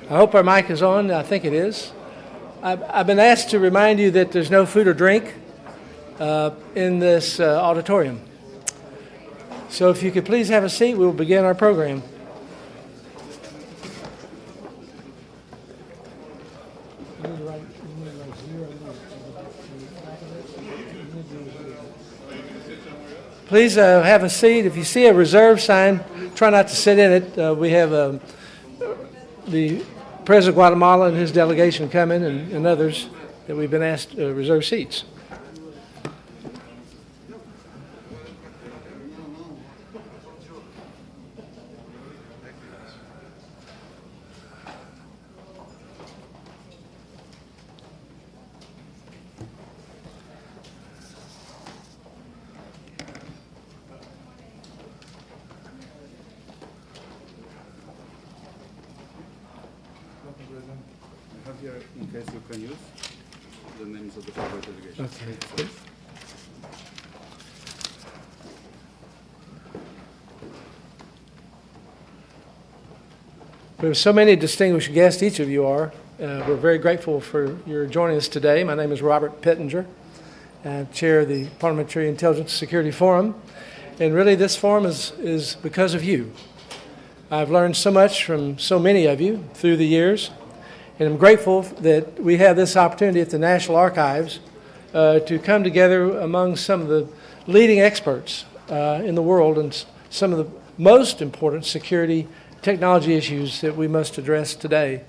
I hope our mic is on. I think it is. I've been asked to remind you that there's no food or drink in this auditorium. So if you could please have a seat, we will begin our program. Please have a seat. If you see a reserve sign, try not to sit in it. We have the President of Guatemala and his delegation coming, and others that we've been asked to reserve seats. In case you can use the names of the federal delegation. Okay. We have so many distinguished guests, each of you are. We're very grateful for your joining us today. My name is Robert Pittenger. I chair the Parliamentary Intelligence Security Forum. And really this forum is because of you. I've learned so much from so many of you through the years. And I'm grateful that we have this opportunity at the National Archives to come together among some of the leading experts in the world and some of the most important security technology issues that we must address today.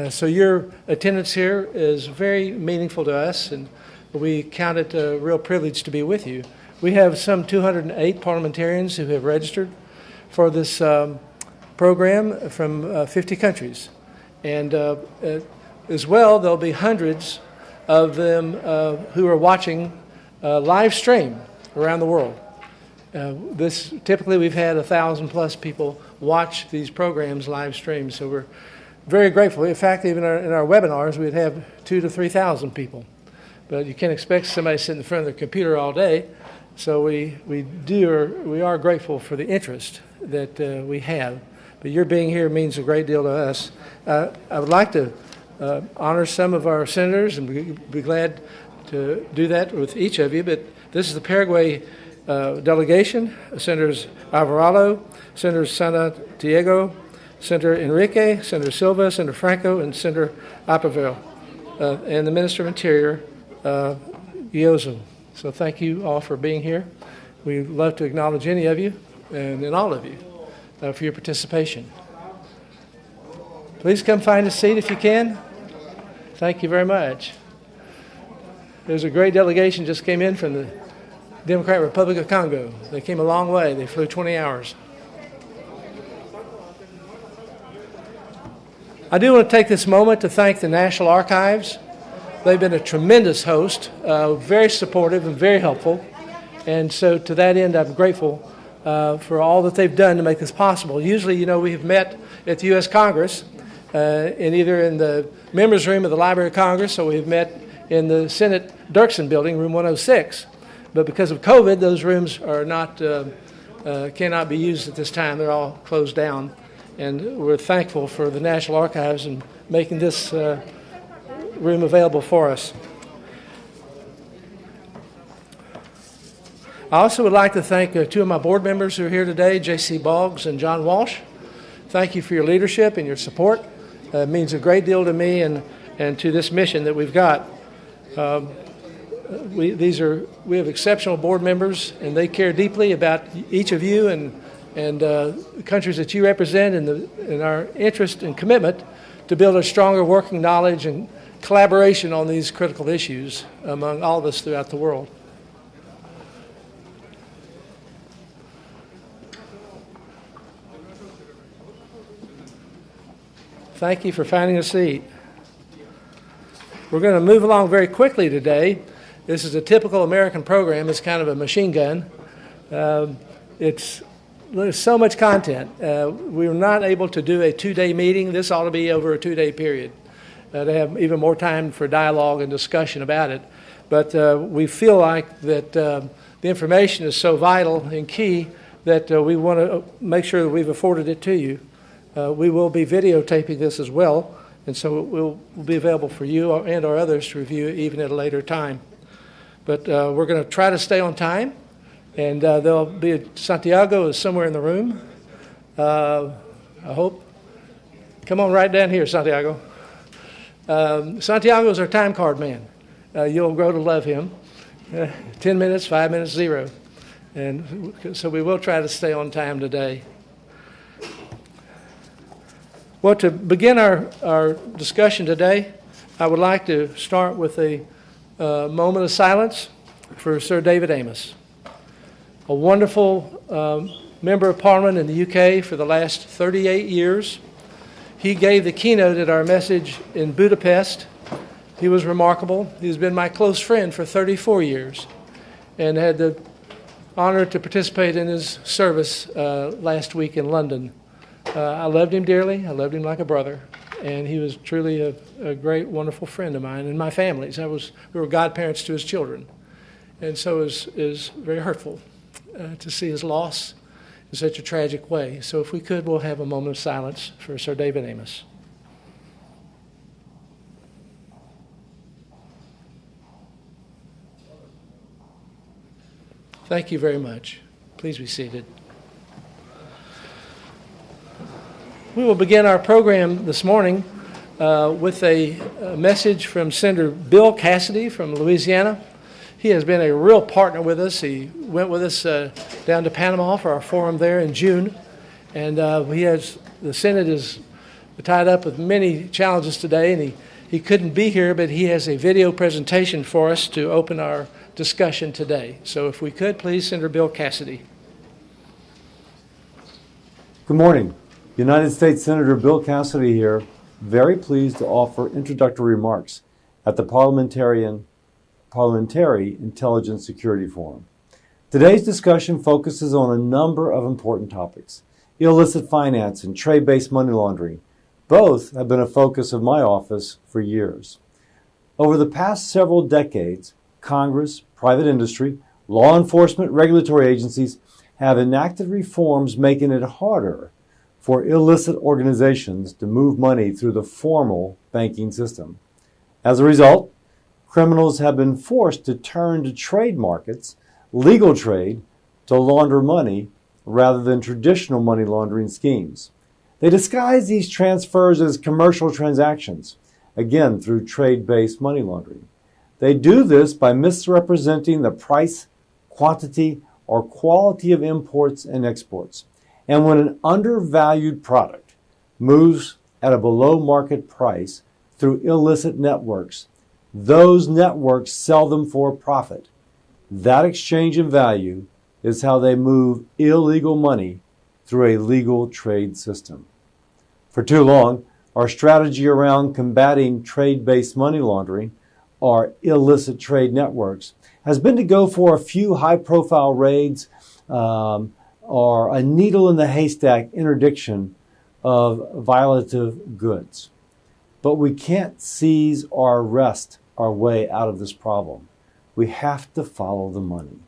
So your attendance here is very meaningful to us, and we count it a real privilege to be with you. We have some 208 parliamentarians who have registered for this program from 50 countries. And as well, there'll be hundreds of them who are watching live stream around the world. Typically we've had 1,000 plus people watch these programs live stream, so we're very grateful. In fact, even in our webinars, we'd have 2,000 to 3,000 people. But you can't expect somebody sitting in front of their computer all day. So we are grateful for the interest that we have. But your being here means a great deal to us. I would like to honor some of our senators, and be glad to do that with each of you. But this is the Paraguay delegation: Senators Alvarado, Senator Santiago, Senator Enrique, Senator Silva, Senator Franco, and Senator Apavel, and the Minister of Interior, Giozo. So thank you all for being here. We'd love to acknowledge any of you and all of you for your participation. Please come find a seat if you can. Thank you very much. There's a great delegation just came in from the Democratic Republic of Congo. They came a long way. They flew 20 hours. I do want to take this moment to thank the National Archives. They've been a tremendous host, very supportive and very helpful. And so to that end, I'm grateful for all that they've done to make this possible. Usually, we have met at the U.S. Congress either in the members' room of the Library of Congress, or we've met in the Senate Dirksen building, room 106. But because of COVID, those rooms are cannot be used at this time. They're all closed down. And we're thankful for the National Archives and making this room available for us. I also would like to thank two of my board members who are here today, J.C. Boggs and John Walsh. Thank you for your leadership and your support. It means a great deal to me and to this mission that we've got. We have exceptional board members, and they care deeply about each of you and the countries that you represent, and our interest and commitment to build a stronger working knowledge and collaboration on these critical issues among all of us throughout the world. Thank you for finding a seat. We're going to move along very quickly today. This is a typical American program. It's kind of a machine gun. There's so much content. We were not able to do a two-day meeting. This ought to be over a two-day period to have even more time for dialogue and discussion about it. But we feel like that the information is so vital and key that we want to make sure that we've afforded it to you. We will be videotaping this as well, and so it will be available for you and or others to review even at a later time. But we're going to try to stay on time, and there'll be Santiago is somewhere in the room. I hope. Come on right down here, Santiago. Santiago is our time card man. You'll grow to love him. 10 minutes, 5 minutes, 0. And so we will try to stay on time today. Well, to begin our discussion today, I would like to start with a moment of silence for Sir David Amess, a wonderful member of Parliament in the UK for the last 38 years. He gave the keynote at our message in Budapest. He was remarkable. He's been my close friend for 34 years and had the honor to participate in his service last week in London. I loved him dearly. I loved him like a brother. And he was truly a great, wonderful friend of mine and my family's. We were godparents to his children. And so it was very hurtful to see his loss in such a tragic way. So if we could, we'll have a moment of silence for Sir David Amess. Thank you very much. Please be seated. We will begin our program this morning with a message from Senator Bill Cassidy from Louisiana. He has been a real partner with us. He went with us down to Panama for our forum there in June. And the Senate is tied up with many challenges today, and he couldn't be here, but he has a video presentation for us to open our discussion today. So if we could, please, Senator Bill Cassidy. Good morning. United States Senator Bill Cassidy here, very pleased to offer introductory remarks at the Parliamentary Intelligence Security Forum. Today's discussion focuses on a number of important topics: illicit finance and trade-based money laundering. Both have been a focus of my office for years. Over the past several decades, Congress, private industry, law enforcement, regulatory agencies have enacted reforms making it harder for illicit organizations to move money through the formal banking system. As a result, criminals have been forced to turn to trade markets, legal trade, to launder money rather than traditional money laundering schemes. They disguise these transfers as commercial transactions, again through trade-based money laundering. They do this by misrepresenting the price, quantity, or quality of imports and exports. And when an undervalued product moves at a below market price through illicit networks, those networks sell them for a profit. That exchange in value is how they move illegal money through a legal trade system. For too long, our strategy around combating trade-based money laundering, or illicit trade networks, has been to go for a few high-profile raids or a needle in the haystack interdiction of violative goods. But we can't seize or arrest our way out of this problem. We have to follow the money.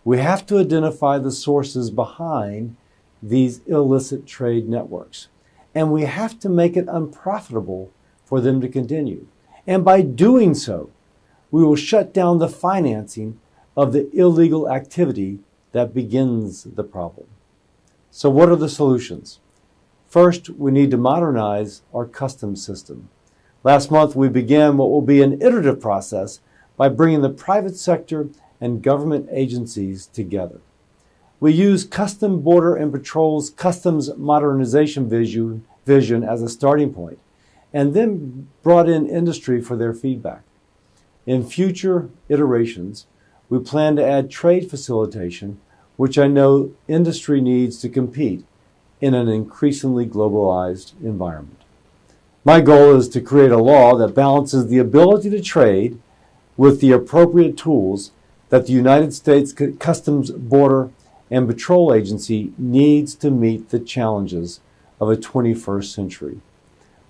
We have to identify the sources behind these illicit trade networks. And we have to make it unprofitable for them to continue. And by doing so, we will shut down the financing of the illegal activity that begins the problem. So what are the solutions? First, we need to modernize our customs system. Last month, we began what will be an iterative process by bringing the private sector and government agencies together. We use Customs Border and Patrol's customs modernization vision as a starting point, and then brought in industry for their feedback. In future iterations, we plan to add trade facilitation, which I know industry needs to compete in an increasingly globalized environment. My goal is to create a law that balances the ability to trade with the appropriate tools that the United States Customs Border and Patrol Agency needs to meet the challenges of a 21st century.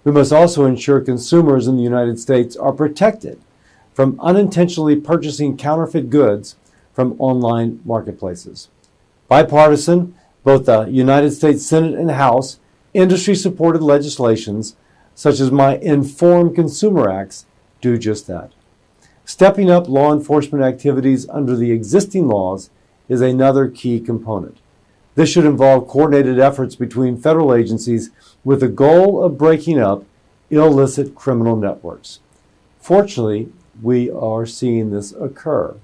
We must also ensure consumers in the United States are protected from unintentionally purchasing counterfeit goods from online marketplaces. Bipartisan, both the United States Senate and House industry-supported legislations, such as my Informed Consumer Acts, do just that. Stepping up law enforcement activities under the existing laws is another key component. This should involve coordinated efforts between federal agencies with the goal of breaking up illicit criminal networks. Fortunately, we are seeing this occur,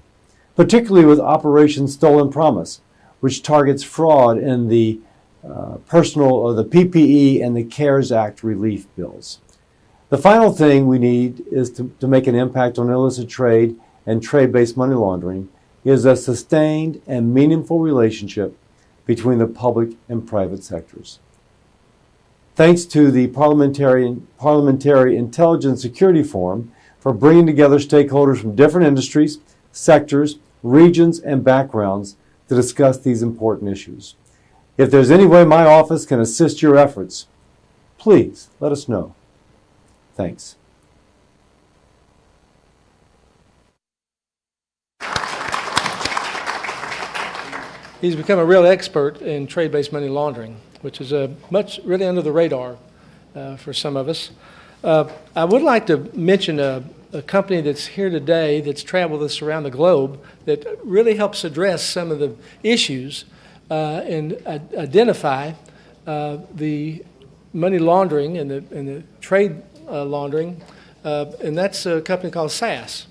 particularly with Operation Stolen Promise, which targets fraud in the personal or the PPE and the CARES Act relief bills. The final thing we need is to make an impact on illicit trade and trade-based money laundering is a sustained and meaningful relationship between the public and private sectors. Thanks to the Parliamentary Intelligence Security Forum for bringing together stakeholders from different industries, sectors, regions, and backgrounds to discuss these important issues. If there's any way my office can assist your efforts, please let us know. Thanks. He's become a real expert in trade-based money laundering, which is much really under the radar for some of us. I would like to mention a company that's here today that's traveled with us around the globe that really helps address some of the issues and identify the money laundering and the trade laundering, and that's a company called SAS.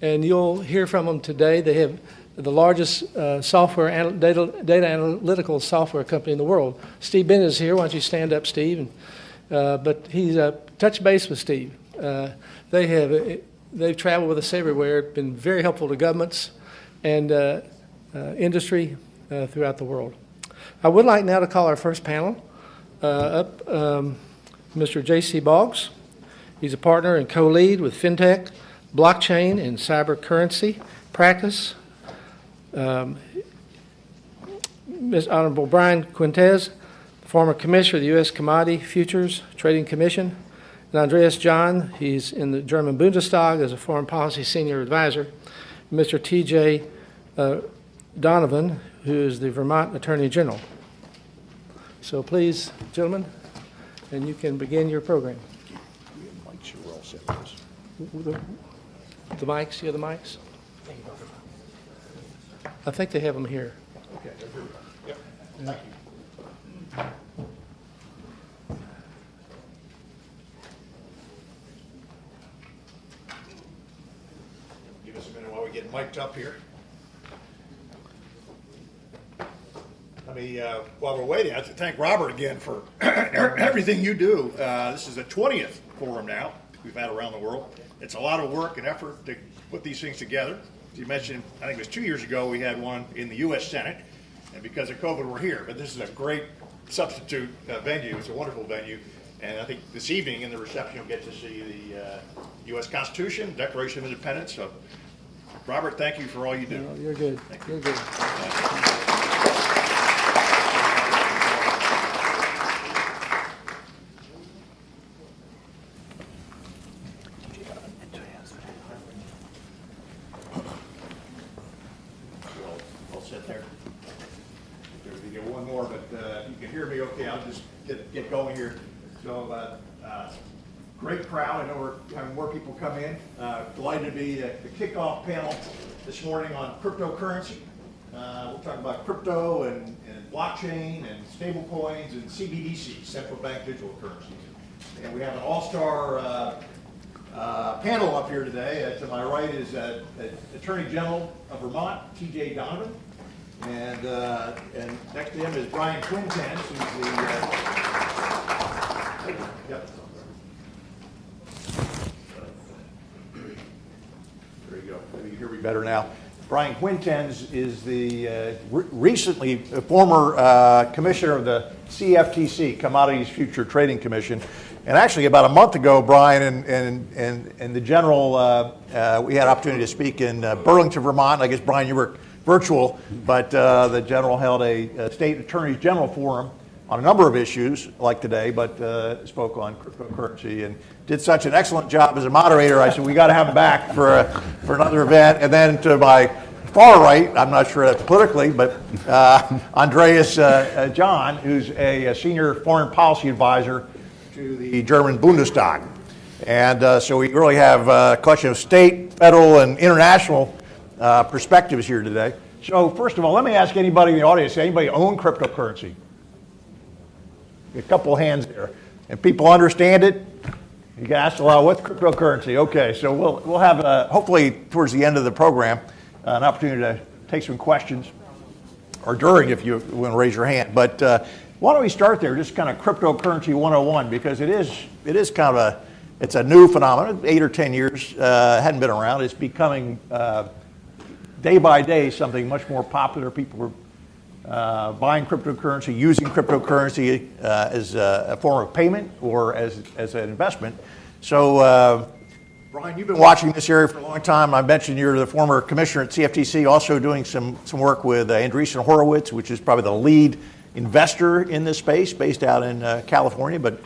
And you'll hear from them today. They have the largest data analytical software company in the world. Steve Bennett is here. Why don't you stand up, Steve? But he's touch base with Steve. They've traveled with us everywhere, been very helpful to governments and industry throughout the world. I would like now to call our first panel up Mr. J.C. Boggs. He's a partner and co-lead with FinTech, blockchain, and cyber currency practice. Ms. Honorable Brian Quintez, former commissioner of the U.S. Commodity Futures Trading Commission, and Andreas John, he's in the German Bundestag as a foreign policy senior advisor, and Mr. T.J. Donovan, who is the Vermont Attorney General. So please, gentlemen, and you can begin your program. The mics, you have the mics? I think they have them here. Okay. Yep. Thank you. Give us a minute while we get mic'd up here. Let me, while we're waiting, I have to thank Robert again for everything you do. This is the 20th forum now we've had around the world. It's a lot of work and effort to put these things together. You mentioned, I think it was 2 years ago, we had one in the U.S. Senate, and because of COVID, we're here. But this is a great substitute venue. It's a wonderful venue, and I think this evening in the reception you'll get to see the U.S. Constitution, Declaration of Independence. So, Robert, thank you for all you do. No, you're good. You're good. Get going here. So great crowd. I know we're having more people come in. Delighted to be the kickoff panel this morning on cryptocurrency. We'll talk about crypto and blockchain and stable coins and CBDCs, central bank digital currencies. And we have an all-star panel up here today. To my right is Attorney General of Vermont, T.J. Donovan. And next to him is Brian Quintez, who's the yep. There you go. Maybe you hear me better now. Brian Quintez is the recently former commissioner of the CFTC, Commodities Future Trading Commission. And actually, about a month ago, Brian and the general, we had an opportunity to speak in Burlington, Vermont. I guess, Brian, you were virtual, but the general held a state attorneys general forum on a number of issues like today, but spoke on cryptocurrency and did such an excellent job as a moderator. I said, we got to have him back for another event. And then to my far right, I'm not sure that's politically, but Andreas John, who's a senior foreign policy advisor to the German Bundestag. And so we really have a collection of state, federal, and international perspectives here today. So first of all, let me ask anybody in the audience, anybody own cryptocurrency? A couple hands there. And people understand it? You can ask a lot, what's cryptocurrency? Okay, so we'll have, hopefully towards the end of the program, an opportunity to take some questions, or during if you want to raise your hand. But why don't we start there, just kind of cryptocurrency 101, because it is kind of it's a new phenomenon, 8 or 10 years, hadn't been around. It's becoming day by day something much more popular. People are buying cryptocurrency, using cryptocurrency as a form of payment or as an investment. So, Brian, you've been watching this area for a long time. I mentioned you're the former commissioner at CFTC, also doing some work with Andreessen Horowitz, which is probably the lead investor in this space, based out in California. But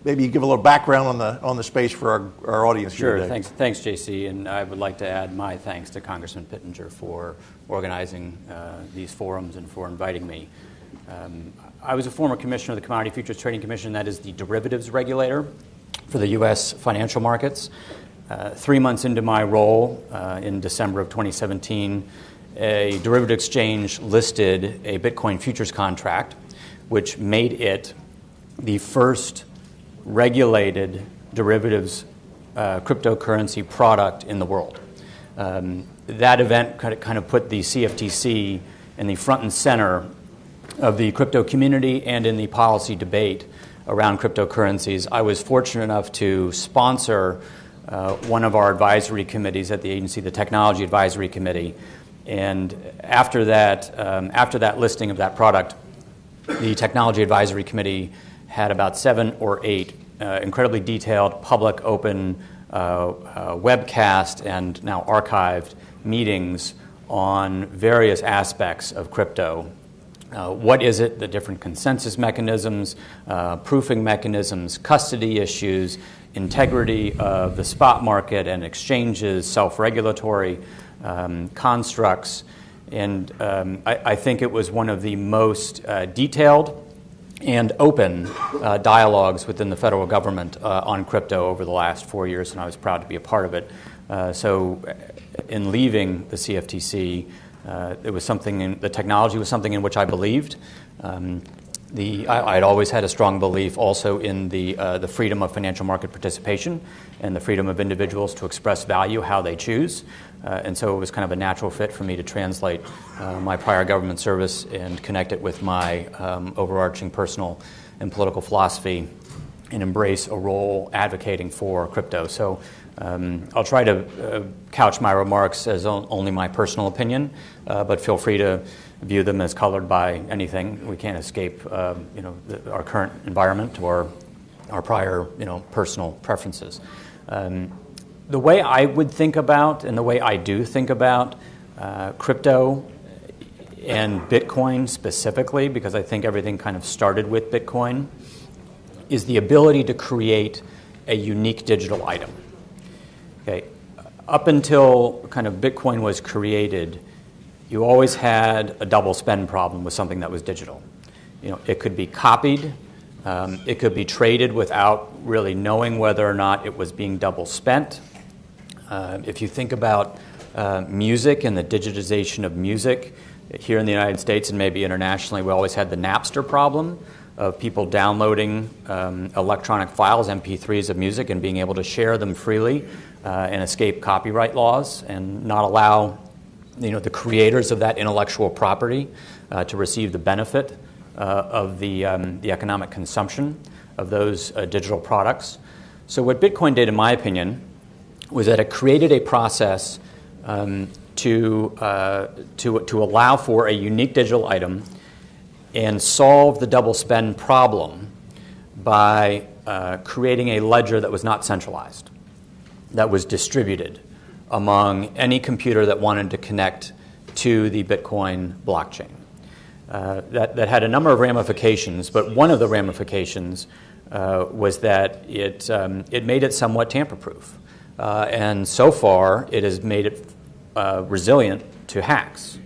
maybe you give a little background on the space for our audience here today. Sure. Thanks, JC. And I would like to add my thanks to Congressman Pittenger for organizing these forums and for inviting me. I was a former commissioner of the Commodity Futures Trading Commission, that is the derivatives regulator for the U.S. financial markets. 3 months into my role, in December of 2017, a derivative exchange listed a Bitcoin futures contract, which made it the first regulated derivatives cryptocurrency product in the world. That event kind of put the CFTC in the front and center of the crypto community and in the policy debate around cryptocurrencies. I was fortunate enough to sponsor one of our advisory committees at the agency, the Technology Advisory Committee. And after that listing of that product, the Technology Advisory Committee had about 7 or 8 incredibly detailed, public, open webcast and now archived meetings on various aspects of crypto. What is it, the different consensus mechanisms, proofing mechanisms, custody issues, integrity of the spot market and exchanges, self-regulatory constructs. And I think it was one of the most detailed and open dialogues within the federal government on crypto over the last 4 years, and I was proud to be a part of it. So in leaving the CFTC, it was something the technology was something in which I believed. I'd always had a strong belief also in the freedom of financial market participation and the freedom of individuals to express value how they choose. And so it was kind of a natural fit for me to translate my prior government service and connect it with my overarching personal and political philosophy and embrace a role advocating for crypto. So I'll try to couch my remarks as only my personal opinion, but feel free to view them as colored by anything. We can't escape our current environment or our prior personal preferences. The way I would think about, and the way I do think about crypto and Bitcoin specifically, because I think everything kind of started with Bitcoin, is the ability to create a unique digital item. Okay, up until kind of Bitcoin was created, you always had a double spend problem with something that was digital. It could be copied, it could be traded without really knowing whether or not it was being double spent. If you think about music and the digitization of music, here in the United States and maybe internationally, we always had the Napster problem of people downloading electronic files, MP3s of music, and being able to share them freely and escape copyright laws and not allow the creators of that intellectual property to receive the benefit of the economic consumption of those digital products. So what Bitcoin did, in my opinion, was that it created a process to allow for a unique digital item and solve the double spend problem by creating a ledger that was not centralized, that was distributed among any computer that wanted to connect to the Bitcoin blockchain. That had a number of ramifications, but one of the ramifications was that it made it somewhat tamper-proof. And so far, it has made it resilient to hacks.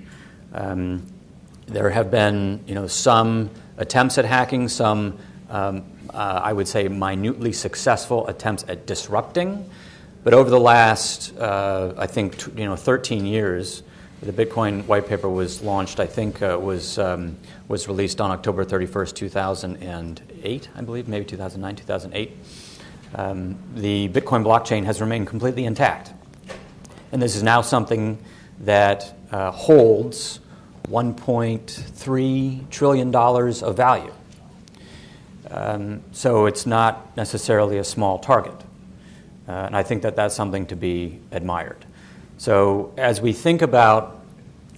There have been, some attempts at hacking, some, I would say, minutely successful attempts at disrupting. But over the last, I think, 13 years, the Bitcoin white paper was launched. I think was released on October 31st, 2008, I believe, maybe 2009, 2008. The Bitcoin blockchain has remained completely intact, and this is now something that holds $1.3 trillion of value. So it's not necessarily a small target. And I think that that's something to be admired. So as we think about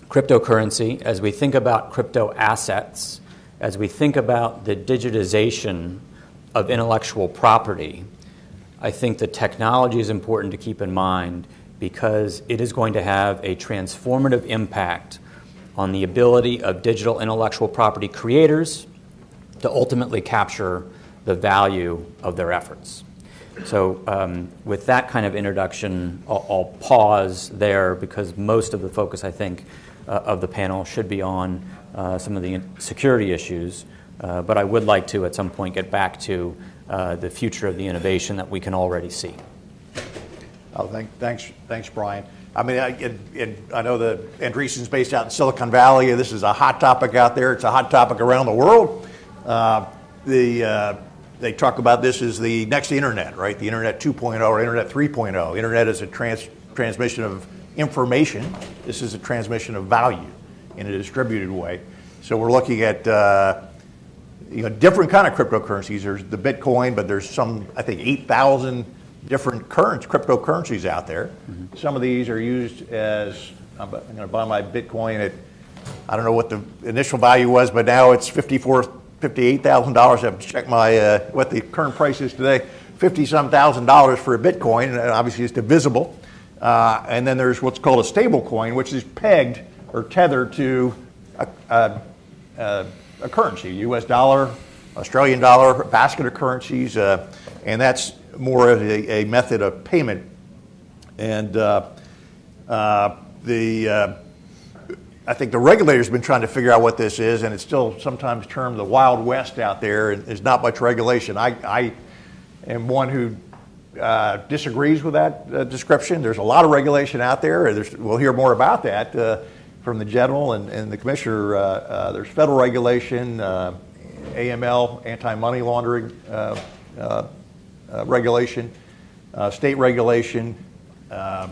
cryptocurrency, as we think about crypto assets, as we think about the digitization of intellectual property, I think the technology is important to keep in mind because it is going to have a transformative impact on the ability of digital intellectual property creators to ultimately capture the value of their efforts. So with that kind of introduction, I'll pause there because most of the focus, I think, of the panel should be on some of the security issues. But I would like to, at some point, get back to the future of the innovation that we can already see. Oh, thanks, Brian. I mean, I know that Andreessen's based out in Silicon Valley, and this is a hot topic out there. It's a hot topic around the world. They talk about this as the next internet, right? The internet 2.0 or internet 3.0. Internet is a transmission of information. This is a transmission of value in a distributed way. So we're looking at different kind of cryptocurrencies. There's the Bitcoin, but there's some, I think, 8,000 different cryptocurrencies out there. Mm-hmm. Some of these are used as, I'm going to buy my Bitcoin at, I don't know what the initial value was, but now it's $58,000. I have to check my what the current price is today. $50-some thousand for a Bitcoin, and obviously it's divisible. And then there's what's called a stable coin, which is pegged or tethered to a currency, U.S. dollar, Australian dollar, a basket of currencies, and that's more of a method of payment. And I think the regulators have been trying to figure out what this is, and it's still sometimes termed the Wild West out there, and there's not much regulation. I am one who disagrees with that description. There's a lot of regulation out there. We'll hear more about that from the general and the commissioner. There's federal regulation, AML, anti-money laundering regulation, state regulation, a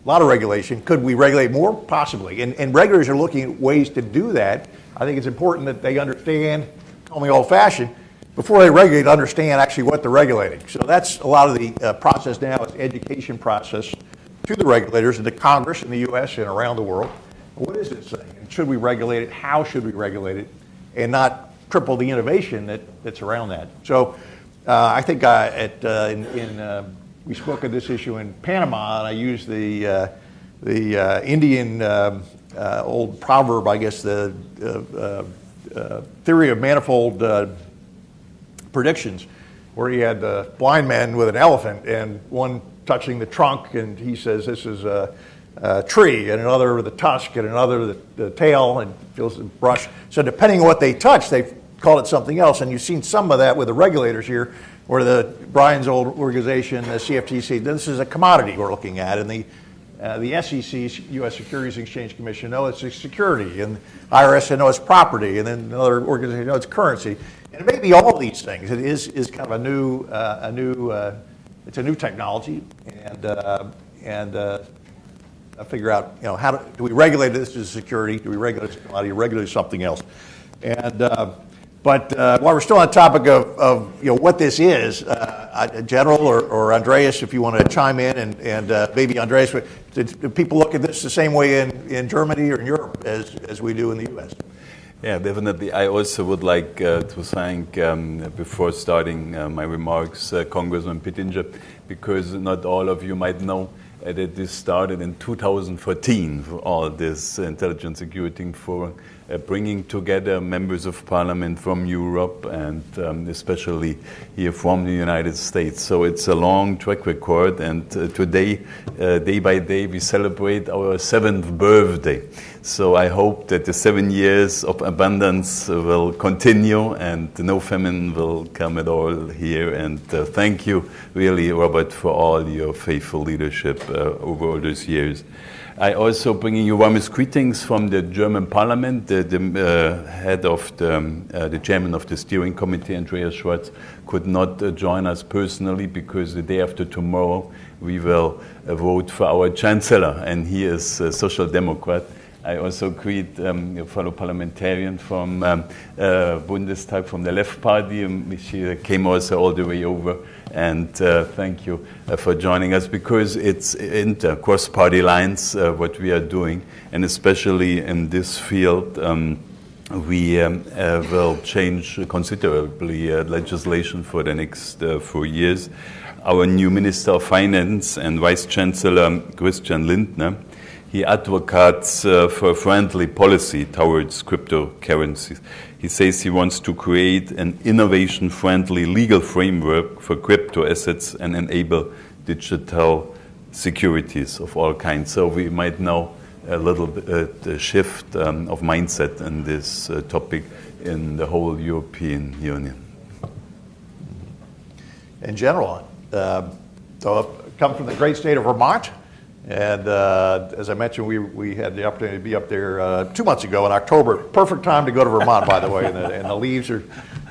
lot of regulation. Could we regulate more? Possibly. And regulators are looking at ways to do that. I think it's important that they understand, call me old-fashioned, before they regulate, understand actually what they're regulating. So that's a lot of the process now. It's education process to the regulators and to Congress in the U.S. and around the world. What is this thing? And should we regulate it? How should we regulate it? And not triple the innovation that's around that. So I think we spoke of this issue in Panama, and I used the Indian old proverb, I guess, the theory of manifold predictions, where he had the blind man with an elephant, and one touching the trunk, and he says this is a tree, and another with a tusk, and another with the tail, and feels the brush. So depending on what they touch, they called it something else, and you've seen some of that with the regulators here, where Brian's old organization, the CFTC, this is a commodity we're looking at, and the SEC, U.S. Securities and Exchange Commission, no, it's a security, and IRS said, no, it's property, and then another organization, no, it's currency. And it may be all these things. It is kind of it's a new technology, and figure out, how do we regulate this as security? Do we regulate this commodity? Regulate something else? And but while we're still on the topic of what this is, General or Andreas, if you want to chime in, and maybe Andreas, do people look at this the same way in Germany or in Europe as we do in the U.S.? Yeah, definitely. I also would like to thank, before starting my remarks, Congressman Pittenger, because not all of you might know that this started in 2014, all this Intelligence Security Forum bringing together members of parliament from Europe and especially here from the United States. So it's a long track record, and today, day by day, we celebrate our 7th birthday. So I hope that the 7 years of abundance will continue and no famine will come at all here. And thank you, really, Robert, for all your faithful leadership over all those years. I also bringing you warmest greetings from the German Parliament. The head of the chairman of the steering committee, Andreas Schwarz, could not join us personally because the day after tomorrow we will vote for our chancellor, and he is a social democrat. I also greet a fellow parliamentarian from Bundestag from the Left Party. She came also all the way over. And thank you for joining us, because it's cross-party lines what we are doing. And especially in this field, we will change considerably legislation for the next 4 years. Our new Minister of Finance and Vice Chancellor, Christian Lindner, he advocates for a friendly policy towards cryptocurrencies. He says he wants to create an innovation-friendly legal framework for crypto assets and enable digital securities of all kinds. So we might know a little bit a shift of mindset in this topic in the whole European Union. In general, so I come from the great state of Vermont. And as I mentioned, we had the opportunity to be up there 2 months ago in October. Perfect time to go to Vermont, by the way, and the leaves are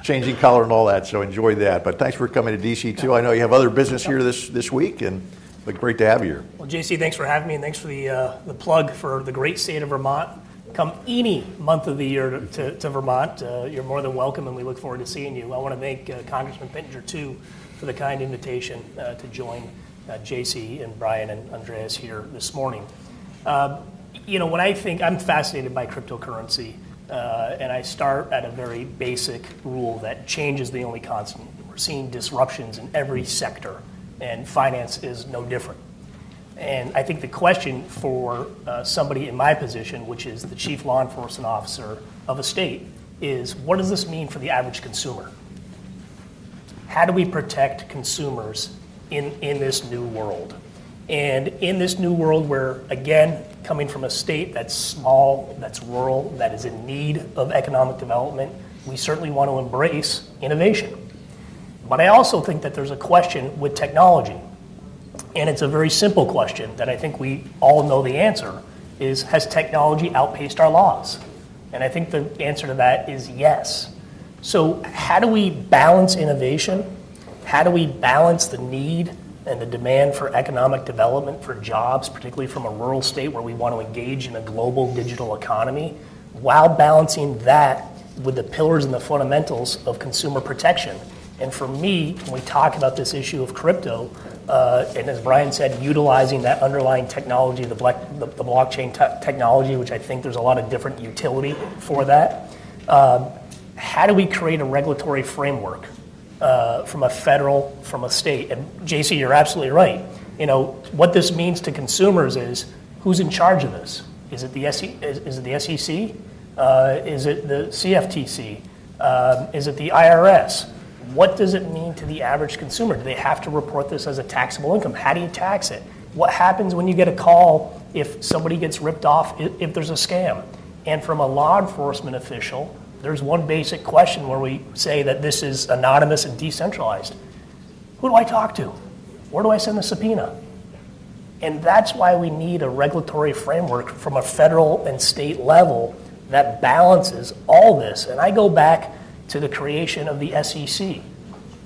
changing color and all that, so enjoy that. But thanks for coming to DC too. I know you have other business here this week, and but great to have you here. Well, JC, thanks for having me, and thanks for the plug for the great state of Vermont. Come any month of the year to Vermont. You're more than welcome, and we look forward to seeing you. I want to thank Congressman Pittenger, too, for the kind invitation to join JC and Brian and Andreas here this morning. When I think, I'm fascinated by cryptocurrency, and I start at a very basic rule that change is the only constant. We're seeing disruptions in every sector, and finance is no different. And I think the question for somebody in my position, which is the chief law enforcement officer of a state, is what does this mean for the average consumer? How do we protect consumers in this new world? And in this new world where, again, coming from a state that's small, that's rural, that is in need of economic development, we certainly want to embrace innovation. But I also think that there's a question with technology. And it's a very simple question that I think we all know the answer is, has technology outpaced our laws? And I think the answer to that is yes. So how do we balance innovation? How do we balance the need and the demand for economic development, for jobs, particularly from a rural state where we want to engage in a global digital economy, while balancing that with the pillars and the fundamentals of consumer protection? And for me, when we talk about this issue of crypto, and as Brian said, utilizing that underlying technology, the blockchain technology, which I think there's a lot of different utility for that, how do we create a regulatory framework from a federal, from a state? And JC, you're absolutely right. What this means to consumers is, who's in charge of this? Is it the SEC? Is it the CFTC? Is it the IRS? What does it mean to the average consumer? Do they have to report this as a taxable income? How do you tax it? What happens when you get a call if somebody gets ripped off, if there's a scam? And from a law enforcement official, there's one basic question where we say that this is anonymous and decentralized. Who do I talk to? Where do I send the subpoena? And that's why we need a regulatory framework from a federal and state level that balances all this. And I go back to the creation of the SEC.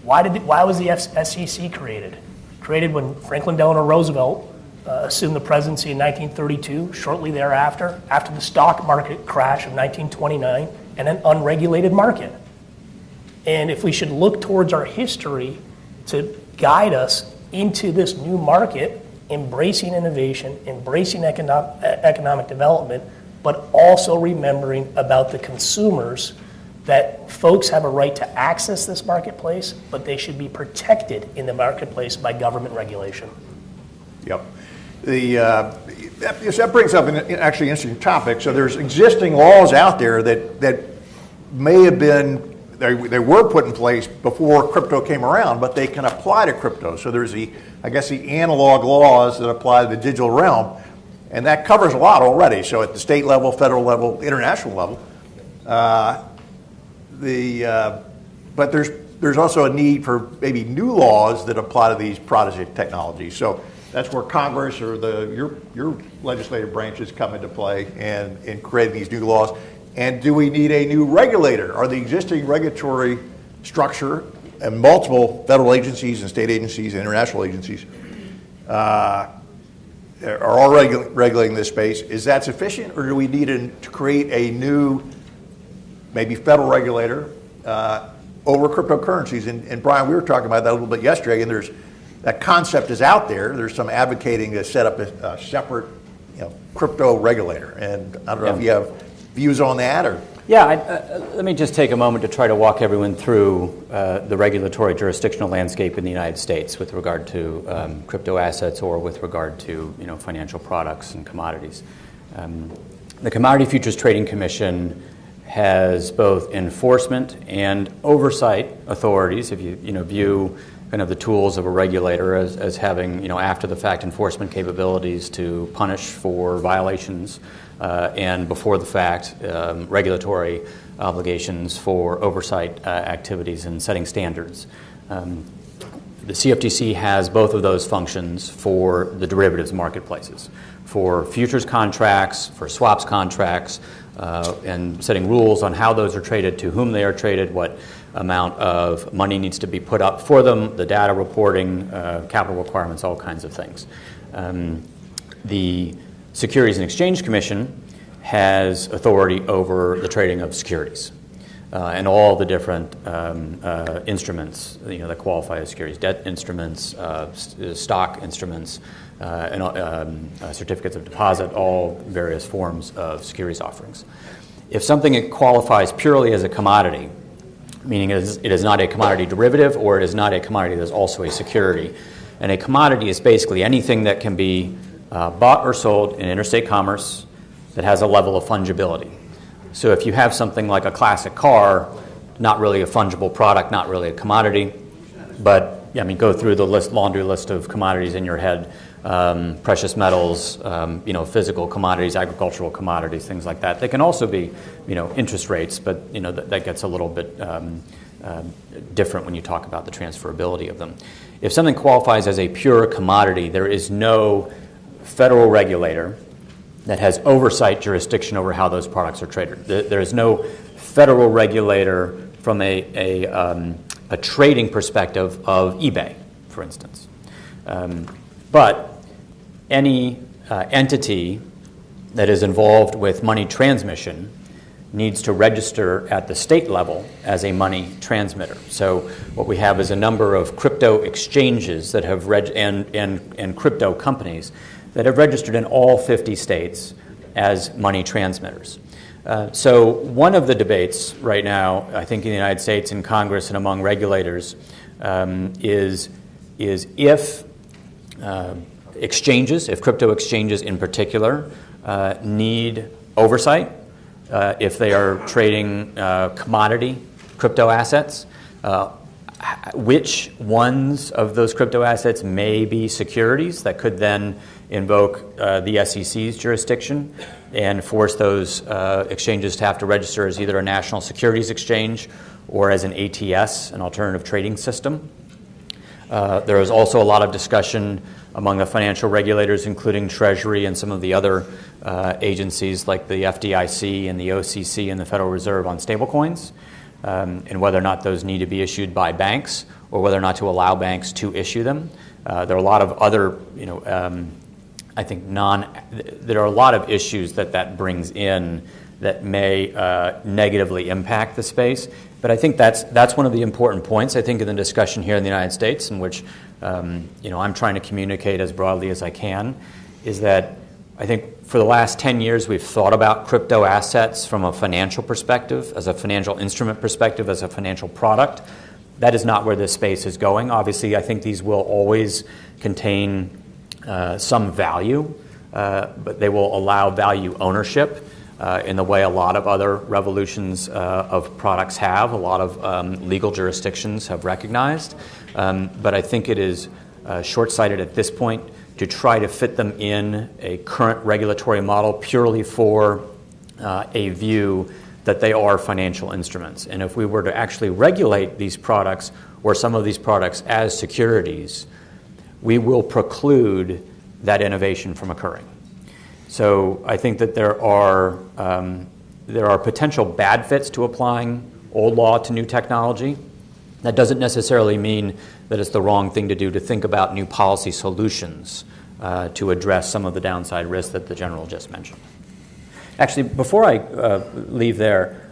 Why was the SEC created? Created when Franklin Delano Roosevelt assumed the presidency in 1932, shortly thereafter, after the stock market crash of 1929, and an unregulated market. And if we should look towards our history to guide us into this new market, embracing innovation, embracing economic development, but also remembering about the consumers, that folks have a right to access this marketplace, but they should be protected in the marketplace by government regulation. Yep. that brings up an actually interesting topic. So there's existing laws out there that may have been, they were put in place before crypto came around, but they can apply to crypto. So there's the analog laws that apply to the digital realm, and that covers a lot already. So at the state level, federal level, international level, but there's also a need for maybe new laws that apply to these prodigy technologies. So that's where Congress or your legislative branches come into play in creating these new laws. And do we need a new regulator? Are the existing regulatory structure and multiple federal agencies and state agencies and international agencies are all regulating this space? Is that sufficient, or do we need to create a new, maybe federal regulator over cryptocurrencies? And Brian, we were talking about that a little bit yesterday, and that concept is out there. There's some advocating to set up a separate, crypto regulator. And I don't know if you have views on that, or let me just take a moment to try to walk everyone through the regulatory jurisdictional landscape in the United States with regard to crypto assets or with regard to financial products and commodities. The Commodity Futures Trading Commission has both enforcement and oversight authorities. If you view kind of the tools of a regulator as having after the fact enforcement capabilities to punish for violations, and before the fact regulatory obligations for oversight activities and setting standards. The CFTC has both of those functions for the derivatives marketplaces, for futures contracts, for swaps contracts, and setting rules on how those are traded, to whom they are traded, what amount of money needs to be put up for them, the data reporting, capital requirements, all kinds of things. The Securities and Exchange Commission has authority over the trading of securities and all the different instruments that qualify as securities, debt instruments, stock instruments, and certificates of deposit, all various forms of securities offerings. If something qualifies purely as a commodity, meaning it is not a commodity derivative or it is not a commodity that is also a security, and a commodity is basically anything that can be bought or sold in interstate commerce that has a level of fungibility. So if you have something like a classic car, not really a fungible product, not really a commodity, but go through the laundry list of commodities in your head, precious metals, physical commodities, agricultural commodities, things like that. They can also be, interest rates, but that gets a little bit different when you talk about the transferability of them. If something qualifies as a pure commodity, there is no federal regulator that has oversight jurisdiction over how those products are traded. There is no federal regulator from a trading perspective of eBay, for instance. But any entity that is involved with money transmission needs to register at the state level as a money transmitter. So what we have is a number of crypto exchanges that have and crypto companies that have registered in all 50 states as money transmitters. So one of the debates right now, I think in the United States, in Congress and among regulators, is if exchanges, if crypto exchanges in particular, need oversight, if they are trading commodity crypto assets, which ones of those crypto assets may be securities that could then invoke the SEC's jurisdiction and force those exchanges to have to register as either a national securities exchange or as an ATS, an alternative trading system. There is also a lot of discussion among the financial regulators, including Treasury and some of the other agencies like the FDIC and the OCC and the Federal Reserve on stablecoins, and whether or not those need to be issued by banks or whether or not to allow banks to issue them. There are a lot of other, I think there are a lot of issues that brings in that may negatively impact the space. But I think that's one of the important points, I think, in the discussion here in the United States, in which I'm trying to communicate as broadly as I can, is that I think for the last 10 years we've thought about crypto assets from a financial perspective, as a financial instrument perspective, as a financial product. That is not where this space is going. Obviously, I think these will always contain some value but they will allow value ownership in the way a lot of other revolutions of products have, a lot of legal jurisdictions have recognized. But I think it is short-sighted at this point to try to fit them in a current regulatory model purely for a view that they are financial instruments. And if we were to actually regulate these products or some of these products as securities, we will preclude that innovation from occurring. So I think that there are potential bad fits to applying old law to new technology. That doesn't necessarily mean that it's the wrong thing to do to think about new policy solutions to address some of the downside risks that the General just mentioned. Actually, before I leave there,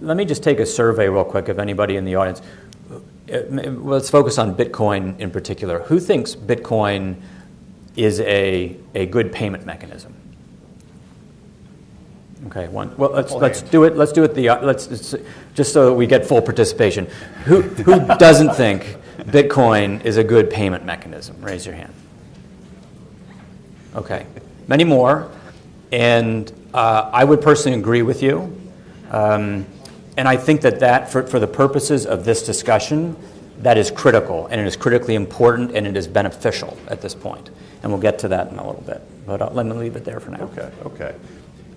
let me just take a survey real quick of anybody in the audience. Let's focus on Bitcoin in particular. Who thinks Bitcoin is a good payment mechanism? Okay, one. Well, let's do it. Let's do it. Just so that we get full participation. Who doesn't think Bitcoin is a good payment mechanism? Raise your hand. Okay, many more, and I would personally agree with you. And I think that for the purposes of this discussion, that is critical, and it is critically important, and it is beneficial at this point. And we'll get to that in a little bit. But let me leave it there for now. Okay.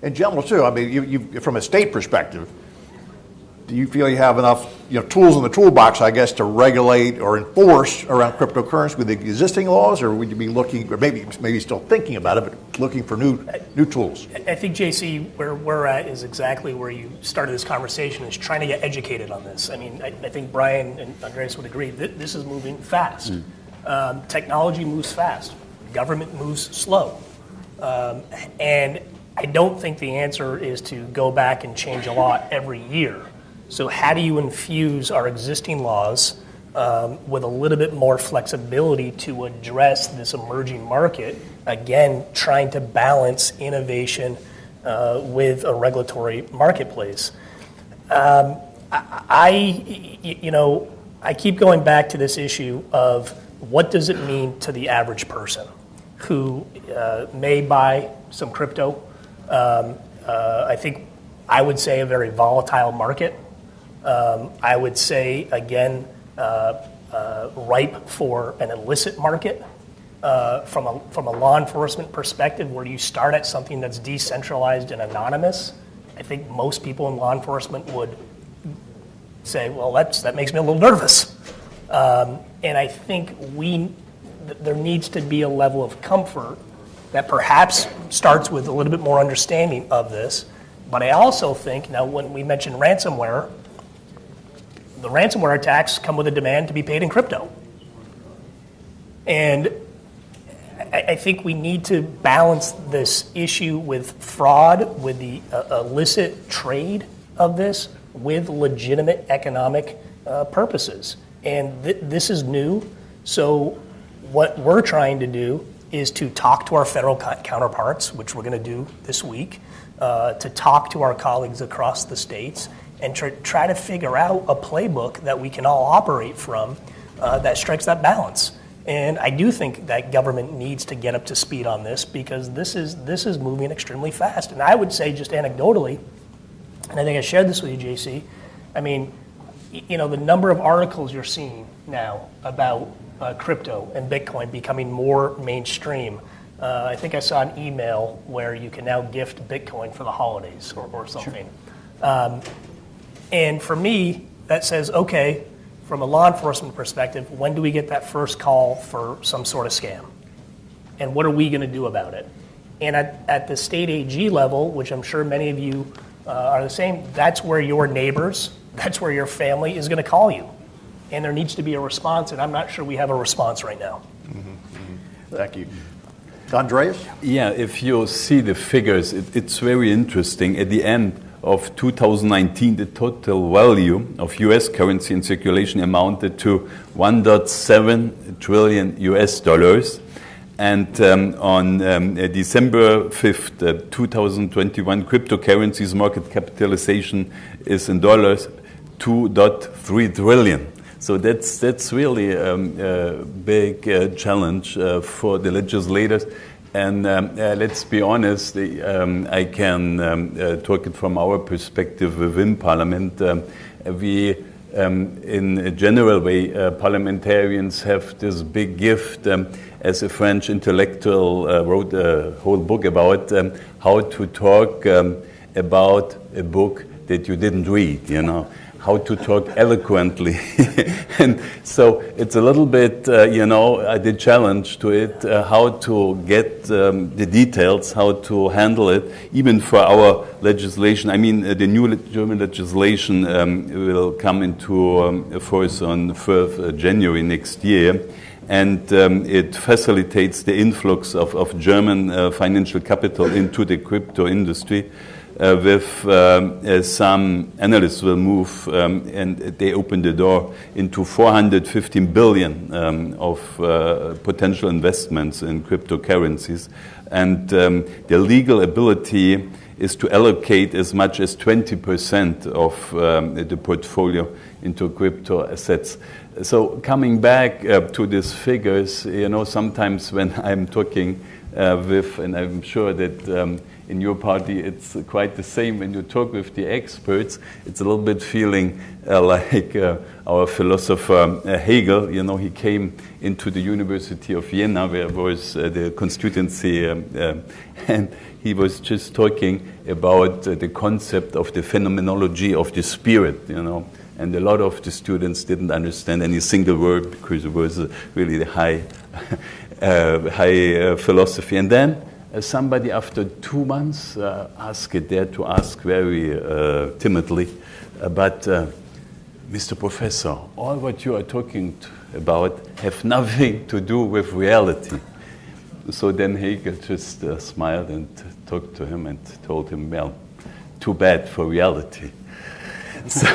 In general, too, I mean, you from a state perspective, do you feel you have enough, tools in the toolbox, I guess, to regulate or enforce around cryptocurrency with the existing laws, or would you be looking, or maybe still thinking about it, but looking for new tools? I think, JC, where we're at is exactly where you started this conversation, is trying to get educated on this. I mean, I think Brian and Andreas would agree that this is moving fast. Technology moves fast. Government moves slow. And I don't think the answer is to go back and change a law every year. So how do you infuse our existing laws with a little bit more flexibility to address this emerging market? Again, trying to balance innovation with a regulatory marketplace. I keep going back to this issue of what does it mean to the average person who may buy some crypto. I think I would say a very volatile market. I would say, again, ripe for an illicit market. From a law enforcement perspective, where you start at something that's decentralized and anonymous, I think most people in law enforcement would say, well, that makes me a little nervous. And I think there needs to be a level of comfort that perhaps starts with a little bit more understanding of this. But I also think, now when we mentioned ransomware, the ransomware attacks come with a demand to be paid in crypto. And I think we need to balance this issue with fraud, with the illicit trade of this, with legitimate economic purposes. And this is new. So what we're trying to do is to talk to our federal counterparts, which we're going to do this week, to talk to our colleagues across the states, and try to figure out a playbook that we can all operate from that strikes that balance. And I do think that government needs to get up to speed on this, because this is moving extremely fast. And I would say, just anecdotally, and I think I shared this with you, JC, I mean, the number of articles you're seeing now about crypto and Bitcoin becoming more mainstream. I think I saw an email where you can now gift Bitcoin for the holidays or something. Sure. And for me, that says, okay, from a law enforcement perspective, when do we get that first call for some sort of scam? And what are we going to do about it? And at the state AG level, which I'm sure many of you are the same, that's where your neighbors, that's where your family is going to call you. And there needs to be a response, and I'm not sure we have a response right now. Thank you. Andreas? Yeah, if you see the figures, it's very interesting. At the end of 2019, the total value of US currency in circulation amounted to $1.7 trillion US dollars. And on December 5th, 2021, cryptocurrencies market capitalization is in dollars $2.3 trillion. So that's really a big challenge for the legislators. And let's be honest, I can talk it from our perspective within Parliament. We, in a general way, parliamentarians have this big gift, as a French intellectual wrote a whole book about how to talk about a book that you didn't read, how to talk eloquently. And so it's a little bit, the challenge to it, how to get the details, how to handle it, even for our legislation. I mean, the new German legislation will come into force on 1st January next year. And it facilitates the influx of German financial capital into the crypto industry. With some analysts will move, and they open the door into 415 billion of potential investments in cryptocurrencies. And the legal ability is to allocate as much as 20% of the portfolio into crypto assets. So coming back to these figures, sometimes when I'm talking with, and I'm sure that in your party it's quite the same, when you talk with the experts, it's a little bit feeling like our philosopher Hegel. He came into the University of Vienna, where was the constituency, and he was just talking about the concept of the phenomenology of the spirit, and a lot of the students didn't understand any single word because it was really the high philosophy. And then somebody after 2 months dared to ask very timidly, but Mr. Professor, all what you are talking about have nothing to do with reality. So then Hegel just smiled and talked to him and told him, well, too bad for reality. So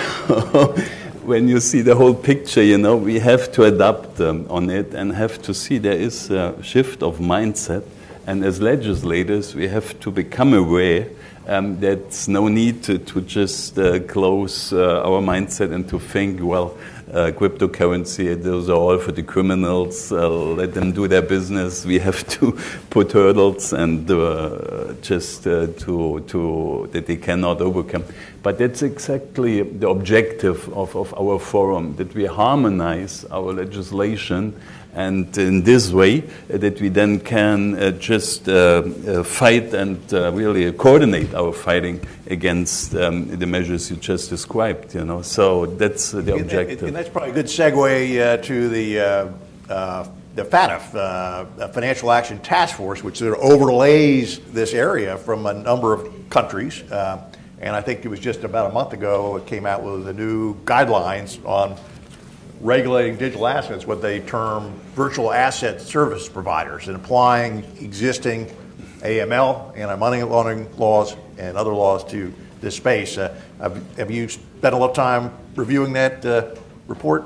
when you see the whole picture, we have to adapt on it and have to see there is a shift of mindset. And as legislators, we have to become aware that's no need to just close our mindset and to think, well, cryptocurrency, those are all for the criminals, let them do their business. We have to put hurdles and just that they cannot overcome. But that's exactly the objective of our forum, that we harmonize our legislation, and in this way that we then can just fight and really coordinate our fighting against the measures you just described. So that's the objective. And that's probably a good segue to the FATF, Financial Action Task Force, which sort of overlays this area from a number of countries. And I think it was just about a month ago it came out with the new guidelines on regulating digital assets, what they term virtual asset service providers, and applying existing AML, anti-money laundering laws, and other laws to this space. Have you spent a lot of time reviewing that report?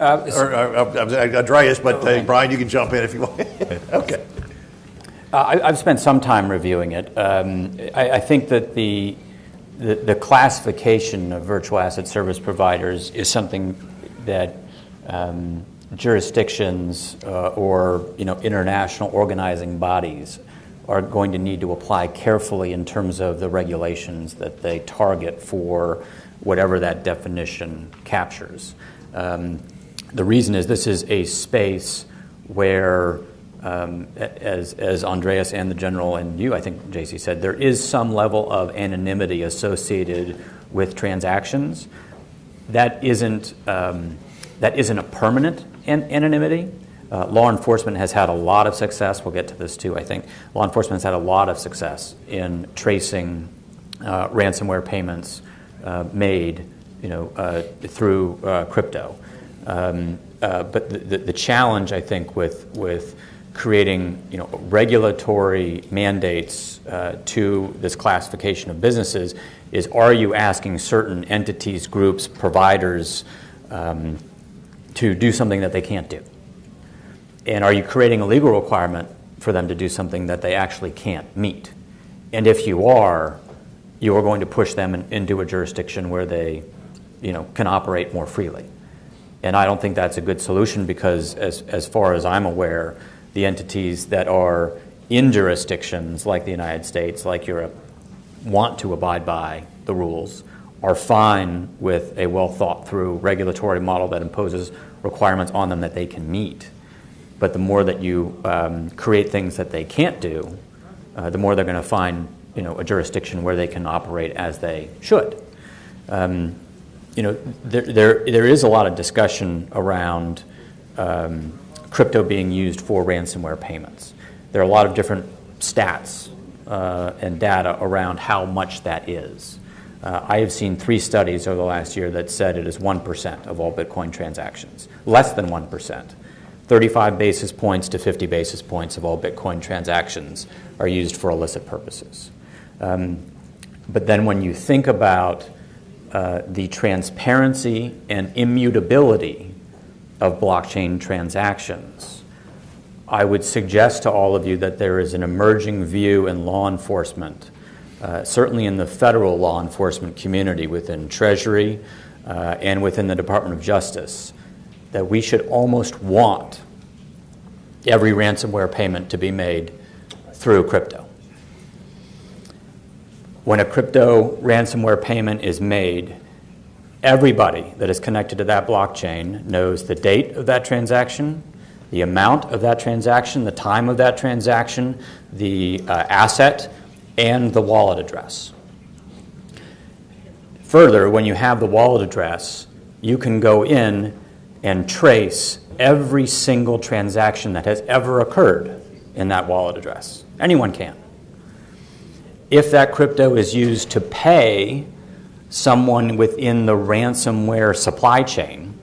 Andreas, but Brian, you can jump in if you want. Okay. I've spent some time reviewing it. I think that the classification of virtual asset service providers is something that jurisdictions or international organizing bodies are going to need to apply carefully in terms of the regulations that they target for whatever that definition captures. The reason is this is a space where, as Andreas and the General and you, I think, JC, said, there is some level of anonymity associated with transactions. That isn't a permanent anonymity. Law enforcement has had a lot of success. We'll get to this too, I think. Law enforcement has had a lot of success in tracing ransomware payments made through crypto. But the challenge, I think, with creating regulatory mandates to this classification of businesses is, are you asking certain entities, groups, providers to do something that they can't do? And are you creating a legal requirement for them to do something that they actually can't meet? And if you are going to push them into a jurisdiction where they can operate more freely. And I don't think that's a good solution because, as far as I'm aware, the entities that are in jurisdictions like the United States, like Europe, want to abide by the rules, are fine with a well-thought-through regulatory model that imposes requirements on them that they can meet. But the more that you create things that they can't do, the more they're going to find, a jurisdiction where they can operate as they should. There is a lot of discussion around crypto being used for ransomware payments. There are a lot of different stats and data around how much that is. I have seen 3 studies over the last year that said it is 1% of all Bitcoin transactions, less than 1%. 35 basis points to 50 basis points of all Bitcoin transactions are used for illicit purposes. But then when you think about the transparency and immutability of blockchain transactions, I would suggest to all of you that there is an emerging view in law enforcement, certainly in the federal law enforcement community within Treasury and within the Department of Justice, that we should almost want every ransomware payment to be made through crypto. When a crypto ransomware payment is made, everybody that is connected to that blockchain knows the date of that transaction, the amount of that transaction, the time of that transaction, the asset, and the wallet address. Further, when you have the wallet address, you can go in and trace every single transaction that has ever occurred in that wallet address. Anyone can. If that crypto is used to pay someone within the ransomware supply chain,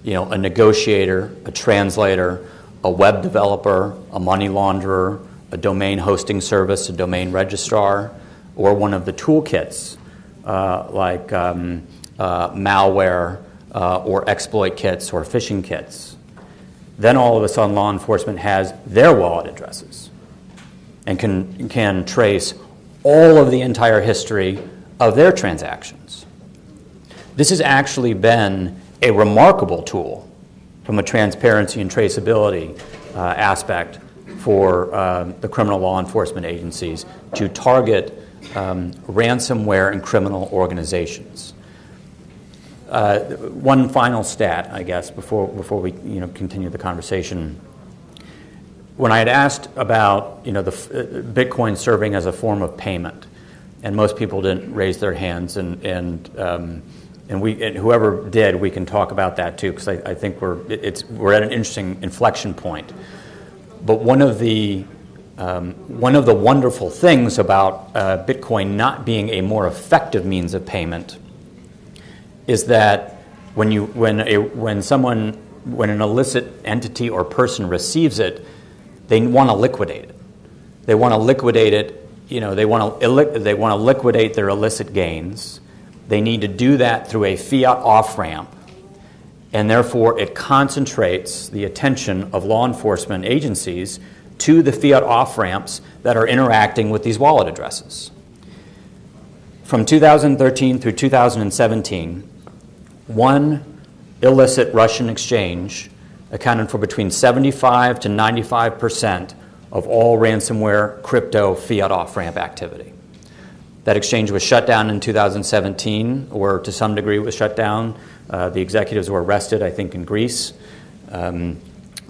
a negotiator, a translator, a web developer, a money launderer, a domain hosting service, a domain registrar, or one of the toolkits like malware or exploit kits or phishing kits, then all of a sudden law enforcement has their wallet addresses and can trace all of the entire history of their transactions. This has actually been a remarkable tool from a transparency and traceability aspect for the criminal law enforcement agencies to target ransomware and criminal organizations. One final stat, I guess, before we continue the conversation. When I had asked about the Bitcoin serving as a form of payment, and most people didn't raise their hands, and whoever did, we can talk about that too, because I think we're at an interesting inflection point. But one of the wonderful things about Bitcoin not being a more effective means of payment is that when an illicit entity or person receives it, they want to liquidate it. They want to liquidate it. They want to liquidate their illicit gains. They need to do that through a fiat off-ramp, and therefore it concentrates the attention of law enforcement agencies to the fiat off-ramps that are interacting with these wallet addresses. From 2013 through 2017, one illicit Russian exchange accounted for between 75 to 95% of all ransomware crypto fiat off-ramp activity. That exchange was shut down in 2017, or to some degree was shut down. The executives were arrested, I think, in Greece.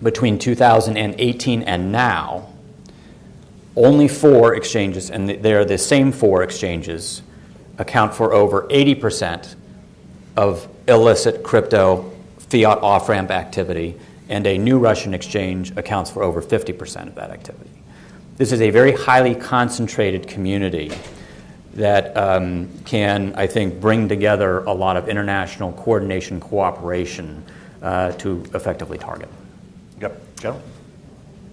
Between 2018 and now, only 4 exchanges, and they're the same 4 exchanges, account for over 80% of illicit crypto fiat off-ramp activity, and a new Russian exchange accounts for over 50% of that activity. This is a very highly concentrated community that can, I think, bring together a lot of international coordination, cooperation to effectively target. Yep. Joe?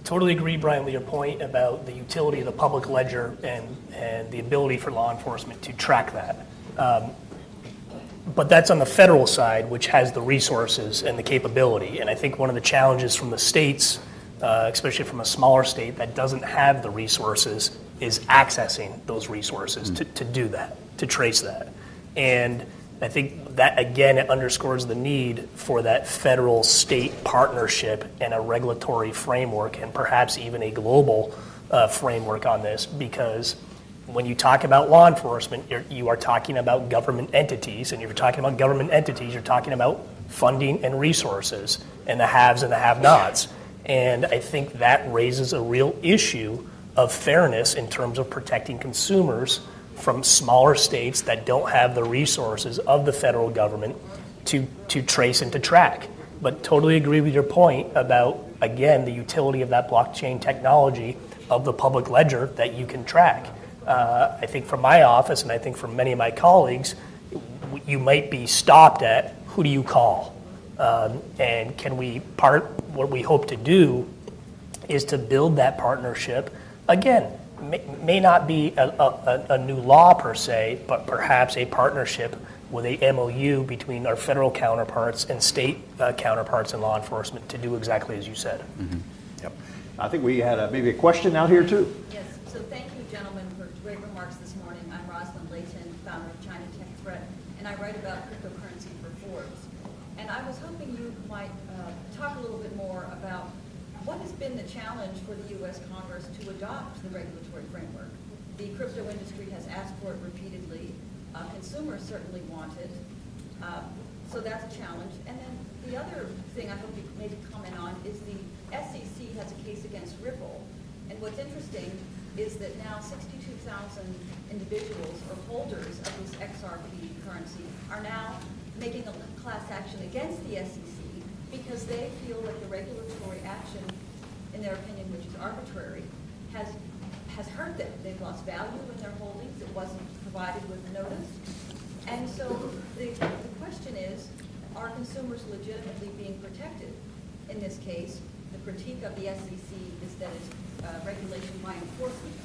Totally agree, Brian, with your point about the utility of the public ledger and the ability for law enforcement to track that. But that's on the federal side, which has the resources and the capability. And I think one of the challenges from the states, especially from a smaller state that doesn't have the resources, is accessing those resources to do that, to trace that. And I think that, again, it underscores the need for that federal-state partnership and a regulatory framework, and perhaps even a global framework on this, because when you talk about law enforcement, you are talking about government entities, and if you're talking about government entities, you're talking about funding and resources, and the haves and the have-nots. And I think that raises a real issue of fairness in terms of protecting consumers from smaller states that don't have the resources of the federal government to trace and to track. But totally agree with your point about, again, the utility of that blockchain technology of the public ledger that you can track. I think from my office, and I think from many of my colleagues, you might be stopped at who do you call? And what we hope to do is to build that partnership. Again, may not be a new law per se, but perhaps a partnership with a MOU between our federal counterparts and state counterparts in law enforcement to do exactly as you said. Mm-hmm. Yep. I think we had maybe a question out here too. Yes, so thank you, gentlemen, for great remarks this morning. I'm Rosalind Layton, founder of China Tech Threat, and I write about cryptocurrency for Forbes. And I was hoping you might talk a little bit more about what has been the challenge for the U.S. Congress to adopt the regulatory framework. The crypto industry has asked for it repeatedly. Consumers certainly want it. So that's a challenge. And then the other thing I hope you maybe comment on is the SEC has a case against Ripple. And what's interesting is that now 62,000 individuals or holders of this XRP currency are now making a class action against the SEC because they feel that the regulatory action, in their opinion, which is arbitrary, has hurt them. They've lost value in their holdings. It wasn't provided with notice. And so the question is, are consumers legitimately being protected? In this case, the critique of the SEC is that it's regulation by enforcement,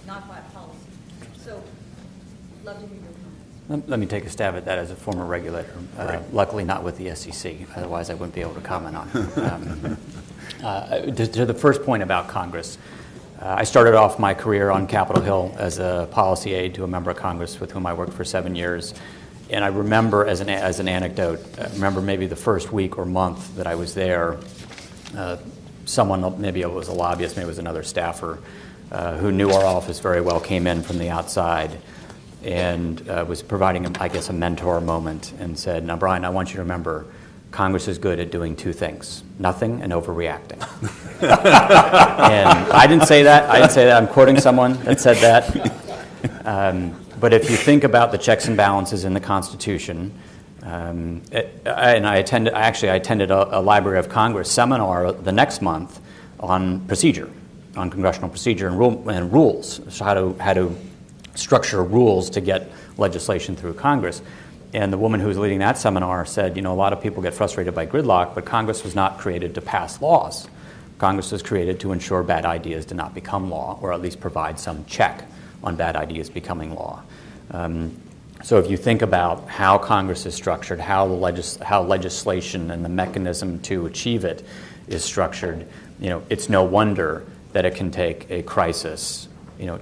not by policy. So, love to hear your comments. Let me take a stab at that as a former regulator. Luckily not with the SEC, otherwise I wouldn't be able to comment on it. To the first point about Congress, I started off my career on Capitol Hill as a policy aide to a member of Congress with whom I worked for 7 years. And I remember, as an anecdote, I remember maybe the first week or month that I was there, someone, maybe it was a lobbyist, maybe it was another staffer, who knew our office very well, came in from the outside and was providing, I guess, a mentor moment and said, "Now, Brian, I want you to remember, Congress is good at doing two things, nothing and overreacting." And I didn't say that. I'm quoting someone that said that. But if you think about the checks and balances in the Constitution, I attended a Library of Congress seminar the next month on procedure, on congressional procedure and rules, so how to structure rules to get legislation through Congress. And the woman who was leading that seminar said, a lot of people get frustrated by gridlock, but Congress was not created to pass laws. Congress was created to ensure bad ideas do not become law, or at least provide some check on bad ideas becoming law. So if you think about how Congress is structured, how legislation and the mechanism to achieve it is structured, it's no wonder that it can take a crisis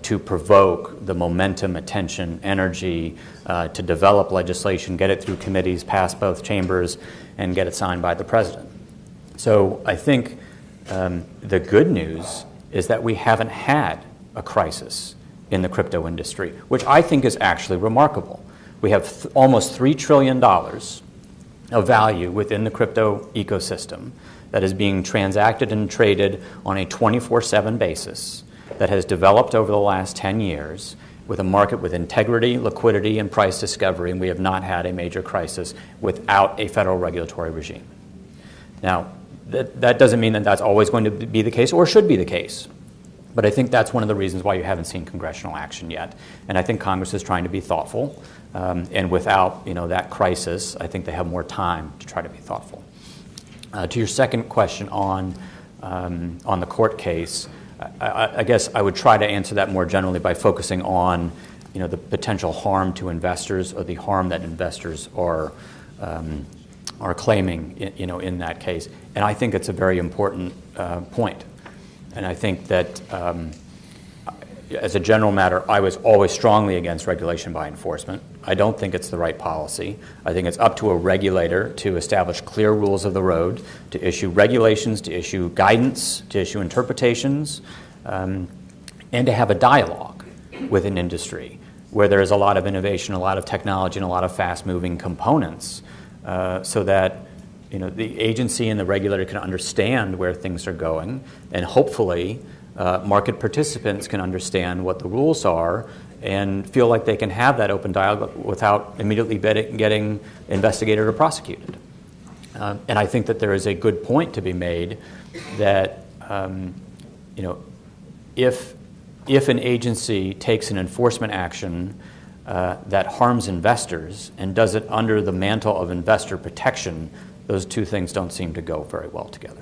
to provoke the momentum, attention, energy to develop legislation, get it through committees, pass both chambers, and get it signed by the president. So I think the good news is that we haven't had a crisis in the crypto industry, which I think is actually remarkable. We have almost $3 trillion of value within the crypto ecosystem that is being transacted and traded on a 24/7 basis, that has developed over the last 10 years with a market with integrity, liquidity, and price discovery, and we have not had a major crisis without a federal regulatory regime. Now, that doesn't mean that that's always going to be the case or should be the case, but I think that's one of the reasons why you haven't seen congressional action yet. And I think Congress is trying to be thoughtful, and without that crisis, I think they have more time to try to be thoughtful. To your second question on the court case, I guess I would try to answer that more generally by focusing on, the potential harm to investors or the harm that investors are claiming, in that case. And I think it's a very important point. And I think that as a general matter, I was always strongly against regulation by enforcement. I don't think it's the right policy. I think it's up to a regulator to establish clear rules of the road, to issue regulations, to issue guidance, to issue interpretations, and to have a dialogue with an industry where there is a lot of innovation, a lot of technology, and a lot of fast-moving components, so that the agency and the regulator can understand where things are going, and hopefully market participants can understand what the rules are and feel like they can have that open dialogue without immediately getting investigated or prosecuted. And I think that there is a good point to be made that if an agency takes an enforcement action that harms investors and does it under the mantle of investor protection, those two things don't seem to go very well together.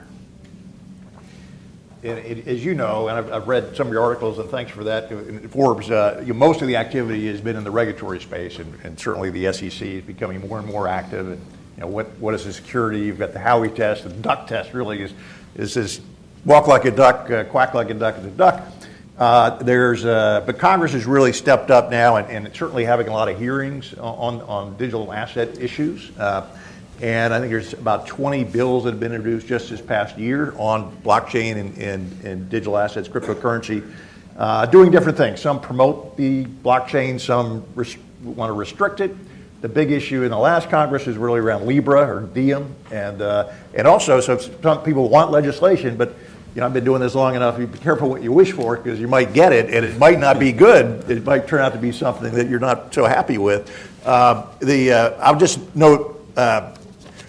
As you know, and I've read some of your articles, and thanks for that. In Forbes, most of the activity has been in the regulatory space, and certainly the SEC is becoming more and more active. And what is the security? You've got the Howey test, the duck test. Really is this walk like a duck, quack like a duck is a duck. But Congress has really stepped up now, and it's certainly having a lot of hearings on digital asset issues. And I think there's about 20 bills that have been introduced just this past year on blockchain and digital assets, cryptocurrency, doing different things. Some promote the blockchain, some want to restrict it. The big issue in the last Congress is really around Libra or Diem, and also so some people want legislation, but I've been doing this long enough. You be careful what you wish for, because you might get it, and it might not be good. It might turn out to be something that you're not so happy with. I'll just note.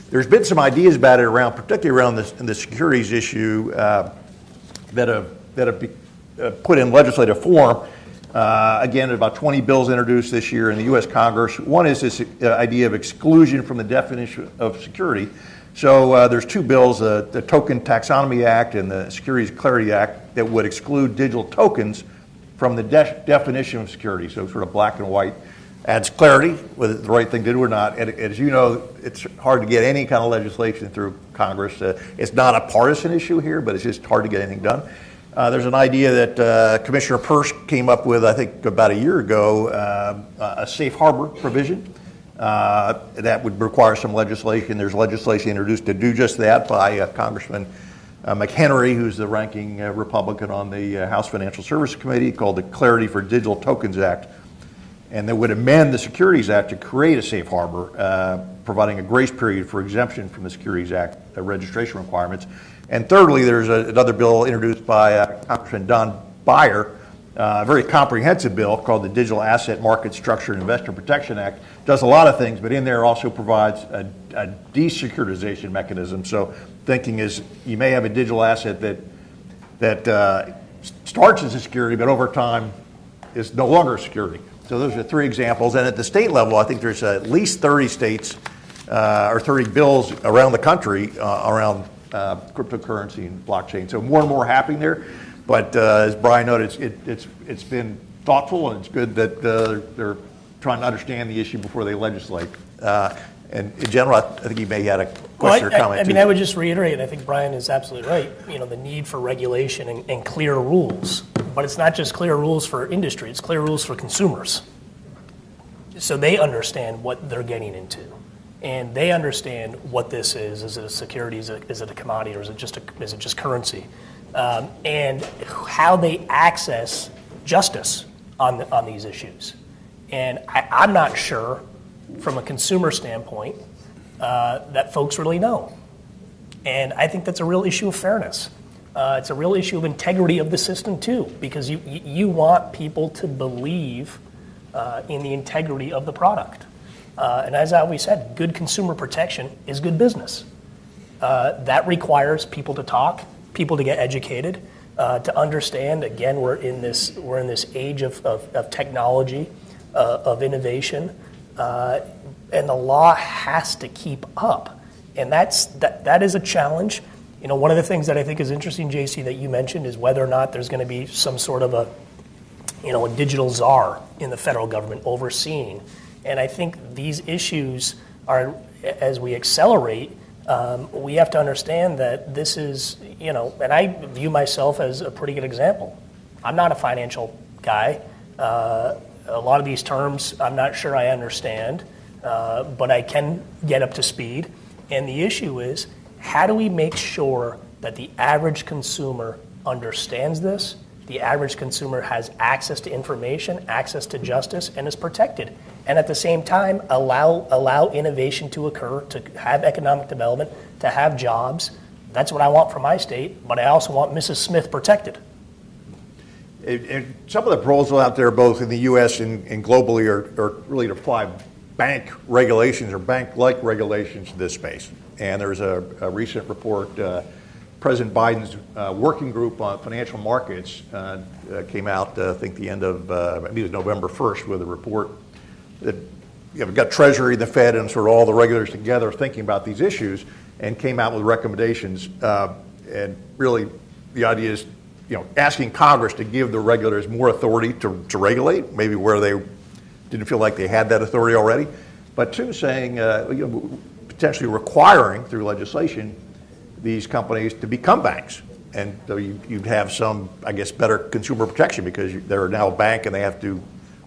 There's been some ideas about it particularly around the securities issue that have been put in legislative form. Again, about 20 bills introduced this year in the U.S. Congress. One is this idea of exclusion from the definition of security. So there's two bills, the Token Taxonomy Act and the Securities Clarity Act, that would exclude digital tokens from the definition of security. So sort of black and white. Adds clarity, whether it's the right thing to do or not. And as you know, it's hard to get any kind of legislation through Congress. It's not a partisan issue here, but it's just hard to get anything done. There's an idea that Commissioner Peirce came up with, I think, about a year ago, a safe harbor provision that would require some legislation. There's legislation introduced to do just that by Congressman McHenry, who's the ranking Republican on the House Financial Services Committee, called the Clarity for Digital Tokens Act. And that would amend the Securities Act to create a safe harbor, providing a grace period for exemption from the Securities Act registration requirements. And thirdly, there's another bill introduced by Congressman Don Beyer, a very comprehensive bill called the Digital Asset Market Structure and Investor Protection Act. Does a lot of things, but in there also provides a desecuritization mechanism. So thinking is you may have a digital asset that starts as a security, but over time is no longer a security. So those are three examples. And at the state level, I think there's at least 30 states or 30 bills around the country around cryptocurrency and blockchain. So more and more happening there. But as Brian noted, it's been thoughtful, and it's good that they're trying to understand the issue before they legislate. And in general, I think you may have had a question or comment. I would just reiterate, I think Brian is absolutely right, the need for regulation and clear rules. But it's not just clear rules for industry, it's clear rules for consumers. So they understand what they're getting into. And they understand what this is. Is it a security? Is it a commodity? Or is it just currency? And how they access justice on these issues. And I'm not sure, from a consumer standpoint, that folks really know. And I think that's a real issue of fairness. It's a real issue of integrity of the system too, because you want people to believe in the integrity of the product. And as I always said, good consumer protection is good business. That requires people to talk, people to get educated, to understand. Again, we're in this age of technology, of innovation. And the law has to keep up, and that is a challenge. One of the things that I think is interesting, JC, that you mentioned is whether or not there's going to be some sort of a digital czar in the federal government overseeing. And I think these issues are, as we accelerate, we have to understand that this is, and I view myself as a pretty good example. I'm not a financial guy. A lot of these terms I'm not sure I understand, but I can get up to speed. And the issue is, how do we make sure that the average consumer understands this, the average consumer has access to information, access to justice, and is protected, and at the same time allow innovation to occur, to have economic development, to have jobs? That's what I want for my state, but I also want Mrs. Smith protected. And some of the proposals out there, both in the U.S. and globally, are really to apply bank regulations or bank-like regulations to this space. And there's a recent report, President Biden's working group on financial markets came out, I think, the end of, maybe it was November 1st, with a report that we've got Treasury, the Fed, and sort of all the regulators together thinking about these issues, and came out with recommendations. And really, the idea is, asking Congress to give the regulators more authority to regulate, maybe where they didn't feel like they had that authority already. But two, saying, potentially requiring through legislation these companies to become banks. And so you'd have some, I guess, better consumer protection because they're now a bank and they have to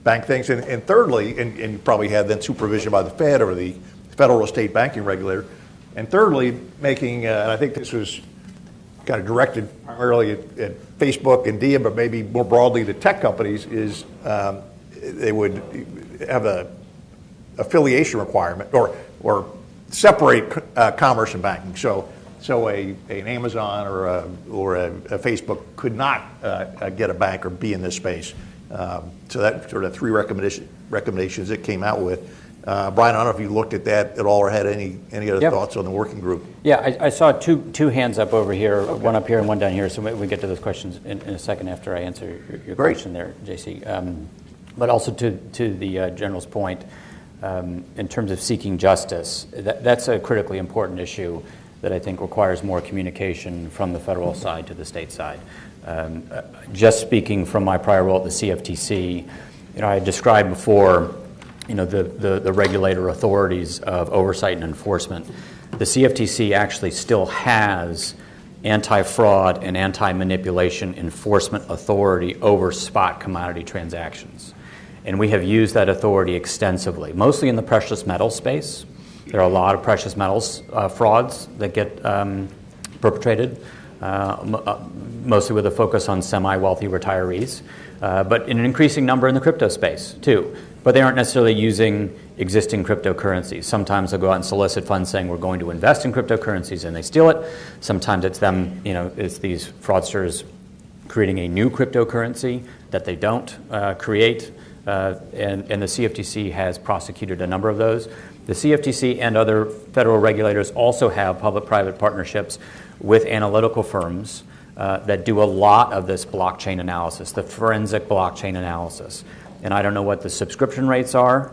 bank things. And thirdly, and you probably had then supervision by the Fed or the federal or state banking regulator. And thirdly, making, and I think this was kind of directed primarily at Facebook and DIA, but maybe more broadly to tech companies, is they would have a affiliation requirement or separate commerce and banking. So an Amazon or a Facebook could not get a bank or be in this space. So that sort of three recommendations it came out with. Brian, I don't know if you looked at that at all or had any other thoughts on the working group. Yeah, I saw two hands up over here, okay. One up here and one down here, so we get to those questions in a second after I answer your question there, JC. But also to the General's point, in terms of seeking justice, that's a critically important issue that I think requires more communication from the federal side to the state side. Just speaking from my prior role at the CFTC, I described before the regulator authorities of oversight and enforcement. The CFTC actually still has anti-fraud and anti-manipulation enforcement authority over spot commodity transactions. And we have used that authority extensively, mostly in the precious metal space. There are a lot of precious metals frauds that get perpetrated, mostly with a focus on semi-wealthy retirees, but in an increasing number in the crypto space too. But they aren't necessarily using existing cryptocurrencies. Sometimes they'll go out and solicit funds saying we're going to invest in cryptocurrencies and they steal it. Sometimes it's them, it's these fraudsters creating a new cryptocurrency that they don't create. And the CFTC has prosecuted a number of those. The CFTC and other federal regulators also have public-private partnerships with analytical firms that do a lot of this blockchain analysis, the forensic blockchain analysis. And I don't know what the subscription rates are,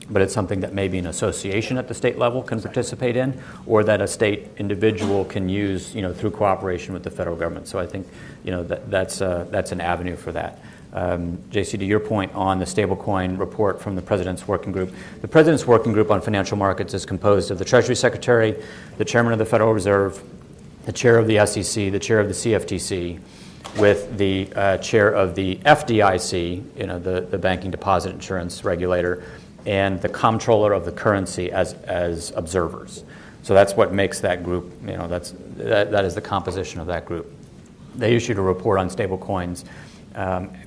but it's something that maybe an association at the state level can participate in, or that a state individual can use, through cooperation with the federal government. So I think, that's an avenue for that. JC, to your point on the stablecoin report from the President's Working Group, the President's Working Group on Financial Markets is composed of the Treasury Secretary, the Chairman of the Federal Reserve, the Chair of the SEC, the Chair of the CFTC, with the Chair of the FDIC, the Banking Deposit Insurance Regulator, and the Comptroller of the Currency as observers. So that's what makes that group, that is the composition of that group. They issued a report on stablecoins,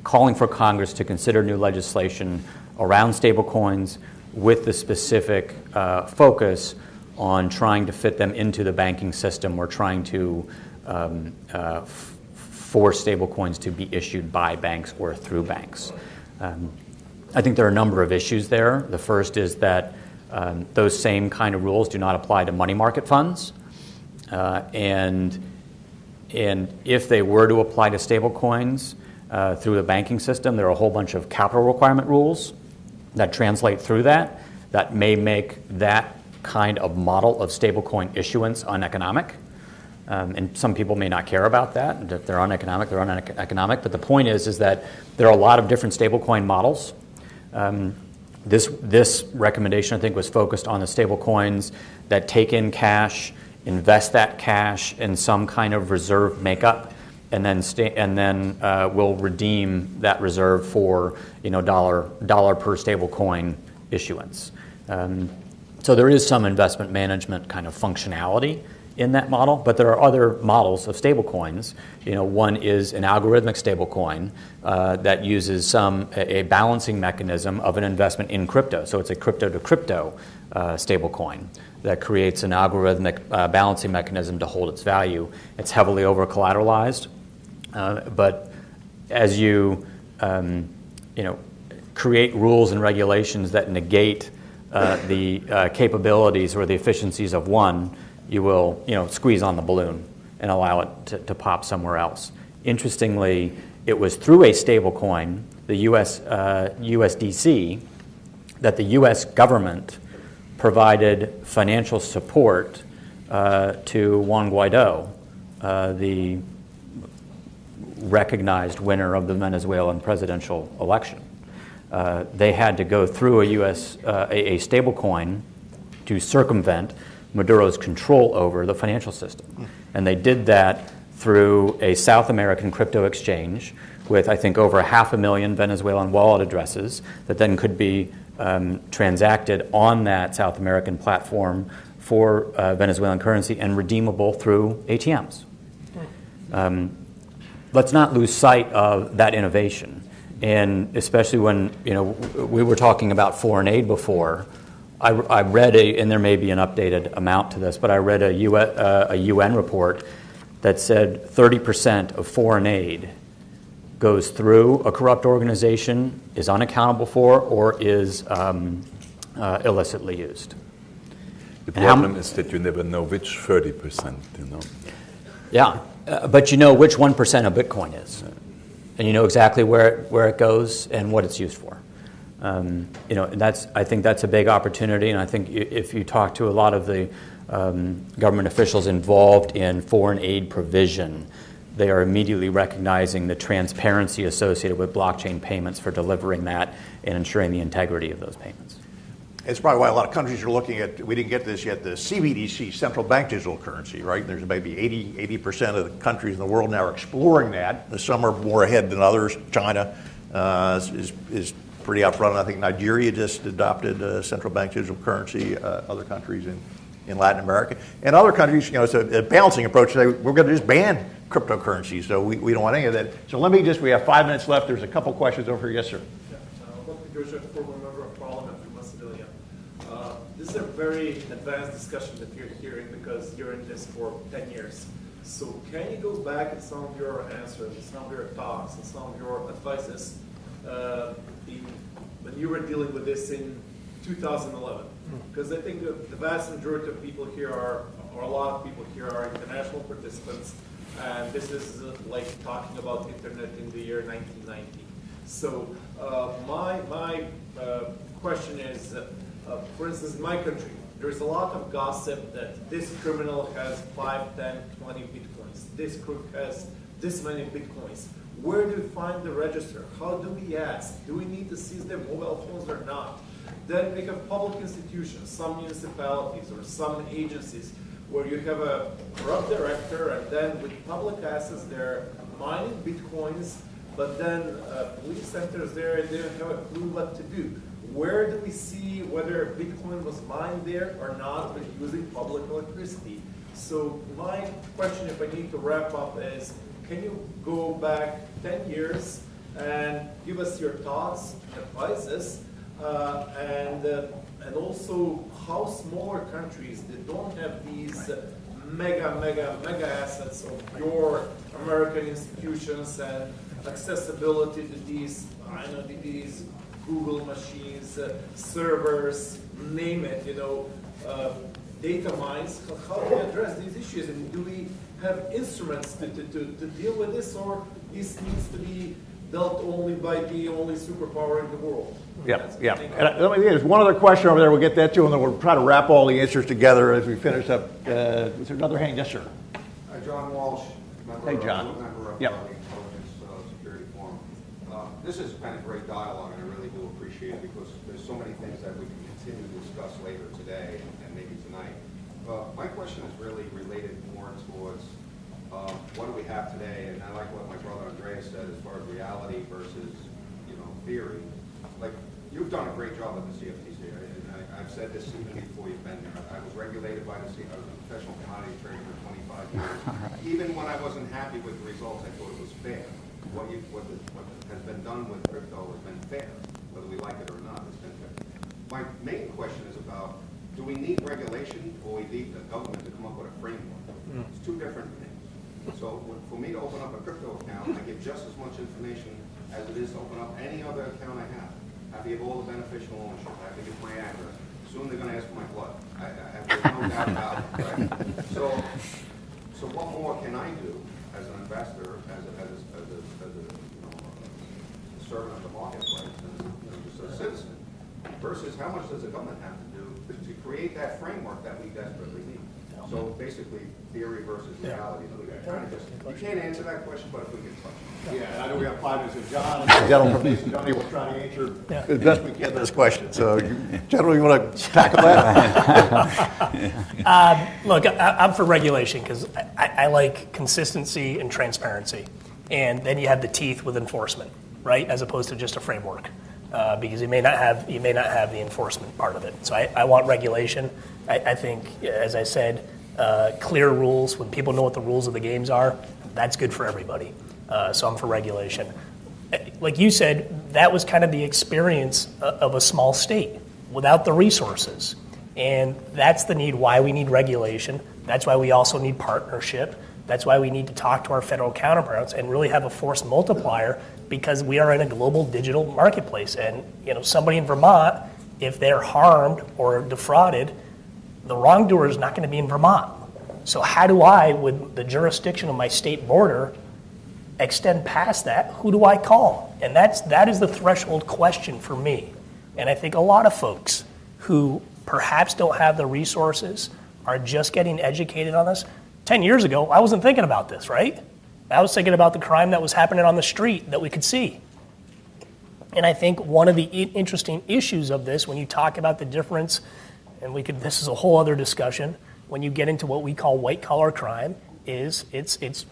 calling for Congress to consider new legislation around stablecoins with the specific focus on trying to fit them into the banking system or trying to force stablecoins to be issued by banks or through banks. I think there are a number of issues there. The first is that those same kind of rules do not apply to money market funds. And if they were to apply to stablecoins through the banking system, there are a whole bunch of capital requirement rules that translate through that may make that kind of model of stablecoin issuance uneconomic. And some people may not care about that. And if they're uneconomic, they're uneconomic. But the point is that there are a lot of different stablecoin models. This recommendation, I think, was focused on the stablecoins that take in cash, invest that cash in some kind of reserve makeup, and then we'll redeem that reserve for dollar per stable coin issuance. So there is some investment management kind of functionality in that model, but there are other models of stablecoins. One is an algorithmic stablecoin that uses a balancing mechanism of an investment in crypto. So it's a crypto-to-crypto stablecoin that creates an algorithmic balancing mechanism to hold its value. It's heavily over-collateralized, but as you create rules and regulations that negate the capabilities or the efficiencies of one, you will squeeze on the balloon and allow it to pop somewhere else. Interestingly, it was through a stable coin, the USDC, that the U.S. government provided financial support to Juan Guaido, the recognized winner of the Venezuelan presidential election. They had to go through a stable coin to circumvent Maduro's control over the financial system. And they did that through a South American crypto exchange with, I think, over 500,000 Venezuelan wallet addresses that then could be transacted on that South American platform for Venezuelan currency and redeemable through ATMs. Let's not lose sight of that innovation. And especially when we were talking about foreign aid before, I read and there may be an updated amount to this, but I read a UN report that said 30% of foreign aid goes through a corrupt organization, is unaccountable for, or is illicitly used. The problem is that you never know which 30%, Yeah, but you know which 1% of Bitcoin is. And you know exactly where it goes and what it's used for. And I think that's a big opportunity. And I think if you talk to a lot of the government officials involved in foreign aid provision, they are immediately recognizing the transparency associated with blockchain payments for delivering that and ensuring the integrity of those payments. It's probably why a lot of countries are looking at, we didn't get this yet, the CBDC, central bank digital currency, right? There's maybe 80% of the countries in the world now are exploring that. Some are more ahead than others. China is pretty out front. I think Nigeria just adopted central bank digital currency, other countries in Latin America. And other countries, it's a balancing approach. We're going to just ban cryptocurrency, so we don't want any of that. So we have 5 minutes left. There's a couple questions over here. Yes, sir. Dr. former member of Parliament from Macedonia. This is a very advanced discussion that you're hearing because you're in this for 10 years. So can you go back in some of your answers, in some of your talks, and some of your advices when you were dealing with this in 2011? Because I think the vast majority of people here or a lot of people here are international participants, and this is like talking about internet in the year 1990. So my question is, for instance, in my country, there's a lot of gossip that this criminal has 5, 10, 20 bitcoins. This crook has this many bitcoins. Where do we find the register? How do we ask? Do we need to seize their mobile phones or not? Then we have public institutions, some municipalities or some agencies where you have a corrupt director and then with public assets they're mining bitcoins, but then police centers there, they don't have a clue what to do. Where do we see whether Bitcoin was mined there or not with using public electricity? So my question, if I need to wrap up, is can you go back 10 years and give us your thoughts and advices, and also how smaller countries that don't have these mega assets of your American institutions and accessibility to these, these Google machines, servers, name it, data mines. How do we address these issues? And do we have instruments to deal with this, or this needs to be dealt only by the only superpower in the world? Yeah. And there's one other question over there. We'll get that to, and then we'll try to wrap all the answers together as we finish up. Is there another hand? Yes, sir. John Walsh, member Hey, John. of the Yep. Intelligence Security Forum. This has been a great dialogue, and I really do appreciate it because there's so many things that we can continue to discuss later today and maybe tonight. My question is really related more towards what do we have today? And I like what my brother Andreas said as far as reality versus, theory. Like, you've done a great job at the CFTC. I've said this even before you've been there. I was regulated by the I was a professional commodity trader for 25 years. Even when I wasn't happy with the results, I thought it was fair. What has been done with crypto has been fair, whether we like it or not. It's been fair. My main question is about, do we need regulation or we need the government to come up with a framework? It's two different things. So for me to open up a crypto account, I give just as much information as it is to open up any other account I have. I have to give all the beneficial ownership. I have to give my address. Soon they're going to ask for my blood. There's no doubt about it. Right? So what more can I do as an investor, as a servant of the marketplace, just a citizen, versus how much does the government have to do to create that framework that we desperately need? So basically, theory versus reality. You can't answer that question, but if we can try. Yeah, I know we have 5 minutes. So John and the gentleman from Mason County will try to answer as best we can this question. So, gentlemen, you want to tackle that? Look, I'm for regulation because I like consistency and transparency. And then you have the teeth with enforcement, right, as opposed to just a framework. Because you may not have the enforcement part of it. So I want regulation. I think, as I said, clear rules. When people know what the rules of the games are, that's good for everybody. So I'm for regulation. Like you said, that was kind of the experience of a small state without the resources. And that's the need why we need regulation. That's why we also need partnership. That's why we need to talk to our federal counterparts and really have a force multiplier, because we are in a global digital marketplace. And somebody in Vermont, if they're harmed or defrauded, the wrongdoer is not going to be in Vermont. So how do I, with the jurisdiction of my state border, extend past that? Who do I call? And that is the threshold question for me. And I think a lot of folks who perhaps don't have the resources are just getting educated on this. 10 years ago, I wasn't thinking about this, right? I was thinking about the crime that was happening on the street that we could see. And I think one of the interesting issues of this, when you talk about the difference, and this is a whole other discussion, when you get into what we call white-collar crime, is it's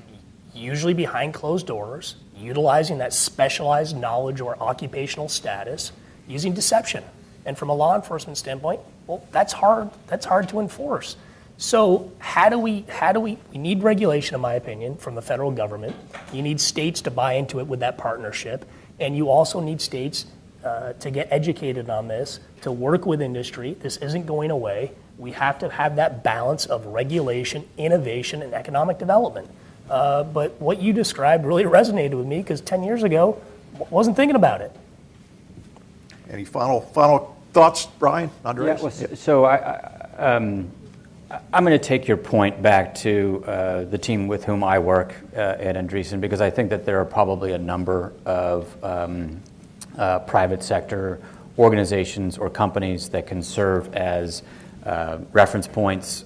usually behind closed doors, utilizing that specialized knowledge or occupational status, using deception. And from a law enforcement standpoint, well, that's hard to enforce. So we need regulation, in my opinion, from the federal government. You need states to buy into it with that partnership. And you also need states to get educated on this, to work with industry. This isn't going away. We have to have that balance of regulation, innovation, and economic development. But what you described really resonated with me, because 10 years ago, wasn't thinking about it. Any final thoughts, Brian, Andres? Yeah, well, so I'm going to take your point back to the team with whom I work at Andreessen, because I think that there are probably a number of private sector organizations or companies that can serve as reference points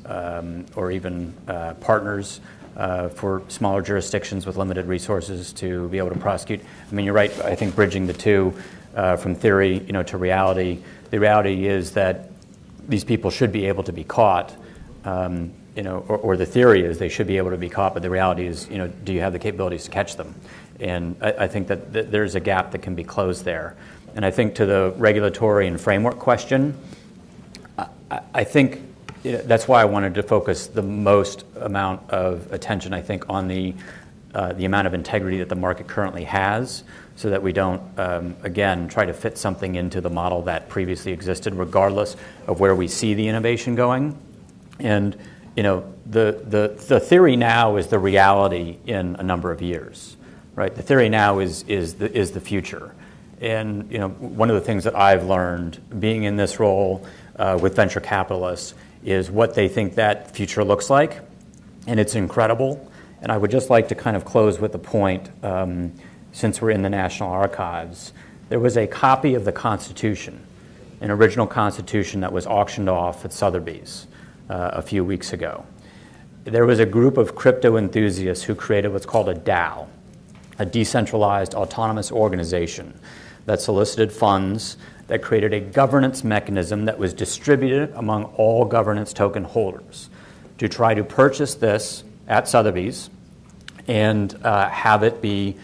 or even partners for smaller jurisdictions with limited resources to be able to prosecute. I mean, you're right. I think bridging the two from theory, to reality. The reality is that these people should be able to be caught. Or the theory is they should be able to be caught, but the reality is, do you have the capabilities to catch them? And I think that there's a gap that can be closed there. And I think to the regulatory and framework question, I think that's why I wanted to focus the most amount of attention, I think, on the amount of integrity that the market currently has, so that we don't, again, try to fit something into the model that previously existed, regardless of where we see the innovation going. And the theory now is the reality in a number of years, right? The theory now is the future. And one of the things that I've learned being in this role with venture capitalists is what they think that future looks like, and it's incredible. And I would just like to kind of close with a point. Since we're in the National Archives, there was a copy of the Constitution, an original Constitution that was auctioned off at Sotheby's a few weeks ago. There was a group of crypto enthusiasts who created what's called a DAO, a decentralized autonomous organization that solicited funds, that created a governance mechanism that was distributed among all governance token holders to try to purchase this at Sotheby's and have it be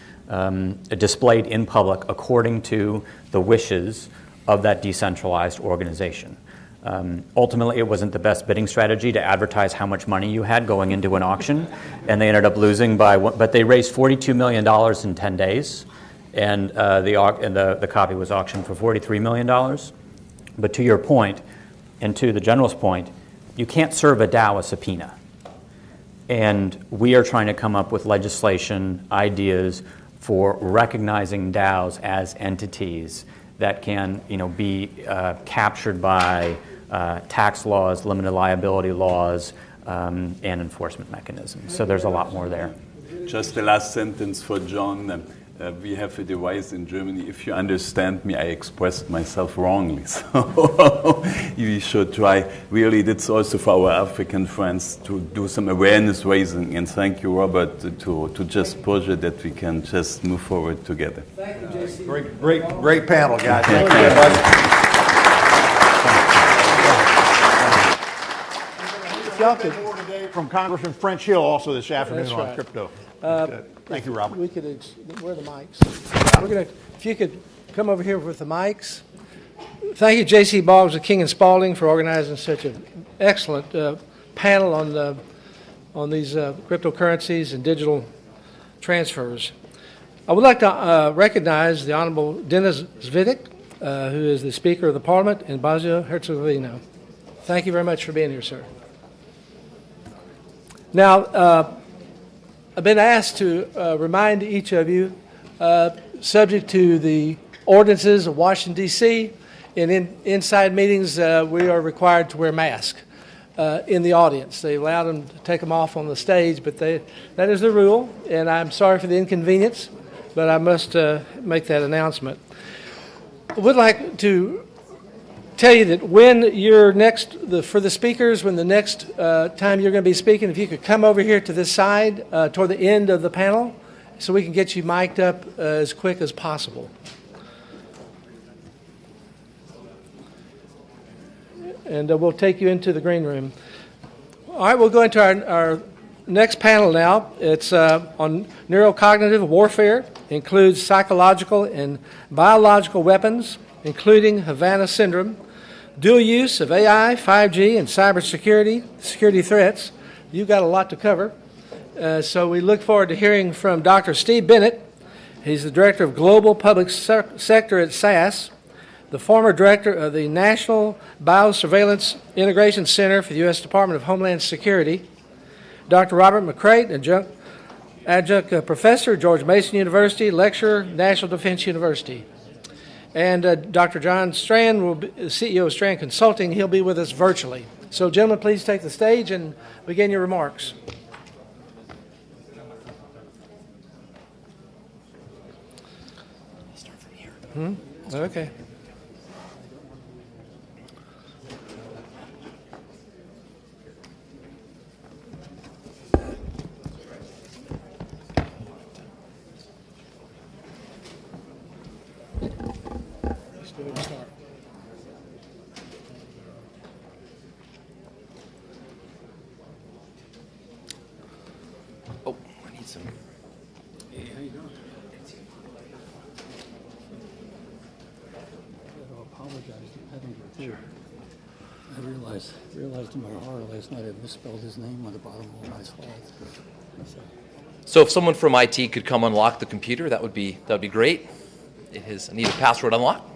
displayed in public according to the wishes of that decentralized organization. Ultimately, it wasn't the best bidding strategy to advertise how much money you had going into an auction, and they ended up losing but they raised $42 million in 10 days, and the copy was auctioned for $43 million. But to your point, and to the General's point, you can't serve a Dow a subpoena. And we are trying to come up with legislation, ideas for recognizing DAOs as entities that can, be captured by tax laws, limited liability laws, and enforcement mechanisms. So there's a lot more there. Just the last sentence for John. We have a device in Germany. If you understand me, I expressed myself wrongly. So we should try. Really, that's also for our African friends to do some awareness raising. And thank you, Robert, to just push it that we can just move forward together. Thank you, JC. Great panel, guys. Thank you very much. Y'all could, More today from Congressman French Hill also this afternoon That's on right. crypto. Thank you, Robert. we could, where are the mics? If you could come over here with the mics. Thank you, J.C. Boggs of King and Spalding, for organizing such an excellent panel on these cryptocurrencies and digital transfers. I would like to recognize the Honorable Denis Zvitek, who is the Speaker of the Parliament in Bosnia-Herzegovina. Thank you very much for being here, sir. Now, I've been asked to remind each of you, subject to the ordinances of Washington, D.C., in inside meetings, we are required to wear masks in the audience. They allow them to take them off on the stage, but that is the rule, and I'm sorry for the inconvenience, but I must make that announcement. I would like to tell you that when you're for the speakers, when the next time you're going to be speaking, if you could come over here to this side toward the end of the panel so we can get you mic'd up as quick as possible. And we'll take you into the green room. All right, we'll go into our next panel now. It's on neurocognitive warfare. It includes psychological and biological weapons, including Havana syndrome, dual use of AI, 5G, and cybersecurity, security threats. You've got a lot to cover. So we look forward to hearing from Dr. Steve Bennett. He's the Director of Global Public Sector at SAS, the former Director of the National Biosurveillance Integration Center for the U.S. Department of Homeland Security, Dr. Robert McCreight, Adjunct Professor, George Mason University, Lecturer, National Defense University. And Dr. John Strand will be the CEO of Strand Consulting. He'll be with us virtually. So, gentlemen, please take the stage and begin your remarks. Start from here. Okay. Let's go ahead and start. Oh, I need some. Hey, how you doing? I apologize for having to do. I realized in my horror last night I misspelled his name on the bottom of my slide. So if someone from IT could come unlock the computer, that would be great. I need a password unlock.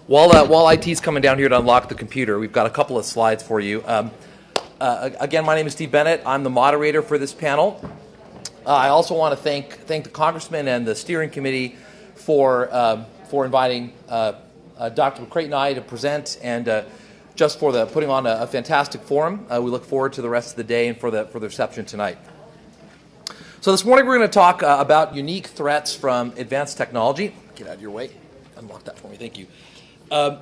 While IT's coming down here to unlock the computer, we've got a couple of slides for you. Again, my name is Steve Bennett. I'm the moderator for this panel. I also want to thank the congressman and the steering committee for inviting Dr. McCreight and I to present, and just for putting on a fantastic forum. We look forward to the rest of the day and for the reception tonight. So this morning we're going to talk about unique threats from advanced technology. Get out of your way. Unlock that for me. Thank you. And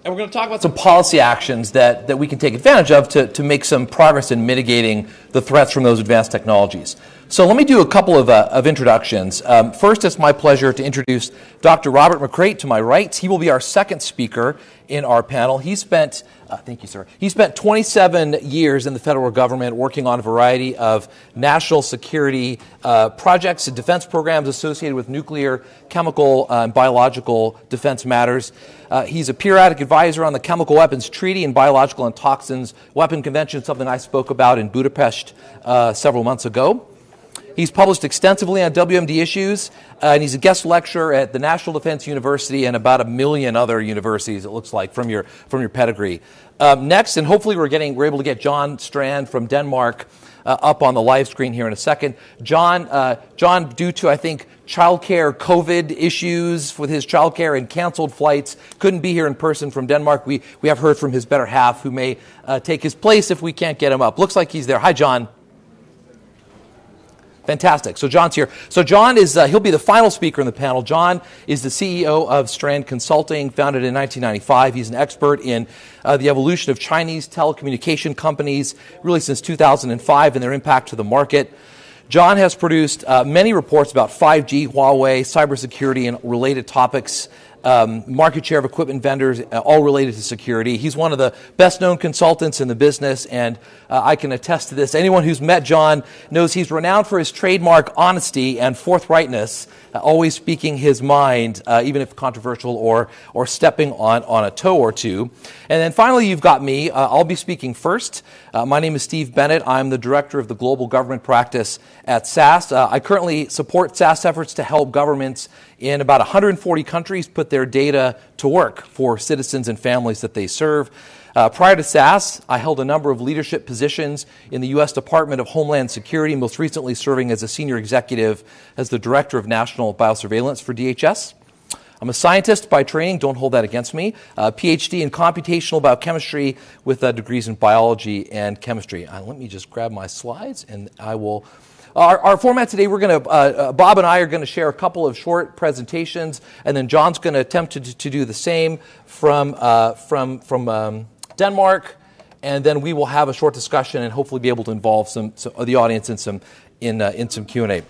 we're going to talk about some policy actions that we can take advantage of to make some progress in mitigating the threats from those advanced technologies. So let me do a couple of introductions. First, it's my pleasure to introduce Dr. Robert McCreight to my right. He will be our second speaker in our panel. He spent, thank you, sir. He spent 27 years in the federal government working on a variety of national security projects and defense programs associated with nuclear, chemical, and biological defense matters. He's a periodic advisor on the Chemical Weapons Treaty and Biological and Toxins Weapon Convention, something I spoke about in Budapest several months ago. He's published extensively on WMD issues, and he's a guest lecturer at the National Defense University and about 1 million other universities, it looks like, from your pedigree. Next, and hopefully we're able to get John Strand from Denmark up on the live screen here in a second. John, due to, I think, childcare COVID issues with his childcare and canceled flights, couldn't be here in person from Denmark. We have heard from his better half, who may take his place if we can't get him up. Looks like he's there. Hi, John. Fantastic. So John's here. So John is, he'll be the final speaker in the panel. John is the CEO of Strand Consulting, founded in 1995. He's an expert in the evolution of Chinese telecommunication companies, really since 2005, and their impact to the market. John has produced many reports about 5G, Huawei, cybersecurity, and related topics, market share of equipment vendors, all related to security. He's one of the best-known consultants in the business, and I can attest to this. Anyone who's met John knows he's renowned for his trademark honesty and forthrightness, always speaking his mind, even if controversial or stepping on a toe or two. And then finally, you've got me. I'll be speaking first. My name is Steve Bennett. I'm the director of the global government practice at SAS. I currently support SAS efforts to help governments in about 140 countries put their data to work for citizens and families that they serve. Prior to SAS, I held a number of leadership positions in the U.S. Department of Homeland Security, most recently serving as a senior executive as the Director of National Biosurveillance for DHS. I'm a scientist by training, don't hold that against me, a PhD in computational biochemistry with degrees in biology and chemistry. Let me just grab my slides and I will... Our format today, we're going to, Bob and I are going to share a couple of short presentations, and then John's going to attempt to do the same from Denmark, and then we will have a short discussion and hopefully be able to involve some of the audience in some Q&A.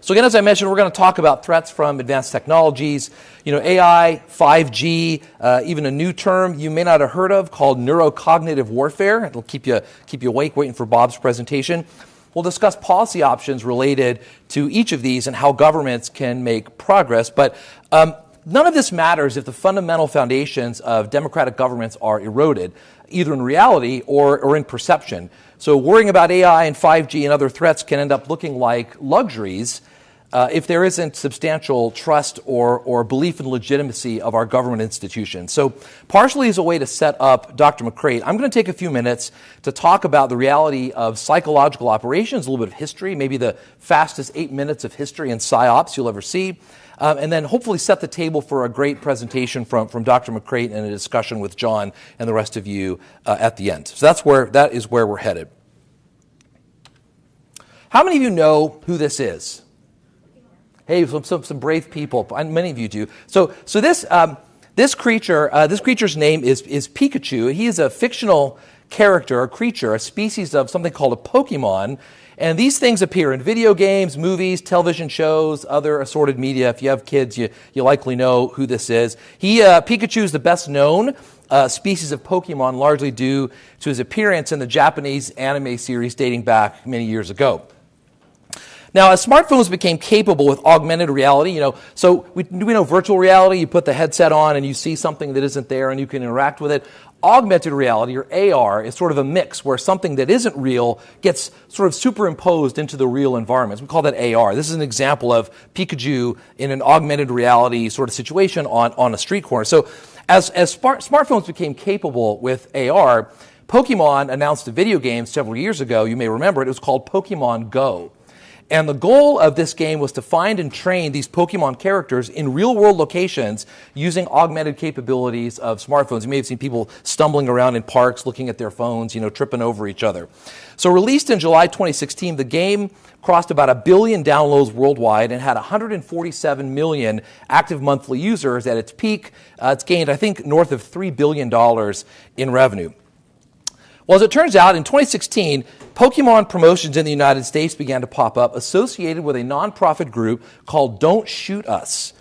So again, as I mentioned, we're going to talk about threats from advanced technologies, AI, 5G, even a new term you may not have heard of called neurocognitive warfare. It'll keep you awake waiting for Bob's presentation. We'll discuss policy options related to each of these and how governments can make progress. But none of this matters if the fundamental foundations of democratic governments are eroded, either in reality or in perception. So worrying about AI and 5G and other threats can end up looking like luxuries if there isn't substantial trust or belief in the legitimacy of our government institutions. So partially as a way to set up Dr. McCreight, I'm going to take a few minutes to talk about the reality of psychological operations, a little bit of history, maybe the fastest 8 minutes of history and psyops you'll ever see, and then hopefully set the table for a great presentation from Dr. McCreight and a discussion with John and the rest of you at the end. So that is where we're headed. How many of you know who this is? Hey, some brave people. Many of you do. So this creature's name is Pikachu. He is a fictional character, a creature, a species of something called a Pokemon. And these things appear in video games, movies, television shows, other assorted media. If you have kids, you likely know who this is. Pikachu is the best known species of Pokemon, largely due to his appearance in the Japanese anime series dating back many years ago. Now, as smartphones became capable with augmented reality, so we know virtual reality, you put the headset on and you see something that isn't there and you can interact with it. Augmented reality, or AR, is sort of a mix where something that isn't real gets sort of superimposed into the real environment. We call that AR. This is an example of Pikachu in an augmented reality sort of situation on a street corner. So as smartphones became capable with AR, Pokemon announced a video game several years ago. You may remember it. It was called Pokemon Go. And the goal of this game was to find and train these Pokemon characters in real-world locations using augmented capabilities of smartphones. You may have seen people stumbling around in parks, looking at their phones, tripping over each other. So released in July 2016, the game crossed about 1 billion downloads worldwide and had 147 million active monthly users at its peak. It's gained, I think, north of $3 billion in revenue. Well, as it turns out, in 2016, Pokemon promotions in the United States began to pop up associated with a nonprofit group called Don't Shoot Us.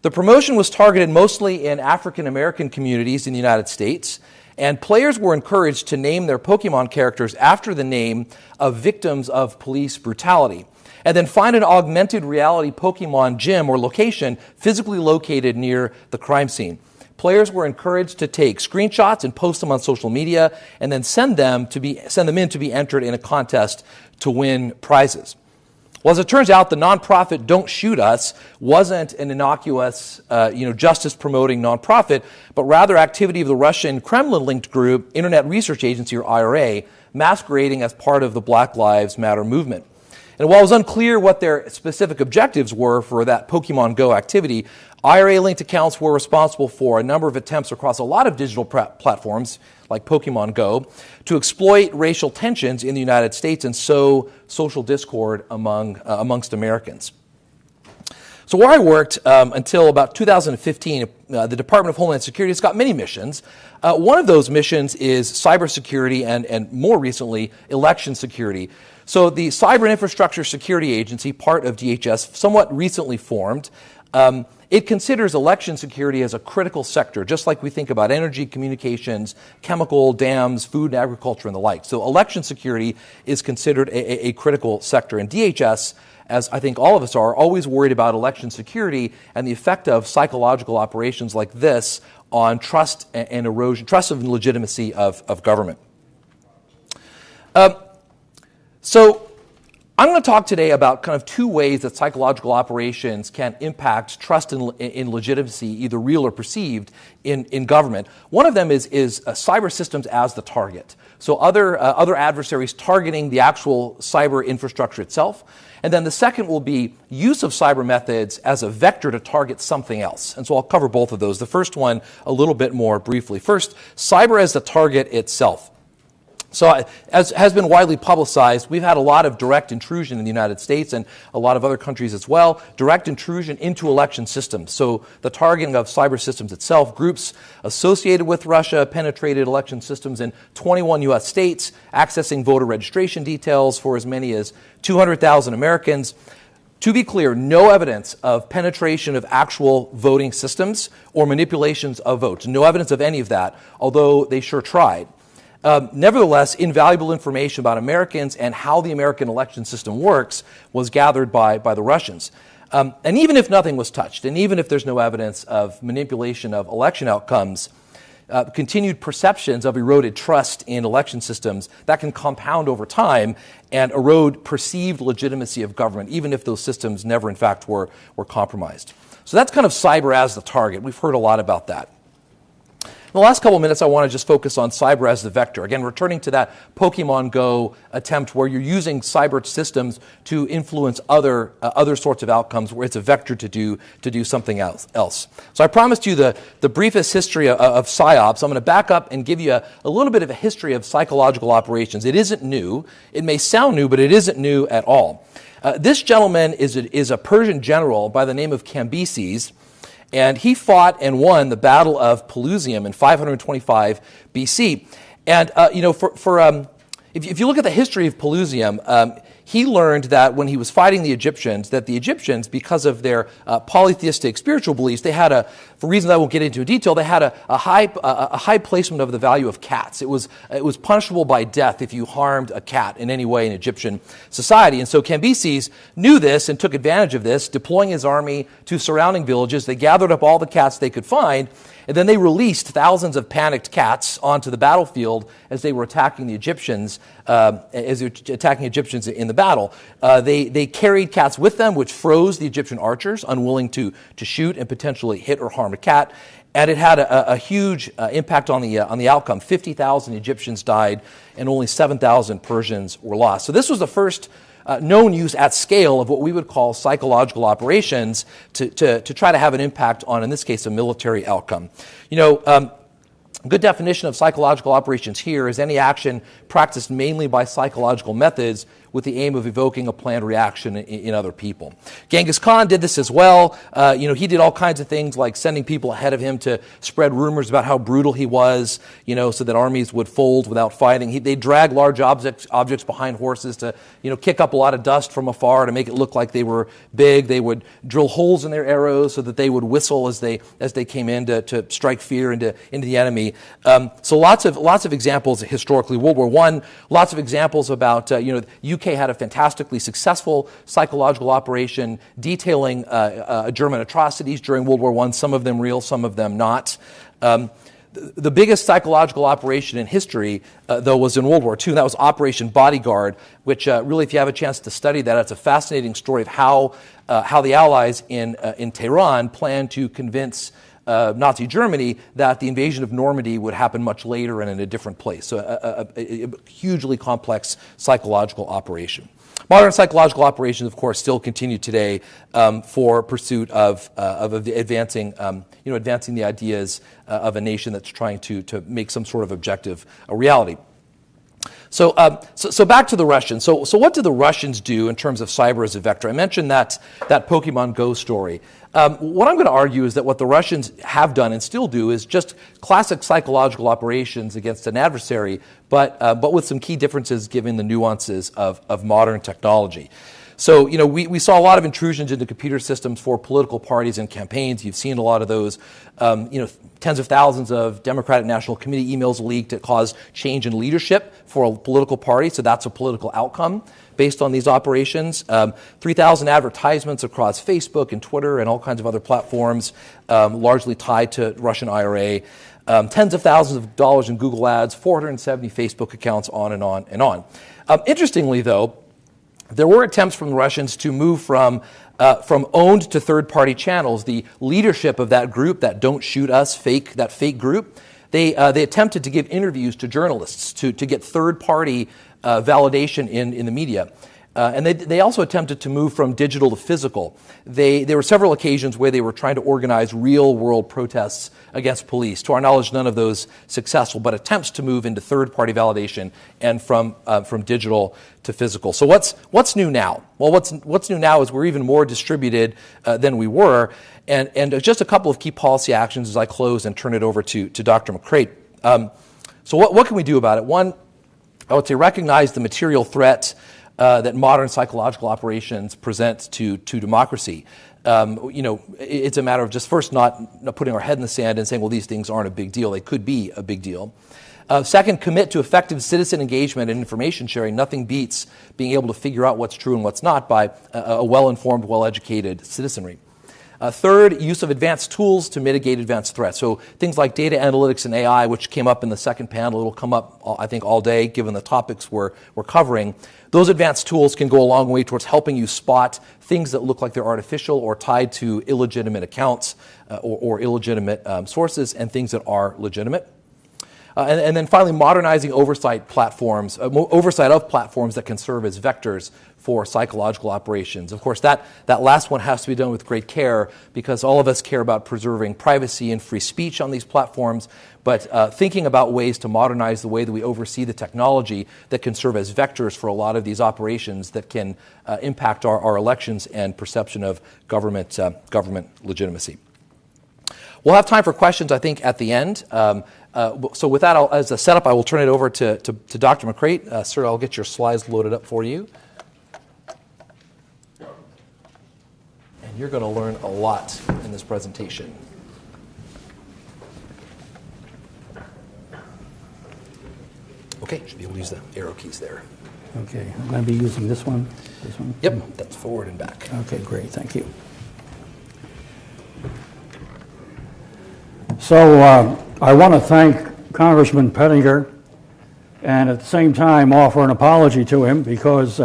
The promotion was targeted mostly in African American communities in the United States, and players were encouraged to name their Pokemon characters after the name of victims of police brutality, and then find an augmented reality Pokemon gym or location physically located near the crime scene. Players were encouraged to take screenshots and post them on social media, and then send them in to be entered in a contest to win prizes. Well, as it turns out, the nonprofit Don't Shoot Us wasn't an innocuous, justice-promoting nonprofit, but rather activity of the Russian Kremlin-linked group Internet Research Agency, or IRA, masquerading as part of the Black Lives Matter movement. And while it was unclear what their specific objectives were for that Pokemon Go activity, IRA-linked accounts were responsible for a number of attempts across a lot of digital platforms, like Pokemon Go, to exploit racial tensions in the United States and sow social discord amongst Americans. So where I worked until about 2015, the Department of Homeland Security has got many missions. One of those missions is cybersecurity and more recently, election security. So the Cyber and Infrastructure Security Agency, part of DHS, somewhat recently formed, it considers election security as a critical sector, just like we think about energy, communications, chemical, dams, food, and agriculture, and the like. So election security is considered a critical sector. And DHS, as I think all of us are, always worried about election security and the effect of psychological operations like this on trust and erosion, trust and legitimacy of government. So I'm going to talk today about kind of two ways that psychological operations can impact trust in legitimacy, either real or perceived, in government. One of them is cyber systems as the target. So other adversaries targeting the actual cyber infrastructure itself. And then the second will be use of cyber methods as a vector to target something else. And so I'll cover both of those. The first one a little bit more briefly. First, cyber as the target itself. So as has been widely publicized, we've had a lot of direct intrusion in the United States and a lot of other countries as well, direct intrusion into election systems. So the targeting of cyber systems itself, groups associated with Russia penetrated election systems in 21 U.S. states, accessing voter registration details for as many as 200,000 Americans. To be clear, no evidence of penetration of actual voting systems or manipulations of votes. No evidence of any of that, although they sure tried. Nevertheless, invaluable information about Americans and how the American election system works was gathered by the Russians. And even if nothing was touched, and even if there's no evidence of manipulation of election outcomes, continued perceptions of eroded trust in election systems, that can compound over time and erode perceived legitimacy of government, even if those systems never in fact were compromised. So that's kind of cyber as the target. We've heard a lot about that. In the last couple of minutes, I want to just focus on cyber as the vector. Again, returning to that Pokemon Go attempt where you're using cyber systems to influence other sorts of outcomes where it's a vector to do something else. So I promised you the briefest history of PsyOps. I'm going to back up and give you a little bit of a history of psychological operations. It isn't new. It may sound new, but it isn't new at all. This gentleman is a Persian general by the name of Cambyses. And he fought and won the Battle of Pelusium in 525 BC. And, if you look at the history of Pelusium, he learned that when he was fighting the Egyptians, that the Egyptians, because of their polytheistic spiritual beliefs, they had for reasons I won't get into in detail, they had a high placement of the value of cats. It was punishable by death if you harmed a cat in any way in Egyptian society. And so Cambyses knew this and took advantage of this, deploying his army to surrounding villages. They gathered up all the cats they could find, and then they released thousands of panicked cats onto the battlefield as they were attacking the Egyptians, in the battle. They carried cats with them, which froze the Egyptian archers, unwilling to shoot and potentially hit or harm a cat. And it had a huge impact on the outcome. 50,000 Egyptians died, and only 7,000 Persians were lost. So this was the first known use at scale of what we would call psychological operations to try to have an impact on, in this case, a military outcome. A good definition of psychological operations here is any action practiced mainly by psychological methods with the aim of evoking a planned reaction in other people. Genghis Khan did this as well. He did all kinds of things like sending people ahead of him to spread rumors about how brutal he was, so that armies would fold without fighting. They'd drag large objects behind horses to, kick up a lot of dust from afar to make it look like they were big. They would drill holes in their arrows so that they would whistle as they came in to strike fear into the enemy. So lots of examples historically. World War I, lots of examples about, the UK had a fantastically successful psychological operation detailing German atrocities during World War I, some of them real, some of them not. The biggest psychological operation in history, though, was in World War II, and that was Operation Bodyguard, which really, if you have a chance to study that, it's a fascinating story of how the Allies in Tehran planned to convince Nazi Germany that the invasion of Normandy would happen much later and in a different place. So a hugely complex psychological operation. Modern psychological operations, of course, still continue today for pursuit of advancing the ideas of a nation that's trying to make some sort of objective a reality. So back to the Russians. So what do the Russians do in terms of cyber as a vector? I mentioned that Pokemon Go story. What I'm going to argue is that what the Russians have done and still do is just classic psychological operations against an adversary, but with some key differences given the nuances of modern technology. So, we saw a lot of intrusions into computer systems for political parties and campaigns. You've seen a lot of those. Tens of thousands of Democratic National Committee emails leaked that caused change in leadership for a political party. So that's a political outcome based on these operations. 3,000 advertisements across Facebook and Twitter and all kinds of other platforms, largely tied to Russian IRA. Tens of thousands of dollars in Google ads, 470 Facebook accounts, on and on and on. Interestingly, though, there were attempts from the Russians to move from owned to third-party channels. The leadership of that group, that Don't Shoot Us fake group, they attempted to give interviews to journalists to get third-party validation in the media. And they also attempted to move from digital to physical. There were several occasions where they were trying to organize real-world protests against police. To our knowledge, none of those successful, but attempts to move into third-party validation and from digital to physical. So what's new now? Well, what's new now is we're even more distributed than we were, and just a couple of key policy actions as I close and turn it over to Dr. McCreight. So what can we do about it? One, I would say recognize the material threat that modern psychological operations present to democracy. It's a matter of just first not putting our head in the sand and saying, well, these things aren't a big deal. They could be a big deal. Second, commit to effective citizen engagement and information sharing. Nothing beats being able to figure out what's true and what's not by a well-informed, well-educated citizenry. Third, use of advanced tools to mitigate advanced threats. So things like data analytics and AI, which came up in the second panel. It'll come up, I think, all day, given the topics we're covering. Those advanced tools can go a long way towards helping you spot things that look like they're artificial or tied to illegitimate accounts or illegitimate sources, and things that are legitimate. And then finally, modernizing oversight of platforms that can serve as vectors for psychological operations. Of course, that last one has to be done with great care because all of us care about preserving privacy and free speech on these platforms, but thinking about ways to modernize the way that we oversee the technology that can serve as vectors for a lot of these operations that can impact our elections and perception of government legitimacy. We'll have time for questions, I think, at the end. So with that, as a setup, I will turn it over to Dr. McCreight. Sir, I'll get your slides loaded up for you. And you're going to learn a lot in this presentation. Okay, should be able to use the arrow keys there. Okay, I'm going to be using this one? Yep, that's forward and back. Okay, great, thank you. So I want to thank Congressman Pettinger and at the same time offer an apology to him because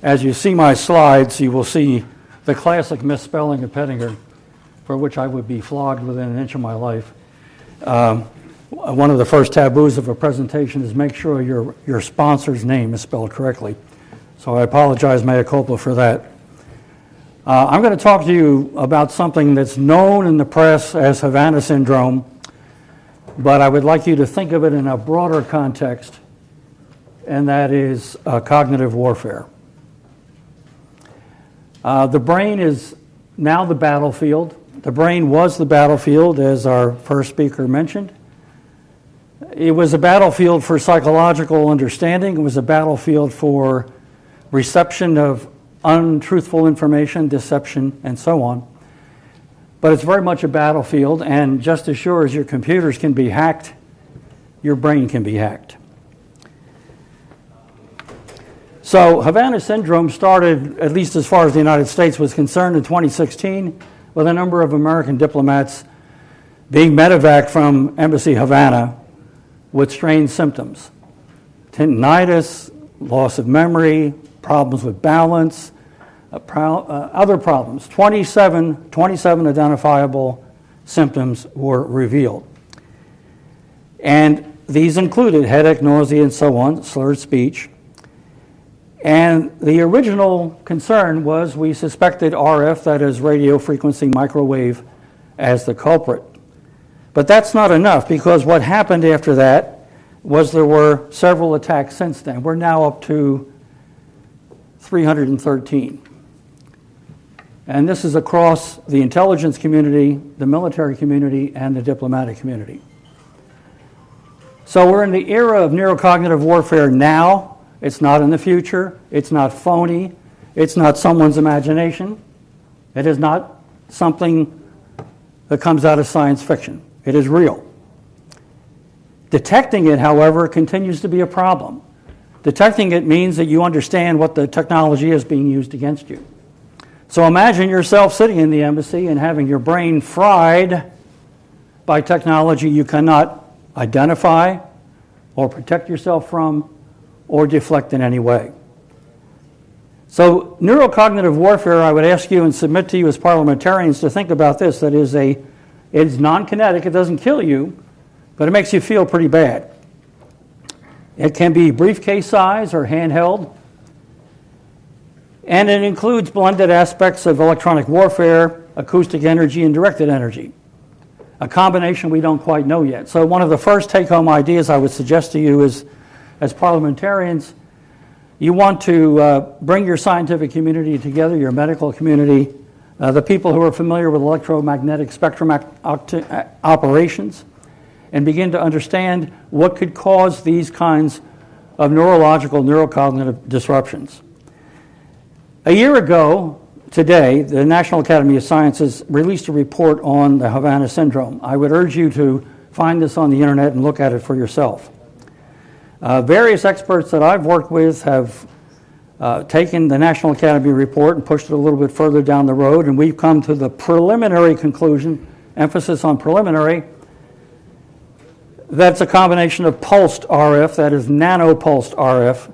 as you see my slides, you will see the classic misspelling of Pettinger, for which I would be flogged within an inch of my life. One of the first taboos of a presentation is make sure your sponsor's name is spelled correctly. So I apologize, mea culpa, for that. I'm going to talk to you about something that's known in the press as Havana Syndrome, but I would like you to think of it in a broader context, and that is cognitive warfare. The brain is now the battlefield. The brain was the battlefield, as our first speaker mentioned. It was a battlefield for psychological understanding. It was a battlefield for reception of untruthful information, deception, and so on. But it's very much a battlefield, and just as sure as your computers can be hacked, your brain can be hacked. So Havana syndrome started, at least as far as the United States was concerned, in 2016 with a number of American diplomats being medevaced from Embassy Havana with strange symptoms. Tendinitis, loss of memory, problems with balance, other problems. 27 identifiable symptoms were revealed. And these included headache, nausea, and so on, slurred speech. And the original concern was we suspected RF, that is radio frequency microwave, as the culprit. But that's not enough, because what happened after that was there were several attacks since then. We're now up to 313. And this is across the intelligence community, the military community, and the diplomatic community. So we're in the era of neurocognitive warfare now. It's not in the future. It's not phony. It's not someone's imagination. It is not something that comes out of science fiction. It is real. Detecting it, however, continues to be a problem. Detecting it means that you understand what the technology is being used against you. So imagine yourself sitting in the embassy and having your brain fried by technology you cannot identify or protect yourself from or deflect in any way. So neurocognitive warfare, I would ask you and submit to you as parliamentarians to think about this. That is it is non-kinetic, it doesn't kill you, but it makes you feel pretty bad. It can be briefcase size or handheld, and it includes blended aspects of electronic warfare, acoustic energy, and directed energy. A combination we don't quite know yet. So one of the first take-home ideas I would suggest to you is, as parliamentarians, you want to bring your scientific community together, your medical community, the people who are familiar with electromagnetic spectrum operations, and begin to understand what could cause these kinds of neurological, neurocognitive disruptions. A year ago today, the National Academy of Sciences released a report on the Havana syndrome. I would urge you to find this on the internet and look at it for yourself. Various experts that I've worked with have taken the National Academy report and pushed it a little bit further down the road, and we've come to the preliminary conclusion, emphasis on preliminary, that's a combination of pulsed RF, that is nano-pulsed RF,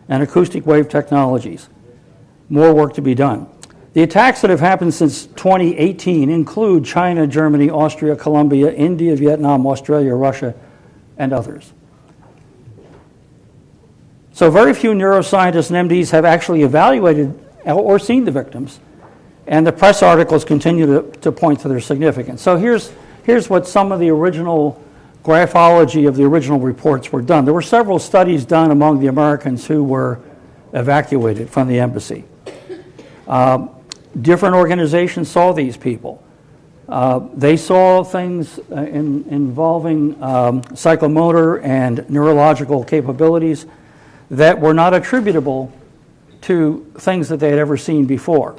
and acoustic wave technologies. More work to be done. The attacks that have happened since 2018 include China, Germany, Austria, Colombia, India, Vietnam, Australia, Russia, and others. So very few neuroscientists and MDs have actually evaluated or seen the victims, and the press articles continue to point to their significance. So here's what some of the original graphology of the original reports were done. There were several studies done among the Americans who were evacuated from the embassy. Different organizations saw these people. They saw things involving psychomotor and neurological capabilities that were not attributable to things that they had ever seen before.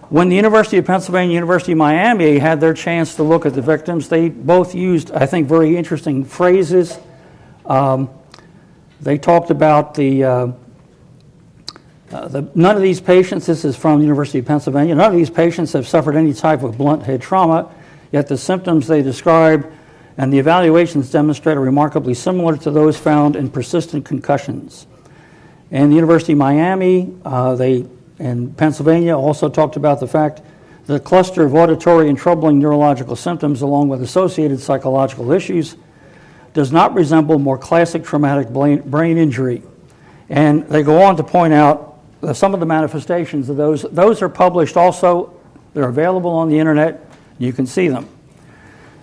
When the University of Pennsylvania, University of Miami had their chance to look at the victims, they both used, I think, very interesting phrases. They talked about none of these patients, this is from the University of Pennsylvania, none of these patients have suffered any type of blunt head trauma, yet the symptoms they described and the evaluations demonstrate are remarkably similar to those found in persistent concussions. And the University of Miami, and Pennsylvania also talked about the fact that the cluster of auditory and troubling neurological symptoms along with associated psychological issues does not resemble more classic traumatic brain injury. And they go on to point out some of the manifestations of those. Those are published also. They're available on the internet. You can see them.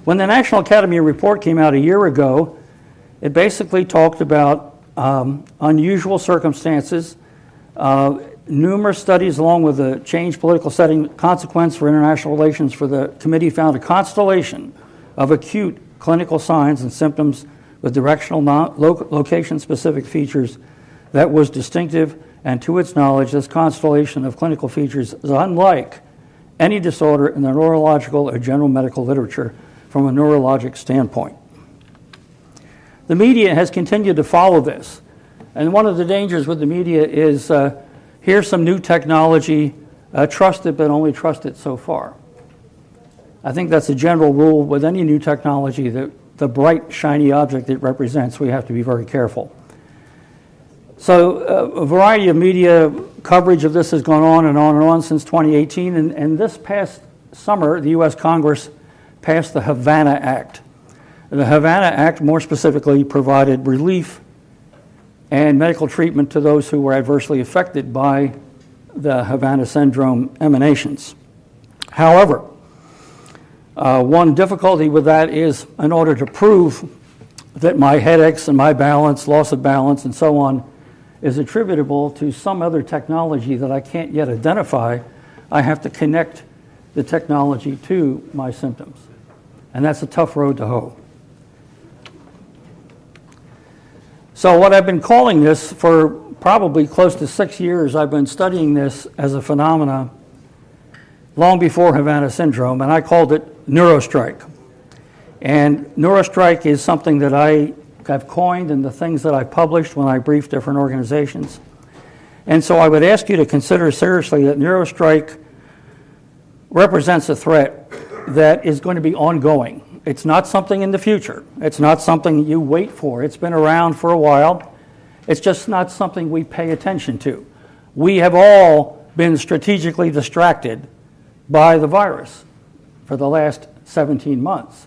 When the National Academy report came out a year ago, it basically talked about unusual circumstances. numerous studies along with the changed political setting consequence for international relations for the committee found a constellation of acute clinical signs and symptoms with directional location-specific features that was distinctive, and to its knowledge, this constellation of clinical features is unlike any disorder in the neurological or general medical literature from a neurologic standpoint. The media has continued to follow this, and one of the dangers with the media is here's some new technology, trust it, but only trust it so far. I think that's a general rule with any new technology, that the bright, shiny object it represents, we have to be very careful. So a variety of media coverage of this has gone on and on and on since 2018, and this past summer, the U.S. Congress passed the Havana Act. The Havana Act, more specifically, provided relief and medical treatment to those who were adversely affected by the Havana syndrome emanations. However, one difficulty with that is, in order to prove that my headaches and my balance, loss of balance, and so on, is attributable to some other technology that I can't yet identify, I have to connect the technology to my symptoms. And that's a tough road to hoe. So what I've been calling this for probably close to 6 years, I've been studying this as a phenomena long before Havana syndrome, and I called it neurostrike. And neurostrike is something that I have coined in the things that I published when I briefed different organizations. And so I would ask you to consider seriously that neurostrike represents a threat that is going to be ongoing. It's not something in the future. It's not something you wait for. It's been around for a while. It's just not something we pay attention to. We have all been strategically distracted by the virus for the last 17 months.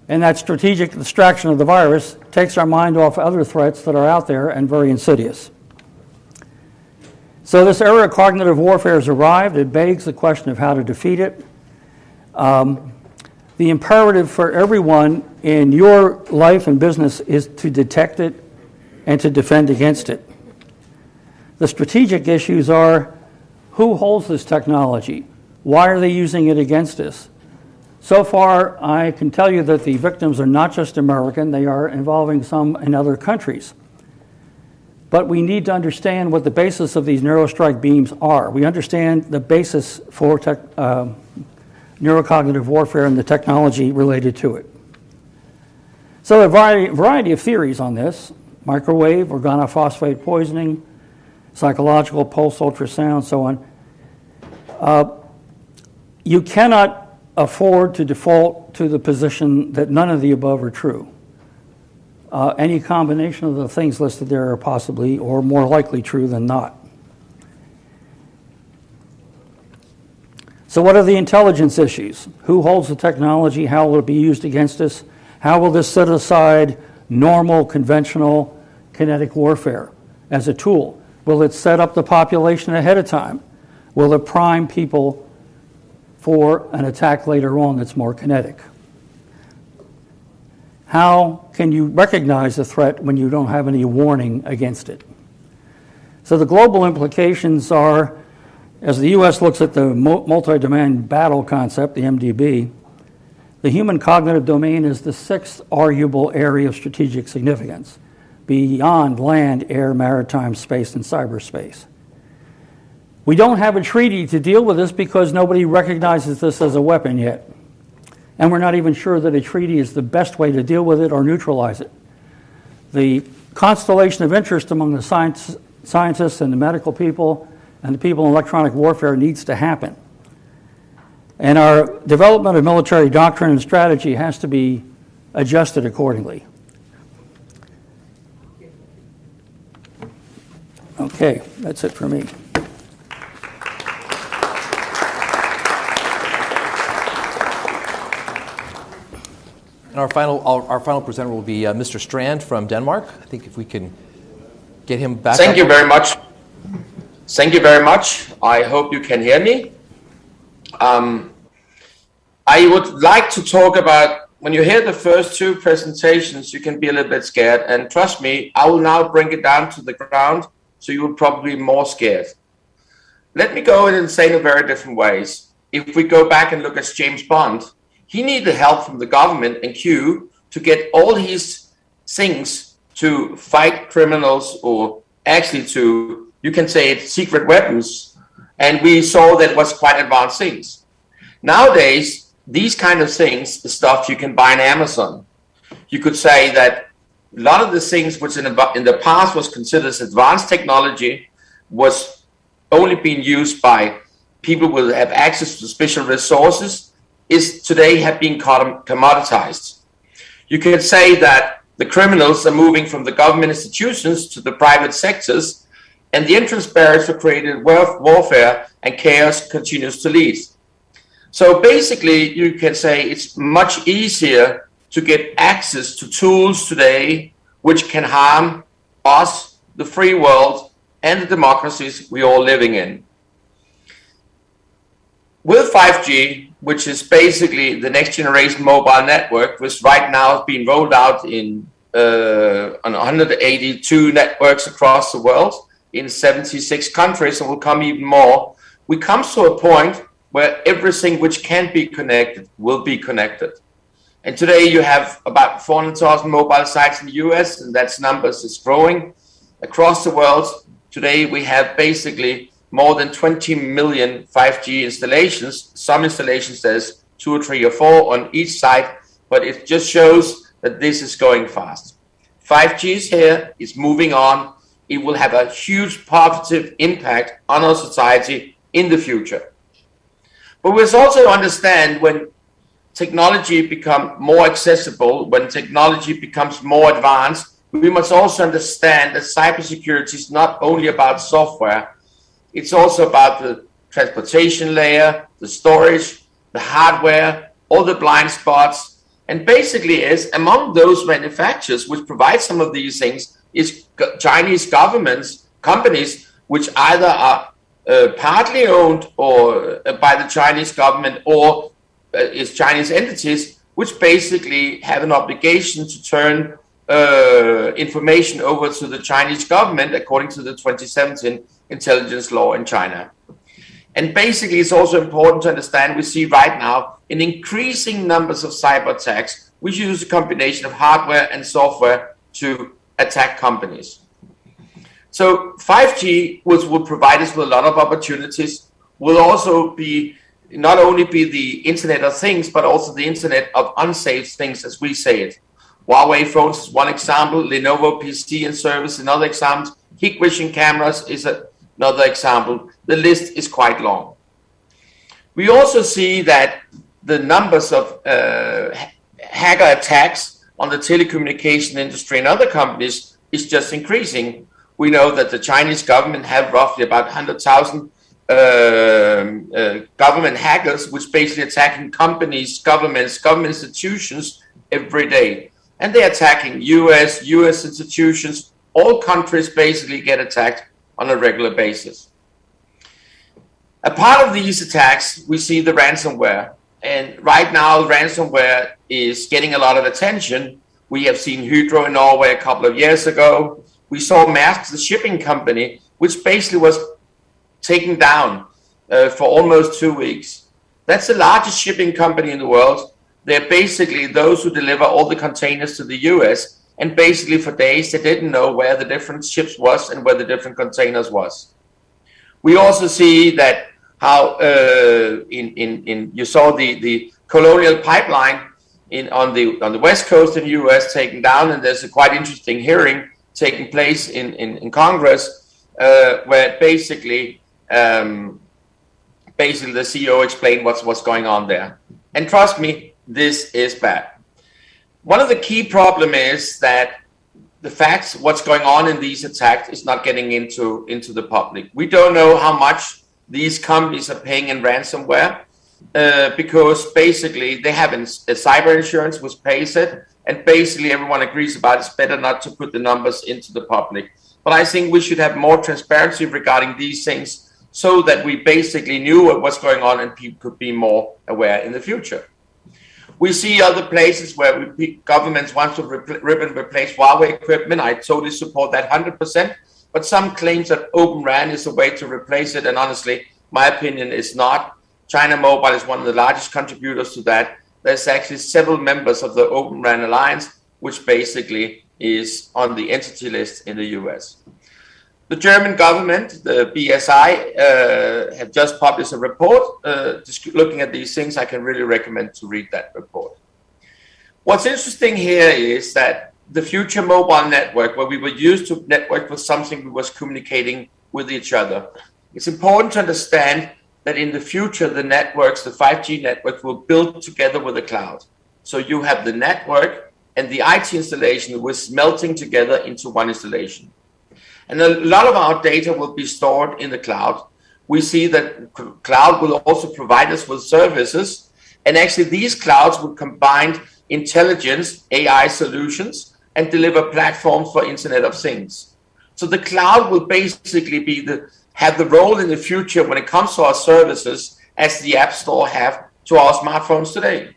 And that strategic distraction of the virus takes our mind off other threats that are out there and very insidious. So this era of cognitive warfare has arrived. It begs the question of how to defeat it. The imperative for everyone in your life and business is to detect it and to defend against it. The strategic issues are, who holds this technology? Why are they using it against us? So far, I can tell you that the victims are not just American, they are involving some in other countries. But we need to understand what the basis of these neurostrike beams are. We understand the basis for neurocognitive warfare and the technology related to it. So a variety of theories on this: microwave, organophosphate poisoning, psychological pulse ultrasound, so on. You cannot afford to default to the position that none of the above are true. Any combination of the things listed there are possibly or more likely true than not. So what are the intelligence issues? Who holds the technology? How will it be used against us? How will this set aside normal, conventional, kinetic warfare as a tool? Will it set up the population ahead of time? Will it prime people for an attack later on that's more kinetic? How can you recognize the threat when you don't have any warning against it? So the global implications are, as the U.S. looks at the multi-domain battle concept, the MDB, the human cognitive domain is the sixth arguable area of strategic significance, beyond land, air, maritime, space, and cyberspace. We don't have a treaty to deal with this because nobody recognizes this as a weapon yet. And we're not even sure that a treaty is the best way to deal with it or neutralize it. The constellation of interest among the scientists and the medical people and the people in electronic warfare needs to happen. And our development of military doctrine and strategy has to be adjusted accordingly. Okay, that's it for me. And our final presenter will be Mr. Strand from Denmark. I think if we can get him back. Thank you very much. Thank you very much. I hope you can hear me. I would like to talk about, when you hear the first two presentations, you can be a little bit scared. And trust me, I will now bring it down to the ground so you would probably be more scared. Let me go in and say in a very different ways. If we go back and look at James Bond, he needed help from the government and Q to get all his things to fight criminals, or actually to, you can say it, secret weapons. And we saw that it was quite advanced things. Nowadays, these kind of things, the stuff you can buy on Amazon. You could say that a lot of the things which in the past was considered as advanced technology was only being used by people who have access to special resources is today have been commoditized. You can say that the criminals are moving from the government institutions to the private sectors, and the entrance barriers for created warfare and chaos continues to lead. So basically, you can say it's much easier to get access to tools today which can harm us, the free world, and the democracies we're all living in. With 5G, which is basically the next generation mobile network, which right now is being rolled out on 182 networks across the world in 76 countries, and will come even more, we come to a point where everything which can be connected will be connected. And today you have about 400,000 mobile sites in the US, and that numbers is growing. Across the world, today we have basically more than 20 million 5G installations. Some installations there's 2 or 3 or 4 on each site, but it just shows that this is going fast. 5G is here, it's moving on. It will have a huge positive impact on our society in the future. But we must also understand when technology becomes more accessible, when technology becomes more advanced, we must also understand that cybersecurity is not only about software, it's also about the transportation layer, the storage, the hardware, all the blind spots, and basically is among those manufacturers which provide some of these things is Chinese governments, companies which either are partly owned or by the Chinese government or is Chinese entities which basically have an obligation to turn information over to the Chinese government according to the 2017 intelligence law in China. And basically it's also important to understand we see right now in increasing numbers of cyber attacks which use a combination of hardware and software to attack companies. So 5G will provide us with a lot of opportunities, will also be not only be the Internet of Things, but also the Internet of unsafe things, as we say it. Huawei phones is one example, Lenovo PC and service another example, Hikvision cameras is another example. The list is quite long. We also see that the numbers of hacker attacks on the telecommunication industry and other companies is just increasing. We know that the Chinese government have roughly about 100,000 government hackers, which basically attacking companies, governments, government institutions every day. And they're attacking US institutions. All countries basically get attacked on a regular basis. A part of these attacks, we see the ransomware. And right now, ransomware is getting a lot of attention. We have seen Hydro in Norway a couple of years ago. We saw Maersk, the shipping company, which basically was taken down for almost 2 weeks. That's the largest shipping company in the world. They're basically those who deliver all the containers to the US. And basically for days, they didn't know where the different ships was and where the different containers was. We also see that how you saw the Colonial Pipeline on the west coast in the US taken down, and there's a quite interesting hearing taking place in Congress where basically the CEO explained what's going on there. And trust me, this is bad. One of the key problem is that the facts, what's going on in these attacks is not getting into the public. We don't know how much these companies are paying in ransomware because basically they have a cyber insurance which pays it, and basically everyone agrees about it's better not to put the numbers into the public. But I think we should have more transparency regarding these things so that we basically knew what's going on and people could be more aware in the future. We see other places where governments want to rip and replace Huawei equipment. I totally support that 100%. but some claims that Open RAN is a way to replace it, and honestly, my opinion is not. China Mobile is one of the largest contributors to that. There's actually several members of the Open RAN Alliance, which basically is on the entity list in the US. The German government, the BSI, have just published a report looking at these things. I can really recommend to read that report. What's interesting here is that the future mobile network, where we were used to network with something we was communicating with each other, it's important to understand that in the future, the networks, the 5G network, will build together with the cloud. So you have the network and the IT installation was melting together into one installation. And a lot of our data will be stored in the cloud. We see that cloud will also provide us with services. And actually, these clouds will combine intelligence, AI solutions, and deliver platforms for Internet of Things. So the cloud will basically have the role in the future when it comes to our services as the App Store have to our smartphones today.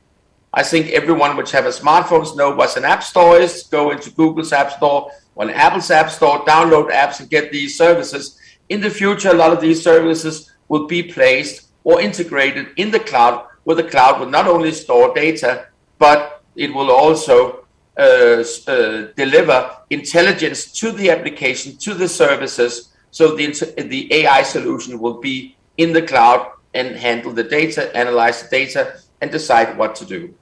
I think everyone which have a smartphone know what an App Store is. Go into Google's App Store or Apple's App Store, download apps and get these services. In the future, a lot of these services will be placed or integrated in the cloud, where the cloud will not only store data, but it will also deliver intelligence to the application, to the services. So the AI solution will be in the cloud and handle the data, analyze the data, and decide what to do.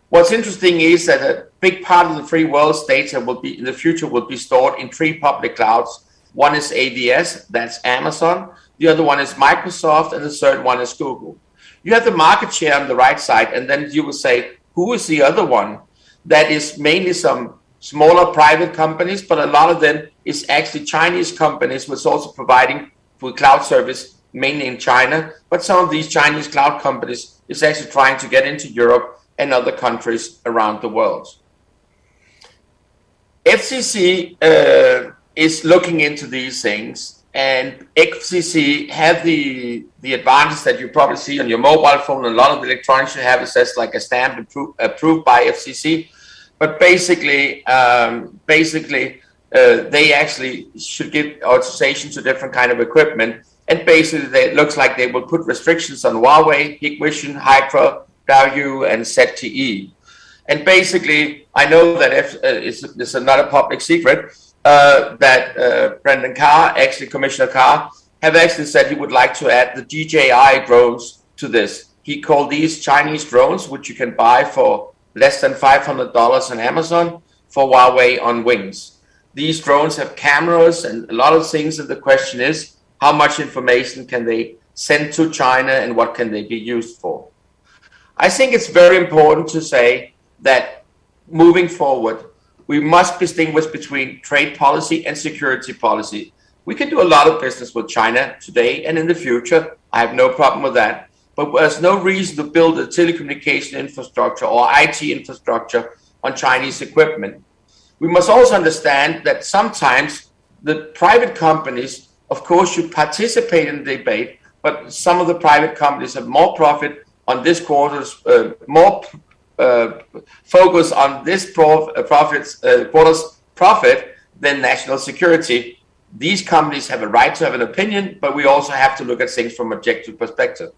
What's interesting is that a big part of the free world's data will be in the future will be stored in 3 public clouds. One is AWS, that's Amazon. The other one is Microsoft, and the third one is Google. You have the market share on the right side, and then you will say, who is the other one? That is mainly some smaller private companies, but a lot of them is actually Chinese companies, which is also providing for cloud service, mainly in China. But some of these Chinese cloud companies is actually trying to get into Europe and other countries around the world. FCC is looking into these things, and FCC have the advantage that you probably see on your mobile phone. A lot of the electronics you have, it says like a stamp approved by FCC. But basically, they actually should give authorization to different kind of equipment. And basically, it looks like they will put restrictions on Huawei, Hikvision, Hydra, Daewoo, and ZTE. And basically, I know that it's not a public secret that Brendan Carr, actually Commissioner Carr, have actually said he would like to add the DJI drones to this. He called these Chinese drones, which you can buy for less than $500 on Amazon, for Huawei on wings. These drones have cameras and a lot of things, and the question is, how much information can they send to China and what can they be used for? I think it's very important to say that moving forward, we must distinguish between trade policy and security policy. We can do a lot of business with China today and in the future. I have no problem with that. But there's no reason to build a telecommunication infrastructure or IT infrastructure on Chinese equipment. We must also understand that sometimes the private companies, of course, should participate in the debate, but some of the private companies have more profit on this quarter's, more focus on this quarter's profit than national security. These companies have a right to have an opinion, but we also have to look at things from an objective perspective.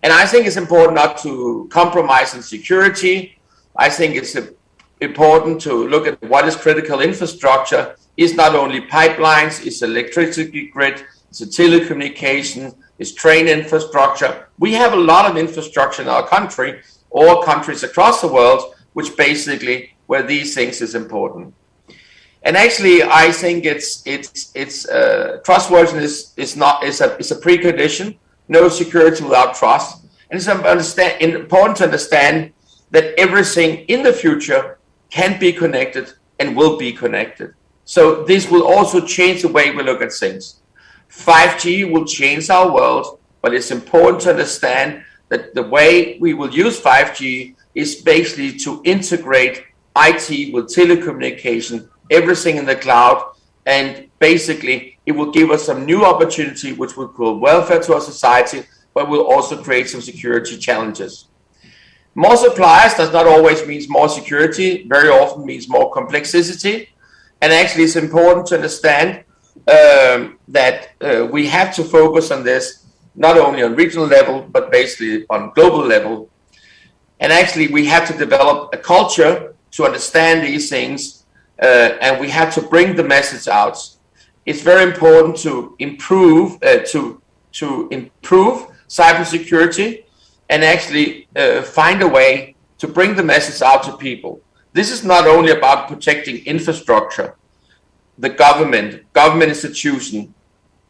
And I think it's important not to compromise on security. I think it's important to look at what is critical infrastructure. It's not only pipelines, it's electricity grid, it's a telecommunication, it's train infrastructure. We have a lot of infrastructure in our country or countries across the world, which basically where these things is important. And actually, I think it's trustworthiness is a precondition. No security without trust. And it's important to understand that everything in the future can be connected and will be connected. So this will also change the way we look at things. 5G will change our world, but it's important to understand that the way we will use 5G is basically to integrate IT with telecommunication, everything in the cloud, and basically it will give us some new opportunity which will create welfare to our society, but will also create some security challenges. More suppliers does not always mean more security, very often means more complexity. And actually it's important to understand that we have to focus on this, not only on regional level, but basically on global level. And actually, we have to develop a culture to understand these things, and we have to bring the message out. It's very important to improve cybersecurity and actually find a way to bring the message out to people. This is not only about protecting infrastructure, the government institution,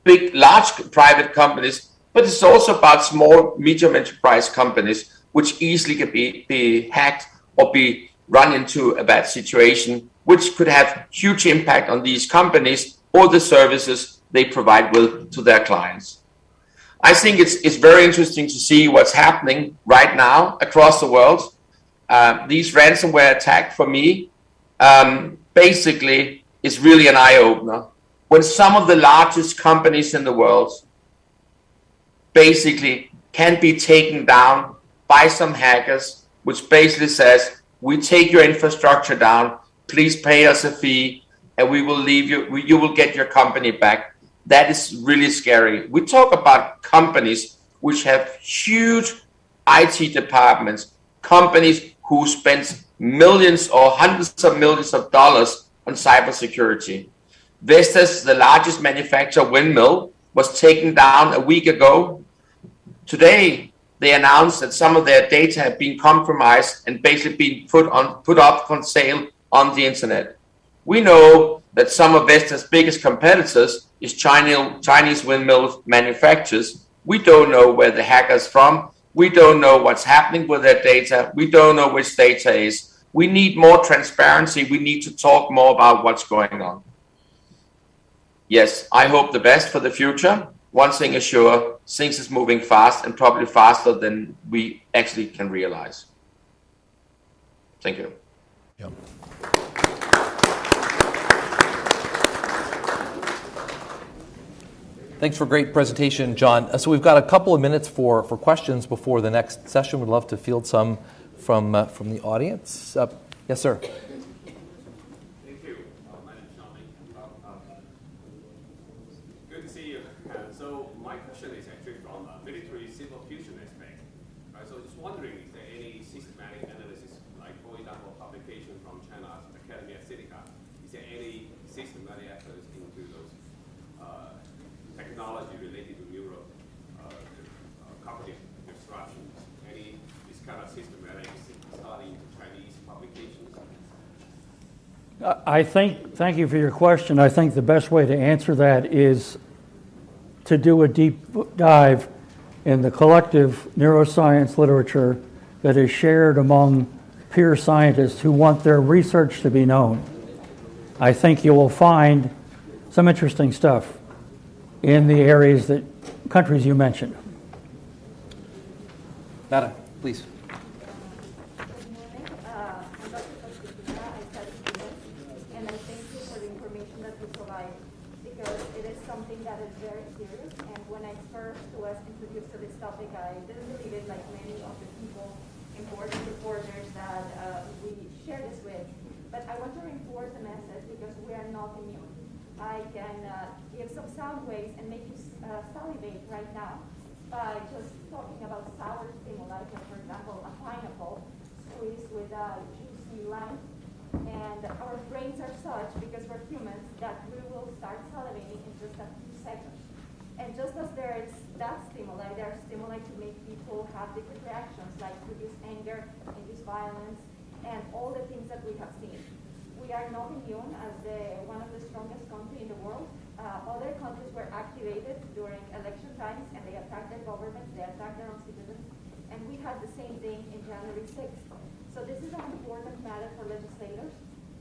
big, large private companies, but it's also about small, medium enterprise companies, which easily can be hacked or be run into a bad situation, which could have huge impact on these companies or the services they provide to their clients. I think it's very interesting to see what's happening right now across the world. These ransomware attacks, for me, basically is really an eye-opener. When some of the largest companies in the world basically can be taken down by some hackers, which basically says, we take your infrastructure down, please pay us a fee, and we will leave you will get your company back. That is really scary. We talk about companies which have huge IT departments, companies who spend millions or hundreds of millions of dollars on cybersecurity. Vestas, the largest manufacturer of windmill, was taken down a week ago. Today, they announced that some of their data have been compromised and basically been put up for sale on the internet. We know that some of Vestas' biggest competitors is Chinese windmill manufacturers. We don't know where the hacker's from. We don't know what's happening with their data. We don't know which data is. We need more transparency. We need to talk more about what's going on. Yes, I hope the best for the future. One thing is sure, things is moving fast and probably faster than we actually can realize. Thank you. Yeah. Thanks for a great presentation, John. So we've got a couple of minutes for questions before the next session. We'd love to field some from the audience. Yes, sir. Thank you. My name is Xiaoming. Good to see you. So my question is actually from military civil fusion aspect. So just wondering, is there any systematic analysis, like for example, publication from China's Academy of Silicon? Is there any systematic efforts into those technology related to neuro cognitive disruptions? Any this kind of systematic study into Chinese publications? Thank you for your question. I think the best way to answer that is to do a deep dive in the collective neuroscience literature that is shared among peer scientists who want their research to be known. I think you will find some interesting stuff in the areas countries you mentioned. Madam, please. I can give some sound waves and make you salivate right now by just talking about sour stimuli, for example, a pineapple squeezed with a juicy lime. And our brains are such, because we're humans, that we will start salivating in just a few seconds. And just as there is that stimuli, there are stimuli to make people have different reactions, like produce anger, induce violence, and all the things that we have seen. We are not immune as one of the strongest countries in the world. Other countries were activated during election times, and they attacked their governments, they attacked their own citizens, and we had the same thing in January 6th. So this is an important matter for legislators,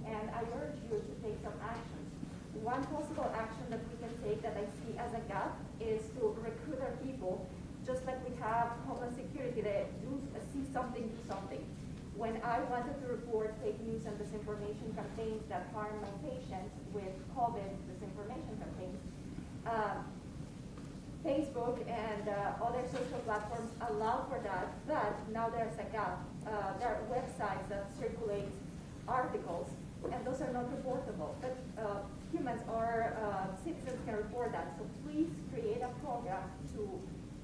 and I urge you to take some actions. One possible action that we can take that I see as a gap is to recruit our people, just like we have Homeland Security, they do see something, do something. When I wanted to report fake news and disinformation campaigns that harm my patients with COVID disinformation campaigns, Facebook and other social platforms allow for that, but now there's a gap. There are websites that circulate articles, and those are not reportable. But humans or citizens can report that. So please create a program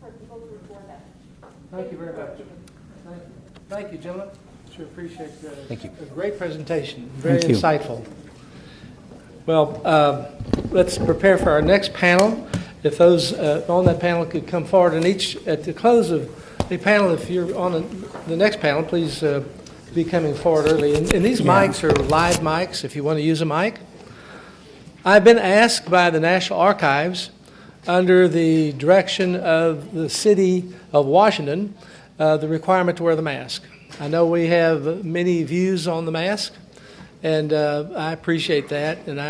for people to report that. Thank you very much. Thank you, gentlemen. Sure appreciate that. Thank you. A great presentation. Very Thank you. insightful. Well, let's prepare for our next panel. If those on that panel could come forward, and each at the close of the panel, if you're on the next panel, please be coming forward early. And these mics are live mics if you want to use a mic. I've been asked by the National Archives, under the direction of the city of Washington, the requirement to wear the mask. I know we have many views on the mask, and I appreciate that, and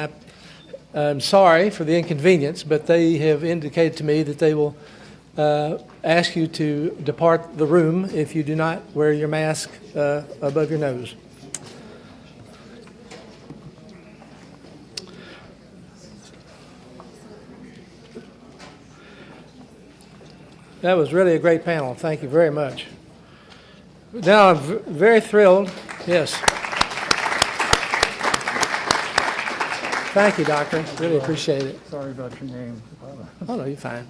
I'm sorry for the inconvenience, but they have indicated to me that they will ask you to depart the room if you do not wear your mask above your nose. That was really a great panel. Thank you very much. Now I'm very thrilled. Yes. Thank you, Doctor. Really appreciate it. Sorry about your name. Oh, no, you're fine.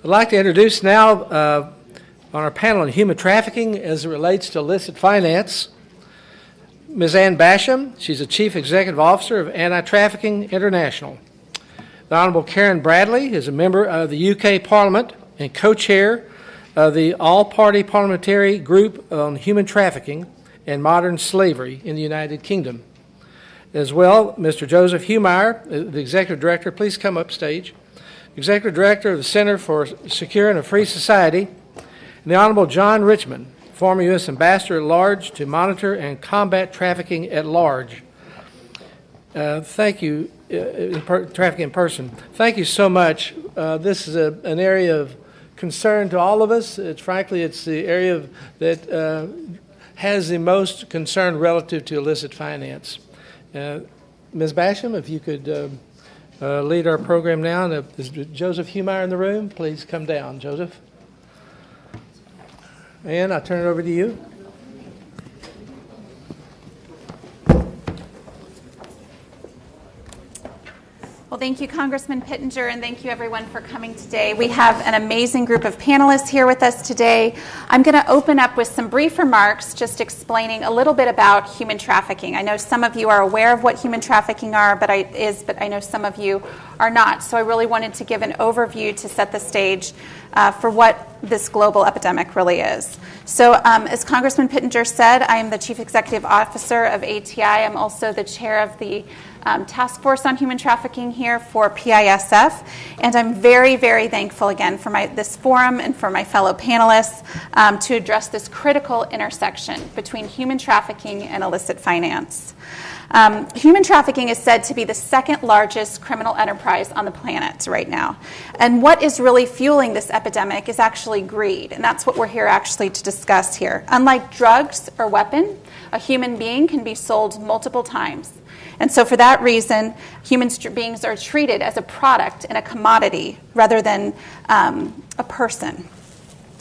I'd like to introduce now on our panel on human trafficking as it relates to illicit finance, Ms. Ann Basham. She's the Chief Executive Officer of Anti-Trafficking International. The Honorable Karen Bradley is a member of the UK Parliament and co-chair of the All-Party Parliamentary Group on Human Trafficking and Modern Slavery in the United Kingdom. As well, Mr. Joseph Humeyer, the Executive Director, please come up stage. Executive Director of the Center for Secure and a Free Society, and the Honorable John Richmond, former U.S. Ambassador at Large to monitor and combat trafficking at large. Thank you, trafficking in person. Thank you so much. This is an area of concern to all of us. Frankly, it's the area that has the most concern relative to illicit finance. Ms. Basham, if you could lead our program now. And is Joseph Humeyer in the room? Please come down, Joseph. And I'll turn it over to you. Well, thank you, Congressman Pittenger, and thank you, everyone, for coming today. We have an amazing group of panelists here with us today. I'm going to open up with some brief remarks, just explaining a little bit about human trafficking. I know some of you are aware of what human trafficking but I know some of you are not. So I really wanted to give an overview to set the stage for what this global epidemic really is. So as Congressman Pittenger said, I am the Chief Executive Officer of ATI. I'm also the chair of the Task Force on Human Trafficking here for PISF, and I'm very, very thankful again for this forum and for my fellow panelists to address this critical intersection between human trafficking and illicit finance. Human trafficking is said to be the second largest criminal enterprise on the planet right now. And what is really fueling this epidemic is actually greed. And that's what we're here actually to discuss here. Unlike drugs or weapon, a human being can be sold multiple times. And so for that reason, human beings are treated as a product and a commodity rather than a person.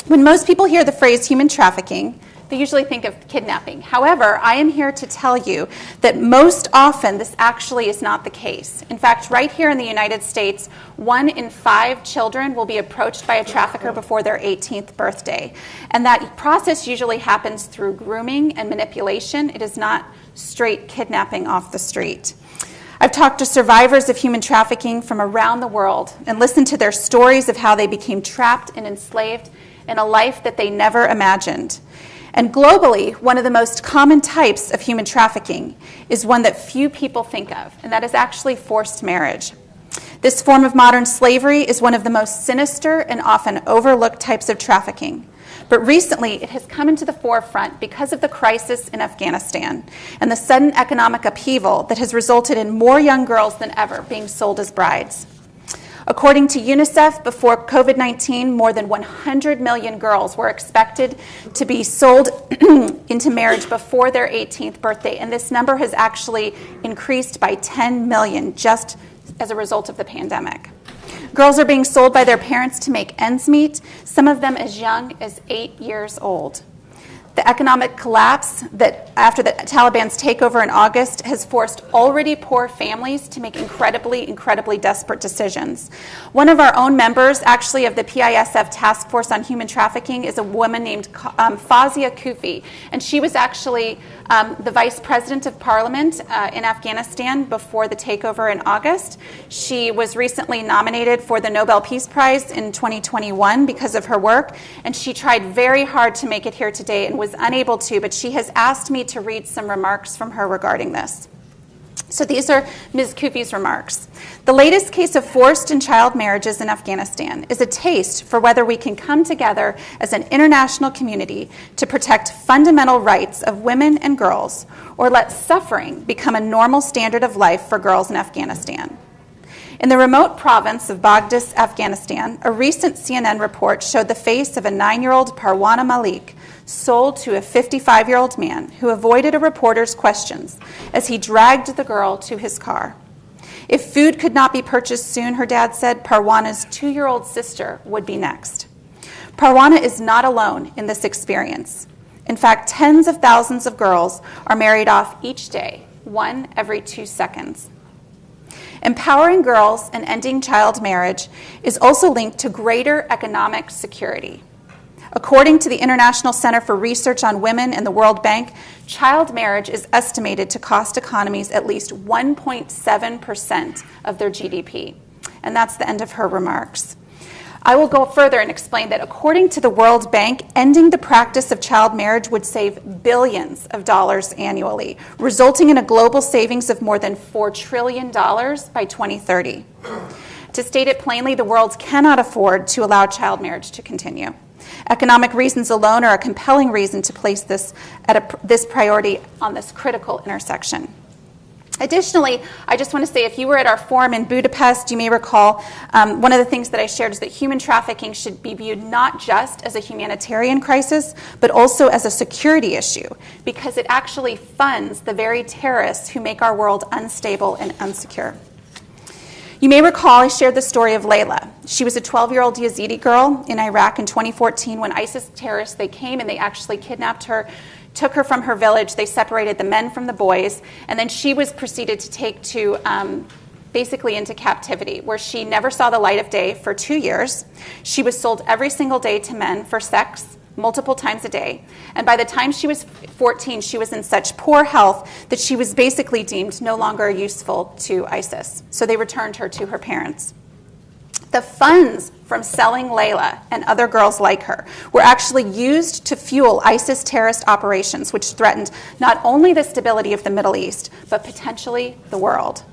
When most people hear the phrase human trafficking, they usually think of kidnapping. However, I am here to tell you that most often this actually is not the case. In fact, right here in the United States, 1 in 5 children will be approached by a trafficker before their 18th birthday. And that process usually happens through grooming and manipulation. It is not straight kidnapping off the street. I've talked to survivors of human trafficking from around the world and listened to their stories of how they became trapped and enslaved in a life that they never imagined. And globally, one of the most common types of human trafficking is one that few people think of, and that is actually forced marriage. This form of modern slavery is one of the most sinister and often overlooked types of trafficking. But recently, it has come into the forefront because of the crisis in Afghanistan and the sudden economic upheaval that has resulted in more young girls than ever being sold as brides. According to UNICEF, before COVID-19, more than 100 million girls were expected to be sold into marriage before their 18th birthday, and this number has actually increased by 10 million just as a result of the pandemic. Girls are being sold by their parents to make ends meet, some of them as young as 8 years old. The economic collapse that after the Taliban's takeover in August has forced already poor families to make incredibly desperate decisions. One of our own members, actually, of the PISF Task Force on Human Trafficking is a woman named Fawzia Kufi, and she was actually the vice president of parliament in Afghanistan before the takeover in August. She was recently nominated for the Nobel Peace Prize in 2021 because of her work, and she tried very hard to make it here today and was unable to, but she has asked me to read some remarks from her regarding this. So these are Ms. Kufi's remarks. The latest case of forced and child marriages in Afghanistan is a taste for whether we can come together as an international community to protect fundamental rights of women and girls, or let suffering become a normal standard of life for girls in Afghanistan. In the remote province of Baghdad, Afghanistan, a recent CNN report showed the face of a 9-year-old Parwana Malik sold to a 55-year-old man who avoided a reporter's questions as he dragged the girl to his car. If food could not be purchased soon, her dad said, Parwana's 2-year-old sister would be next. Parwana is not alone in this experience. In fact, tens of thousands of girls are married off each day, one every 2 seconds. Empowering girls and ending child marriage is also linked to greater economic security. According to the International Center for Research on Women and the World Bank, child marriage is estimated to cost economies at least 1.7% of their GDP. And that's the end of her remarks. I will go further and explain that according to the World Bank, ending the practice of child marriage would save billions of dollars annually, resulting in a global savings of more than $4 trillion by 2030. To state it plainly, the world cannot afford to allow child marriage to continue. Economic reasons alone are a compelling reason to place this priority on this critical intersection. Additionally, I just want to say, if you were at our forum in Budapest, you may recall one of the things that I shared is that human trafficking should be viewed not just as a humanitarian crisis, but also as a security issue, because it actually funds the very terrorists who make our world unstable and unsecure. You may recall I shared the story of Layla. She was a 12-year-old Yazidi girl in Iraq in 2014 when ISIS terrorists, they came and they actually kidnapped her, took her from her village. They separated the men from the boys, and then she was proceeded to take to basically into captivity, where she never saw the light of day for 2 years. She was sold every single day to men for sex, multiple times a day. And by the time she was 14, she was in such poor health that she was basically deemed no longer useful to ISIS. So they returned her to her parents. The funds from selling Layla and other girls like her were actually used to fuel ISIS terrorist operations, which threatened not only the stability of the Middle East, but potentially the world.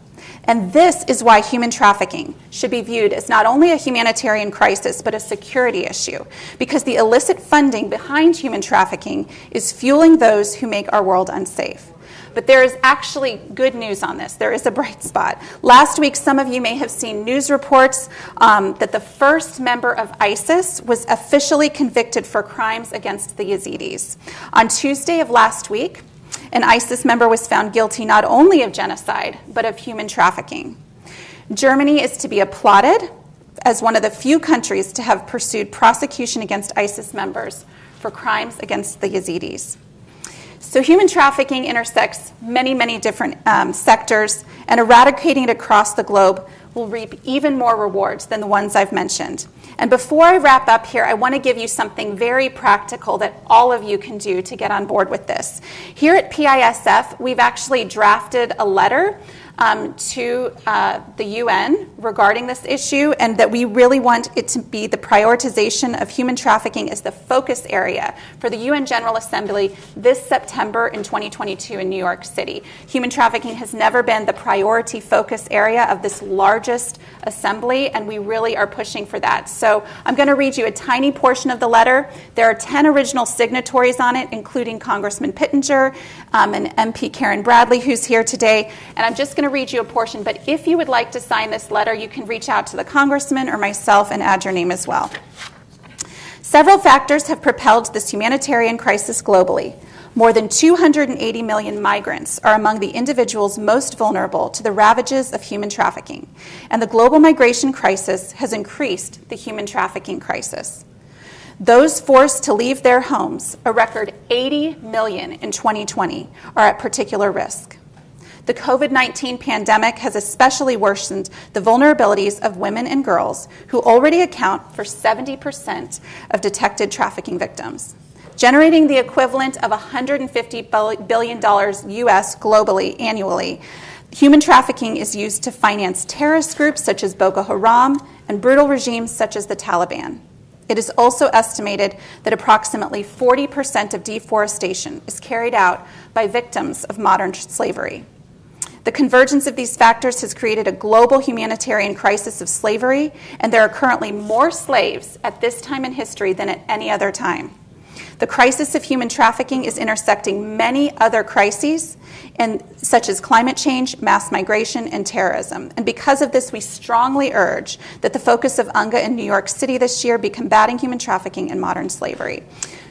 And this is why human trafficking should be viewed as not only a humanitarian crisis, but a security issue, because the illicit funding behind human trafficking is fueling those who make our world unsafe. But there is actually good news on this. There is a bright spot. Last week, some of you may have seen news reports that the first member of ISIS was officially convicted for crimes against the Yazidis. On Tuesday of last week, an ISIS member was found guilty not only of genocide, but of human trafficking. Germany is to be applauded as one of the few countries to have pursued prosecution against ISIS members for crimes against the Yazidis. So human trafficking intersects many, many different sectors, and eradicating it across the globe will reap even more rewards than the ones I've mentioned. And before I wrap up here, I want to give you something very practical that all of you can do to get on board with this. Here at PISF, we've actually drafted a letter to the UN regarding this issue, and that we really want it to be the prioritization of human trafficking as the focus area for the UN General Assembly this September in 2022 in New York City. Human trafficking has never been the priority focus area of this largest assembly, and we really are pushing for that. So I'm going to read you a tiny portion of the letter. There are 10 original signatories on it, including Congressman Pittenger and MP Karen Bradley, who's here today. And I'm just going to read you a portion, but if you would like to sign this letter, you can reach out to the congressman or myself and add your name as well. Several factors have propelled this humanitarian crisis globally. More than 280 million migrants are among the individuals most vulnerable to the ravages of human trafficking, and the global migration crisis has increased the human trafficking crisis. Those forced to leave their homes, a record 80 million in 2020, are at particular risk. The COVID-19 pandemic has especially worsened the vulnerabilities of women and girls who already account for 70% of detected trafficking victims. Generating the equivalent of $150 billion US globally annually, human trafficking is used to finance terrorist groups such as Boko Haram and brutal regimes such as the Taliban. It is also estimated that approximately 40% of deforestation is carried out by victims of modern slavery. The convergence of these factors has created a global humanitarian crisis of slavery, and there are currently more slaves at this time in history than at any other time. The crisis of human trafficking is intersecting many other crises, such as climate change, mass migration, and terrorism. And because of this, we strongly urge that the focus of UNGA in New York City this year be combating human trafficking and modern slavery.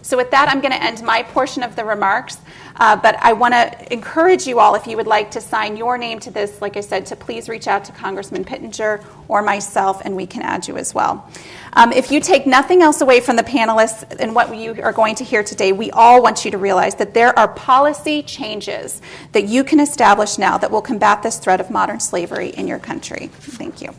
So with that, I'm going to end my portion of the remarks, but I want to encourage you all, if you would like to sign your name to this, like I said, to please reach out to Congressman Pittenger or myself, and we can add you as well. If you take nothing else away from the panelists and what you are going to hear today, we all want you to realize that there are policy changes that you can establish now that will combat this threat of modern slavery in your country. Thank you.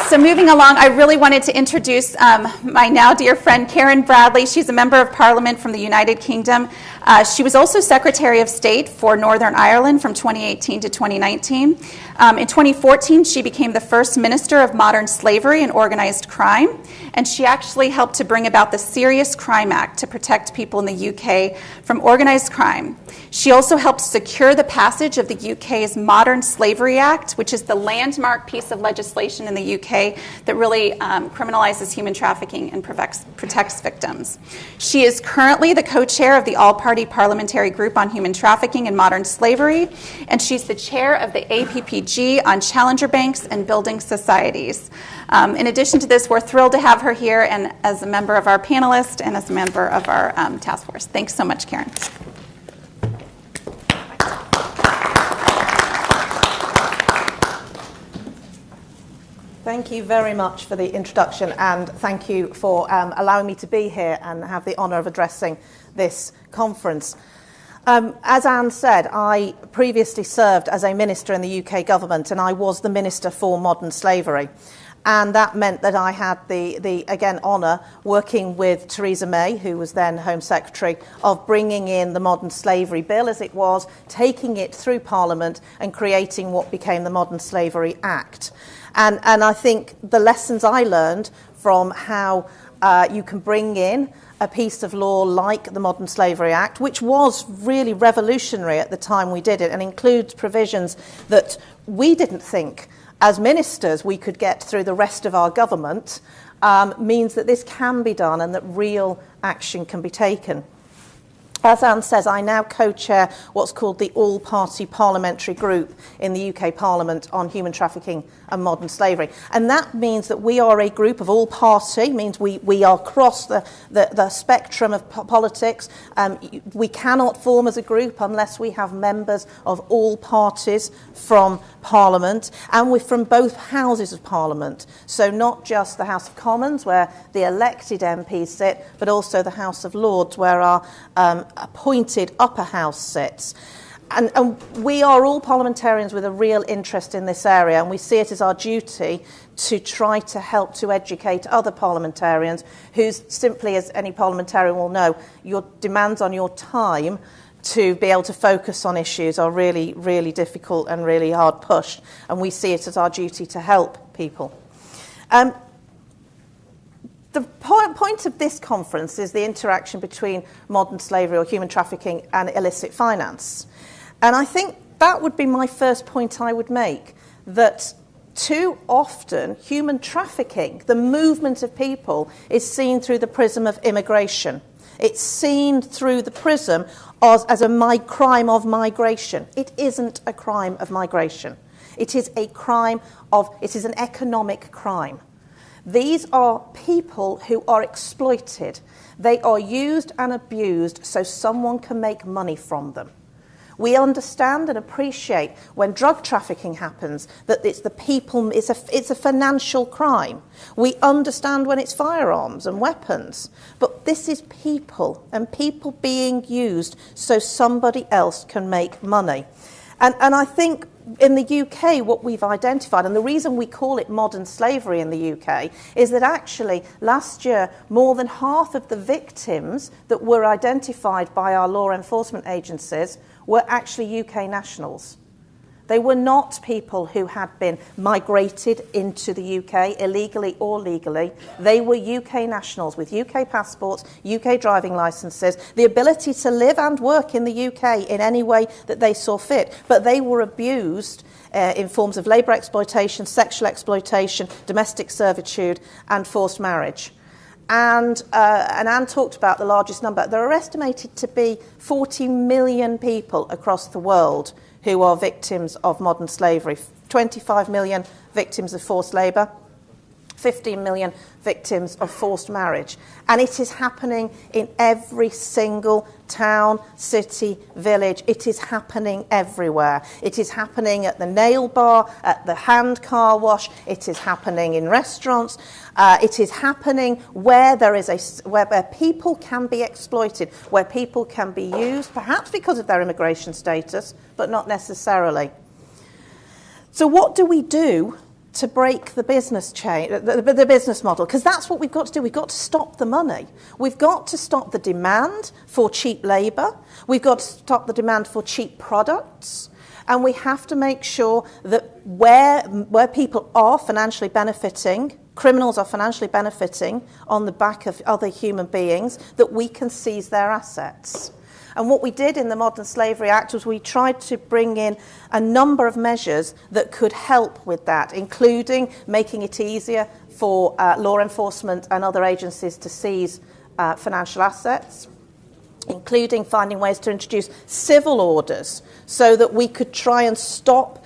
So moving along, I really wanted to introduce my now dear friend Karen Bradley. She's a member of Parliament from the United Kingdom. She was also Secretary of State for Northern Ireland from 2018 to 2019. In 2014, she became the first Minister of Modern Slavery and Organized Crime, and she actually helped to bring about the Serious Crime Act to protect people in the UK from organized crime. She also helped secure the passage of the UK's Modern Slavery Act, which is the landmark piece of legislation in the UK that really criminalizes human trafficking and protects victims. She is currently the co-chair of the All-Party Parliamentary Group on Human Trafficking and Modern Slavery, and she's the chair of the APPG on Challenger Banks and Building Societies. In addition to this, we're thrilled to have her here and as a member of our panelists and as a member of our task force. Thanks so much, Karen. Thank you very much for the introduction, and thank you for allowing me to be here and have the honour of addressing this conference. As Anne said, I previously served as a minister in the UK government, and I was the Minister for Modern Slavery. And that meant that I had the again, honour working with Theresa May, who was then Home Secretary, of bringing in the Modern Slavery Bill as it was, taking it through Parliament and creating what became the Modern Slavery Act. And I think the lessons I learned from how you can bring in a piece of law like the Modern Slavery Act, which was really revolutionary at the time we did it, and includes provisions that we didn't think as ministers we could get through the rest of our government, means that this can be done and that real action can be taken. As Anne says, I now co-chair what's called the All-Party Parliamentary Group in the UK Parliament on human trafficking and modern slavery. And that means that we are a group of all party, means we are across the spectrum of politics. We cannot form as a group unless we have members of all parties from Parliament, and we're from both houses of Parliament. So not just the House of Commons, where the elected MPs sit, but also the House of Lords, where our appointed upper house sits. And we are all parliamentarians with a real interest in this area, and we see it as our duty to try to help to educate other parliamentarians who, simply as any parliamentarian will know, your demands on your time to be able to focus on issues are really, really difficult and really hard pushed, and we see it as our duty to help people. The point of this conference is the interaction between modern slavery or human trafficking and illicit finance. And I think that would be my first point I would make, that too often human trafficking, the movement of people, is seen through the prism of immigration. It's seen through the prism as a crime of migration. It isn't a crime of migration. It is an economic crime. These are people who are exploited. They are used and abused so someone can make money from them. We understand and appreciate when drug trafficking happens that it's the people, it's a financial crime. We understand when it's firearms and weapons. But this is people, and people being used so somebody else can make money. And I think in the UK, what we've identified, and the reason we call it modern slavery in the UK, is that actually last year, more than half of the victims that were identified by our law enforcement agencies were actually UK nationals. They were not people who had been migrated into the UK illegally or legally. They were UK nationals with UK passports, UK driving licenses, the ability to live and work in the UK in any way that they saw fit. But they were abused in forms of labour exploitation, sexual exploitation, domestic servitude, and forced marriage. And Anne talked about the largest number. There are estimated to be 40 million people across the world who are victims of modern slavery. 25 million victims of forced labour, 15 million victims of forced marriage. And it is happening in every single town, city, village. It is happening everywhere. It is happening at the nail bar, at the hand car wash. It is happening in restaurants. It is happening where there is where people can be exploited, where people can be used, perhaps because of their immigration status, but not necessarily. So what do we do to break the business chain, the business model? Because that's what we've got to do. We've got to stop the money. We've got to stop the demand for cheap labour. We've got to stop the demand for cheap products. And we have to make sure that where people are financially benefiting, criminals are financially benefiting on the back of other human beings, that we can seize their assets. And what we did in the Modern Slavery Act was we tried to bring in a number of measures that could help with that, including making it easier for law enforcement and other agencies to seize financial assets, including finding ways to introduce civil orders so that we could try and stop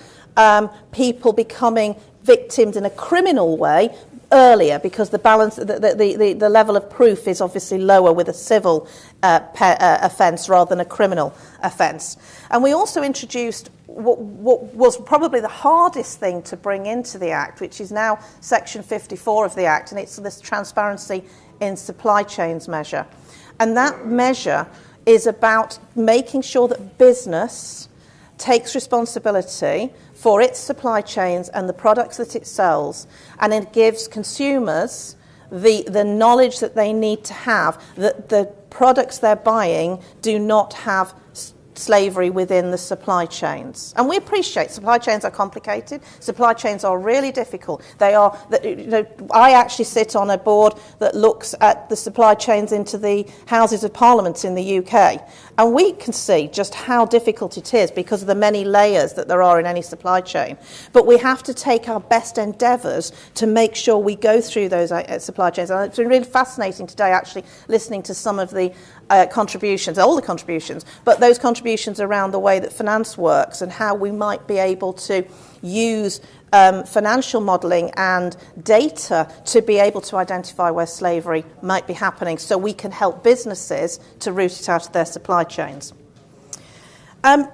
people becoming victims in a criminal way earlier, because the level of proof is obviously lower with a civil offence rather than a criminal offence. And we also introduced what was probably the hardest thing to bring into the Act, which is now Section 54 of the Act, and it's this transparency in supply chains measure. And that measure is about making sure that business takes responsibility for its supply chains and the products that it sells, and it gives consumers the knowledge that they need to have that the products they're buying do not have slavery within the supply chains. And we appreciate supply chains are complicated. Supply chains are really difficult. They are. I actually sit on a board that looks at the supply chains into the Houses of Parliament in the UK, and we can see just how difficult it is because of the many layers that there are in any supply chain. But we have to take our best endeavours to make sure we go through those supply chains. And it's been really fascinating today, actually, listening to some of the contributions, all the contributions, but those contributions around the way that finance works and how we might be able to use financial modelling and data to be able to identify where slavery might be happening so we can help businesses to root it out of their supply chains. I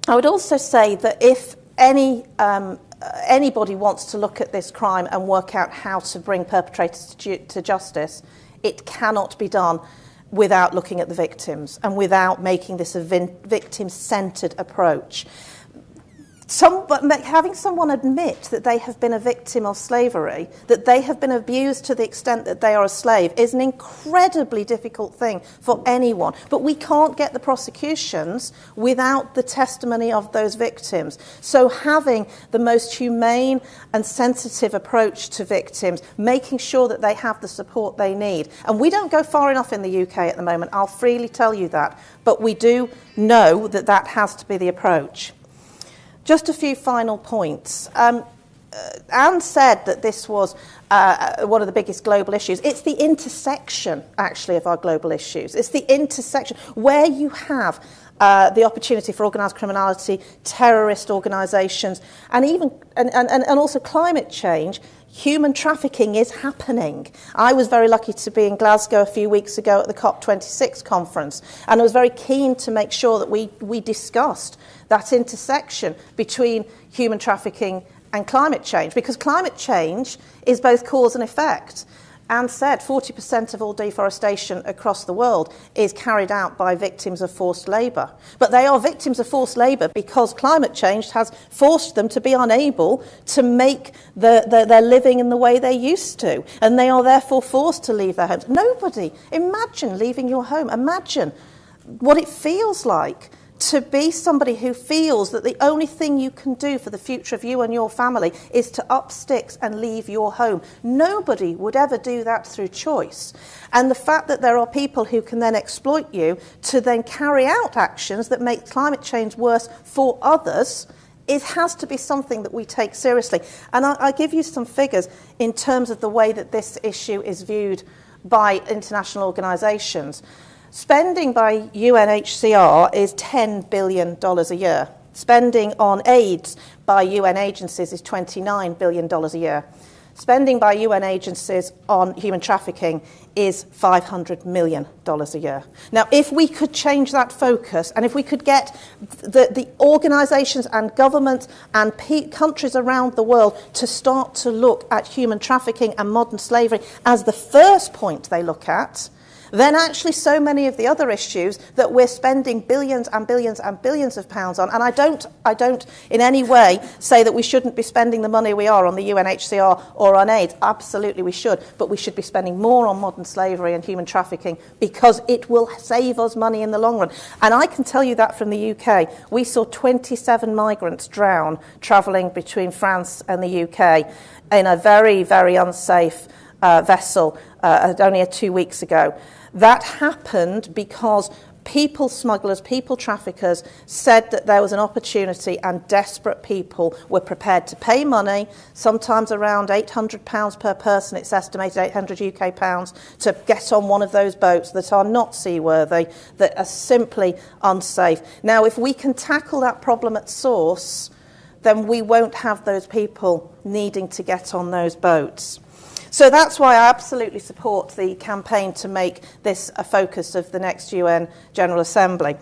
would also say that if anybody wants to look at this crime and work out how to bring perpetrators to justice, it cannot be done without looking at the victims and without making this a victim-centred approach. Having someone admit that they have been a victim of slavery, that they have been abused to the extent that they are a slave, is an incredibly difficult thing for anyone. But we can't get the prosecutions without the testimony of those victims. So having the most humane and sensitive approach to victims, making sure that they have the support they need. And we don't go far enough in the UK at the moment, I'll freely tell you that. But we do know that that has to be the approach. Just a few final points. Anne said that this was one of the biggest global issues. It's the intersection, actually, of our global issues. It's the intersection where you have the opportunity for organised criminality, terrorist organisations, and even and also climate change. Human trafficking is happening. I was very lucky to be in Glasgow a few weeks ago at the COP26 conference, and I was very keen to make sure that we discussed that intersection between human trafficking and climate change, because climate change is both cause and effect. Anne said 40% of all deforestation across the world is carried out by victims of forced labour. But they are victims of forced labour because climate change has forced them to be unable to make their living in the way they used to. And they are therefore forced to leave their homes. Nobody, imagine leaving your home. Imagine what it feels like to be somebody who feels that the only thing you can do for the future of you and your family is to up sticks and leave your home. Nobody would ever do that through choice. And the fact that there are people who can then exploit you to then carry out actions that make climate change worse for others, it has to be something that we take seriously. And I give you some figures in terms of the way that this issue is viewed by international organisations. Spending by UNHCR is $10 billion a year. Spending on AIDS by UN agencies is $29 billion a year. Spending by UN agencies on human trafficking is $500 million a year. Now, if we could change that focus, and if we could get the organisations and governments and countries around the world to start to look at human trafficking and modern slavery as the first point they look at, then actually so many of the other issues that we're spending billions and billions and billions of pounds on, and I don't in any way say that we shouldn't be spending the money we are on the UNHCR or on AIDS. Absolutely we should, but we should be spending more on modern slavery and human trafficking because it will save us money in the long run. And I can tell you that from the UK. We saw 27 migrants drown travelling between France and the UK in a very, very unsafe vessel only 2 weeks ago. That happened because people smugglers, people traffickers said that there was an opportunity and desperate people were prepared to pay money, sometimes around £800 per person, it's estimated 800 UK pounds, to get on one of those boats that are not seaworthy, that are simply unsafe. Now, if we can tackle that problem at source, then we won't have those people needing to get on those boats. So that's why I absolutely support the campaign to make this a focus of the next UN General Assembly.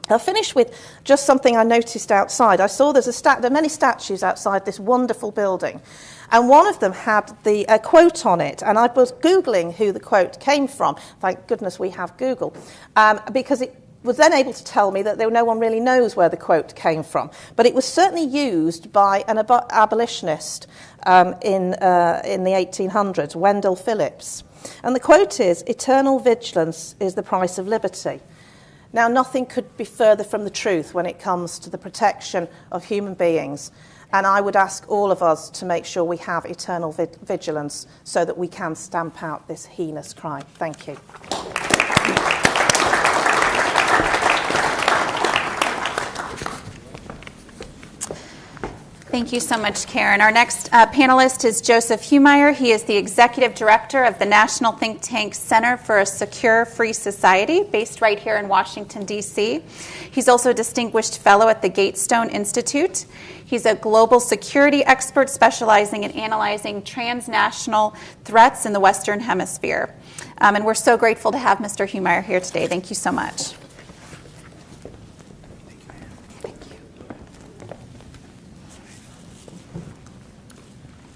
I'll finish with just something I noticed outside. I saw there are many statues outside this wonderful building, and one of them had a quote on it, and I was Googling who the quote came from. Thank goodness we have Google, because it was then able to tell me that no one really knows where the quote came from. But it was certainly used by an abolitionist in the 1800s, Wendell Phillips. And the quote is, "Eternal vigilance is the price of liberty." Now, nothing could be further from the truth when it comes to the protection of human beings. And I would ask all of us to make sure we have eternal vigilance so that we can stamp out this heinous crime. Thank you. Thank you so much, Karen. Our next panelist is Joseph Humeyer. He is the Executive Director of the National Think Tank Center for a Secure, Free Society, based right here in Washington, D.C. He's also a Distinguished Fellow at the Gatestone Institute. He's a global security expert specializing in analyzing transnational threats in the Western Hemisphere. And we're so grateful to have Mr. Humeyer here today. Thank you so much.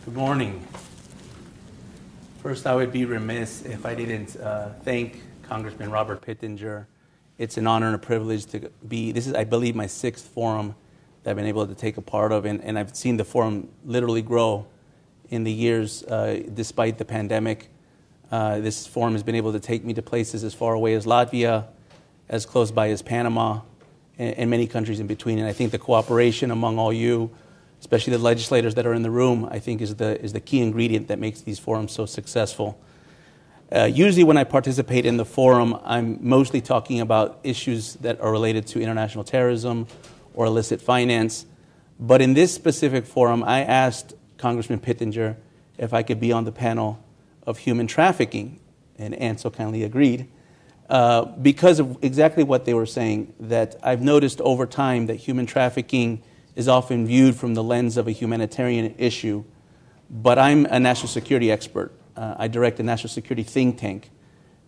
Good morning. First, I would be remiss if I didn't thank Congressman Robert Pittenger. It's an honor and a privilege to be, this is, I believe, my 6th forum that I've been able to take a part of, and I've seen the forum literally grow in the years despite the pandemic. This forum has been able to take me to places as far away as Latvia, as close by as Panama, and many countries in between. And I think the cooperation among all you, especially the legislators that are in the room, I think is the key ingredient that makes these forums so successful. Usually when I participate in the forum, I'm mostly talking about issues that are related to international terrorism or illicit finance. But in this specific forum, I asked Congressman Pittenger if I could be on the panel of human trafficking, and Ann so kindly agreed, because of exactly what they were saying, that I've noticed over time that human trafficking is often viewed from the lens of a humanitarian issue, but I'm a national security expert. I direct a national security think tank.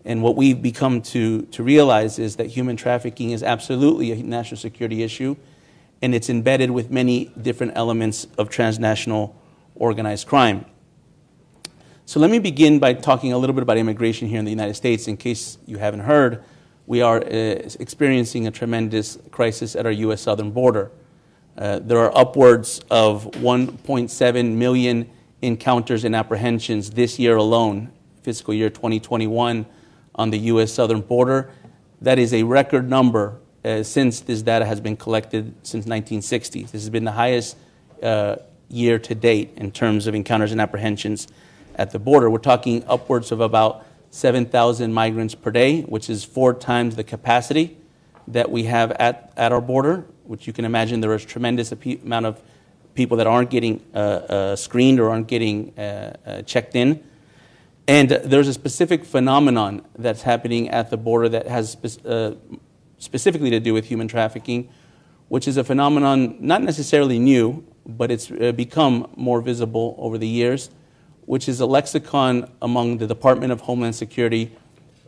And what we've become to realize is that human trafficking is absolutely a national security issue, and it's embedded with many different elements of transnational organized crime. So let me begin by talking a little bit about immigration here in the United States. In case you haven't heard, we are experiencing a tremendous crisis at our U.S. southern border. There are upwards of 1.7 million encounters and apprehensions this year alone, fiscal year 2021, on the U.S. southern border. That is a record number since this data has been collected since 1960. This has been the highest year to date in terms of encounters and apprehensions at the border. We're talking upwards of about 7,000 migrants per day, which is 4 times the capacity that we have at our border, which you can imagine there is a tremendous amount of people that aren't getting screened or aren't getting checked in. And there's a specific phenomenon that's happening at the border that has specifically to do with human trafficking, which is a phenomenon not necessarily new, but it's become more visible over the years, which is a lexicon among the Department of Homeland Security,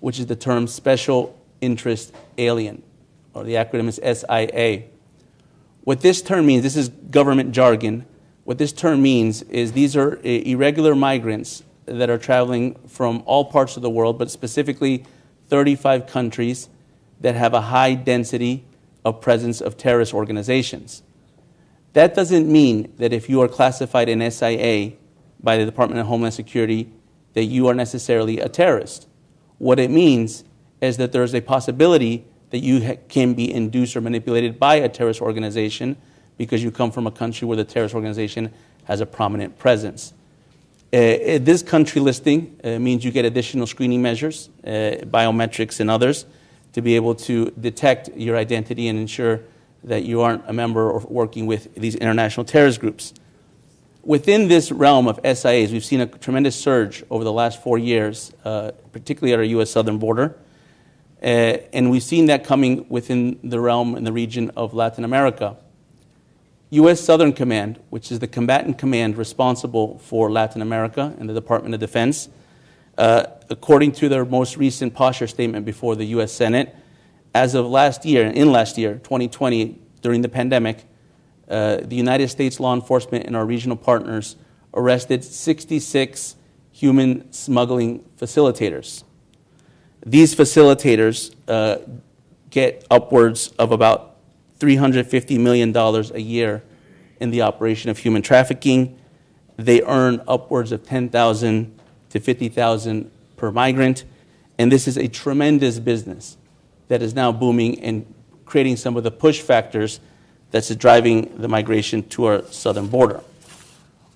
which is the term special interest alien, or the acronym is SIA. What this term means, this is government jargon, what this term means is these are irregular migrants that are traveling from all parts of the world, but specifically 35 countries that have a high density of presence of terrorist organizations. That doesn't mean that if you are classified an SIA by the Department of Homeland Security that you are necessarily a terrorist. What it means is that there's a possibility that you can be induced or manipulated by a terrorist organization because you come from a country where the terrorist organization has a prominent presence. This country listing means you get additional screening measures, biometrics and others, to be able to detect your identity and ensure that you aren't a member or working with these international terrorist groups. Within this realm of SIAs, we've seen a tremendous surge over the last 4 years, particularly at our U.S. southern border. And we've seen that coming within the realm in the region of Latin America. U.S. Southern Command, which is the combatant command responsible for Latin America and the Department of Defense, according to their most recent posture statement before the U.S. Senate, as of last year, 2020, during the pandemic, the United States law enforcement and our regional partners arrested 66 human smuggling facilitators. These facilitators get upwards of about $350 million a year in the operation of human trafficking. They earn upwards of $10,000 to $50,000 per migrant, and this is a tremendous business that is now booming and creating some of the push factors that's driving the migration to our southern border.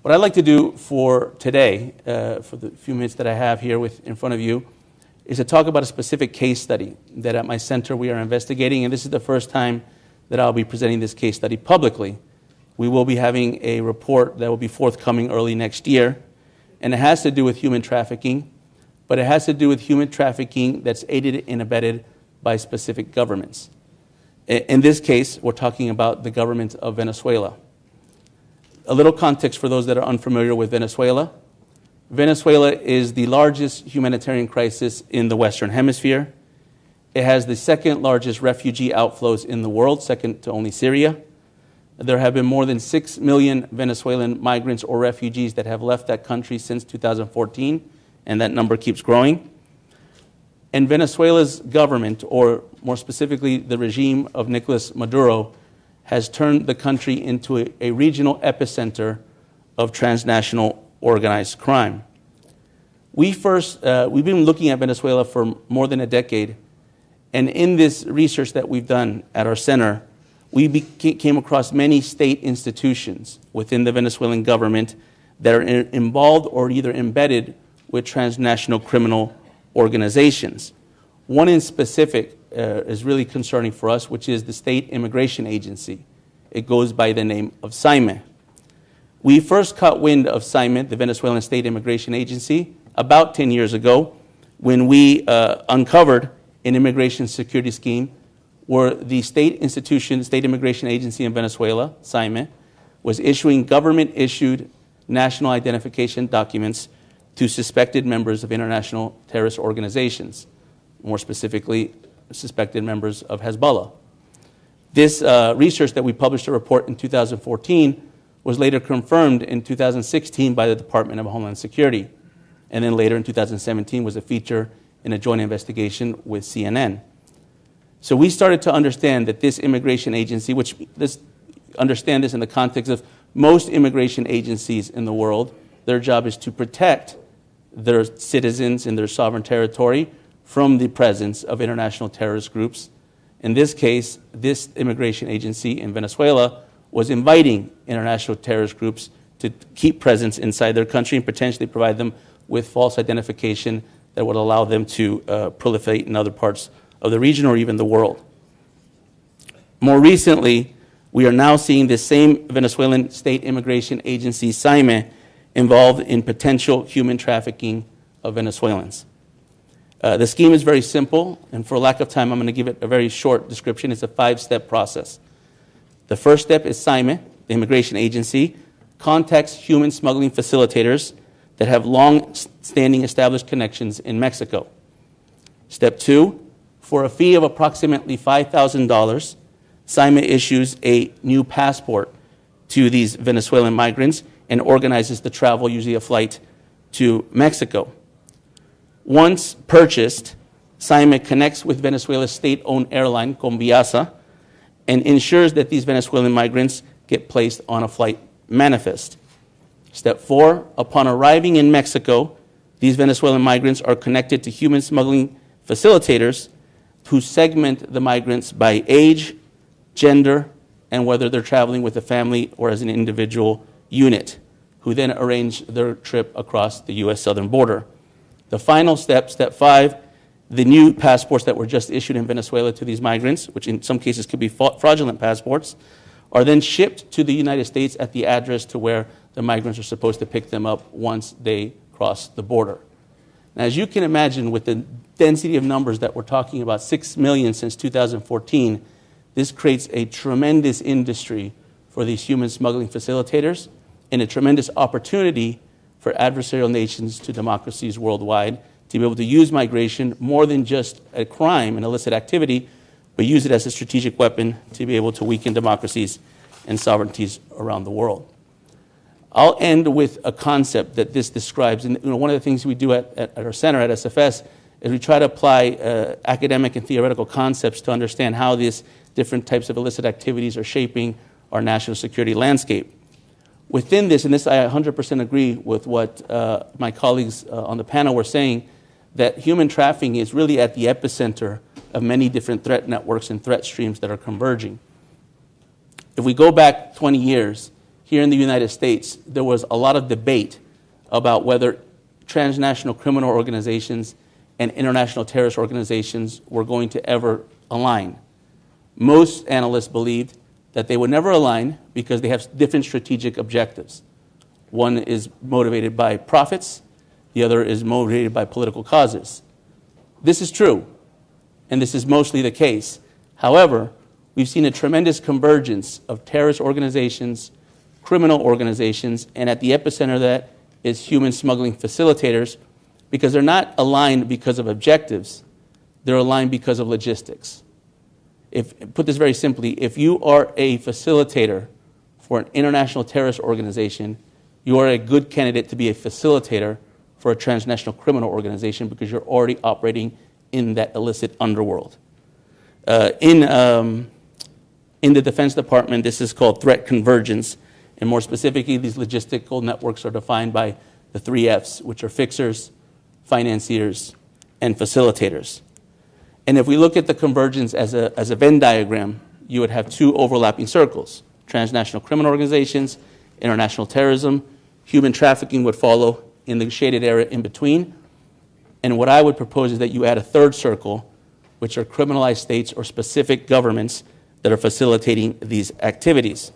What I'd like to do for today, for the few minutes that I have here in front of you, is to talk about a specific case study that at my center we are investigating, and this is the first time that I'll be presenting this case study publicly. We will be having a report that will be forthcoming early next year, and it has to do with human trafficking, but it has to do with human trafficking that's aided and abetted by specific governments. In this case, we're talking about the government of Venezuela. A little context for those that are unfamiliar with Venezuela. Venezuela is the largest humanitarian crisis in the Western Hemisphere. It has the second largest refugee outflows in the world, second to only Syria. There have been more than 6 million Venezuelan migrants or refugees that have left that country since 2014, and that number keeps growing. And Venezuela's government, or more specifically the regime of Nicolas Maduro, has turned the country into a regional epicenter of transnational organized crime. We've been looking at Venezuela for more than a decade, and in this research that we've done at our center, we came across many state institutions within the Venezuelan government that are involved or either embedded with transnational criminal organizations. One in specific is really concerning for us, which is the State Immigration Agency. It goes by the name of SIME. We first caught wind of SIME, the Venezuelan State Immigration Agency, about 10 years ago when we uncovered an immigration security scheme where the state institution, State Immigration Agency in Venezuela, SIME, was issuing government-issued national identification documents to suspected members of international terrorist organizations, more specifically, suspected members of Hezbollah. This research that we published a report in 2014 was later confirmed in 2016 by the Department of Homeland Security, and then later in 2017 was a feature in a joint investigation with CNN. So we started to understand that this immigration agency, which let's understand this in the context of most immigration agencies in the world, their job is to protect their citizens in their sovereign territory from the presence of international terrorist groups. In this case, this immigration agency in Venezuela was inviting international terrorist groups to keep presence inside their country and potentially provide them with false identification that would allow them to proliferate in other parts of the region or even the world. More recently, we are now seeing this same Venezuelan state immigration agency, SAIME, involved in potential human trafficking of Venezuelans. The scheme is very simple, and for lack of time, I'm going to give it a very short description. It's a 5-step process. The first step is SAIME, the immigration agency, contacts human smuggling facilitators that have long-standing established connections in Mexico. Step 2, for a fee of approximately $5,000, SAIME issues a new passport to these Venezuelan migrants and organizes the travel, usually a flight, to Mexico. Once purchased, SAIME connects with Venezuela's state-owned airline, Conviasa, and ensures that these Venezuelan migrants get placed on a flight manifest. Step 4, upon arriving in Mexico, these Venezuelan migrants are connected to human smuggling facilitators who segment the migrants by age, gender, and whether they're traveling with a family or as an individual unit, who then arrange their trip across the U.S. southern border. The final step, step 5, the new passports that were just issued in Venezuela to these migrants, which in some cases could be fraudulent passports, are then shipped to the United States at the address to where the migrants are supposed to pick them up once they cross the border. Now, as you can imagine, with the density of numbers that we're talking about, 6 million since 2014, this creates a tremendous industry for these human smuggling facilitators and a tremendous opportunity for adversarial nations to democracies worldwide to be able to use migration more than just a crime, an illicit activity, but use it as a strategic weapon to be able to weaken democracies and sovereignties around the world. I'll end with a concept that this describes. And one of the things we do at our center at SFS is we try to apply academic and theoretical concepts to understand how these different types of illicit activities are shaping our national security landscape. Within this, and this I 100% agree with what my colleagues on the panel were saying, that human trafficking is really at the epicenter of many different threat networks and threat streams that are converging. If we go back 20 years, here in the United States, there was a lot of debate about whether transnational criminal organizations and international terrorist organizations were going to ever align. Most analysts believed that they would never align because they have different strategic objectives. One is motivated by profits, the other is motivated by political causes. This is true, and this is mostly the case. However, we've seen a tremendous convergence of terrorist organizations, criminal organizations, and at the epicenter of that is human smuggling facilitators, because they're not aligned because of objectives, they're aligned because of logistics. Put this very simply, if you are a facilitator for an international terrorist organization, you are a good candidate to be a facilitator for a transnational criminal organization because you're already operating in that illicit underworld. In the Defense Department, this is called threat convergence, and more specifically, these logistical networks are defined by the 3 Fs, which are fixers, financiers, and facilitators. And if we look at the convergence as a Venn diagram, you would have 2 overlapping circles: transnational criminal organizations, international terrorism, human trafficking would follow in the shaded area in between. And what I would propose is that you add a 3rd circle, which are criminalized states or specific governments that are facilitating these activities.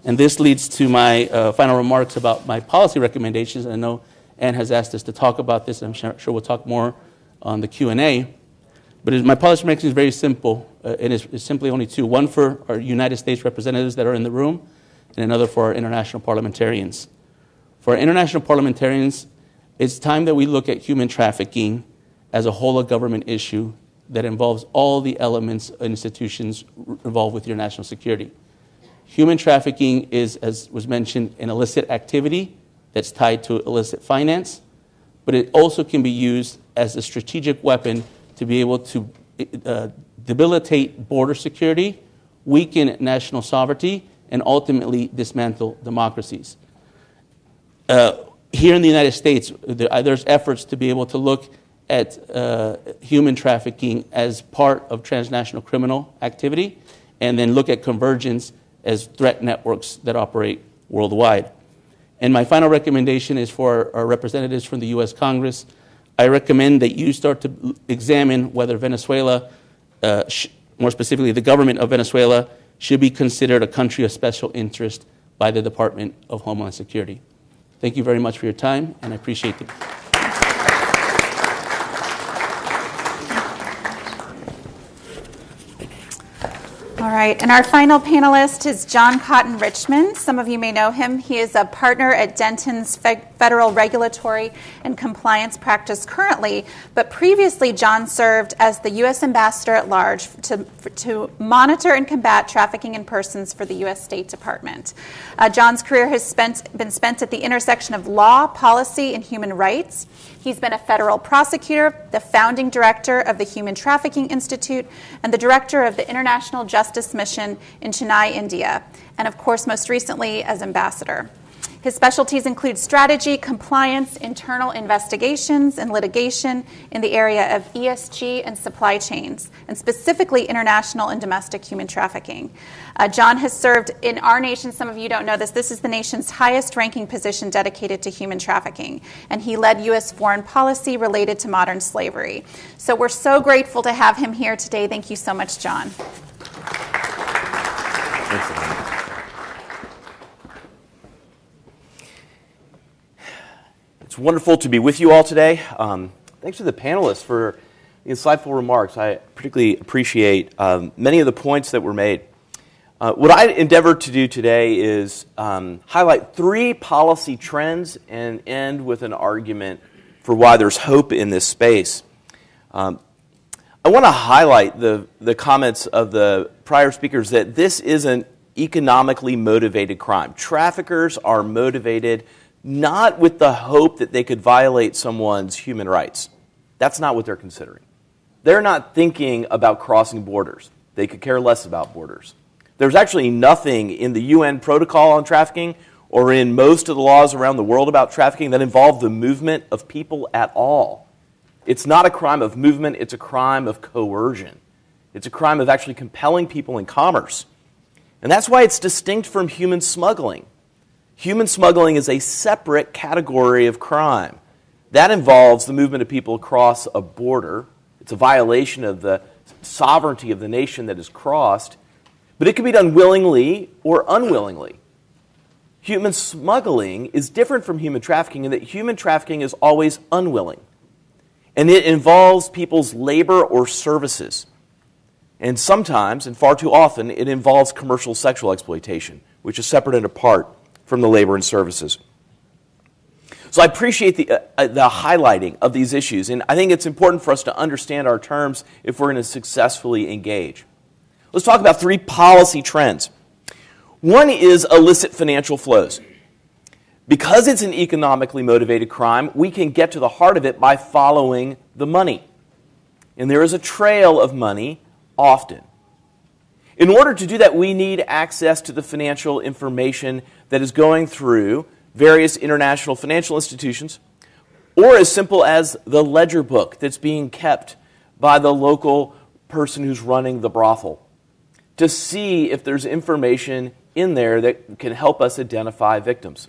And this leads to my final remarks about my policy recommendations. I know Ann has asked us to talk about this. I'm sure we'll talk more on the Q&A. But my policy recommendation is very simple, and it's simply only 2. One for our United States representatives that are in the room, and another for our international parliamentarians. For international parliamentarians, it's time that we look at human trafficking as a whole of government issue that involves all the elements and institutions involved with your national security. Human trafficking is, as was mentioned, an illicit activity that's tied to illicit finance, but it also can be used as a strategic weapon to be able to debilitate border security, weaken national sovereignty, and ultimately dismantle democracies. Here in the United States, there's efforts to be able to look at human trafficking as part of transnational criminal activity, and then look at convergence as threat networks that operate worldwide. And my final recommendation is for our representatives from the U.S. Congress. I recommend that you start to examine whether Venezuela, more specifically the government of Venezuela, should be considered a country of special interest by the Department of Homeland Security. Thank you very much for your time, and I appreciate it. All right, and our final panelist is John Cotton Richmond. Some of you may know him. He is a partner at Denton's Federal Regulatory and Compliance Practice currently, but previously John served as the U.S. Ambassador at Large to monitor and combat trafficking in persons for the U.S. State Department. John's career has been spent at the intersection of law, policy, and human rights. He's been a federal prosecutor, the founding director of the Human Trafficking Institute, and the director of the International Justice Mission in Chennai, India, and of course, most recently as ambassador. His specialties include strategy, compliance, internal investigations, and litigation in the area of ESG and supply chains, and specifically international and domestic human trafficking. John has served in our nation, some of you don't know this is the nation's highest ranking position dedicated to human trafficking, and he led U.S. foreign policy related to modern slavery. So we're so grateful to have him here today. Thank you so much, John. It's wonderful to be with you all today. Thanks to the panelists for the insightful remarks. I particularly appreciate many of the points that were made. What I endeavored to do today is highlight 3 policy trends and end with an argument for why there's hope in this space. I want to highlight the comments of the prior speakers that this is an economically motivated crime. Traffickers are motivated not with the hope that they could violate someone's human rights. That's not what they're considering. They're not thinking about crossing borders. They could care less about borders. There's actually nothing in the UN protocol on trafficking or in most of the laws around the world about trafficking that involve the movement of people at all. It's not a crime of movement, it's a crime of coercion. It's a crime of actually compelling people in commerce. And that's why it's distinct from human smuggling. Human smuggling is a separate category of crime. That involves the movement of people across a border. It's a violation of the sovereignty of the nation that is crossed, but it can be done willingly or unwillingly. Human smuggling is different from human trafficking in that human trafficking is always unwilling, and it involves people's labor or services. And sometimes, and far too often, it involves commercial sexual exploitation, which is separate and apart from the labor and services. So I appreciate the highlighting of these issues, and I think it's important for us to understand our terms if we're going to successfully engage. Let's talk about 3 policy trends. One is illicit financial flows. Because it's an economically motivated crime, we can get to the heart of it by following the money. And there is a trail of money often. In order to do that, we need access to the financial information that is going through various international financial institutions, or as simple as the ledger book that's being kept by the local person who's running the brothel, to see if there's information in there that can help us identify victims.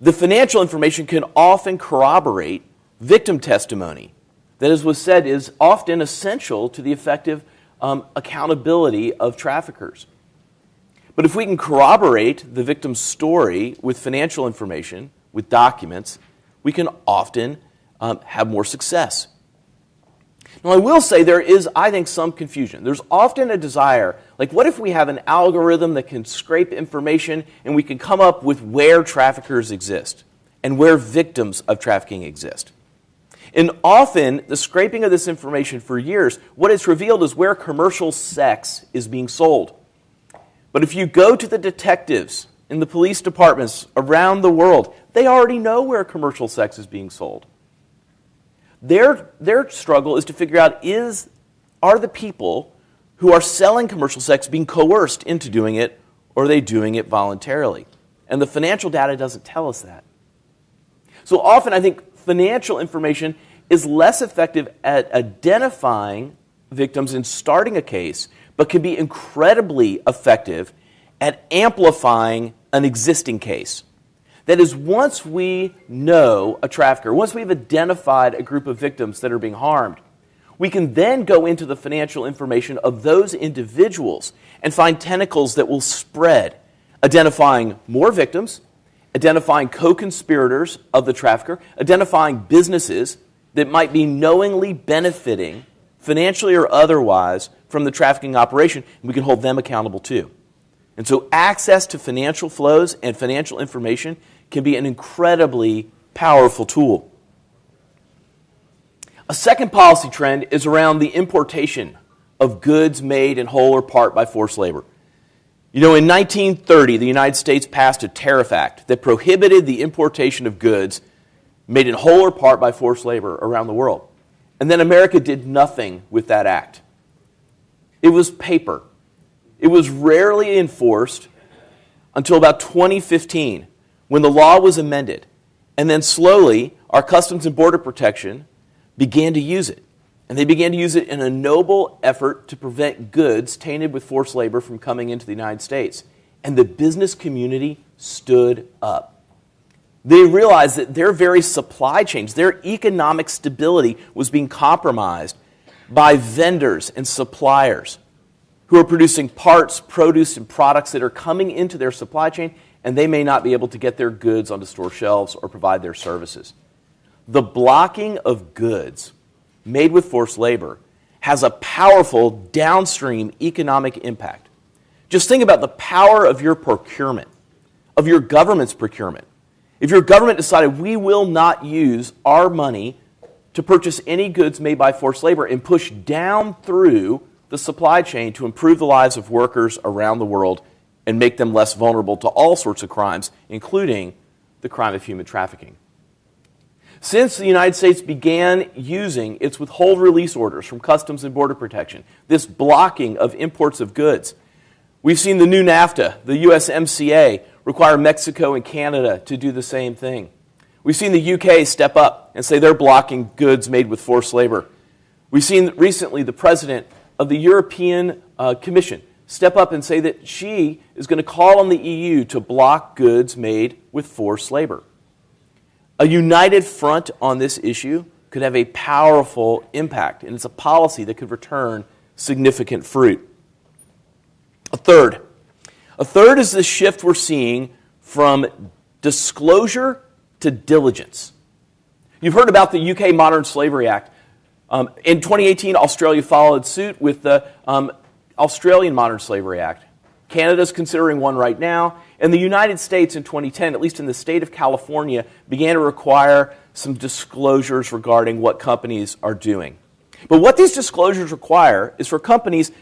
The financial information can often corroborate victim testimony that, as was said, is often essential to the effective accountability of traffickers. But if we can corroborate the victim's story with financial information, with documents, we can often have more success. Now, I will say there is, I think, some confusion. There's often a desire, like what if we have an algorithm that can scrape information and we can come up with where traffickers exist and where victims of trafficking exist? And often, the scraping of this information for years, what it's revealed is where commercial sex is being sold. But if you go to the detectives in the police departments around the world, they already know where commercial sex is being sold. Their struggle is to figure out, are the people who are selling commercial sex being coerced into doing it, or are they doing it voluntarily? And the financial data doesn't tell us that. So often I think financial information is less effective at identifying victims and starting a case, but can be incredibly effective at amplifying an existing case. That is, once we know a trafficker, once we've identified a group of victims that are being harmed, we can then go into the financial information of those individuals and find tentacles that will spread, identifying more victims, identifying co-conspirators of the trafficker, identifying businesses that might be knowingly benefiting, financially or otherwise, from the trafficking operation, and we can hold them accountable too. And so access to financial flows and financial information can be an incredibly powerful tool. A second policy trend is around the importation of goods made in whole or part by forced labor. You know, in 1930, the United States passed a tariff act that prohibited the importation of goods made in whole or part by forced labor around the world. And then America did nothing with that act. It was paper. It was rarely enforced until about 2015, when the law was amended. And then slowly, our Customs and Border Protection began to use it. And they began to use it in a noble effort to prevent goods tainted with forced labor from coming into the United States. And the business community stood up. They realized that their very supply chains, their economic stability was being compromised by vendors and suppliers who are producing parts, produce, and products that are coming into their supply chain, and they may not be able to get their goods onto store shelves or provide their services. The blocking of goods made with forced labor has a powerful downstream economic impact. Just think about the power of your procurement, of your government's procurement. If your government decided we will not use our money to purchase any goods made by forced labor and push down through the supply chain to improve the lives of workers around the world and make them less vulnerable to all sorts of crimes, including the crime of human trafficking. Since the United States began using its withhold release orders from Customs and Border Protection, this blocking of imports of goods, we've seen the new NAFTA, the USMCA, require Mexico and Canada to do the same thing. We've seen the UK step up and say they're blocking goods made with forced labor. We've seen recently the president of the European Commission step up and say that she is going to call on the EU to block goods made with forced labor. A united front on this issue could have a powerful impact, and it's a policy that could return significant fruit. A third is the shift we're seeing from disclosure to diligence. You've heard about the UK Modern Slavery Act. In 2018, Australia followed suit with the Australian Modern Slavery Act. Canada's considering one right now, and the United States in 2010, at least in the state of California, began to require some disclosures regarding what companies are doing. But what these disclosures require is for companies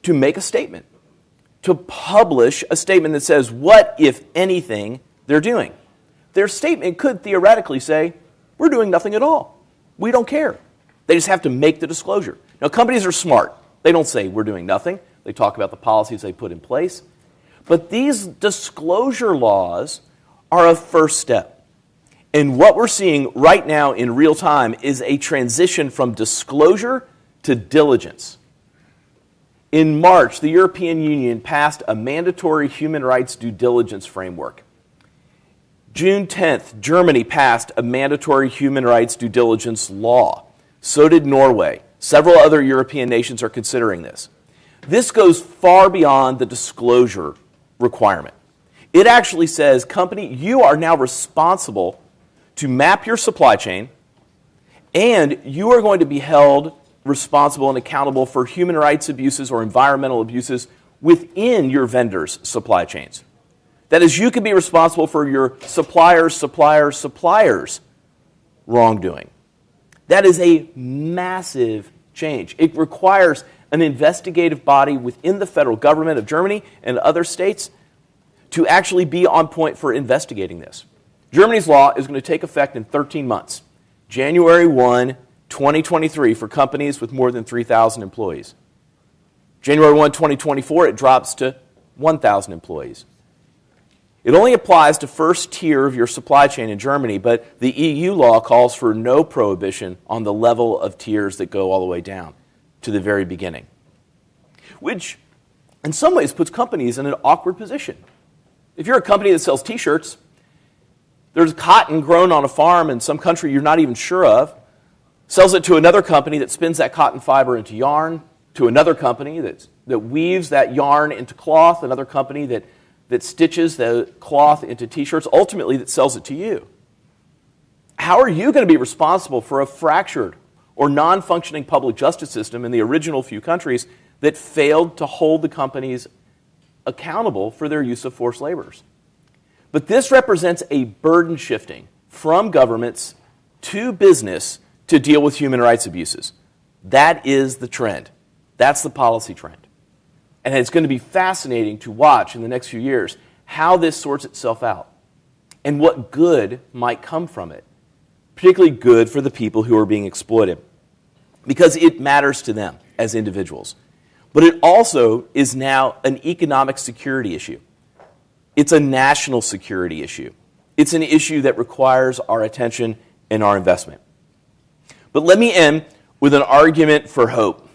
to make a statement, to publish a statement that says what, if anything, they're doing. Their statement could theoretically say, we're doing nothing at all. We don't care. They just have to make the disclosure. Now, companies are smart. They don't say we're doing nothing. They talk about the policies they put in place. But these disclosure laws are a first step. And what we're seeing right now in real time is a transition from disclosure to diligence. In March, the European Union passed a mandatory human rights due diligence framework. June 10th, Germany passed a mandatory human rights due diligence law. So did Norway. Several other European nations are considering this. This goes far beyond the disclosure requirement. It actually says, company, you are now responsible to map your supply chain, and you are going to be held responsible and accountable for human rights abuses or environmental abuses within your vendors' supply chains. That is, you can be responsible for your suppliers' wrongdoing. That is a massive change. It requires an investigative body within the federal government of Germany and other states to actually be on point for investigating this. Germany's law is going to take effect in 13 months, January 1, 2023, for companies with more than 3,000 employees. January 1, 2024, it drops to 1,000 employees. It only applies to first tier of your supply chain in Germany, but the EU law calls for no prohibition on the level of tiers that go all the way down to the very beginning, which in some ways puts companies in an awkward position. If you're a company that sells T-shirts, there's cotton grown on a farm in some country you're not even sure of, sells it to another company that spins that cotton fiber into yarn, to another company that weaves that yarn into cloth, another company that stitches the cloth into T-shirts, ultimately that sells it to you. How are you going to be responsible for a fractured or non-functioning public justice system in the original few countries that failed to hold the companies accountable for their use of forced laborers? But this represents a burden shifting from governments to business to deal with human rights abuses. That is the trend. That's the policy trend. And it's going to be fascinating to watch in the next few years how this sorts itself out and what good might come from it, particularly good for the people who are being exploited, because it matters to them as individuals. But it also is now an economic security issue. It's a national security issue. It's an issue that requires our attention and our investment. But let me end with an argument for hope,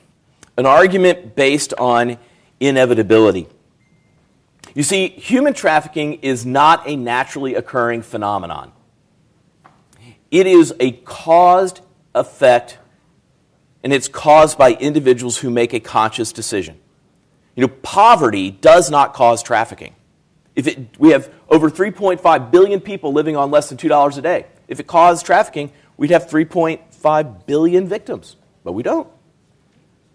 an argument based on inevitability. You see, human trafficking is not a naturally occurring phenomenon. It is a caused effect, and it's caused by individuals who make a conscious decision. Poverty does not cause trafficking. We have over 3.5 billion people living on less than $2 a day. If it caused trafficking, we'd have 3.5 billion victims, but we don't.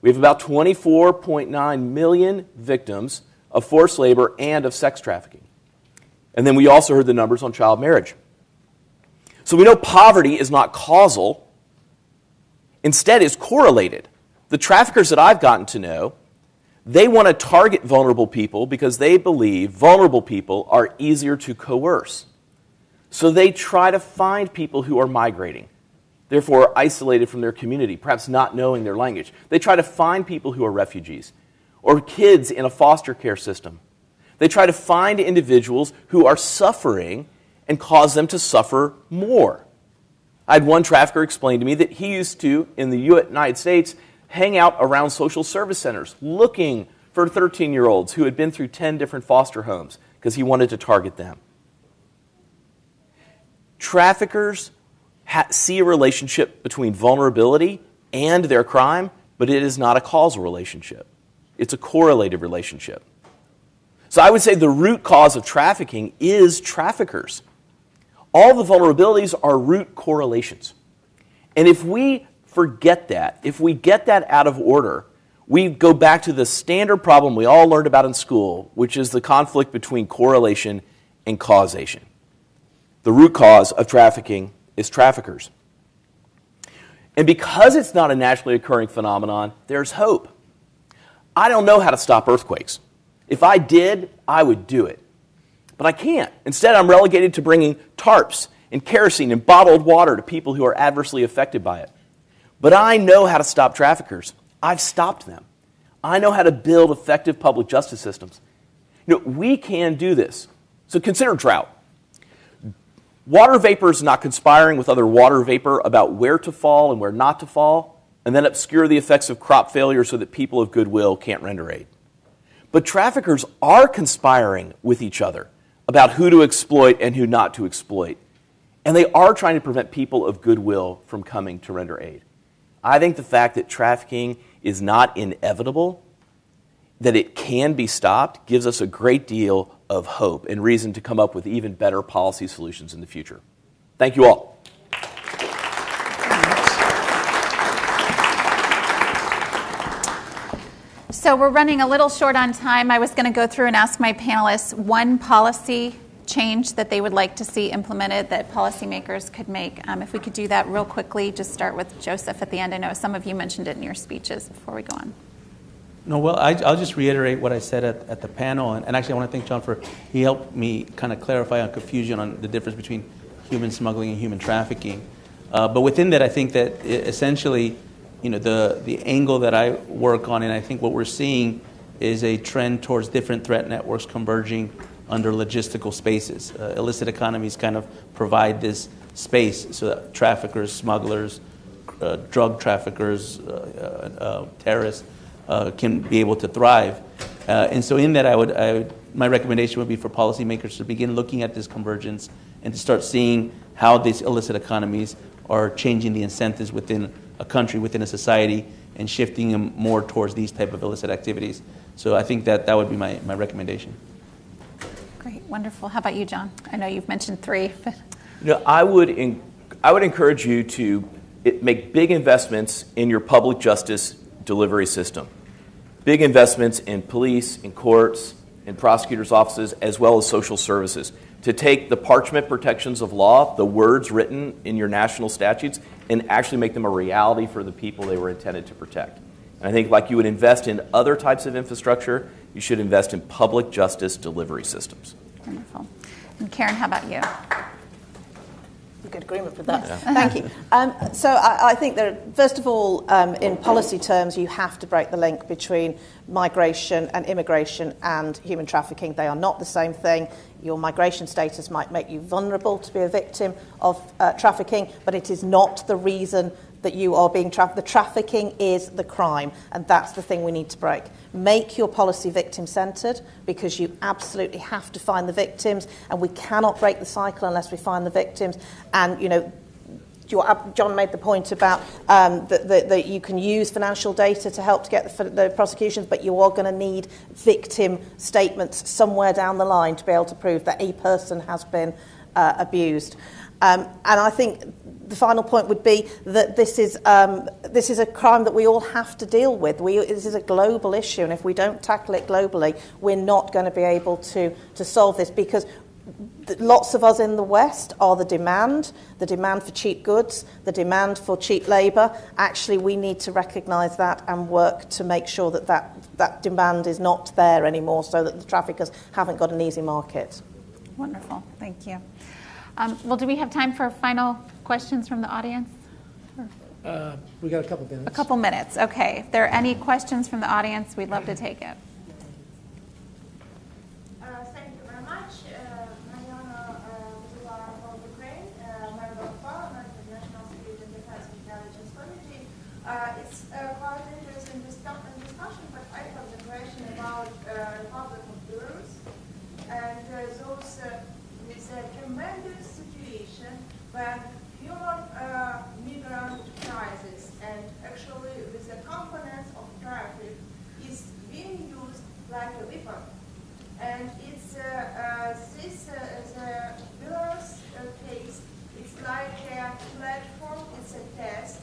We have about 24.9 million victims of forced labor and of sex trafficking. And then we also heard the numbers on child marriage. So we know poverty is not causal. Instead, it's correlated. The traffickers that I've gotten to know, they want to target vulnerable people because they believe vulnerable people are easier to coerce. So they try to find people who are migrating, therefore isolated from their community, perhaps not knowing their language. They try to find people who are refugees or kids in a foster care system. They try to find individuals who are suffering and cause them to suffer more. I had one trafficker explain to me that he used to, in the United States, hang out around social service centers looking for 13-year-olds who had been through 10 different foster homes because he wanted to target them. Traffickers see a relationship between vulnerability and their crime, but it is not a causal relationship. It's a correlated relationship. So I would say the root cause of trafficking is traffickers. All the vulnerabilities are root correlations. And if we forget that, if we get that out of order, we go back to the standard problem we all learned about in school, which is the conflict between correlation and causation. The root cause of trafficking is traffickers. And because it's not a naturally occurring phenomenon, there's hope. I don't know how to stop earthquakes. If I did, I would do it. But I can't. Instead, I'm relegated to bringing tarps and kerosene and bottled water to people who are adversely affected by it. But I know how to stop traffickers. I've stopped them. I know how to build effective public justice systems. We can do this. So consider drought. Water vapor is not conspiring with other water vapor about where to fall and where not to fall, and then obscure the effects of crop failure so that people of goodwill can't render aid. But traffickers are conspiring with each other about who to exploit and who not to exploit. And they are trying to prevent people of goodwill from coming to render aid. I think the fact that trafficking is not inevitable, that it can be stopped, gives us a great deal of hope and reason to come up with even better policy solutions in the future. Thank you all. So we're running a little short on time. I was going to go through and ask my panelists one policy change that they would like to see implemented that policymakers could make. If we could do that real quickly, just start with Joseph at the end. I know some of you mentioned it in your speeches before we go on. No, well, I'll just reiterate what I said at the panel. And actually, I want to thank John for, he helped me kind of clarify on confusion on the difference between human smuggling and human trafficking. But within that, I think that essentially, the angle that I work on, and I think what we're seeing is a trend towards different threat networks converging under logistical spaces. Illicit economies kind of provide this space so that traffickers, smugglers, drug traffickers, terrorists can be able to thrive. And so in that, my recommendation would be for policymakers to begin looking at this convergence and to start seeing how these illicit economies are changing the incentives within a country, within a society, and shifting them more towards these type of illicit activities. So I think that would be my recommendation. Great, wonderful. How about you, John? I know you've mentioned 3. I would encourage you to make big investments in your public justice delivery system. Big investments in police, in courts, in prosecutors' offices, as well as social services. To take the parchment protections of law, the words written in your national statutes, and actually make them a reality for the people they were intended to protect. And I think like you would invest in other types of infrastructure, you should invest in public justice delivery systems. Wonderful. And Karen, how about you? Good agreement with that. Yeah. Thank you. So I think that, first of all, in policy terms, you have to break the link between migration and immigration and human trafficking. They are not the same thing. Your migration status might make you vulnerable to be a victim of trafficking, but it is not the reason that you are being trafficked. The trafficking is the crime, and that's the thing we need to break. Make your policy victim-centred, because you absolutely have to find the victims, and we cannot break the cycle unless we find the victims. And, John made the point about that you can use financial data to help to get the prosecutions, but you are going to need victim statements somewhere down the line to be able to prove that a person has been abused. And I think the final point would be that this is a crime that we all have to deal with. This is a global issue, and if we don't tackle it globally, we're not going to be able to solve this, because lots of us in the West are the demand for cheap goods, the demand for cheap labour. Actually, we need to recognise that and work to make sure that demand is not there anymore, so that the traffickers haven't got an easy market. Wonderful. Thank you. Well, do we have time for final questions from the audience? We got a couple minutes. A couple minutes. Okay. If there are any questions from the audience, we'd love to take it. Thank you very much. Mariana Bular from Ukraine, member of Parliament, the National Security and Defense Intelligence Committee. It's quite an interesting discussion, but I have the question about Republic of Belarus and those with a tremendous situation when human migrant crisis and actually with the components of traffic is being used like a weapon. And it's the Belarus case, it's like a platform, it's a test,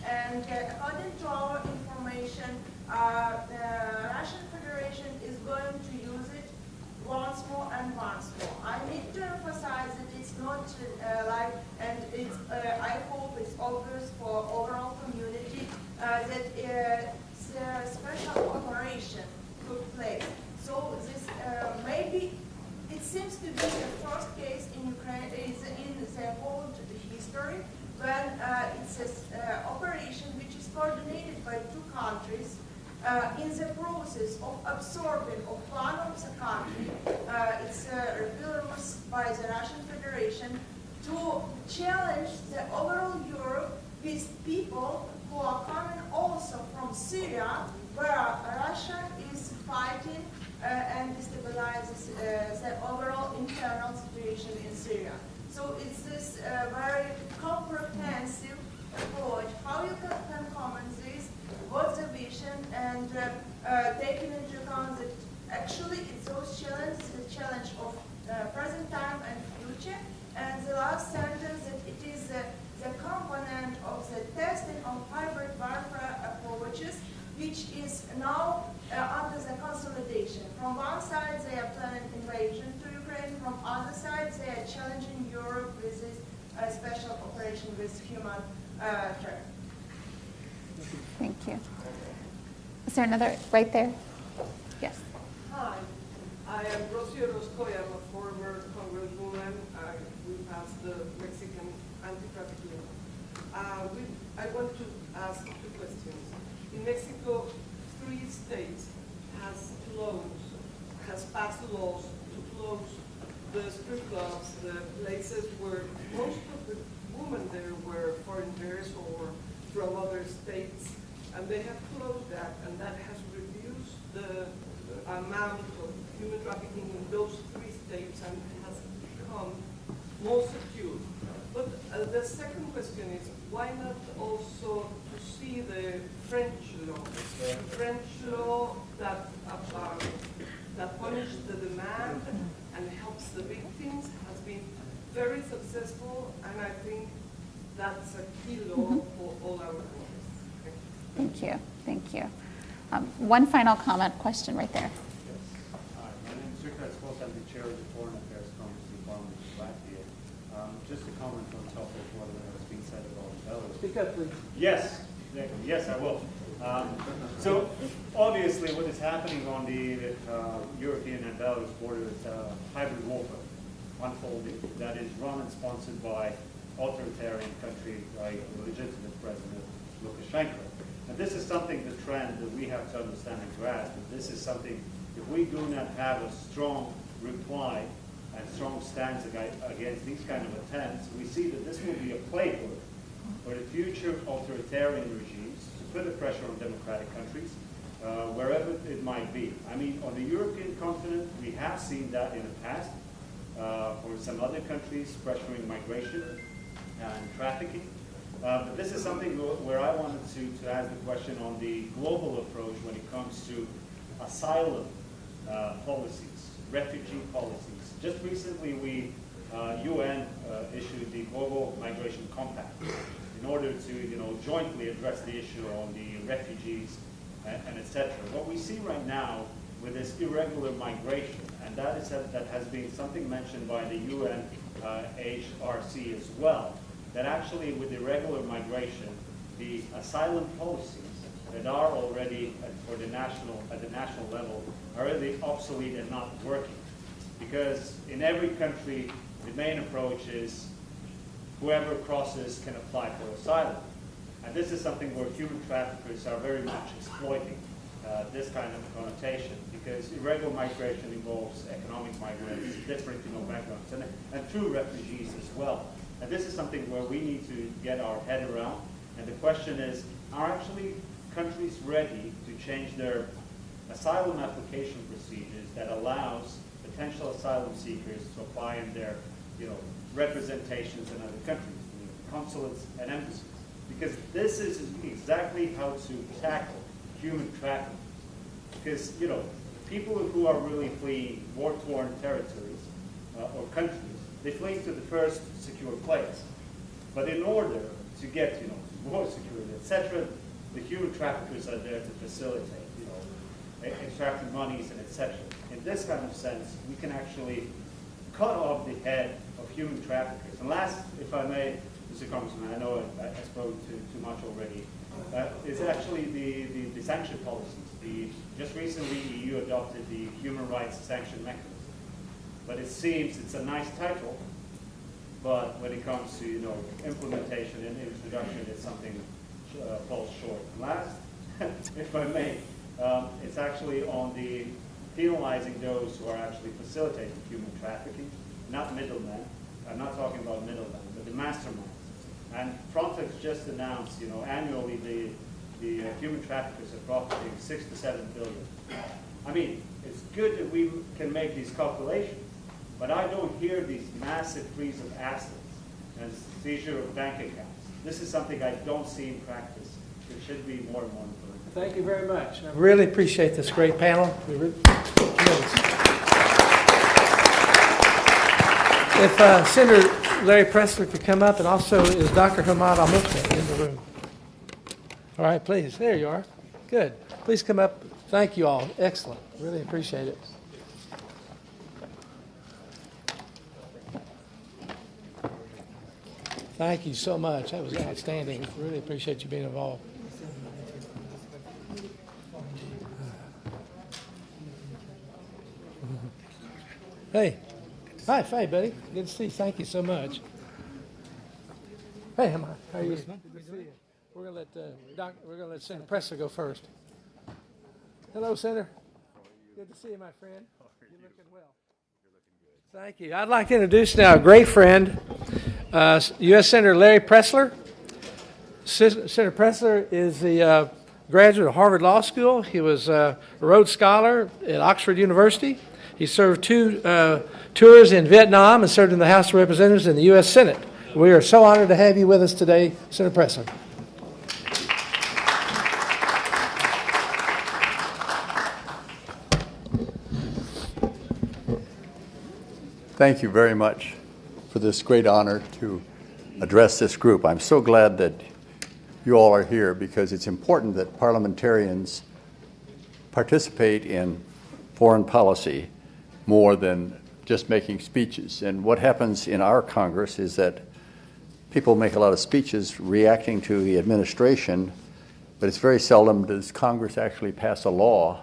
and according to our information, the Russian Federation is going to use it once more and once more. I need to emphasize that it's not and it's, I hope it's obvious for overall community that the special operation took place. So this maybe it seems to be the first case in Ukraine, is in the whole history, when it's an operation which is coordinated by 2 countries in the process of absorbing of one of the country, it's Belarus by the Russian Federation, to challenge the overall Europe with people who are coming also from Syria, where Russia is fighting and destabilizes the overall internal situation in Syria. So it's this very comprehensive approach. How you can comment this, what's the vision, and taking into account that actually it's those challenges, the challenge of present time and future. And the last sentence, that it is the component of the testing of hybrid warfare approaches which is now under the consolidation. From one side, they are planning invasion to Ukraine. From other side, they are challenging Europe with this special operation with human trafficking. Thank you. Is there another right there? Yes. Hi, I am Rocio Roscoe. I'm a former congresswoman. We passed the Mexican anti-trafficking law. I want to ask two questions. In Mexico, 3 states has passed laws to close the strip clubs, the places where most of the women there were foreigners or from other states, and they have closed that, and that has reduced the amount of human trafficking in those 3 states and has become more secure. But the second question is, why not also to see the French law? The French law that punishes the demand and helps the victims has been very successful, and I think that's a key law for all our countries. Thank you. Thank you. One final question right there. Hi, my name is Richard Spos. I'm the chair of the Foreign Affairs Conference in Parliament of Latvia. Just to comment on top of what has been said about Belarus. Speak up, please. Yes, exactly. Yes, I will. So obviously what is happening on the European and Belarus border is hybrid warfare unfolding that is run and sponsored by authoritarian country like the legitimate President Lukashenko. And this is something, the trend that we have to understand and grasp. And this is something, if we do not have a strong reply and strong stance against these kind of attempts, we see that this will be a playbook for the future authoritarian regimes to put a pressure on democratic countries, wherever it might be. I mean, on the European continent, we have seen that in the past, for some other countries pressuring migration and trafficking. But this is something where I wanted to ask the question on the global approach when it comes to asylum policies, refugee policies. Just recently, UN issued the Global Migration Compact in order to, jointly address the issue on the refugees and etc. What we see right now with this irregular migration, and that has been something mentioned by the UN HRC as well, that actually with irregular migration, the asylum policies that are already at the national level are really obsolete and not working. Because in every country, the main approach is whoever crosses can apply for asylum. And this is something where human traffickers are very much exploiting this kind of connotation, because irregular migration involves economic migrants, different backgrounds, and true refugees as well. And this is something where we need to get our head around. And the question is, are actually countries ready to change their asylum application procedures that allows potential asylum seekers to apply in their representations in other countries, consulates and embassies? Because this is exactly how to tackle human trafficking. Because people who are really fleeing war-torn territories or countries, they flee to the first secure place. But in order to get more security, etc., the human traffickers are there to facilitate, extracting monies and etc. In this kind of sense, we can actually cut off the head of human traffickers. And last, if I may, Mr. Congressman, I know I spoke too much already, is actually the sanction policies. Just recently, EU adopted the human rights sanction mechanism. But it seems it's a nice title, but when it comes to implementation and introduction, it's something falls short. And last, if I may, it's actually on the penalizing those who are actually facilitating human trafficking, not middlemen. I'm not talking about middlemen, but the masterminds. And Frontex just announced, annually the human traffickers are profiting 6 to 7 billion. I mean, it's good that we can make these calculations, but I don't hear these massive freeze of assets and seizure of bank accounts. This is something I don't see in practice. It should be more and more implemented. Thank you very much. I really appreciate this great panel. If Senator Larry Pressler could come up, and also is Dr. Hamad Al-Mukta in the room. All right, please. There you are. Good. Please come up. Thank you all. Excellent. Really appreciate it. Thank you so much. That was outstanding. Really appreciate you being involved. Hey. Hi, Faye, buddy. Good to see you. Thank you so much. Hey, how are you? Good to see you. We're gonna let Senator Pressler go first. Hello, Senator. Good to see you, my friend. You're looking well. Thank you. I'd like to introduce now a great friend, U.S. Senator Larry Pressler. Senator Pressler is the graduate of Harvard Law School. He was a Rhodes Scholar at Oxford University. He served 2 tours in Vietnam and served in the House of Representatives and the U.S. Senate. We are so honored to have you with us today, Senator Pressler. Thank you very much for this great honor to address this group. I'm so glad that you all are here because it's important that parliamentarians participate in foreign policy more than just making speeches. And what happens in our Congress is that people make a lot of speeches reacting to the administration, but it's very seldom does Congress actually pass a law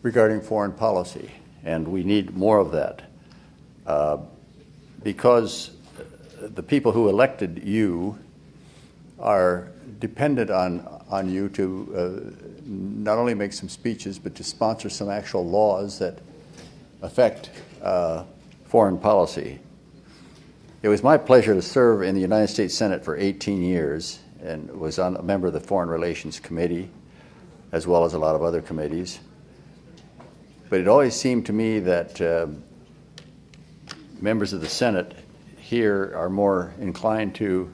regarding foreign policy, and we need more of that. Because the people who elected you are dependent on you to not only make some speeches, but to sponsor some actual laws that affect foreign policy. It was my pleasure to serve in the United States Senate for 18 years and was a member of the Foreign Relations Committee, as well as a lot of other committees. But it always seemed to me that members of the Senate here are more inclined to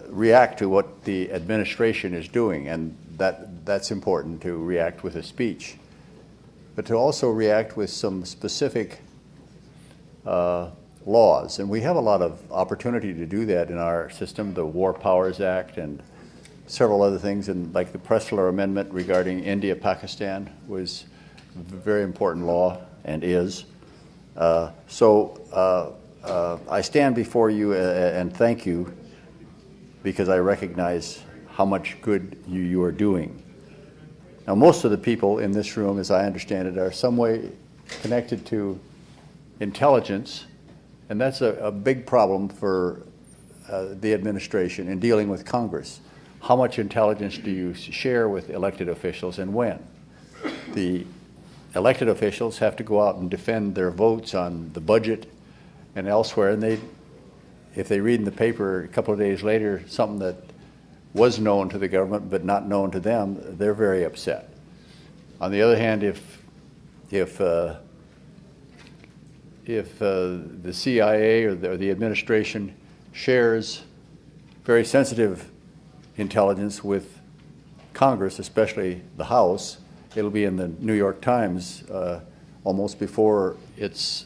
react to what the administration is doing, and that's important, to react with a speech, but to also react with some specific laws. And we have a lot of opportunity to do that in our system, the War Powers Act and several other things, and like the Pressler Amendment regarding India-Pakistan was a very important law and is. I stand before you and thank you because I recognize how much good you are doing. Now, most of the people in this room, as I understand it, are some way connected to intelligence, and that's a big problem for the administration in dealing with Congress. How much intelligence do you share with elected officials and when? The elected officials have to go out and defend their votes on the budget and elsewhere, and if they read in the paper a couple of days later something that was known to the government but not known to them, they're very upset. On the other hand, if the CIA or the administration shares very sensitive intelligence with Congress, especially the House, it'll be in the New York Times almost before it's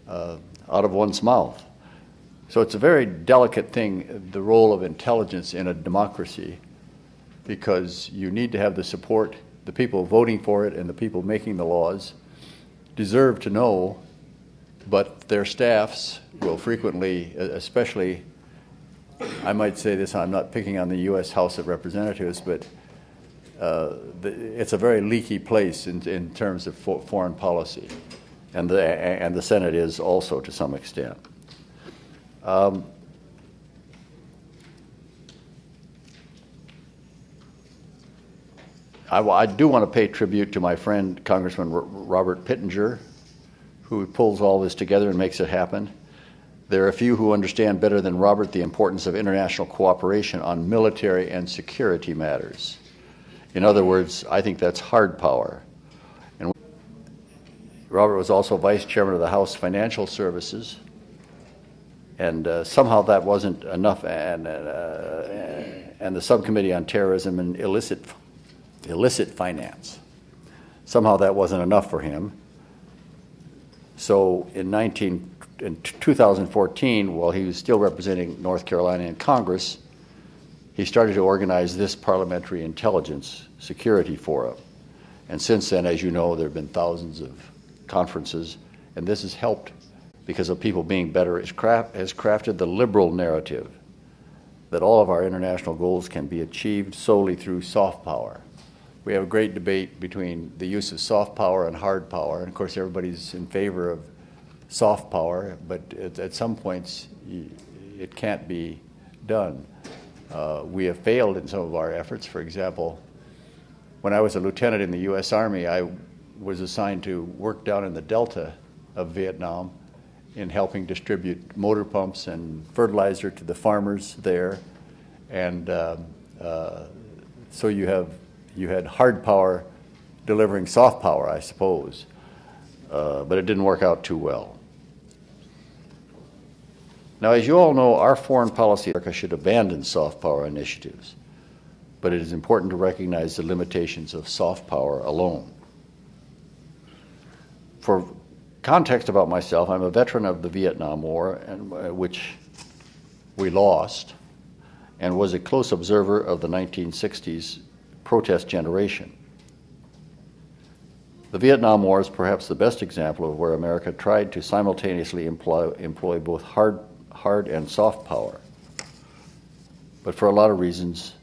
out of one's mouth. So it's a very delicate thing, the role of intelligence in a democracy, because you need to have the support. The people voting for it and the people making the laws deserve to know, but their staffs will frequently, especially, I might say this, I'm not picking on the U.S. House of Representatives, but it's a very leaky place in terms of foreign policy, and the Senate is also to some extent. I do want to pay tribute to my friend Congressman Robert Pittenger, who pulls all this together and makes it happen. There are a few who understand better than Robert the importance of international cooperation on military and security matters. In other words, I think that's hard power. And Robert was also vice chairman of the House Financial Services, and somehow that wasn't enough, and the Subcommittee on Terrorism and Illicit Finance. Somehow that wasn't enough for him. So in 2014, while he was still representing North Carolina in Congress, he started to organize this Parliamentary Intelligence Security Forum. And since then, as you know, there have been thousands of conferences, and this has helped because of people being better. Has crafted the liberal narrative that all of our international goals can be achieved solely through soft power. We have a great debate between the use of soft power and hard power, and of course everybody's in favor of soft power, but at some points it can't be done. We have failed in some of our efforts. For example, when I was a lieutenant in the U.S. Army, I was assigned to work down in the delta of Vietnam in helping distribute motor pumps and fertilizer to the farmers there. And so you had hard power delivering soft power, I suppose, but it didn't work out too well. Now, as you all know, our foreign policy in America should abandon soft power initiatives, but it is important to recognize the limitations of soft power alone. For context about myself, I'm a veteran of the Vietnam War, which we lost, and was a close observer of the 1960s protest generation. The Vietnam War is perhaps the best example of where America tried to simultaneously employ both hard and soft power. But for a lot of reasons,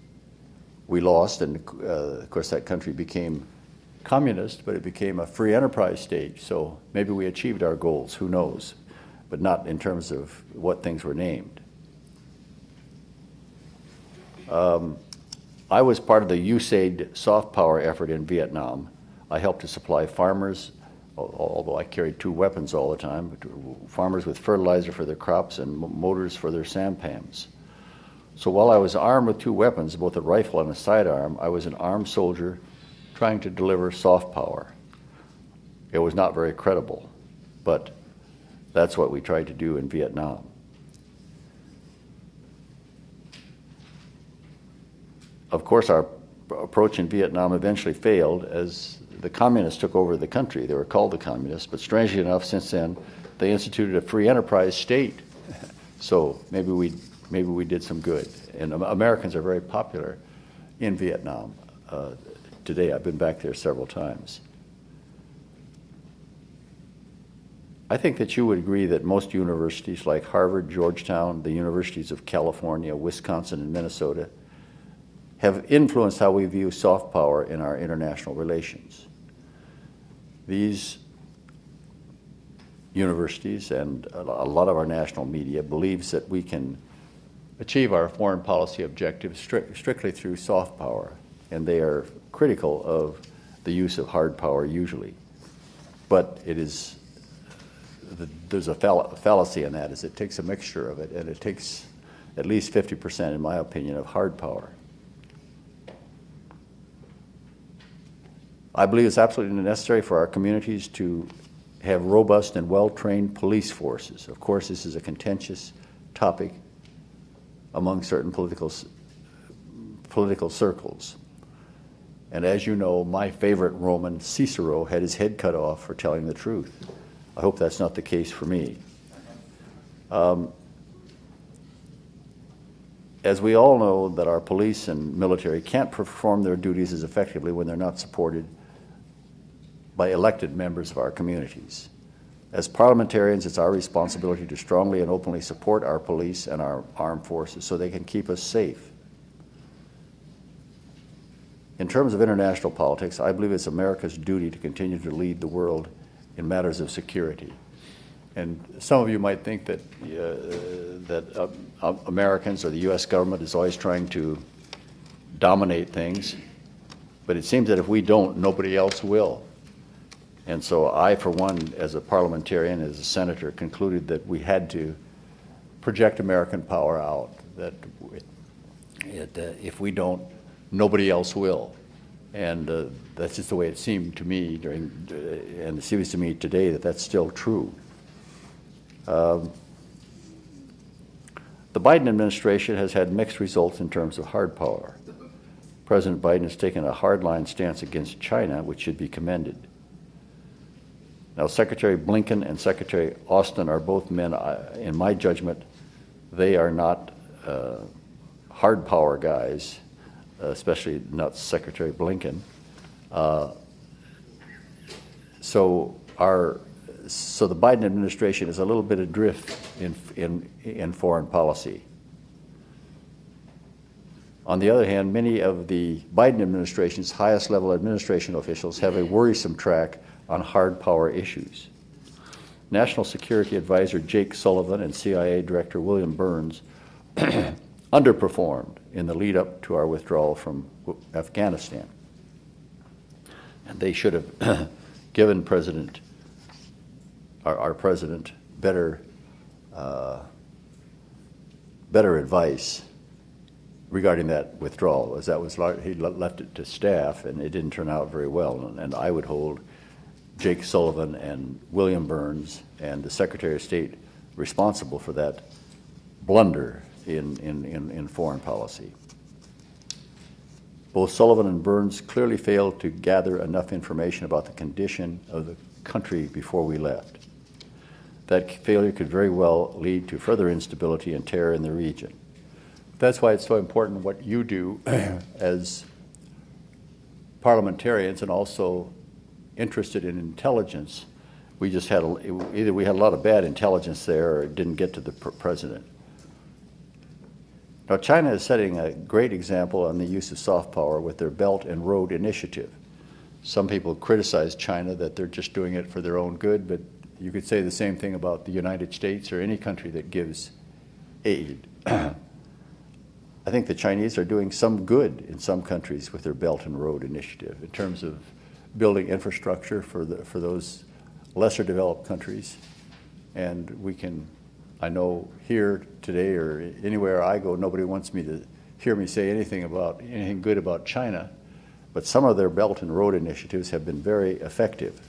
we lost, and of course that country became communist, but it became a free enterprise state, so maybe we achieved our goals, who knows, but not in terms of what things were named. I was part of the USAID soft power effort in Vietnam. I helped to supply farmers, although I carried 2 weapons all the time, farmers with fertilizer for their crops and motors for their sampans. So while I was armed with 2 weapons, both a rifle and a sidearm, I was an armed soldier trying to deliver soft power. It was not very credible, but that's what we tried to do in Vietnam. Of course, our approach in Vietnam eventually failed as the communists took over the country. They were called the communists, but strangely enough, since then, they instituted a free enterprise state. So maybe we did some good. And Americans are very popular in Vietnam today. I've been back there several times. I think that you would agree that most universities like Harvard, Georgetown, the universities of California, Wisconsin, and Minnesota have influenced how we view soft power in our international relations. These universities and a lot of our national media believes that we can achieve our foreign policy objectives strictly through soft power, and they are critical of the use of hard power usually. But there's a fallacy in that, is it takes a mixture of it, and it takes at least 50%, in my opinion, of hard power. I believe it's absolutely necessary for our communities to have robust and well-trained police forces. Of course, this is a contentious topic among certain political circles. And as you know, my favorite Roman, Cicero, had his head cut off for telling the truth. I hope that's not the case for me. As we all know, that our police and military can't perform their duties as effectively when they're not supported by elected members of our communities. As parliamentarians, it's our responsibility to strongly and openly support our police and our armed forces so they can keep us safe. In terms of international politics, I believe it's America's duty to continue to lead the world in matters of security. And some of you might think that, Americans or the U.S. government is always trying to dominate things, but it seems that if we don't, nobody else will. And so I, for one, as a parliamentarian, as a senator, concluded that we had to project American power out, that if we don't, nobody else will. And that's just the way it seemed to me and it seems to me today that that's still true. The Biden administration has had mixed results in terms of hard power. President Biden has taken a hardline stance against China, which should be commended. Now, Secretary Blinken and Secretary Austin are both men, in my judgment, they are not hard power guys, especially not Secretary Blinken. So the Biden administration is a little bit adrift in foreign policy. On the other hand, many of the Biden administration's highest level administration officials have a worrisome track on hard power issues. National Security Advisor Jake Sullivan and CIA Director William Burns underperformed in the lead up to our withdrawal from Afghanistan. And they should have given our president better advice regarding that withdrawal, as that was he left it to staff, and it didn't turn out very well. And I would hold Jake Sullivan and William Burns and the Secretary of State responsible for that blunder in foreign policy. Both Sullivan and Burns clearly failed to gather enough information about the condition of the country before we left. That failure could very well lead to further instability and terror in the region. That's why it's so important what you do as parliamentarians and also interested in intelligence. We just had either we had a lot of bad intelligence there or it didn't get to the president. Now, China is setting a great example on the use of soft power with their Belt and Road Initiative. Some people criticize China that they're just doing it for their own good, but you could say the same thing about the United States or any country that gives aid. I think the Chinese are doing some good in some countries with their Belt and Road Initiative in terms of building infrastructure for those lesser developed countries. And we can, I know here today or anywhere I go, nobody wants me to hear me say anything good about China, but some of their Belt and Road initiatives have been very effective.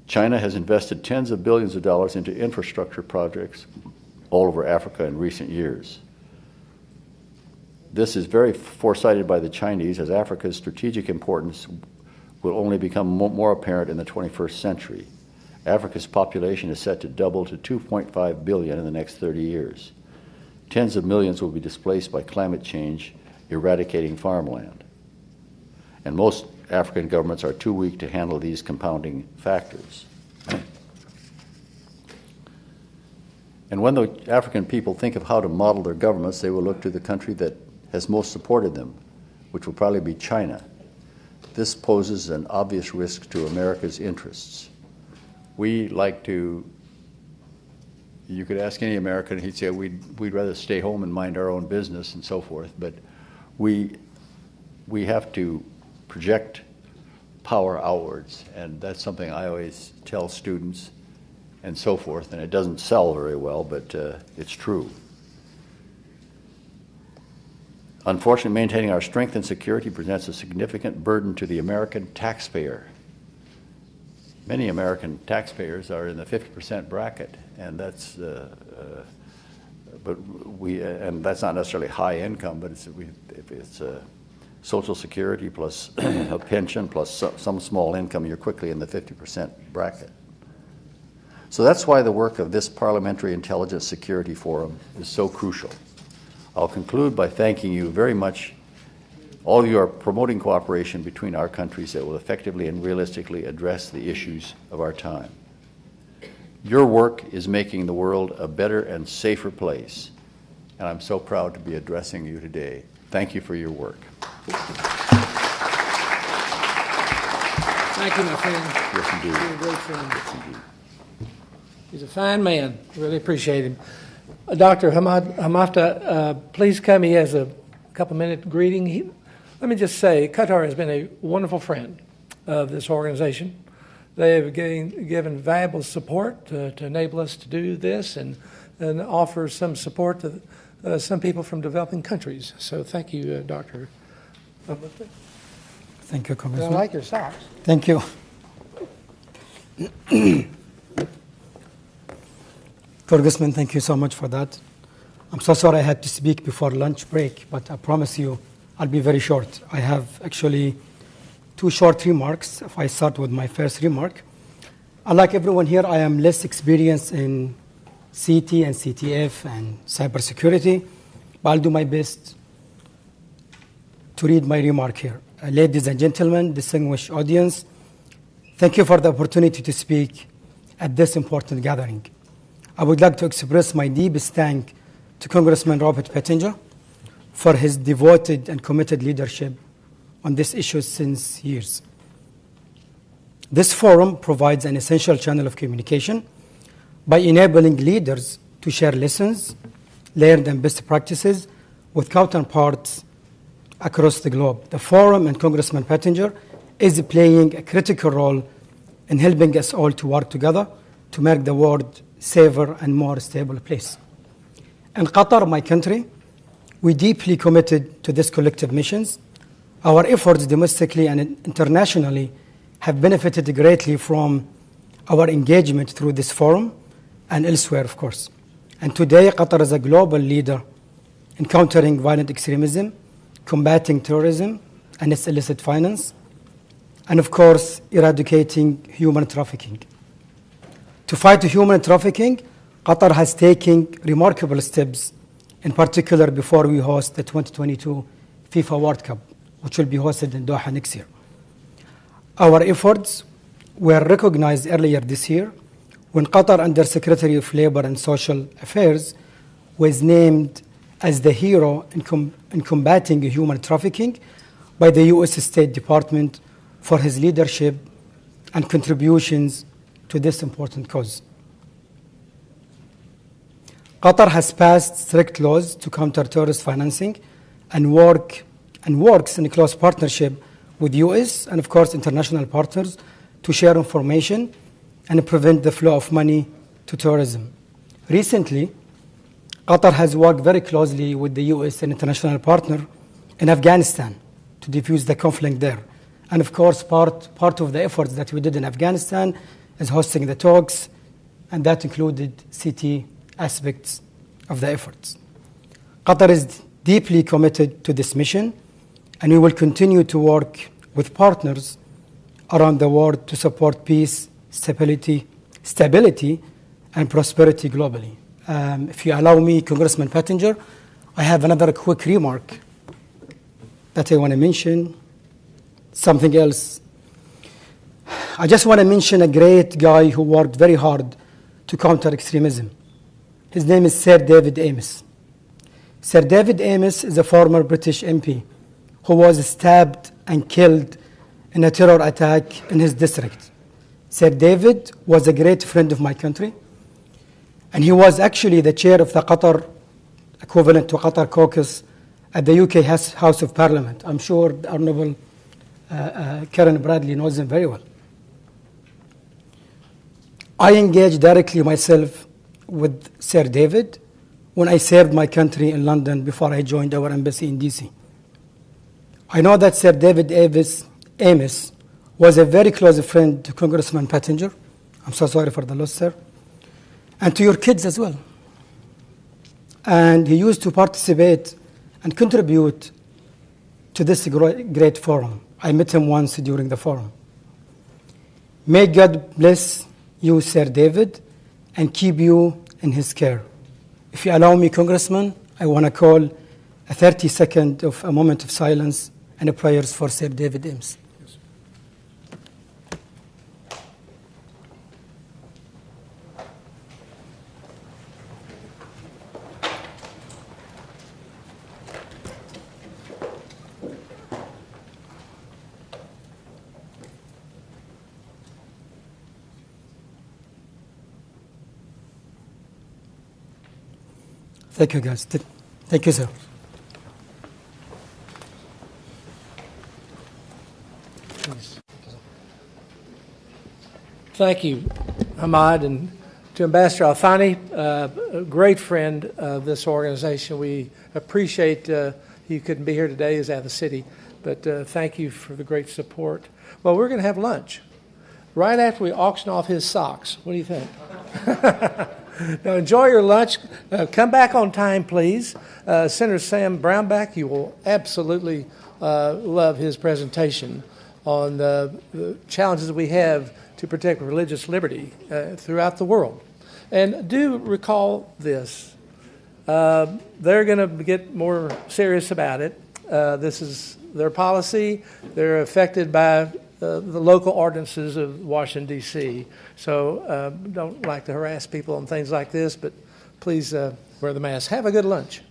China has invested tens of billions of dollars into infrastructure projects all over Africa in recent years. This is very foresighted by the Chinese, as Africa's strategic importance will only become more apparent in the 21st century. Africa's population is set to double to 2.5 billion in the next 30 years. Tens of millions will be displaced by climate change, eradicating farmland. And most African governments are too weak to handle these compounding factors. And when the African people think of how to model their governments, they will look to the country that has most supported them, which will probably be China. This poses an obvious risk to America's interests. We like to, you could ask any American, he'd say we'd rather stay home and mind our own business and so forth, but we have to project power outwards, and that's something I always tell students and so forth, and it doesn't sell very well, but it's true. Unfortunately, maintaining our strength and security presents a significant burden to the American taxpayer. Many American taxpayers are in the 50% bracket, and that's and that's not necessarily high income, but it's Social Security plus a pension plus some small income, you're quickly in the 50% bracket. So that's why the work of this Parliamentary Intelligence Security Forum is so crucial. I'll conclude by thanking you very much. All of you are promoting cooperation between our countries that will effectively and realistically address the issues of our time. Your work is making the world a better and safer place, and I'm so proud to be addressing you today. Thank you for your work. Thank you, my friend. Yes, indeed. You're a great friend. Yes, indeed. He's a fine man. Really appreciate him. Dr. Hamafta, please come. He has a couple-minute greeting. Let me just say, Qatar has been a wonderful friend of this organization. They have given valuable support to enable us to do this and offer some support to some people from developing countries. So thank you, Dr. Hamafta. Thank you, Congressman. I like your socks. Thank you. Congressman, thank you so much for that. I'm so sorry I had to speak before lunch break, but I promise you I'll be very short. I have actually two short remarks. If I start with my first remark, unlike everyone here, I am less experienced in CT and CTF and cybersecurity, but I'll do my best to read my remark here. Ladies and gentlemen, distinguished audience, thank you for the opportunity to speak at this important gathering. I would like to express my deepest thanks to Congressman Robert Pettinger for his devoted and committed leadership on this issue since years. This forum provides an essential channel of communication by enabling leaders to share lessons, learned and best practices with counterparts across the globe. The forum and Congressman Pettinger is playing a critical role in helping us all to work together to make the world safer and more stable place. In Qatar, my country, we deeply committed to this collective missions. Our efforts domestically and internationally have benefited greatly from our engagement through this forum and elsewhere, of course. And today, Qatar is a global leader in countering violent extremism, combating terrorism and its illicit finance, and of course, eradicating human trafficking. To fight human trafficking, Qatar has taken remarkable steps, in particular before we host the 2022 FIFA World Cup, which will be hosted in Doha next year. Our efforts were recognized earlier this year when Qatar Under Secretary of Labor and Social Affairs was named as the hero in combating human trafficking by the U.S. State Department for his leadership and contributions to this important cause. Qatar has passed strict laws to counter terrorist financing and works in close partnership with U.S. and, of course, international partners to share information and prevent the flow of money to terrorism. Recently, Qatar has worked very closely with the U.S. and international partner in Afghanistan to defuse the conflict there. And, of course, part of the efforts that we did in Afghanistan is hosting the talks, and that included CT aspects of the efforts. Qatar is deeply committed to this mission, and we will continue to work with partners around the world to support peace, stability, and prosperity globally. If you allow me, Congressman Pettinger, I have another quick remark that I want to mention. Something else. I just want to mention a great guy who worked very hard to counter extremism. His name is Sir David Amess. Sir David Amess is a former British MP who was stabbed and killed in a terror attack in his district. Sir David was a great friend of my country, and he was actually the chair of the Qatar, equivalent to Qatar caucus, at the UK House of Parliament. I'm sure the Honourable Karen Bradley knows him very well. I engaged directly myself with Sir David when I served my country in London before I joined our embassy in DC. I know that Sir David Amess was a very close friend to Congressman Pettinger. I'm so sorry for the loss, sir. And to your kids as well. And he used to participate and contribute to this great forum. I met him once during the forum. May God bless you, Sir David, and keep you in his care. If you allow me, Congressman, I want to call a 30-second of a moment of silence and a prayers for Sir David Amess. Thank you, guys. Thank you, sir. Thank you, Ahmad, and to Ambassador Al-Thani, a great friend of this organization. We appreciate he couldn't be here today, he's out of the city, but thank you for the great support. Well, we're going to have lunch right after we auction off his socks. What do you think? Now, enjoy your lunch. Come back on time, please. Senator Sam Brownback, you will absolutely love his presentation on the challenges we have to protect religious liberty throughout the world. And do recall this. They're going to get more serious about it. This is their policy. They're affected by the local ordinances of Washington, D.C. So don't like to harass people on things like this, but please wear the mask. Have a good lunch.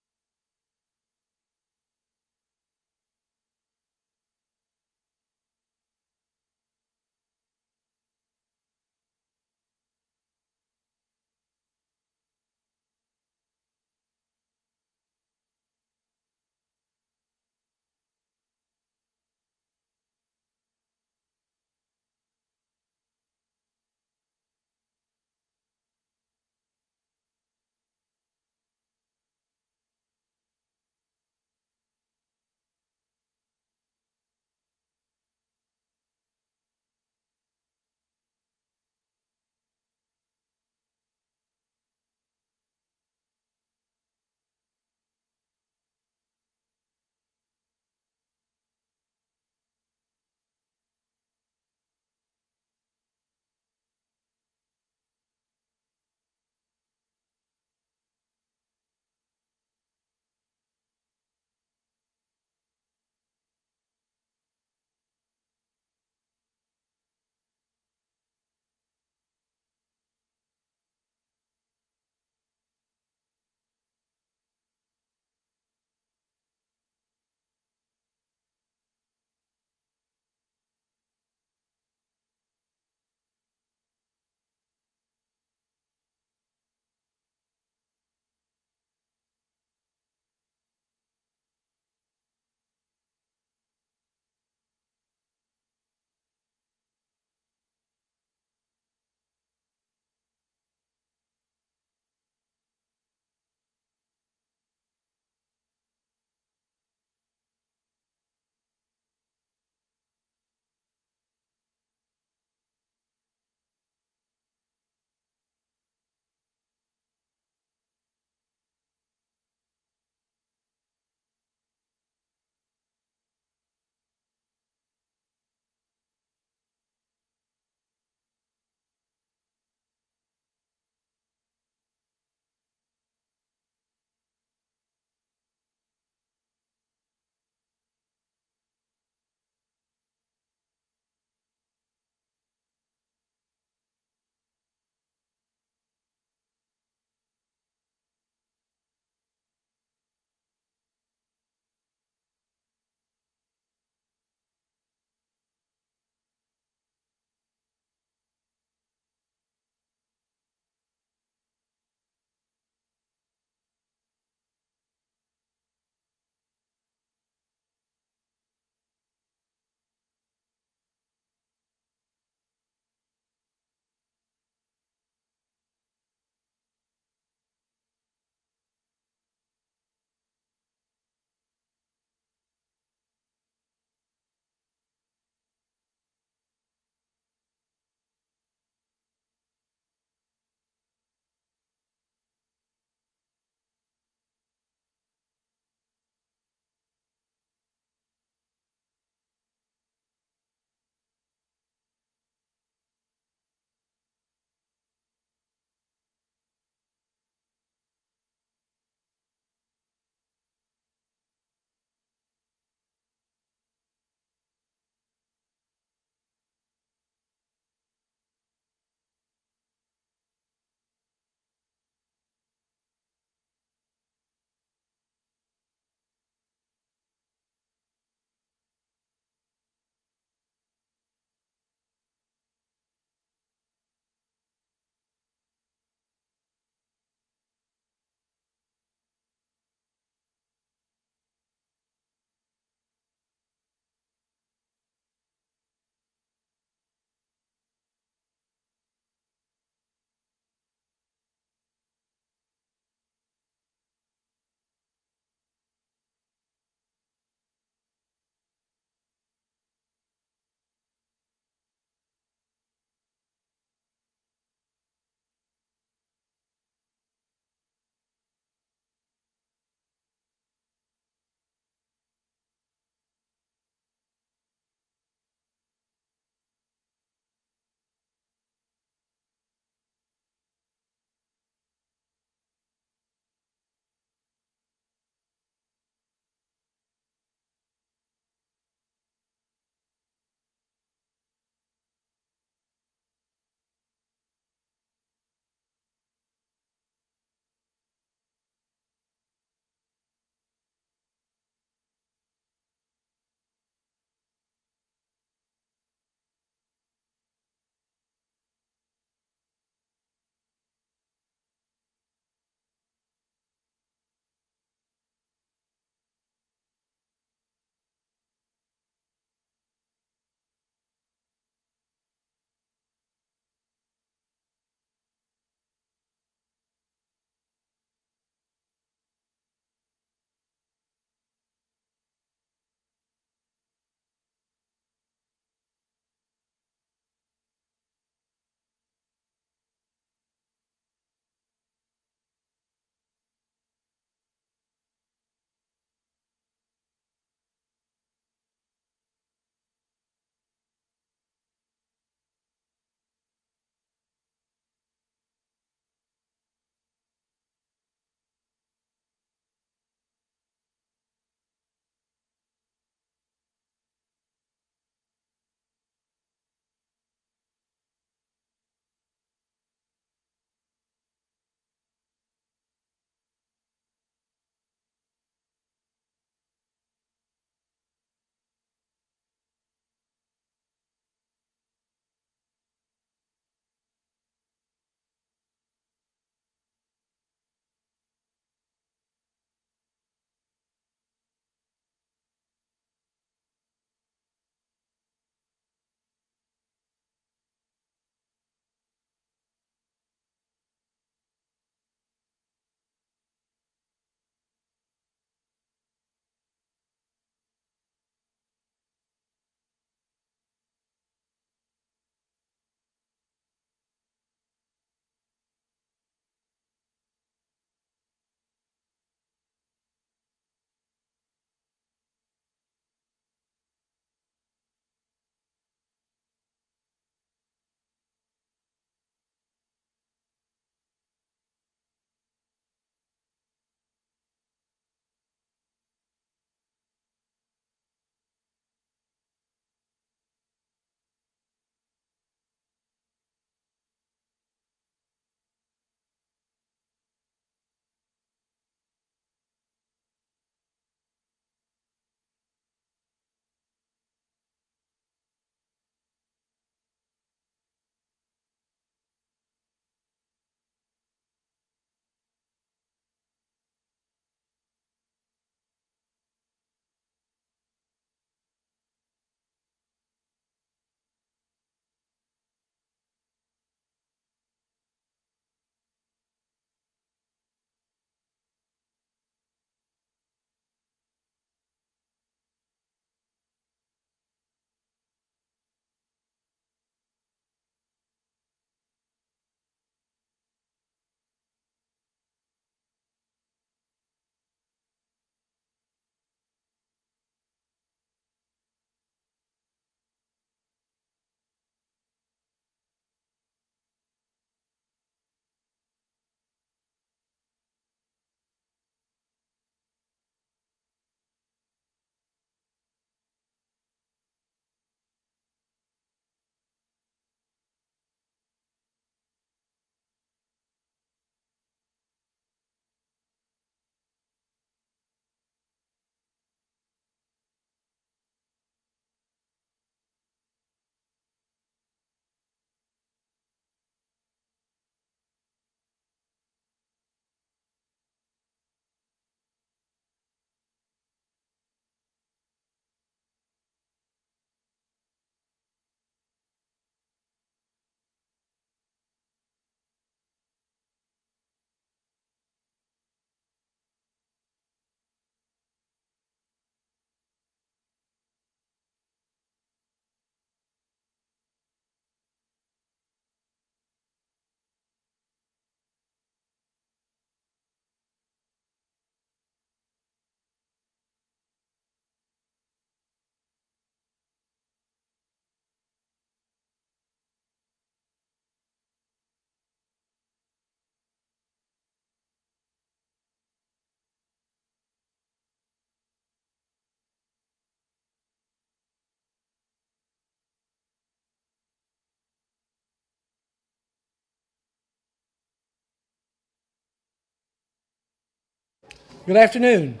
Good afternoon.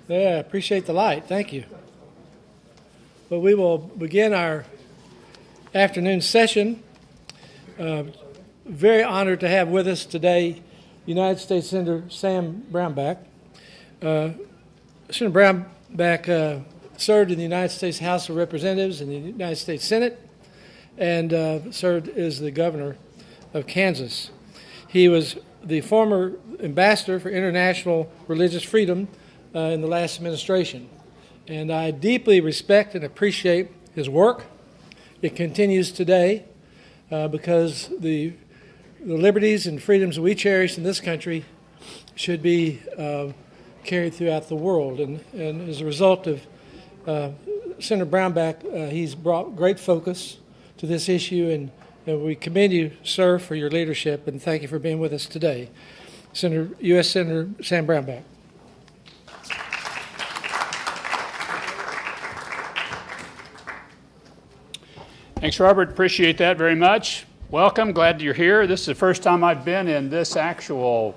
Yeah, appreciate the light. Thank you. Well, we will begin our afternoon session. Very honored to have with us today United States Senator Sam Brownback. Senator Brownback served in the United States House of Representatives and the United States Senate and served as the governor of Kansas. He was the former ambassador for international religious freedom in the last administration. And I deeply respect and appreciate his work. It continues today because the liberties and freedoms we cherish in this country should be carried throughout the world. And as a result of Senator Brownback, he's brought great focus to this issue, and we commend you, sir, for your leadership, and thank you for being with us today. U.S. Senator Sam Brownback. Thanks, Robert. Appreciate that very much. Welcome. Glad you're here. This is the first time I've been in this actual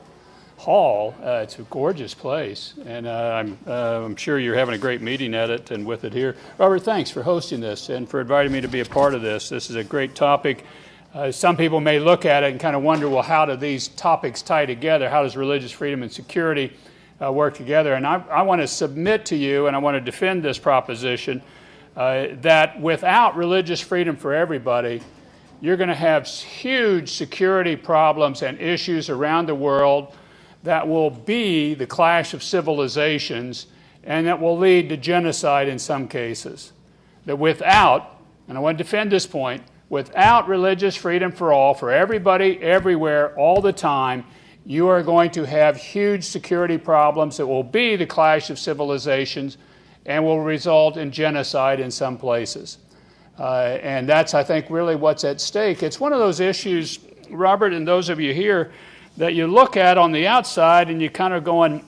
hall. It's a gorgeous place, and I'm sure you're having a great meeting at it and with it here. Robert, thanks for hosting this and for inviting me to be a part of this. This is a great topic. Some people may look at it and kind of wonder, well, how do these topics tie together? How does religious freedom and security work together? And I want to submit to you, and I want to defend this proposition, that without religious freedom for everybody, you're going to have huge security problems and issues around the world that will be the clash of civilizations and that will lead to genocide in some cases. That without, and I want to defend this point, without religious freedom for all, for everybody, everywhere, all the time, you are going to have huge security problems that will be the clash of civilizations and will result in genocide in some places. And that's, I think, really what's at stake. It's one of those issues, Robert, and those of you here, that you look at on the outside and you kind of going,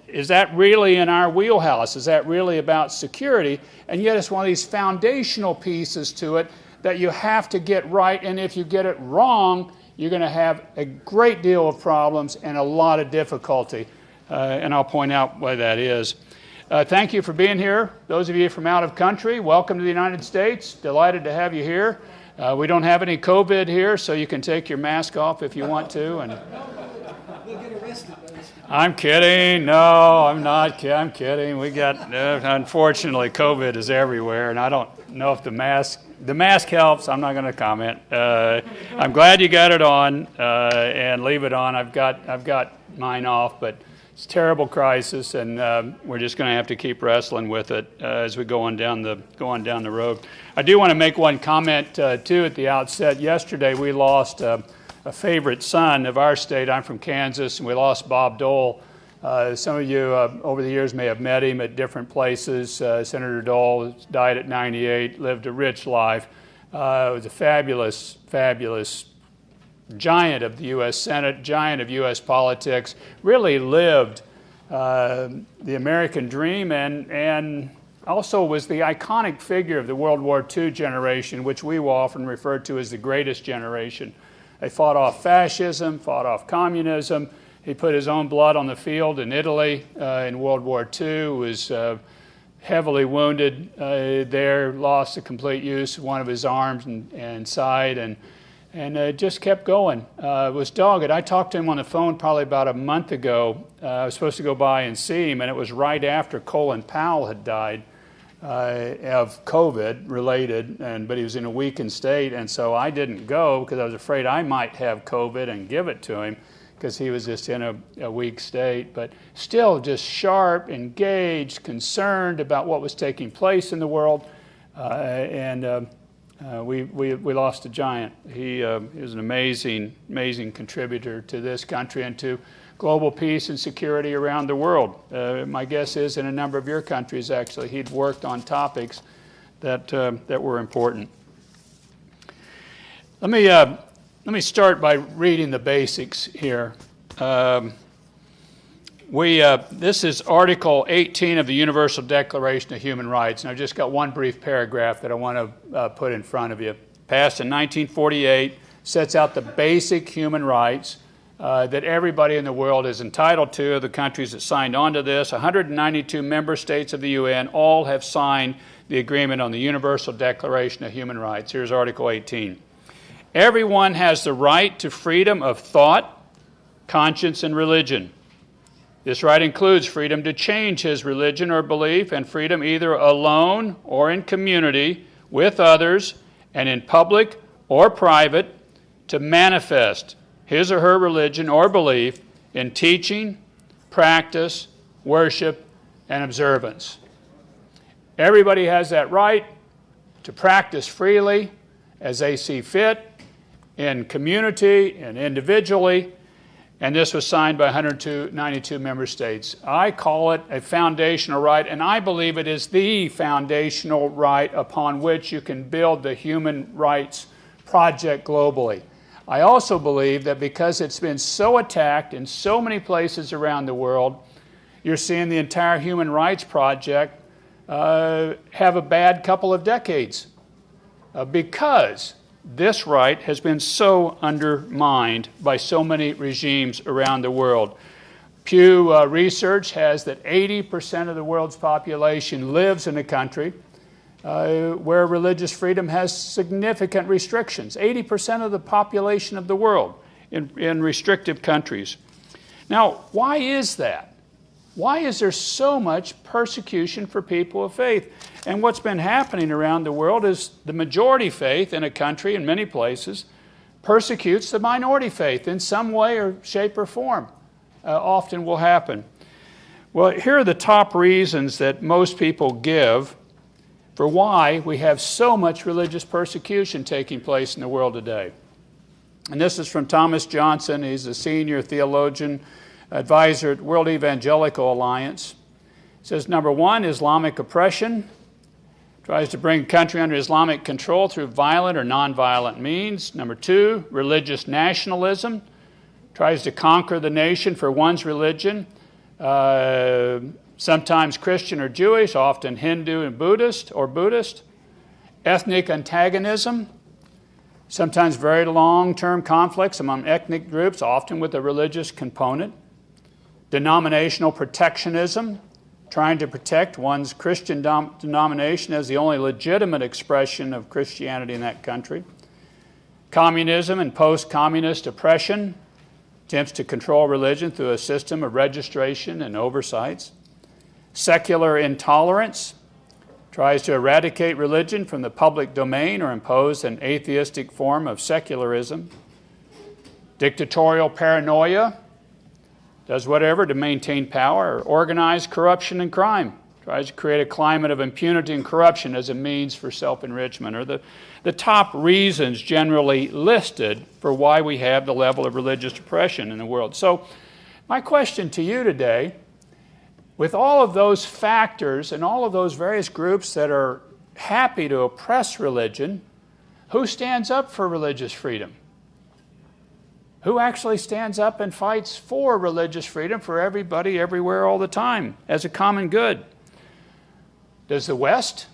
is that really in our wheelhouse? Is that really about security? And yet it's one of these foundational pieces to it that you have to get right, and if you get it wrong, you're going to have a great deal of problems and a lot of difficulty. And I'll point out why that is. Thank you for being here. Those of you from out of country, welcome to the United States. Delighted to have you here. We don't have any COVID here, so you can take your mask off if you want to. And We'll get arrested. I'm kidding. No, I'm not. I'm kidding. We got, unfortunately, COVID is everywhere, and I don't know if the mask helps. I'm not going to comment. I'm glad you got it on, and leave it on. I've got mine off, but it's a terrible crisis, and we're just going to have to keep wrestling with it as we go on down the road. I do want to make one comment too at the outset. Yesterday we lost a favorite son of our state. I'm from Kansas, and we lost Bob Dole. Some of you over the years may have met him at different places. Senator Dole died at 98, lived a rich life. Was a fabulous, fabulous giant of the U.S. Senate, giant of U.S. politics, really lived the American dream and also was the iconic figure of the World War II generation, which we will often refer to as the greatest generation. They fought off fascism, fought off communism. He put his own blood on the field in Italy in World War II, was heavily wounded there, lost the complete use of one of his arms and side, and just kept going. Was dogged. I talked to him on the phone probably about a month ago. I was supposed to go by and see him, and it was right after Colin Powell had died of COVID related, but he was in a weakened state, and so I didn't go because I was afraid I might have COVID and give it to him because he was just in a weak state, but still just sharp, engaged, concerned about what was taking place in the world, we lost a giant. He was an amazing contributor to this country and to global peace and security around the world. My guess is in a number of your countries, actually, he'd worked on topics that were important. Let me start by reading the basics here. This is Article 18 of the Universal Declaration of Human Rights, and I've just got one brief paragraph that I want to put in front of you. Passed in 1948, sets out the basic human rights, that everybody in the world is entitled to. The countries that signed on to this, 192 member states of the UN, all have signed the agreement on the Universal Declaration of Human Rights. Here's Article 18. Everyone has the right to freedom of thought, conscience, and religion. This right includes freedom to change his religion or belief, and freedom either alone or in community with others and in public or private to manifest his or her religion or belief in teaching, practice, worship, and observance. Everybody has that right to practice freely as they see fit, in community and individually, and this was signed by 192 member states. I call it a foundational right, and I believe it is the foundational right upon which you can build the human rights project globally. I also believe that because it's been so attacked in so many places around the world, you're seeing the entire human rights project have a bad couple of decades because this right has been so undermined by so many regimes around the world. Pew Research has that 80% of the world's population lives in a country where religious freedom has significant restrictions. 80% of the population of the world in restrictive countries. Now, why is that? Why is there so much persecution for people of faith? And what's been happening around the world is the majority faith in a country, in many places, persecutes the minority faith in some way or shape or form. Often will happen. Well, here are the top reasons that most people give for why we have so much religious persecution taking place in the world today. And this is from Thomas Johnson. He's a senior theologian, advisor at World Evangelical Alliance. It says, number one, Islamic oppression. Tries to bring a country under Islamic control through violent or nonviolent means. Number two, religious nationalism. Tries to conquer the nation for one's religion. Sometimes Christian or Jewish, often Hindu and Buddhist. Ethnic antagonism. Sometimes very long-term conflicts among ethnic groups, often with a religious component. Denominational protectionism, trying to protect one's Christian denomination as the only legitimate expression of Christianity in that country. Communism and post-communist oppression, attempts to control religion through a system of registration and oversights. Secular intolerance, tries to eradicate religion from the public domain or impose an atheistic form of secularism. Dictatorial paranoia, does whatever to maintain power. Or organized corruption and crime, tries to create a climate of impunity and corruption as a means for self-enrichment, are the top reasons generally listed for why we have the level of religious oppression in the world. So my question to you today, with all of those factors and all of those various groups that are happy to oppress religion, who stands up for religious freedom? Who actually stands up and fights for religious freedom for everybody, everywhere, all the time, as a common good? Does the West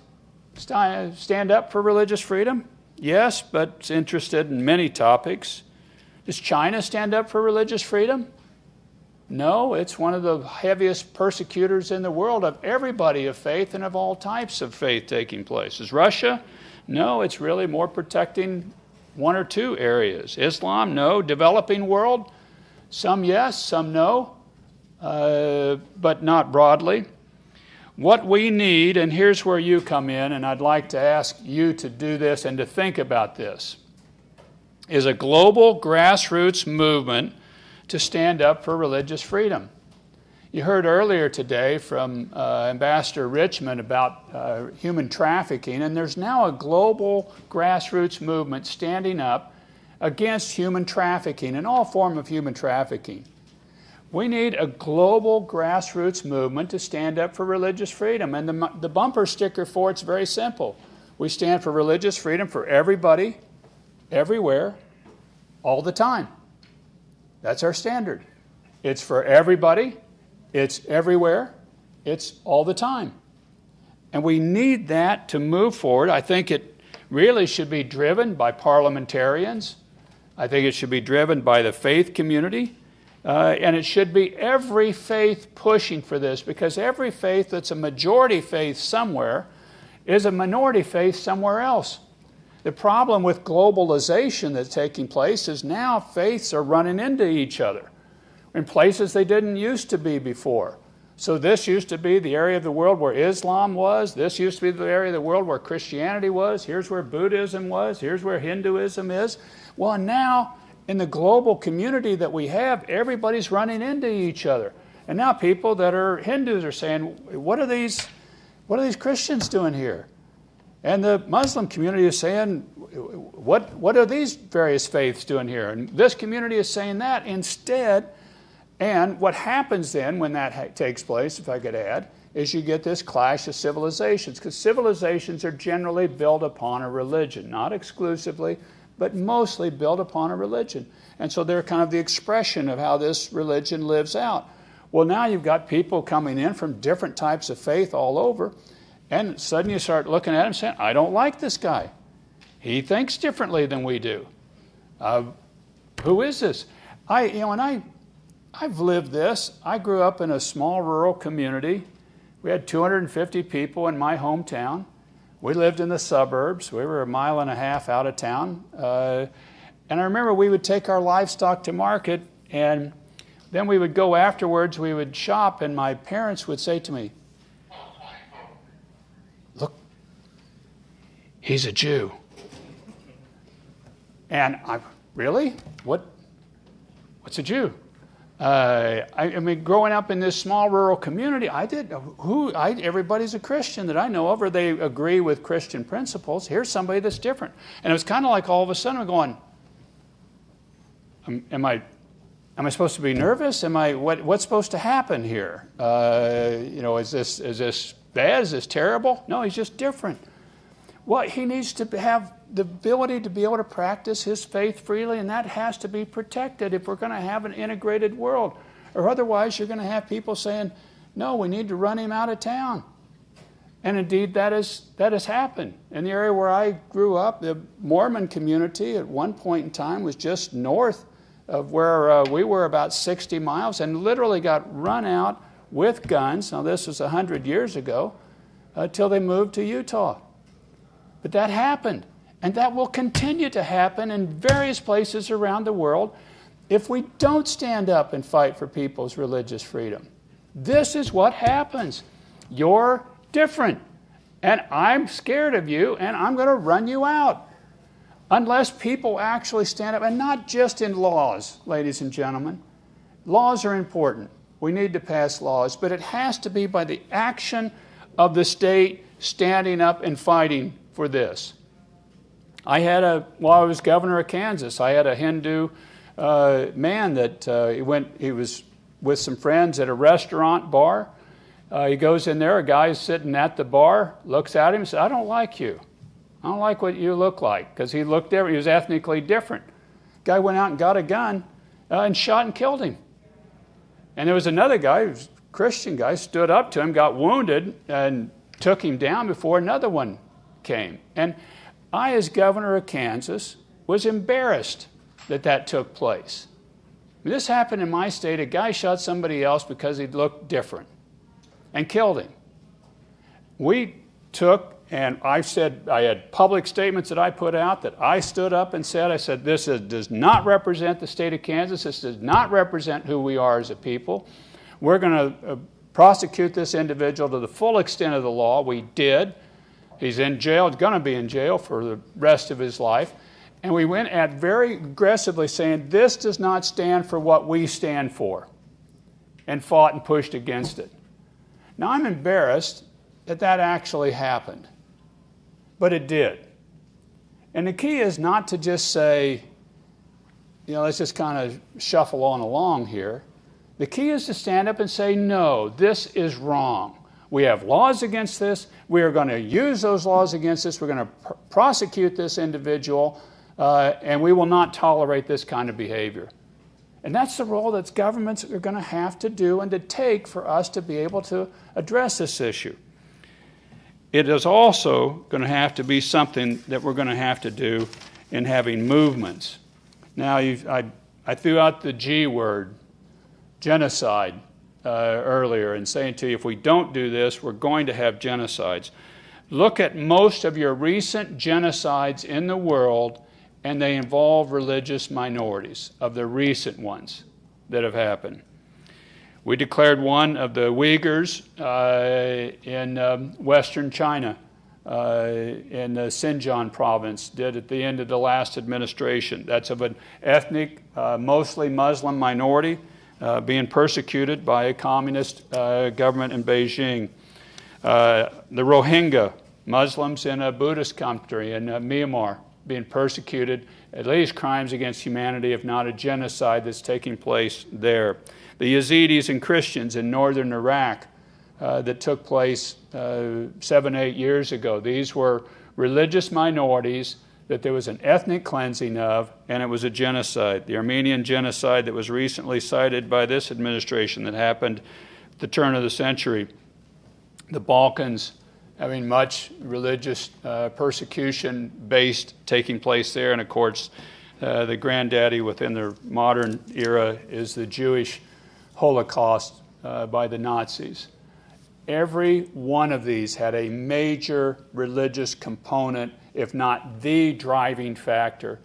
stand up for religious freedom? Yes, but it's interested in many topics. Does China stand up for religious freedom? No, it's one of the heaviest persecutors in the world of everybody of faith and of all types of faith taking place. Is Russia? No, it's really more protecting one or two areas. Islam? No. Developing world? Some yes, some no, but not broadly. What we need, and here's where you come in, and I'd like to ask you to do this and to think about this, is a global grassroots movement to stand up for religious freedom. You heard earlier today from Ambassador Richmond about human trafficking, and there's now a global grassroots movement standing up against human trafficking and all form of human trafficking. We need a global grassroots movement to stand up for religious freedom, and the bumper sticker for it's very simple. We stand for religious freedom for everybody, everywhere, all the time. That's our standard. It's for everybody. It's everywhere. It's all the time. And we need that to move forward. I think it really should be driven by parliamentarians, I think it should be driven by the faith community, and it should be every faith pushing for this, because every faith that's a majority faith somewhere is a minority faith somewhere else. The problem with globalization that's taking place is now faiths are running into each other in places they didn't used to be before. So this used to be the area of the world where Islam was. This used to be the area of the world where Christianity was. Here's where Buddhism was. Here's where Hinduism is. Well, now in the global community that we have, everybody's running into each other. And now people that are Hindus are saying, what are these Christians doing here? And the Muslim community is saying, what are these various faiths doing here? And this community is saying that instead. And what happens then when that takes place, if I could add, is you get this clash of civilizations, because civilizations are generally built upon a religion, not exclusively, but mostly built upon a religion. And so they're kind of the expression of how this religion lives out. Well, now you've got people coming in from different types of faith all over, and suddenly you start looking at him saying, I don't like this guy. He thinks differently than we do. Who is this? I've lived this. I grew up in a small rural community. We had 250 people in my hometown. We lived in the suburbs. We were 1.5 miles out of town. And I remember we would take our livestock to market, and then we would go afterwards, we would shop, and my parents would say to me, look, he's a Jew. And really? What's a Jew? I mean, growing up in this small rural community, everybody's a Christian that I know of, or they agree with Christian principles. Here's somebody that's different. And it was kind of like all of a sudden I'm going, am I supposed to be nervous? What's supposed to happen here? Is this bad? Is this terrible? No, he's just different. Well, he needs to have the ability to be able to practice his faith freely, and that has to be protected if we're going to have an integrated world. Or otherwise, you're going to have people saying, no, we need to run him out of town. And indeed, that has happened. In the area where I grew up, the Mormon community at one point in time was just north of where we were, about 60 miles, and literally got run out with guns. Now, this was 100 years ago, till they moved to Utah. But that happened, and that will continue to happen in various places around the world if we don't stand up and fight for people's religious freedom. This is what happens. You're different, and I'm scared of you, and I'm going to run you out. Unless people actually stand up, and not just in laws, ladies and gentlemen. Laws are important. We need to pass laws, but it has to be by the action of the state standing up and fighting for this. While I was governor of Kansas, I had a Hindu man that he was with some friends at a restaurant bar. He goes in there, a guy's sitting at the bar, looks at him and says, I don't like you. I don't like what you look like, because he looked different. He was ethnically different. Guy went out and got a gun and shot and killed him. And there was another guy, who was a Christian guy, stood up to him, got wounded, and took him down before another one came. And I, as governor of Kansas, was embarrassed that took place. I mean, this happened in my state. A guy shot somebody else because he looked different and killed him. We took, and I had public statements that I put out that I stood up and said, this does not represent the state of Kansas. This does not represent who we are as a people. We're going to prosecute this individual to the full extent of the law. We did. He's in jail, he's going to be in jail for the rest of his life. And we went at very aggressively saying, this does not stand for what we stand for, and fought and pushed against it. Now, I'm embarrassed that actually happened, but it did. And the key is not to just say, let's just kind of shuffle on along here. The key is to stand up and say, no, this is wrong. We have laws against this. We are going to use those laws against this. We're going to prosecute this individual, and we will not tolerate this kind of behavior. And that's the role that governments are going to have to do and to take for us to be able to address this issue. It is also going to have to be something that we're going to have to do in having movements. Now, I threw out the G word, genocide, earlier, and saying to you, if we don't do this, we're going to have genocides. Look at most of your recent genocides in the world, and they involve religious minorities, of the recent ones that have happened. We declared one of the Uyghurs in western China, in the Xinjiang province, did at the end of the last administration. That's of an ethnic, mostly Muslim minority, being persecuted by a communist government in Beijing. The Rohingya Muslims in a Buddhist country in Myanmar being persecuted, at least crimes against humanity, if not a genocide that's taking place there. The Yazidis and Christians in northern Iraq that took place 7-8 years ago. These were religious minorities that there was an ethnic cleansing of, and it was a genocide. The Armenian genocide that was recently cited by this administration that happened at the turn of the century. The Balkans having much religious persecution based taking place there, and of course the granddaddy within the modern era is the Jewish Holocaust by the Nazis. Every one of these had a major religious component, if not the driving factor.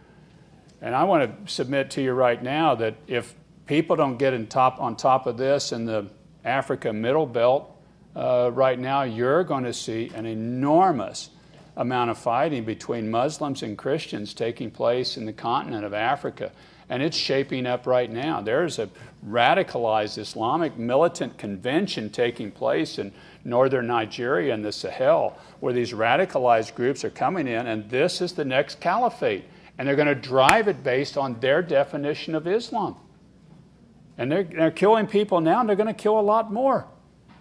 And I want to submit to you right now that if people don't get on top of this in the Africa Middle Belt right now, you're going to see an enormous amount of fighting between Muslims and Christians taking place in the continent of Africa. And it's shaping up right now. There's a radicalized Islamic militant convention taking place in northern Nigeria and the Sahel, where these radicalized groups are coming in, and this is the next caliphate. And they're going to drive it based on their definition of Islam. And they're killing people now, and they're going to kill a lot more.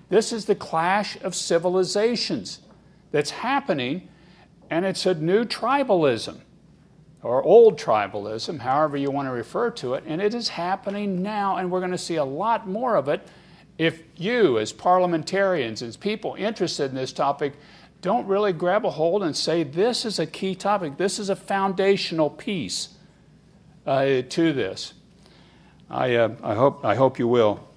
This is the clash of civilizations that's happening, and it's a new tribalism, or old tribalism, however you want to refer to it, and it is happening now, and we're going to see a lot more of it if you, as parliamentarians, as people interested in this topic, don't really grab a hold and say, this is a key topic, this is a foundational piece to this. I hope you will.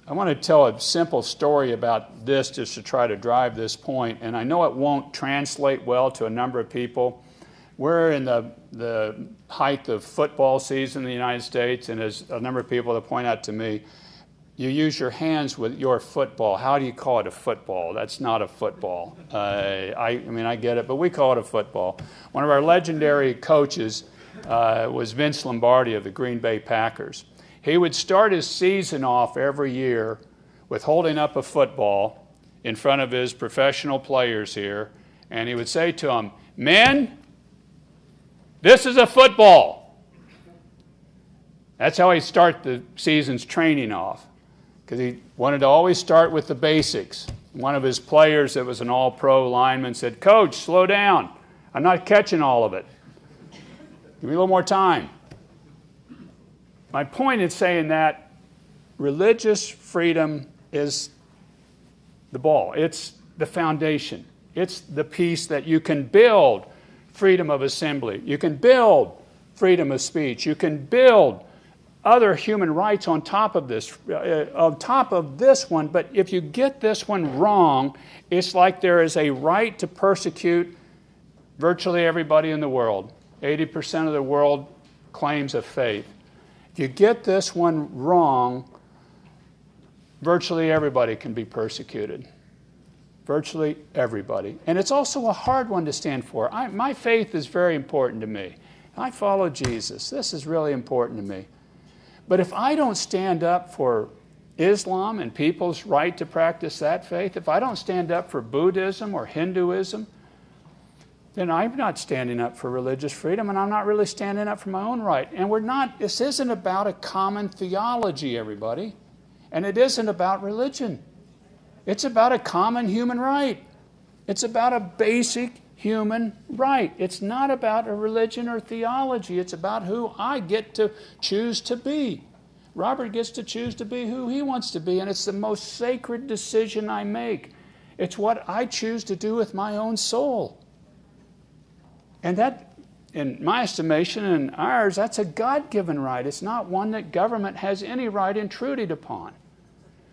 I want to tell a simple story about this just to try to drive this point, and I know it won't translate well to a number of people. We're in the height of football season in the United States, and there's a number of people that point out to me, you use your hands with your football. How do you call it a football? That's not a football. I mean, I get it, but we call it a football. One of our legendary coaches was Vince Lombardi of the Green Bay Packers. He would start his season off every year with holding up a football in front of his professional players here, and he would say to them, men, this is a football. That's how he'd start the season's training off, because he wanted to always start with the basics. One of his players that was an all-pro lineman said, Coach, slow down. I'm not catching all of it. Give me a little more time. My point in saying that religious freedom is the ball. It's the foundation. It's the piece that you can build freedom of assembly. You can build freedom of speech. You can build other human rights on top of this one. But if you get this one wrong, it's like there is a right to persecute virtually everybody in the world. 80% of the world claims of faith. If you get this one wrong, virtually everybody can be persecuted. Virtually everybody. And it's also a hard one to stand for. My faith is very important to me. I follow Jesus. This is really important to me. But if I don't stand up for Islam and people's right to practice that faith, if I don't stand up for Buddhism or Hinduism, then I'm not standing up for religious freedom, and I'm not really standing up for my own right. And this isn't about a common theology, everybody. And it isn't about religion. It's about a common human right. It's about a basic human right. It's not about a religion or theology. It's about who I get to choose to be. Robert gets to choose to be who he wants to be, and it's the most sacred decision I make. It's what I choose to do with my own soul. And that in my estimation and ours, that's a God-given right. It's not one that government has any right intruded upon.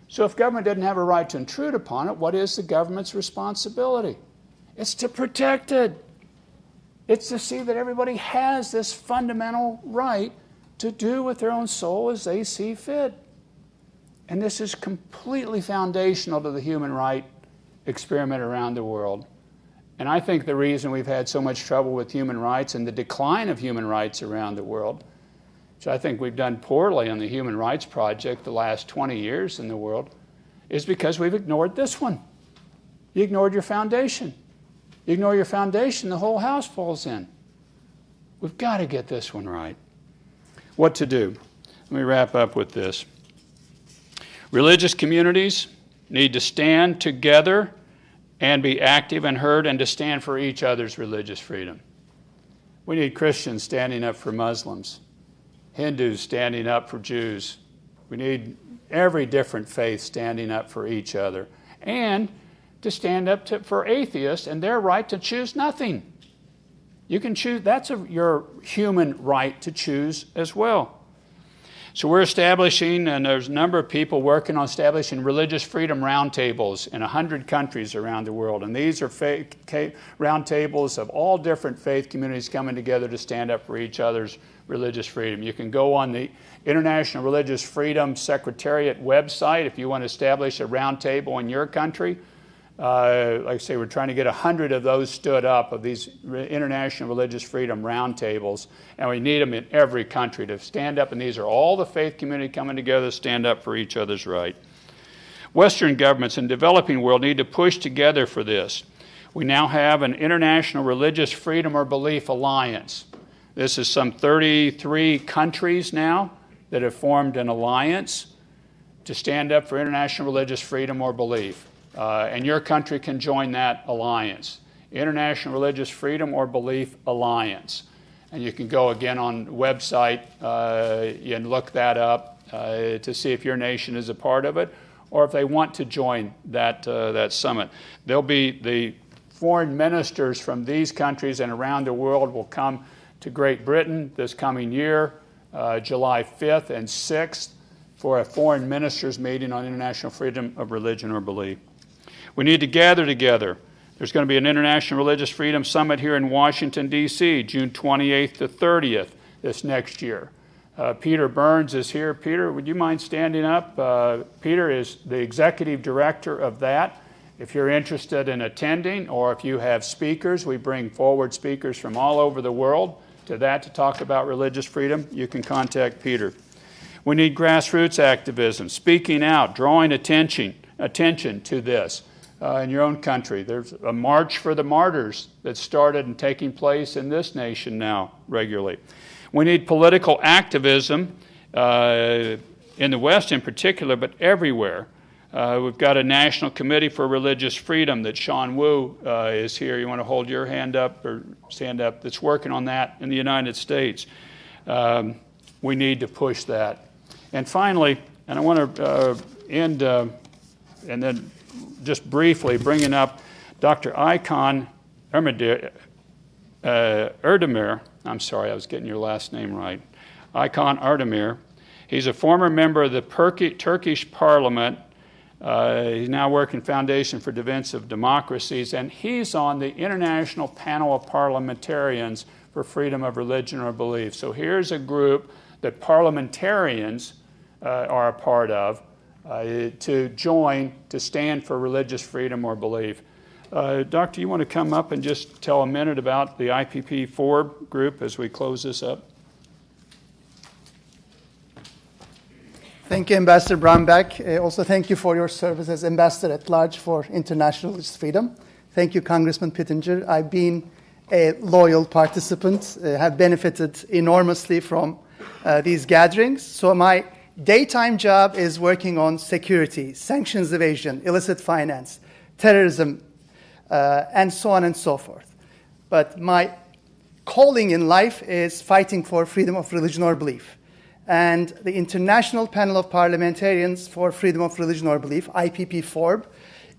So if government doesn't have a right to intrude upon it, what is the government's responsibility? It's to protect it. It's to see that everybody has this fundamental right to do with their own soul as they see fit. And this is completely foundational to the human right experiment around the world. And I think the reason we've had so much trouble with human rights and the decline of human rights around the world, which I think we've done poorly on the Human Rights Project the last 20 years in the world, is because we've ignored this one. You ignored your foundation. You ignore your foundation, the whole house falls in. We've got to get this one right. What to do? Let me wrap up with this. Religious communities need to stand together and be active and heard and to stand for each other's religious freedom. We need Christians standing up for Muslims, Hindus standing up for Jews. We need every different faith standing up for each other and to stand up for atheists and their right to choose nothing. You can choose, that's your human right to choose as well. So we're establishing, and there's a number of people working on establishing religious freedom roundtables in 100 countries around the world. And these are roundtables of all different faith communities coming together to stand up for each other's religious freedom. You can go on the International Religious Freedom Secretariat website if you want to establish a roundtable in your country. Like I say, we're trying to get 100 of those stood up, of these international religious freedom roundtables, and we need them in every country to stand up, and these are all the faith community coming together to stand up for each other's right. Western governments in the developing world need to push together for this. We now have an International Religious Freedom or Belief Alliance. This is some 33 countries now that have formed an alliance to stand up for international religious freedom or belief. And your country can join that alliance. International Religious Freedom or Belief Alliance. And you can go again on the website and look that up to see if your nation is a part of it or if they want to join that summit. There'll be the foreign ministers from these countries and around the world will come to Great Britain this coming year, July 5th and 6th, for a foreign ministers meeting on international freedom of religion or belief. We need to gather together. There's going to be an International Religious Freedom Summit here in Washington, D.C., June 28th to 30th this next year. Peter Burns is here. Peter, would you mind standing up? Peter is the executive director of that. If you're interested in attending or if you have speakers, we bring forward speakers from all over the world to that to talk about religious freedom. You can contact Peter. We need grassroots activism, speaking out, drawing attention to this. In your own country. There's a March for the Martyrs that started and taking place in this nation now regularly. We need political activism in the West in particular, but everywhere. We've got a National Committee for Religious Freedom that Sean Wu is here. You want to hold your hand up or stand up? That's working on that in the United States. We need to push that. And finally, and I want to end and then just briefly bringing up Dr. Aykan Erdemir. I'm sorry, I was getting your last name right. Aykan Erdemir. He's a former member of the Turkish Parliament. He's now working Foundation for Defense of Democracies, and he's on the International Panel of Parliamentarians for Freedom of Religion or Belief. So here's a group that parliamentarians are a part of. To join, to stand for religious freedom or belief. Doctor, you want to come up and just tell a minute about the IPP Forb group as we close this up? Thank you, Ambassador Brownback. Also, thank you for your service as Ambassador at Large for International Religious Freedom. Thank you, Congressman Pittenger. I've been a loyal participant, have benefited enormously from these gatherings. So my daytime job is working on security, sanctions evasion, illicit finance, terrorism, and so on and so forth. But my calling in life is fighting for freedom of religion or belief. And the International Panel of Parliamentarians for Freedom of Religion or Belief, IPP-FORB,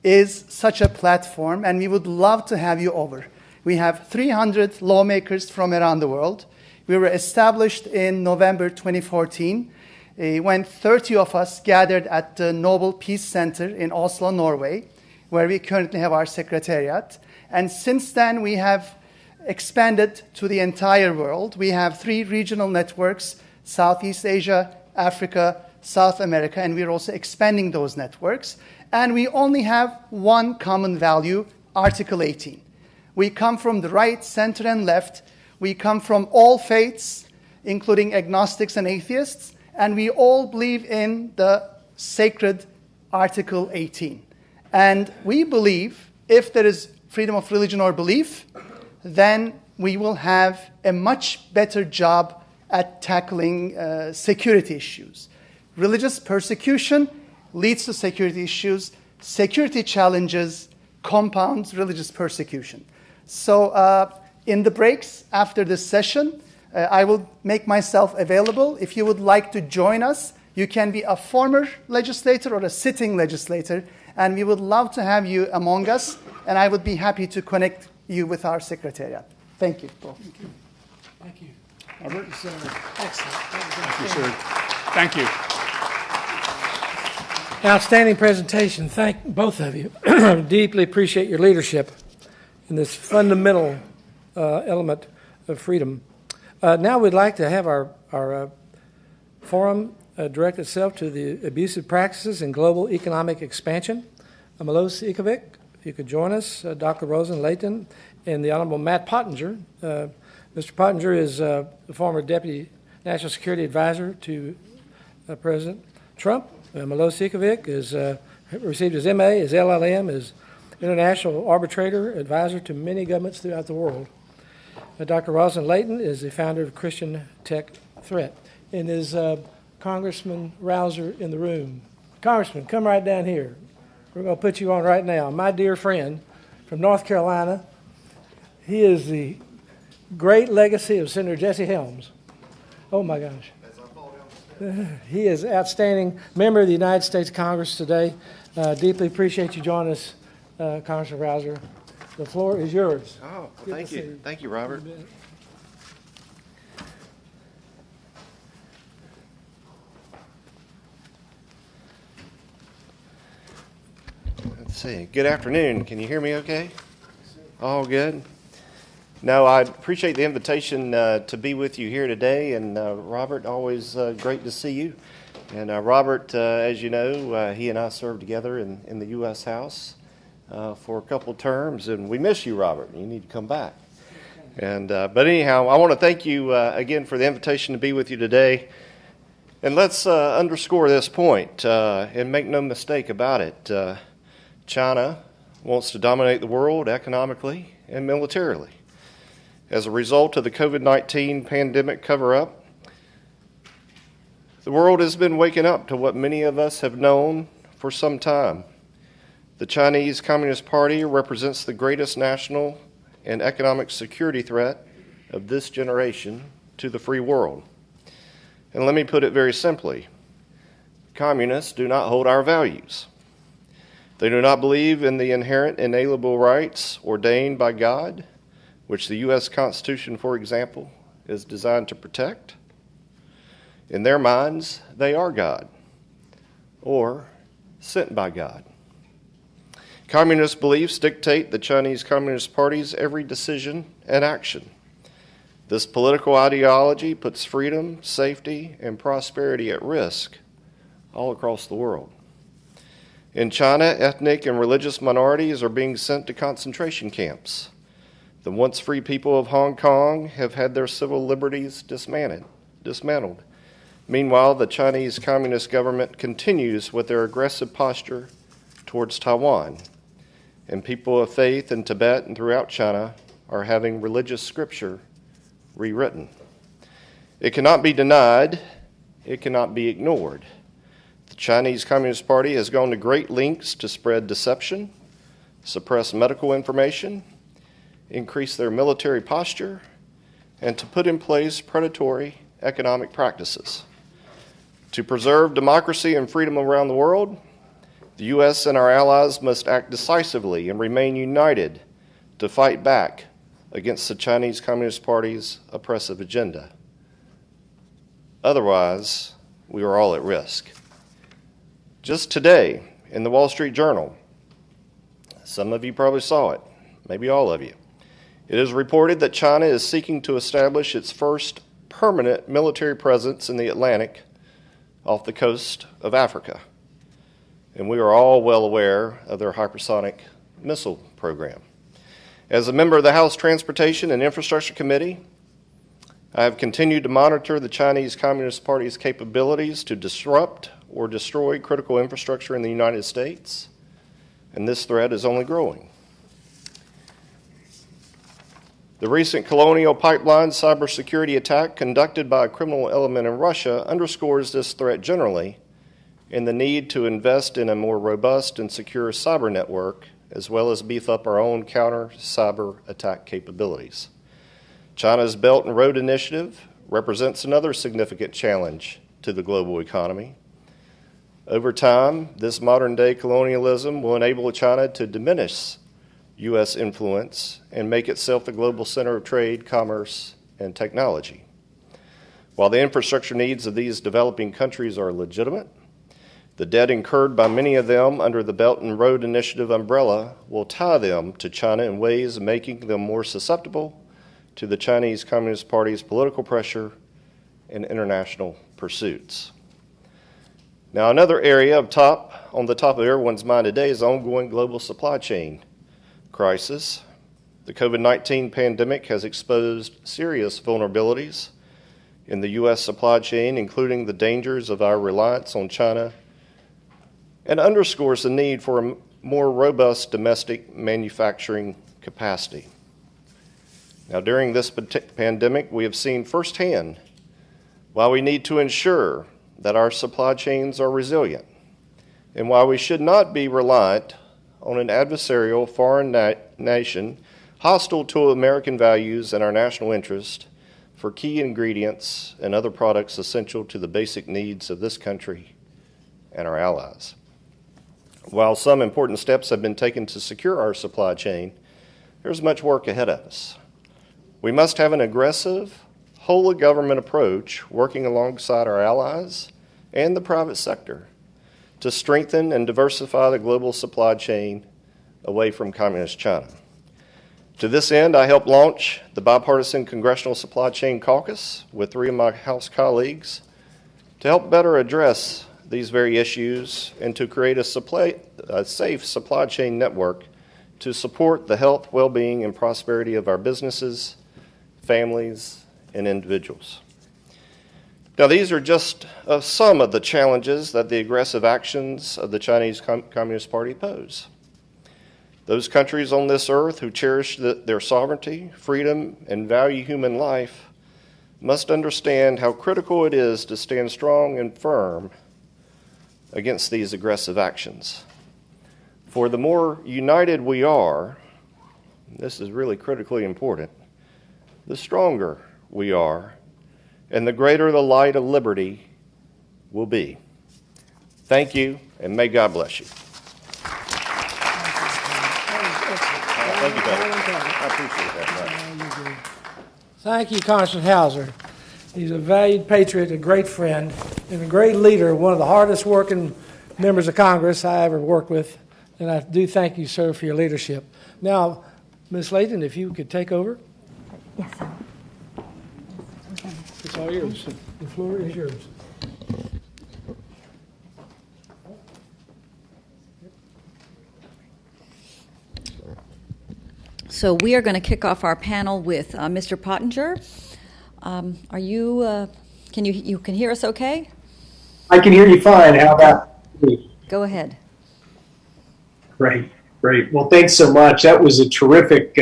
is such a platform, and we would love to have you over. We have 300 lawmakers from around the world. We were established in November 2014 when 30 of us gathered at the Nobel Peace Center in Oslo, Norway, where we currently have our secretariat. And since then, we have expanded to the entire world. We have 3 regional networks: Southeast Asia, Africa, South America, and we're also expanding those networks. And we only have one common value, Article 18. We come from the right, center, and left. We come from all faiths, including agnostics and atheists, and we all believe in the sacred Article 18. And we believe if there is freedom of religion or belief, then we will have a much better job at tackling security issues. Religious persecution leads to security issues. Security challenges compounds religious persecution. So in the breaks after this session, I will make myself available. If you would like to join us, you can be a former legislator or a sitting legislator, and we would love to have you among us, and I would be happy to connect you with our secretariat. Thank you. Thank you. Thank you. Robert? Excellent. Thank you, sir. Thank you. Outstanding presentation. Thank both of you. Deeply appreciate your leadership in this fundamental element of freedom. Now we'd like to have our forum direct itself to the abusive practices in global economic expansion. Milos Ikovic, if you could join us, Dr. Rosen Layton, and the Honorable Matt Pottinger. Mr. Pottinger is the former Deputy National Security Advisor to President Trump. Milos Ikovic received his MA, his LLM, his International Arbitrator Advisor to many governments throughout the world. Dr. Rosen Layton is the founder of Christian Tech Threat. And is Congressman Rouser in the room? Congressman, come right down here. We're going to put you on right now. My dear friend from North Carolina, he is the great legacy of Senator Jesse Helms. Oh, my gosh. He is outstanding member of the United States Congress today. Deeply appreciate you joining us, Congressman Rouser. The floor is yours. Oh, well, thank you. Thank you, Robert. Let's see. Good afternoon. Can you hear me okay? All good? No, I appreciate the invitation to be with you here today. And Robert, always great to see you. And Robert, as you know, he and I served together in the U.S. House for a couple terms. And we miss you, Robert. You need to come back. And but anyhow, I want to thank you again for the invitation to be with you today. And let's underscore this point and make no mistake about it. China wants to dominate the world economically and militarily. As a result of the COVID-19 pandemic cover-up, the world has been waking up to what many of us have known for some time. The Chinese Communist Party represents the greatest national and economic security threat of this generation to the free world. And let me put it very simply. Communists do not hold our values. They do not believe in the inherent inalienable rights ordained by God, which the U.S. Constitution, for example, is designed to protect. In their minds, they are God, or sent by God. Communist beliefs dictate the Chinese Communist Party's every decision and action. This political ideology puts freedom, safety, and prosperity at risk all across the world. In China, ethnic and religious minorities are being sent to concentration camps. The once free people of Hong Kong have had their civil liberties dismantled. Meanwhile, the Chinese Communist government continues with their aggressive posture towards Taiwan, and people of faith in Tibet and throughout China are having religious scripture rewritten. It cannot be denied. It cannot be ignored. The Chinese Communist Party has gone to great lengths to spread deception, suppress medical information, increase their military posture, and to put in place predatory economic practices. To preserve democracy and freedom around the world, the U.S. and our allies must act decisively and remain united to fight back against the Chinese Communist Party's oppressive agenda. Otherwise, we are all at risk. Just today, in the Wall Street Journal, some of you probably saw it, maybe all of you, it is reported that China is seeking to establish its first permanent military presence in the Atlantic off the coast of Africa. And we are all well aware of their hypersonic missile program. As a member of the House Transportation and Infrastructure Committee, I have continued to monitor the Chinese Communist Party's capabilities to disrupt or destroy critical infrastructure in the United States, and this threat is only growing. The recent Colonial Pipeline cybersecurity attack conducted by a criminal element in Russia underscores this threat generally and the need to invest in a more robust and secure cyber network, as well as beef up our own counter-cyber attack capabilities. China's Belt and Road Initiative represents another significant challenge to the global economy. Over time, this modern-day colonialism will enable China to diminish U.S. influence and make itself the global center of trade, commerce, and technology. While the infrastructure needs of these developing countries are legitimate, the debt incurred by many of them under the Belt and Road Initiative umbrella will tie them to China in ways making them more susceptible to the Chinese Communist Party's political pressure and international pursuits. Now, another area on the top of everyone's mind today is the ongoing global supply chain crisis. The COVID-19 pandemic has exposed serious vulnerabilities in the U.S. supply chain, including the dangers of our reliance on China, and underscores the need for a more robust domestic manufacturing capacity. Now, during this pandemic, we have seen firsthand why we need to ensure that our supply chains are resilient and why we should not be reliant on an adversarial foreign nation hostile to American values and our national interest for key ingredients and other products essential to the basic needs of this country and our allies. While some important steps have been taken to secure our supply chain, there's much work ahead of us. We must have an aggressive, whole-of-government approach working alongside our allies and the private sector to strengthen and diversify the global supply chain away from Communist China. To this end, I helped launch the Bipartisan Congressional Supply Chain Caucus with 3 of my House colleagues to help better address these very issues and to create a safe supply chain network to support the health, well-being, and prosperity of our businesses, families, and individuals. Now, these are just some of the challenges that the aggressive actions of the Chinese Communist Party pose. Those countries on this earth who cherish their sovereignty, freedom, and value human life must understand how critical it is to stand strong and firm against these aggressive actions. For the more united we are, this is really critically important, the stronger we are, and the greater the light of liberty will be. Thank you, and may God bless you. Thank you, Betty. I appreciate that. Thank you, Congressman Hauser. He's a valued patriot, a great friend, and a great leader, one of the hardest working members of Congress I ever worked with. And I do thank you, sir, for your leadership. Now, Ms. Layton, if you could take over. Yes, sir. It's all yours. The floor is yours. So we are going to kick off our panel with Mr. Pottinger. Are you? Can you can hear us okay? I can hear you fine. How about me? Go ahead. Great. Well, thanks so much. That was a terrific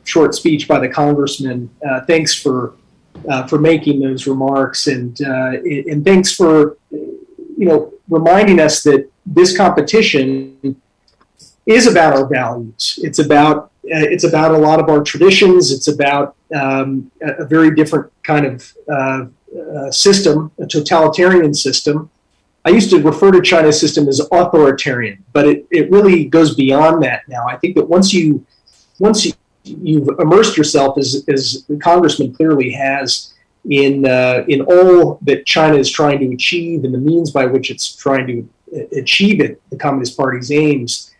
short speech by the congressman. Thanks for making those remarks, and thanks for reminding us that this competition is about our values. It's about a lot of our traditions. It's about a very different kind of system, a totalitarian system. I used to refer to China's system as authoritarian, but it really goes beyond that now. I think that once you you've immersed yourself, as the congressman clearly has, in all that China is trying to achieve and the means by which it's trying to achieve it, the Communist Party's aims,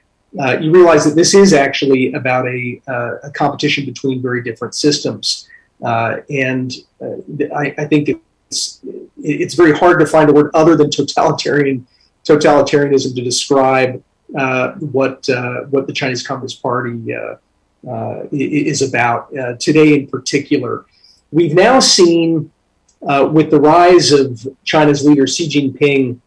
you realize that this is actually about a competition between very different systems. I think it's very hard to find a word other than totalitarianism to describe what the Chinese Communist Party is about today in particular. We've now seen, with the rise of China's leader Xi Jinping,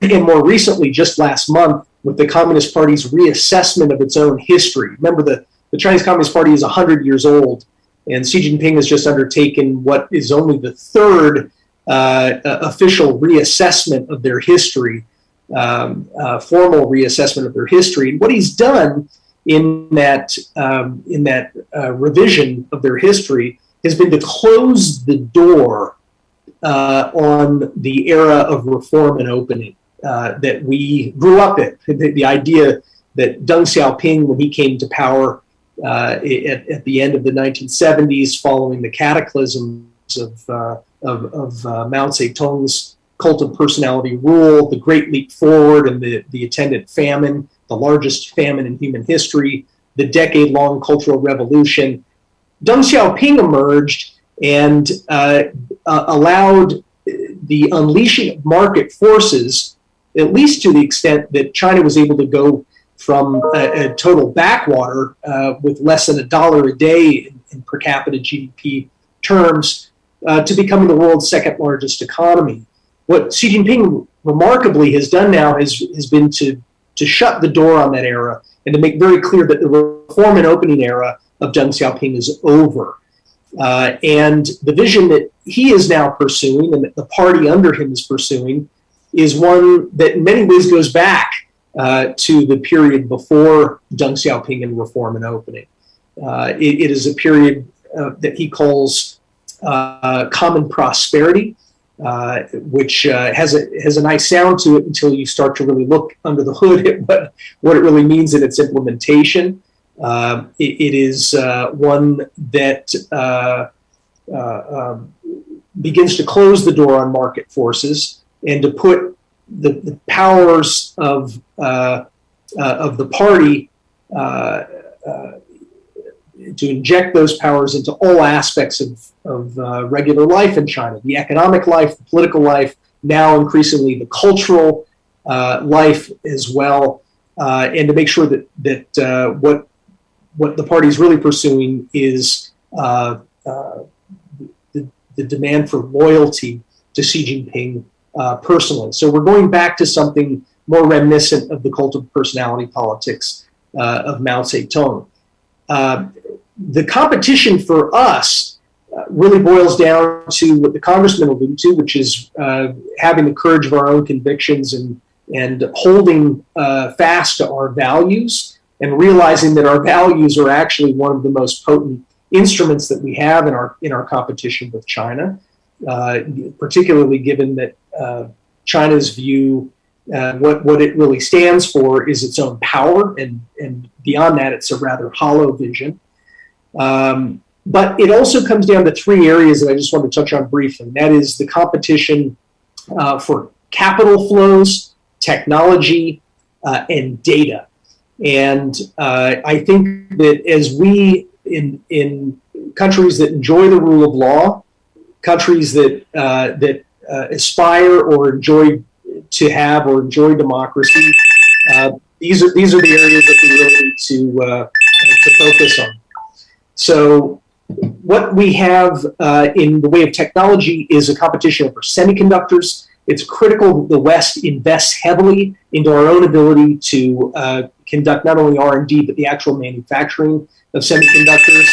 and more recently, just last month, with the Communist Party's reassessment of its own history. Remember, the Chinese Communist Party is 100 years old, and Xi Jinping has just undertaken what is only the third official reassessment of their history, formal reassessment of their history. And what he's done in that revision of their history has been to close the door on the era of reform and opening that we grew up in. The idea that Deng Xiaoping, when he came to power at the end of the 1970s, following the cataclysms of Mao Zedong's cult of personality rule, the Great Leap Forward and the attendant famine, the largest famine in human history, the decade-long Cultural Revolution, Deng Xiaoping emerged and allowed the unleashing of market forces, at least to the extent that China was able to go from a total backwater with less than $1 a day in per capita GDP terms to becoming the world's second largest economy. What Xi Jinping remarkably has done now has been to shut the door on that era and to make very clear that the reform and opening era of Deng Xiaoping is over. And the vision that he is now pursuing and that the party under him is pursuing is one that in many ways goes back to the period before Deng Xiaoping and reform and opening. It is a period that he calls common prosperity, which has a nice sound to it until you start to really look under the hood at what it really means in its implementation. It is one that begins to close the door on market forces and to put the powers of the party to inject those powers into all aspects of regular life in China, the economic life, the political life, now increasingly the cultural life as well, and to make sure that what the party is really pursuing is the demand for loyalty to Xi Jinping personally. So we're going back to something more reminiscent of the cult of personality politics of Mao Zedong. The competition for us really boils down to what the congressman alluded to, which is having the courage of our own convictions and holding fast to our values and realizing that our values are actually one of the most potent instruments that we have in our competition with China, particularly given that China's view, what it really stands for is its own power, and beyond that, it's a rather hollow vision. But it also comes down to three areas that I just want to touch on briefly. And that is the competition for capital flows, technology, and data. And I think that as we, in countries that enjoy the rule of law, countries that aspire or enjoy to have or enjoy democracy, these are the areas that we really need to focus on. So what we have in the way of technology is a competition for semiconductors. It's critical that the West invests heavily into our own ability to conduct not only R&D, but the actual manufacturing of semiconductors.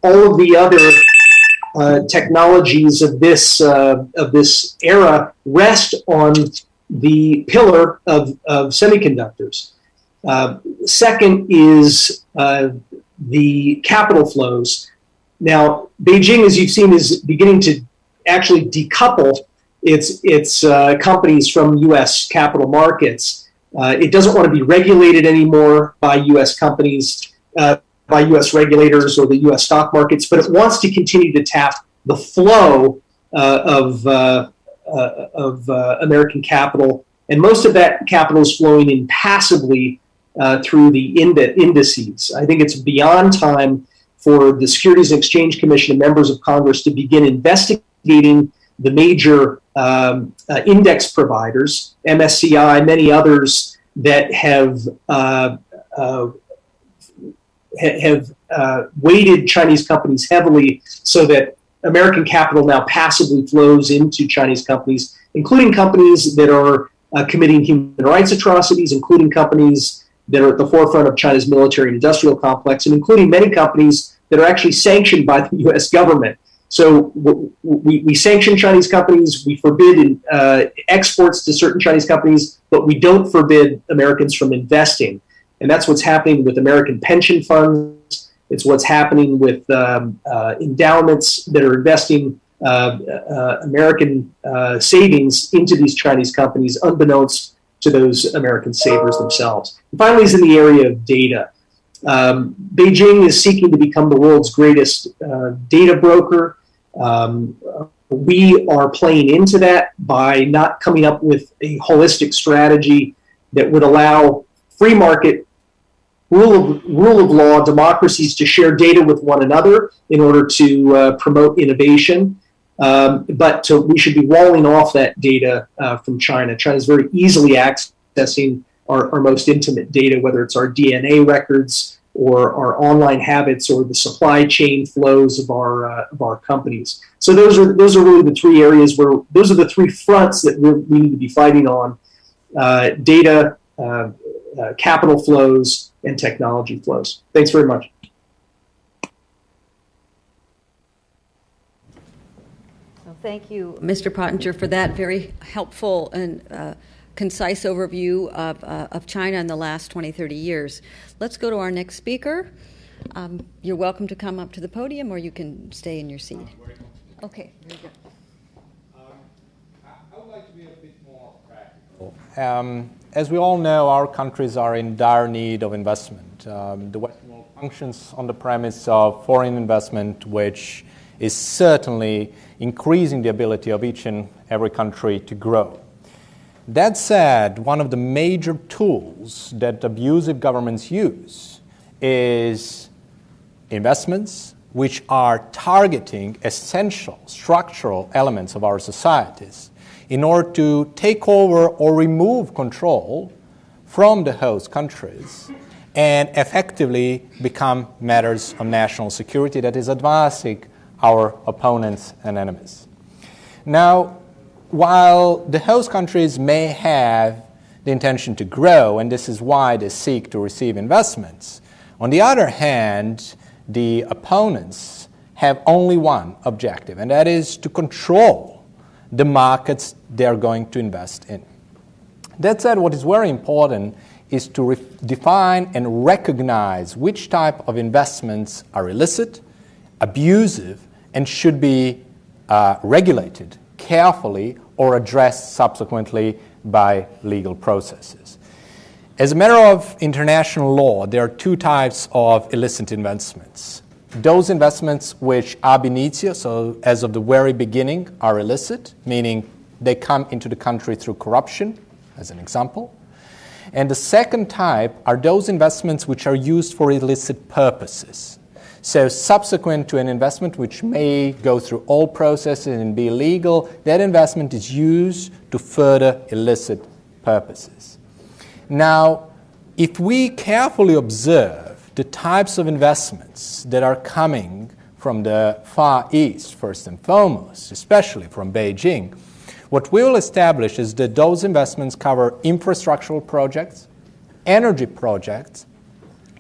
All of the other technologies of this era rest on the pillar of semiconductors. Second is the capital flows. Now, Beijing, as you've seen, is beginning to actually decouple its companies from U.S. capital markets. It doesn't want to be regulated anymore by U.S. companies. by U.S. regulators or the U.S. stock markets, but it wants to continue to tap the flow of American capital, and most of that capital is flowing in passively through the indices. I think it's beyond time for the Securities and Exchange Commission and members of Congress to begin investigating the major index providers, MSCI, many others that have weighted Chinese companies heavily so that American capital now passively flows into Chinese companies, including companies that are committing human rights atrocities, including companies that are at the forefront of China's military and industrial complex, and including many companies that are actually sanctioned by the U.S. government. So we sanction Chinese companies, we forbid exports to certain Chinese companies, but we don't forbid Americans from investing. And that's what's happening with American pension funds. It's what's happening with endowments that are investing American savings into these Chinese companies, unbeknownst to those American savers themselves. And finally, is in the area of data. Beijing is seeking to become the world's greatest data broker. We are playing into that by not coming up with a holistic strategy that would allow free market, rule of law democracies to share data with one another in order to promote innovation. But we should be walling off that data from China. China is very easily accessing our most intimate data, whether it's our DNA records or our online habits or the supply chain flows of our companies. So those are really the three areas those are the three fronts that we need to be fighting on: data, capital flows, and technology flows. Thanks very much. Well, thank you, Mr. Pottinger, for that very helpful and concise overview of China in the last 20, 30 years. Let's go to our next speaker. You're welcome to come up to the podium, or you can stay in your seat. Okay, very good. I would like to be a bit more practical. As we all know, our countries are in dire need of investment. The Western world functions on the premise of foreign investment, which is certainly increasing the ability of each and every country to grow. That said, one of the major tools that abusive governments use is investments which are targeting essential structural elements of our societies in order to take over or remove control from the host countries and effectively become matters of national security that is advancing our opponents and enemies. Now, while the host countries may have the intention to grow, and this is why they seek to receive investments, on the other hand, the opponents have only one objective, and that is to control the markets they're going to invest in. That said, what is very important is to define and recognize which type of investments are illicit, abusive, and should be regulated carefully or addressed subsequently by legal processes. As a matter of international law, there are two types of illicit investments. Those investments which ab initio, so as of the very beginning, are illicit, meaning they come into the country through corruption, as an example. And the second type are those investments which are used for illicit purposes. So subsequent to an investment which may go through all processes and be illegal, that investment is used to further illicit purposes. Now, if we carefully observe the types of investments that are coming from the Far East, first and foremost, especially from Beijing, what we will establish is that those investments cover infrastructural projects, energy projects,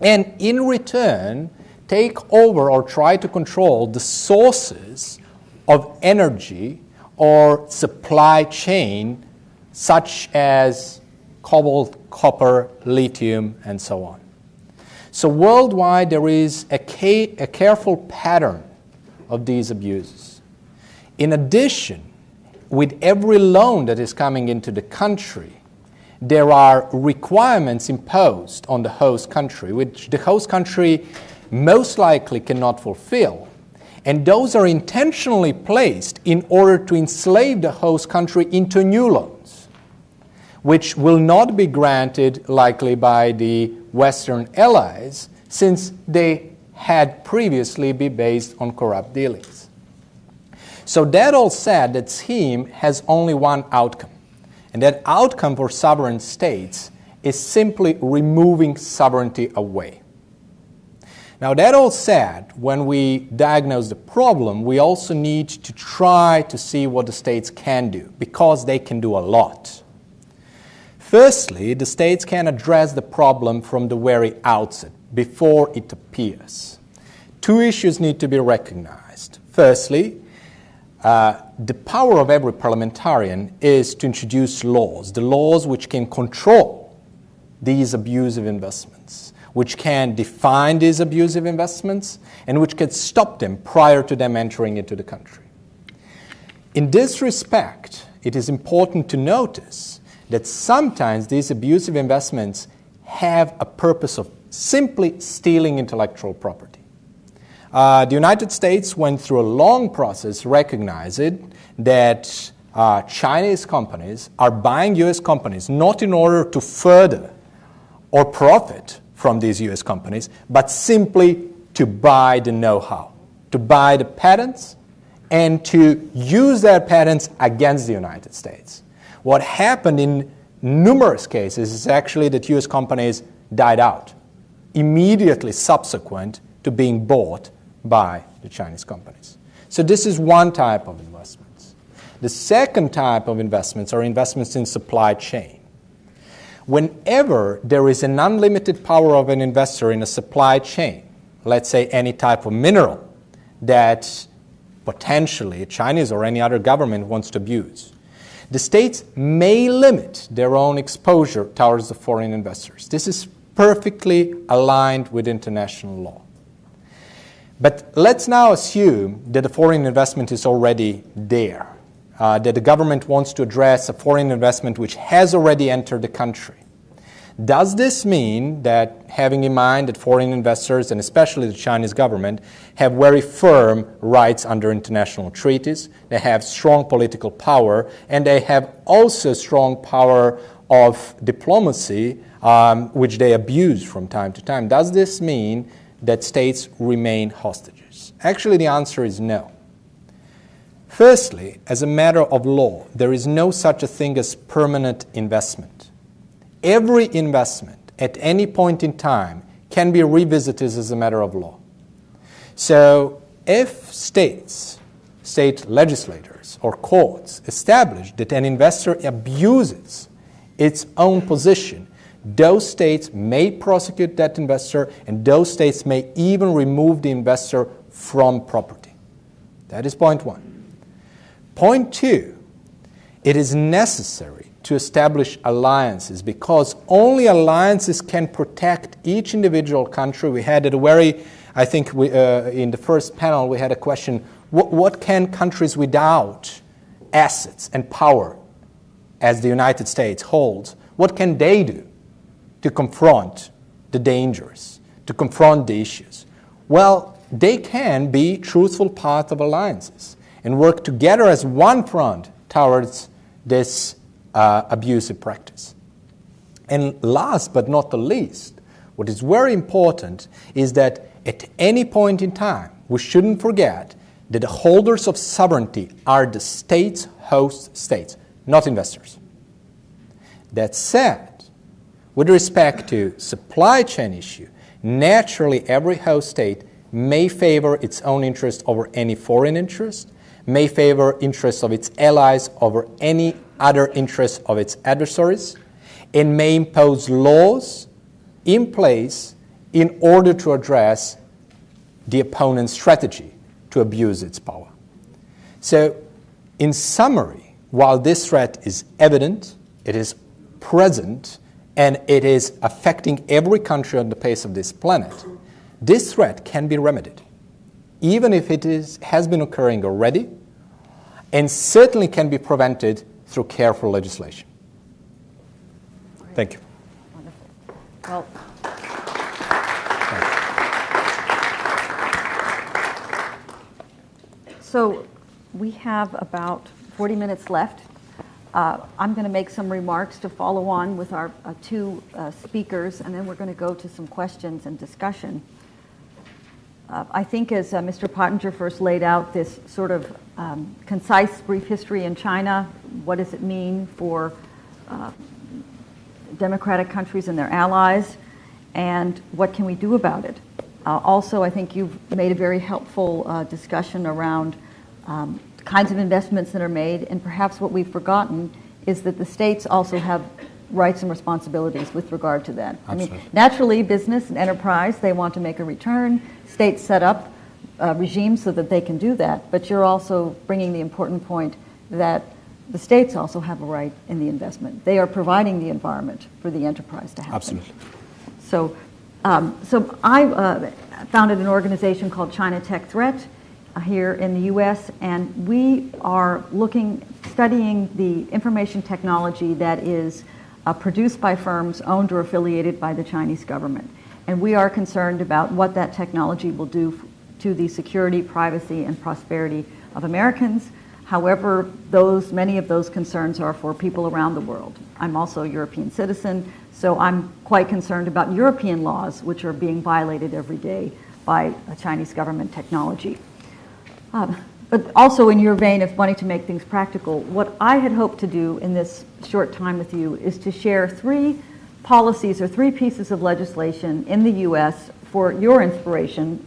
and in return, take over or try to control the sources of energy or supply chain, such as cobalt, copper, lithium, and so on. So worldwide, there is a careful pattern of these abuses. In addition, with every loan that is coming into the country, there are requirements imposed on the host country, which the host country most likely cannot fulfill. And those are intentionally placed in order to enslave the host country into new loans, which will not be granted likely by the Western allies, since they had previously been based on corrupt dealings. So that all said, that scheme has only one outcome. And that outcome for sovereign states is simply removing sovereignty away. Now, that all said, when we diagnose the problem, we also need to try to see what the states can do, because they can do a lot. Firstly, the states can address the problem from the very outset, before it appears. Two issues need to be recognized. Firstly, the power of every parliamentarian is to introduce laws, the laws which can control these abusive investments, which can define these abusive investments, and which can stop them prior to them entering into the country. In this respect, it is important to notice that sometimes these abusive investments have a purpose of simply stealing intellectual property. The United States went through a long process recognizing that Chinese companies are buying U.S. companies not in order to further or profit from these U.S. companies, but simply to buy the know-how, to buy the patents, and to use their patents against the United States. What happened in numerous cases is actually that U.S. companies died out immediately subsequent to being bought by the Chinese companies. So this is one type of investments. The second type of investments are investments in supply chain. Whenever there is an unlimited power of an investor in a supply chain, let's say any type of mineral that potentially a Chinese or any other government wants to abuse, the states may limit their own exposure towards the foreign investors. This is perfectly aligned with international law. But let's now assume that the foreign investment is already there, that the government wants to address a foreign investment which has already entered the country. Does this mean that, having in mind that foreign investors, and especially the Chinese government, have very firm rights under international treaties, they have strong political power, and they have also strong power of diplomacy, which they abuse from time to time, does this mean that states remain hostages? Actually, the answer is no. Firstly, as a matter of law, there is no such a thing as permanent investment. Every investment at any point in time can be revisited as a matter of law. So if states, state legislators or courts establish that an investor abuses its own position, those states may prosecute that investor, and those states may even remove the investor from property. That is point one. Point two, it is necessary to establish alliances, because only alliances can protect each individual country. We had a very, I think in the first panel we had a question, what can countries without assets and power, as the United States holds, what can they do to confront the dangers, to confront the issues? Well, they can be truthful part of alliances and work together as one front towards this abusive practice. And last but not the least, what is very important is that at any point in time, we shouldn't forget that the holders of sovereignty are the states, host states, not investors. That said, with respect to supply chain issue, naturally every host state may favor its own interest over any foreign interest, may favor interests of its allies over any other interests of its adversaries, and may impose laws in place in order to address the opponent's strategy to abuse its power. So, in summary, while this threat is evident, it is present, and it is affecting every country on the face of this planet, this threat can be remedied, even if it has been occurring already, and certainly can be prevented through careful legislation. Thank you. Wonderful. Well, so we have about 40 minutes left. I'm going to make some remarks to follow on with our two speakers, and then we're going to go to some questions and discussion. I think as Mr. Pottinger first laid out this sort of concise brief history in China, what does it mean for democratic countries and their allies, and what can we do about it? Also, I think you've made a very helpful discussion around the kinds of investments that are made, and perhaps what we've forgotten is that the states also have rights and responsibilities with regard to that. Absolutely. I mean, naturally, business and enterprise, they want to make a return. States set up regimes so that they can do that, but you're also bringing the important point that the states also have a right in the investment. They are providing the environment for the enterprise to happen. Absolutely. So, so I founded an organization called China Tech Threat here in the U.S., and we are studying the information technology that is produced by firms owned or affiliated by the Chinese government. And we are concerned about what that technology will do to the security, privacy, and prosperity of Americans. However, many of those concerns are for people around the world. I'm also a European citizen, so I'm quite concerned about European laws, which are being violated every day by Chinese government technology. But also in your vein of wanting to make things practical, what I had hoped to do in this short time with you is to share 3 policies or 3 pieces of legislation in the U.S. for your inspiration,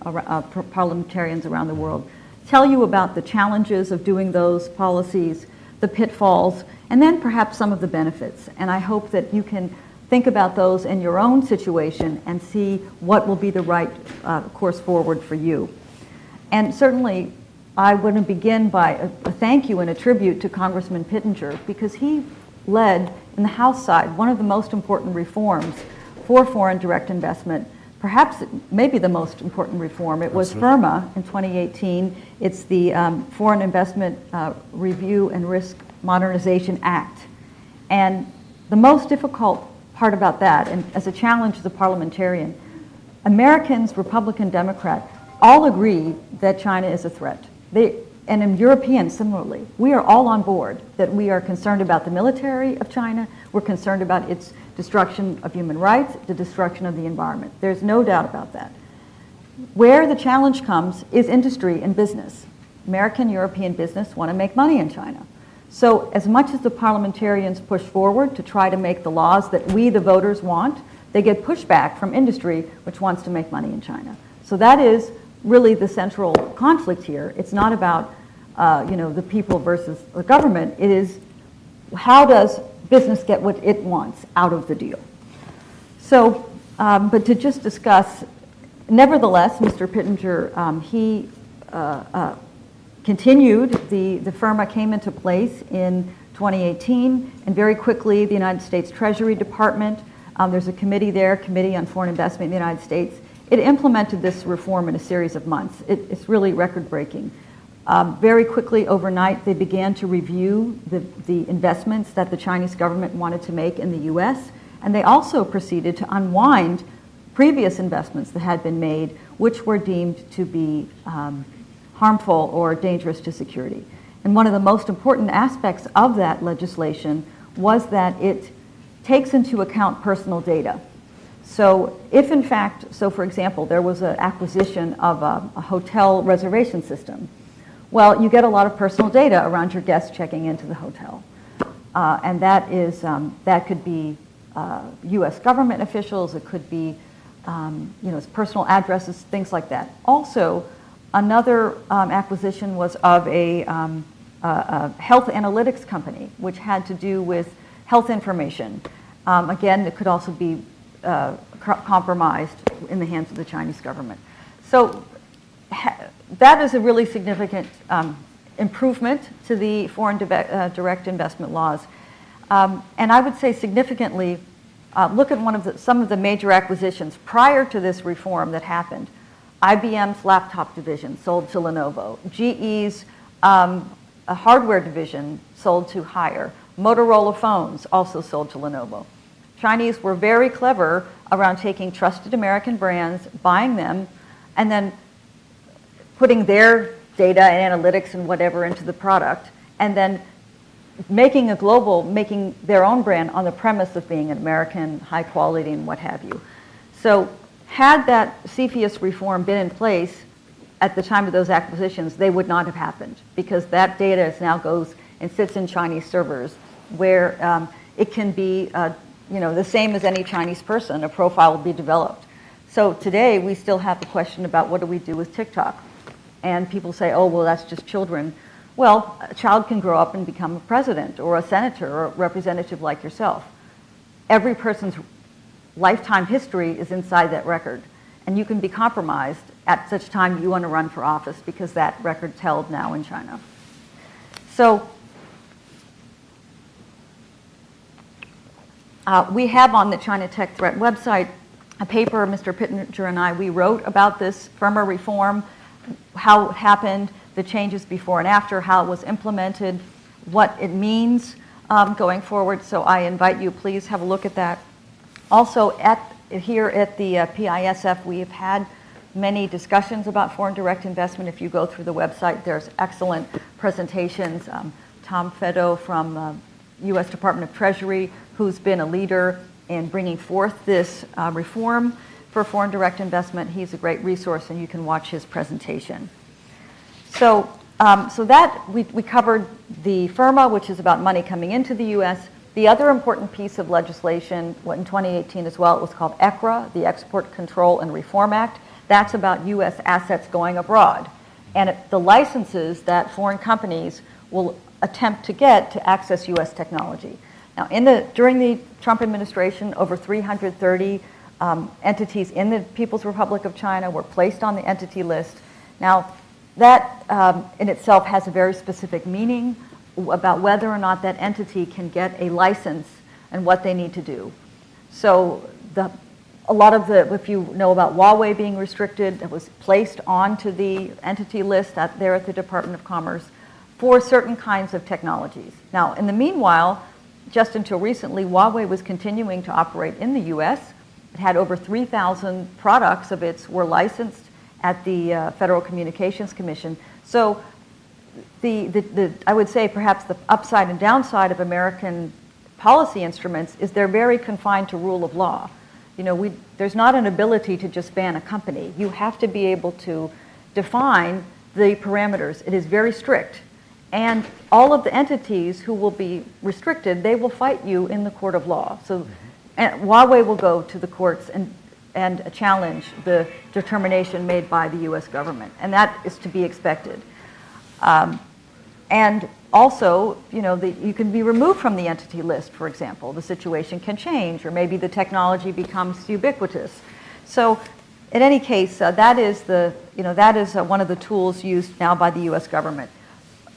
parliamentarians around the world. Tell you about the challenges of doing those policies, the pitfalls, and then perhaps some of the benefits. And I hope that you can think about those in your own situation and see what will be the right course forward for you. And certainly, I want to begin by a thank you and a tribute to Congressman Pittenger, because he led, in the House side, one of the most important reforms for foreign direct investment, perhaps maybe the most important reform. It was FIRMA in 2018. It's the Foreign Investment Review and Risk Modernization Act. And the most difficult part about that, and as a challenge as a parliamentarian, Americans, Republican, Democrat, all agree that China is a threat. And in Europeans, similarly, we are all on board that we are concerned about the military of China, we're concerned about its destruction of human rights, the destruction of the environment. There's no doubt about that. Where the challenge comes is industry and business. American, European business want to make money in China. So as much as the parliamentarians push forward to try to make the laws that we, the voters, want, they get pushback from industry, which wants to make money in China. So that is really the central conflict here. It's not about the people versus the government. It is how does business get what it wants out of the deal. So, but to just discuss, nevertheless, Mr. Pittenger, he continued, the FIRMA came into place in 2018, and very quickly the United States Treasury Department, there's a committee there, Committee on Foreign Investment in the United States, it implemented this reform in a series of months. It's really record-breaking. Very quickly, overnight, they began to review the investments that the Chinese government wanted to make in the U.S., and they also proceeded to unwind previous investments that had been made, which were deemed to be harmful or dangerous to security. And one of the most important aspects of that legislation was that it takes into account personal data. So if in fact, so for example, there was an acquisition of a hotel reservation system, well, you get a lot of personal data around your guests checking into the hotel. And that is, that could be U.S. government officials, it could be personal addresses, things like that. Also, another acquisition was of a health analytics company, which had to do with health information. Again, it could also be compromised in the hands of the Chinese government. So that is a really significant improvement to the foreign direct investment laws. And I would say significantly, look at some of the major acquisitions prior to this reform that happened. IBM's laptop division sold to Lenovo. GE's hardware division sold to Haier. Motorola phones also sold to Lenovo. Chinese were very clever around taking trusted American brands, buying them, and then putting their data and analytics and whatever into the product, and then making their own brand on the premise of being an American, high quality, and what have you. So had that CFIUS reform been in place at the time of those acquisitions, they would not have happened, because that data now goes and sits in Chinese servers where it can be the same as any Chinese person. A profile will be developed. So today we still have the question about what do we do with TikTok? And people say, oh, well, that's just children. Well, a child can grow up and become a president or a senator or a representative like yourself. Every person's lifetime history is inside that record. And you can be compromised at such time you want to run for office, because that record's held now in China. So we have on the China Tech Threat website a paper Mr. Pittenger and we wrote about this FIRMA reform, how it happened, the changes before and after, how it was implemented, what it means going forward. So I invite you, please have a look at that. Also, here at the PISF, we have had many discussions about foreign direct investment. If you go through the website, there's excellent presentations. Tom Feddo from U.S. Department of Treasury, who's been a leader in bringing forth this reform for foreign direct investment. He's a great resource, and you can watch his presentation. So that we covered the FIRMA, which is about money coming into the U.S. The other important piece of legislation in 2018 as well, it was called ECRA, the Export Control and Reform Act. That's about U.S. assets going abroad, and the licenses that foreign companies will attempt to get to access U.S. technology. Now, during the Trump administration, over 330 entities in the People's Republic of China were placed on the entity list. Now, that in itself has a very specific meaning about whether or not that entity can get a license and what they need to do. So if you know about Huawei being restricted, it was placed onto the entity list there at the Department of Commerce for certain kinds of technologies. Now, in the meanwhile, just until recently, Huawei was continuing to operate in the U.S. It had over 3,000 products of its were licensed at the Federal Communications Commission. So I would say perhaps the upside and downside of American policy instruments is they're very confined to rule of law. There's not an ability to just ban a company. You have to be able to define the parameters. It is very strict. And all of the entities who will be restricted, they will fight you in the court of law. So Huawei will go to the courts and challenge the determination made by the U.S. government. And that is to be expected. And also, you can be removed from the entity list, for example. The situation can change, or maybe the technology becomes ubiquitous. So in any case, that is one of the tools used now by the U.S. government.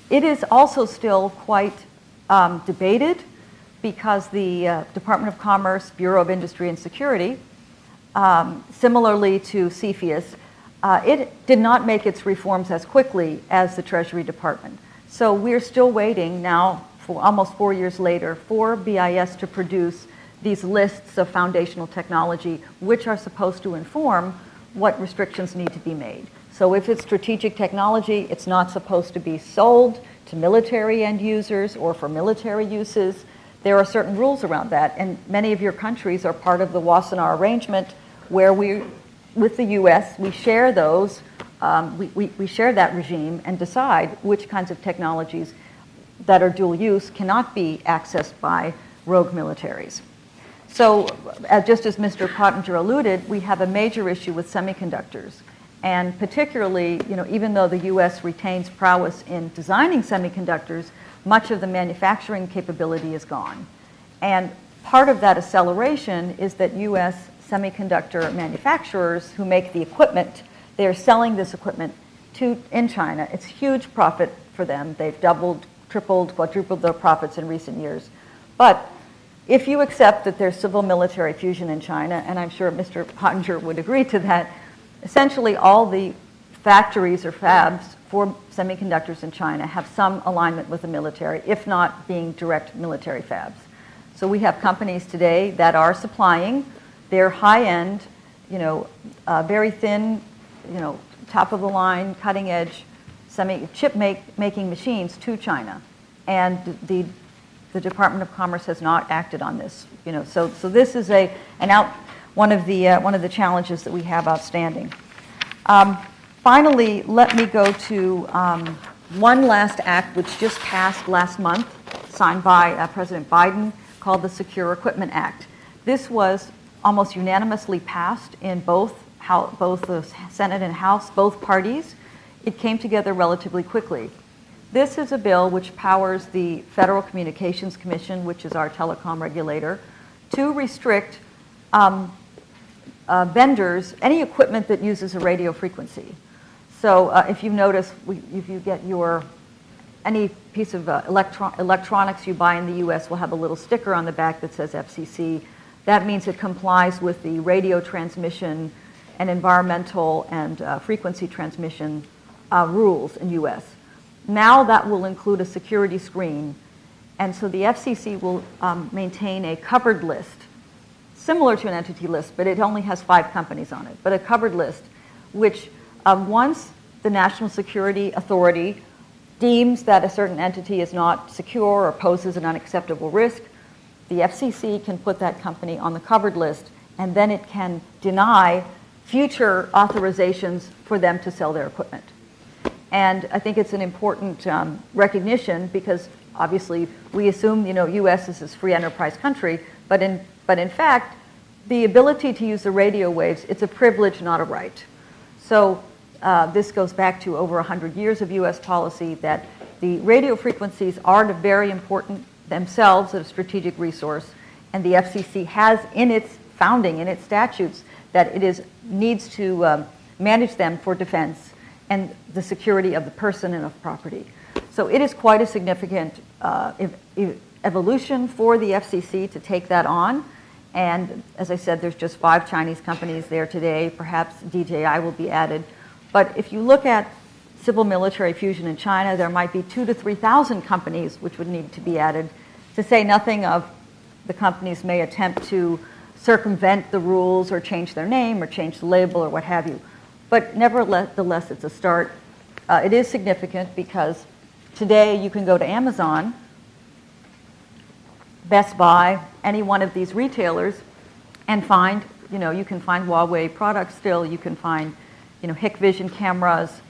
It is also still quite debated, because the Department of Commerce, Bureau of Industry and Security, similarly to CFIUS, it did not make its reforms as quickly as the Treasury Department. So we're still waiting now, for almost 4 years later, for BIS to produce these lists of foundational technology, which are supposed to inform what restrictions need to be made. So if it's strategic technology, it's not supposed to be sold to military end users or for military uses. There are certain rules around that, and many of your countries are part of the Wassenaar arrangement, where with the U.S., we share those, we share that regime and decide which kinds of technologies that are dual use cannot be accessed by rogue militaries. So just as Mr. Pottinger alluded, we have a major issue with semiconductors. And particularly, even though the U.S. retains prowess in designing semiconductors, much of the manufacturing capability is gone. And part of that acceleration is that U.S. semiconductor manufacturers who make the equipment, they are selling this equipment in China. It's huge profit for them. They've doubled, tripled, quadrupled their profits in recent years. But if you accept that there's civil-military fusion in China, and I'm sure Mr. Pottinger would agree to that, essentially all the factories or fabs for semiconductors in China have some alignment with the military, if not being direct military fabs. So we have companies today that are supplying their high-end, very thin, top-of-the-line, cutting-edge making machines to China, and the Department of Commerce has not acted on this. So this is one of the challenges that we have outstanding. Finally, let me go to one last act which just passed last month, signed by President Biden, called the Secure Equipment Act. This was almost unanimously passed in both the Senate and House, both parties. It came together relatively quickly. This is a bill which powers the Federal Communications Commission, which is our telecom regulator, to restrict vendors, any equipment that uses a radio frequency. So if you notice, if you get any piece of electronics you buy in the U.S. will have a little sticker on the back that says FCC. That means it complies with the radio transmission and environmental and frequency transmission rules in U.S. Now that will include a security screen, and so the FCC will maintain a covered list, similar to an entity list, but it only has 5 companies on it, but a covered list, which once the National Security Authority deems that a certain entity is not secure or poses an unacceptable risk, the FCC can put that company on the covered list, and then it can deny future authorizations for them to sell their equipment. And I think it's an important recognition, because obviously we assume U.S. is this free enterprise country, but in fact, the ability to use the radio waves, it's a privilege, not a right. So this goes back to over 100 years of U.S. policy that the radio frequencies are very important themselves, a strategic resource, and the FCC has in its founding, in its statutes, that it needs to manage them for defense and the security of the person and of property. So it is quite a significant evolution for the FCC to take that on. And as I said, there's just 5 Chinese companies there today. Perhaps DJI will be added. But if you look at civil military fusion in China, there might be 2,000 to 3,000 companies which would need to be added, to say nothing of the companies may attempt to circumvent the rules or change their name or change the label or what have you. But nevertheless, it's a start. It is significant because today you can go to Amazon, Best Buy, any one of these retailers, and find, you can find Huawei products still, you can find, Hikvision cameras,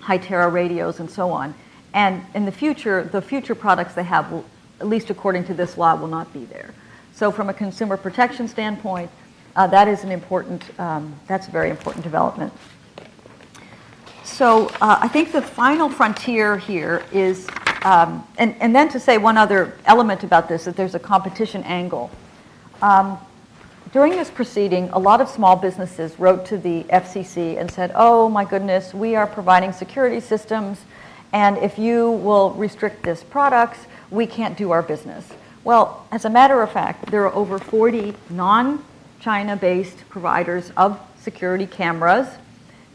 Hytera radios, and so on. And in the future products they have will, at least according to this law, will not be there. So from a consumer protection standpoint, that's a very important development. So I think the final frontier here is, and then to say one other element about this, that there's a competition angle. During this proceeding, a lot of small businesses wrote to the FCC and said, oh my goodness, we are providing security systems, and if you will restrict this products, we can't do our business. Well, as a matter of fact, there are over 40 non-China-based providers of security cameras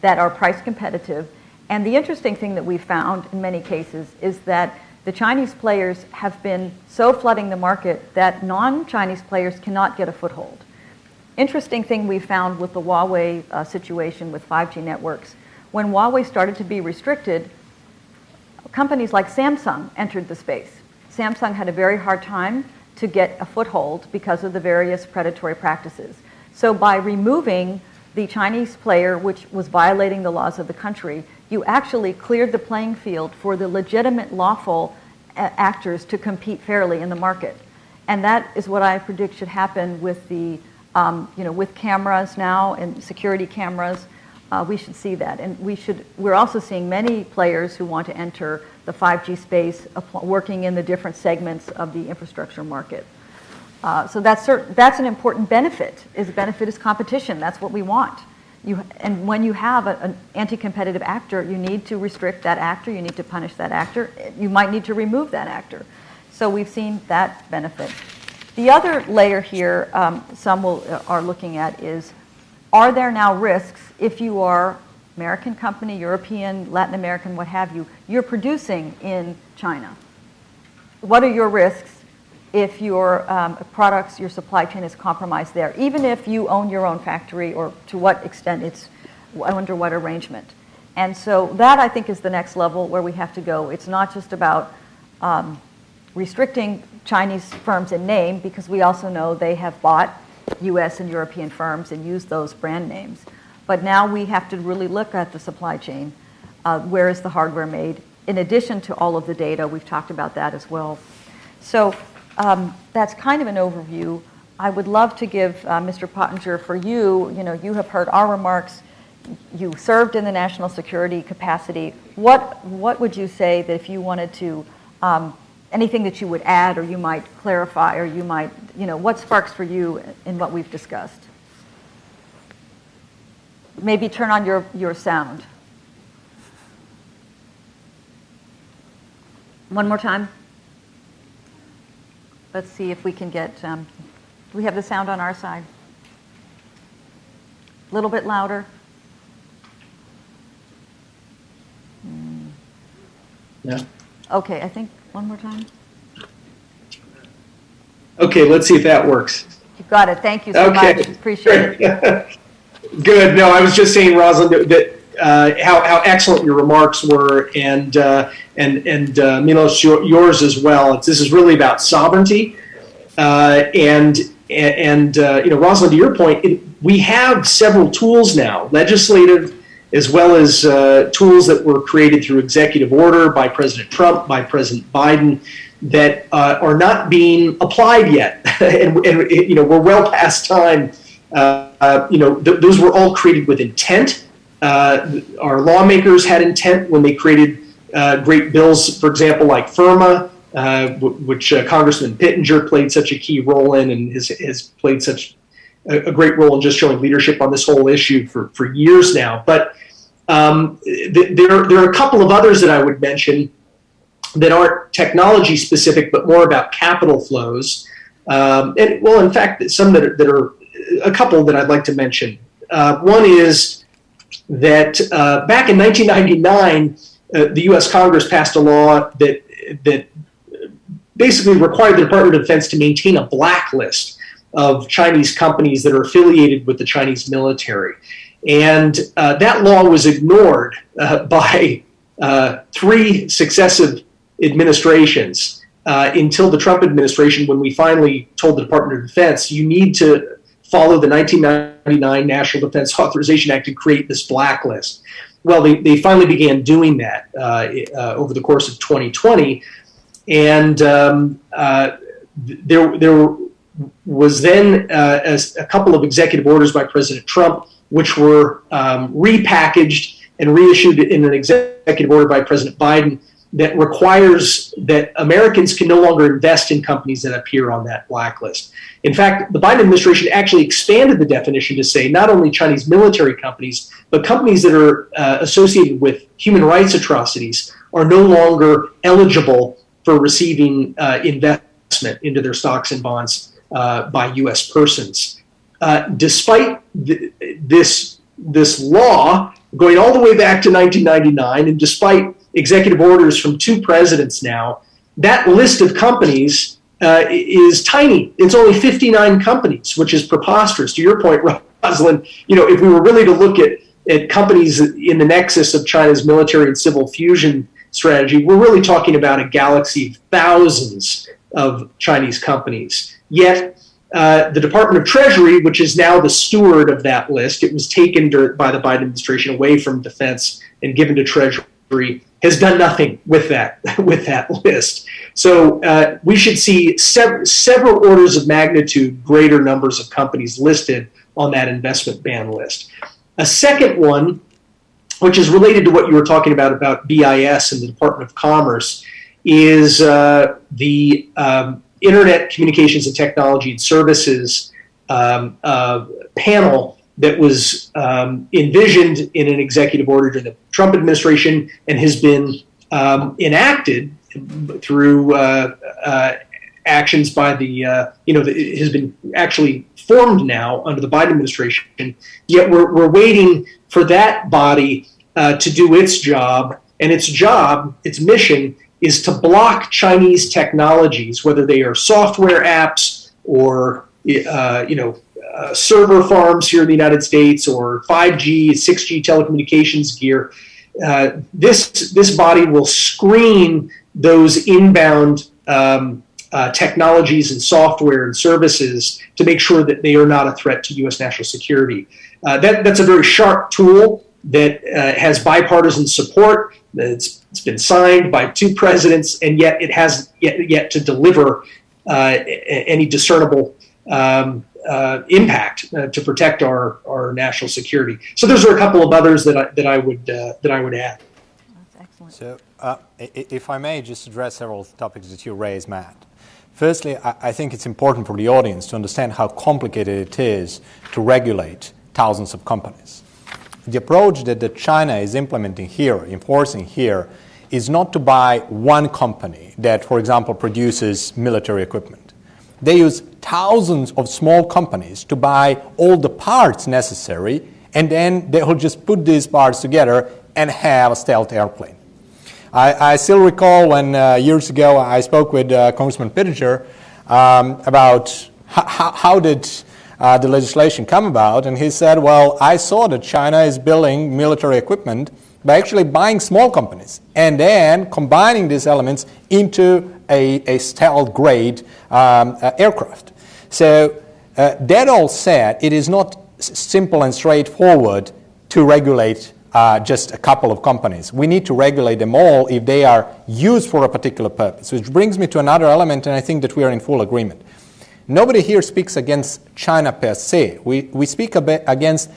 that are price competitive. And the interesting thing that we found in many cases is that the Chinese players have been so flooding the market that non-Chinese players cannot get a foothold. Interesting thing we found with the Huawei situation with 5G networks, when Huawei started to be restricted, companies like Samsung entered the space. Samsung had a very hard time to get a foothold because of the various predatory practices. So by removing the Chinese player, which was violating the laws of the country, you actually cleared the playing field for the legitimate, lawful actors to compete fairly in the market. And that is what I predict should happen with the, with cameras now and security cameras. We should see that. And we're also seeing many players who want to enter the 5G space, working in the different segments of the infrastructure market. So that's an important benefit. Benefit is competition. That's what we want. And when you have an anti-competitive actor, you need to restrict that actor. You need to punish that actor. You might need to remove that actor. So we've seen that benefit. The other layer here, some are looking at is, are there now risks if you are American company, European, Latin American, what have you, you're producing in China? What are your risks? if your products, your supply chain is compromised there, even if you own your own factory, or to what extent it's under what arrangement. And so that, I think, is the next level where we have to go. It's not just about restricting Chinese firms in name, because we also know they have bought US and European firms and used those brand names. But now we have to really look at the supply chain. Where is the hardware made? In addition to all of the data, we've talked about that as well. So that's kind of an overview. I would love to give Mr. Pottinger, for you, you have heard our remarks. You served in the national security capacity. What would you say that if you wanted to, anything that you would add, or you might clarify, or you might, what sparks for you in what we've discussed? Maybe turn on your sound. One more time. Let's see if we can get, do we have the sound on our side? A little bit louder. Yeah. Okay, I think one more time. Okay, let's see if that works. You got it. Thank you so much. Appreciate it. Good. No, I was just saying, Rosalind, that how excellent your remarks were, and Milos, yours as well. This is really about sovereignty, and Rosalind, to your point, we have several tools now, legislative as well as tools that were created through executive order by President Trump, by President Biden, that are not being applied yet, and we're well past time. Those were all created with intent. Our lawmakers had intent when they created great bills, for example, like FIRMA, which Congressman Pittenger played such a key role in, and has played such a great role in just showing leadership on this whole issue for years now. But there are a couple of others that I would mention that aren't technology specific, but more about capital flows. In fact, some that are a couple that I'd like to mention. One is that back in 1999, the U.S. Congress passed a law that basically required the Department of Defense to maintain a blacklist of Chinese companies that are affiliated with the Chinese military. And that law was ignored by 3 successive administrations until the Trump administration, when we finally told the Department of Defense, you need to follow the 1999 National Defense Authorization Act and create this blacklist. Well, they finally began doing that over the course of 2020. And there was then a couple of executive orders by President Trump, which were repackaged and reissued in an executive order by President Biden that requires that Americans can no longer invest in companies that appear on that blacklist. In fact, the Biden administration actually expanded the definition to say not only Chinese military companies, but companies that are associated with human rights atrocities are no longer eligible for receiving investment into their stocks and bonds by U.S. persons. Despite this law going all the way back to 1999, and despite executive orders from 2 presidents now, that list of companies is tiny. It's only 59 companies, which is preposterous. To your point, Rosalind, if we were really to look at companies in the nexus of China's military and civil fusion strategy, we're really talking about a galaxy of thousands of Chinese companies. Yet, the Department of Treasury, which is now the steward of that list, it was taken by the Biden administration away from defense and given to Treasury, has done nothing with that list. So we should see several orders of magnitude greater numbers of companies listed on that investment ban list. A second one, which is related to what you were talking about BIS and the Department of Commerce, is the Internet Communications and Technology and Services panel that was envisioned in an executive order during the Trump administration and has been enacted through actions by it has been actually formed now under the Biden administration. Yet we're waiting for that body to do its job, and its mission, is to block Chinese technologies, whether they are software apps or server farms here in the United States or 5G, 6G telecommunications gear. This body will screen those inbound technologies and software and services to make sure that they are not a threat to U.S. national security. That's a very sharp tool that has bipartisan support. It's been signed by 2 presidents, and yet it has yet to deliver any discernible impact to protect our national security. So those are a couple of others that I would add. That's excellent. So, if I may just address several topics that you raised, Matt. Firstly, I think it's important for the audience to understand how complicated it is to regulate thousands of companies. The approach that China is implementing here, enforcing here, is not to buy one company that, for example, produces military equipment. They use thousands of small companies to buy all the parts necessary, and then they will just put these parts together and have a stealth airplane. I still recall when years ago I spoke with Congressman Pittenger about how did the legislation come about, and he said, well, I saw that China is building military equipment by actually buying small companies and then combining these elements into a stealth-grade aircraft. So that all said, it is not simple and straightforward to regulate just a couple of companies. We need to regulate them all if they are used for a particular purpose, which brings me to another element, and I think that we are in full agreement. Nobody here speaks against China per se. We speak against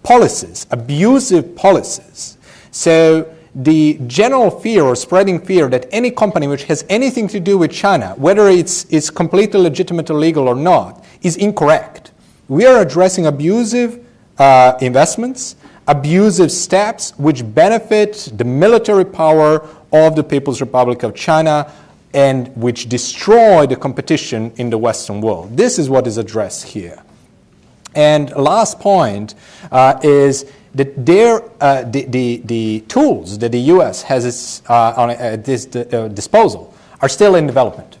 policies, abusive policies. So the general fear or spreading fear that any company which has anything to do with China, whether it's completely legitimate or legal or not, is incorrect. We are addressing abusive investments, abusive steps which benefit the military power of the People's Republic of China and which destroy the competition in the Western world. This is what is addressed here. And last point is that the tools that the U.S. has at its disposal are still in development.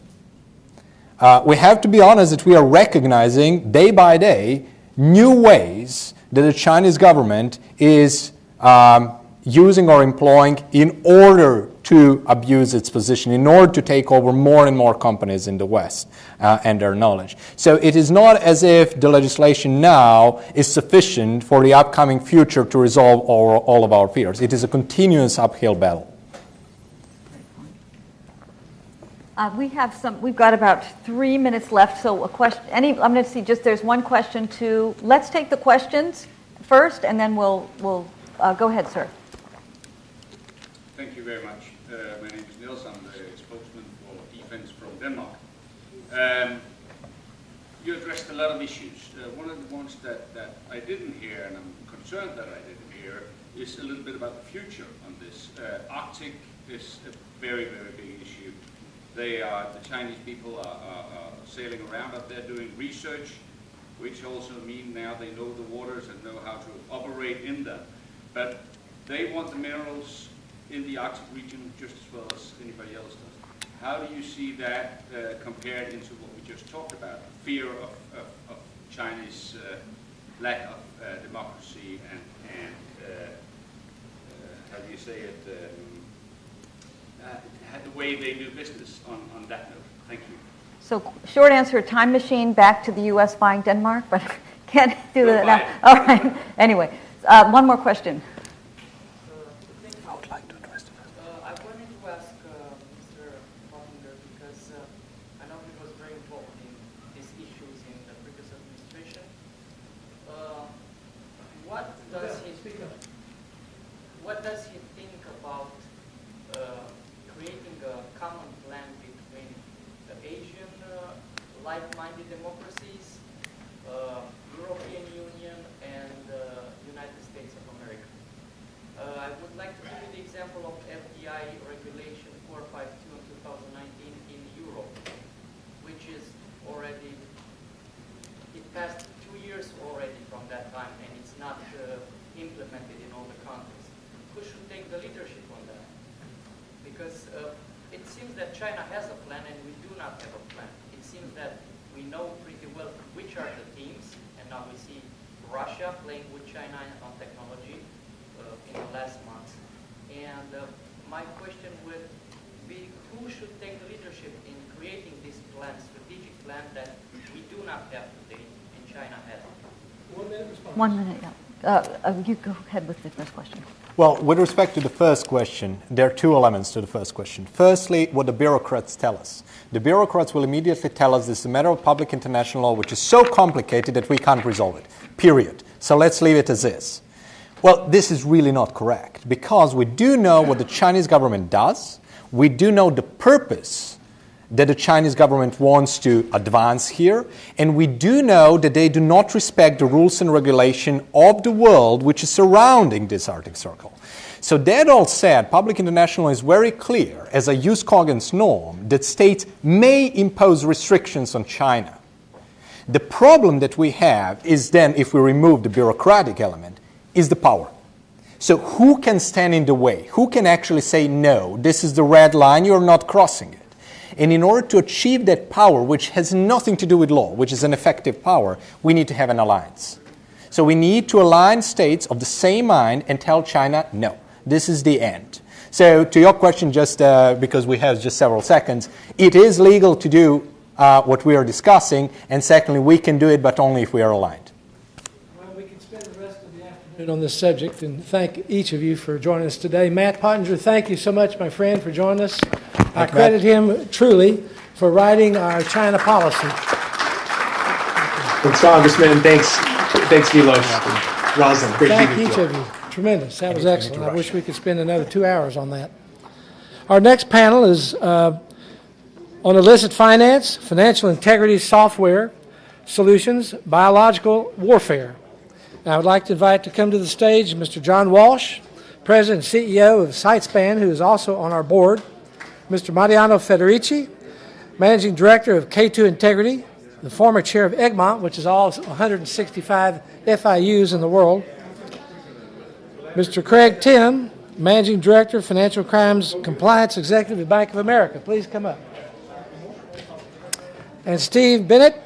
We have to be honest that we are recognizing day by day new ways that the Chinese government is using or employing in order to abuse its position, in order to take over more and more companies in the West and their knowledge. So it is not as if the legislation now is sufficient for the upcoming future to resolve all of our fears. It is a continuous uphill battle. We've got about 3 minutes left, so a question. I'm going to see there's one question too. Let's take the questions first, and then we'll go ahead, sir. Thank you very much. My name is Niels. I'm the spokesman for Defense from Denmark. You addressed a lot of issues. One of the ones that I didn't hear, and I'm concerned that I didn't hear, is a little bit about the future on this. Arctic is a very, very big issue. The Chinese people are sailing around up there doing research, which also mean now they know the waters and know how to operate in them. But they want the minerals in the Arctic region just as well as anybody else does. How do you see that compared into what we just talked about, fear of Chinese lack of democracy and how do you say it, the way they do business on that note? Thank you. So short answer, time machine back to the U.S. buying Denmark, but can't do that now. All right. Anyway, one more question. I would like to address the I wanted to ask Mr. Pottinger, because I know he was very involved in these issues in the previous administration. What does he think about creating a common plan between the Asian like-minded democracies, European Union, and the United States of America? I would like to give you the example of FDI regulation 452 in 2019 in Europe, which is already, it passed 2 years already from that time, and it's not implemented in all the countries. Who should take the leadership on that? Because that China has a plan and we do not have a plan. It seems that we know pretty well which are the teams, and now we see Russia playing with China on technology in the last months. And my question would be, who should take the leadership in creating this plan, strategic plan that we do not have today and China has? 1 minute response. 1 minute, yeah. You go ahead with the first question. Well, with respect to the first question, there are two elements to the first question. Firstly, what the bureaucrats tell us. The bureaucrats will immediately tell us this is a matter of public international law which is so complicated that we can't resolve it, period. So let's leave it as is. Well, this is really not correct, because we do know what the Chinese government does. We do know the purpose that the Chinese government wants to advance here, and we do know that they do not respect the rules and regulation of the world which is surrounding this Arctic Circle. So that all said, public international is very clear as a jus cogens norm that states may impose restrictions on China. The problem that we have is then, if we remove the bureaucratic element, is the power. So who can stand in the way? Who can actually say, no, this is the red line, you're not crossing it? And in order to achieve that power, which has nothing to do with law, which is an effective power, we need to have an alliance. So we need to align states of the same mind and tell China, no, this is the end. So to your question, just because we have just several seconds, it is legal to do what we are discussing, and secondly, we can do it, but only if we are aligned. Well, we can spend the rest of the afternoon on this subject, and thank each of you for joining us today. Matt Pottinger, thank you so much, my friend, for joining us. I credit him truly for writing our China policy. Thanks, Congressman. Thanks, Milos. Rosalind, great Thank meeting each you. of you. Tremendous. That was excellent. I wish we could spend another 2 hours on that. Our next panel is on illicit finance, financial integrity software solutions, biological warfare. Now, I would like to invite to come to the stage Mr. John Walsh, President and CEO of Sitespan, who is also on our board, Mr. Mariano Federici, Managing Director of K2 Integrity, the former chair of Egmont, which is all 165 FIUs in the world, Mr. Craig Tim, Managing Director, Financial Crimes Compliance Executive at Bank of America. Please come up. And Steve Bennett,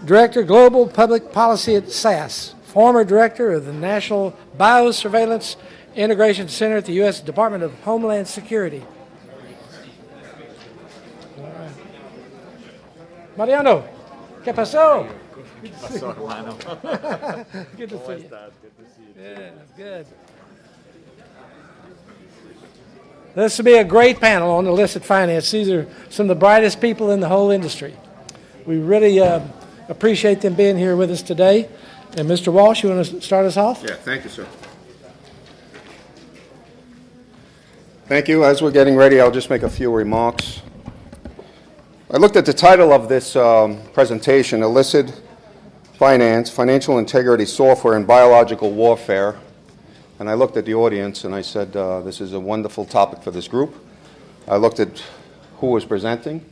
Director, Global Public Policy at SAS, former Director of the National Biosurveillance Integration Center at the U.S. Department of Homeland Security. Mariano, ¿qué pasó? Good to see you. Good to see you. Yeah, good. This will be a great panel on illicit finance. These are some of the brightest people in the whole industry. We really appreciate them being here with us today. And Mr. Walsh, you want to start us off? Yeah, thank you, sir. Thank you. As we're getting ready, I'll just make a few remarks. I looked at the title of this presentation, Illicit Finance, Financial Integrity Software, and Biological Warfare. And I looked at the audience and I said, this is a wonderful topic for this group. I looked at who was presenting.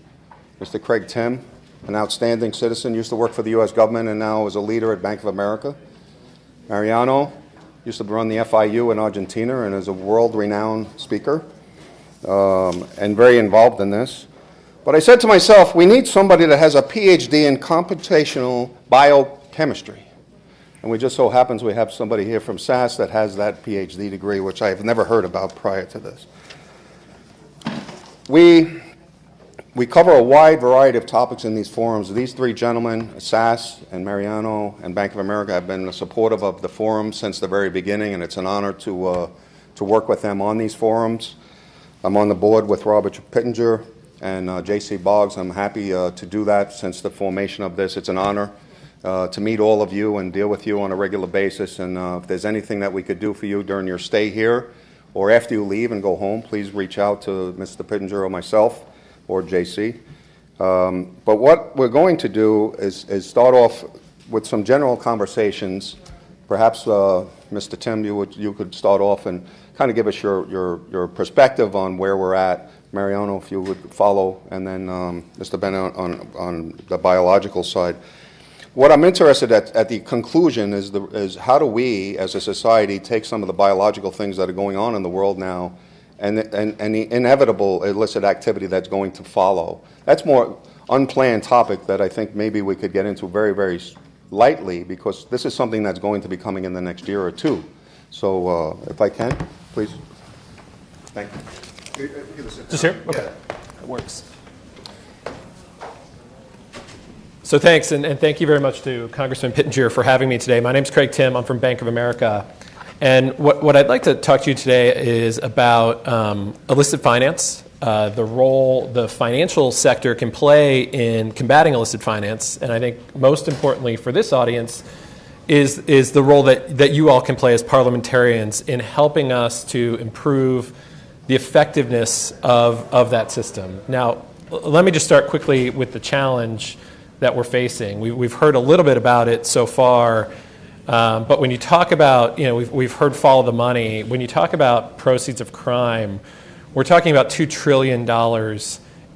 Mr. Craig Tim, an outstanding citizen, used to work for the U.S. government and now is a leader at Bank of America. Mariano used to run the FIU in Argentina and is a world-renowned speaker and very involved in this. But I said to myself, we need somebody that has a PhD in computational biochemistry. And we just so happens we have somebody here from SAS that has that PhD degree, which I have never heard about prior to this. We cover a wide variety of topics in these forums. These three gentlemen, SAS and Mariano and Bank of America, have been supportive of the forum since the very beginning, and it's an honor to work with them on these forums. I'm on the board with Robert Pittenger and J.C. Boggs. I'm happy to do that since the formation of this. It's an honor to meet all of you and deal with you on a regular basis. And if there's anything that we could do for you during your stay here or after you leave and go home, please reach out to Mr. Pittenger or myself or J.C. But what we're going to do is start off with some general conversations. Perhaps, Mr. Tim, you could start off and kind of give us your perspective on where we're at. Mariano, if you would follow, and then Mr. Bennett on the biological side. What I'm interested at the conclusion is how do we, as a society, take some of the biological things that are going on in the world now and the inevitable illicit activity that's going to follow. That's more unplanned topic that I think maybe we could get into very, very lightly, because this is something that's going to be coming in the next year or two. So if I can, please. Thank you. Just here? Okay. That works. So thanks, and thank you very much to Congressman Pittenger for having me today. My name's Craig Tim. I'm from Bank of America. And what I'd like to talk to you today is about illicit finance, the role the financial sector can play in combating illicit finance, and I think most importantly for this audience is the role that you all can play as parliamentarians in helping us to improve the effectiveness of that system. Now, let me just start quickly with the challenge that we're facing. We've heard a little bit about it so far, but when you talk about, we've heard follow the money. When you talk about proceeds of crime, we're talking about $2 trillion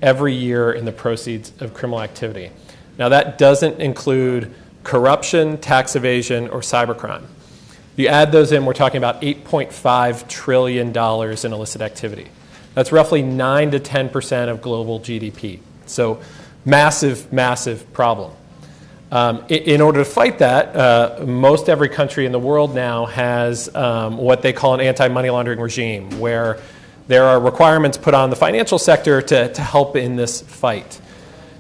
every year in the proceeds of criminal activity. Now, that doesn't include corruption, tax evasion, or cybercrime. You add those in, we're talking about $8.5 trillion in illicit activity. That's roughly 9 to 10% of global GDP. So massive, massive problem. In order to fight that, most every country in the world now has what they call an anti-money laundering regime, where there are requirements put on the financial sector to help in this fight.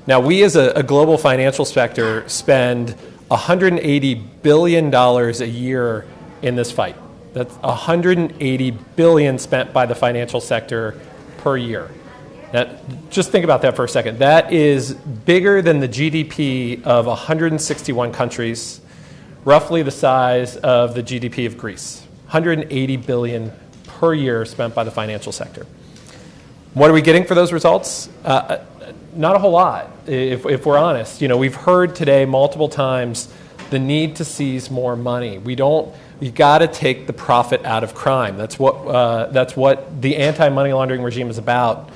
Now, we as a global financial sector spend $180 billion a year in this fight. That's $180 billion spent by the financial sector per year. Now, just think about that for a second. That is bigger than the GDP of 161 countries, roughly the size of the GDP of Greece. $180 billion per year spent by the financial sector. What are we getting for those results? Not a whole lot, if we're honest. We've heard today multiple times the need to seize more money. You got to take the profit out of crime. That's what the anti-money laundering regime is about.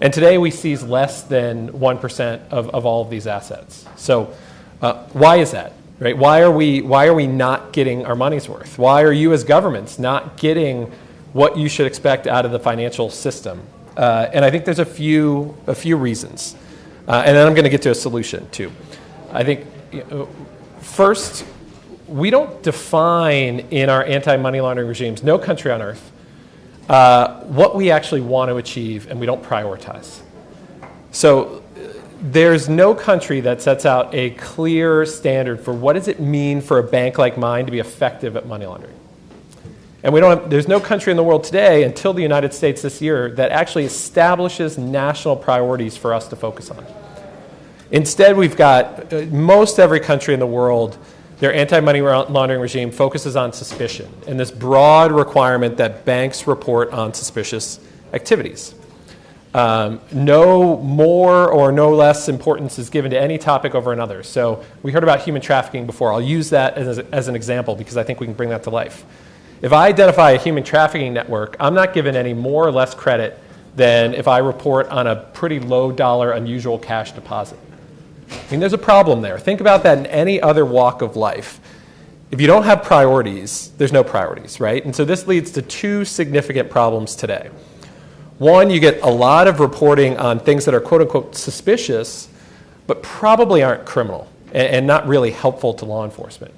And today we seize less than 1% of all of these assets. So why is that? Right? Why are we not getting our money's worth? Why are you as governments not getting what you should expect out of the financial system? And I think there's a few reasons. And then I'm going to get to a solution too. I think first, we don't define in our anti-money laundering regimes, no country on earth, what we actually want to achieve, and we don't prioritize. So there's no country that sets out a clear standard for what does it mean for a bank like mine to be effective at money laundering. And there's no country in the world today, until the United States this year, that actually establishes national priorities for us to focus on. Instead, we've got most every country in the world, their anti-money laundering regime focuses on suspicion and this broad requirement that banks report on suspicious activities. No more or no less importance is given to any topic over another. So we heard about human trafficking before. I'll use that as an example because I think we can bring that to life. If I identify a human trafficking network, I'm not given any more or less credit than if I report on a pretty low dollar unusual cash deposit. I mean, there's a problem there. Think about that in any other walk of life. If you don't have priorities, there's no priorities, right? And so this leads to two significant problems today. One, you get a lot of reporting on things that are quote unquote suspicious, but probably aren't criminal and not really helpful to law enforcement.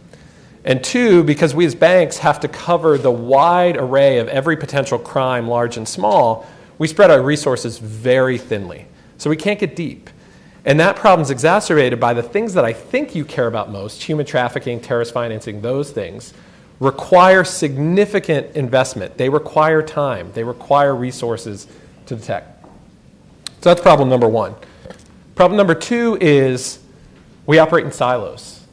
And two, because we as banks have to cover the wide array of every potential crime, large and small, we spread our resources very thinly. So we can't get deep. And that problem is exacerbated by the things that I think you care about most, human trafficking, terrorist financing, those things, require significant investment. They require time. They require resources to detect. So that's problem number one. Problem number two is we operate in silos.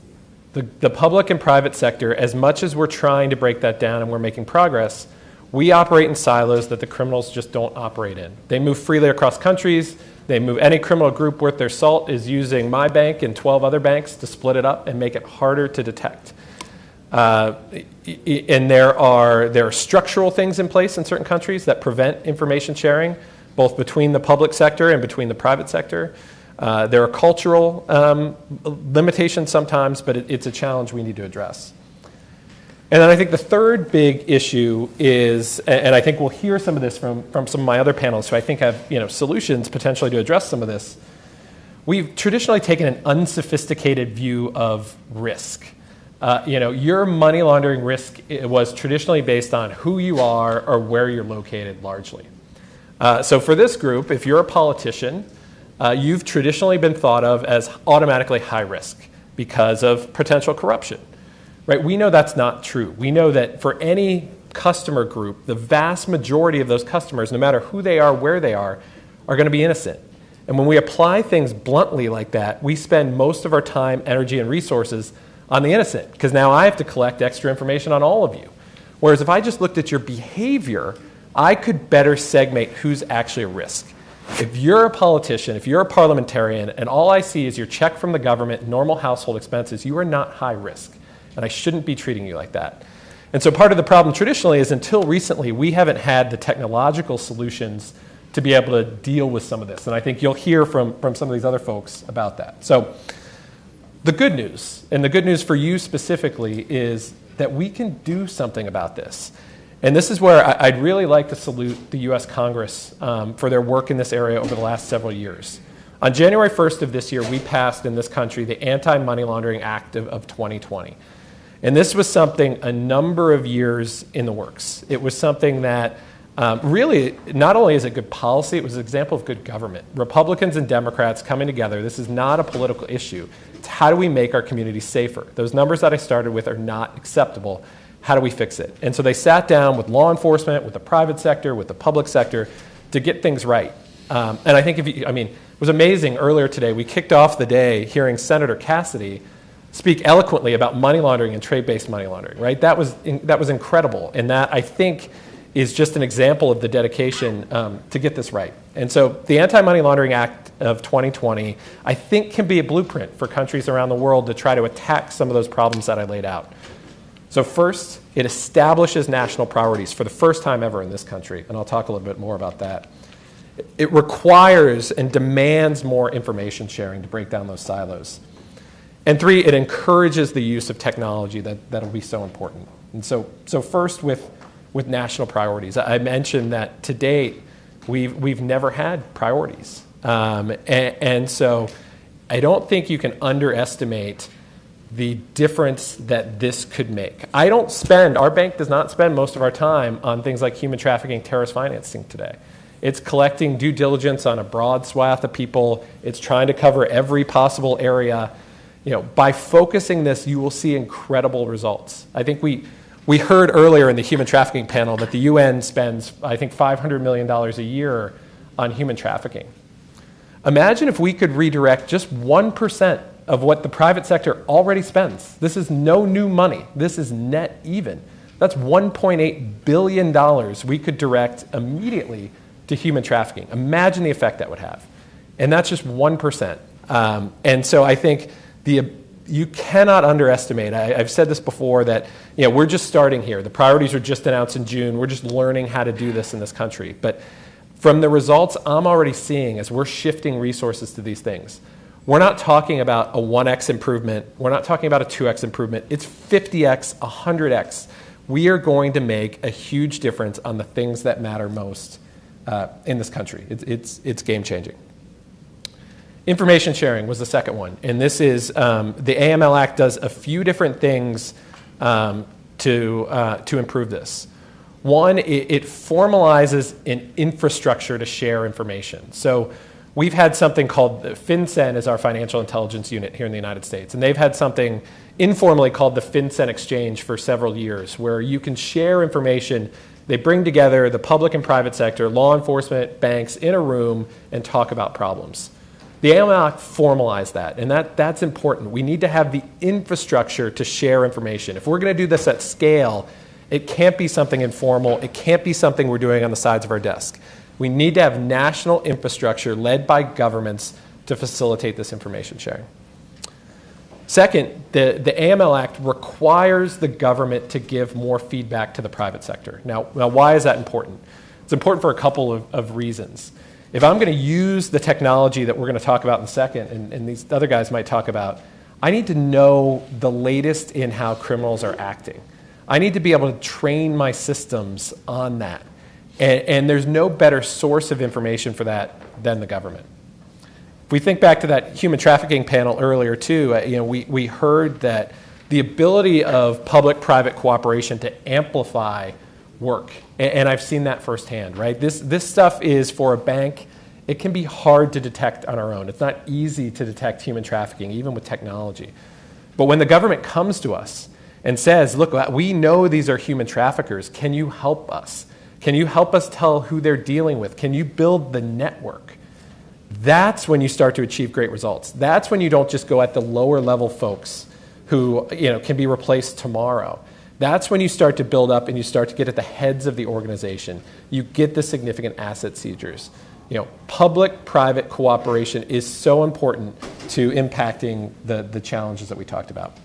The public and private sector, as much as we're trying to break that down and we're making progress, we operate in silos that the criminals just don't operate in. They move freely across countries. Any criminal group worth their salt is using my bank and 12 other banks to split it up and make it harder to detect. And there are structural things in place in certain countries that prevent information sharing, both between the public sector and between the private sector. There are cultural limitations sometimes, but it's a challenge we need to address. And then I think the third big issue is, and I think we'll hear some of this from some of my other panelists who I think have solutions potentially to address some of this. We've traditionally taken an unsophisticated view of risk. Your money laundering risk was traditionally based on who you are or where you're located largely. So for this group, if you're a politician, you've traditionally been thought of as automatically high risk because of potential corruption. Right? We know that's not true. We know that for any customer group, the vast majority of those customers, no matter who they are, where they are going to be innocent. And when we apply things bluntly like that, we spend most of our time, energy, and resources on the innocent, because now I have to collect extra information on all of you. Whereas if I just looked at your behavior, I could better segment who's actually a risk. If you're a politician, if you're a parliamentarian, and all I see is your check from the government, normal household expenses, you are not high risk. And I shouldn't be treating you like that. And so part of the problem traditionally is until recently, we haven't had the technological solutions to be able to deal with some of this. And I think you'll hear from some of these other folks about that. So the good news, and the good news for you specifically, is that we can do something about this. And this is where I'd really like to salute the U.S. Congress for their work in this area over the last several years. On January 1st of this year, we passed in this country the Anti-Money Laundering Act of 2020. And this was something a number of years in the works. It was something that really, not only is it good policy, it was an example of good government. Republicans and Democrats coming together. This is not a political issue. It's how do we make our communities safer? Those numbers that I started with are not acceptable. How do we fix it? And so they sat down with law enforcement, with the private sector, with the public sector to get things right. And I think it was amazing earlier today. We kicked off the day hearing Senator Cassidy speak eloquently about money laundering and trade-based money laundering, right? That was incredible. And that, I think, is just an example of the dedication to get this right. And so the Anti-Money Laundering Act of 2020, I think, can be a blueprint for countries around the world to try to attack some of those problems that I laid out. So first, it establishes national priorities for the first time ever in this country, and I'll talk a little bit more about that. It requires and demands more information sharing to break down those silos. And three, it encourages the use of technology that'll be so important. And so first with national priorities. I mentioned that to date, we've never had priorities. And so I don't think you can underestimate the difference that this could make. Our bank does not spend most of our time on things like human trafficking, terrorist financing today. It's collecting due diligence on a broad swath of people. It's trying to cover every possible area. By focusing this, you will see incredible results. I think we heard earlier in the human trafficking panel that the UN spends, I think, $500 million a year on human trafficking. Imagine if we could redirect just 1% of what the private sector already spends. This is no new money. This is net even. That's $1.8 billion we could direct immediately to human trafficking. Imagine the effect that would have. And that's just 1%. And so I think you cannot underestimate. I've said this before that we're just starting here. The priorities were just announced in June. We're just learning how to do this in this country. But from the results I'm already seeing as we're shifting resources to these things, we're not talking about a 1x improvement. We're not talking about a 2x improvement. It's 50x, 100x. We are going to make a huge difference on the things that matter most in this country. It's game changing. Information sharing was the second one, and this is the AML Act does a few different things to improve this. One, it formalizes an infrastructure to share information. So we've had something called FinCEN is our financial intelligence unit here in the United States, and they've had something informally called the FinCEN Exchange for several years, where you can share information. They bring together the public and private sector, law enforcement, banks in a room and talk about problems. The AML Act formalized that, and that's important. We need to have the infrastructure to share information. If we're going to do this at scale, it can't be something informal. It can't be something we're doing on the sides of our desk. We need to have national infrastructure led by governments to facilitate this information sharing. Second, the AML Act requires the government to give more feedback to the private sector. Now why is that important? It's important for a couple of reasons. If I'm going to use the technology that we're going to talk about in a second, and these other guys might talk about, I need to know the latest in how criminals are acting. I need to be able to train my systems on that. And there's no better source of information for that than the government. If we think back to that human trafficking panel earlier too, we heard that the ability of public-private cooperation to amplify work, and I've seen that firsthand, right? This stuff is, for a bank, it can be hard to detect on our own. It's not easy to detect human trafficking, even with technology. But when the government comes to us and says, look, we know these are human traffickers, can you help us? Can you help us tell who they're dealing with? Can you build the network? That's when you start to achieve great results. That's when you don't just go at the lower level folks who can be replaced tomorrow. That's when you start to build up and you start to get at the heads of the organization. You get the significant asset seizures. Public-private cooperation is so important to impacting the challenges that we talked about.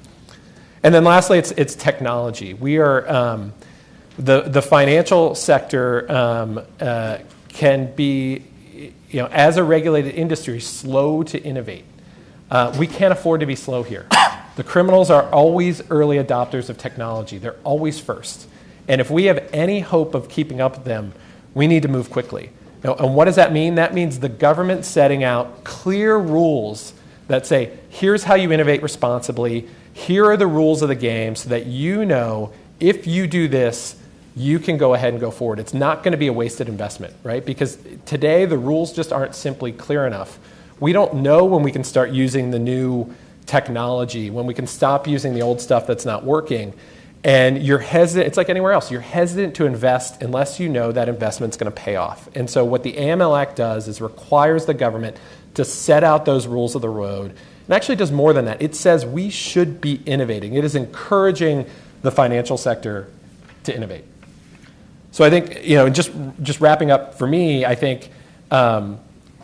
And then lastly, it's technology. We are, the financial sector can be, as a regulated industry, slow to innovate. We can't afford to be slow here. The criminals are always early adopters of technology. They're always first. And if we have any hope of keeping up with them, we need to move quickly. And what does that mean? That means the government setting out clear rules that say, here's how you innovate responsibly, here are the rules of the game, so that if you do this, you can go ahead and go forward. It's not going to be a wasted investment, right? Because today the rules just aren't simply clear enough. We don't know when we can start using the new technology, when we can stop using the old stuff that's not working. And you're hesitant, it's like anywhere else, you're hesitant to invest unless you know that investment's going to pay off. And so what the AML Act does is requires the government to set out those rules of the road. It actually does more than that. It says we should be innovating. It is encouraging the financial sector to innovate. So I think, just wrapping up for me, I think,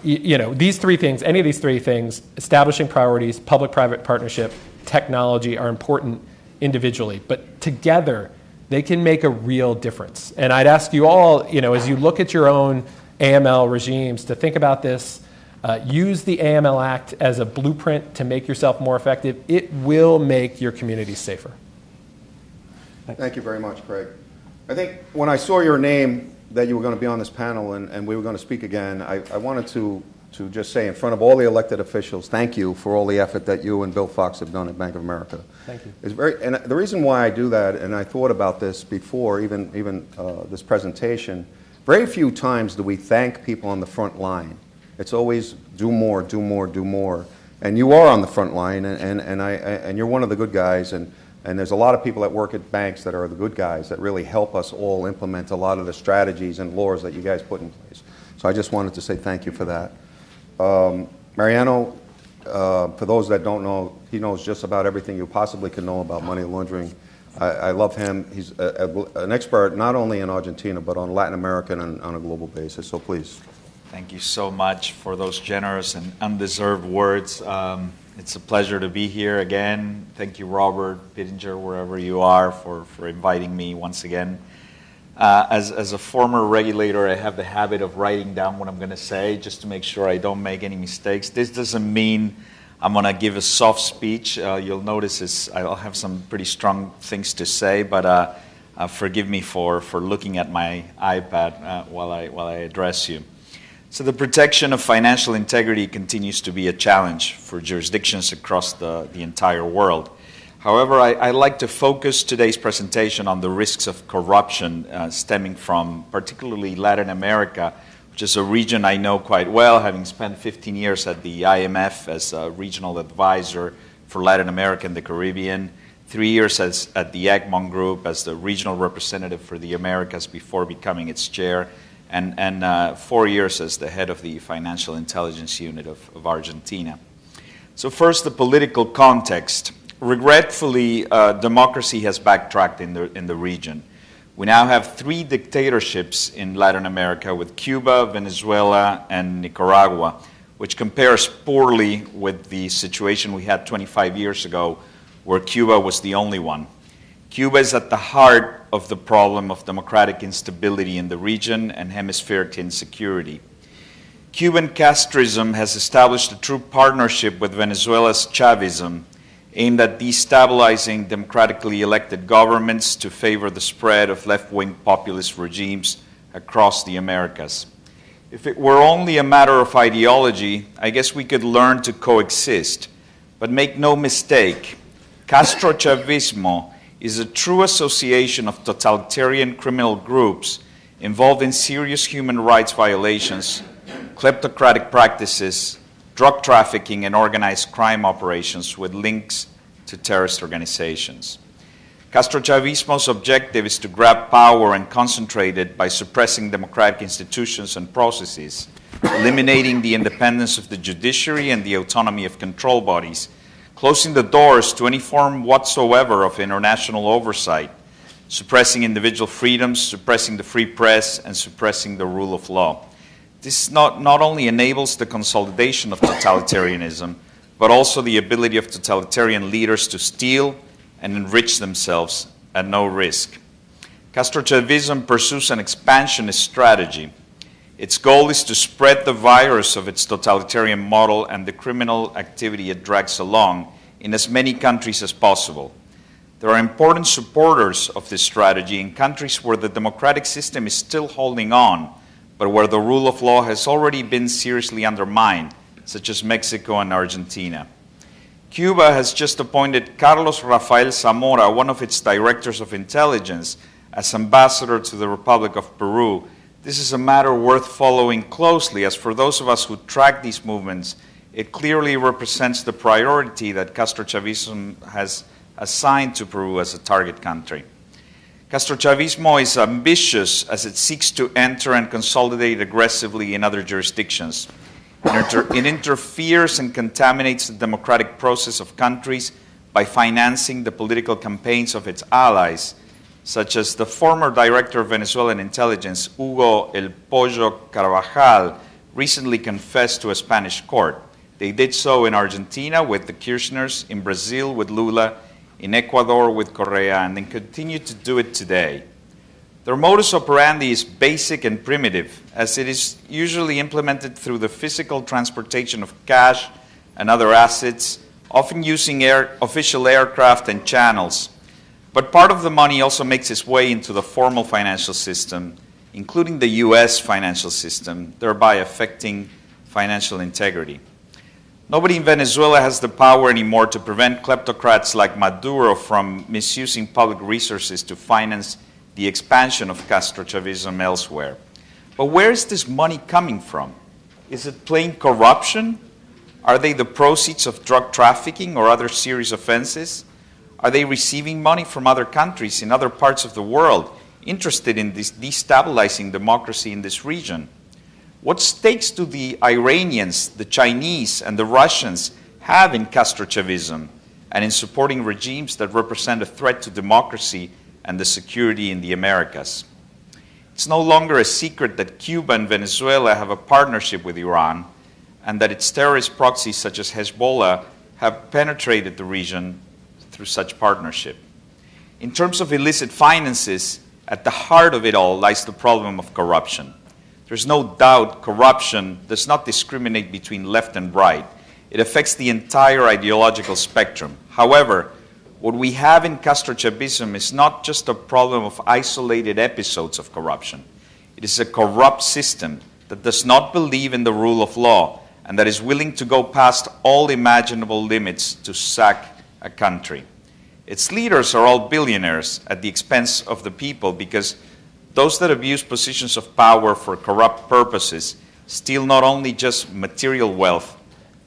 these three things, any of these three things, establishing priorities, public-private partnership, technology, are important individually, but together they can make a real difference. And I'd ask you all, as you look at your own AML regimes, to think about this. Use the AML Act as a blueprint to make yourself more effective. It will make your communities safer. Thank you very much, Craig. I think when I saw your name that you were going to be on this panel and we were going to speak again, I wanted to just say in front of all the elected officials, thank you for all the effort that you and Bill Fox have done at Bank of America. Thank you. And the reason why I do that, and I thought about this before even this presentation, very few times do we thank people on the front line. It's always do more, do more, do more. And you are on the front line, and you're one of the good guys. And there's a lot of people that work at banks that are the good guys that really help us all implement a lot of the strategies and laws that you guys put in place. So I just wanted to say thank you for that. Mariano, for those that don't know, he knows just about everything you possibly can know about money laundering. I love him. He's an expert not only in Argentina, but on Latin America and on a global basis. So please. Thank you so much for those generous and undeserved words. It's a pleasure to be here again. Thank you, Robert Pittenger, wherever you are, for inviting me once again. As a former regulator, I have the habit of writing down what I'm going to say just to make sure I don't make any mistakes. This doesn't mean I'm going to give a soft speech. You'll notice I'll have some pretty strong things to say, but forgive me for looking at my iPad while I address you. So the protection of financial integrity continues to be a challenge for jurisdictions across the entire world. However, I like to focus today's presentation on the risks of corruption stemming from particularly Latin America, which is a region I know quite well, having spent 15 years at the IMF as a regional advisor for Latin America and the Caribbean, 3 years at the Egmont Group as the regional representative for the Americas before becoming its chair, and 4 years as the head of the Financial Intelligence Unit of Argentina. So first, the political context. Regretfully, democracy has backtracked in the region. We now have 3 dictatorships in Latin America with Cuba, Venezuela, and Nicaragua, which compares poorly with the situation we had 25 years ago, where Cuba was the only one. Cuba is at the heart of the problem of democratic instability in the region and hemispheric insecurity. Cuban Castrism has established a true partnership with Venezuela's Chavism aimed at destabilizing democratically elected governments to favor the spread of left-wing populist regimes across the Americas. If it were only a matter of ideology, I guess we could learn to coexist. But make no mistake, Castro-Chavismo is a true association of totalitarian criminal groups involved in serious human rights violations, kleptocratic practices, drug trafficking, and organized crime operations with links to terrorist organizations. Castro-Chavismo's objective is to grab power and concentrate it by suppressing democratic institutions and processes, eliminating the independence of the judiciary and the autonomy of control bodies, closing the doors to any form whatsoever of international oversight, suppressing individual freedoms, suppressing the free press, and suppressing the rule of law. This not only enables the consolidation of totalitarianism, but also the ability of totalitarian leaders to steal and enrich themselves at no risk. Castro-Chavism pursues an expansionist strategy. Its goal is to spread the virus of its totalitarian model and the criminal activity it drags along in as many countries as possible. There are important supporters of this strategy in countries where the democratic system is still holding on, but where the rule of law has already been seriously undermined, such as Mexico and Argentina. Cuba has just appointed Carlos Rafael Zamora, one of its directors of intelligence, as ambassador to the Republic of Peru. This is a matter worth following closely, as for those of us who track these movements, it clearly represents the priority that Castro-Chavismo has assigned to Peru as a target country. Castro-Chavismo is ambitious as it seeks to enter and consolidate aggressively in other jurisdictions. It interferes and contaminates the democratic process of countries by financing the political campaigns of its allies, such as the former director of Venezuelan intelligence, Hugo El Pollo Carvajal, recently confessed to a Spanish court. They did so in Argentina with the Kirchners, in Brazil with Lula, in Ecuador with Correa, and they continue to do it today. Their modus operandi is basic and primitive, as it is usually implemented through the physical transportation of cash and other assets, often using official aircraft and channels. But part of the money also makes its way into the formal financial system, including the U.S. financial system, thereby affecting financial integrity. Nobody in Venezuela has the power anymore to prevent kleptocrats like Maduro from misusing public resources to finance the expansion of Castro-Chavism elsewhere. But where is this money coming from? Is it plain corruption? Are they the proceeds of drug trafficking or other serious offenses? Are they receiving money from other countries in other parts of the world interested in destabilizing democracy in this region? What stakes do the Iranians, the Chinese, and the Russians have in Castro-Chavism and in supporting regimes that represent a threat to democracy and the security in the Americas? It's no longer a secret that Cuba and Venezuela have a partnership with Iran and that its terrorist proxies such as Hezbollah have penetrated the region through such partnership. In terms of illicit finances, at the heart of it all lies the problem of corruption. There's no doubt corruption does not discriminate between left and right. It affects the entire ideological spectrum. However, what we have in Castro-Chavism is not just a problem of isolated episodes of corruption. It is a corrupt system that does not believe in the rule of law and that is willing to go past all imaginable limits to sack a country. Its leaders are all billionaires at the expense of the people because those that abuse positions of power for corrupt purposes steal not only just material wealth,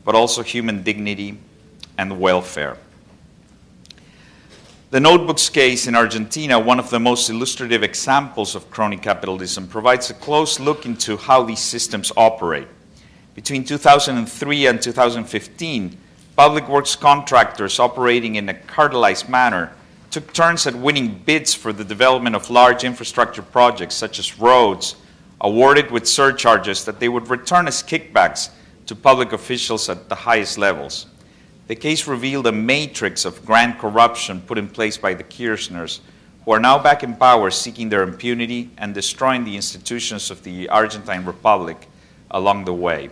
but also human dignity and welfare. The notebooks case in Argentina, one of the most illustrative examples of crony capitalism, provides a close look into how these systems operate. Between 2003 and 2015, public works contractors operating in a cartelized manner took turns at winning bids for the development of large infrastructure projects such as roads, awarded with surcharges that they would return as kickbacks to public officials at the highest levels. The case revealed a matrix of grand corruption put in place by the Kirchners, who are now back in power seeking their impunity and destroying the institutions of the Argentine Republic along the way.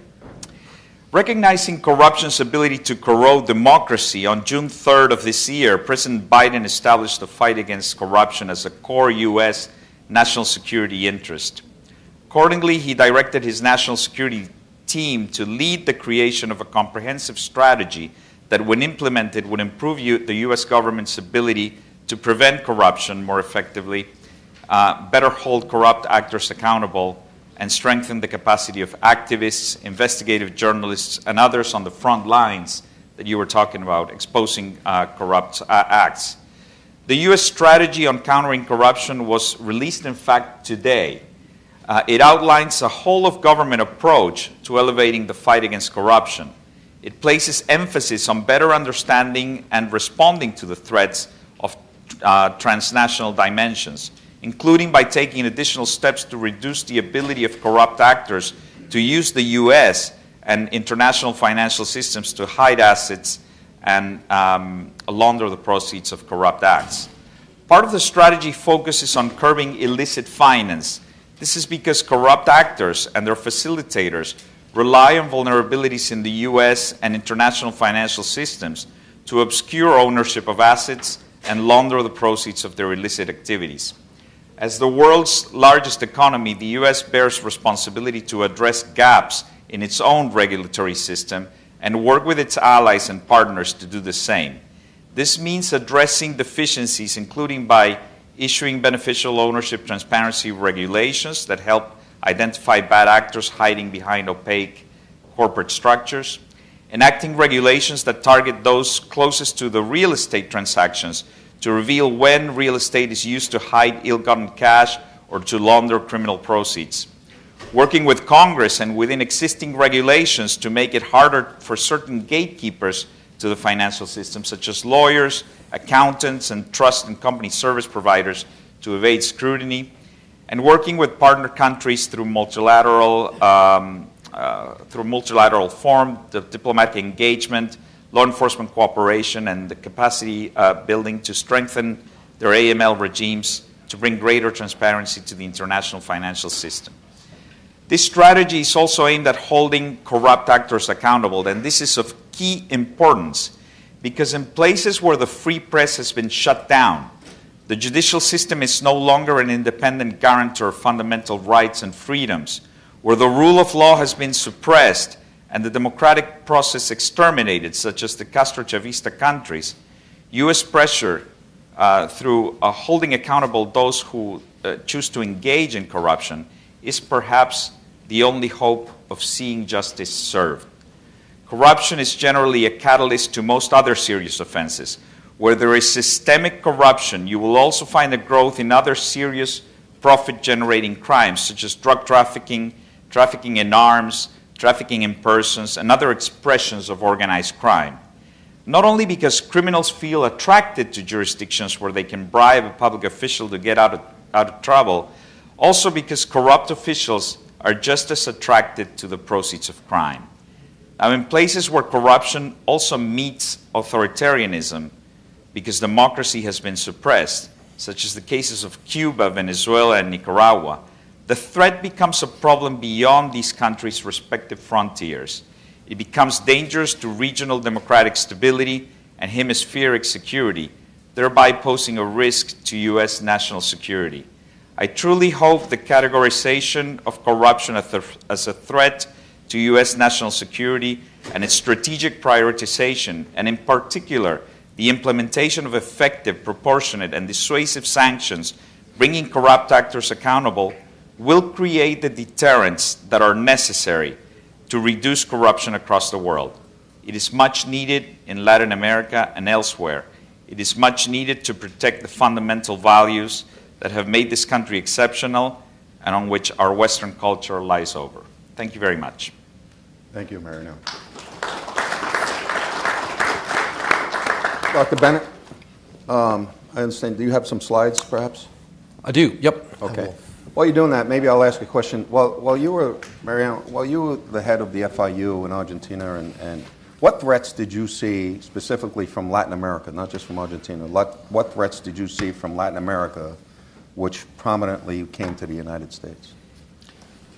Recognizing corruption's ability to corrode democracy, on June 3rd of this year, President Biden established the fight against corruption as a core U.S. national security interest. Accordingly, he directed his national security team to lead the creation of a comprehensive strategy that, when implemented, would improve the U.S. government's ability to prevent corruption more effectively, better hold corrupt actors accountable, and strengthen the capacity of activists, investigative journalists, and others on the front lines that you were talking about, exposing corrupt acts. The U.S. strategy on countering corruption was released, in fact, today. It outlines a whole-of-government approach to elevating the fight against corruption. It places emphasis on better understanding and responding to the threats of transnational dimensions, including by taking additional steps to reduce the ability of corrupt actors to use the U.S. and international financial systems to hide assets and launder the proceeds of corrupt acts. Part of the strategy focuses on curbing illicit finance. This is because corrupt actors and their facilitators rely on vulnerabilities in the U.S. and international financial systems to obscure ownership of assets and launder the proceeds of their illicit activities. As the world's largest economy, the U.S. bears responsibility to address gaps in its own regulatory system and work with its allies and partners to do the same. This means addressing deficiencies, including by issuing beneficial ownership transparency regulations that help identify bad actors hiding behind opaque corporate structures, enacting regulations that target those closest to the real estate transactions to reveal when real estate is used to hide ill-gotten cash or to launder criminal proceeds. Working with Congress and within existing regulations to make it harder for certain gatekeepers to the financial system, such as lawyers, accountants, and trust and company service providers, to evade scrutiny. And working with partner countries through multilateral form, the diplomatic engagement, law enforcement cooperation, and the capacity building to strengthen their AML regimes to bring greater transparency to the international financial system. This strategy is also aimed at holding corrupt actors accountable, and this is of key importance because in places where the free press has been shut down, the judicial system is no longer an independent guarantor of fundamental rights and freedoms, where the rule of law has been suppressed and the democratic process exterminated, such as the Castro-Chavista countries, U.S. pressure through holding accountable those who choose to engage in corruption is perhaps the only hope of seeing justice served. Corruption is generally a catalyst to most other serious offenses. Where there is systemic corruption, you will also find a growth in other serious profit-generating crimes, such as drug trafficking, trafficking in arms, trafficking in persons, and other expressions of organized crime. Not only because criminals feel attracted to jurisdictions where they can bribe a public official to get out of trouble, also because corrupt officials are just as attracted to the proceeds of crime. Now, in places where corruption also meets authoritarianism, because democracy has been suppressed, such as the cases of Cuba, Venezuela, and Nicaragua, the threat becomes a problem beyond these countries' respective frontiers. It becomes dangerous to regional democratic stability and hemispheric security, thereby posing a risk to U.S. national security. I truly hope the categorization of corruption as a threat to U.S. national security and its strategic prioritization, and in particular, the implementation of effective, proportionate, and dissuasive sanctions bringing corrupt actors accountable will create the deterrents that are necessary to reduce corruption across the world. It is much needed in Latin America and elsewhere. It is much needed to protect the fundamental values that have made this country exceptional and on which our Western culture lies over. Thank you very much. Thank you, Mariano. Dr. Bennett, I understand. Do you have some slides, perhaps? I do, yep. Okay. While you're doing that, maybe I'll ask a question. While you were, Mariano, while you were the head of the FIU in Argentina, and what threats did you see specifically from Latin America, not just from Argentina? What threats did you see from Latin America which prominently came to the United States?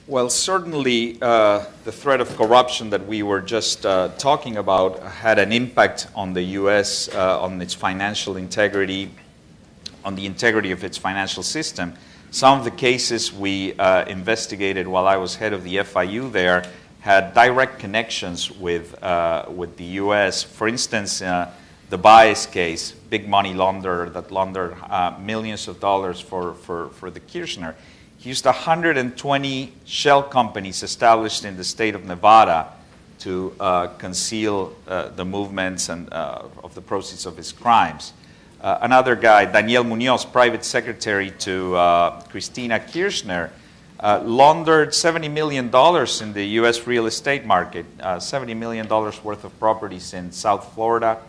Well, certainly the threat of corruption that we were just talking about had an impact on the U.S., on its financial integrity, on the integrity of its financial system. Some of the cases we investigated while I was head of the FIU there had direct connections with the U.S. For instance, the Baez case, big money launderer that laundered millions of dollars for the Kirchner. He used 120 shell companies established in the state of Nevada to conceal the movements and of the proceeds of his crimes. Another guy, Daniel Munoz, private secretary to Christina Kirchner, laundered $70 million in the U.S. real estate market, $70 million worth of properties in South Florida.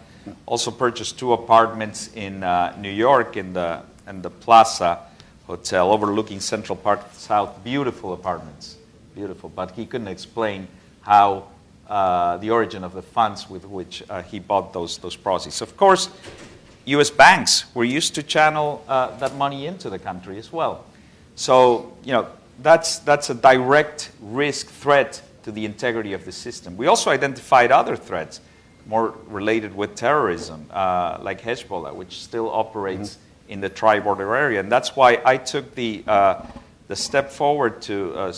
Also purchased 2 apartments in New York in the Plaza Hotel overlooking Central Park South. Beautiful apartments, beautiful. But he couldn't explain how the origin of the funds with which he bought those proceeds. Of course, U.S. banks were used to channel that money into the country as well. So, that's a direct risk threat to the integrity of the system. We also identified other threats more related with terrorism, like Hezbollah, which still operates in the tri-border area. And that's why I took the step forward to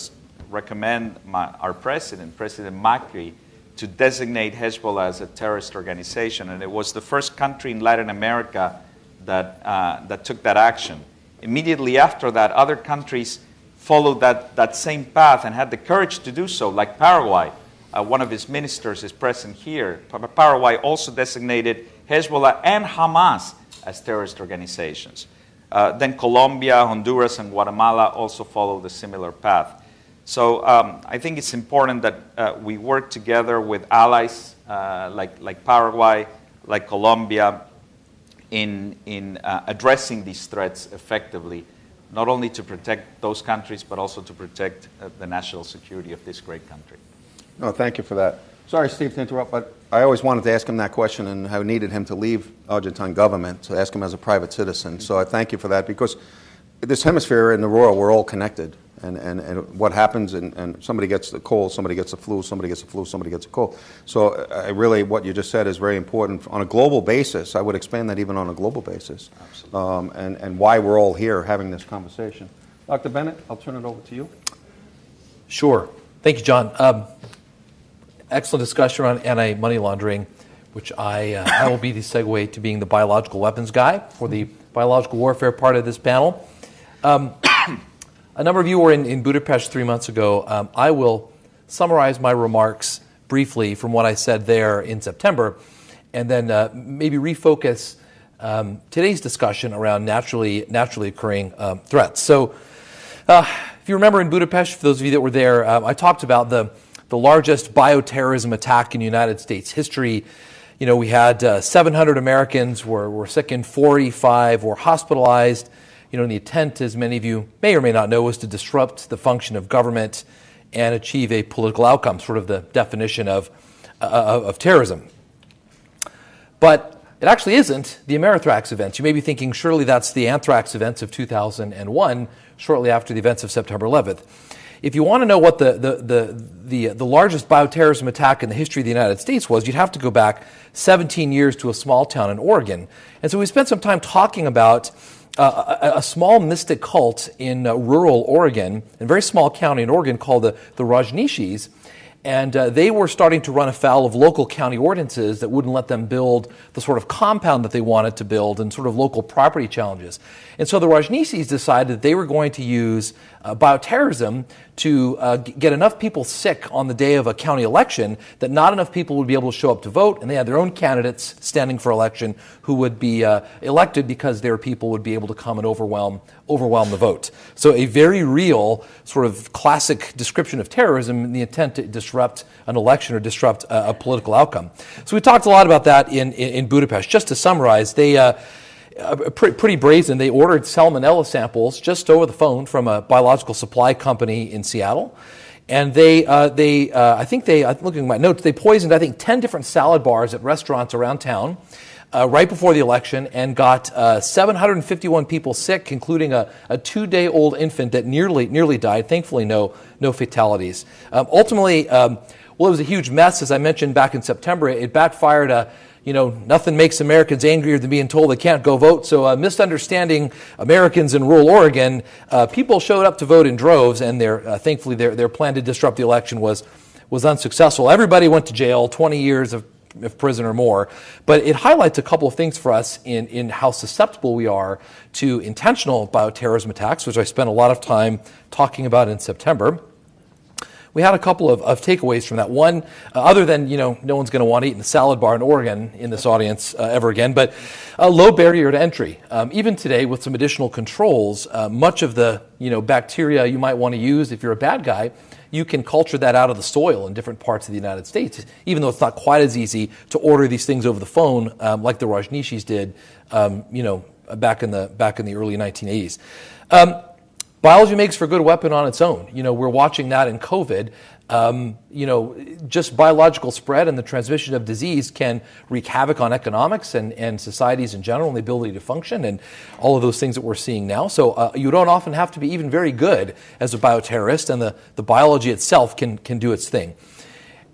recommend our president, President Macri, to designate Hezbollah as a terrorist organization. And it was the first country in Latin America that took that action. Immediately after that, other countries followed that same path and had the courage to do so, like Paraguay. One of his ministers is present here. Paraguay also designated Hezbollah and Hamas as terrorist organizations. Then Colombia, Honduras, and Guatemala also followed a similar path. So I think it's important that we work together with allies like Paraguay, like Colombia, in addressing these threats effectively, not only to protect those countries, but also to protect the national security of this great country. No, thank you for that. Sorry, Steve, to interrupt, but I always wanted to ask him that question, and I needed him to leave Argentine government to ask him as a private citizen. So I thank you for that, because this hemisphere in the world, we're all connected. And what happens, and somebody gets the cold, somebody gets the flu, somebody gets the flu, somebody gets a cold. So really, what you just said is very important. On a global basis, I would expand that even on a global basis. And why we're all here having this conversation. Dr. Bennett, I'll turn it over to you. Sure. Thank you, John. Excellent discussion around anti-money laundering, which I will be the segue to being the biological weapons guy for the biological warfare part of this panel. A number of you were in Budapest 3 months ago. I will summarize my remarks briefly from what I said there in September, and then maybe refocus today's discussion around naturally occurring threats. So if you remember in Budapest, for those of you that were there, I talked about the largest bioterrorism attack in United States history. We had 700 Americans were sick and 45 were hospitalized. And the intent, as many of you may or may not know, was to disrupt the function of government and achieve a political outcome, sort of the definition of terrorism. But it actually isn't the Amerithrax events. You may be thinking, surely that's the anthrax events of 2001, shortly after the events of September 11th. If you want to know what the largest bioterrorism attack in the history of the United States was, you'd have to go back 17 years to a small town in Oregon. And so we spent some time talking about a small mystic cult in rural Oregon, a very small county in Oregon called the Rajneeshis. And they were starting to run afoul of local county ordinances that wouldn't let them build the sort of compound that they wanted to build, and sort of local property challenges. And so the Rajneeshis decided that they were going to use bioterrorism to get enough people sick on the day of a county election that not enough people would be able to show up to vote, and they had their own candidates standing for election who would be elected because their people would be able to come and overwhelm the vote. So a very real sort of classic description of terrorism in the intent to disrupt an election or disrupt a political outcome. So we talked a lot about that in Budapest. Just to summarize, they pretty brazen. They ordered salmonella samples just over the phone from a biological supply company in Seattle. And I'm looking at my notes, they poisoned, 10 different salad bars at restaurants around town. right before the election and got 751 people sick, including a 2-day-old infant that nearly died. Thankfully, no fatalities. Ultimately, well, it was a huge mess, as I mentioned back in September. It backfired. Nothing makes Americans angrier than being told they can't go vote. So misunderstanding Americans in rural Oregon, people showed up to vote in droves, and thankfully their plan to disrupt the election was unsuccessful. Everybody went to jail, 20 years of prison or more. But it highlights a couple of things for us in how susceptible we are to intentional bioterrorism attacks, which I spent a lot of time talking about in September. We had a couple of takeaways from that. One, other than, no one's going to want to eat in a salad bar in Oregon in this audience ever again, but a low barrier to entry. Even today, with some additional controls, much of the, bacteria you might want to use if you're a bad guy, you can culture that out of the soil in different parts of the United States, even though it's not quite as easy to order these things over the phone like the Rajneeshis did, back in the early 1980s. Biology makes for a good weapon on its own. We're watching that in COVID. Just biological spread and the transmission of disease can wreak havoc on economics and societies in general and the ability to function and all of those things that we're seeing now. So you don't often have to be even very good as a bioterrorist, and the biology itself can do its thing.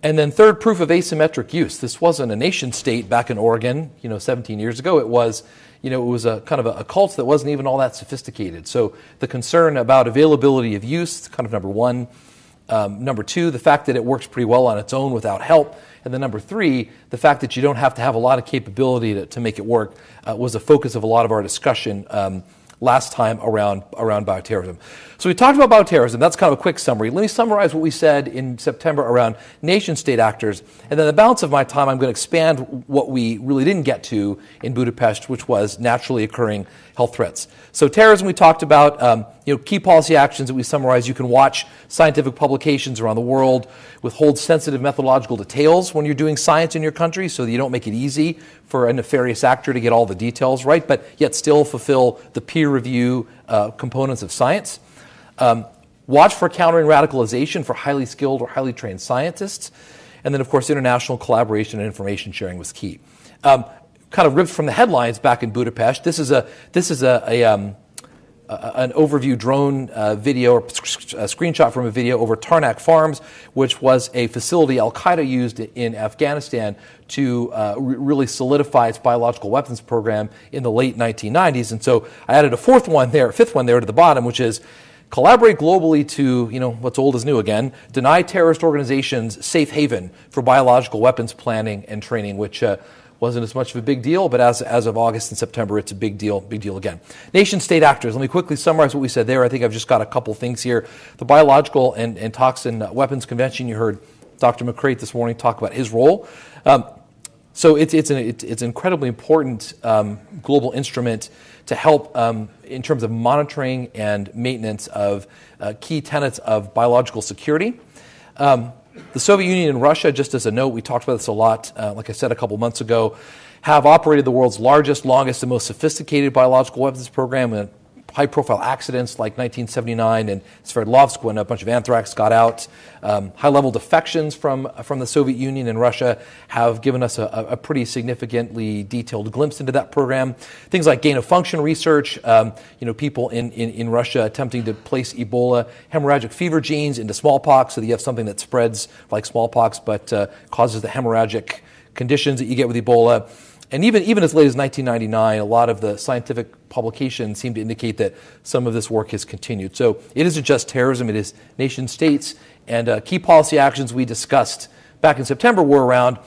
And then third, proof of asymmetric use. This wasn't a nation state back in Oregon, 17 years ago. It was a kind of a cult that wasn't even all that sophisticated. So the concern about availability of use, kind of number one. Number two, the fact that it works pretty well on its own without help. And then number three, the fact that you don't have to have a lot of capability to make it work was a focus of a lot of our discussion last time around bioterrorism. So we talked about bioterrorism. That's kind of a quick summary. Let me summarize what we said in September around nation-state actors. And then the balance of my time, I'm going to expand what we really didn't get to in Budapest, which was naturally occurring health threats. So terrorism we talked about, key policy actions that we summarized. You can watch scientific publications around the world, withhold sensitive methodological details when you're doing science in your country so that you don't make it easy for a nefarious actor to get all the details right, but yet still fulfill the peer review components of science. Watch for countering radicalization for highly skilled or highly trained scientists. And then, of course, international collaboration and information sharing was key. Kind of ripped from the headlines back in Budapest. This is an overview drone video, or a screenshot from a video over Tarnak Farms, which was a facility Al-Qaeda used in Afghanistan to really solidify its biological weapons program in the late 1990s. And so I added a fifth one there to the bottom, which is collaborate globally to, what's old is new again, deny terrorist organizations safe haven for biological weapons planning and training, which wasn't as much of a big deal, but as of August and September, it's a big deal again. Nation-state actors, let me quickly summarize what we said there. I think I've just got a couple things here. The Biological and Toxin Weapons Convention, you heard Dr. McCrate this morning talk about his role. So it's an incredibly important global instrument to help in terms of monitoring and maintenance of key tenets of biological security. The Soviet Union and Russia, just as a note, we talked about this a lot, like I said a couple months ago, have operated the world's largest, longest, and most sophisticated biological weapons program. And high-profile accidents like 1979 in Sverdlovsk when a bunch of anthrax got out. High-level defections from the Soviet Union and Russia have given us a pretty significantly detailed glimpse into that program. Things like gain-of-function research, people in Russia attempting to place Ebola hemorrhagic fever genes into smallpox so that you have something that spreads like smallpox but causes the hemorrhagic conditions that you get with Ebola. And even as late as 1999, a lot of the scientific publications seem to indicate that some of this work has continued. So it isn't just terrorism, it is nation states. And key policy actions we discussed back in September were around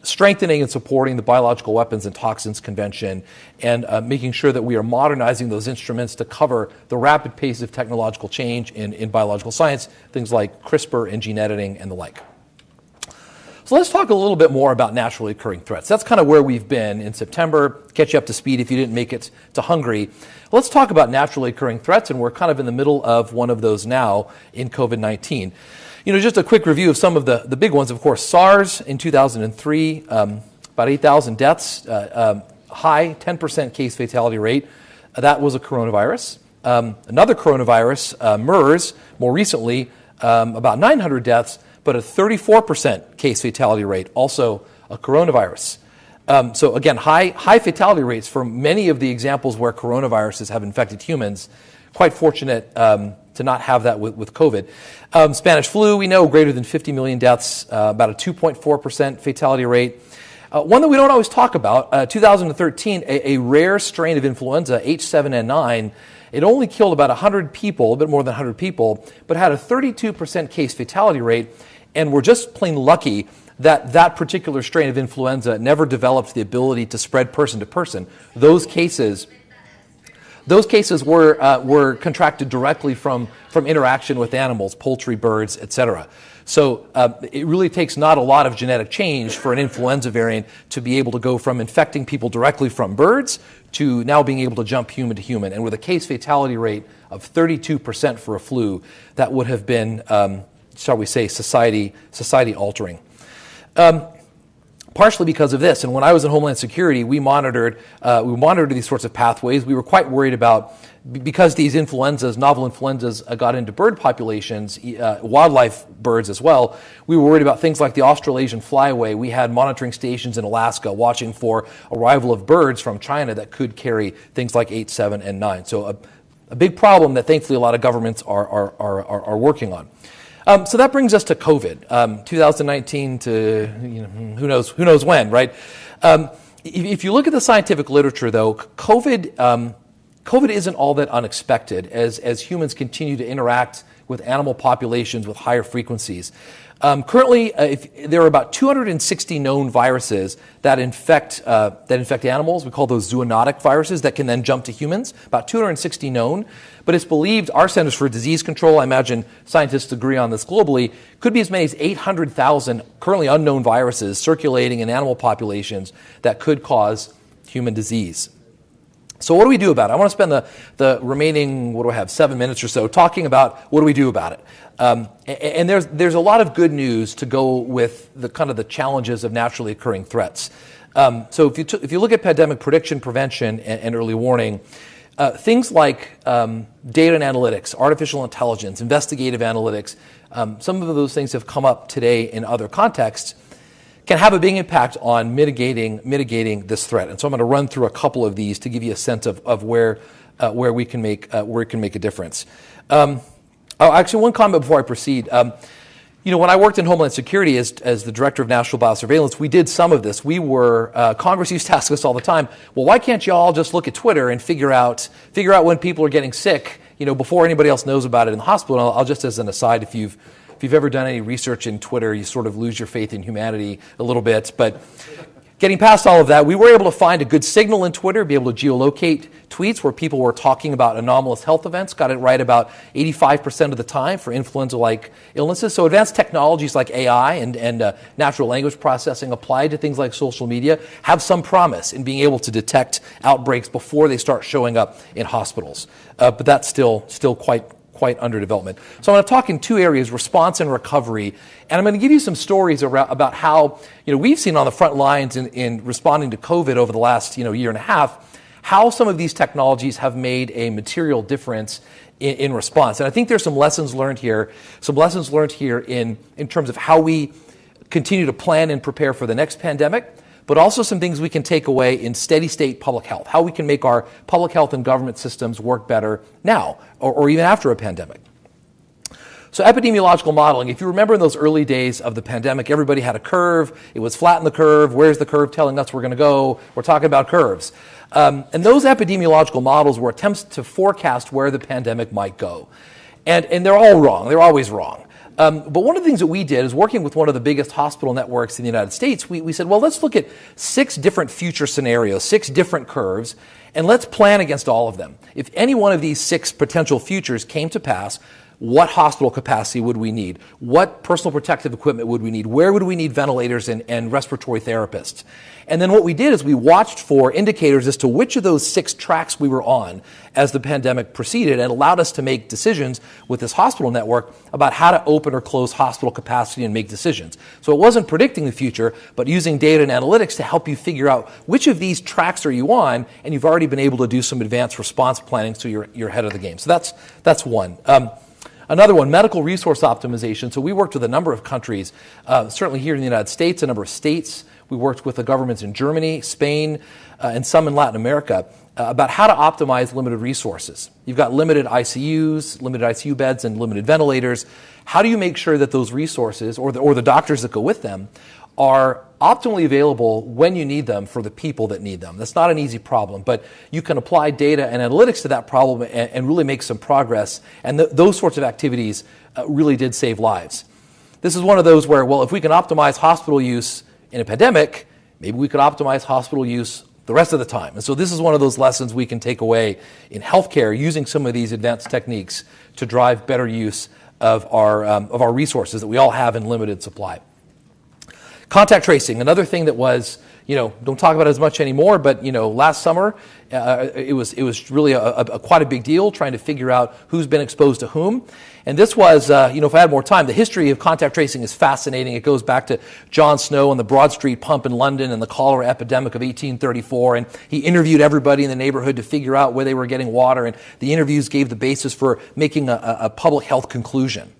strengthening and supporting the Biological Weapons and Toxins Convention and making sure that we are modernizing those instruments to cover the rapid pace of technological change in biological science, things like CRISPR and gene editing and the like. So let's talk a little bit more about naturally occurring threats. That's kind of where we've been in September. Catch you up to speed if you didn't make it to Hungary. Let's talk about naturally occurring threats, and we're kind of in the middle of one of those now in COVID-19. Just a quick review of some of the big ones. Of course, SARS in 2003, about 8,000 deaths, high 10% case fatality rate. That was a coronavirus. Another coronavirus, MERS, more recently, about 900 deaths, but a 34% case fatality rate, also a coronavirus. So again, high fatality rates for many of the examples where coronaviruses have infected humans. Quite fortunate to not have that with COVID. Spanish flu, we know, greater than 50 million deaths, about a 2.4% fatality rate. One that we don't always talk about, 2013, a rare strain of influenza, H7N9, it only killed about 100 people, a bit more than 100 people, but had a 32% case fatality rate, and we're just plain lucky that that particular strain of influenza never developed the ability to spread person to person. Those cases were contracted directly from interaction with animals, poultry, birds, etc. So it really takes not a lot of genetic change for an influenza variant to be able to go from infecting people directly from birds to now being able to jump human to human. And with a case fatality rate of 32% for a flu, that would have been, shall we say, society altering. Partially because of this, and when I was in Homeland Security, we monitored these sorts of pathways. We were quite worried about, because these influenzas, novel influenzas, got into bird populations, wildlife birds as well. We were worried about things like the Australasian flyway. We had monitoring stations in Alaska watching for arrival of birds from China that could carry things like H7 and 9. So a big problem that thankfully a lot of governments are working on. So that brings us to COVID, 2019 to who knows when, right? If you look at the scientific literature, though, COVID isn't all that unexpected as humans continue to interact with animal populations with higher frequencies. Currently, there are about 260 known viruses that infect animals. We call those zoonotic viruses that can then jump to humans. About 260 known, but it's believed our Centers for Disease Control, I imagine scientists agree on this globally, could be as many as 800,000 currently unknown viruses circulating in animal populations that could cause human disease. So what do we do about it? I want to spend the remaining, 7 minutes or so talking about what do we do about it. And there's a lot of good news to go with the challenges of naturally occurring threats. So if you look at pandemic prediction, prevention, and early warning, things like data and analytics, artificial intelligence, investigative analytics, some of those things have come up today in other contexts, can have a big impact on mitigating this threat. And so I'm going to run through a couple of these to give you a sense of where we can make a difference. Actually, one comment before I proceed. When I worked in Homeland Security as the director of national biosurveillance, we did some of this. Congress used to ask us all the time, well, why can't you all just look at Twitter and figure out when people are getting sick, before anybody else knows about it in the hospital? And I'll just as an aside, if you've ever done any research in Twitter, you sort of lose your faith in humanity a little bit. But getting past all of that, we were able to find a good signal in Twitter, be able to geolocate tweets where people were talking about anomalous health events, got it right about 85% of the time for influenza-like illnesses. So advanced technologies like AI and natural language processing applied to things like social media have some promise in being able to detect outbreaks before they start showing up in hospitals. But that's still quite under development. So I'm going to talk in two areas, response and recovery. And I'm going to give you some stories about how, we've seen on the front lines in responding to COVID over the last, year and a half, how some of these technologies have made a material difference in response. And I think there's some lessons learned here in terms of how we continue to plan and prepare for the next pandemic, but also some things we can take away in steady state public health, how we can make our public health and government systems work better now or even after a pandemic. So epidemiological modeling, if you remember in those early days of the pandemic, everybody had a curve. It was flatten the curve. Where's the curve telling us we're going to go? We're talking about curves. And those epidemiological models were attempts to forecast where the pandemic might go. And they're all wrong. They're always wrong. But one of the things that we did is working with one of the biggest hospital networks in the United States, we said, well, let's look at 6 different future scenarios, 6 different curves, and let's plan against all of them. If any one of these 6 potential futures came to pass, what hospital capacity would we need? What personal protective equipment would we need? Where would we need ventilators and respiratory therapists? And then what we did is we watched for indicators as to which of those 6 tracks we were on as the pandemic proceeded, and allowed us to make decisions with this hospital network about how to open or close hospital capacity and make decisions. So it wasn't predicting the future, but using data and analytics to help you figure out which of these tracks are you on, and you've already been able to do some advanced response planning so you're ahead of the game. So that's one. Another one, medical resource optimization. So we worked with a number of countries, certainly here in the United States, a number of states. We worked with the governments in Germany, Spain, and some in Latin America about how to optimize limited resources. You've got limited ICUs, limited ICU beds, and limited ventilators. How do you make sure that those resources, or the doctors that go with them, are optimally available when you need them for the people that need them? That's not an easy problem, but you can apply data and analytics to that problem and really make some progress. And those sorts of activities really did save lives. This is one of those where, well, if we can optimize hospital use in a pandemic, maybe we could optimize hospital use the rest of the time. And so this is one of those lessons we can take away in healthcare, using some of these advanced techniques to drive better use of our resources that we all have in limited supply. Contact tracing, another thing that was, don't talk about it as much anymore, but last summer it was really quite a big deal trying to figure out who's been exposed to whom. And this was, if I had more time, the history of contact tracing is fascinating. It goes back to John Snow and the Broad Street pump in London and the cholera epidemic of 1834. And he interviewed everybody in the neighborhood to figure out where they were getting water. And the interviews gave the basis for making a public health conclusion.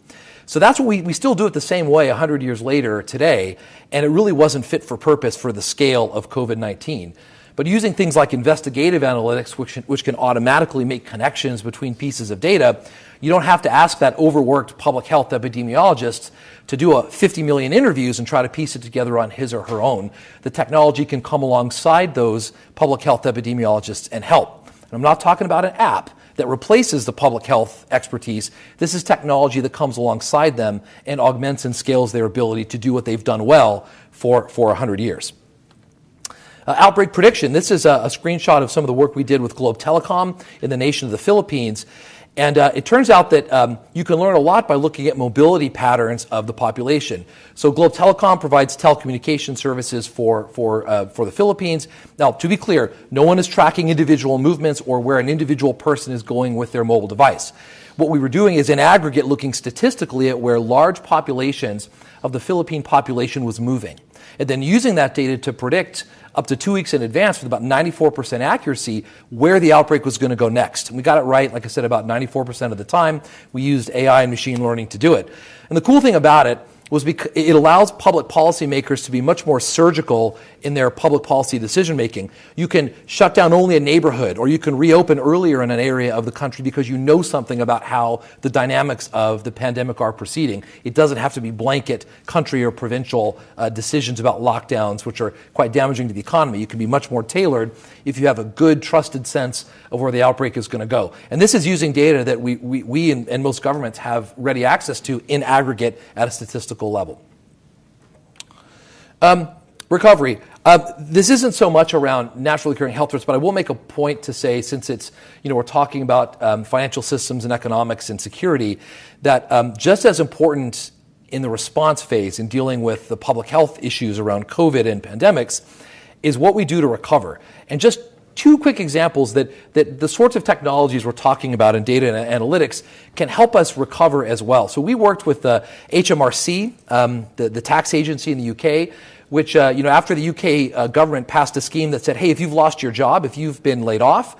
So that's what we still do it the same way 100 years later today, and it really wasn't fit for purpose for the scale of COVID-19. But using things like investigative analytics, which can automatically make connections between pieces of data, you don't have to ask that overworked public health epidemiologist to do 50 million interviews and try to piece it together on his or her own. The technology can come alongside those public health epidemiologists and help. And I'm not talking about an app that replaces the public health expertise. This is technology that comes alongside them and augments and scales their ability to do what they've done well for 100 years. Outbreak prediction. This is a screenshot of some of the work we did with Globe Telecom in the nation of the Philippines. And it turns out that you can learn a lot by looking at mobility patterns of the population. So Globe Telecom provides telecommunication services for the Philippines. Now, to be clear, no one is tracking individual movements or where an individual person is going with their mobile device. What we were doing is in aggregate looking statistically at where large populations of the Philippine population was moving, and then using that data to predict up to 2 weeks in advance with about 94% accuracy where the outbreak was going to go next. And we got it right, like I said, about 94% of the time. We used AI and machine learning to do it. And the cool thing about it was because it allows public policymakers to be much more surgical in their public policy decision making. You can shut down only a neighborhood, or you can reopen earlier in an area of the country because you know something about how the dynamics of the pandemic are proceeding. It doesn't have to be blanket country or provincial decisions about lockdowns, which are quite damaging to the economy. You can be much more tailored if you have a good, trusted sense of where the outbreak is going to go. And this is using data that we and most governments have ready access to in aggregate at a statistical level. Recovery. This isn't so much around naturally occurring health threats, but I will make a point to say, since it's, we're talking about financial systems and economics and security, that just as important in the response phase in dealing with the public health issues around COVID and pandemics is what we do to recover. And just two quick examples that the sorts of technologies we're talking about in data and analytics can help us recover as well. So we worked with the HMRC, the tax agency in the UK, which, after the UK government passed a scheme that said, hey, if you've lost your job, if you've been laid off,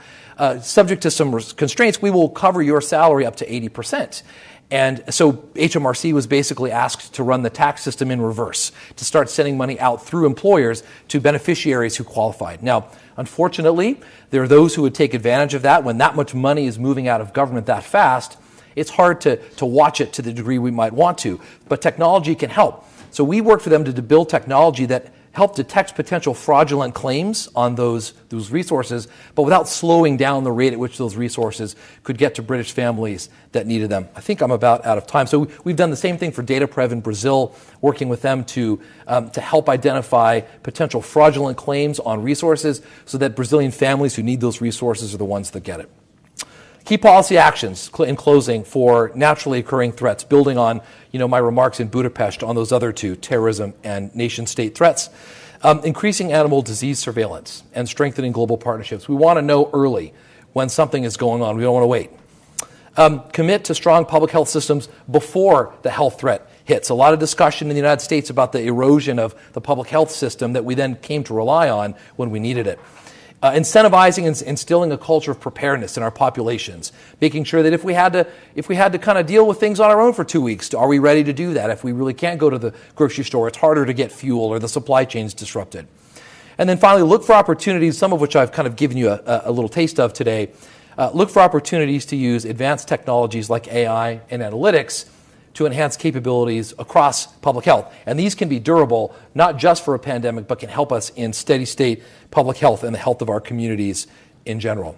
subject to some constraints, we will cover your salary up to 80%. And so HMRC was basically asked to run the tax system in reverse, to start sending money out through employers to beneficiaries who qualified. Now, unfortunately, there are those who would take advantage of that. When that much money is moving out of government that fast, it's hard to watch it to the degree we might want to. But technology can help. So we worked for them to build technology that helped detect potential fraudulent claims on those resources, but without slowing down the rate at which those resources could get to British families that needed them. I think I'm about out of time. So we've done the same thing for DataPrev in Brazil, working with them to help identify potential fraudulent claims on resources so that Brazilian families who need those resources are the ones that get it. Key policy actions in closing for naturally occurring threats, building on my remarks in Budapest on those other two, terrorism and nation-state threats. Increasing animal disease surveillance and strengthening global partnerships. We want to know early when something is going on. We don't want to wait. Commit to strong public health systems before the health threat hits. A lot of discussion in the United States about the erosion of the public health system that we then came to rely on when we needed it. incentivizing and instilling a culture of preparedness in our populations, making sure that if we had to kind of deal with things on our own for 2 weeks, are we ready to do that? If we really can't go to the grocery store, it's harder to get fuel or the supply chain's disrupted. And then finally, look for opportunities, some of which I've kind of given you a little taste of today. Look for opportunities to use advanced technologies like AI and analytics to enhance capabilities across public health. And these can be durable, not just for a pandemic, but can help us in steady state public health and the health of our communities in general.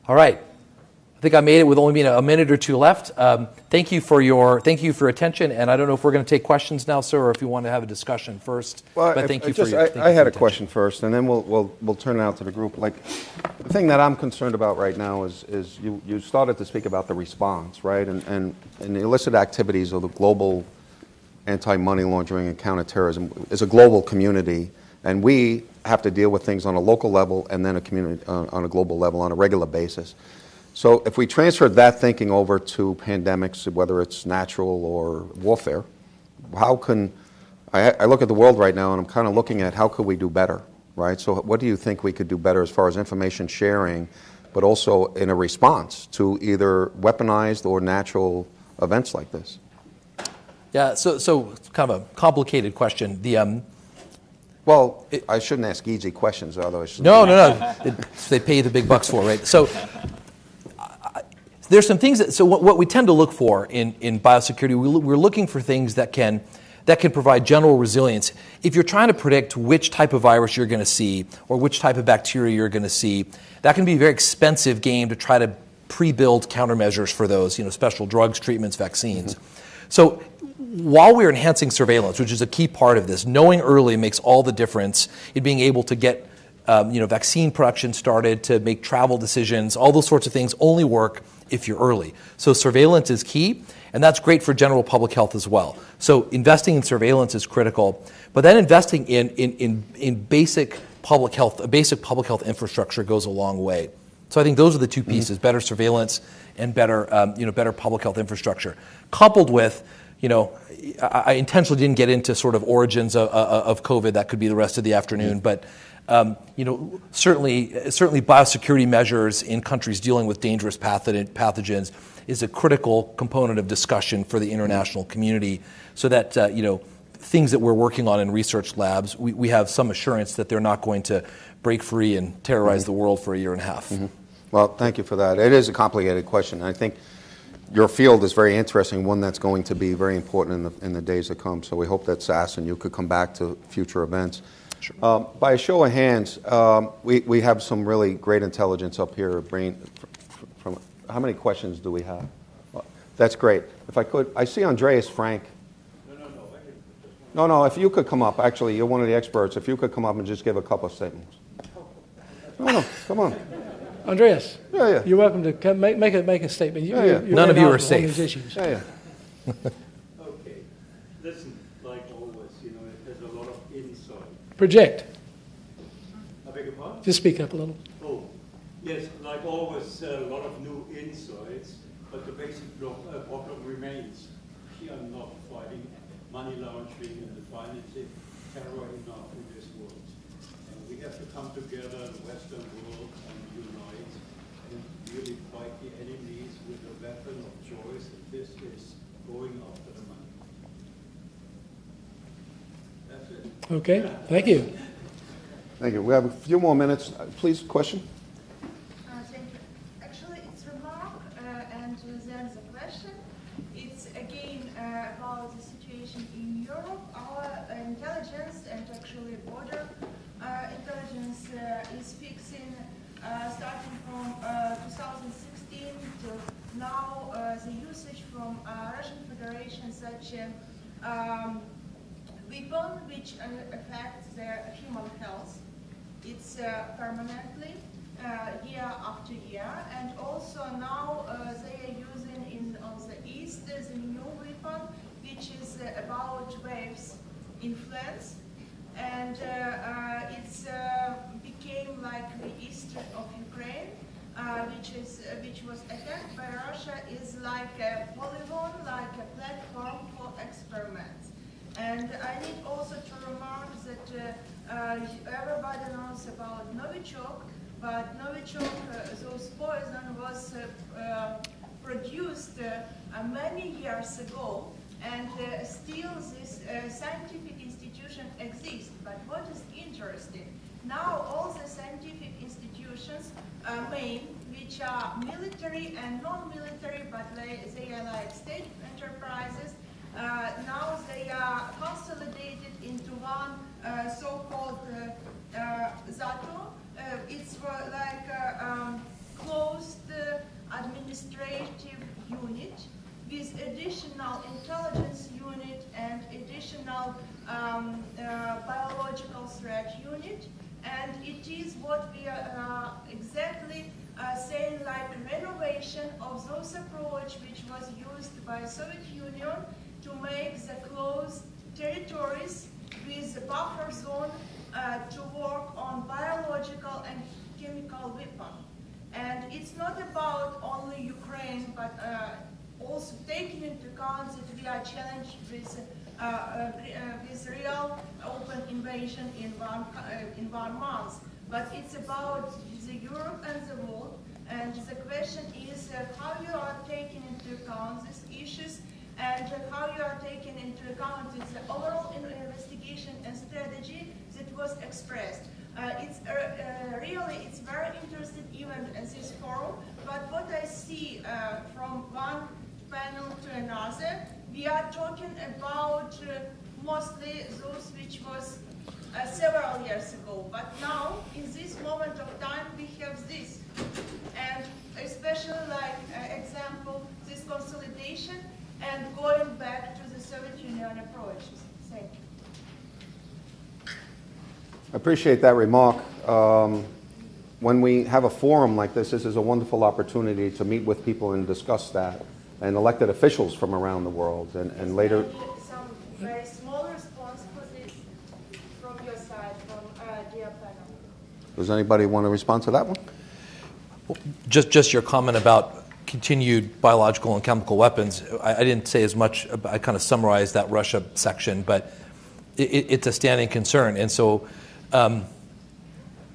All right. I think I made it with only a minute or two left. Thank you for your attention, and I don't know if we're going to take questions now, sir, or if you want to have a discussion first. Well, but thank you I had a question first, and then we'll turn it out to the group. Like, the thing that I'm concerned about right now is you started to speak about the response, right? And the illicit activities of the global anti-money laundering and counterterrorism is a global community, and we have to deal with things on a local level and then a community on a global level on a regular basis. So if we transfer that thinking over to pandemics, whether it's natural or warfare, how can, I look at the world right now and I'm kind of looking at how could we do better, right? So what do you think we could do better as far as information sharing, but also in a response to either weaponized or natural events like this? Yeah, so kind of a complicated question. Well, I shouldn't ask easy questions, although I should. No. They pay you the big bucks for, right? So there's some things so what we tend to look for in biosecurity, we're looking for things that can provide general resilience. If you're trying to predict which type of virus you're going to see or which type of bacteria you're going to see, that can be a very expensive game to try to pre-build countermeasures for those, special drugs, treatments, vaccines. Mm-hmm. So while we're enhancing surveillance, which is a key part of this, knowing early makes all the difference in being able to get vaccine production started, to make travel decisions. All those sorts of things only work if you're early. So surveillance is key, and that's great for general public health as well. So investing in surveillance is critical, but then investing in basic public health, a basic public health infrastructure goes a long way. So I think those are the two pieces: better surveillance and better public health infrastructure, coupled with, I intentionally didn't get into sort of origins of COVID. That could be the rest of the afternoon, but certainly biosecurity measures in countries dealing with dangerous pathogens is a critical component of discussion for the international community, so that things that we're working on in research labs, we have some assurance that they're not going to break free and terrorize the world for a year and a half. Mm-hmm. Well, thank you for that. It is a complicated question. I think your field is very interesting, one that's going to be very important in the days to come. So we hope that SAS and you could come back to future events. Sure. By a show of hands, we have some really great intelligence up here. From how many questions do we have? That's great. If I could, I see Andreas Frank. No, if you could come up. Actually, you're one of the experts. If you could come up and just give a couple of statements. No, come on. Andreas, yeah. You're welcome to come make a statement. Yeah. None of you are safe. Yeah. Okay. Listen, like always, it has a lot of insight. Project. I beg your pardon? Just speak up a little. Oh, yes, like always, a lot of new insights, but the basic problem remains. We are not fighting money laundering and the financing terror enough in this world. And we have to come together in the Western world and unite and really fight the enemies with a weapon of choice, and this is going after the money. That's it. Okay, thank you. Thank you. We have a few more minutes. Please, question? Thank you. Actually, it's a remark, and then the question. It's again about the situation in Europe. Our intelligence, and actually border intelligence, is fixing, starting from 2016 to now, the usage from Russian Federation such a weapon which affects the human health. It's permanently, year after year, and also now they are using on the east the new weapon, which is about waves influence, and it's became like the east of Ukraine, which was attacked by Russia, is like a polygon, like a platform for experiments. And I need also to remark that Everybody knows about Novichok, but Novichok, those poison was produced many years ago, and still this scientific institution exists. But what is interesting, now all the scientific institutions which are military and non-military, but they are like state enterprises, now they are consolidated into one so-called zato. It's like a closed administrative unit with additional intelligence unit and additional biological threat unit. And it is what we are exactly saying, like renovation of those approach which was used by Soviet Union to make the closed territories with a buffer zone to work on biological and chemical weapon. And it's not about only Ukraine, but also taking into account that we are challenged with real open invasion in one month. But it's about the Europe and the world, and the question is how you are taking into account these issues, and how you are taking into account the overall investigation and strategy that was expressed. It's very interesting even in this forum, but what I see from one panel to another, we are talking about mostly those which was several years ago, but now in this moment of time we have this, and especially like example, this consolidation and going back to the Soviet Union approaches. Thank you. I appreciate that remark. When we have a forum like this is a wonderful opportunity to meet with people and discuss that, and elected officials from around the world, and later. Some very small response for this from your side, from dear panel. Does anybody want to respond to that one? Well, just your comment about continued biological and chemical weapons. I didn't say as much. I kind of summarized that Russia section, but it's a standing concern, and so.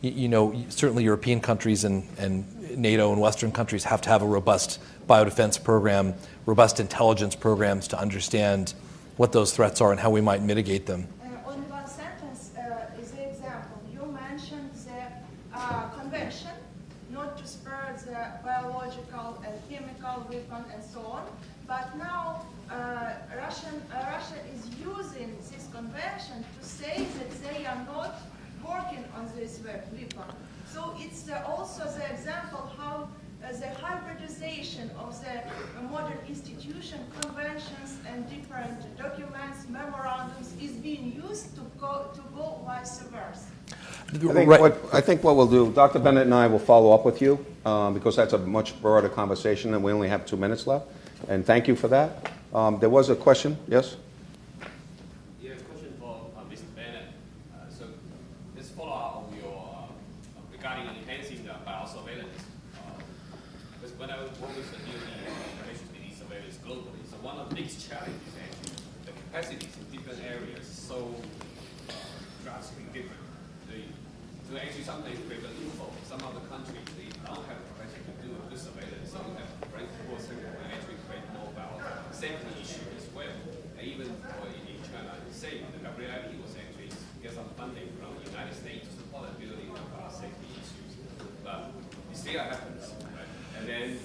Certainly European countries and NATO and Western countries have to have a robust biodefense program, robust intelligence programs to understand what those threats are and how we might mitigate them. Only one sentence is the example. You mentioned the convention not to spread the biological and chemical weapon and so on, but now Russia is using this convention to say that they are not working on this weapon. So it's also the example how the hybridization of the modern institution, conventions, and different documents, memorandums is being used to go vice versa. I think what we'll do, Dr. Bennett and I will follow up with you because that's a much broader conversation and we only have 2 minutes left. And thank you for that. There was a question, yes? Capacities in different areas so drastically different. So actually sometimes create an info. Some of the countries, they don't have the capacity to do good surveillance. Some have right for example, and actually create more about safety issue as well. And even in China, the same. The WIP was actually get some funding from the United States to support the building of safety issues. But it still happens. Right? And then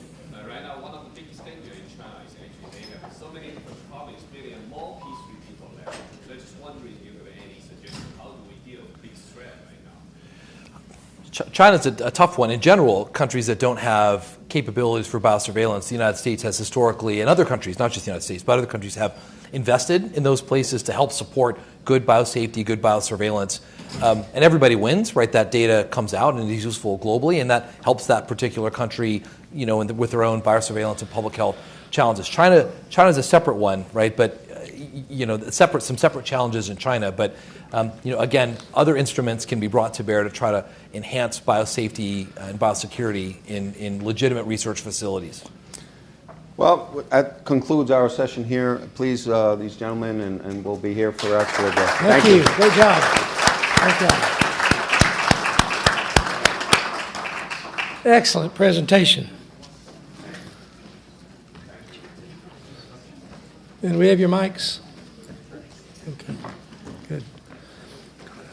right now, one of the biggest things in China is actually they have so many different problems, really, and more peace with people there. So I'm just wondering if you have any suggestions, how do we deal with big threat right now? China's a tough one. In general, countries that don't have capabilities for biosurveillance, the United States has historically, and other countries, not just the United States, but other countries have invested in those places to help support good biosafety, good biosurveillance. And everybody wins, right? That data comes out and is useful globally, and that helps that particular country, with their own biosurveillance and public health challenges. China's a separate one, right? But some separate challenges in China. But again, other instruments can be brought to bear to try to enhance biosafety and biosecurity in legitimate research facilities. Well, that concludes our session here. Please, these gentlemen, and we'll be here for us. Thank you. Great job. Thank you. Excellent presentation. And we have your mics? Okay, good.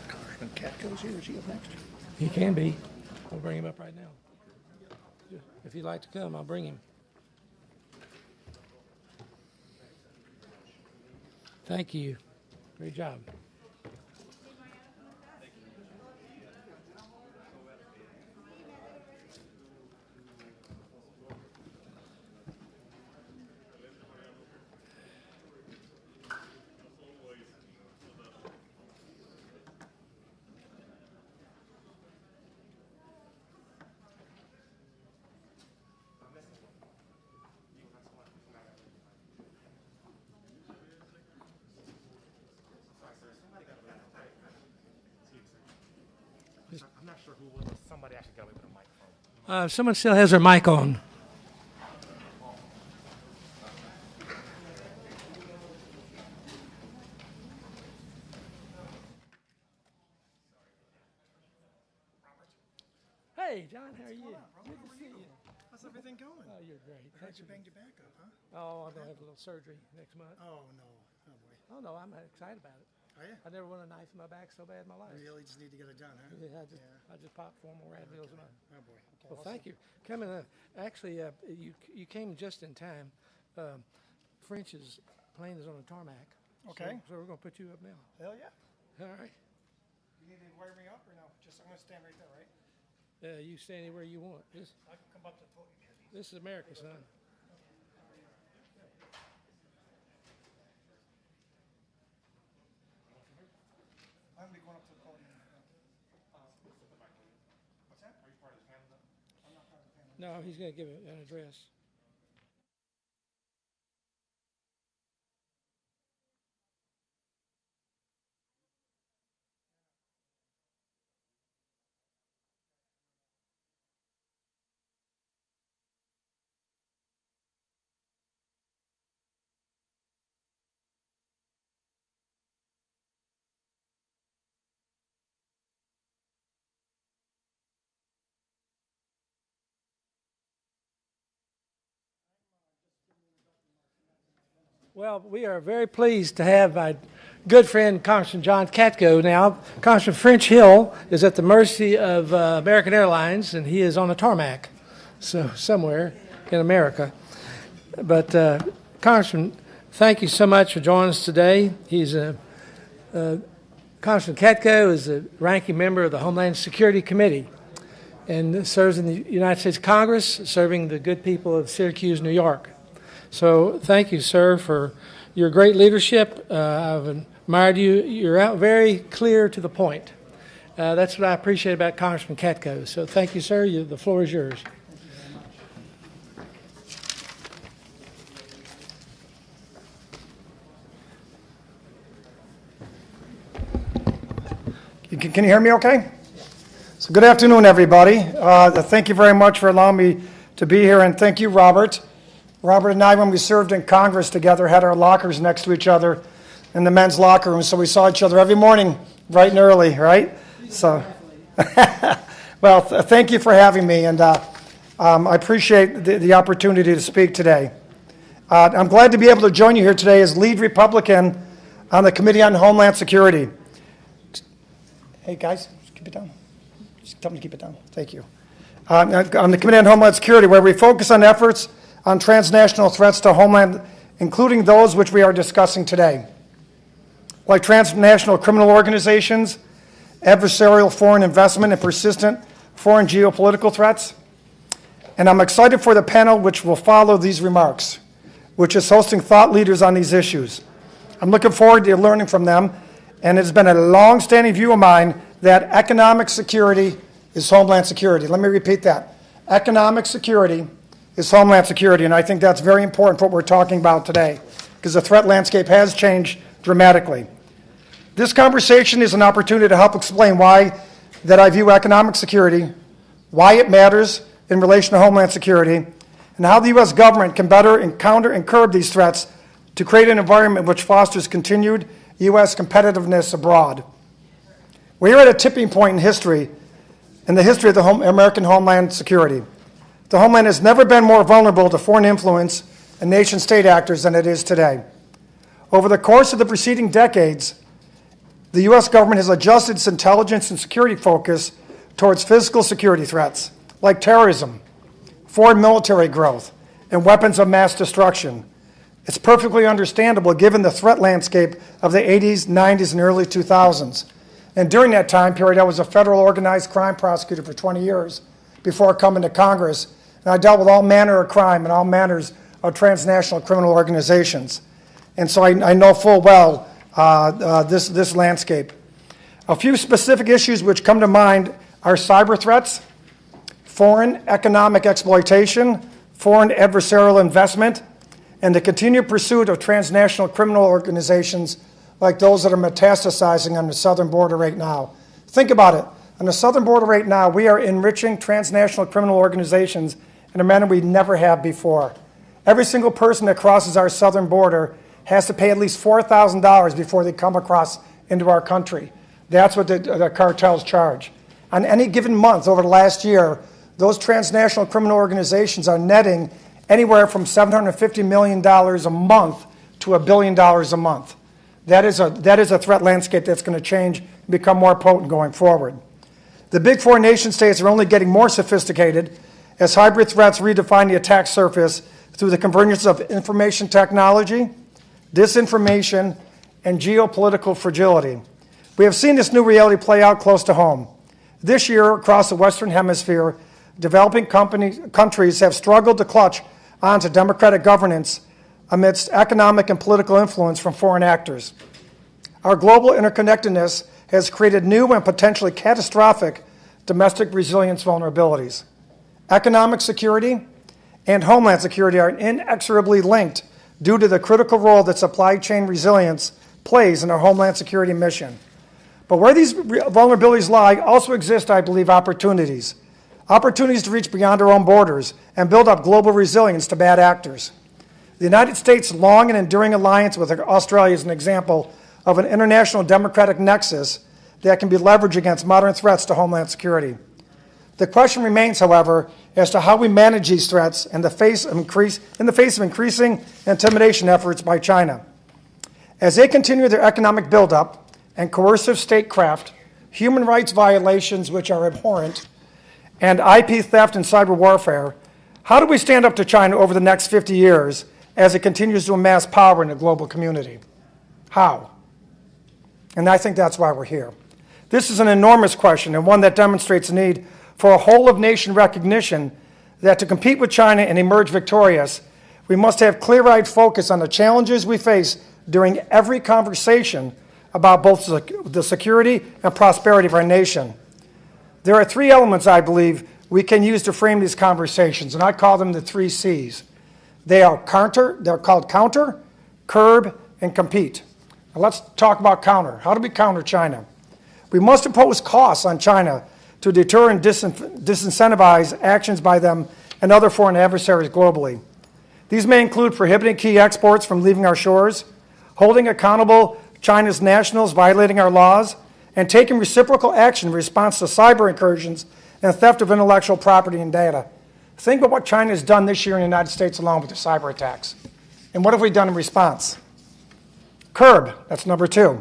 Congressman Katko's here. Is he up next? He can be. We'll bring him up right now. If you'd like to come, I'll bring him. Thank you. Great job. I'm not sure who it was. Somebody actually got away with a microphone. Someone still has their mic on. Hey, John, how are you? Good to see you. How's everything going? Oh, you're great. I heard you banged your back up, huh? Oh, I'm going to have a little surgery next month. Oh, no. Oh, boy. Oh, no, I'm excited about it. Are you? I never want a knife in my back so bad in my life. You really just need to get it done, huh? Yeah, I just popped 4 more radiols in my. Oh, boy. Okay, Well, thank you. Coming actually, you came just in time. French's plane is on the tarmac. Okay. So we're going to put you up now. Hell yeah. All right. You need to wire me up or no? Just, I'm going to stand right there, right? You stand anywhere you want. I can come up to the podium. This is America, son. I'm going to be going up to the podium. What's that? Are you part of the panel, though? I'm not part of the panel. No, he's going to give an address. Well, we are very pleased to have my good friend, Congressman John Katko now. Congressman French Hill is at the mercy of American Airlines, and he is on a tarmac, so somewhere in America. But Congressman, thank you so much for joining us today. Congressman Katko is a ranking member of the Homeland Security Committee and serves in the United States Congress, serving the good people of Syracuse, New York. So thank you, sir, for your great leadership. I've admired you. You're out very clear to the point. That's what I appreciate about Congressman Katko. So thank you, sir. The floor is yours. Can you hear me okay? So good afternoon, everybody. Thank you very much for allowing me to be here, and thank you, Robert. Robert and I, when we served in Congress together, had our lockers next to each other in the men's locker room, so we saw each other every morning, bright and early, right? So, well, thank you for having me, and I appreciate the opportunity to speak today. I'm glad to be able to join you here today as lead Republican on the Committee on Homeland Security. Hey, guys, just keep it down. Just tell them to keep it down. Thank you. On the Committee on Homeland Security, where we focus on efforts on transnational threats to Homeland, including those which we are discussing today, like transnational criminal organizations, adversarial foreign investment, and persistent foreign geopolitical threats. And I'm excited for the panel which will follow these remarks, which is hosting thought leaders on these issues. I'm looking forward to learning from them, and it's been a long-standing view of mine that economic security is Homeland Security. Let me repeat that. Economic security is Homeland Security, and I think that's very important for what we're talking about today, because the threat landscape has changed dramatically. This conversation is an opportunity to help explain why that I view economic security, why it matters in relation to Homeland Security, and how the U.S. government can better encounter and curb these threats to create an environment which fosters continued U.S. competitiveness abroad. We are at a tipping point in the history of the American homeland security. The homeland has never been more vulnerable to foreign influence and nation-state actors than it is today. Over the course of the preceding decades, the U.S. government has adjusted its intelligence and security focus towards physical security threats like terrorism, foreign military growth, and weapons of mass destruction. It's perfectly understandable given the threat landscape of the 80s, 90s, and early 2000s. And during that time period, I was a federal organized crime prosecutor for 20 years before coming to Congress, and I dealt with all manner of crime and all manners of transnational criminal organizations. And so I know full well this landscape. A few specific issues which come to mind are cyber threats, foreign economic exploitation, foreign adversarial investment, and the continued pursuit of transnational criminal organizations like those that are metastasizing on the southern border right now. Think about it. On the southern border right now, we are enriching transnational criminal organizations in a manner we never have before. Every single person that crosses our southern border has to pay at least $4,000 before they come across into our country. That's what the cartels charge. On any given month over the last year, those transnational criminal organizations are netting anywhere from $750 million a month to $1 billion a month. That is a threat landscape that's going to change and become more potent going forward. The big four nation states are only getting more sophisticated as hybrid threats redefine the attack surface through the convergence of information technology, disinformation, and geopolitical fragility. We have seen this new reality play out close to home. This year, across the Western Hemisphere, developing countries have struggled to clutch onto democratic governance amidst economic and political influence from foreign actors. Our global interconnectedness has created new and potentially catastrophic domestic resilience vulnerabilities. Economic security and homeland security are inexorably linked due to the critical role that supply chain resilience plays in our homeland security mission. But where these vulnerabilities lie also exist, I believe, opportunities. Opportunities to reach beyond our own borders and build up global resilience to bad actors. The United States' long and enduring alliance with Australia is an example of an international democratic nexus that can be leveraged against modern threats to homeland security. The question remains, however, as to how we manage these threats in the face of increasing intimidation efforts by China. As they continue their economic buildup and coercive statecraft, human rights violations which are abhorrent, and IP theft and cyber warfare, how do we stand up to China over the next 50 years as it continues to amass power in the global community? How? And I think that's why we're here. This is an enormous question and one that demonstrates the need for a whole-of-nation recognition that to compete with China and emerge victorious, we must have clear-eyed focus on the challenges we face during every conversation about both the security and prosperity of our nation. There are three elements, I believe, we can use to frame these conversations, and I call them the 3 C's. They're called counter, curb, and compete. Now let's talk about counter. How do we counter China? We must impose costs on China to deter and disincentivize actions by them and other foreign adversaries globally. These may include prohibiting key exports from leaving our shores, holding accountable China's nationals violating our laws, and taking reciprocal action in response to cyber incursions and theft of intellectual property and data. Think about what China has done this year in the United States alone with the cyber attacks. And what have we done in response? Curb, that's number 2.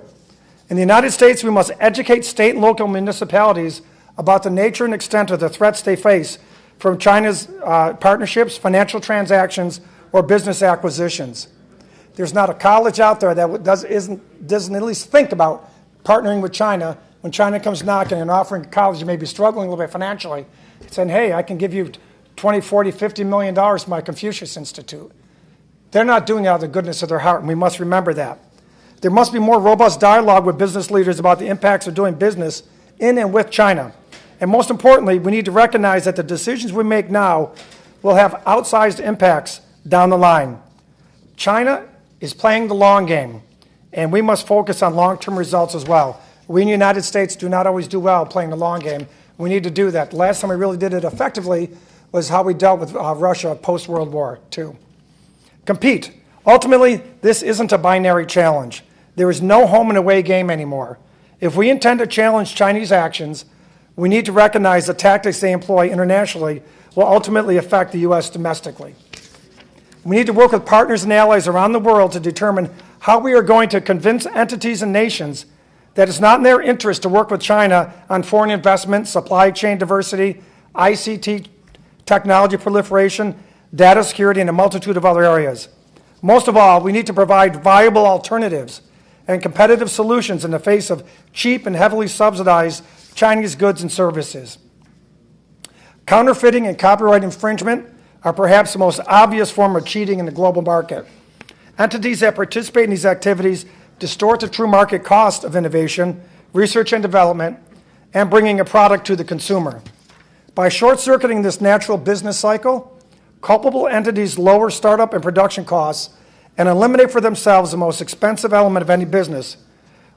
In the United States, we must educate state and local municipalities about the nature and extent of the threats they face from China's partnerships, financial transactions, or business acquisitions. There's not a college out there that doesn't at least think about partnering with China when China comes knocking and offering a college you may be struggling a little bit financially, saying, hey, I can give you $20, $40, $50 million to my Confucius Institute. They're not doing it out of the goodness of their heart, and we must remember that. There must be more robust dialogue with business leaders about the impacts of doing business in and with China. And most importantly, we need to recognize that the decisions we make now will have outsized impacts down the line. China is playing the long game, and we must focus on long-term results as well. We in the United States do not always do well playing the long game. We need to do that. The last time we really did it effectively was how we dealt with Russia post-World War II. Compete. Ultimately, this isn't a binary challenge. There is no home and away game anymore. If we intend to challenge Chinese actions, we need to recognize the tactics they employ internationally will ultimately affect the U.S. domestically. We need to work with partners and allies around the world to determine how we are going to convince entities and nations that it's not in their interest to work with China on foreign investment, supply chain diversity, ICT technology proliferation, data security, and a multitude of other areas. Most of all, we need to provide viable alternatives and competitive solutions in the face of cheap and heavily subsidized Chinese goods and services. Counterfeiting and copyright infringement are perhaps the most obvious form of cheating in the global market. Entities that participate in these activities distort the true market cost of innovation, research and development, and bringing a product to the consumer. By short-circuiting this natural business cycle, culpable entities lower startup and production costs and eliminate for themselves the most expensive element of any business,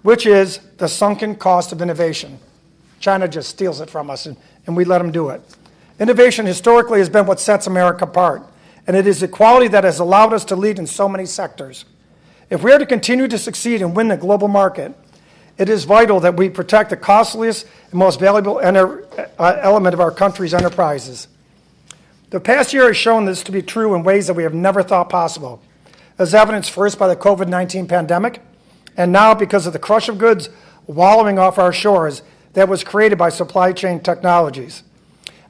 which is the sunken cost of innovation. China just steals it from us, and we let them do it. Innovation historically has been what sets America apart, and it is the quality that has allowed us to lead in so many sectors. If we are to continue to succeed and win the global market, it is vital that we protect the costliest and most valuable element of our country's enterprises. The past year has shown this to be true in ways that we have never thought possible, as evidenced first by the COVID-19 pandemic, and now because of the crush of goods wallowing off our shores that was created by supply chain technologies.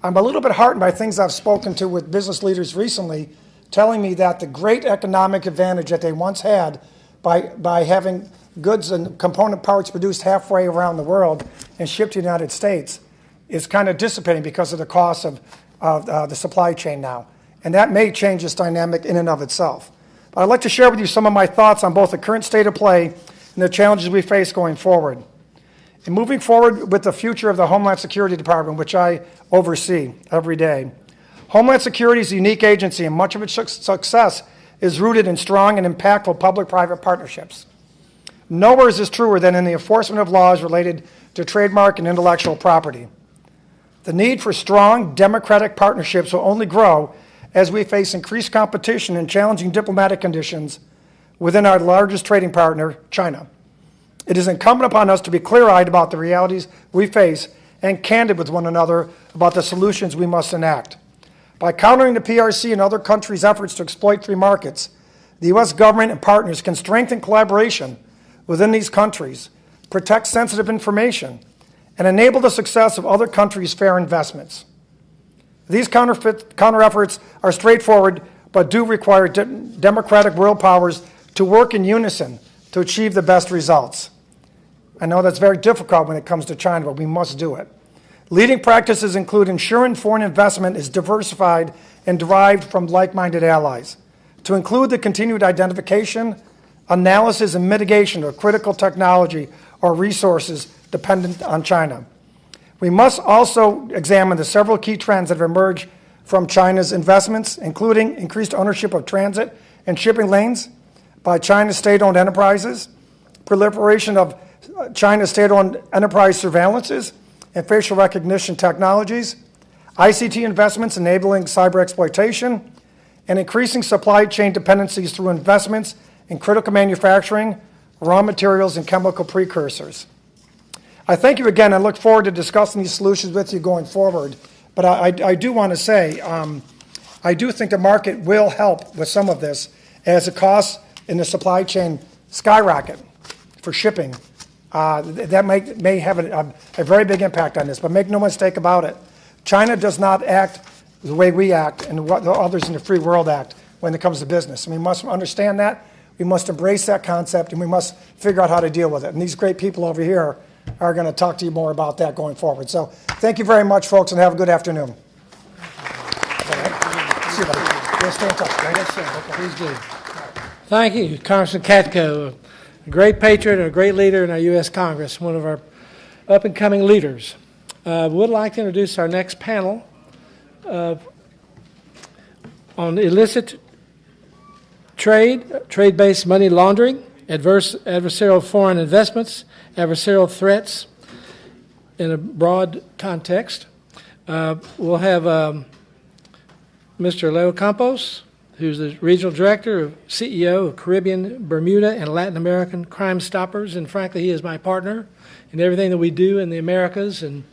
I'm a little bit heartened by things I've spoken to with business leaders recently, telling me that the great economic advantage that they once had by having goods and component parts produced halfway around the world and shipped to the United States is kind of dissipating because of the cost of the supply chain now. And that may change this dynamic in and of itself. But I'd like to share with you some of my thoughts on both the current state of play and the challenges we face going forward. In moving forward with the future of the Homeland Security Department, which I oversee every day, Homeland Security is a unique agency, and much of its success is rooted in strong and impactful public-private partnerships. Nowhere is this truer than in the enforcement of laws related to trademark and intellectual property. The need for strong democratic partnerships will only grow as we face increased competition and challenging diplomatic conditions within our largest trading partner, China. It is incumbent upon us to be clear-eyed about the realities we face and candid with one another about the solutions we must enact. By countering the PRC and other countries' efforts to exploit free markets, the U.S. government and partners can strengthen collaboration within these countries, protect sensitive information, and enable the success of other countries' fair investments. These counter efforts are straightforward, but do require democratic world powers to work in unison to achieve the best results. I know that's very difficult when it comes to China, but we must do it. Leading practices include ensuring foreign investment is diversified and derived from like-minded allies, to include the continued identification, analysis, and mitigation of critical technology or resources dependent on China. We must also examine the several key trends that have emerged from China's investments, including increased ownership of transit and shipping lanes by China's state-owned enterprises, proliferation of China's state-owned enterprise surveillances and facial recognition technologies, ICT investments enabling cyber exploitation, and increasing supply chain dependencies through investments in critical manufacturing, raw materials, and chemical precursors. I thank you again and look forward to discussing these solutions with you going forward. But I do want to say, I do think the market will help with some of this as the costs in the supply chain skyrocket for shipping. That may have a very big impact on this, but make no mistake about it. China does not act the way we act and what the others in the free world act when it comes to business. And we must understand that, we must embrace that concept, and we must figure out how to deal with it. And these great people over here are going to talk to you more about that going forward. So thank you very much, folks, and have a good afternoon. See you, buddy. We'll stay in touch, right? Yes, sir. Please do. Thank you, Congressman Katko, a great patriot and a great leader in our U.S. Congress, one of our up-and-coming leaders. Would like to introduce our next panel on illicit trade, trade-based money laundering, adversarial foreign investments, adversarial threats in a broad context. We'll have Mr. Leo Campos, who's the Regional Director, CEO of Caribbean, Bermuda, and Latin American Crime Stoppers. And frankly, he is my partner in everything that we do in the Americas. And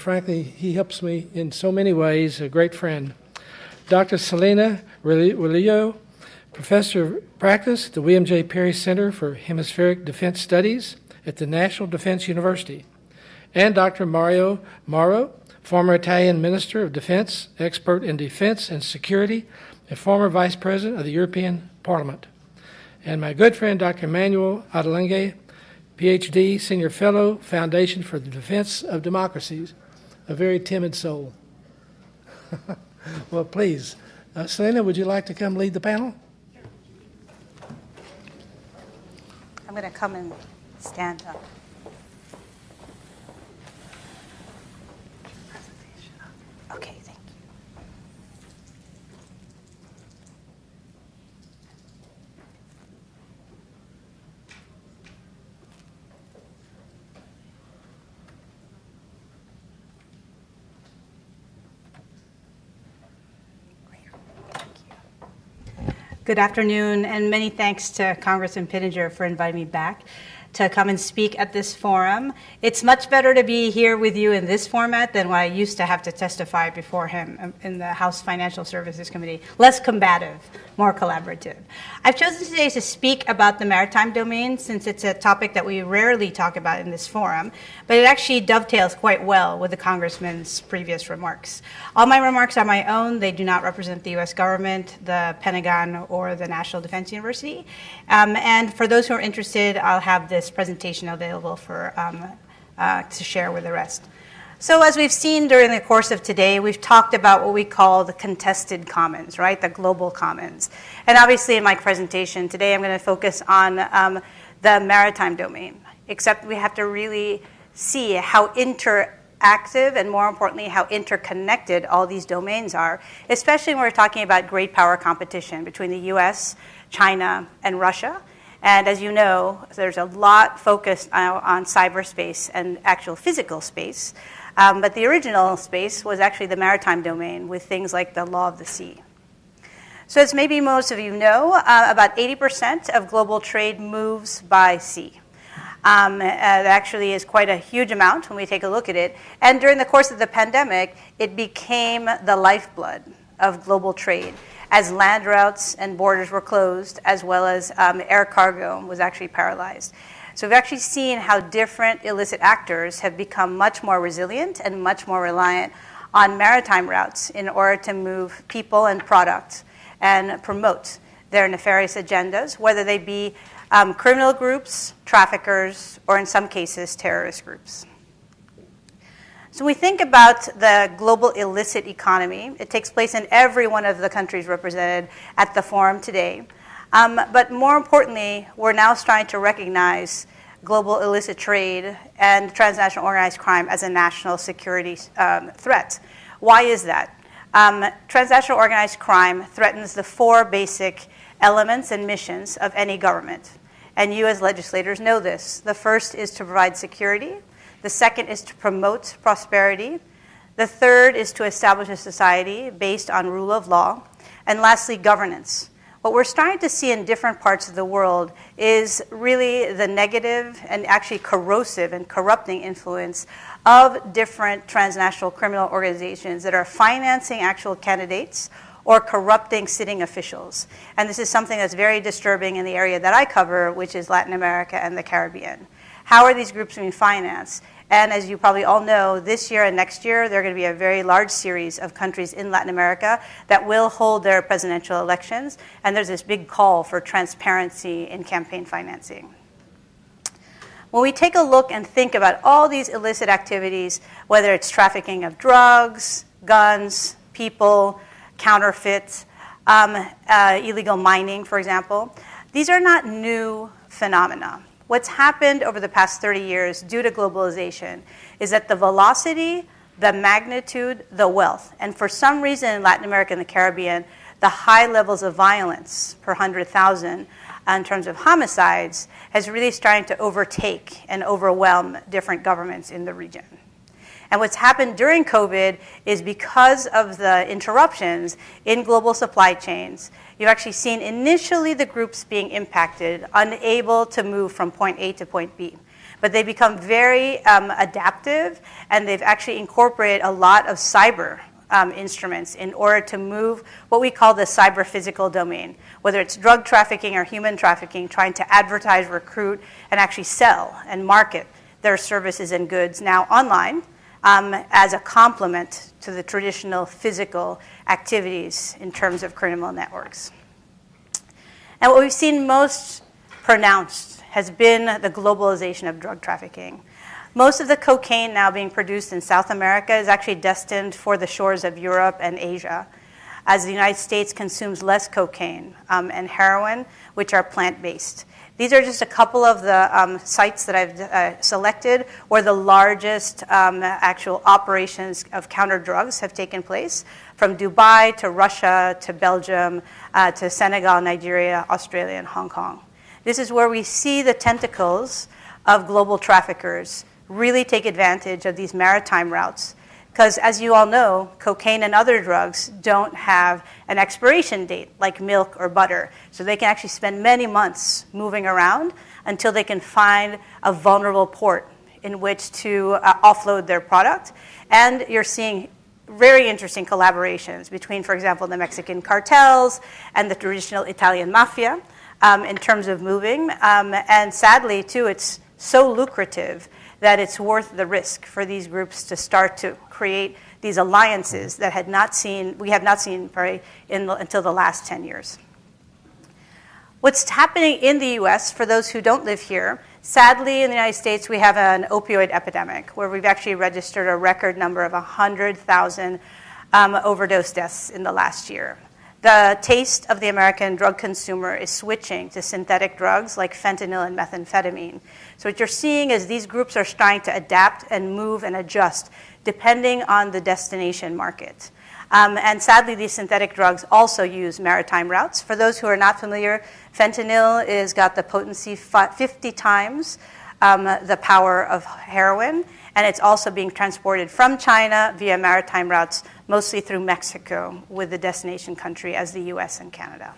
frankly, he helps me in so many ways, a great friend. Dr. Selena Relio, Professor of Practice at the William J. Perry Center for Hemispheric Defense Studies at the National Defense University. And Dr. Mario Mauro, former Italian Minister of Defense, expert in defense and security, and former Vice President of the European Parliament. And my good friend, Dr. Emmanuel Adelenge, PhD, Senior Fellow, Foundation for the Defense of Democracies, a very timid soul. Well, please, Selena, would you like to come lead the panel? I'm going to come and stand up. Okay, thank you. Good afternoon, and many thanks to Congressman Pittenger for inviting me back to come and speak at this forum. It's much better to be here with you in this format than what I used to have to testify before him in the House Financial Services Committee. Less combative, more collaborative. I've chosen today to speak about the maritime domain since it's a topic that we rarely talk about in this forum, but it actually dovetails quite well with the Congressman's previous remarks. All my remarks are my own. They do not represent the U.S. government, the Pentagon, or the National Defense University. And for those who are interested, I'll have this presentation available for to share with the rest. So as we've seen during the course of today, we've talked about what we call the contested commons, right? The global commons. And obviously in my presentation today, I'm going to focus on the maritime domain, except we have to really see how interactive and more importantly, how interconnected all these domains are, especially when we're talking about great power competition between the US, China, and Russia. And as you know, there's a lot focused on cyberspace and actual physical space. But the original space was actually the maritime domain with things like the law of the sea. So as maybe most of you know, about 80% of global trade moves by sea. That actually is quite a huge amount when we take a look at it. And during the course of the pandemic, it became the lifeblood of global trade, as land routes and borders were closed, as well as air cargo was actually paralyzed. So we've actually seen how different illicit actors have become much more resilient and much more reliant on maritime routes in order to move people and products and promote their nefarious agendas, whether they be criminal groups, traffickers, or in some cases, terrorist groups. So when we think about the global illicit economy, it takes place in every one of the countries represented at the forum today. But more importantly, we're now starting to recognize global illicit trade and transnational organized crime as a national security threat. Why is that? Transnational organized crime threatens the four basic elements and missions of any government. And you as legislators know this. The first is to provide security. The second is to promote prosperity. The third is to establish a society based on rule of law. And lastly, governance. What we're starting to see in different parts of the world is really the negative and actually corrosive and corrupting influence of different transnational criminal organizations that are financing actual candidates or corrupting sitting officials. And this is something that's very disturbing in the area that I cover, which is Latin America and the Caribbean. How are these groups being financed? And as you probably all know, this year and next year, there are going to be a very large series of countries in Latin America that will hold their presidential elections. And there's this big call for transparency in campaign financing. When we take a look and think about all these illicit activities, whether it's trafficking of drugs, guns, people, counterfeits, illegal mining, for example, these are not new phenomena. What's happened over the past 30 years due to globalization is that the velocity, the magnitude, the wealth, and for some reason in Latin America and the Caribbean, the high levels of violence per 100,000 in terms of homicides has really started to overtake and overwhelm different governments in the region. And what's happened during COVID is because of the interruptions in global supply chains, you've actually seen initially the groups being impacted, unable to move from point A to point B. But they become very adaptive, and they've actually incorporated a lot of cyber instruments in order to move what we call the cyber physical domain, whether it's drug trafficking or human trafficking, trying to advertise, recruit, and actually sell and market their services and goods now online as a complement to the traditional physical activities in terms of criminal networks. And what we've seen most pronounced has been the globalization of drug trafficking. Most of the cocaine now being produced in South America is actually destined for the shores of Europe and Asia, as the United States consumes less cocaine and heroin, which are plant-based. These are just a couple of the sites that I've selected where the largest actual operations of counter drugs have taken place, from Dubai to Russia to Belgium to Senegal, Nigeria, Australia, and Hong Kong. This is where we see the tentacles of global traffickers really take advantage of these maritime routes. Because as you all know, cocaine and other drugs don't have an expiration date like milk or butter. So they can actually spend many months moving around until they can find a vulnerable port in which to offload their product. And you're seeing very interesting collaborations between, for example, the Mexican cartels and the traditional Italian mafia in terms of moving. And sadly, too, it's so lucrative that it's worth the risk for these groups to start to create these alliances that we have not seen probably until the last 10 years. What's happening in the US, for those who don't live here, sadly in the United States we have an opioid epidemic where we've actually registered a record number of 100,000 overdose deaths in the last year. The taste of the American drug consumer is switching to synthetic drugs like fentanyl and methamphetamine. So what you're seeing is these groups are starting to adapt and move and adjust depending on the destination market. And sadly, these synthetic drugs also use maritime routes. For those who are not familiar, fentanyl has got the potency 50 times the power of heroin, and it's also being transported from China via maritime routes, mostly through Mexico, with the destination country as the US and Canada.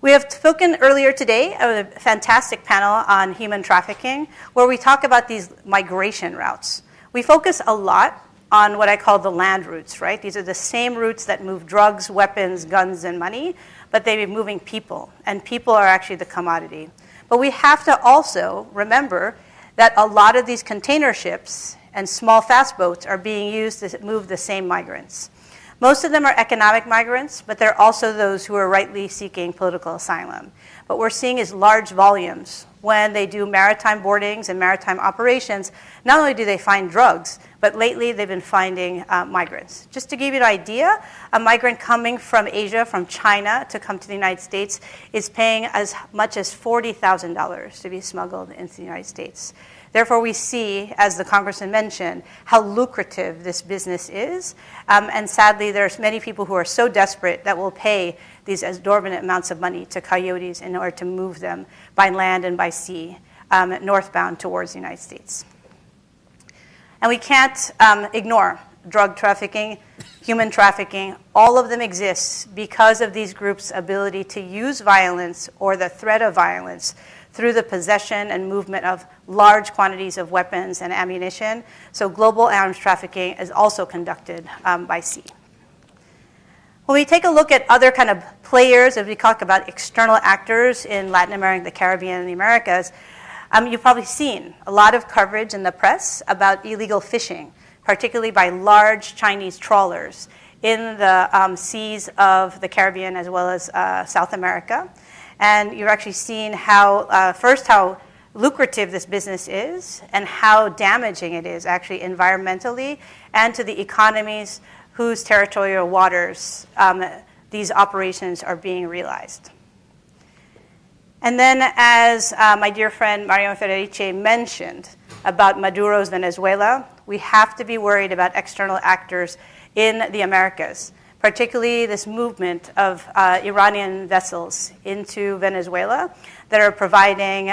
We have spoken earlier today of a fantastic panel on human trafficking, where we talk about these migration routes. We focus a lot on what I call the land routes, right? These are the same routes that move drugs, weapons, guns, and money, but they're moving people, and people are actually the commodity. But we have to also remember that a lot of these container ships and small fast boats are being used to move the same migrants. Most of them are economic migrants, but there are also those who are rightly seeking political asylum. What we're seeing is large volumes. When they do maritime boardings and maritime operations, not only do they find drugs, but lately they've been finding migrants. Just to give you an idea, a migrant coming from Asia, from China, to come to the United States is paying as much as $40,000 to be smuggled into the United States. Therefore, we see, as the Congressman mentioned, how lucrative this business is. And sadly, there's many people who are so desperate that will pay these exorbitant amounts of money to coyotes in order to move them by land and by sea northbound towards the United States. And we can't ignore drug trafficking, human trafficking. All of them exist because of these groups' ability to use violence or the threat of violence through the possession and movement of large quantities of weapons and ammunition. So global arms trafficking is also conducted by sea. When we take a look at other kind of players, as we talk about external actors in Latin America, the Caribbean, and the Americas, you've probably seen a lot of coverage in the press about illegal fishing, particularly by large Chinese trawlers in the seas of the Caribbean as well as South America. And you're actually seeing how, first, how lucrative this business is and how damaging it is actually environmentally and to the economies whose territorial waters these operations are being realized. And then, as my dear friend Mario Federici mentioned about Maduro's Venezuela, we have to be worried about external actors in the Americas, particularly this movement of Iranian vessels into Venezuela that are providing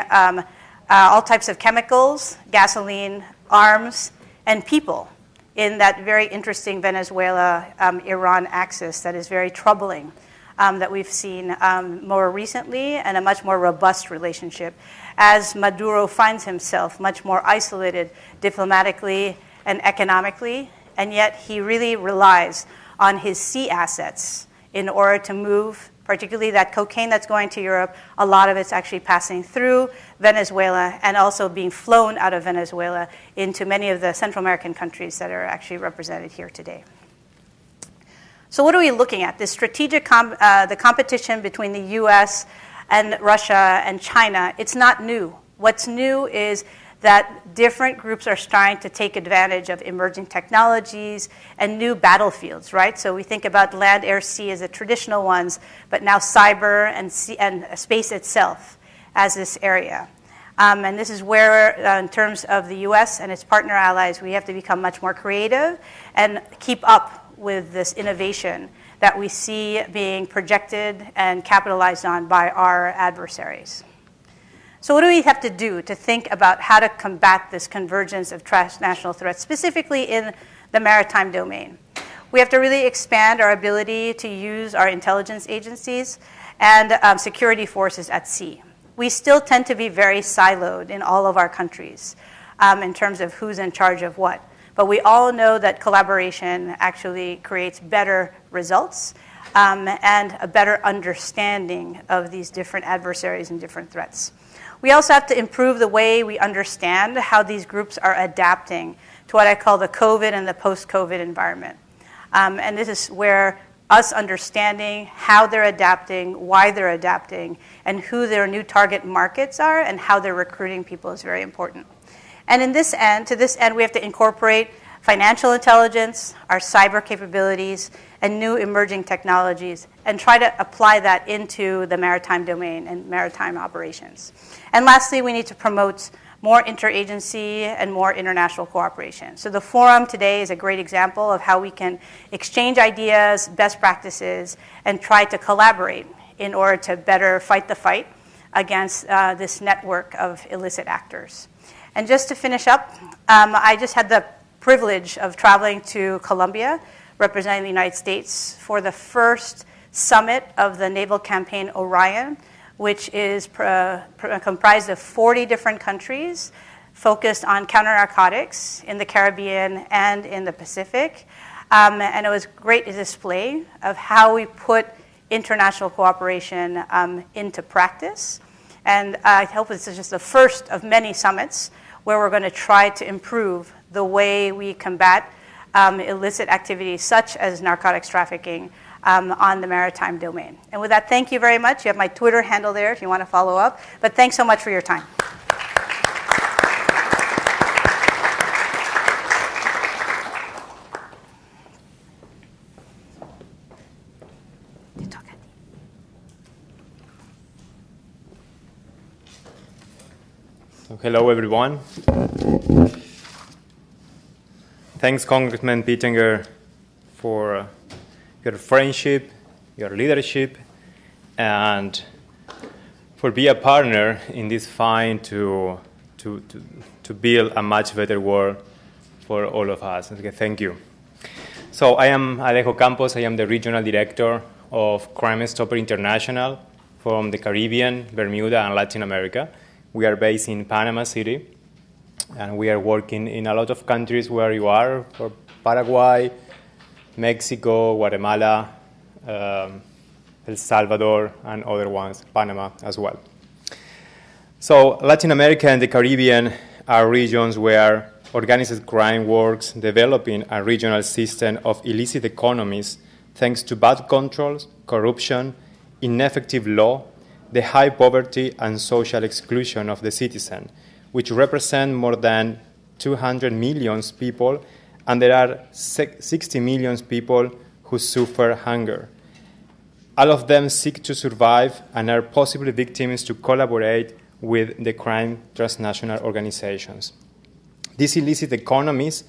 all types of chemicals, gasoline, arms, and people in that very interesting Venezuela-Iran axis that is very troubling, that we've seen more recently, and a much more robust relationship as Maduro finds himself much more isolated diplomatically and economically, and yet he really relies on his sea assets in order to move, particularly that cocaine that's going to Europe. A lot of it's actually passing through Venezuela and also being flown out of Venezuela into many of the Central American countries that are actually represented here today. So what are we looking at? This strategic the competition between the US and Russia and China, it's not new. What's new is that different groups are starting to take advantage of emerging technologies and new battlefields, right? So we think about land, air, sea as the traditional ones, but now cyber and space itself as this area. And this is where, in terms of the US and its partner allies, we have to become much more creative and keep up with this innovation that we see being projected and capitalized on by our adversaries. So what do we have to do to think about how to combat this convergence of transnational threats, specifically in the maritime domain? We have to really expand our ability to use our intelligence agencies and security forces at sea. We still tend to be very siloed in all of our countries in terms of who's in charge of what. But we all know that collaboration actually creates better results and a better understanding of these different adversaries and different threats. We also have to improve the way we understand how these groups are adapting to what I call the COVID and the post-COVID environment. And this is where us understanding how they're adapting, why they're adapting, and who their new target markets are and how they're recruiting people is very important. And to this end, we have to incorporate financial intelligence, our cyber capabilities, and new emerging technologies, and try to apply that into the maritime domain and maritime operations. And lastly, we need to promote more interagency and more international cooperation. So the forum today is a great example of how we can exchange ideas, best practices, and try to collaborate in order to better fight the fight against this network of illicit actors. And just to finish up, I just had the privilege of traveling to Colombia, representing the United States, for the first summit of the Naval Campaign Orion, which is comprised of 40 different countries focused on counter-narcotics in the Caribbean and in the Pacific. And it was a great display of how we put international cooperation into practice. And I hope this is just the first of many summits where we're going to try to improve the way we combat illicit activities such as narcotics trafficking on the maritime domain. And with that, thank you very much. You have my Twitter handle there if you want to follow up. But thanks so much for your time. Hello, everyone. Thanks, Congressman Pittenger, for your friendship, your leadership, and for being a partner in this fight to build a much better world for all of us. Okay, thank you. So I am Alejo Campos. I am the Regional Director of Crime Stopper International from the Caribbean, Bermuda, and Latin America. We are based in Panama City, and we are working in a lot of countries where you are, for Paraguay, Mexico, Guatemala, El Salvador, and other ones, Panama as well. So Latin America and the Caribbean are regions where organized crime works, developing a regional system of illicit economies thanks to bad controls, corruption, ineffective law, the high poverty and social exclusion of the citizen, which represent more than 200 million people, and there are 60 million people who suffer hunger. All of them seek to survive and are possibly victims to collaborate with the crime transnational organizations. These illicit economies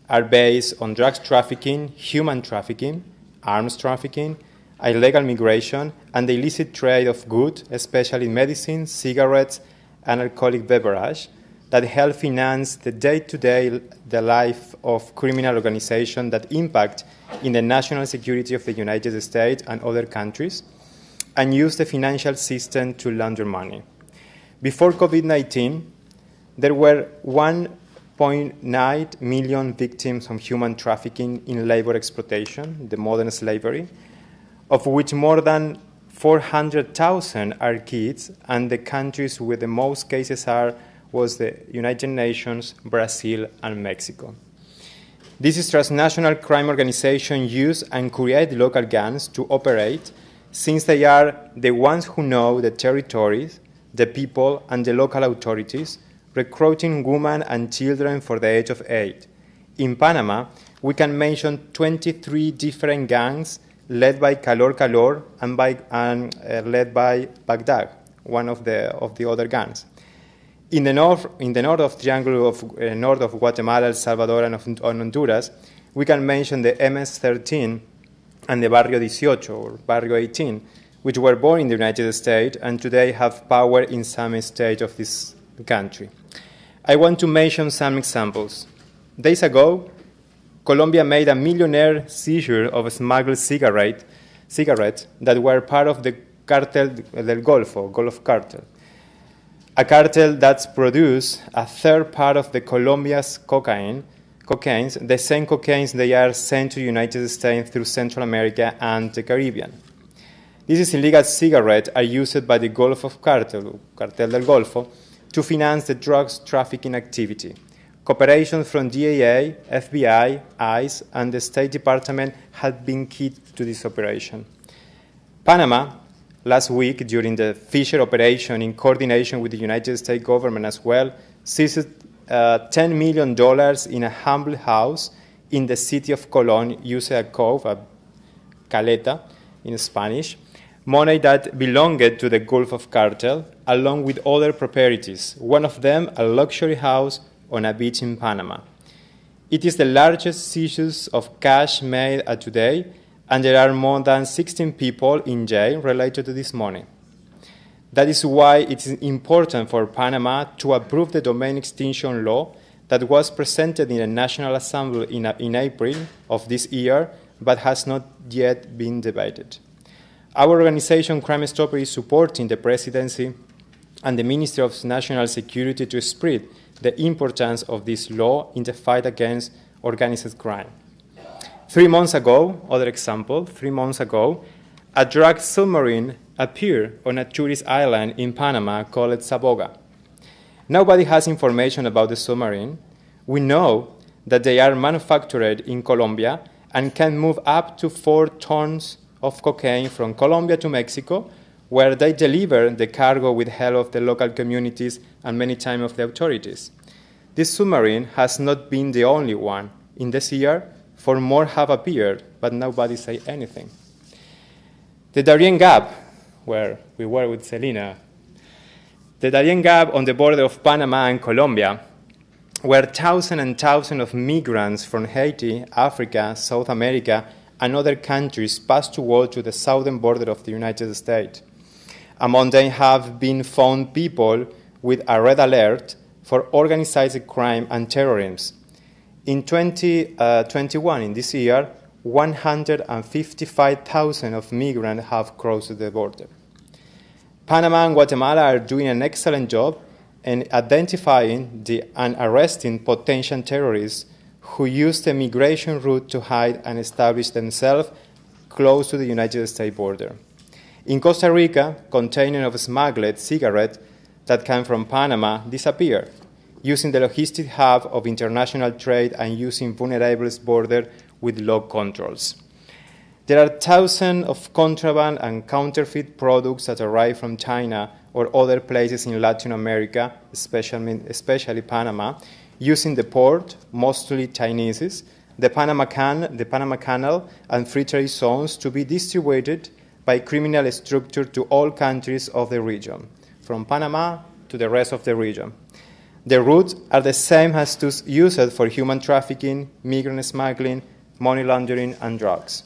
are based on drugs trafficking, human trafficking, arms trafficking, illegal migration, and the illicit trade of goods, especially medicine, cigarettes, and alcoholic beverage, that help finance the day-to-day the life of criminal organizations that impact in the national security of the United States and other countries, and use the financial system to launder money. Before COVID-19, there were 1.9 million victims of human trafficking in labor exploitation, the modern slavery, of which more than 400,000 are kids, and the countries with the most cases was the United Nations, Brazil, and Mexico. These transnational crime organizations use and create local gangs to operate, since they are the ones who know the territories, the people, and the local authorities, recruiting women and children for the age of 8. In Panama, we can mention 23 different gangs led by Calor and led by Baghdad, one of the other gangs. In the north of triangle of north of Guatemala, El Salvador, and Honduras, we can mention the MS-13 and the Barrio 18 or Barrio 18, which were born in the United States and today have power in some state of this country. I want to mention some examples. Days ago, Colombia made a millionaire seizure of smuggled cigarettes that were part of the Cartel del Golfo, Gulf Cartel, a cartel that's produced a third part of the Colombia's cocaine, the same cocaine they are sent to the United States through Central America and the Caribbean. These illegal cigarettes are used by the Gulf of Cartel del Golfo, to finance the drugs trafficking activity. Cooperation from DEA, FBI, ICE, and the State Department had been key to this operation. Panama, last week, during the Fisher operation, in coordination with the United States government as well, seized $10 million in a humble house in the city of Colón, using a cove, a caleta in Spanish, money that belonged to the Gulf of Cartel, along with other properties, one of them a luxury house on a beach in Panama. It is the largest seizure of cash made today, and there are more than 16 people in jail related to this money. That is why it is important for Panama to approve the domain extinction law that was presented in the National Assembly in April of this year, but has not yet been debated. Our organization, Crime Stopper, is supporting the Presidency and the Ministry of National Security to spread the importance of this law in the fight against organized crime. 3 months ago, other example, 3 months ago, a drug submarine appeared on a tourist island in Panama called Saboga. Nobody has information about the submarine. We know that they are manufactured in Colombia and can move up to 4 tons of cocaine from Colombia to Mexico, where they deliver the cargo with help of the local communities and many times of the authorities. This submarine has not been the only one. In this year, 4 more have appeared, but nobody say anything. The Darien Gap, where we were with Selena, the Darien Gap on the border of Panama and Colombia, where thousands and thousands of migrants from Haiti, Africa, South America, and other countries pass towards to the southern border of the United States. Among them have been found people with a red alert for organized crime and terrorism. In 2021, in this year, 155,000 of migrants have crossed the border. Panama and Guatemala are doing an excellent job in identifying and arresting potential terrorists who use the migration route to hide and establish themselves close to the United States border. In Costa Rica, containers of smuggled cigarettes that came from Panama disappeared, using the logistic hub of international trade and using vulnerable borders with low controls. There are thousands of contraband and counterfeit products that arrive from China or other places in Latin America, especially Panama, using the port, mostly Chinese, the Panama Canal, and free trade zones to be distributed by criminal structure to all countries of the region, from Panama to the rest of the region. The routes are the same as those used for human trafficking, migrant smuggling, money laundering, and drugs.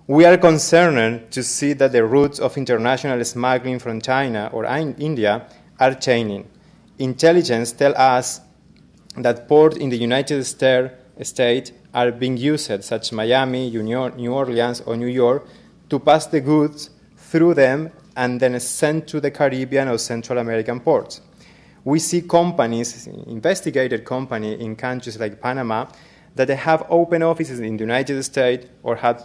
We are concerned to see that the routes of international smuggling from China or India are changing. intelligence tells us that ports in the United States are being used, such as Miami, New Orleans, or New York, to pass the goods through them and then sent to the Caribbean or Central American ports. We see companies, investigated companies in countries like Panama, that they have open offices in the United States or had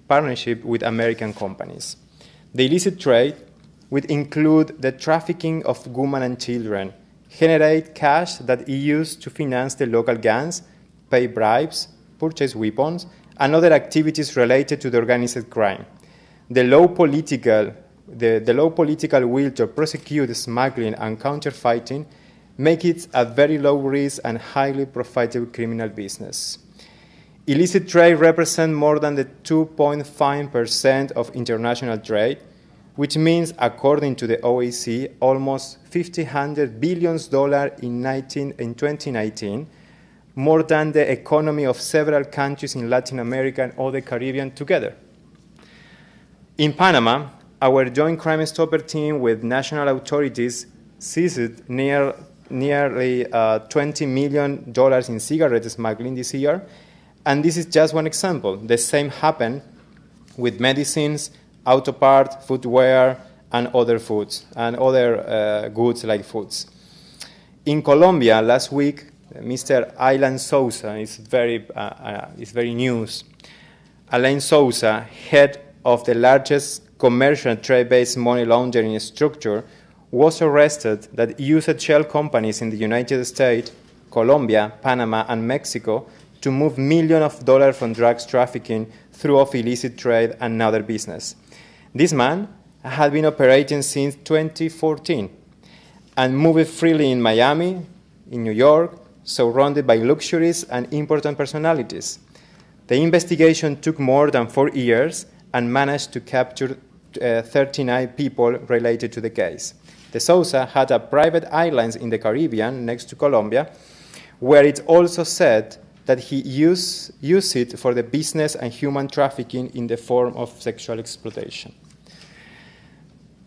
partnership with American companies. The illicit trade would include the trafficking of women and children, generate cash that is used to finance the local gangs, pay bribes, purchase weapons, and other activities related to the organized crime. The low political will to prosecute smuggling and counterfeiting make it a very low risk and highly profitable criminal business. Illicit trade represents more than the 2.5% of international trade, which means, according to the OEC, almost $1,500 billion in 2019, more than the economy of several countries in Latin America and other Caribbean together. In Panama, our joint Crime Stopper team with national authorities seized nearly $20 million in cigarette smuggling this year, and this is just one example. The same happened with medicines, auto parts, footwear, and other foods, and other goods like foods. In Colombia, last week, Mr. Alan Sousa is very news. Alain Sousa, head of the largest commercial trade-based money laundering structure, was arrested that used shell companies in the United States, Colombia, Panama, and Mexico to move millions of dollars from drugs trafficking through illicit trade and other business. This man had been operating since 2014 and moved freely in Miami, in New York, surrounded by luxuries and important personalities. The investigation took more than 4 years and managed to capture 39 people related to the case. De Sousa had a private island in the Caribbean next to Colombia, where it also said that he used it for the business and human trafficking in the form of sexual exploitation.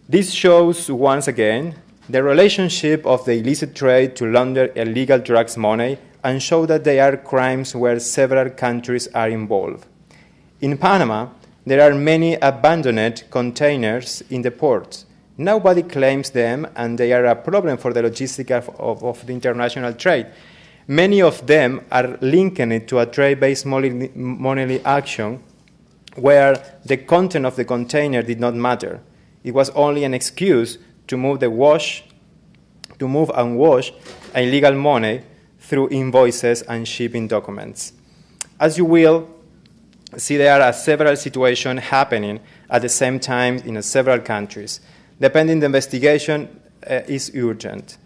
This shows, once again, the relationship of the illicit trade to launder illegal drugs money and show that they are crimes where several countries are involved. In Panama, there are many abandoned containers in the ports. Nobody claims them, and they are a problem for the logistics of the international trade. Many of them are linked to a trade-based money action where the content of the container did not matter. It was only an excuse to move and wash illegal money through invoices and shipping documents. As you will see, there are several situations happening at the same time in several countries. Depending the investigation is urgent.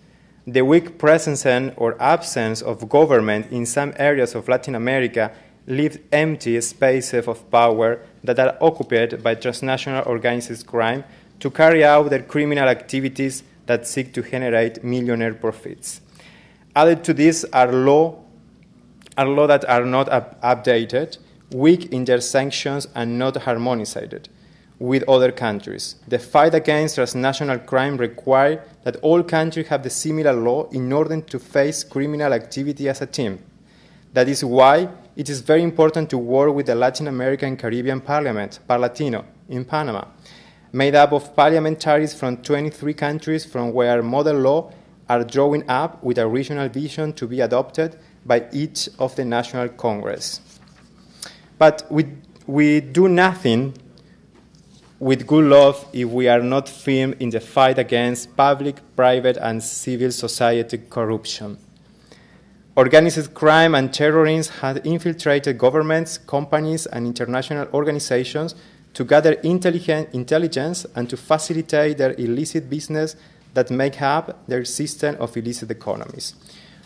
The weak presence or absence of government in some areas of Latin America leave empty spaces of power that are occupied by transnational organized crime to carry out their criminal activities that seek to generate millionaire profits. Added to this are laws that are not updated, weak in their sanctions, and not harmonized with other countries. The fight against transnational crime requires that all countries have the similar law in order to face criminal activity as a team. That is why it is very important to work with the Latin American Caribbean Parliament, Parlatino, in Panama, made up of parliamentaries from 23 countries from where model law are drawing up with a regional vision to be adopted by each of the national Congress. But we do nothing with good love if we are not firm in the fight against public, private, and civil society corruption. Organized crime and terrorism have infiltrated governments, companies, and international organizations to gather intelligence and to facilitate their illicit business that make up their system of illicit economies.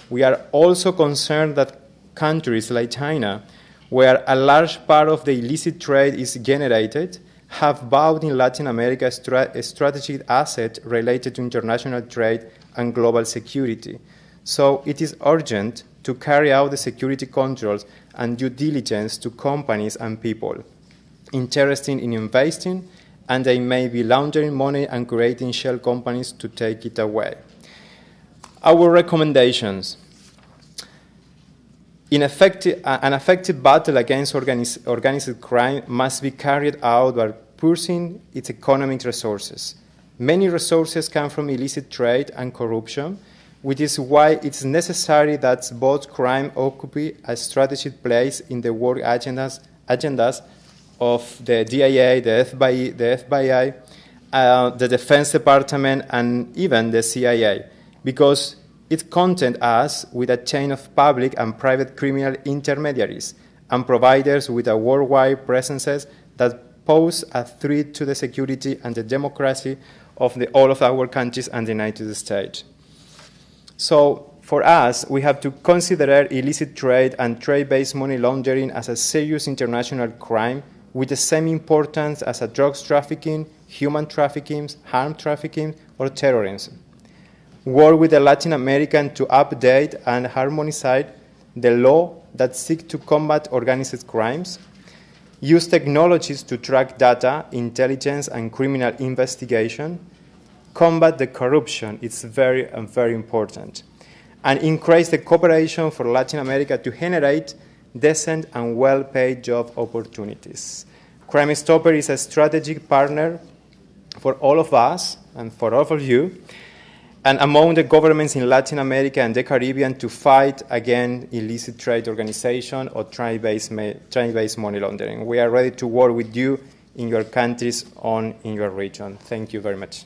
We are also concerned that countries like China, where a large part of the illicit trade is generated, have bought in Latin America a strategic asset related to international trade and global security. So it is urgent to carry out the security controls and due diligence to companies and people interested in investing, and they may be laundering money and creating shell companies to take it away. Our recommendations. An effective battle against organized crime must be carried out by pursuing its economic resources. Many resources come from illicit trade and corruption, which is why it's necessary that both crime occupy a strategic place in the work agendas of the DIA, the FBI, the Defense Department, and even the CIA, because it contains us with a chain of public and private criminal intermediaries and providers with a worldwide presences that pose a threat to the security and the democracy of all of our countries and the United States. So for us, we have to consider illicit trade and trade-based money laundering as a serious international crime with the same importance as a drugs trafficking, human trafficking, arms trafficking, or terrorism. Work with the Latin American to update and harmonize the law that seek to combat organized crimes, use technologies to track data, intelligence, and criminal investigation, combat the corruption, it's very, very important, and increase the cooperation for Latin America to generate decent and well-paid job opportunities. Crime Stopper is a strategic partner for all of us and for all of you, and among the governments in Latin America and the Caribbean to fight against illicit trade organization or trade-based money laundering. We are ready to work with you in your countries or in your region. Thank you very much.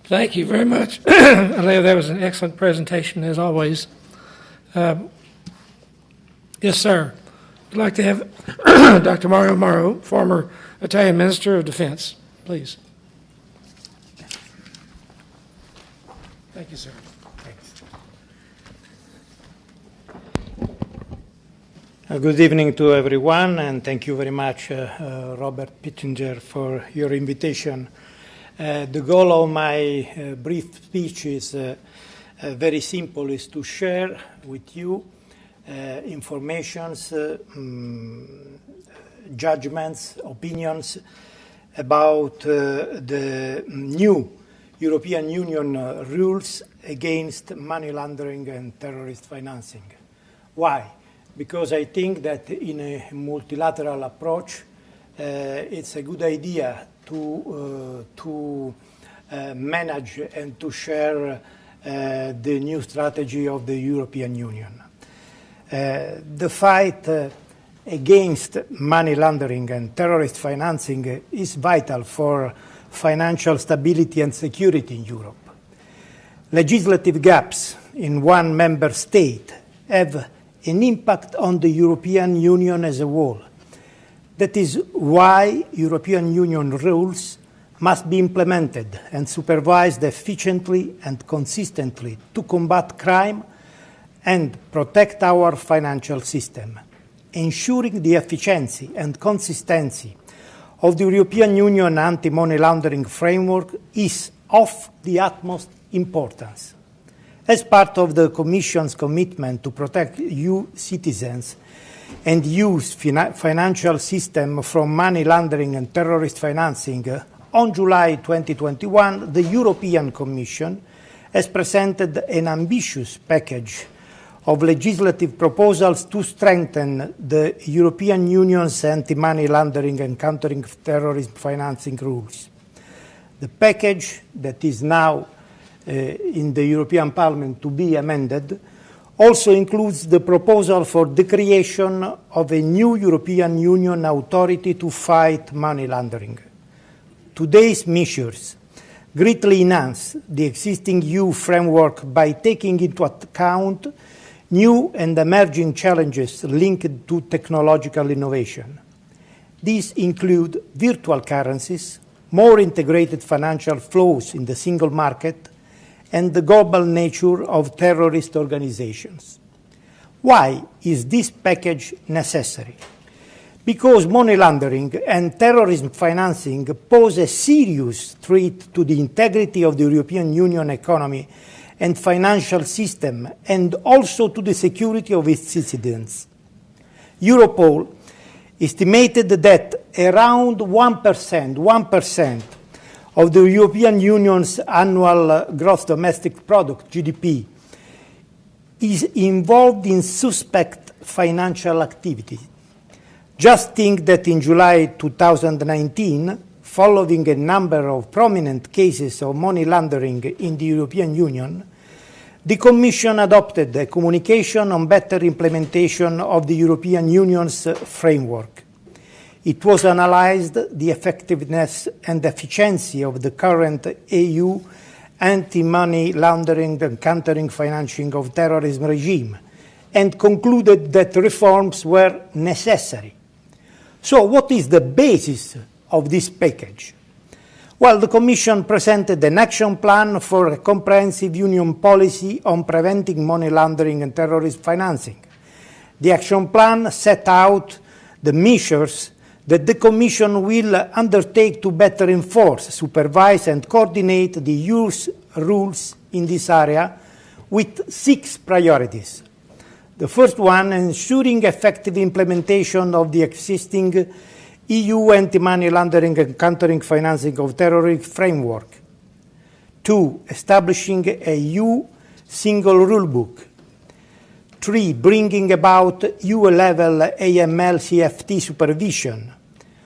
Thank you very much. Aleo, that was an excellent presentation, as always. Yes, sir. I'd like to have Dr. Mario Mauro, former Italian Minister of Defense, please. Thank you, sir. Thanks. Good evening to everyone, and thank you very much, Robert Pittenger, for your invitation. The goal of my brief speech is very simple, is to share with you informations, judgments, opinions about the new European Union rules against money laundering and terrorist financing. Why? Because I think that in a multilateral approach, it's a good idea to manage and to share the new strategy of the European Union. The fight against money laundering and terrorist financing is vital for financial stability and security in Europe. Legislative gaps in one member state have an impact on the European Union as a whole. That is why European Union rules must be implemented and supervised efficiently and consistently to combat crime and protect our financial system. Ensuring the efficiency and consistency of the European Union anti-money laundering framework is of the utmost importance. As part of the Commission's commitment to protect EU citizens and EU's financial system from money laundering and terrorist financing, on July 2021, the European Commission has presented an ambitious package of legislative proposals to strengthen the European Union's anti-money laundering and countering terrorism financing rules. The package that is now in the European Parliament to be amended also includes the proposal for the creation of a new European Union authority to fight money laundering. Today's measures greatly enhance the existing EU framework by taking into account new and emerging challenges linked to technological innovation. These include virtual currencies, more integrated financial flows in the single market, and the global nature of terrorist organizations. Why is this package necessary? Because money laundering and terrorism financing pose a serious threat to the integrity of the European Union economy and financial system, and also to the security of its citizens. Europol estimated that around 1% of the European Union's annual gross domestic product, GDP, is involved in suspect financial activity. Just think that in July 2019, following a number of prominent cases of money laundering in the European Union, the Commission adopted a communication on better implementation of the European Union's framework. It was analyzed the effectiveness and efficiency of the current EU anti-money laundering and countering financing of terrorism regime and concluded that reforms were necessary. So what is the basis of this package? Well, the Commission presented an action plan for a comprehensive Union policy on preventing money laundering and terrorist financing. The action plan set out the measures that the Commission will undertake to better enforce, supervise and coordinate the EU's rules in this area with 6 priorities. The first one, ensuring effective implementation of the existing EU anti-money laundering and countering financing of terrorism framework. 2, establishing a EU single rule book. 3, bringing about EU-level AML CFT supervision.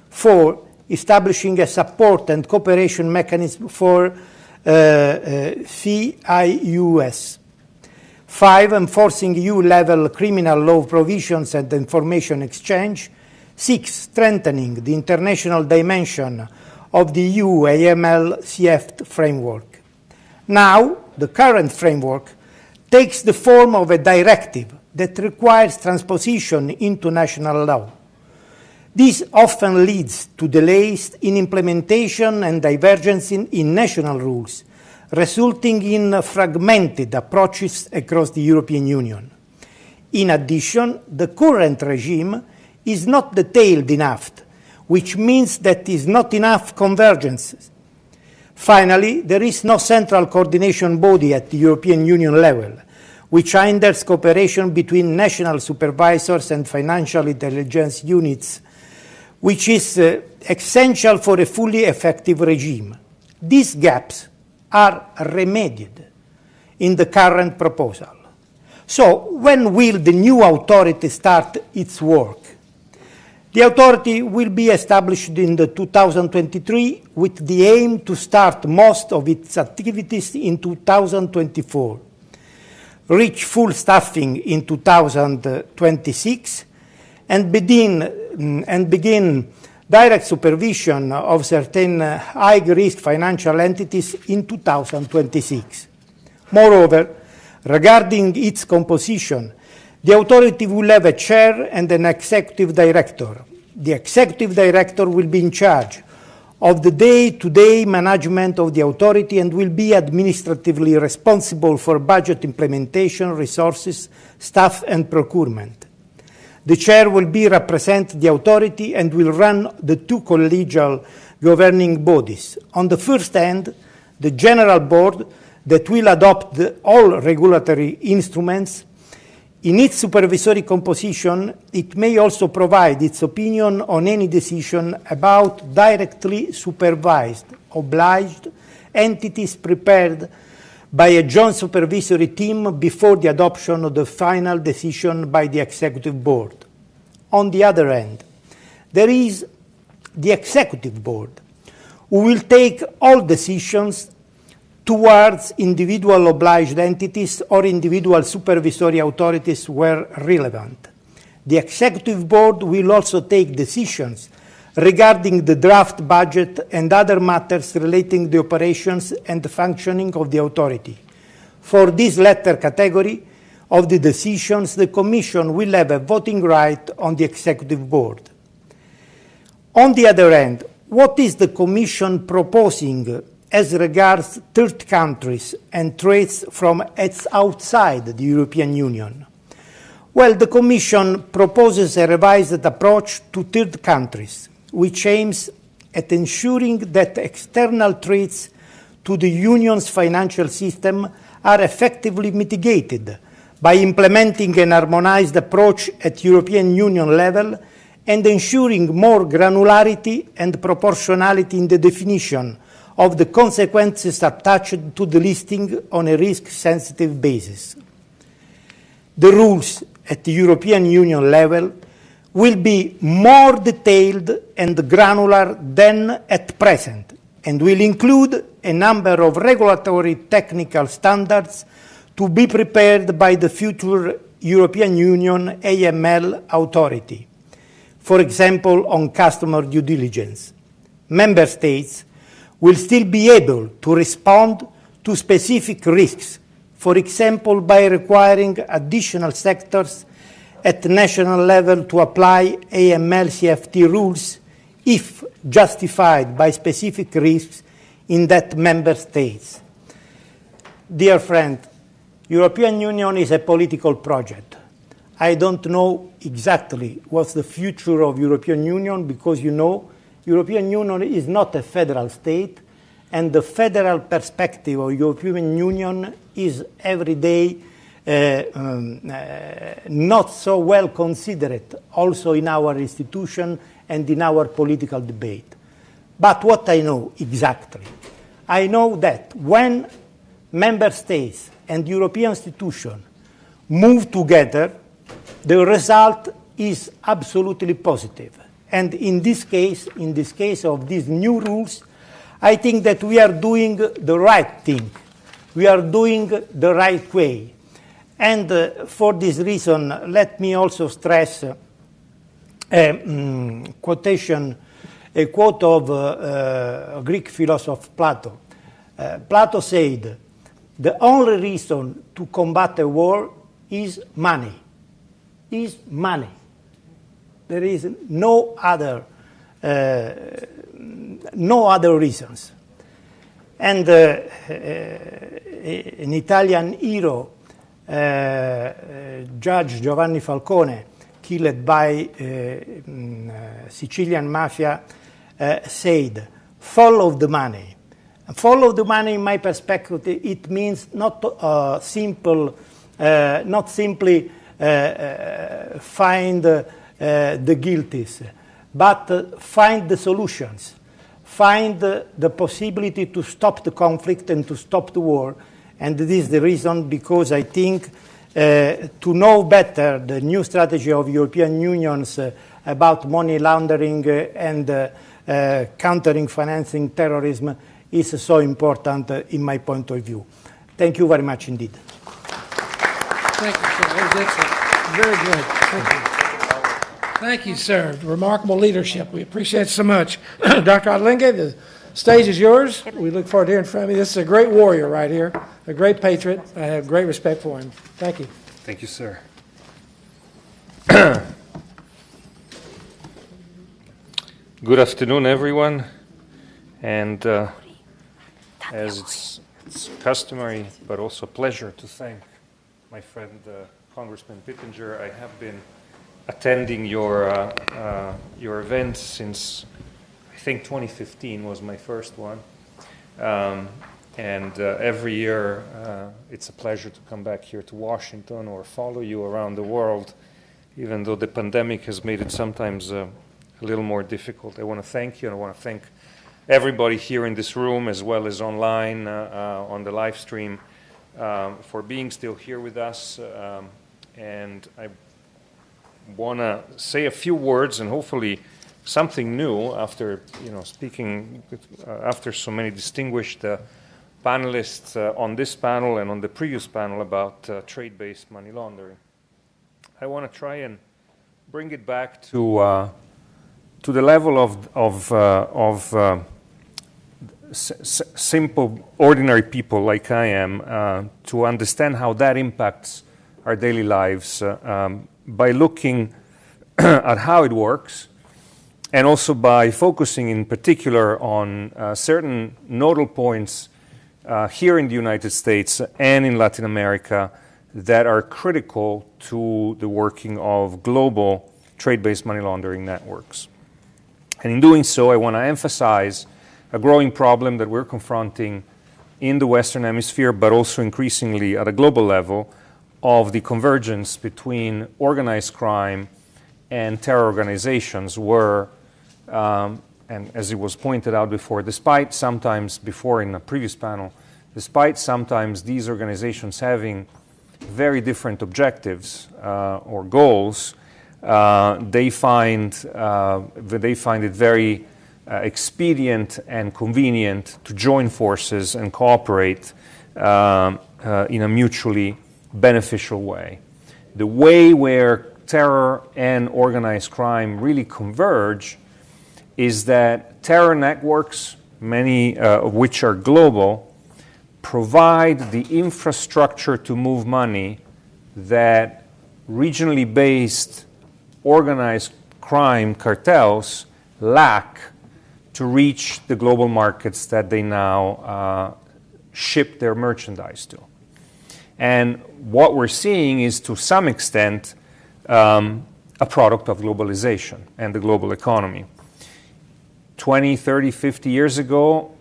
4, establishing a support and cooperation mechanism for FIUS. 5, enforcing EU-level criminal law provisions and information exchange. 6, strengthening the international dimension of the EU AML CFT framework. Now, the current framework takes the form of a directive that requires transposition into national law. This often leads to delays in implementation and divergence in national rules, resulting in fragmented approaches across the European Union. In addition, the current regime is not detailed enough, which means that is not enough convergence. Finally, there is no central coordination body at the European Union level, which hinders cooperation between national supervisors and financial intelligence units, which is essential for a fully effective regime. These gaps are remedied in the current proposal. So, when will the new authority start its work? The authority will be established in 2023 with the aim to start most of its activities in 2024, reach full staffing in 2026, and begin direct supervision of certain high-risk financial entities in 2026. Moreover, regarding its composition, the authority will have a chair and an executive director. The executive director will be in charge of the day-to-day management of the authority and will be administratively responsible for budget implementation, resources, staff, and procurement. The chair will represent the authority and will run the 2 collegial governing bodies. On the first hand, the General Board that will adopt all regulatory instruments. In its supervisory composition, it may also provide its opinion on any decision about directly supervised, obliged entities prepared by a joint supervisory team before the adoption of the final decision by the Executive Board. On the other hand, there is the Executive Board, who will take all decisions towards individual obliged entities or individual supervisory authorities where relevant. The Executive Board will also take decisions regarding the draft budget and other matters relating to the operations and the functioning of the authority. For this latter category of the decisions, the Commission will have a voting right on the Executive Board. On the other hand, what is the Commission proposing as regards third countries and trades from outside the European Union? Well, the Commission proposes a revised approach to third countries, which aims at ensuring that external threats to the Union's financial system are effectively mitigated by implementing an harmonized approach at European Union level and ensuring more granularity and proportionality in the definition of the consequences attached to the listing on a risk-sensitive basis. The rules at the European Union level will be more detailed and granular than at present, and will include a number of regulatory technical standards to be prepared by the future European Union AML authority, for example, on customer due diligence. Member States will still be able to respond to specific risks, for example, by requiring additional sectors at national level to apply AML-CFT rules if justified by specific risks in that member states. Dear friend, European Union is a political project. I don't know exactly what's the future of European Union because, you know, European Union is not a federal state, and the federal perspective of European Union is every day not so well considered also in our institution and in our political debate. But what I know exactly, I know that when member states and European institutions move together, the result is absolutely positive. And in this case of these new rules, I think that we are doing the right thing. We are doing the right way. And for this reason, let me also stress a quote of a Greek philosopher, Plato. Plato said, "The only reason to combat a war is money. Is money. There is no other reasons." And an Italian hero, Judge Giovanni Falcone, killed by Sicilian mafia, said, "Follow the money." Follow the money, in my perspective, it means not simply find the guilties, but find the solutions. Find the possibility to stop the conflict and to stop the war. And this is the reason because I think to know better the new strategy of European unions about money laundering and countering financing terrorism is so important in my point of view. Thank you very much indeed. Thank you, sir. That was excellent. Very good. Thank you. Thank you, sir. Remarkable leadership. We appreciate it so much. Dr. Adelenge, the stage is yours. We look forward to hearing from you. This is a great warrior right here, a great patriot. I have great respect for him. Thank you. Thank you, sir. Good afternoon, everyone. And as it's customary, but also a pleasure to thank my friend Congressman Pittenger. I have been attending your event since I think 2015 was my first one, and every year it's a pleasure to come back here to Washington or follow you around the world, even though the pandemic has made it sometimes a little more difficult. I want to thank you, and I want to thank everybody here in this room as well as online on the live stream for being still here with us. And I want to say a few words and hopefully something new after speaking after so many distinguished panelists on this panel and on the previous panel about trade-based money laundering. I want to try and bring it back to the level of simple, ordinary people like I am, to understand how that impacts our daily lives by looking at how it works, and also by focusing in particular on certain nodal points here in the United States and in Latin America that are critical to the working of global trade-based money laundering networks. And in doing so, I want to emphasize a growing problem that we're confronting in the Western Hemisphere, but also increasingly at a global level, of the convergence between organized crime and terror organizations were, and as it was pointed out before, despite sometimes, before in a previous panel, despite sometimes these organizations having very different objectives or goals, they find it very expedient and convenient to join forces and cooperate in a mutually beneficial way. The way where terror and organized crime really converge is that terror networks, many of which are global, provide the infrastructure to move money that regionally based organized crime cartels lack to reach the global markets that they now ship their merchandise to. And what we're seeing is, to some extent, a product of globalization and the global economy. 20, 30, 50 years ago,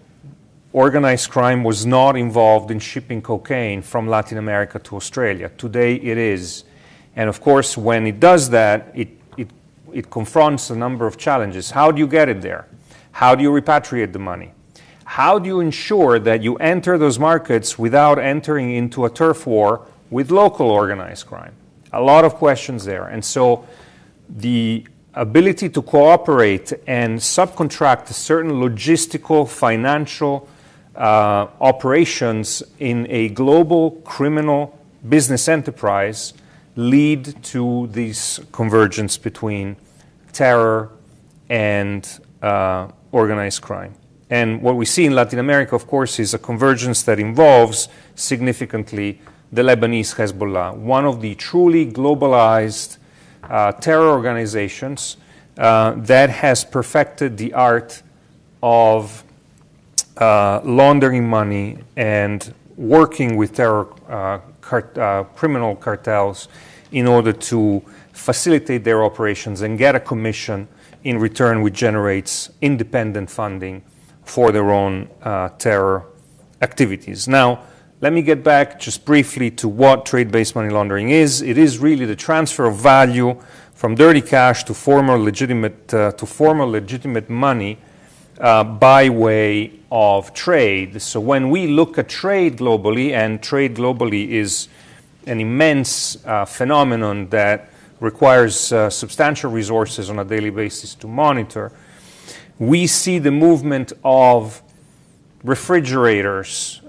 organized crime was not involved in shipping cocaine from Latin America to Australia. Today it is. And of course, when it does that, it confronts a number of challenges. How do you get it there? How do you repatriate the money? How do you ensure that you enter those markets without entering into a turf war with local organized crime? A lot of questions there. And so the ability to cooperate and subcontract certain logistical, financial operations in a global criminal business enterprise lead to this convergence between terror and organized crime. And what we see in Latin America, of course, is a convergence that involves significantly the Lebanese Hezbollah, one of the truly globalized terror organizations that has perfected the art of laundering money and working with terror criminal cartels in order to facilitate their operations and get a commission in return, which generates independent funding for their own terror activities. Now, let me get back just briefly to what trade-based money laundering is. It is really the transfer of value from dirty cash to former legitimate money by way of trade. So when we look at trade globally, and trade globally is an immense phenomenon that requires substantial resources on a daily basis to monitor, we see the movement of refrigerators,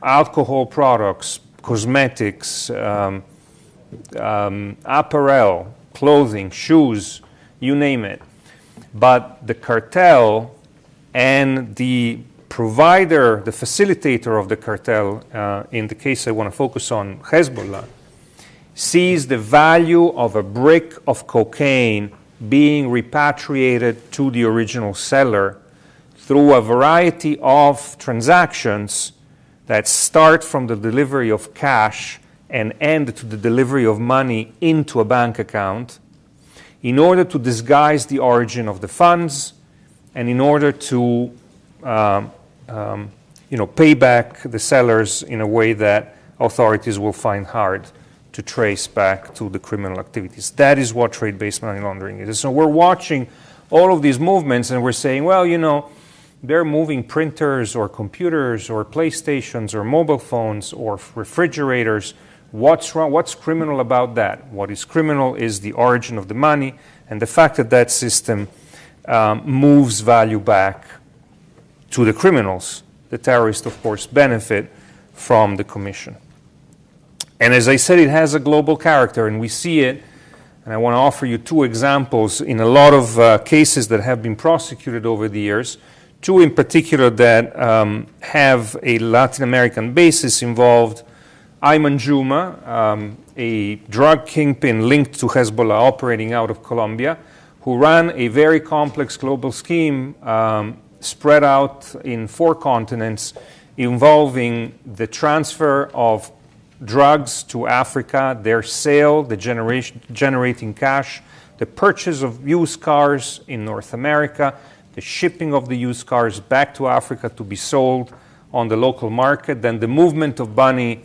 alcohol products, cosmetics, apparel, clothing, shoes, you name it. But the cartel and the provider, the facilitator of the cartel, in the case I want to focus on Hezbollah, sees the value of a brick of cocaine being repatriated to the original seller through a variety of transactions that start from the delivery of cash and end to the delivery of money into a bank account, in order to disguise the origin of the funds and in order to pay back the sellers in a way that authorities will find hard to trace back to the criminal activities. That is what trade-based money laundering is. So we're watching all of these movements and we're saying, well, they're moving printers or computers or PlayStations or mobile phones or refrigerators. What's wrong? What's criminal about that? What is criminal is the origin of the money and the fact that that system moves value back to the criminals. The terrorists, of course, benefit from the commission. And as I said, it has a global character, and we see it, and I want to offer you two examples in a lot of cases that have been prosecuted over the years, two in particular that have a Latin American basis involved. Ayman Juma, a drug kingpin linked to Hezbollah operating out of Colombia, who ran a very complex global scheme spread out in 4 continents involving the transfer of drugs to Africa, their sale, the generating cash, the purchase of used cars in North America, the shipping of the used cars back to Africa to be sold on the local market, then the movement of money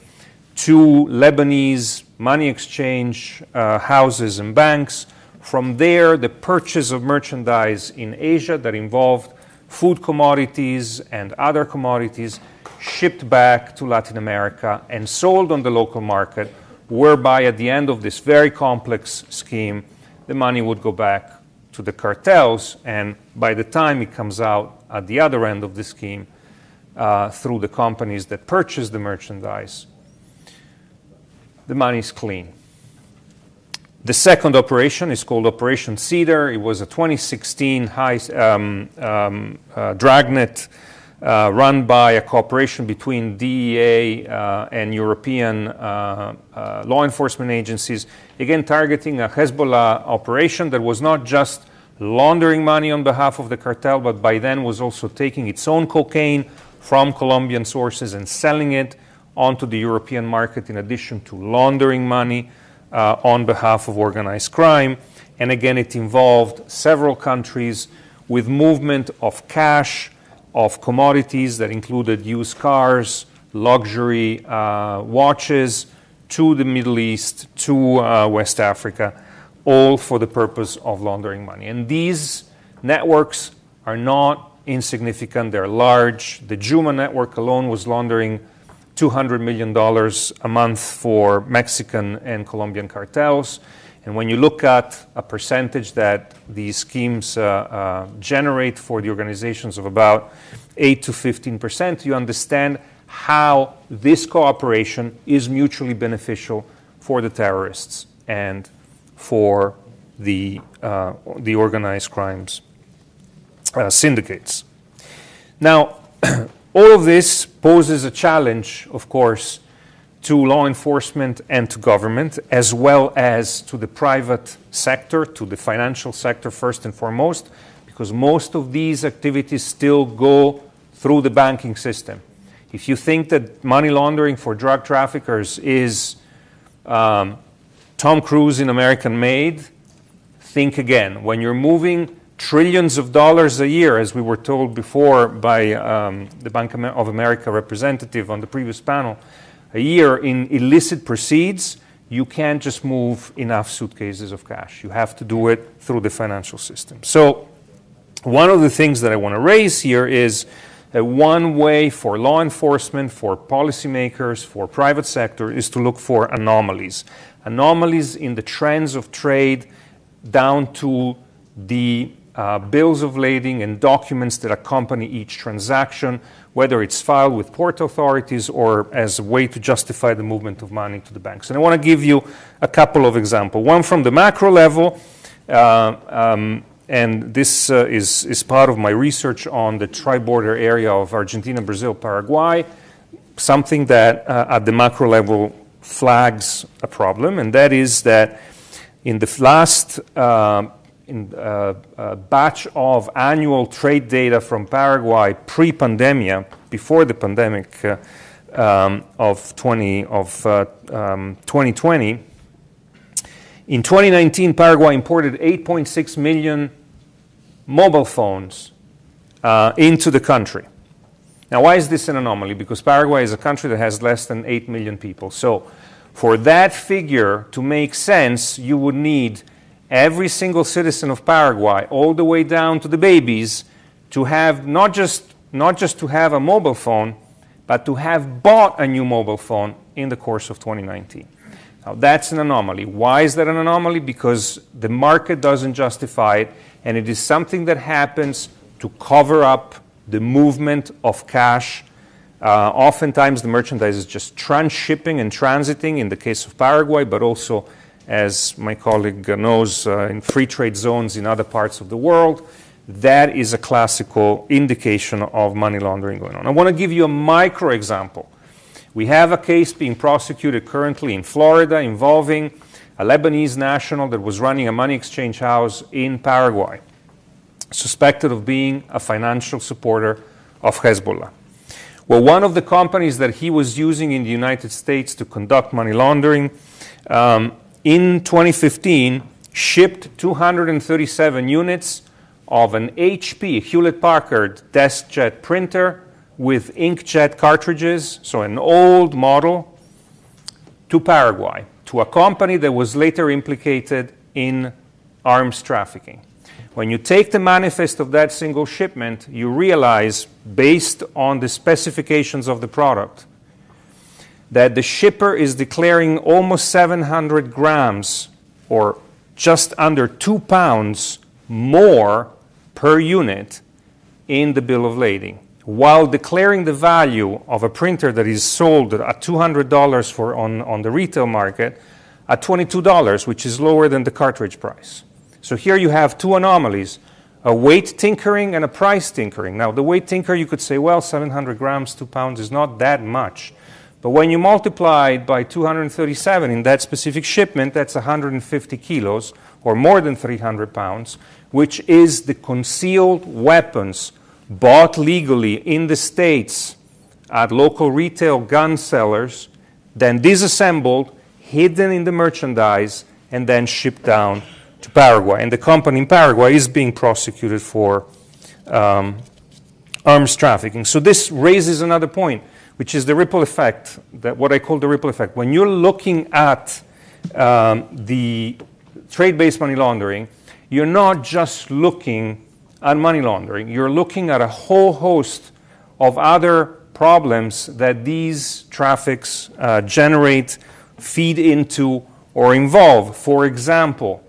to Lebanese money exchange houses and banks. From there, the purchase of merchandise in Asia that involved food commodities and other commodities shipped back to Latin America and sold on the local market, whereby at the end of this very complex scheme, the money would go back to the cartels, and by the time it comes out at the other end of the scheme, through the companies that purchase the merchandise, the money is clean. The second operation is called Operation Cedar. It was a 2016 dragnet run by a cooperation between DEA and European law enforcement agencies, again targeting a Hezbollah operation that was not just laundering money on behalf of the cartel, but by then was also taking its own cocaine from Colombian sources and selling it onto the European market, in addition to laundering money on behalf of organized crime. And again, it involved several countries with movement of cash, of commodities that included used cars, luxury watches, to the Middle East, to West Africa, all for the purpose of laundering money. And these networks are not insignificant, they're large. The Juma network alone was laundering $200 million a month for Mexican and Colombian cartels. And when you look at a percentage that these schemes generate for the organizations of about 8 to 15%, you understand how this cooperation is mutually beneficial for the terrorists and for the organized crimes syndicates. Now, all of this poses a challenge, of course, to law enforcement and to government, as well as to the private sector, to the financial sector first and foremost, because most of these activities still go through the banking system. If you think that money laundering for drug traffickers is Tom Cruise in American Made, think again. When you're moving trillions of dollars a year, as we were told before by the Bank of America representative on the previous panel, a year in illicit proceeds, you can't just move enough suitcases of cash. You have to do it through the financial system. So one of the things that I want to raise here is that one way for law enforcement, for policymakers, for private sector is to look for anomalies. Anomalies in the trends of trade down to the bills of lading and documents that accompany each transaction, whether it's filed with port authorities or as a way to justify the movement of money to the banks. And I want to give you a couple of examples. One from the macro level, and this is part of my research on the tri-border area of Argentina, Brazil, Paraguay, something that at the macro level flags a problem, and that is that in the last batch of annual trade data from Paraguay pre-pandemia, before the pandemic of 2020, in 2019, Paraguay imported 8.6 million mobile phones into the country. Now, why is this an anomaly? Because Paraguay is a country that has less than 8 million people. So for that figure to make sense, you would need every single citizen of Paraguay, all the way down to the babies, to have not just to have a mobile phone, but to have bought a new mobile phone in the course of 2019. Now, that's an anomaly. Why is that an anomaly? Because the market doesn't justify it, and it is something that happens to cover up the movement of cash. Oftentimes, the merchandise is just transshipping and transiting in the case of Paraguay, but also, as my colleague knows, in free trade zones in other parts of the world. That is a classical indication of money laundering going on. I want to give you a micro example. We have a case being prosecuted currently in Florida involving a Lebanese national that was running a money exchange house in Paraguay, suspected of being a financial supporter of Hezbollah. Well, one of the companies that he was using in the United States to conduct money laundering in 2015 shipped 237 units of an HP, Hewlett-Packard DeskJet printer with inkjet cartridges, so an old model, to Paraguay, to a company that was later implicated in arms trafficking. When you take the manifest of that single shipment, you realize, based on the specifications of the product, that the shipper is declaring almost 700 grams, or just under 2 pounds, more per unit in the bill of lading, while declaring the value of a printer that is sold at $200 on the retail market at $22, which is lower than the cartridge price. So here you have two anomalies, a weight tinkering and a price tinkering. Now, the weight tinker, you could say, well, 700 grams, 2 pounds is not that much. But when you multiply it by 237 in that specific shipment, that's 150 kilos, or more than 300 pounds, which is the concealed weapons bought legally in the States at local retail gun sellers, then disassembled, hidden in the merchandise, and then shipped down to Paraguay. And the company in Paraguay is being prosecuted for arms trafficking. So this raises another point, which is the ripple effect, that what I call the ripple effect. When you're looking at the trade-based money laundering, you're not just looking at money laundering. You're looking at a whole host of other problems that these traffics generate, feed into, or involve. For example,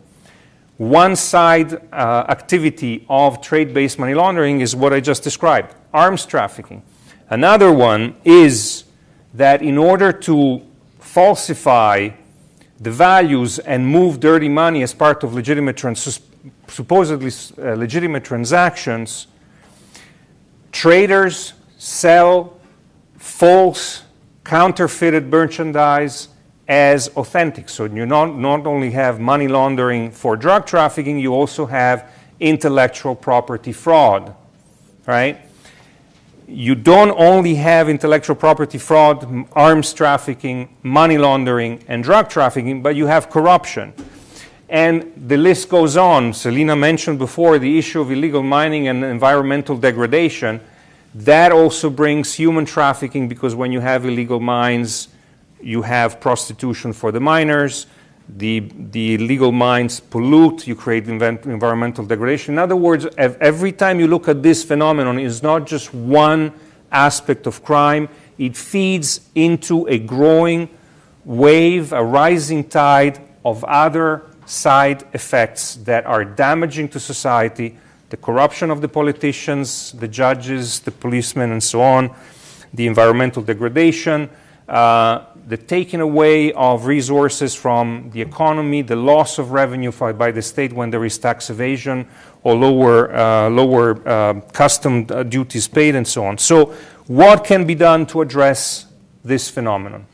one side activity of trade-based money laundering is what I just described, arms trafficking. Another one is that in order to falsify the values and move dirty money as part of legitimate supposedly legitimate transactions, traders sell false, counterfeited merchandise as authentic. So you not only have money laundering for drug trafficking, you also have intellectual property fraud, right? You don't only have intellectual property fraud, arms trafficking, money laundering, and drug trafficking, but you have corruption. And the list goes on. Selina mentioned before the issue of illegal mining and environmental degradation. That also brings human trafficking, because when you have illegal mines, you have prostitution for the miners. The illegal mines pollute, you create environmental degradation. In other words, every time you look at this phenomenon, it's not just one aspect of crime. It feeds into a growing wave, a rising tide of other side effects that are damaging to society, the corruption of the politicians, the judges, the policemen, and so on, the environmental degradation, the taking away of resources from the economy, the loss of revenue by the state when there is tax evasion or lower custom duties paid, and so on. So what can be done to address this phenomenon?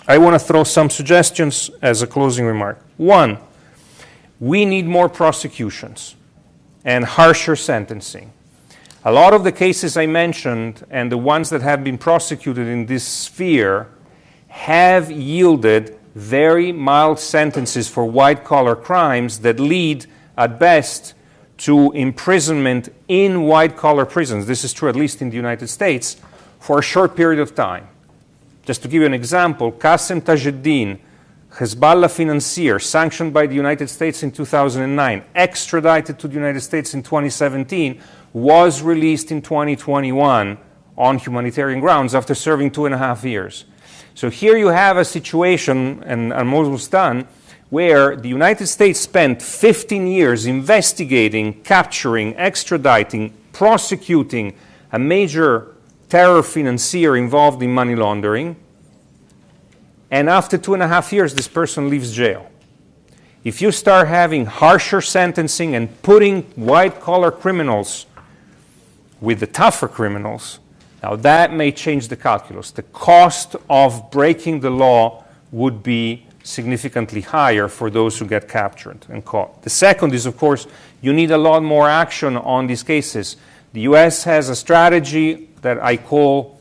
I want to throw some suggestions as a closing remark. One, we need more prosecutions and harsher sentencing. A lot of the cases I mentioned and the ones that have been prosecuted in this sphere have yielded very mild sentences for white-collar crimes that lead, at best, to imprisonment in white-collar prisons. This is true at least in the United States, for a short period of time. Just to give you an example, Qasem Tajuddin, Hezbollah financier, sanctioned by the United States in 2009, extradited to the United States in 2017, was released in 2021 on humanitarian grounds after serving 2.5 years. So here you have a situation, and I'm almost done, where the United States spent 15 years investigating, capturing, extraditing, prosecuting a major terror financier involved in money laundering, and after 2.5 years, this person leaves jail. If you start having harsher sentencing and putting white-collar criminals with the tougher criminals, now that may change the calculus. The cost of breaking the law would be significantly higher for those who get captured and caught. The second is, of course, you need a lot more action on these cases. The U.S. has a strategy that I call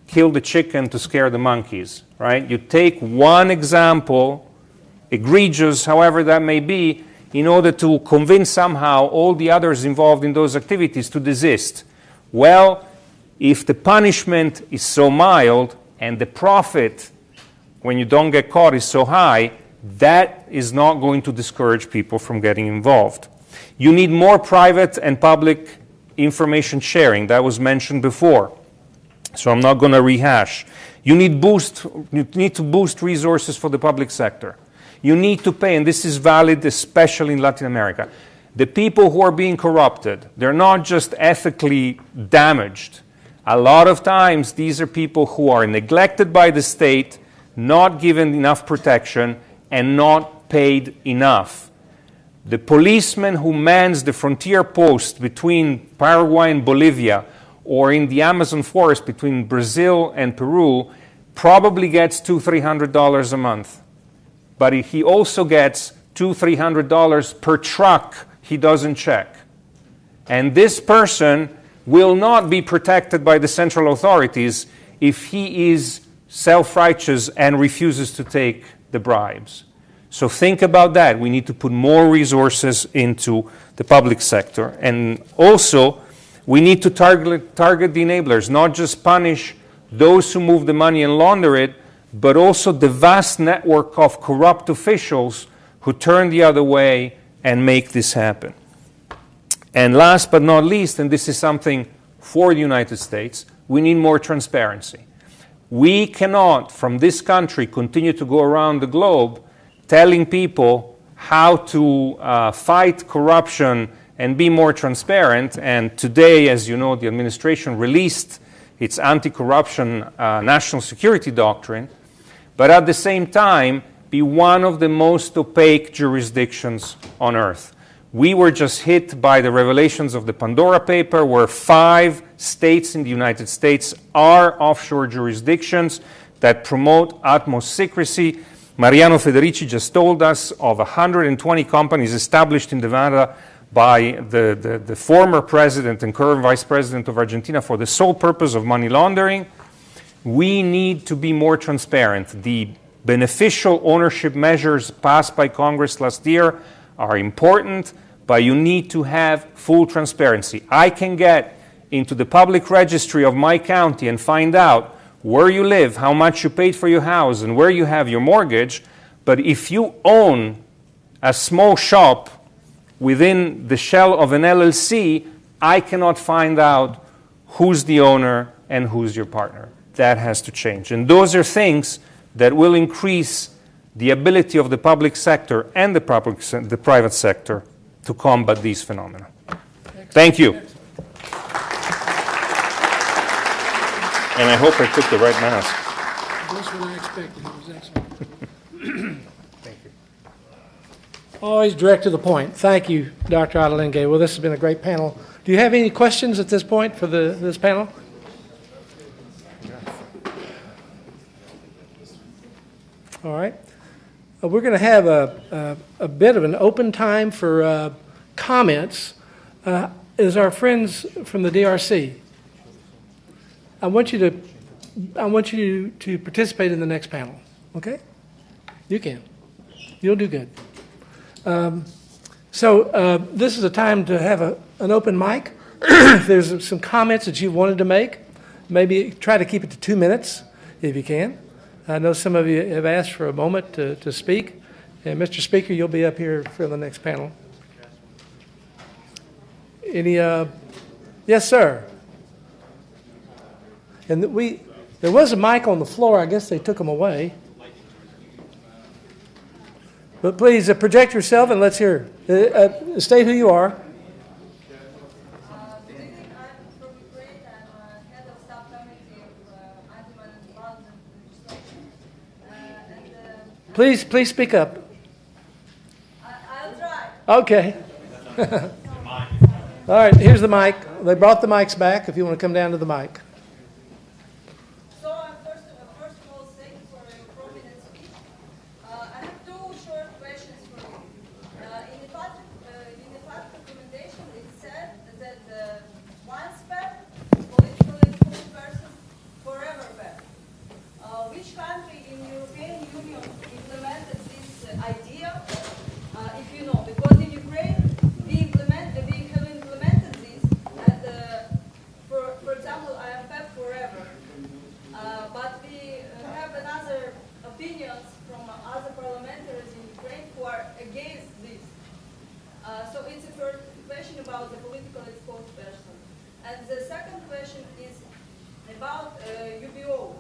kill the chicken to scare the monkeys, right? You take one example, egregious, however that may be, in order to convince somehow all the others involved in those activities to desist. Well, if the punishment is so mild and the profit when you don't get caught is so high, that is not going to discourage people from getting involved. You need more private and public information sharing. That was mentioned before, so I'm not going to rehash. You need to boost resources for the public sector. You need to pay, and this is valid especially in Latin America. The people who are being corrupted, they're not just ethically damaged. A lot of times these are people who are neglected by the state, not given enough protection, and not paid enough. The policeman who mans the frontier post between Paraguay and Bolivia, or in the Amazon forest between Brazil and Peru, probably gets $200-300 a month. But he also gets $200-300 per truck he doesn't check. And this person will not be protected by the central authorities if he is self-righteous and refuses to take the bribes. So think about that. We need to put more resources into the public sector. And also, we need to target the enablers, not just punish those who move the money and launder it, but also the vast network of corrupt officials who turn the other way and make this happen. And last but not least, and this is something for the United States, we need more transparency. We cannot, from this country, continue to go around the globe telling people how to fight corruption and be more transparent. And today, as you know, the administration released its anti-corruption national security doctrine, but at the same time, be one of the most opaque jurisdictions on earth. We were just hit by the revelations of the Pandora paper, where 5 states in the United States are offshore jurisdictions that promote utmost secrecy. Mariano Federici just told us of 120 companies established in Nevada by the former president and current vice president of Argentina for the sole purpose of money laundering. We need to be more transparent. The beneficial ownership measures passed by Congress last year are important, but you need to have full transparency. I can get into the public registry of my county and find out where you live, how much you paid for your house, and where you have your mortgage, but if you own a small shop within the shell of an LLC, I cannot find out who's the owner and who's your partner. That has to change. And those are things that will increase the ability of the public sector and the private sector to combat these phenomena. Thank you. And I hope I took the right mask. That's what I expected. It was excellent. Thank you. Always direct to the point. Thank you, Dr. Adelenge. Well, this has been a great panel. Do you have any questions at this point for this panel? All right. We're going to have a bit of an open time for comments. Is our friends from the DRC? I want you to participate in the next panel. Okay? You can. You'll do good. So this is a time to have an open mic. If there's some comments that you wanted to make, maybe try to keep it to 2 minutes if you can. I know some of you have asked for a moment to speak. And Mr. Speaker, you'll be up here for the next panel. Any? Yes, sir. And there was a mic on the floor. I guess they took them away. But please project yourself and let's hear. State who you are. Please speak up. I'll try. Okay. All right, here's the mic. They brought the mics back if you want to come down to the mic. So first of all, thank you for your prominent speech. I have 2 short questions for you. In the FATF recommendation, it said that once banned, politically informed person forever banned. Which country in the European Union implemented this idea, if you know? Because in Ukraine, we have implemented this, and for example, I am against this. So it's a first question about the political exposed person. And the second question is about UBO.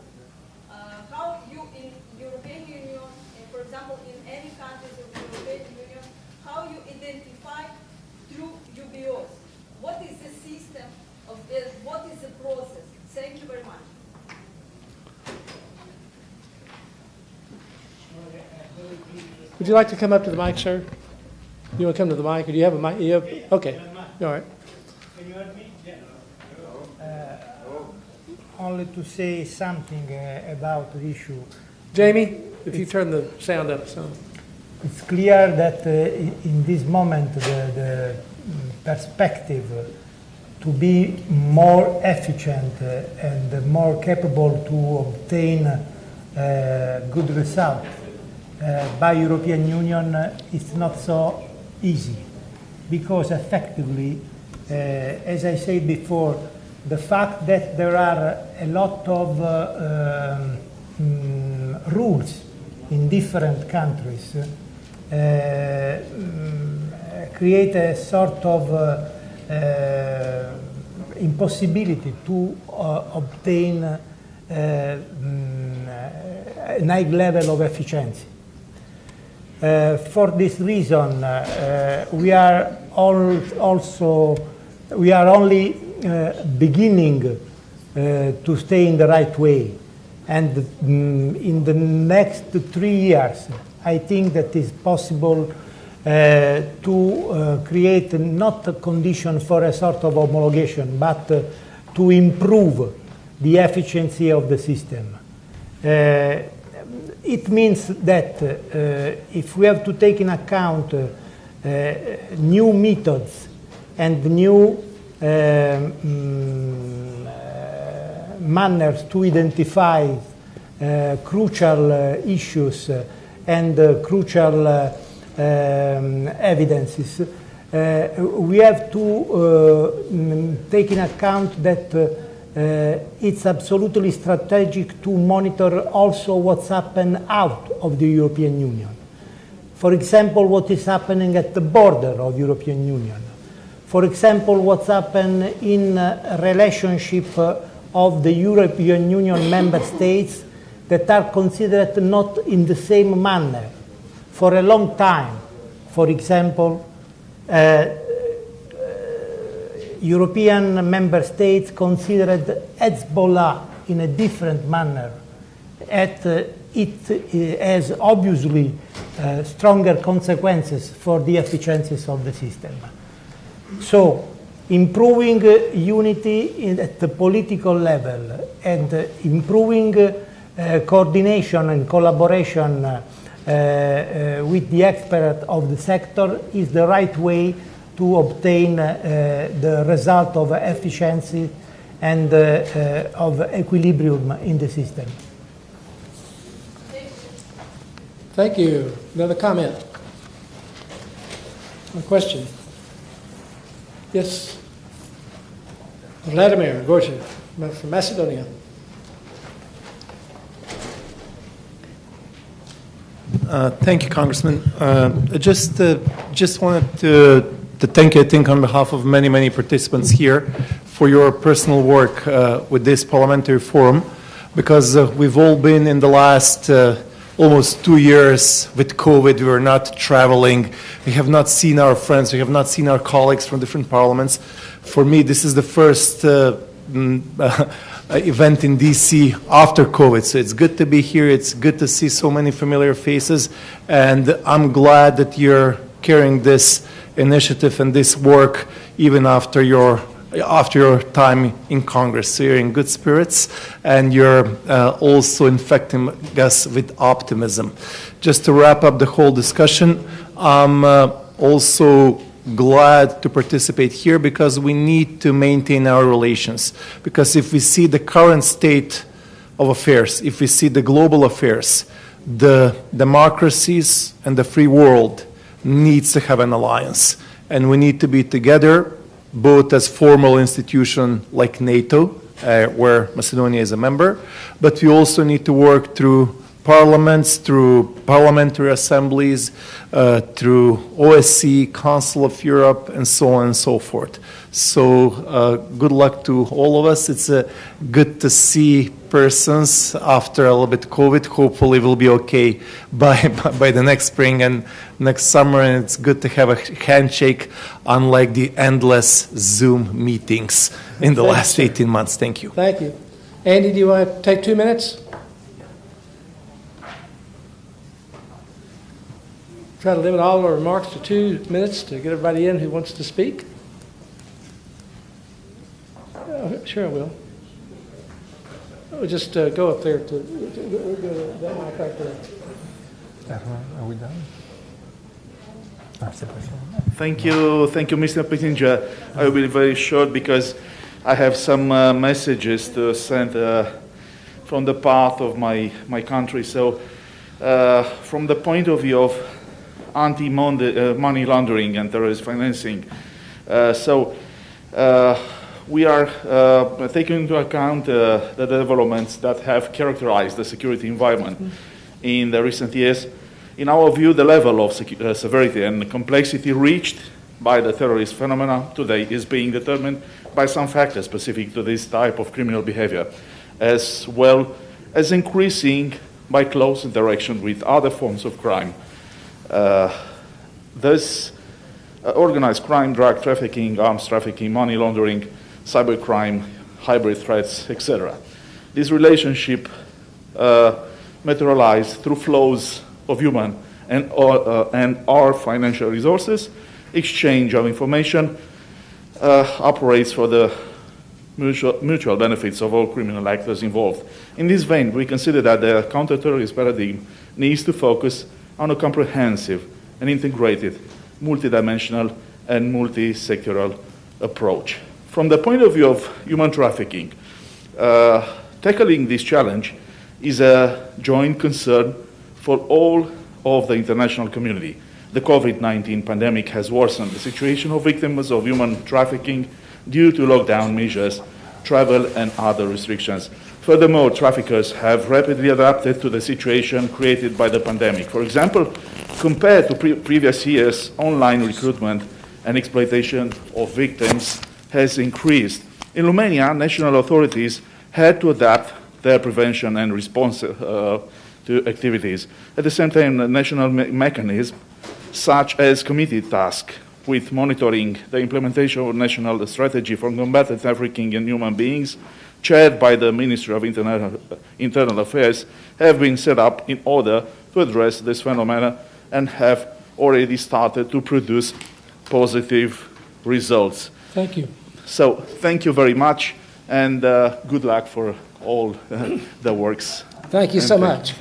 How you in European Union, for example, in any countries of the European Union, how you identify through UBOs? What is the system of this? What is the process? Thank you very much. Would you like to come up to the mic, sir? You want to come to the mic, or do you have a mic? You have, okay, all right. Can you hear me? Only to say something about the issue. Jamie, if you turn the sound up some. It's clear that in this moment the perspective to be more efficient and more capable to obtain good results by European Union is not so easy, because effectively, as I said before, the fact that there are a lot of rules in different countries create a sort of impossibility to obtain a high level of efficiency. For this reason, we are only beginning to stay in the right way. And in the next 3 years, I think that it's possible to create not a condition for a sort of homologation, but to improve the efficiency of the system. It means that if we have to take in account new methods and new manners to identify crucial issues and crucial evidences, we have to take in account that it's absolutely strategic to monitor also what's happened out of the European Union. For example, what is happening at the border of European Union. For example, what's happened in relationship of the European Union member states that are considered not in the same manner for a long time. For example, European member states considered Hezbollah in a different manner. It has obviously stronger consequences for the efficiencies of the system. So, improving unity at the political level and improving coordination and collaboration with the experts of the sector is the right way to obtain the result of efficiency and of equilibrium in the system. Thank you. Another comment? A question? Yes. Vladimir Gorchev from Macedonia. Thank you, Congressman. I just wanted to thank you, I think, on behalf of many, many participants here for your personal work with this parliamentary forum, because we've all been in the last almost 2 years with COVID. We were not traveling. We have not seen our friends. We have not seen our colleagues from different parliaments. For me, this is the first event in DC after COVID. So it's good to be here. It's good to see so many familiar faces. And I'm glad that you're carrying this initiative and this work even after your time in Congress. So you're in good spirits, and you're also infecting us with optimism. Just to wrap up the whole discussion, I'm also glad to participate here because we need to maintain our relations. Because if we see the current state of affairs, if we see the global affairs, the democracies and the free world needs to have an alliance. And we need to be together, both as formal institution like NATO, where Macedonia is a member, but we also need to work through parliaments, through parliamentary assemblies, through OSCE, Council of Europe, and so on and so forth. So good luck to all of us. It's good to see persons after a little bit of COVID. Hopefully we'll be okay by the next spring and next summer, and it's good to have a handshake unlike the endless Zoom meetings in the last 18 months. Thank you. Thank you. Andy, do you want to take 2 minutes? Try to limit all our remarks to 2 minutes to get everybody in who wants to speak. Sure, I will. Oh, just go up there to that mic right there. Are we done? Thank you, Mr. Pittenger. I will be very short because I have some messages to send from the part of my country. So, from the point of view of anti-money laundering and terrorist financing, we are taking into account the developments that have characterized the security environment in the recent years. In our view, the level of severity and complexity reached by the terrorist phenomena today is being determined by some factors specific to this type of criminal behavior, as well as increasing by close interaction with other forms of crime. Thus, organized crime, drug trafficking, arms trafficking, money laundering, cybercrime, hybrid threats, etc. This relationship materialized through flows of human and our financial resources, exchange of information, operates for the mutual benefits of all criminal actors involved. In this vein, we consider that the counter-terrorist paradigm needs to focus on a comprehensive and integrated, multidimensional and multi-sectoral approach. From the point of view of human trafficking, tackling this challenge is a joint concern for all of the international community. The COVID-19 pandemic has worsened the situation of victims of human trafficking due to lockdown measures, travel and other restrictions. Furthermore, traffickers have rapidly adapted to the situation created by the pandemic. For example, compared to previous years, online recruitment and exploitation of victims has increased. In Romania, national authorities had to adapt their prevention and response to activities. At the same time, the national mechanism, such as committee task with monitoring the implementation of national strategy for combating trafficking in human beings, chaired by the Ministry of Internal Affairs, have been set up in order to address this phenomenon and have already started to produce positive results. Thank you. So thank you very much, and good luck for all the works. Thank you so much.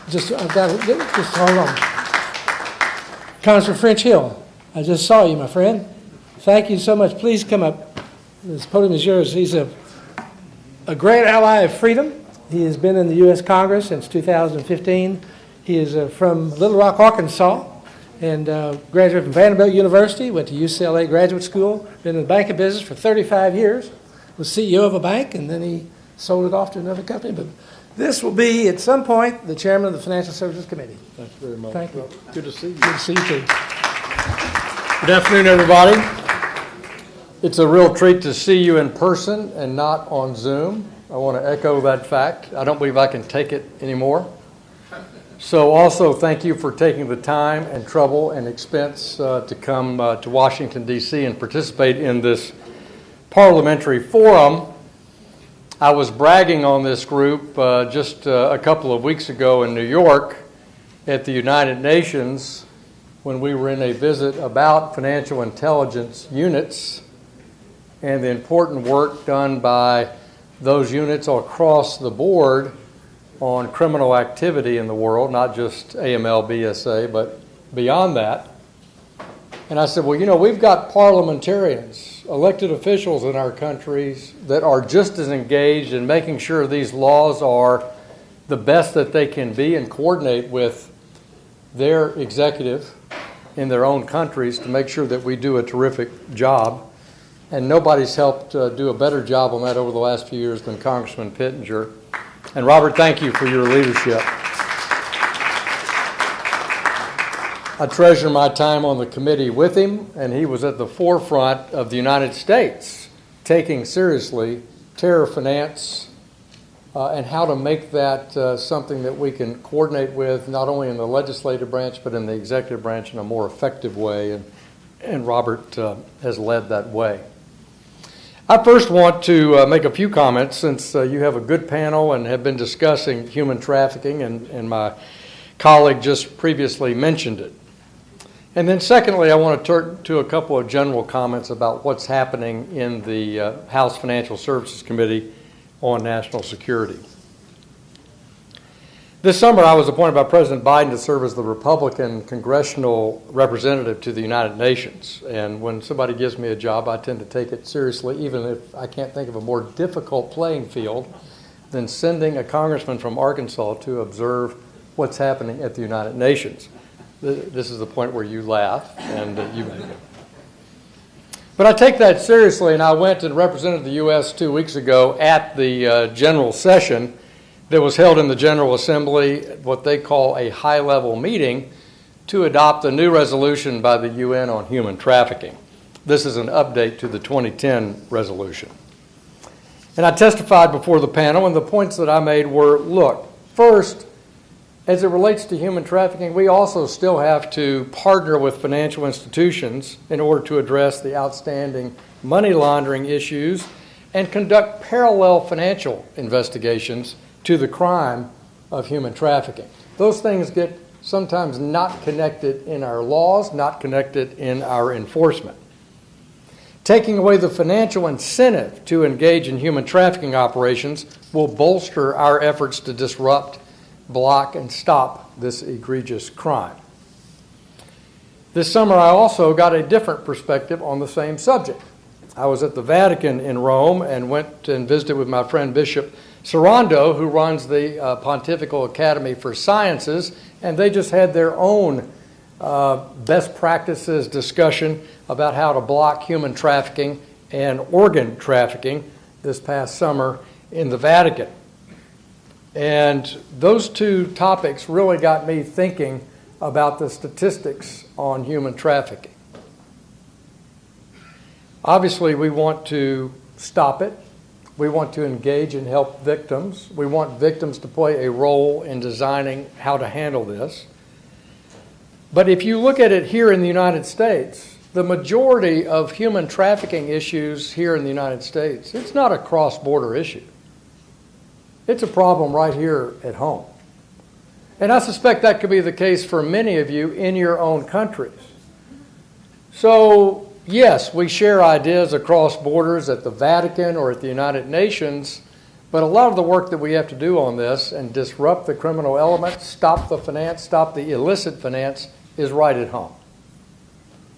Just hold on. Councilor French Hill, I just saw you, my friend. Thank you so much. Please come up. This podium is yours. He's a great ally of freedom. He has been in the U.S. Congress since 2015. He is from Little Rock, Arkansas, and graduated from Vanderbilt University, went to UCLA Graduate School, been in the banking business for 35 years, was CEO of a bank, and then he sold it off to another company. But this will be, at some point, the chairman of the Financial Services Committee. Thank you very much. Thank you. Good to see you. Good to see you, too. Good afternoon, everybody. It's a real treat to see you in person and not on Zoom. I want to echo that fact. I don't believe I can take it anymore. So also thank you for taking the time and trouble and expense to come to Washington, D.C. and participate in this parliamentary forum. I was bragging on this group just a couple of weeks ago in New York at the United Nations when we were in a visit about financial intelligence units and the important work done by those units across the board on criminal activity in the world, not just AML, BSA, but beyond that. And I said, well, you know, we've got parliamentarians, elected officials in our countries that are just as engaged in making sure these laws are the best that they can be and coordinate with their executive in their own countries to make sure that we do a terrific job. And nobody's helped do a better job on that over the last few years than Congressman Pittenger. And Robert, thank you for your leadership. I treasure my time on the committee with him, and he was at the forefront of the United States taking seriously terror finance and how to make that something that we can coordinate with not only in the legislative branch but in the executive branch in a more effective way, and Robert has led that way. I first want to make a few comments since you have a good panel and have been discussing human trafficking, and my colleague just previously mentioned it. And then secondly, I want to turn to a couple of general comments about what's happening in the House Financial Services Committee on National Security. This summer, I was appointed by President Biden to serve as the Republican congressional representative to the United Nations. And when somebody gives me a job, I tend to take it seriously, even if I can't think of a more difficult playing field than sending a congressman from Arkansas to observe what's happening at the United Nations. This is the point where you laugh, and you make it. But I take that seriously, and I went and represented the U.S. 2 weeks ago at the general session that was held in the General Assembly, what they call a high-level meeting, to adopt a new resolution by the UN on human trafficking. This is an update to the 2010 resolution. And I testified before the panel, and the points that I made were, look, first, as it relates to human trafficking, we also still have to partner with financial institutions in order to address the outstanding money laundering issues and conduct parallel financial investigations to the crime of human trafficking. Those things get sometimes not connected in our laws, not connected in our enforcement. Taking away the financial incentive to engage in human trafficking operations will bolster our efforts to disrupt, block, and stop this egregious crime. This summer, I also got a different perspective on the same subject. I was at the Vatican in Rome and went and visited with my friend Bishop Sarando, who runs the Pontifical Academy for Sciences, and they just had their own best practices discussion about how to block human trafficking and organ trafficking this past summer in the Vatican. And those two topics really got me thinking about the statistics on human trafficking. Obviously, we want to stop it. We want to engage and help victims. We want victims to play a role in designing how to handle this. But if you look at it here in the United States, the majority of human trafficking issues here in the United States, it's not a cross-border issue. It's a problem right here at home. And I suspect that could be the case for many of you in your own countries. So, yes, we share ideas across borders at the Vatican or at the United Nations, but a lot of the work that we have to do on this and disrupt the criminal element, stop the finance, stop the illicit finance, is right at home.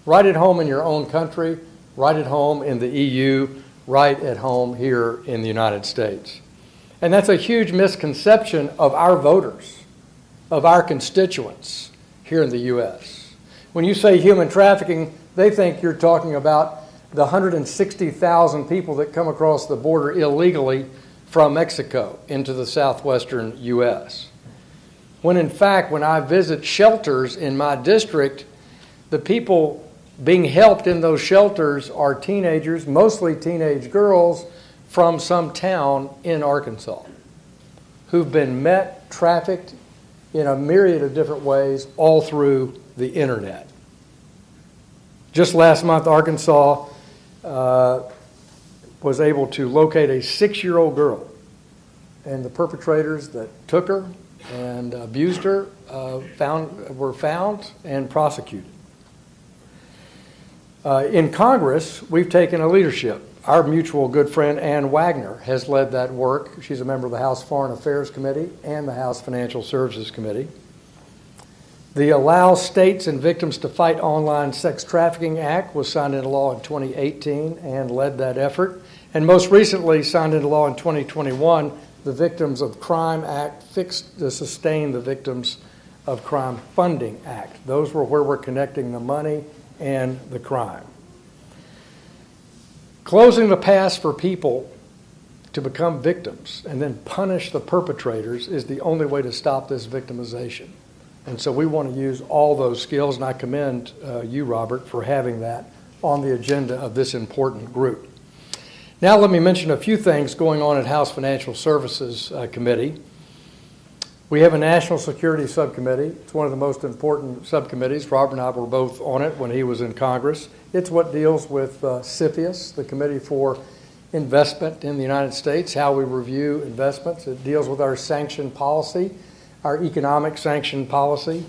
Right at home in your own country, right at home in the EU, right at home here in the United States. And that's a huge misconception of our voters, of our constituents here in the U.S. When you say human trafficking, they think you're talking about the 160,000 people that come across the border illegally from Mexico into the southwestern U.S. When in fact, when I visit shelters in my district, the people being helped in those shelters are teenagers, mostly teenage girls, from some town in Arkansas who've been met, trafficked in a myriad of different ways all through the internet. Just last month, Arkansas was able to locate a 6-year-old girl, and the perpetrators that took her and abused her were found and prosecuted. In Congress, we've taken a leadership. Our mutual good friend Ann Wagner has led that work. She's a member of the House Foreign Affairs Committee and the House Financial Services Committee. The Allow States and Victims to Fight Online Sex Trafficking Act was signed into law in 2018 and led that effort. And most recently signed into law in 2021, the Victims of Crime Act fixed to sustain the Victims of Crime Funding Act. Those were where we're connecting the money and the crime. Closing the path for people to become victims and then punish the perpetrators is the only way to stop this victimization. And so we want to use all those skills, and I commend you, Robert, for having that on the agenda of this important group. Now let me mention a few things going on at House Financial Services Committee. We have a National Security Subcommittee. It's one of the most important subcommittees. Robert and I were both on it when he was in Congress. It's what deals with CFIUS, the Committee for Investment in the United States, how we review investments. It deals with our sanction policy, our economic sanction policy.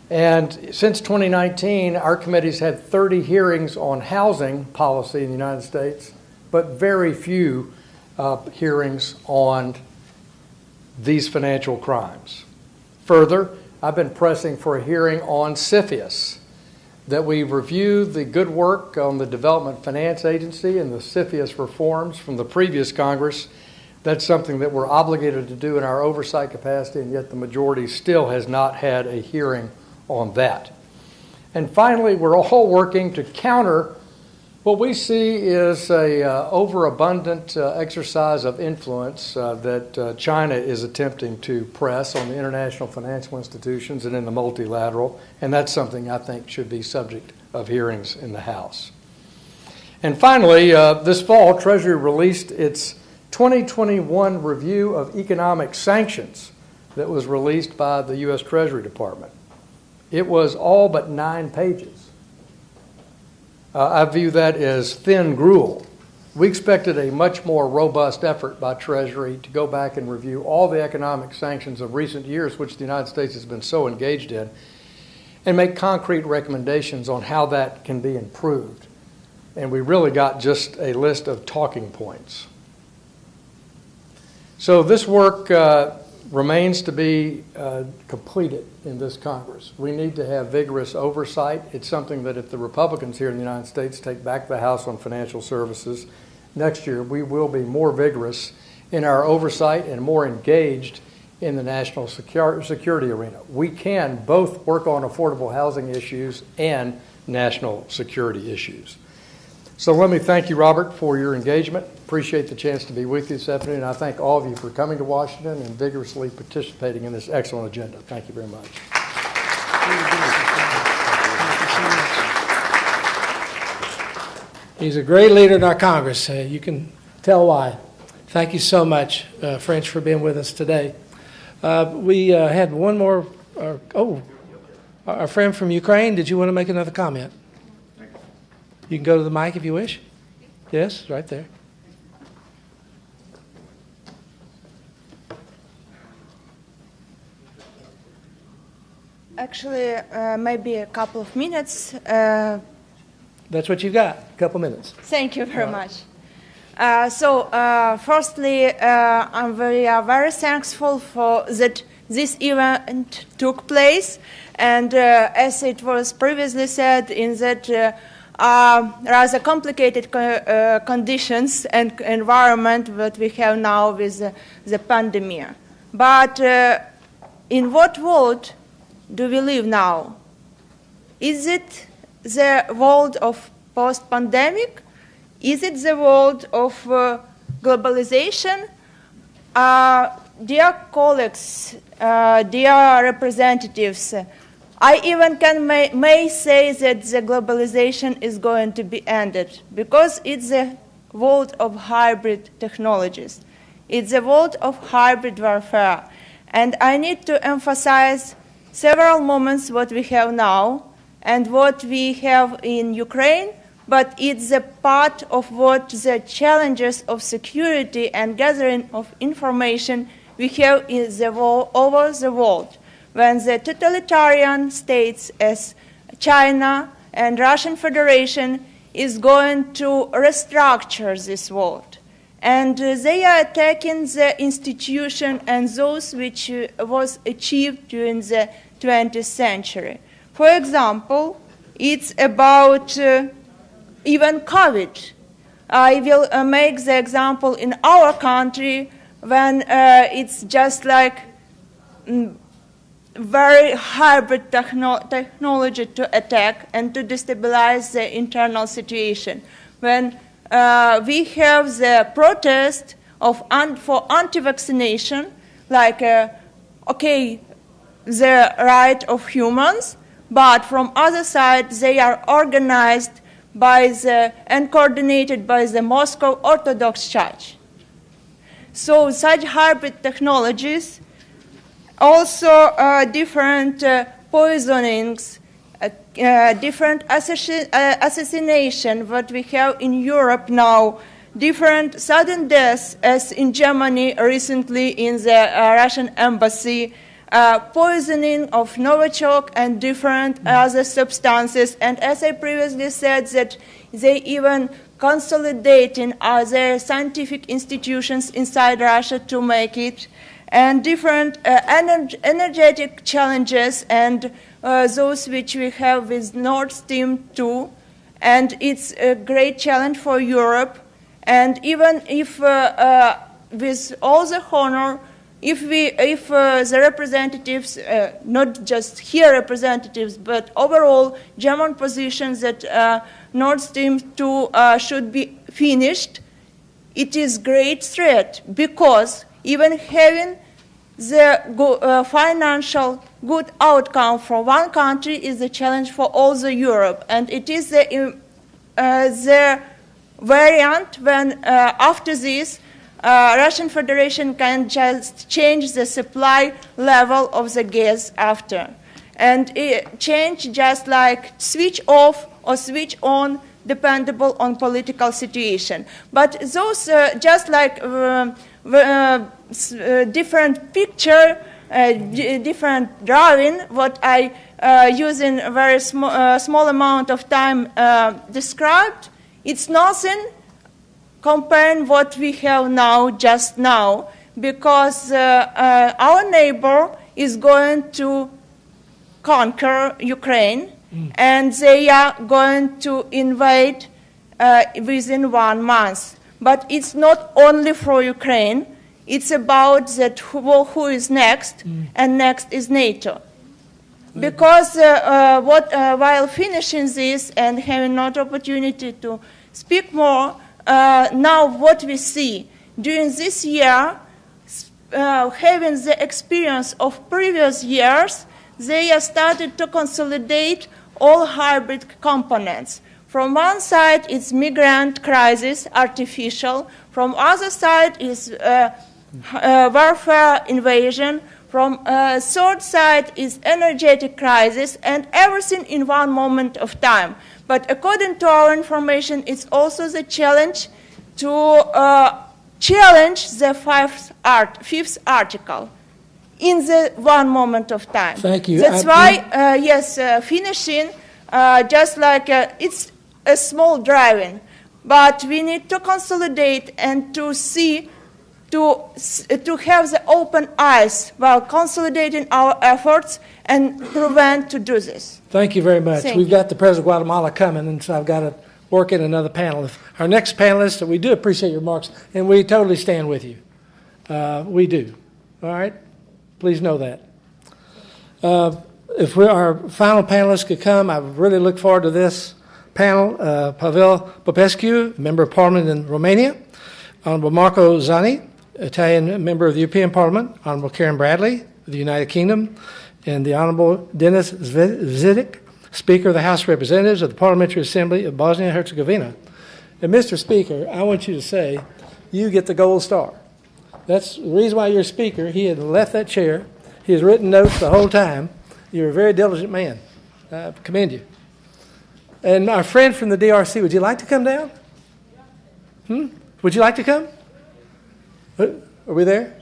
And since 2019, our committee's had 30 hearings on housing policy in the United States, but very few hearings on these financial crimes. Further, I've been pressing for a hearing on CFIUS, that we review the good work on the Development Finance Agency and the CFIUS reforms from the previous Congress. That's something that we're obligated to do in our oversight capacity, and yet the majority still has not had a hearing on that. And finally, we're all working to counter what we see is a overabundant exercise of influence that China is attempting to press on the international financial institutions and in the multilateral, and that's something I think should be subject of hearings in the House. And finally, this fall, Treasury released its 2021 review of economic sanctions that was released by the U.S. Treasury Department. It was all but 9 pages. I view that as thin gruel. We expected a much more robust effort by Treasury to go back and review all the economic sanctions of recent years, which the United States has been so engaged in, and make concrete recommendations on how that can be improved. And we really got just a list of talking points. So this work remains to be completed in this Congress. We need to have vigorous oversight. It's something that if the Republicans here in the United States take back the House on Financial Services next year, we will be more vigorous in our oversight and more engaged in the national security arena. We can both work on affordable housing issues and national security issues. So let me thank you, Robert, for your engagement. Appreciate the chance to be with you this afternoon. I thank all of you for coming to Washington and vigorously participating in this excellent agenda. Thank you very much. He's a great leader in our Congress. You can tell why. Thank you so much, French, for being with us today. We had one more. Our friend from Ukraine, did you want to make another comment? You can go to the mic if you wish. Yes, right there. Actually, maybe a couple of minutes. That's what you've got, a couple minutes. Thank you very much. Firstly, I'm very thankful for that this event took place, and as it was previously said, in that rather complicated conditions and environment that we have now with the pandemic. But in what world do we live now? Is it the world of post-pandemic? Is it the world of globalization? Dear colleagues, dear representatives, I even may say that the globalization is going to be ended because it's a world of hybrid technologies. It's a world of hybrid warfare. And I need to emphasize several moments what we have now and what we have in Ukraine, but it's a part of what the challenges of security and gathering of information we have in the over the world. When the totalitarian states as China and Russian Federation is going to restructure this world. And they are attacking the institution and those which was achieved during the 20th century. For example, it's about even COVID. I will make the example in our country when it's just like very hybrid technology to attack and to destabilize the internal situation. When we have the protest for anti-vaccination, like, okay, the right of humans, but from other side they are organized by and coordinated by the Moscow Orthodox Church. So such hybrid technologies, also different poisonings, different assassination, what we have in Europe now, different sudden deaths, as in Germany recently in the Russian embassy, poisoning of Novichok and different other substances. And as I previously said, that they even consolidating other scientific institutions inside Russia to make it, and different energetic challenges, and those which we have with Nord Stream 2, and it's a great challenge for Europe. And even if, with all the honor, if the representatives, not just here representatives, but overall German positions that Nord Stream 2 should be finished, it is great threat, because even having the financial good outcome for one country is a challenge for all the Europe, and it is the variant when after this Russian Federation can just change the supply level of the gas after, and change just like switch off or switch on, dependable on political situation. But those just like different picture, different drawing, what I using a very small amount of time described, it's nothing comparing what we have now, just now, because our neighbor is going to conquer Ukraine, and they are going to invade within 1 month. But it's not only for Ukraine, it's about that who is next, and next is NATO. Because while finishing this and having not opportunity to speak more, now what we see during this year, having the experience of previous years, they have started to consolidate all hybrid components. From one side, it's migrant crisis, artificial. From other side is warfare, invasion. From third side is energetic crisis, and everything in one moment of time. But according to our information, it's also the challenge to challenge the fifth article in the one moment of time. Thank you. That's why, finishing, just like it's a small driving, but we need to consolidate and to see, to have the open eyes while consolidating our efforts and prevent to do this. Thank you very much. Thank We've you. got the President of Guatemala coming, and so I've got to work in another panel. Our next panelist, we do appreciate your remarks, and we totally stand with you. We do. All right? Please know that. If our final panelist could come, I really look forward to this panel. Pavel Popescu, Member of Parliament in Romania. Honorable Marco Zanni, Italian Member of the European Parliament. Honorable Karen Bradley of the United Kingdom. And the Honorable Denis Zvitic, Speaker of the House of Representatives of the Parliamentary Assembly of Bosnia and Herzegovina. And Mr. Speaker, I want you to say, you get the gold star. That's the reason why you're Speaker. He had left that chair. He has written notes the whole time. You're a very diligent man. I commend you. And our friend from the DRC, would you like to come down? Would you like to come? Are we there?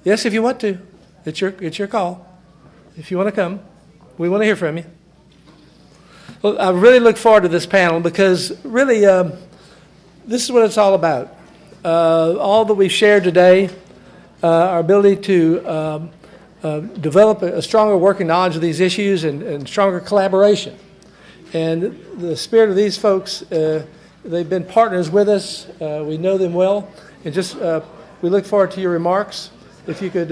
Yes, if you want to. It's your call. If you want to come, we want to hear from you. Well, I really look forward to this panel because really this is what it's all about. All that we've shared today, our ability to develop a stronger working knowledge of these issues and stronger collaboration. And the spirit of these folks, they've been partners with us. We know them well. And just we look forward to your remarks. If you could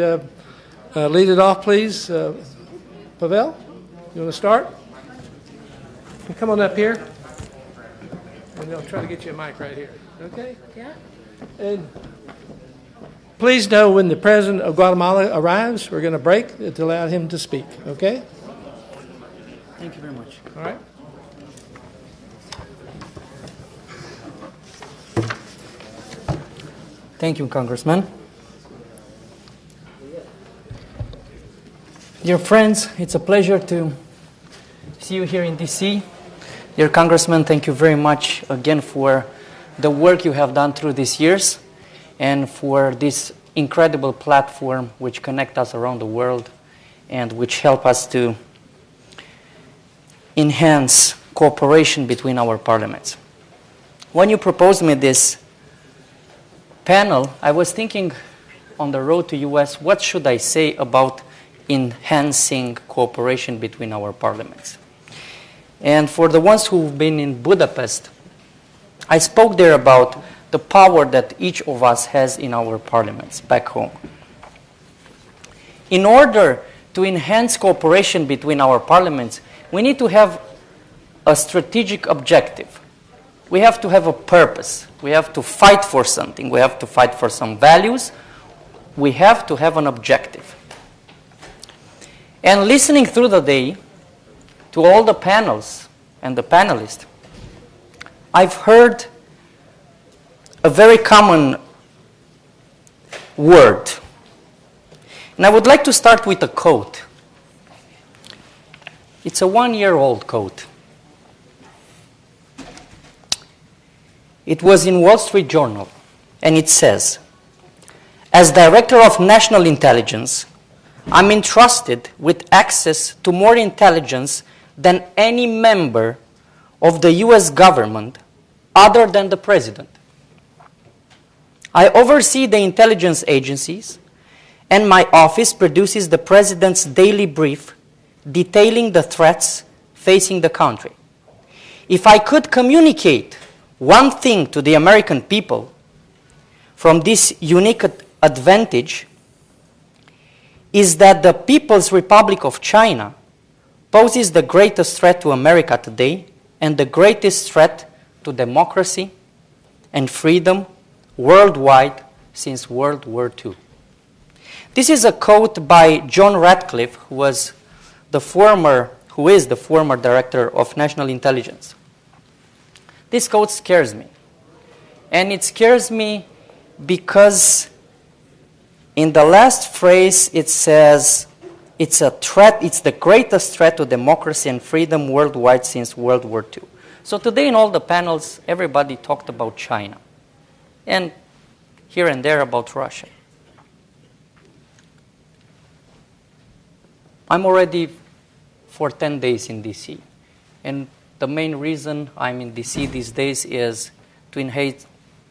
lead it off, please. Pavel, you want to start? Come on up here. And I'll try to get you a mic right here. Okay? Yeah. And please know when the President of Guatemala arrives, we're going to break to allow him to speak, okay? Thank you very much. All right. Thank you, Congressman. Dear friends, it's a pleasure to see you here in D.C. Dear Congressman, thank you very much again for the work you have done through these years and for this incredible platform which connects us around the world and which help us to enhance cooperation between our parliaments. When you proposed me this panel, I was thinking on the road to US, what should I say about enhancing cooperation between our parliaments? And for the ones who've been in Budapest, I spoke there about the power that each of us has in our parliaments back home. In order to enhance cooperation between our parliaments, we need to have a strategic objective. We have to have a purpose. We have to fight for something. We have to fight for some values. We have to have an objective. And listening through the day to all the panels and the panelists, I've heard a very common word. And I would like to start with a quote. It's a one-year-old quote. It was in Wall Street Journal, and it says, "As Director of National Intelligence, I'm entrusted with access to more intelligence than any member of the US government other than the President. I oversee the intelligence agencies, and my office produces the President's daily brief detailing the threats facing the country. If I could communicate one thing to the American people from this unique advantage, is that the People's Republic of China poses the greatest threat to America today and the greatest threat to democracy and freedom worldwide since World War II." This is a quote by John Ratcliffe, who is the former Director of National Intelligence. This quote scares me. And it scares me because in the last phrase it says, it's a threat, it's the greatest threat to democracy and freedom worldwide since World War II. So today in all the panels, everybody talked about China. And here and there about Russia. I'm already for 10 days in DC. And the main reason I'm in DC these days is to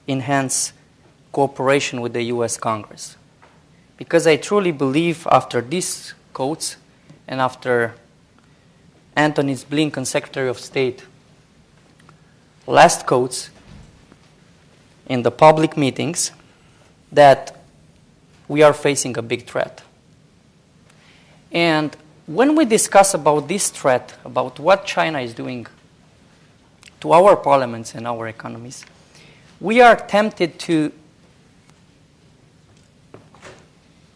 enhance cooperation with the US Congress. Because I truly believe after these quotes and after Antony Blinken, Secretary of State, last quotes in the public meetings, that we are facing a big threat. And when we discuss about this threat, about what China is doing to our parliaments and our economies, we are tempted to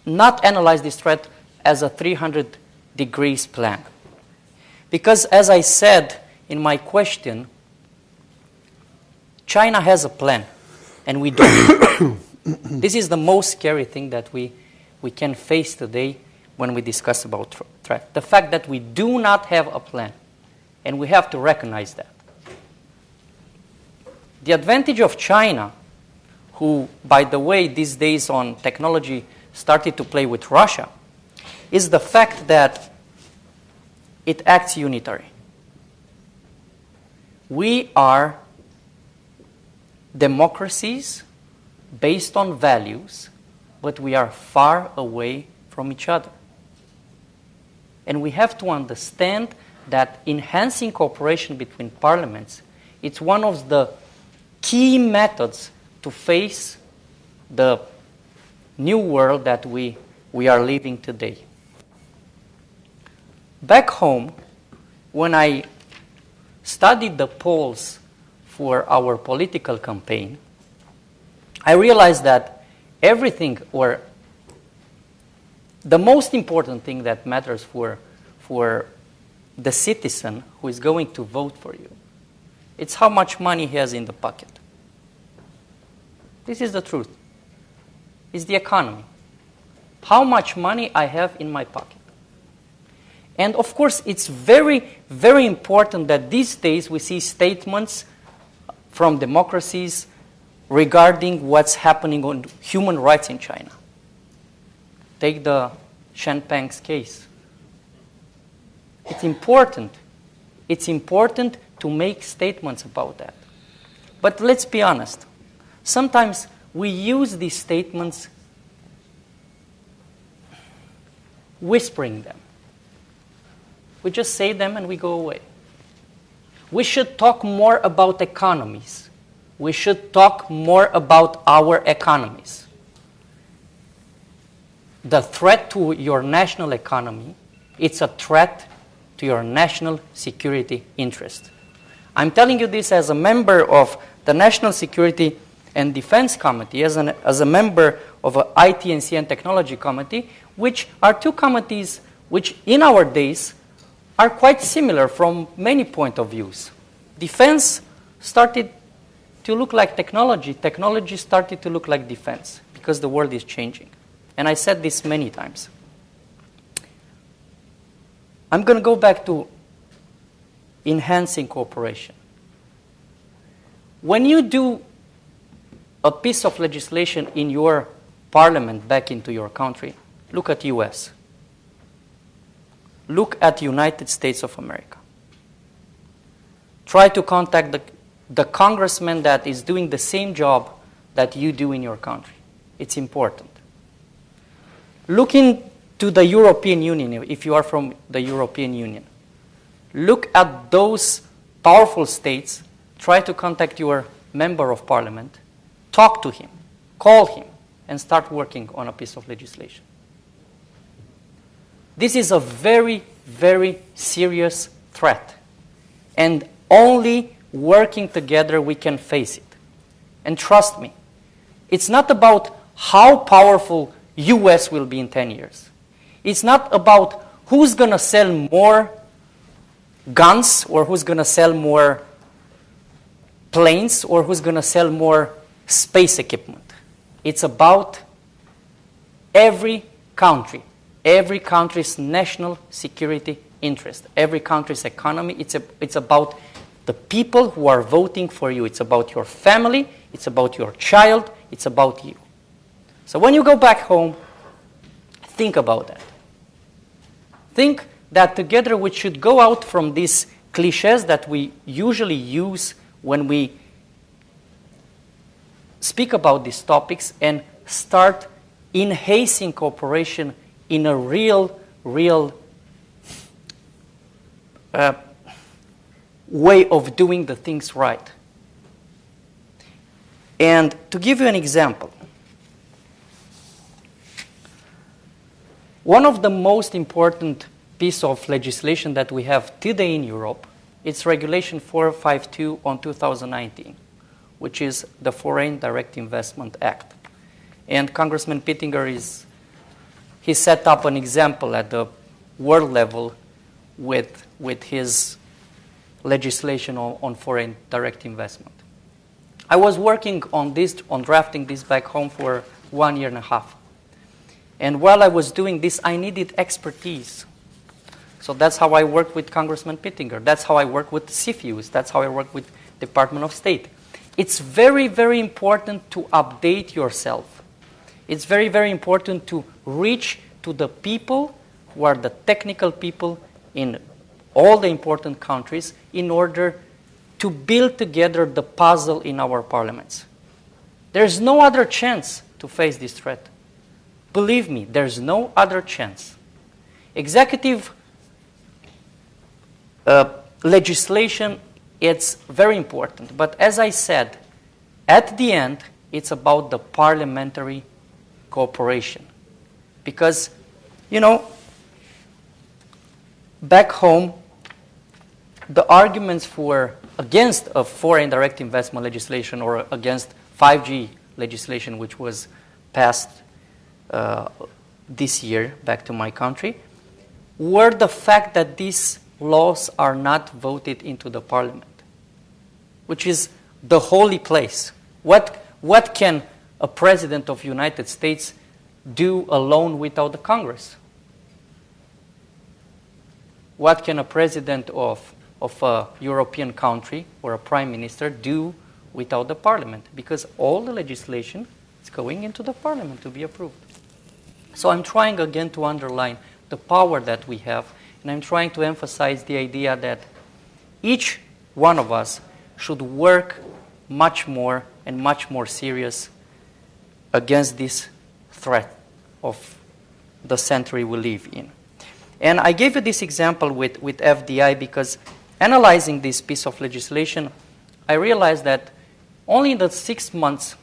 not analyze this threat as a 300 degrees plan. Because as I said in my question, China has a plan, and we don't. This is the most scary thing that we can face today when we discuss about threat. The fact that we do not have a plan, and we have to recognize that. The advantage of China, who, by the way, these days on technology started to play with Russia, is the fact that it acts unitary. We are democracies based on values, but we are far away from each other. And we have to understand that enhancing cooperation between parliaments, it's one of the key methods to face the new world that we are living today. Back home, when I studied the polls for our political campaign, I realized that everything, or the most important thing that matters for the citizen who is going to vote for you, it's how much money he has in the pocket. This is the truth. It's the economy. How much money I have in my pocket. And of course, it's very, very important that these days we see statements from democracies regarding what's happening on human rights in China. Take the Shanpeng's case. It's important. It's important to make statements about that. But let's be honest. Sometimes we use these statements whispering them. We just say them and we go away. We should talk more about economies. We should talk more about our economies. The threat to your national economy, it's a threat to your national security interest. I'm telling you this as a member of the National Security and Defense Committee, as a member of an IT&C and Technology Committee, which are two committees which in our days are quite similar from many point of views. Defense started to look like technology. Technology started to look like defense because the world is changing. And I said this many times. I'm going to go back to enhancing cooperation. When you do a piece of legislation in your parliament back into your country, look at US. Look at United States of America. Try to contact the congressman that is doing the same job that you do in your country. It's important. Look into the European Union, if you are from the European Union. Look at those powerful states. Try to contact your member of parliament. Talk to him. Call him. And start working on a piece of legislation. This is a very, very serious threat. And only working together we can face it. And trust me, it's not about how powerful US will be in 10 years. It's not about who's going to sell more guns or who's going to sell more planes or who's going to sell more space equipment. It's about every country's national security interest, every country's economy. It's about the people who are voting for you. It's about your family. It's about your child. It's about you. So when you go back home, think about that. Think that together we should go out from these cliches that we usually use when we speak about these topics and start enhancing cooperation in a real way of doing the things right. And to give you an example, one of the most important piece of legislation that we have today in Europe, it's Regulation 452 on 2019, which is the Foreign Direct Investment Act. And Congressman Pittinger he set up an example at the world level with his legislation on foreign direct investment. I was working on drafting this back home for 1.5 years. And while I was doing this, I needed expertise. So that's how I worked with Congressman Pittinger. That's how I work with CFIUS. That's how I work with Department of State. It's very, very important to update yourself. It's very, very important to reach to the people who are the technical people in all the important countries in order to build together the puzzle in our parliaments. There's no other chance to face this threat. Believe me, there's no other chance. Executive legislation, it's very important. But as I said, at the end, it's about the parliamentary cooperation. Because, back home, the arguments against a foreign direct investment legislation or against 5G legislation, which was passed this year back to my country were the fact that these laws are not voted into the parliament, which is the holy place. What can a president of the United States do alone without the Congress? What can a president of a European country or a prime minister do without the parliament? Because all the legislation is going into the parliament to be approved. So I'm trying again to underline the power that we have, and I'm trying to emphasize the idea that each one of us should work much more and much more serious against this threat of the century we live in. And I gave you this example with FDI because analyzing this piece of legislation, I realized that only in the 6 months,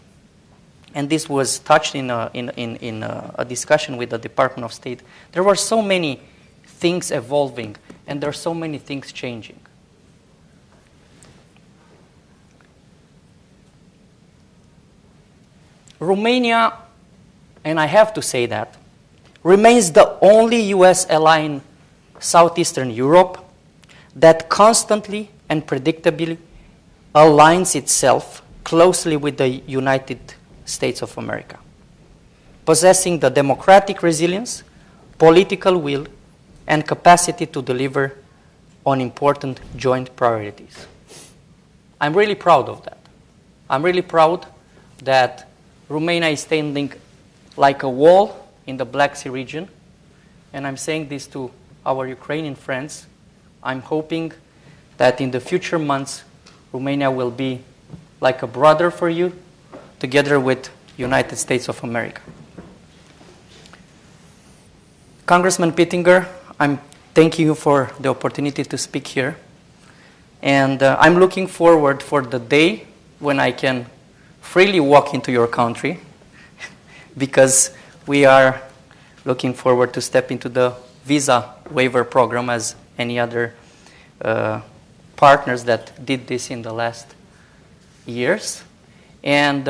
and this was touched in a discussion with the Department of State, there were so many things evolving and there are so many things changing. Romania, and I have to say that, remains the only U.S. ally in Southeastern Europe that constantly and predictably aligns itself closely with the United States of America, possessing the democratic resilience, political will, and capacity to deliver on important joint priorities. I'm really proud of that. I'm really proud that Romania is standing like a wall in the Black Sea region, and I'm saying this to our Ukrainian friends. I'm hoping that in the future months, Romania will be like a brother for you, together with United States of America. Congressman Pittinger, I'm thanking you for the opportunity to speak here, and I'm looking forward for the day when I can freely walk into your country, because we are looking forward to step into the visa waiver program as any other partners that did this in the last years. And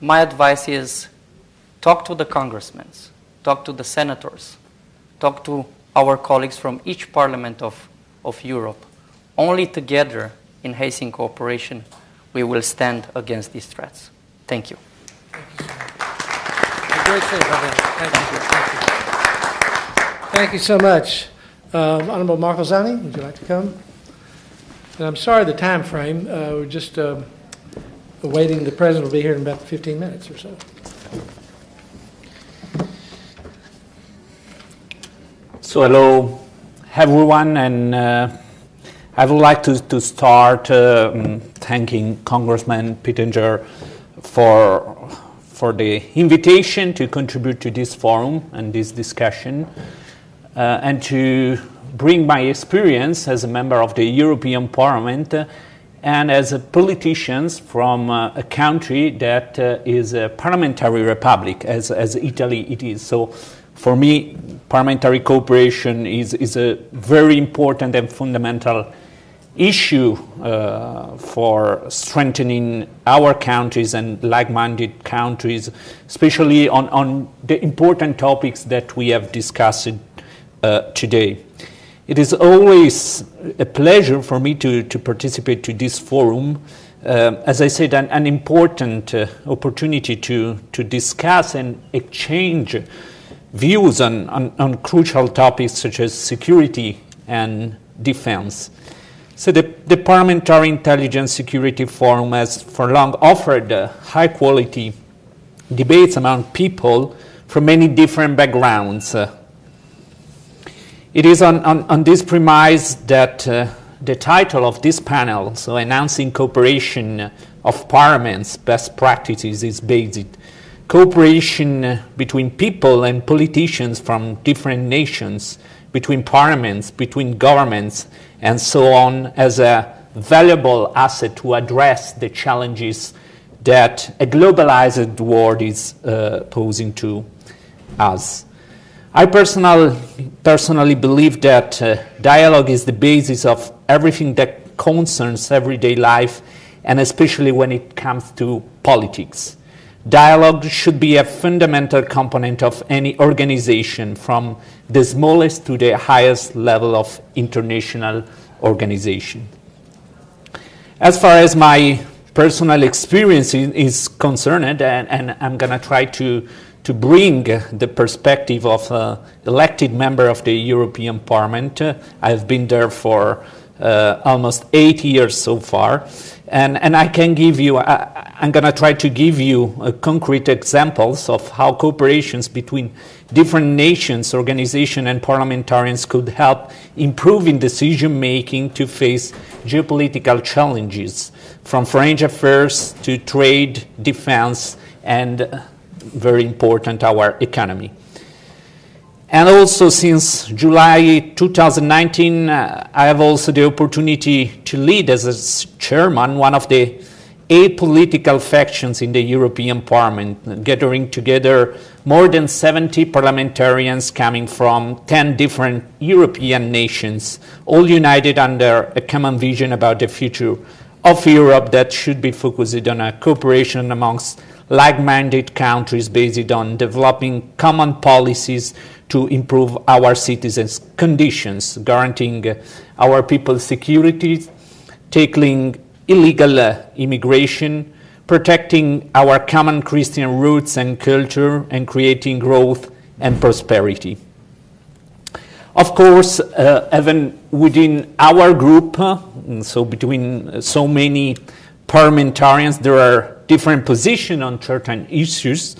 my advice is talk to the congressmen, talk to the senators, talk to our colleagues from each parliament of Europe. Only together, in Helsinki cooperation, we will stand against these threats. Thank you. Great thing, thank you. Thank you so much. Honorable Marcolzani, would you like to come? And I'm sorry the time frame. We're just awaiting the president will be here in about 15 minutes or so. So hello, everyone, and I would like to start thanking Congressman Pittinger for the invitation to contribute to this forum and this discussion, and to bring my experience as a member of the European Parliament and as a politician from a country that is a parliamentary republic, as Italy it is. So for me, parliamentary cooperation is a very important and fundamental issue for strengthening our countries and like-minded countries, especially on the important topics that we have discussed today. It is always a pleasure for me to participate to this forum. As I said, an important opportunity to discuss and exchange views on crucial topics such as security and defense. So the Parliamentary Intelligence Security Forum has for long offered high-quality debates among people from many different backgrounds. It is on this premise that the title of this panel, so Enhancing Cooperation of Parliaments, Best Practices, is based. Cooperation between people and politicians from different nations, between parliaments, between governments, and so on, as a valuable asset to address the challenges that a globalized world is posing to us. I personally believe that dialogue is the basis of everything that concerns everyday life, and especially when it comes to politics. Dialogue should be a fundamental component of any organization, from the smallest to the highest level of international organization. As far as my personal experience is concerned, and I'm going to try to bring the perspective of an elected member of the European Parliament. I've been there for almost 8 years so far. And I can give you, I'm going to try to give you concrete examples of how cooperations between different nations, organizations, and parliamentarians could help improving decision making to face geopolitical challenges, from foreign affairs to trade, defense, and very important, our economy. And also, since July 2019, I have also the opportunity to lead as a chairman one of the 8 political factions in the European Parliament, gathering together more than 70 parliamentarians coming from 10 different European nations, all united under a common vision about the future of Europe that should be focused on a cooperation amongst like-minded countries based on developing common policies to improve our citizens' conditions, guaranteeing our people's security, tackling illegal immigration, protecting our common Christian roots and culture, and creating growth and prosperity. Of course, even within our group, so between so many parliamentarians, there are different positions on certain issues,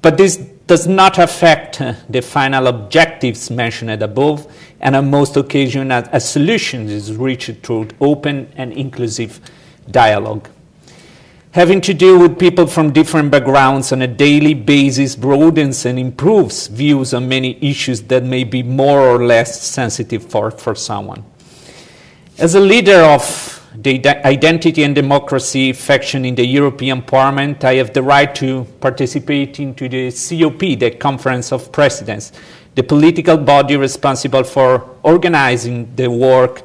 but this does not affect the final objectives mentioned above, and on most occasions a solution is reached through open and inclusive dialogue. Having to deal with people from different backgrounds on a daily basis broadens and improves views on many issues that may be more or less sensitive for someone. As a leader of the Identity and Democracy faction in the European Parliament, I have the right to participate into the COP, the Conference of Presidents, the political body responsible for organizing the work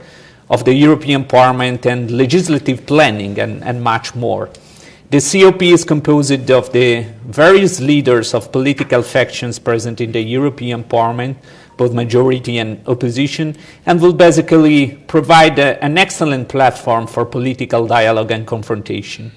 of the European Parliament and legislative planning and much more. The COP is composed of the various leaders of political factions present in the European Parliament, both majority and opposition, and will basically provide an excellent platform for political dialogue and confrontation.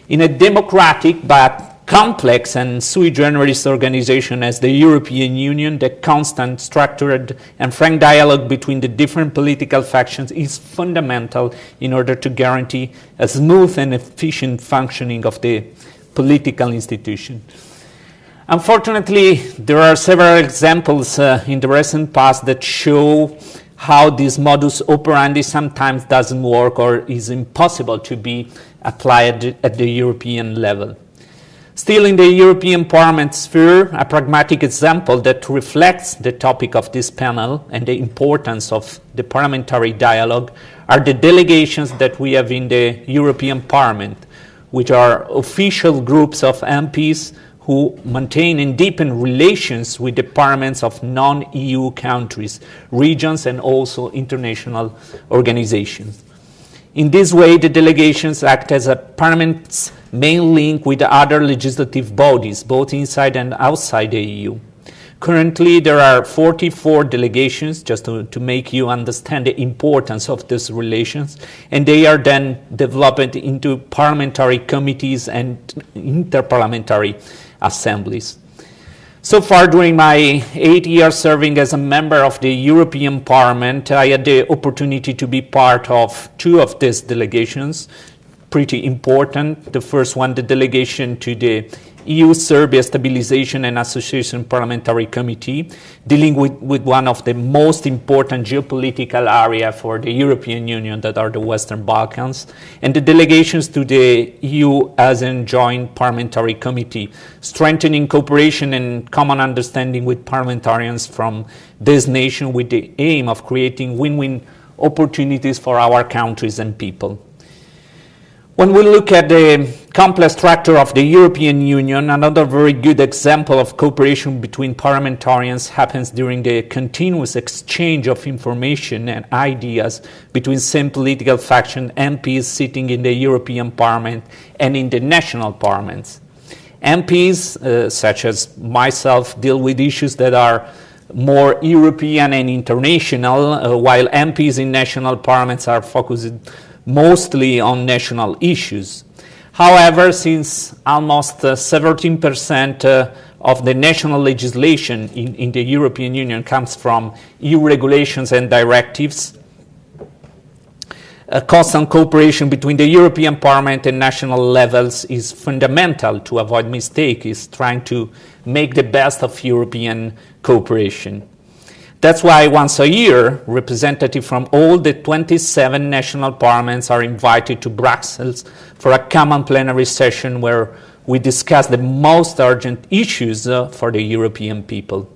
In a democratic but complex and sui generis organization as the European Union, the constant, structured, and frank dialogue between the different political factions is fundamental in order to guarantee a smooth and efficient functioning of the political institution. Unfortunately, there are several examples in the recent past that show how this modus operandi sometimes doesn't work or is impossible to be applied at the European level. Still, in the European Parliament sphere, a pragmatic example that reflects the topic of this panel and the importance of the parliamentary dialogue are the delegations that we have in the European Parliament, which are official groups of MPs who maintain and deepen relations with the parliaments of non-EU countries, regions, and also international organizations. In this way, the delegations act as a parliament's main link with other legislative bodies, both inside and outside the EU. Currently, there are 44 delegations, just to make you understand the importance of these relations, and they are then developed into parliamentary committees and interparliamentary assemblies. So far, during my 8 years serving as a member of the European Parliament, I had the opportunity to be part of 2 of these delegations, pretty important. The first one, the delegation to the EU-Serbia Stabilization and Association Parliamentary Committee, dealing with one of the most important geopolitical areas for the European Union, that are the Western Balkans, and the delegations to the EU-ASEAN Joint Parliamentary Committee, strengthening cooperation and common understanding with parliamentarians from this nation with the aim of creating win-win opportunities for our countries and people. When we look at the complex structure of the European Union, another very good example of cooperation between parliamentarians happens during the continuous exchange of information and ideas between same political faction MPs sitting in the European Parliament and in the national parliaments. MPs, such as myself, deal with issues that are more European and international, while MPs in national parliaments are focused mostly on national issues. However, since almost 17% of the national legislation in the European Union comes from EU regulations and directives, constant cooperation between the European Parliament and national levels is fundamental to avoid mistakes, trying to make the best of European cooperation. That's why once a year, representatives from all the 27 national parliaments are invited to Brussels for a common plenary session where we discuss the most urgent issues for the European people.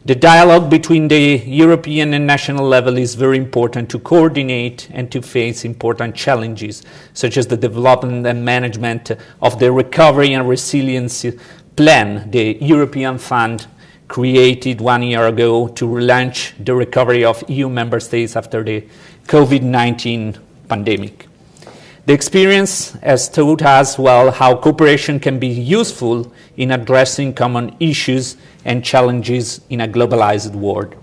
The dialogue between the European and national level is very important to coordinate and to face important challenges, such as the development and management of the Recovery and Resilience Plan, the European Fund created 1 year ago to relaunch the recovery of EU member states after the COVID-19 pandemic. The experience has taught us well how cooperation can be useful in addressing common issues and challenges in a globalized world.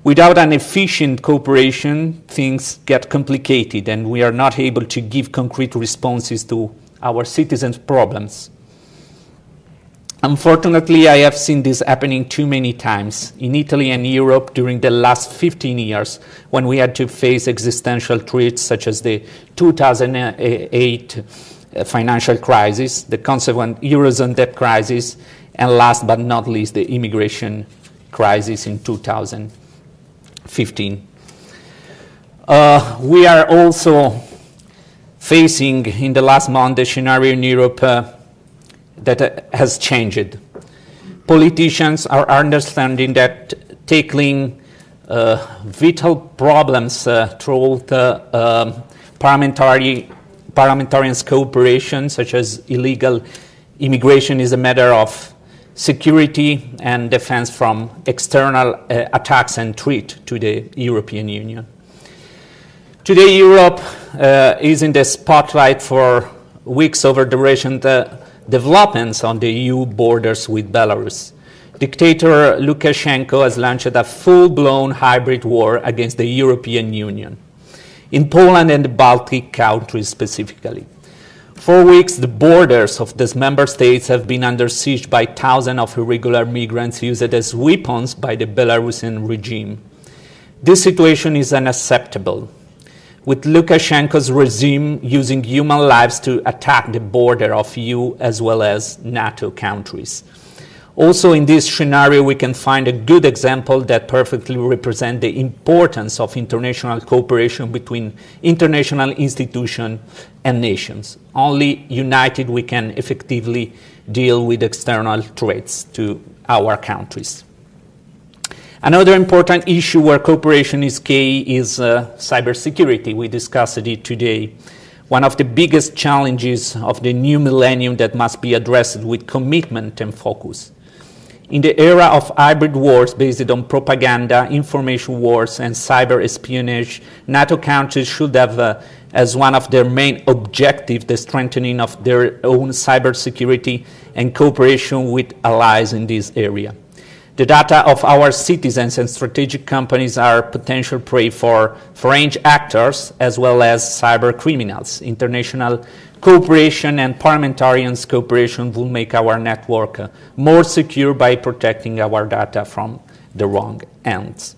Without an efficient cooperation, things get complicated and we are not able to give concrete responses to our citizens' problems. Unfortunately, I have seen this happening too many times in Italy and Europe during the last 15 years when we had to face existential threats such as the 2008 financial crisis, the consequent Eurozone debt crisis, and last but not least, the immigration crisis in 2015. We are also facing in the last month a scenario in Europe that has changed. Politicians are understanding that tackling vital problems through parliamentarians' cooperation, such as illegal immigration, is a matter of security and defense from external attacks and threat to the European Union. Today, Europe is in the spotlight for weeks over the recent developments on the EU borders with Belarus. Dictator Lukashenko has launched a full-blown hybrid war against the European Union, in Poland and the Baltic countries specifically. For weeks, the borders of these member states have been under siege by thousands of irregular migrants used as weapons by the Belarusian regime. This situation is unacceptable, with Lukashenko's regime using human lives to attack the border of EU as well as NATO countries. Also in this scenario, we can find a good example that perfectly represents the importance of international cooperation between international institutions and nations. Only united we can effectively deal with external threats to our countries. Another important issue where cooperation is key is cybersecurity. We discussed it today. One of the biggest challenges of the new millennium that must be addressed with commitment and focus. In the era of hybrid wars based on propaganda, information wars, and cyber espionage, NATO countries should have as one of their main objectives the strengthening of their own cybersecurity and cooperation with allies in this area. The data of our citizens and strategic companies are potential prey for foreign actors as well as cyber criminals. International cooperation and parliamentarians' cooperation will make our network more secure by protecting our data from the wrong hands.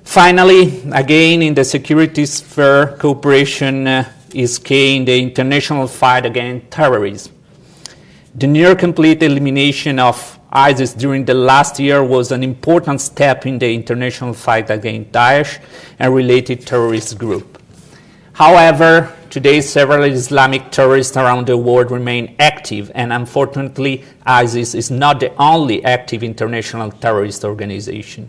Finally, again, in the security sphere, cooperation is key in the international fight against terrorism. The near complete elimination of ISIS during the last year was an important step in the international fight against Daesh and related terrorist groups. However, today several Islamic terrorists around the world remain active, and unfortunately ISIS is not the only active international terrorist organization.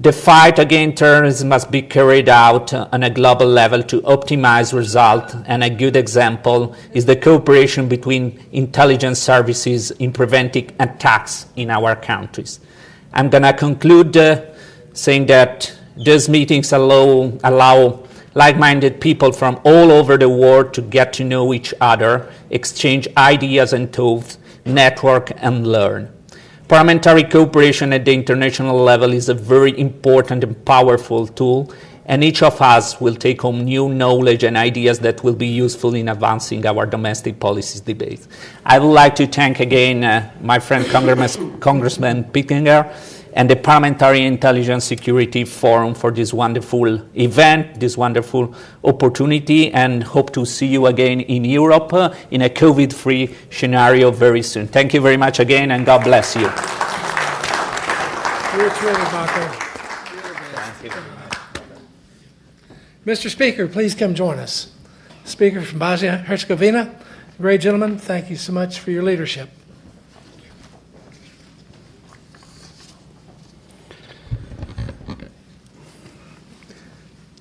The fight against terrorism must be carried out on a global level to optimize results, and a good example is the cooperation between intelligence services in preventing attacks in our countries. I'm going to conclude saying that these meetings allow like-minded people from all over the world to get to know each other, exchange ideas and thoughts, network, and learn. Parliamentary cooperation at the international level is a very important and powerful tool, and each of us will take home new knowledge and ideas that will be useful in advancing our domestic policies debates. I would like to thank again my friend Congressman Pittenger and the Parliamentary Intelligence Security Forum for this wonderful event, this wonderful opportunity, and hope to see you again in Europe in a COVID-free scenario very soon. Thank you very much again, and God bless you. Mr. Speaker, please come join us. Speaker from Bosnia-Herzegovina, great gentleman, thank you so much for your leadership.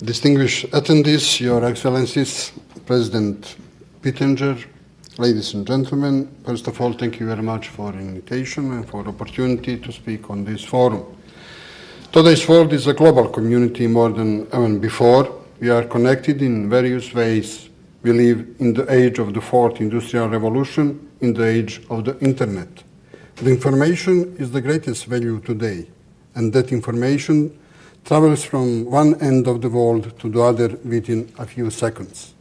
Distinguished attendees, Your Excellencies, President Pittenger, ladies and gentlemen, first of all, thank you very much for the invitation and for the opportunity to speak on this forum. Today's world is a global community more than ever before. We are connected in various ways. We live in the age of the fourth industrial revolution, in the age of the internet. The information is the greatest value today, and that information travels from one end of the world to the other within a few seconds.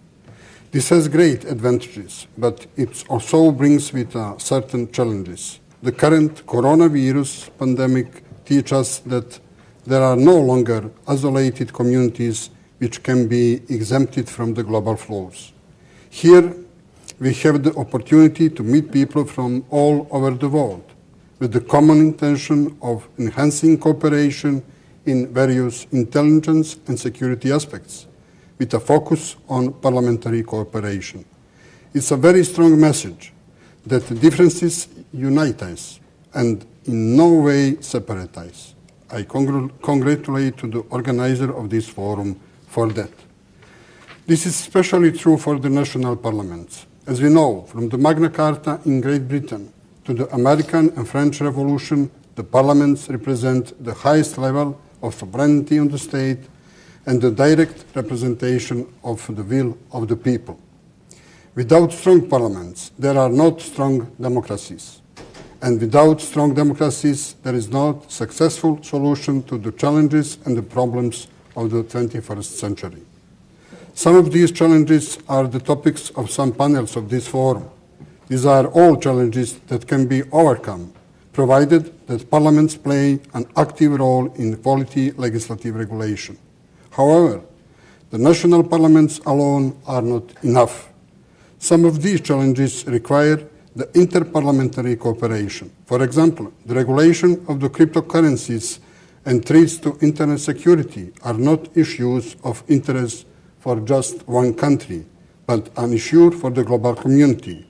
This has great advantages, but it also brings with certain challenges. The current coronavirus pandemic teaches us that there are no longer isolated communities which can be exempted from the global flows. Here, we have the opportunity to meet people from all over the world with the common intention of enhancing cooperation in various intelligence and security aspects, with a focus on parliamentary cooperation. It's a very strong message that differences unite us and in no way separate us. I congratulate the organizer of this forum for that. This is especially true for the national parliaments. As we know, from the Magna Carta in Great Britain to the American and French Revolution, the parliaments represent the highest level of sovereignty on the state and the direct representation of the will of the people. Without strong parliaments, there are not strong democracies. And without strong democracies, there is no successful solution to the challenges and the problems of the 21st century. Some of these challenges are the topics of some panels of this forum. These are all challenges that can be overcome, provided that parliaments play an active role in quality legislative regulation. However, the national parliaments alone are not enough. Some of these challenges require the interparliamentary cooperation. For example, the regulation of the cryptocurrencies and threats to internet security are not issues of interest for just one country, but an issue for the global community.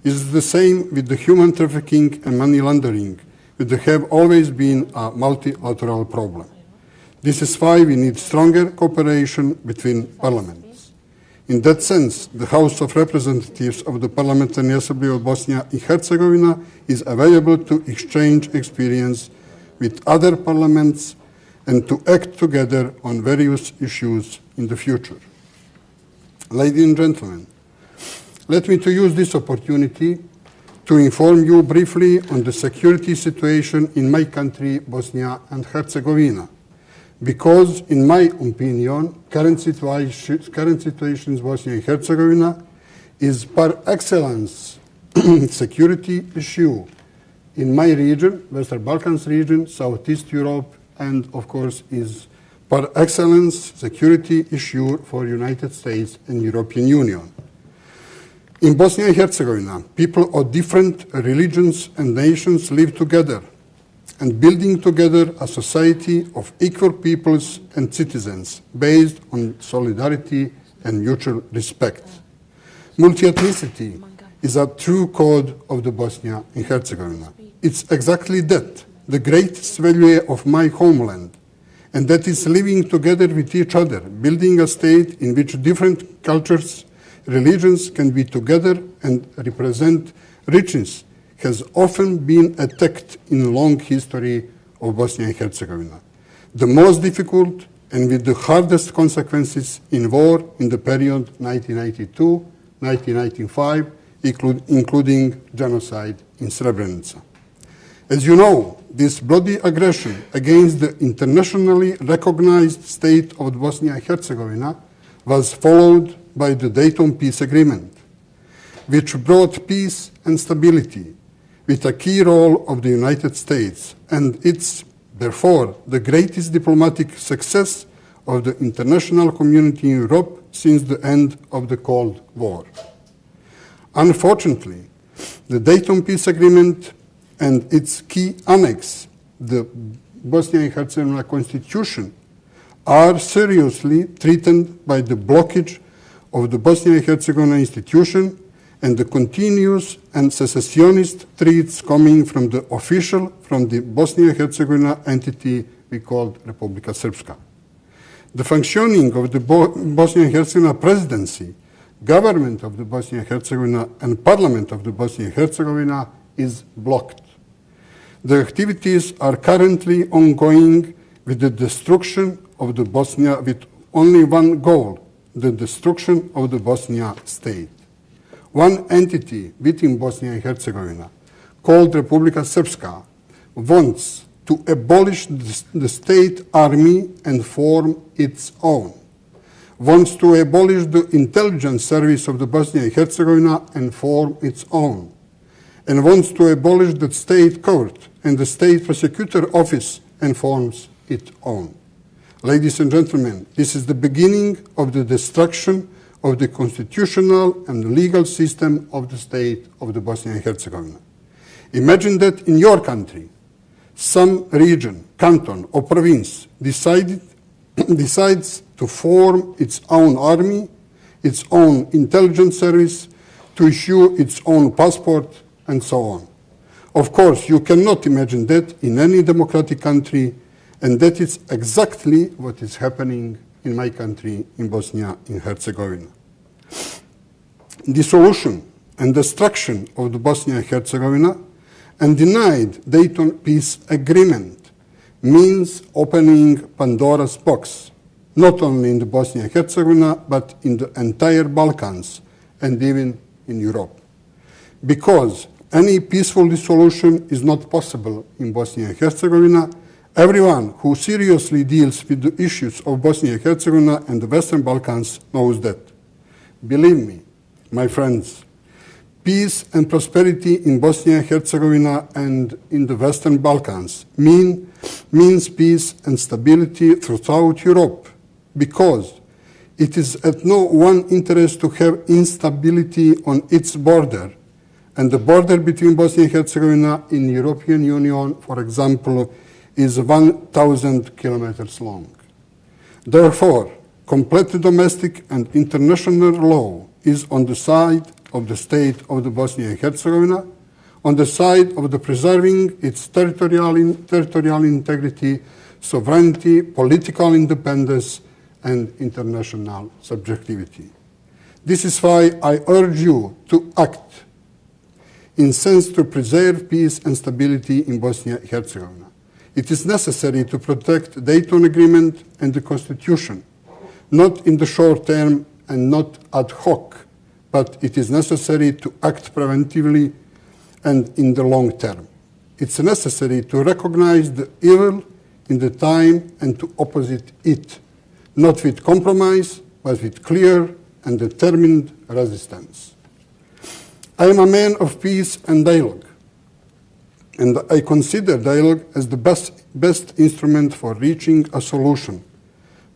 It is the same with the human trafficking and money laundering, which have always been a multilateral problem. This is why we need stronger cooperation between parliaments. In that sense, the House of Representatives of the Parliamentary Assembly of Bosnia and Herzegovina is available to exchange experience with other parliaments and to act together on various issues in the future. Ladies and gentlemen, let me to use this opportunity to inform you briefly on the security situation in my country, Bosnia and Herzegovina, because in my opinion, current situation in Bosnia and Herzegovina is par excellence security issue in my region, Western Balkans region, Southeast Europe, and of course is par excellence security issue for United States and European Union. In Bosnia and Herzegovina, people of different religions and nations live together and building together a society of equal peoples and citizens based on solidarity and mutual respect. Multi-ethnicity is a true code of the Bosnia and Herzegovina. It's exactly that, the greatest value of my homeland, and that is living together with each other, building a state in which different cultures, religions can be together and represent richness, has often been attacked in the long history of Bosnia and Herzegovina. The most difficult and with the hardest consequences in war in the period 1992, 1995, including genocide in Srebrenica. As you know, this bloody aggression against the internationally recognized state of Bosnia and Herzegovina was followed by the Dayton Peace Agreement, which brought peace and stability with a key role of the United States, and it's therefore the greatest diplomatic success of the international community in Europe since the end of the Cold War. Unfortunately, the Dayton Peace Agreement and its key annex, the Bosnia and Herzegovina Constitution, are seriously threatened by the blockage of the Bosnia and Herzegovina institution and the continuous and secessionist threats coming from the Bosnia and Herzegovina entity we called Republika Srpska. The functioning of the Bosnia and Herzegovina presidency, government of the Bosnia and Herzegovina, and parliament of the Bosnia and Herzegovina is blocked. The activities are currently ongoing with the destruction of the Bosnia, with only one goal, the destruction of the Bosnia state. One entity within Bosnia and Herzegovina, called Republika Srpska, wants to abolish the state army and form its own, wants to abolish the intelligence service of the Bosnia and Herzegovina and form its own, and wants to abolish the state court and the state prosecutor office and forms its own. Ladies and gentlemen, this is the beginning of the destruction of the constitutional and legal system of the state of the Bosnia and Herzegovina. Imagine that in your country, some region, canton, or province decides to form its own army, its own intelligence service, to issue its own passport, and so on. Of course, you cannot imagine that in any democratic country, and that is exactly what is happening in my country, in Bosnia and Herzegovina. Dissolution and destruction of the Bosnia and Herzegovina and denied Dayton Peace Agreement means opening Pandora's box, not only in the Bosnia and Herzegovina, but in the entire Balkans and even in Europe. Because any peaceful dissolution is not possible in Bosnia and Herzegovina, everyone who seriously deals with the issues of Bosnia and Herzegovina and the Western Balkans knows that. Believe me, my friends, peace and prosperity in Bosnia and Herzegovina and in the Western Balkans means peace and stability throughout Europe, because it is at no one interest to have instability on its border, and the border between Bosnia and Herzegovina in the European Union, for example, is 1,000 kilometers long. Therefore, complete domestic and international law is on the side of the state of the Bosnia and Herzegovina, on the side of the preserving its territorial integrity, sovereignty, political independence, and international subjectivity. This is why I urge you to act in sense to preserve peace and stability in Bosnia and Herzegovina. It is necessary to protect the Dayton Agreement and the Constitution, not in the short term and not ad hoc, but it is necessary to act preventively and in the long term. It's necessary to recognize the evil in the time and to opposite it, not with compromise, but with clear and determined resistance. I am a man of peace and dialogue, and I consider dialogue as the best instrument for reaching a solution.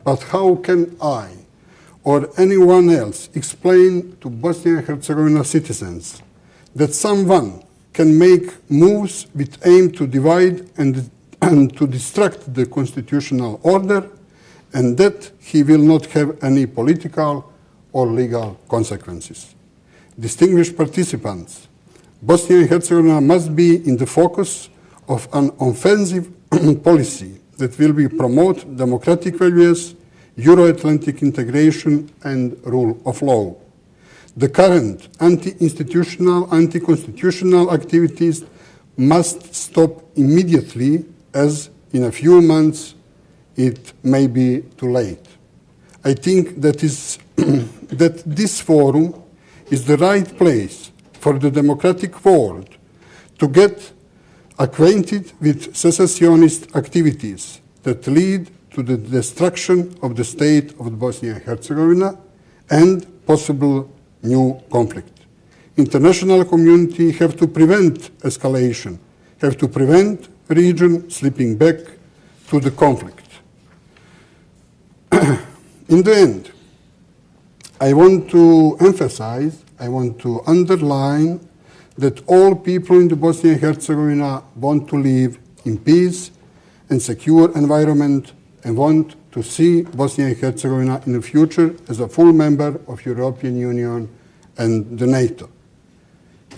But how can I or anyone else explain to Bosnia and Herzegovina citizens that someone can make moves with aim to divide and to distract the constitutional order, and that he will not have any political or legal consequences? Distinguished participants, Bosnia and Herzegovina must be in the focus of an offensive policy that will promote democratic values, Euro-Atlantic integration, and rule of law. The current anti-institutional, anti-constitutional activities must stop immediately, as in a few months it may be too late. I think that this forum is the right place for the democratic world to get acquainted with secessionist activities that lead to the destruction of the state of Bosnia and Herzegovina and possible new conflict. International community have to prevent escalation, have to prevent region slipping back to the conflict. In the end, I want to emphasize, I want to underline that all people in the Bosnia and Herzegovina want to live in peace and secure environment and want to see Bosnia and Herzegovina in the future as a full member of European Union and the NATO.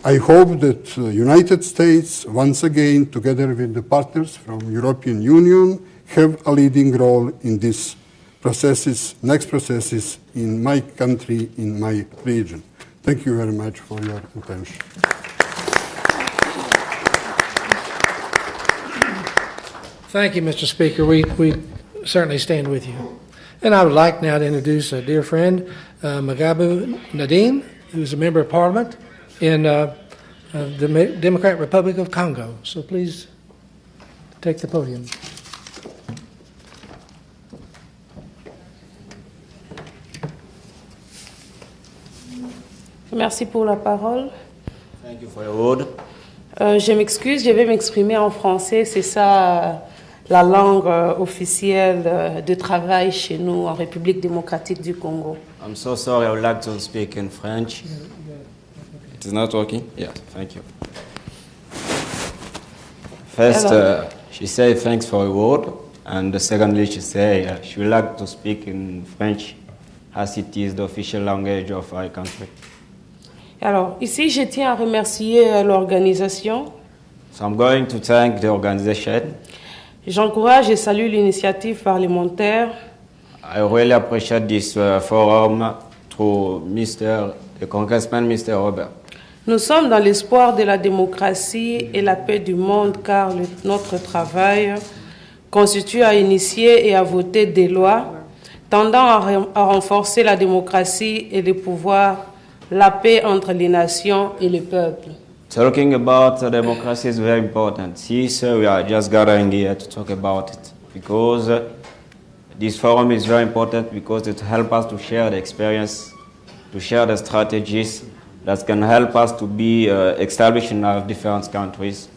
I hope that the United States, once again, together with the partners from European Union, have a leading role in these processes, next processes in my country, in my region. Thank you very much for your attention. Thank you, Mr. Speaker. We certainly stand with you. And I would like now to introduce a dear friend, Magabu Nadine, who's a member of Parliament in the Democratic Republic of Congo. So please take the podium. Merci pour la parole. Thank you for your word. Je m'excuse, je vais m'exprimer en français. C'est ça la langue officielle de travail chez nous en République démocratique du Congo. I'm so sorry, I would like to speak in French. It is not working? Yeah, thank you. First, she said thanks for your word. And secondly, she said she would like to speak in French as it is the official language of our country. Alors, ici, je tiens à remercier l'organisation. So I'm going to thank the organization. J'encourage et salue l'initiative parlementaire. I really appreciate this forum through the Congressman Mr. Robert. Nous sommes dans l'espoir de la démocratie et la paix du monde car notre travail constitue à initier et à voter des lois tendant à renforcer la démocratie et les pouvoirs, la paix entre les nations et les peuples. Talking about democracy is very important. See, sir, we are just gathering here to talk about it because this forum is very important because it helps us to share the experience, to share the strategies that can help us to be established in our different countries.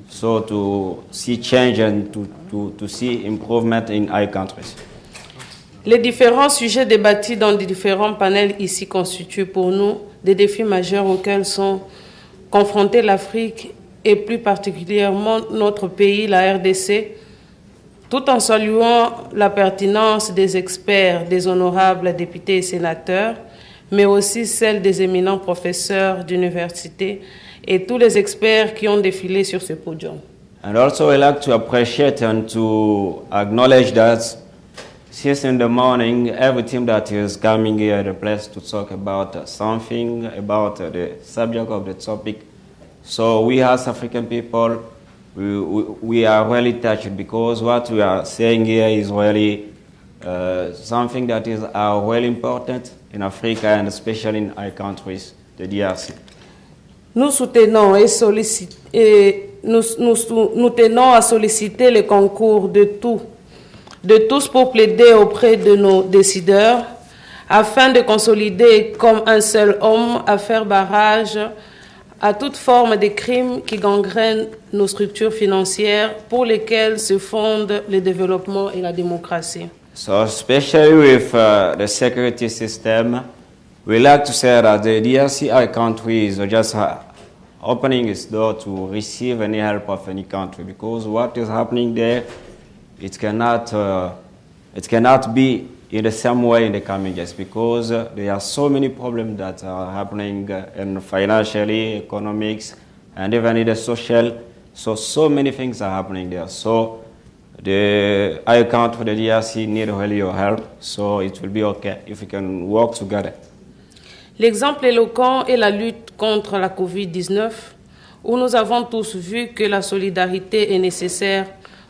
So to see change and to see improvement in our countries. Les différents sujets débattus dans les différents panels ici constituent pour nous des défis majeurs auxquels sont confrontés l'Afrique et plus particulièrement notre pays, la RDC, tout en saluant la pertinence des experts, des honorables députés et sénateurs, mais aussi celle des éminents professeurs d'université et tous les experts qui ont défilé sur ce podium. And also I like to appreciate and to acknowledge that since in the morning, every team that is coming here at the place to talk about something, about the subject of the topic. So we as African people, we are really touched because what we are saying here is really something that is really important in Africa and especially in our countries, the DRC. Nous soutenons nous tenons à solliciter le concours de tous pour plaider auprès de nos décideurs afin de consolider comme un seul homme à faire barrage à toute forme de crime qui gangrène nos structures financières pour lesquelles se fondent le développement et la démocratie. So especially with the security system, we like to say that the DRC country is just opening its door to receive any help of any country because what is happening there, it cannot be in the same way in the coming years because there are so many problems that are happening in financially, economics, and even in the social. So many things are happening there. So the country, the DRC, need really your help. So it will be okay if we can work together. L'exemple éloquent est la lutte contre la COVID-19, où nous avons tous vu que la solidarité est nécessaire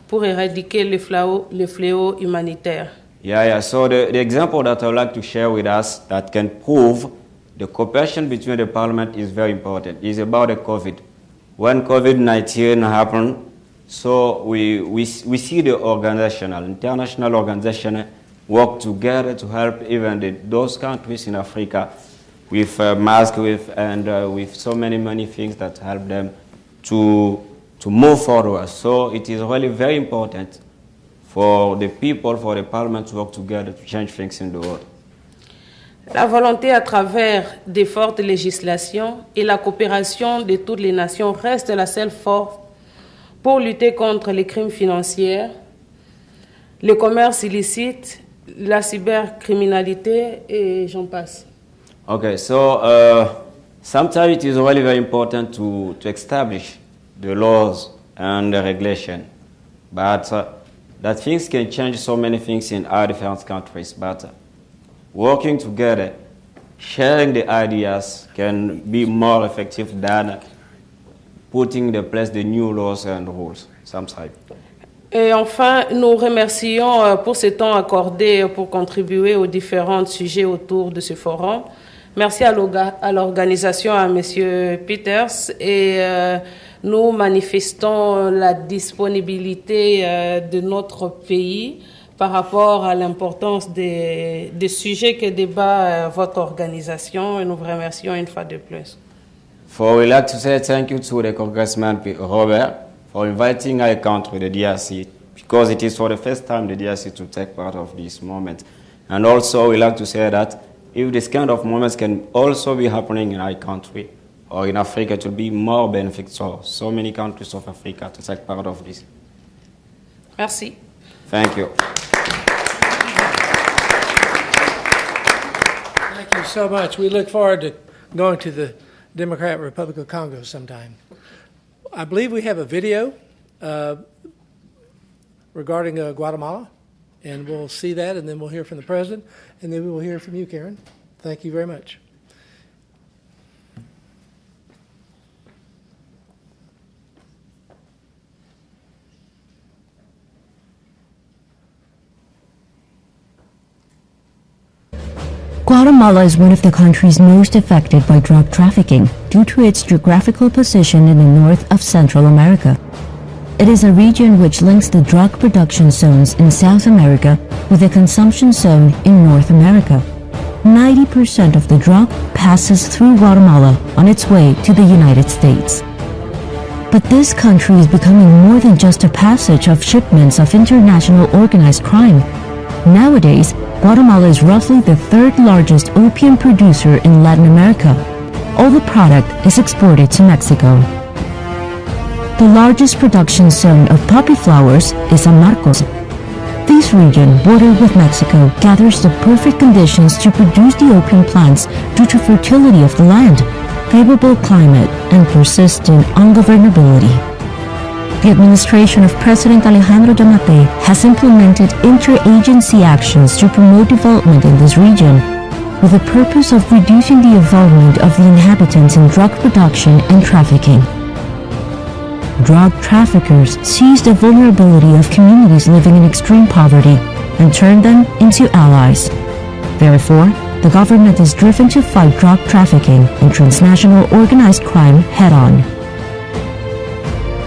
pour éradiquer les fléaux humanitaires. Yeah. So the example that I would like to share with us that can prove the cooperation between the parliament is very important. It's about the COVID. When COVID-19 happened, so we see the international organization work together to help even those countries in Africa with masks, with so many things that help them to move forward. So it is really very important for the people, for the parliament to work together to change things in the world. La volonté à travers des fortes législations et la coopération de toutes les nations reste la seule force pour lutter contre les crimes financiers, le commerce illicite, la cybercriminalité et j'en passe. Okay, so sometimes it is really very important to establish the laws and the regulation, but that things can change so many things in our different countries. But working together, sharing the ideas can be more effective than putting in place the new laws and rules sometimes. Et enfin, nous remercions pour ce temps accordé pour contribuer aux différents sujets autour de ce forum. Merci à l'organisation, à M. Peters, et nous manifestons la disponibilité de notre pays par rapport à l'importance des sujets que débat votre organisation, et nous vous remercions une fois de plus. We'd like to say thank you to the Congressman Robert for inviting our country, the DRC, because it is for the first time the DRC to take part of this moment. And also we'd like to say that if this kind of moments can also be happening in our country or in Africa, it will be more beneficial for so many countries of Africa to take part of this. Merci. Thank you. Thank you so much. We look forward to going to the Democratic Republic of Congo sometime. I believe we have a video regarding Guatemala, and we'll see that, and then we'll hear from the president, and then we will hear from you, Karen. Thank you very much. Guatemala is one of the countries most affected by drug trafficking due to its geographical position in the north of Central America. It is a region which links the drug production zones in South America with the consumption zone in North America. 90% of the drug passes through Guatemala on its way to the United States. But this country is becoming more than just a passage of shipments of international organized crime. Nowadays, Guatemala is roughly the third largest opium producer in Latin America. All the product is exported to Mexico. The largest production zone of poppy flowers is San Marcos. This region, bordered with Mexico, gathers the perfect conditions to produce the opium plants due to fertility of the land, favorable climate, and persistent ungovernability. The administration of President Alejandro Yamatei has implemented interagency actions to promote development in this region, with the purpose of reducing the involvement of the inhabitants in drug production and trafficking. Drug traffickers seize the vulnerability of communities living in extreme poverty and turn them into allies. Therefore, the government is driven to fight drug trafficking and transnational organized crime head-on.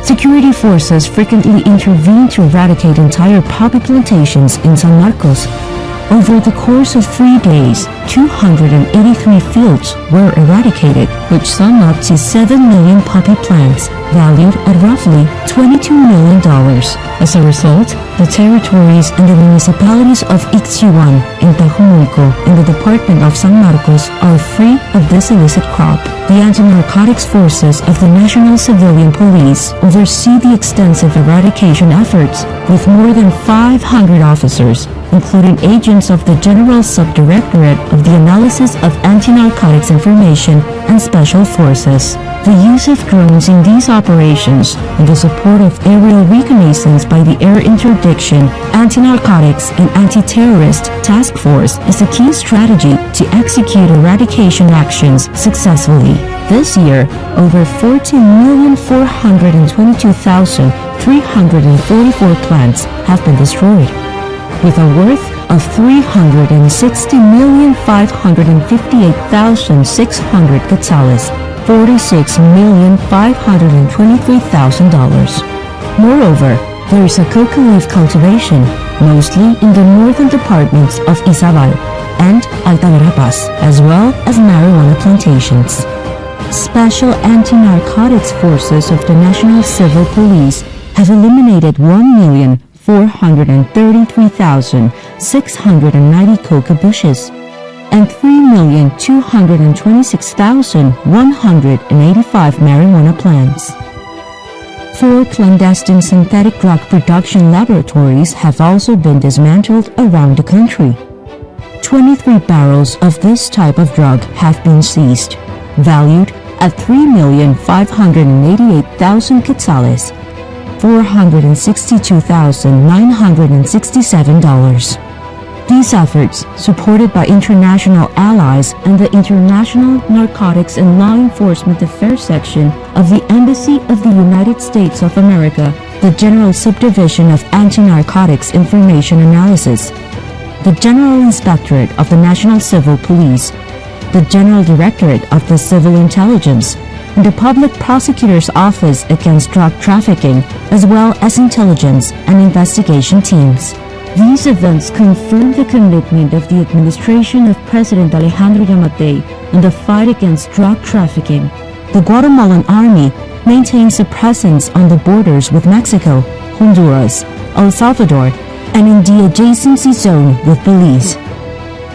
Security forces frequently intervene to eradicate entire poppy plantations in San Marcos. Over the course of 3 days, 283 fields were eradicated, which sum up to 7 million poppy plants, valued at roughly $22 million. As a result, the territories and the municipalities of Ixchuan and Tajumulco in the department of San Marcos are free of this illicit crop. The anti-narcotics forces of the National Civilian Police oversee the extensive eradication efforts, with more than 500 officers, including agents of the General Subdirectorate of the Analysis of Anti-Narcotics Information and Special Forces. The use of drones in these operations and the support of aerial reconnaissance by the Air Interdiction, Anti-Narcotics and Anti-Terrorist Task Force is a key strategy to execute eradication actions successfully. This year, over 14,422,344 plants have been destroyed, with a worth of 360,558,600 quetzales, $46,523,000. Moreover, there is a coca leaf cultivation, mostly in the northern departments of Izabal and Alta Verapaz, as well as marijuana plantations. Special anti-narcotics forces of the National Civil Police have eliminated 1,433,690 coca bushes and 3,226,185 marijuana plants. 4 clandestine synthetic drug production laboratories have also been dismantled around the country. 23 barrels of this type of drug have been seized, valued at 3,588,000 quetzales, $462,967. These efforts, supported by international allies and the International Narcotics and Law Enforcement Affairs Section of the Embassy of the United States of America, the General Subdivision of Anti-Narcotics Information Analysis, the General Inspectorate of the National Civil Police, the General Directorate of the Civil Intelligence, and the Public Prosecutor's Office Against Drug Trafficking, as well as intelligence and investigation teams. These events confirm the commitment of the administration of President Alejandro Yamatei in the fight against drug trafficking. The Guatemalan Army maintains a presence on the borders with Mexico, Honduras, El Salvador, and in the adjacency zone with Belize.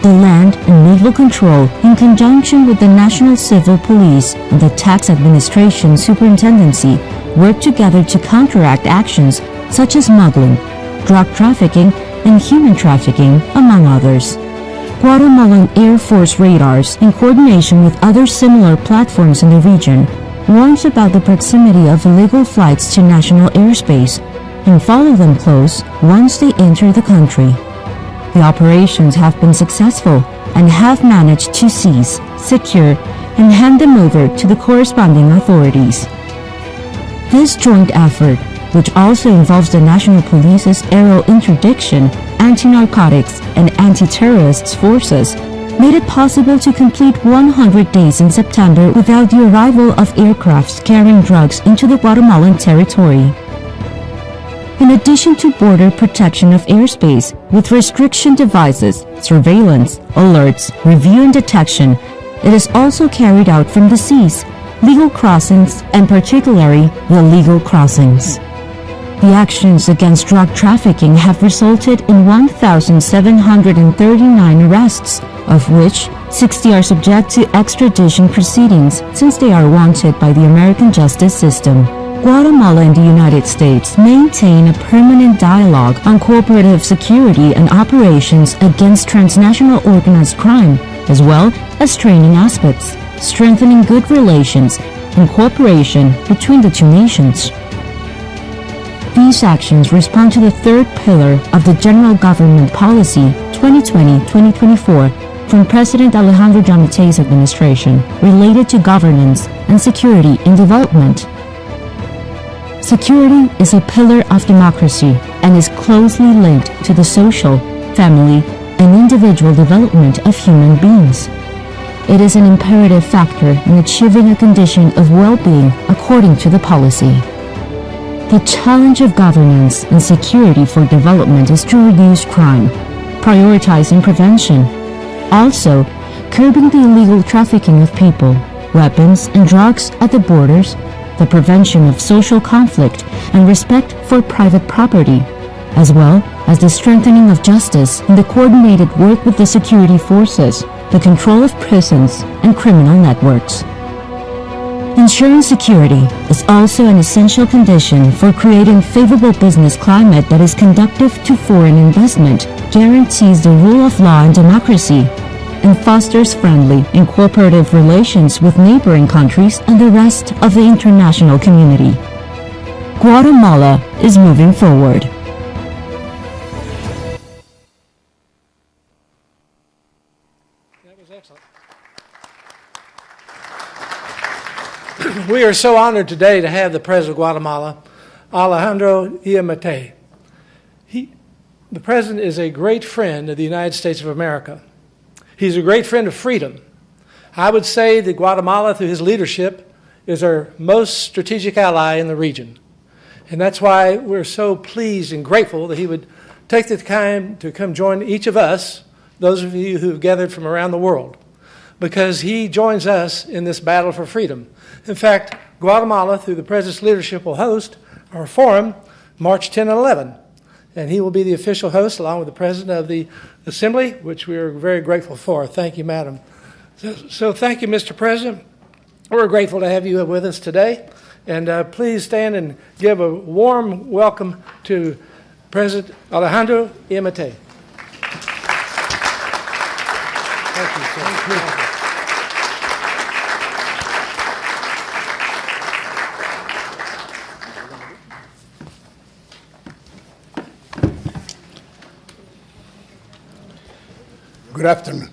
The Land and Naval Control, in conjunction with the National Civil Police and the Tax Administration Superintendency, work together to counteract actions such as smuggling, drug trafficking, and human trafficking, among others. Guatemalan Air Force radars, in coordination with other similar platforms in the region, warns about the proximity of illegal flights to national airspace and follow them close once they enter the country. The operations have been successful and have managed to seize, secure, and hand them over to the corresponding authorities. This joint effort, which also involves the National Police's aerial interdiction, anti-narcotics, and anti-terrorists forces, made it possible to complete 100 days in September without the arrival of aircrafts carrying drugs into the Guatemalan territory. In addition to border protection of airspace with restriction devices, surveillance, alerts, review and detection, it is also carried out from the seas, legal crossings, and particularly the illegal crossings. The actions against drug trafficking have resulted in 1,739 arrests, of which 60 are subject to extradition proceedings since they are wanted by the American justice system. Guatemala and the United States maintain a permanent dialogue on cooperative security and operations against transnational organized crime, as well as training aspects, strengthening good relations and cooperation between the two nations. These actions respond to the third pillar of the General Government Policy 2020-2024 from President Alejandro Yamatei's administration related to governance and security in development. Security is a pillar of democracy and is closely linked to the social, family, and individual development of human beings. It is an imperative factor in achieving a condition of well-being according to the policy. The challenge of governance and security for development is to reduce crime, prioritizing prevention, also curbing the illegal trafficking of people, weapons, and drugs at the borders, the prevention of social conflict, and respect for private property, as well as the strengthening of justice and the coordinated work with the security forces, the control of prisons, and criminal networks. Ensuring security is also an essential condition for creating favorable business climate that is conducive to foreign investment, guarantees the rule of law and democracy, and fosters friendly and cooperative relations with neighboring countries and the rest of the international community. Guatemala is moving forward. That was excellent. We are so honored today to have the President of Guatemala, Alejandro Yamatei. the President is a great friend of the United States of America. He's a great friend of freedom. I would say that Guatemala, through his leadership, is our most strategic ally in the region. And that's why we're so pleased and grateful that he would take the time to come join each of us, those of you who have gathered from around the world, because he joins us in this battle for freedom. In fact, Guatemala, through the President's leadership, will host our forum March 10 and 11. And he will be the official host along with the President of the Assembly, which we are very grateful for. Thank you, Madam. So thank you, Mr. President. We're grateful to have you with us today. And please stand and give a warm welcome to President Alejandro Imate. Thank you, sir. Thank you. Good afternoon.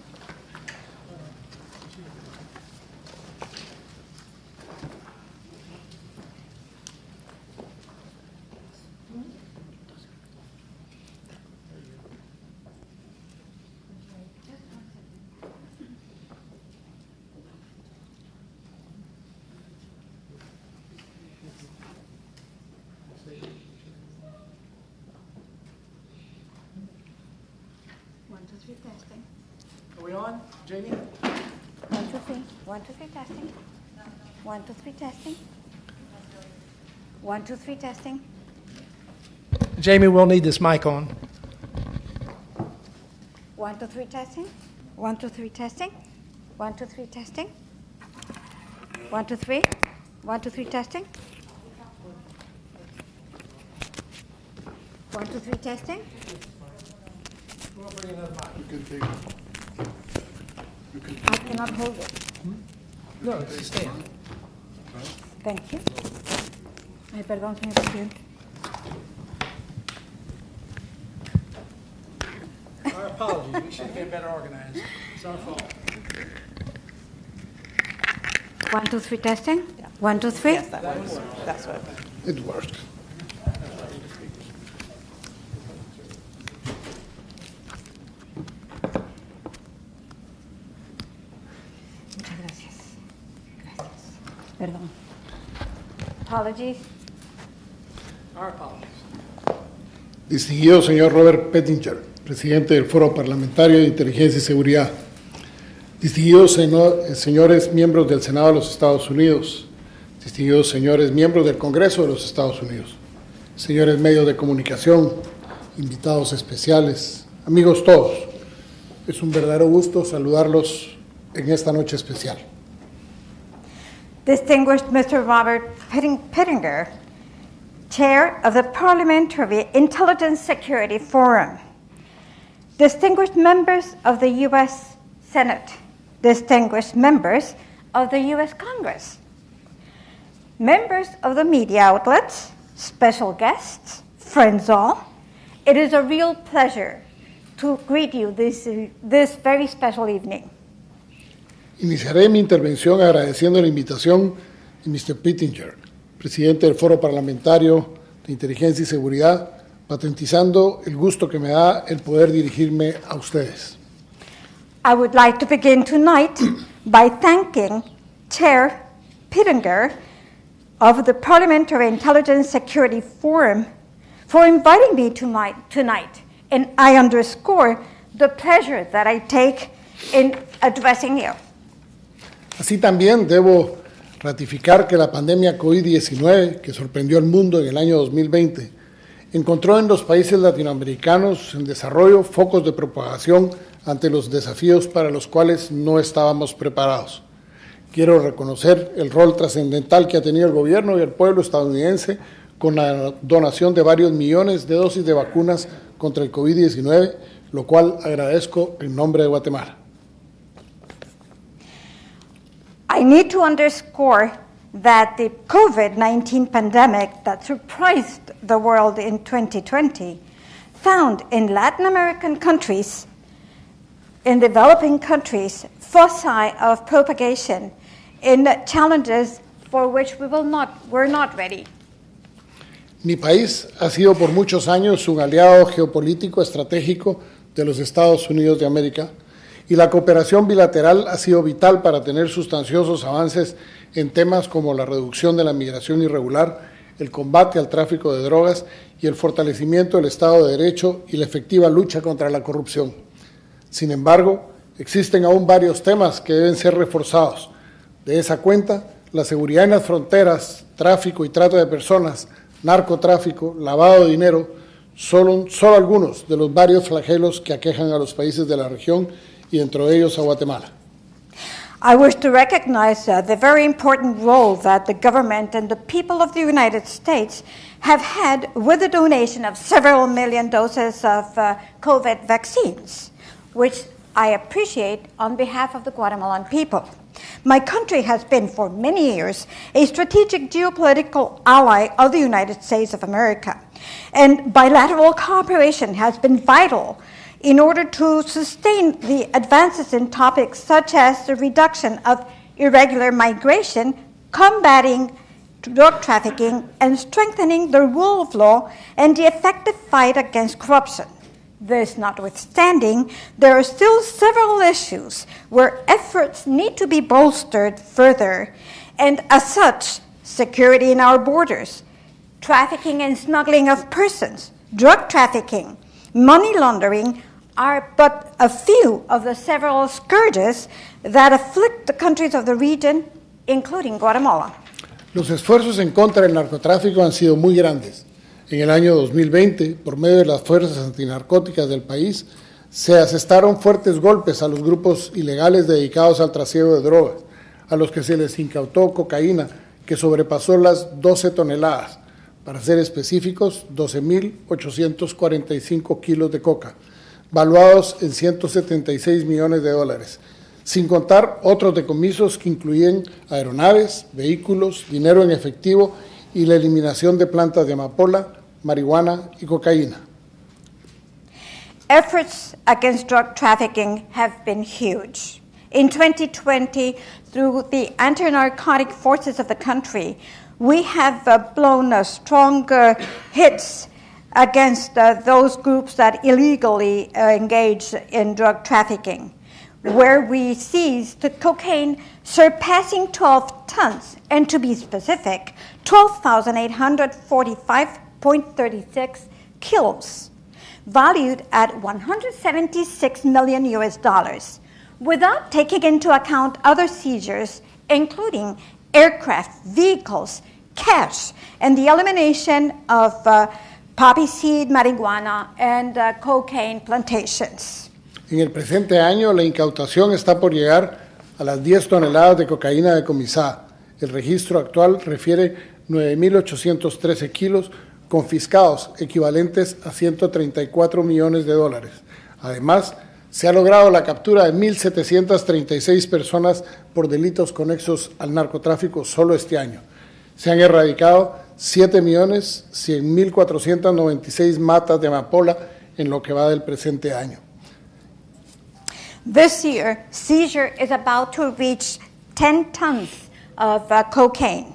Testing. Are we on, Jamie? 1, 2, 3. 1, 2, 3, testing. 1, 2, 3, testing. 1, 2, 3, testing. Jamie, we'll need this mic on. 1, 2, 3, testing. 1, 2, 3, testing. 1, 2, 3, testing. 1, 2, 3. 1, 2, 3, testing. 1, 2, 3, testing. I cannot hold it. No, it's a stand. Thank you. Ay, perdón, señor presidente. Our apologies. We should have been better organized. It's our fault. 1, 2, 3, testing. 1, 2, 3. Yes, that works. That's what. It worked. Muchas gracias. Gracias. Perdón. Apologies. Our apologies. Distinguido señor Robert Pettinger, presidente del Foro Parlamentario de Inteligencia y Seguridad. Distinguidos señores miembros del Senado de los Estados Unidos. Distinguidos señores miembros del Congreso de los Estados Unidos. Señores medios de comunicación, invitados especiales, amigos todos. Es un verdadero gusto saludarlos en esta noche especial. Distinguished Mr. Robert Pettinger, Chair of the Parliamentary Intelligence Security Forum. Distinguished members of the U.S. Senate. Distinguished members of the U.S. Congress. Members of the media outlets, special guests, friends all, it is a real pleasure to greet you this very special evening. Iniciaré mi intervención agradeciendo la invitación de Mr. Pettinger, presidente del Foro Parlamentario de Inteligencia y Seguridad, patentizando el gusto que me da el poder dirigirme a ustedes. I would like to begin tonight by thanking Chair Pettinger of the Parliamentary Intelligence Security Forum for inviting me tonight, and I underscore the pleasure that I take in addressing you. Así también debo ratificar que la pandemia COVID-19, que sorprendió al mundo en el año 2020, encontró en los países latinoamericanos en desarrollo focos de propagación ante los desafíos para los cuales no estábamos preparados. Quiero reconocer el rol trascendental que ha tenido el gobierno y el pueblo estadounidense con la donación de varios millones de dosis de vacunas contra el COVID-19, lo cual agradezco en nombre de Guatemala. I need to underscore that the COVID-19 pandemic that surprised the world in 2020 found in Latin American countries, in developing countries, foci of propagation in challenges for which we're not ready. Mi país ha sido por muchos años un aliado geopolítico estratégico de los Estados Unidos de América y la cooperación bilateral ha sido vital para tener sustanciosos avances en temas como la reducción de la migración irregular, el combate al tráfico de drogas y el fortalecimiento del Estado de Derecho y la efectiva lucha contra la corrupción. Sin embargo, existen aún varios temas que deben ser reforzados. De esa cuenta, la seguridad en las fronteras, tráfico y trata de personas, narcotráfico, lavado de dinero, son solo algunos de los varios flagelos que aquejan a los países de la región y dentro de ellos a Guatemala. I wish to recognize the very important role that the government and the people of the United States have had with the donation of several million doses of COVID vaccines, which I appreciate on behalf of the Guatemalan people. My country has been for many years a strategic geopolitical ally of the United States of America, and bilateral cooperation has been vital in order to sustain the advances in topics such as the reduction of irregular migration, combating drug trafficking, and strengthening the rule of law and the effective fight against corruption. This notwithstanding, there are still several issues where efforts need to be bolstered further, and as such, security in our borders, trafficking and smuggling of persons, drug trafficking, money laundering are but a few of the several scourges that afflict the countries of the region, including Guatemala. Los esfuerzos en contra del narcotráfico han sido muy grandes. En el año 2020, por medio de las fuerzas antinarcóticas del país, se asestaron fuertes golpes a los grupos ilegales dedicados al trasiego de drogas, a los que se les incautó cocaína que sobrepasó las 12 toneladas, para ser específicos, 12.845 kilos de coca, valuados en 176 millones de dólares, sin contar otros decomisos que incluyen aeronaves, vehículos, dinero en efectivo y la eliminación de plantas de amapola, marihuana y cocaína. Efforts against drug trafficking have been huge. In 2020, through the anti-narcotic forces of the country, we have blown strong hits against those groups that illegally engage in drug trafficking, where we seized cocaine surpassing 12 tons, and to be specific, 12,845.36 kilos, valued at $176 million US, without taking into account other seizures, including aircraft, vehicles, cash, and the elimination of poppy seed, marijuana, and cocaine plantations. En el presente año, la incautación está por llegar a las 10 toneladas de cocaína decomisada. El registro actual refiere 9.813 kilos confiscados, equivalentes a 134 millones de dólares. Además, se ha logrado la captura de 1.736 personas por delitos conexos al narcotráfico solo este año. Se han erradicado 7.100.496 matas de amapola en lo que va del presente año. This year, seizure is about to reach 10 tons of cocaine.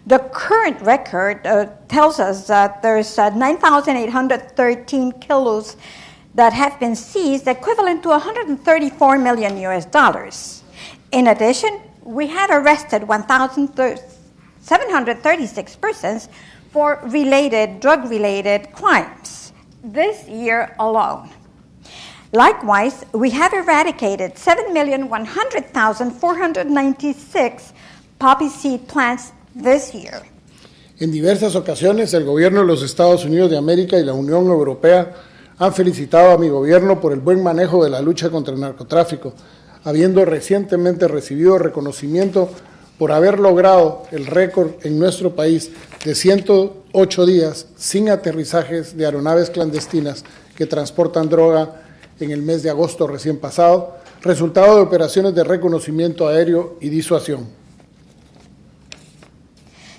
The current record tells us that there's 9,813 kilos that have been seized, equivalent to $134 million US. In addition, we have arrested 1,736 persons for drug-related crimes this year alone. Likewise, we have eradicated 7,100,496 poppy seed plants this year. En diversas ocasiones, el gobierno de los Estados Unidos de América y la Unión Europea han felicitado a mi gobierno por el buen manejo de la lucha contra el narcotráfico, habiendo recientemente recibido reconocimiento por haber logrado el récord en nuestro país de 108 días sin aterrizajes de aeronaves clandestinas que transportan droga en el mes de agosto recién pasado, resultado de operaciones de reconocimiento aéreo y disuasión.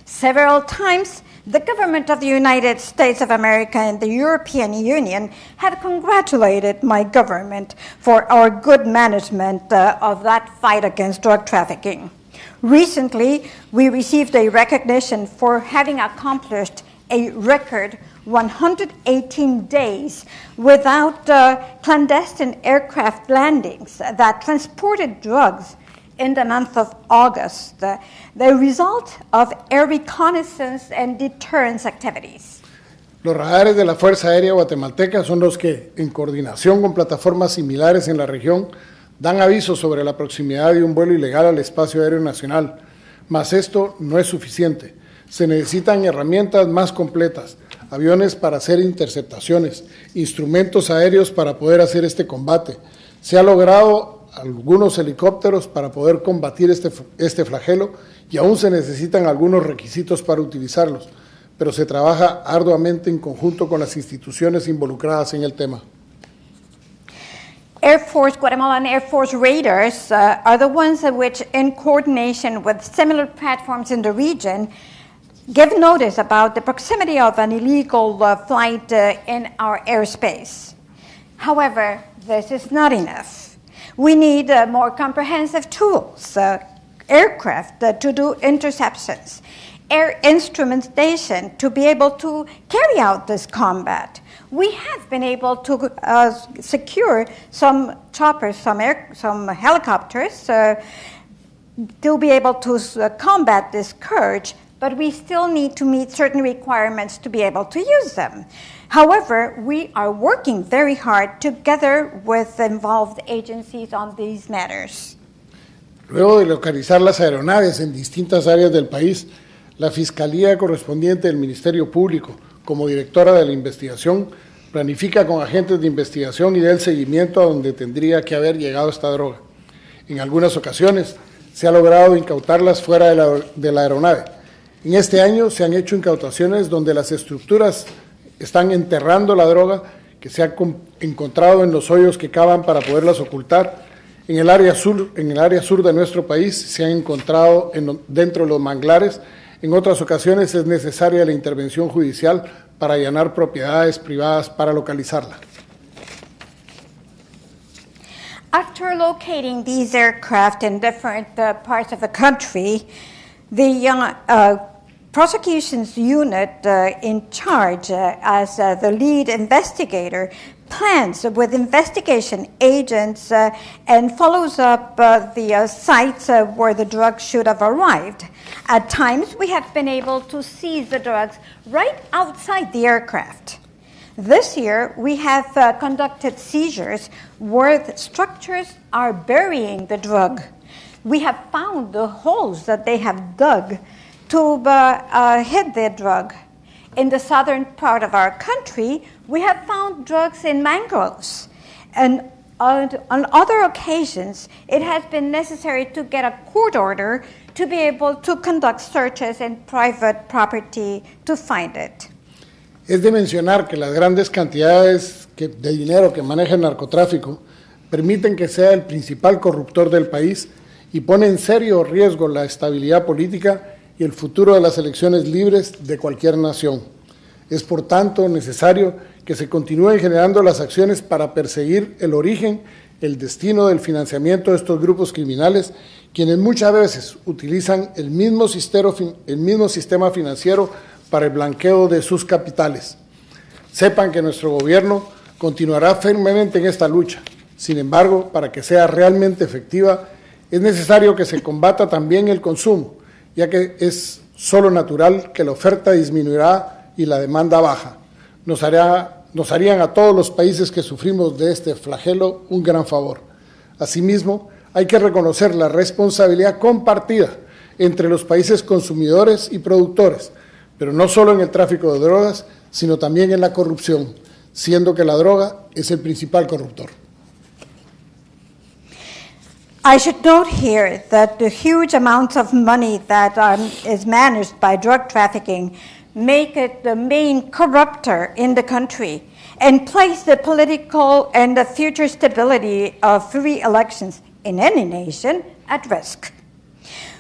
Several times, the government of the United States of America and the European Union have congratulated my government for our good management of that fight against drug trafficking. Recently, we received a recognition for having accomplished a record 118 days without clandestine aircraft landings that transported drugs in the month of August, the result of air reconnaissance and deterrence activities. Los radares de la Fuerza Aérea Guatemalteca son los que, en coordinación con plataformas similares en la región, dan aviso sobre la proximidad de un vuelo ilegal al espacio aéreo nacional. Mas esto no es suficiente. Se necesitan herramientas más completas, aviones para hacer interceptaciones, instrumentos aéreos para poder hacer este combate. Se ha logrado algunos helicópteros para poder combatir este flagelo y aún se necesitan algunos requisitos para utilizarlos, pero se trabaja arduamente en conjunto con las instituciones involucradas en el tema. Guatemalan Air Force radars are the ones which, in coordination with similar platforms in the region, give notice about the proximity of an illegal flight in our airspace. However, this is not enough. We need more comprehensive tools, aircraft to do interceptions, air instrumentation to be able to carry out this combat. We have been able to secure some choppers, some helicopters to be able to combat this scourge, but we still need to meet certain requirements to be able to use them. However, we are working very hard together with involved agencies on these matters. Luego de localizar las aeronaves en distintas áreas del país, la Fiscalía correspondiente del Ministerio Público, como directora de la investigación, planifica con agentes de investigación y del seguimiento a donde tendría que haber llegado esta droga. En algunas ocasiones se ha logrado incautarlas fuera de la aeronave. En este año se han hecho incautaciones donde las estructuras están enterrando la droga que se ha encontrado en los hoyos que cavan para poderlas ocultar. En el área sur de nuestro país se han encontrado dentro de los manglares. En otras ocasiones es necesaria la intervención judicial para allanar propiedades privadas para localizarla. After locating these aircraft in different parts of the country, the prosecutions unit in charge as the lead investigator plans with investigation agents and follows up the sites where the drugs should have arrived. At times, we have been able to seize the drugs right outside the aircraft. This year, we have conducted seizures where the structures are burying the drug. We have found the holes that they have dug to hid the drug. In the southern part of our country, we have found drugs in mangroves. And on other occasions, it has been necessary to get a court order to be able to conduct searches in private property to find it. Es de mencionar que las grandes cantidades de dinero que maneja el narcotráfico permiten que sea el principal corruptor del país y pone en serio riesgo la estabilidad política y el futuro de las elecciones libres de cualquier nación. Es por tanto necesario que se continúen generando las acciones para perseguir el origen, el destino del financiamiento de estos grupos criminales, quienes muchas veces utilizan el mismo sistema financiero para el blanqueo de sus capitales. Sepan que nuestro gobierno continuará firmemente en esta lucha. Sin embargo, para que sea realmente efectiva, es necesario que se combata también el consumo, ya que es solo natural que la oferta disminuirá y la demanda baja. Nos harían a todos los países que sufrimos de este flagelo un gran favor. Asimismo, hay que reconocer la responsabilidad compartida entre los países consumidores y productores, pero no solo en el tráfico de drogas, sino también en la corrupción, siendo que la droga es el principal corruptor. I should note here that the huge amounts of money that is managed by drug trafficking make it the main corruptor in the country and place the political and the future stability of free elections in any nation at risk.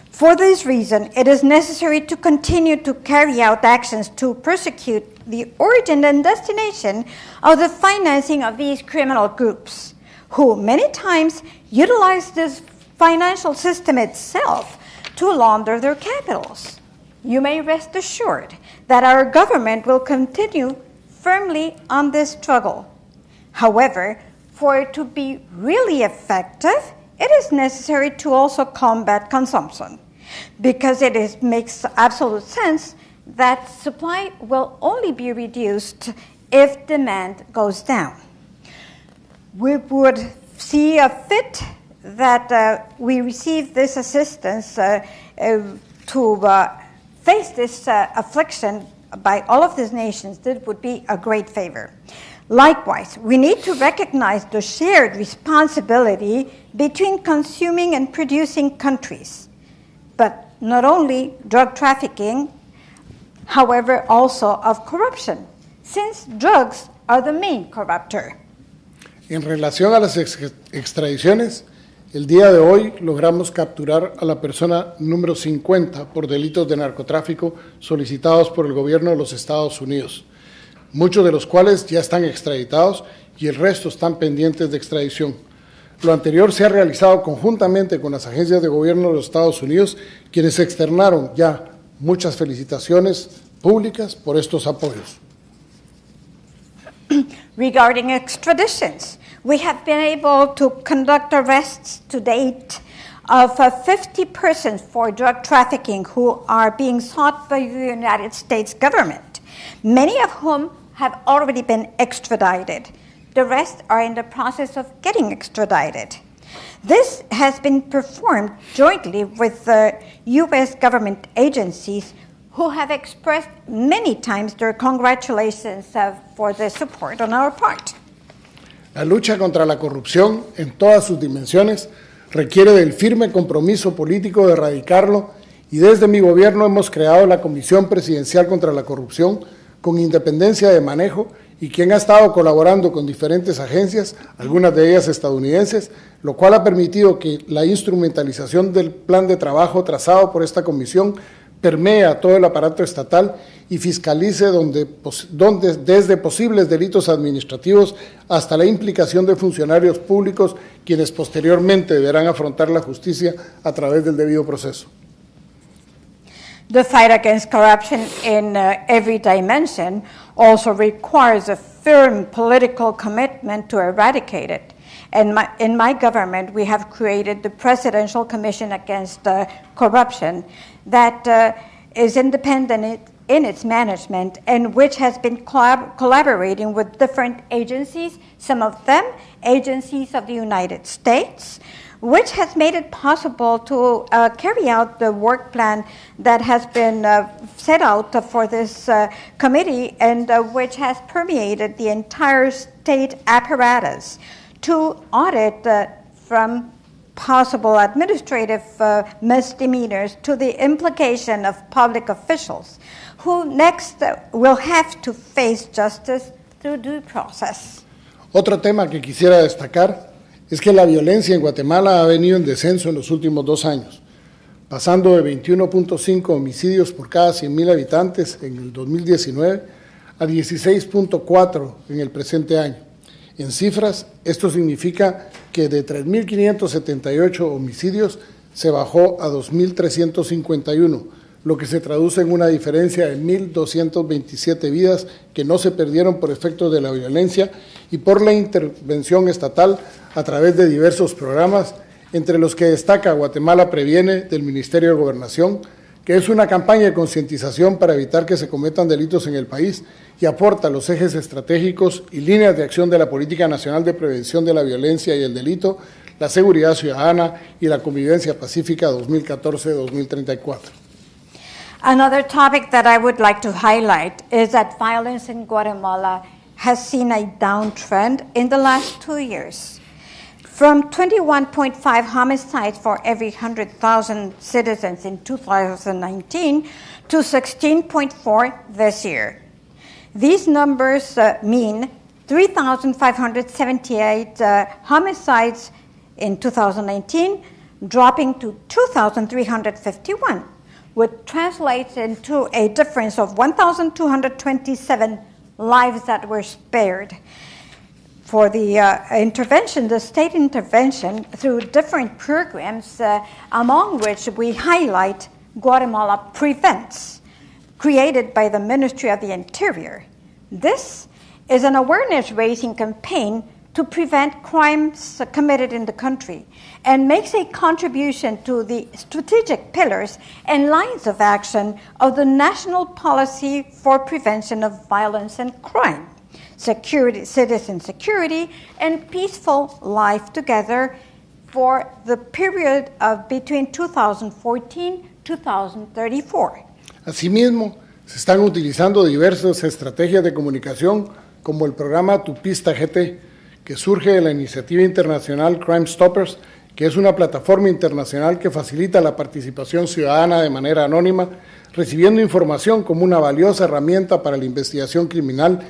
For this reason, it is necessary to continue to carry out actions to prosecute the origin and destination of the financing of these criminal groups, who many times utilize this financial system itself to launder their capitals. you may rest assured that our government will continue firmly on this struggle. However, for it to be really effective, it is necessary to also combat consumption, because makes absolute sense that supply will only be reduced if demand goes down. We would see a fit that we receive this assistance to face this affliction by all of these nations. That would be a great favor. Likewise, we need to recognize the shared responsibility between consuming and producing countries, but not only drug trafficking, however, also of corruption, since drugs are the main corruptor. En relación a las extradiciones, el día de hoy logramos capturar a la persona número 50 por delitos de narcotráfico solicitados por el gobierno de los Estados Unidos, muchos de los cuales ya están extraditados y el resto están pendientes de extradición. Lo anterior se ha realizado conjuntamente con las agencias de gobierno de los Estados Unidos, quienes externaron ya muchas felicitaciones públicas por estos apoyos. Regarding extraditions, we have been able to conduct arrests to date of 50 persons for drug trafficking who are being sought by the United States government, many of whom have already been extradited. The rest are in the process of getting extradited. This has been performed jointly with the U.S. government agencies who have expressed many times their congratulations for the support on our part. La lucha contra la corrupción en todas sus dimensiones requiere del firme compromiso político de erradicarlo, y desde mi gobierno hemos creado la Comisión Presidencial contra la Corrupción con independencia de manejo, y quien ha estado colaborando con diferentes agencias, algunas de ellas estadounidenses, lo cual ha permitido que la instrumentalización del plan de trabajo trazado por esta comisión permea todo el aparato estatal y fiscalice desde posibles delitos administrativos hasta la implicación de funcionarios públicos, quienes posteriormente deberán afrontar la justicia a través del debido proceso. The fight against corruption in every dimension also requires a firm political commitment to eradicate it. And in my government, we have created the Presidential Commission Against Corruption that is independent in its management and which has been collaborating with different agencies, some of them agencies of the United States, which has made it possible to carry out the work plan that has been set out for this committee and which has permeated the entire state apparatus to audit from possible administrative misdemeanors to the implication of public officials, who next will have to face justice through due process. Otro tema que quisiera destacar es que la violencia en Guatemala ha venido en descenso en los últimos 2 años, pasando de 21.5 homicidios por cada 100.000 habitantes en el 2019 a 16.4 en el presente año. En cifras, esto significa que de 3.578 homicidios se bajó a 2.351, lo que se traduce en una diferencia de 1.227 vidas que no se perdieron por efectos de la violencia y por la intervención estatal a través de diversos programas, entre los que destaca Guatemala Previene del Ministerio de Gobernación, que es una campaña de concientización para evitar que se cometan delitos en el país y aporta los ejes estratégicos y líneas de acción de la Política Nacional de Prevención de la Violencia y el Delito, la Seguridad Ciudadana y la Convivencia Pacífica 2014-2034. Another topic that I would like to highlight is that violence in Guatemala has seen a downtrend in the last 2 years, from 21.5 homicides for every 100,000 citizens in 2019 to 16.4 this year. These numbers mean 3,578 homicides in 2019, dropping to 2,351, which translates into a difference of 1,227 lives that were spared. For the intervention, the state intervention through different programs, among which we highlight Guatemala Prevents, created by the Ministry of the Interior. This is an awareness-raising campaign to prevent crimes committed in the country and makes a contribution to the strategic pillars and lines of action of the National Policy for Prevention of Violence and Crime, security, citizen security, and peaceful life together for the period of between 2014-2034. Asimismo, se están utilizando diversas estrategias de comunicación como el programa Tu Pista GT, que surge de la iniciativa internacional Crime Stoppers, que es una plataforma internacional que facilita la participación ciudadana de manera anónima, recibiendo información como una valiosa herramienta para la investigación criminal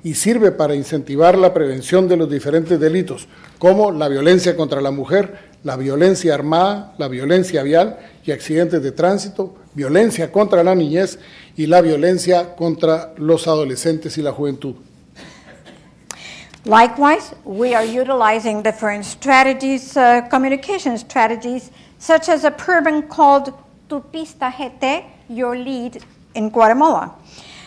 y sirve para incentivar la prevención de los diferentes delitos, como la violencia contra la mujer, la violencia armada, la violencia vial y accidentes de tránsito, violencia contra la niñez y la violencia contra los adolescentes y la juventud. Likewise, we are utilizing different strategies, communication strategies, such as a program called Tu Pista GT, Your Lead in Guatemala,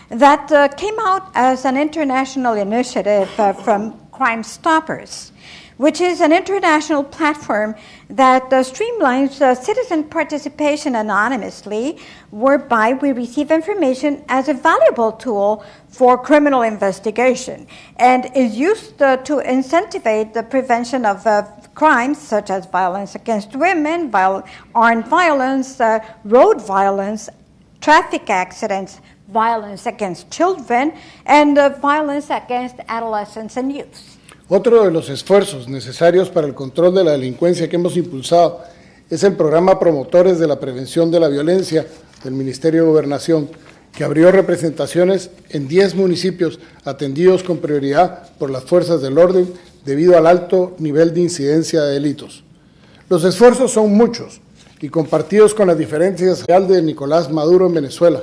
that came out as an international initiative from Crime Stoppers, which is an international platform that streamlines citizen participation anonymously, whereby we receive information as a valuable tool for criminal investigation and is used to incentivize the prevention of crimes such as violence against women, armed violence, road violence, traffic accidents, violence against children, and violence against adolescents and youth. Otro de los esfuerzos necesarios para el control de la delincuencia que hemos impulsado es el programa Promotores de la Prevención de la Violencia del Ministerio de Gobernación, que abrió representaciones en 10 municipios atendidos con prioridad por las fuerzas del orden debido al alto nivel de incidencia de delitos. Los esfuerzos son muchos y compartidos con las diferencias reales de Nicolás Maduro en Venezuela.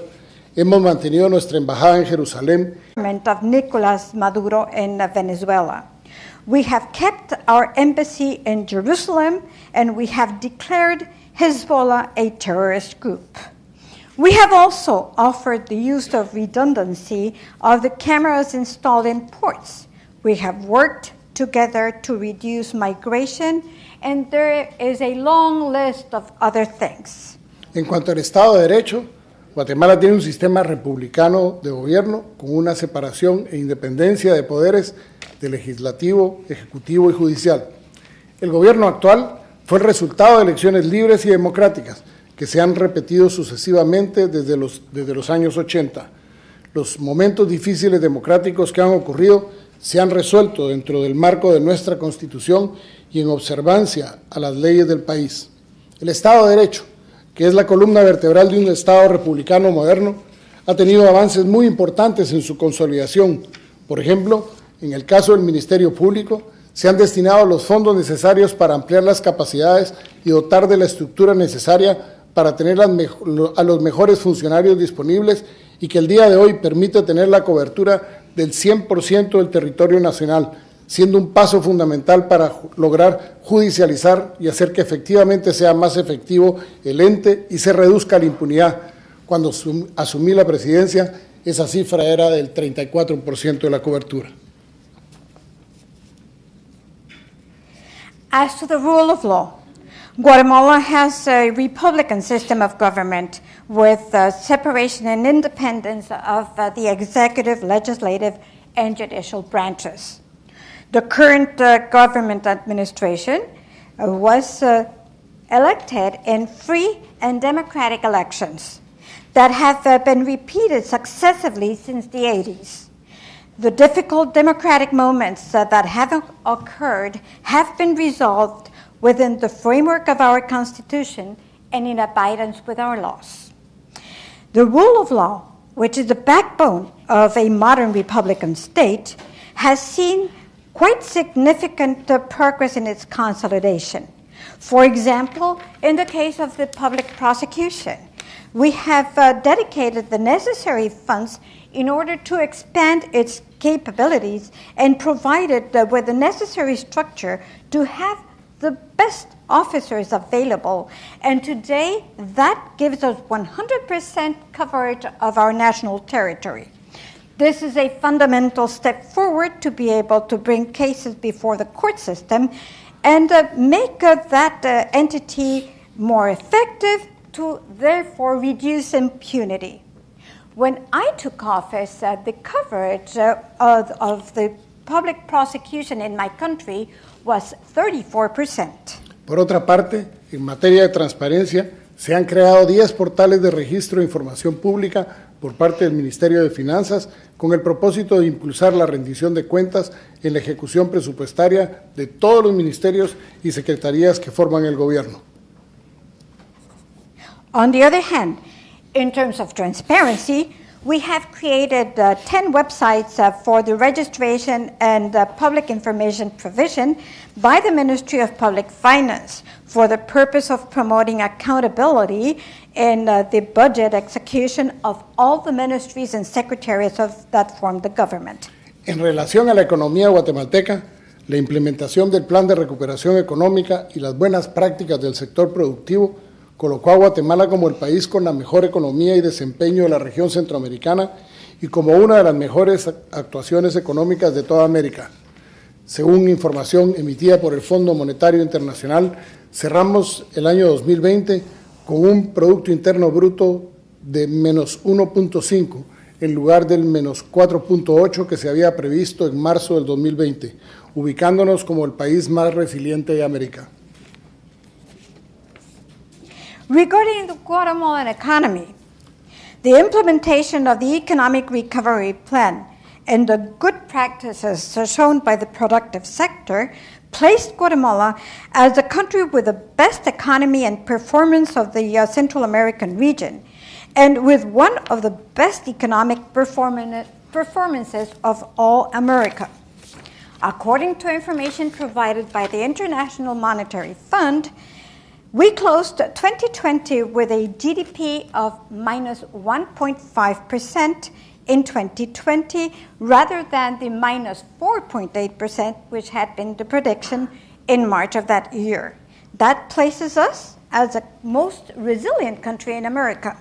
Hemos mantenido nuestra embajada en Jerusalén. Of Nicolás Maduro in Venezuela. We have kept our embassy in Jerusalem, and we have declared Hezbollah a terrorist group. We have also offered the use of redundancy of the cameras installed in ports. We have worked together to reduce migration, and there is a long list of other things. En cuanto al Estado de Derecho, Guatemala tiene un sistema republicano de gobierno con una separación e independencia de poderes de legislativo, ejecutivo y judicial. El gobierno actual fue el resultado de elecciones libres y democráticas que se han repetido sucesivamente desde los años 80. Los momentos difíciles democráticos que han ocurrido se han resuelto dentro del marco de nuestra Constitución y en observancia a las leyes del país. El Estado de Derecho, que es la columna vertebral de un Estado republicano moderno, ha tenido avances muy importantes en su consolidación. Por ejemplo, en el caso del Ministerio Público, se han destinado los fondos necesarios para ampliar las capacidades y dotar de la estructura necesaria para tener a los mejores funcionarios disponibles y que el día de hoy permite tener la cobertura del 100% del territorio nacional, siendo un paso fundamental para lograr judicializar y hacer que efectivamente sea más efectivo el ente y se reduzca la impunidad. Cuando asumí la presidencia, esa cifra era del 34% de la cobertura. As to the rule of law, Guatemala has a republican system of government with separation and independence of the executive, legislative, and judicial branches. The current government administration was elected in free and democratic elections that have been repeated successively since the 80s. The difficult democratic moments that have occurred have been resolved within the framework of our Constitution and in abidance with our laws. The rule of law, which is the backbone of a modern republican state, has seen quite significant progress in its consolidation. For example, in the case of the public prosecution, we have dedicated the necessary funds in order to expand its capabilities and provided with the necessary structure to have the best officers available. And today, that gives us 100% coverage of our national territory. This is a fundamental step forward to be able to bring cases before the court system and make that entity more effective to therefore reduce impunity. When I took office, the coverage of the public prosecution in my country was 34%. Por otra parte, en materia de transparencia, se han creado 10 portales de registro de información pública por parte del Ministerio de Finanzas con el propósito de impulsar la rendición de cuentas en la ejecución presupuestaria de todos los ministerios y secretarías que forman el gobierno. On the other hand, in terms of transparency, we have created 10 websites for the registration and public information provision by the Ministry of Public Finance for the purpose of promoting accountability in the budget execution of all the ministries and secretariats that form the government. En relación a la economía guatemalteca, la implementación del Plan de Recuperación Económica y las buenas prácticas del sector productivo colocó a Guatemala como el país con la mejor economía y desempeño de la región centroamericana y como una de las mejores actuaciones económicas de toda América. Según información emitida por el Fondo Monetario Internacional, cerramos el año 2020 con un Producto Interno Bruto de menos 1.5 en lugar del menos 4.8 que se había previsto en marzo del 2020, ubicándonos como el país más resiliente de América. Regarding the Guatemalan economy, the implementation of the Economic Recovery Plan and the good practices shown by the productive sector placed Guatemala as the country with the best economy and performance of the Central American region, and with one of the best economic performances of all America. According to information provided by the International Monetary Fund, we closed 2020 with a GDP of minus 1.5% in 2020, rather than the minus 4.8%, which had been the prediction in March of that year. That places us as the most resilient country in America.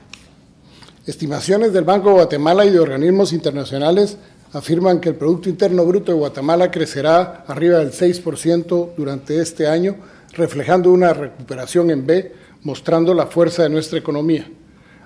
Estimaciones del Banco de Guatemala y de organismos internacionales afirman que el Producto Interno Bruto de Guatemala crecerá arriba del 6% durante este año, reflejando una recuperación en B, mostrando la fuerza de nuestra economía.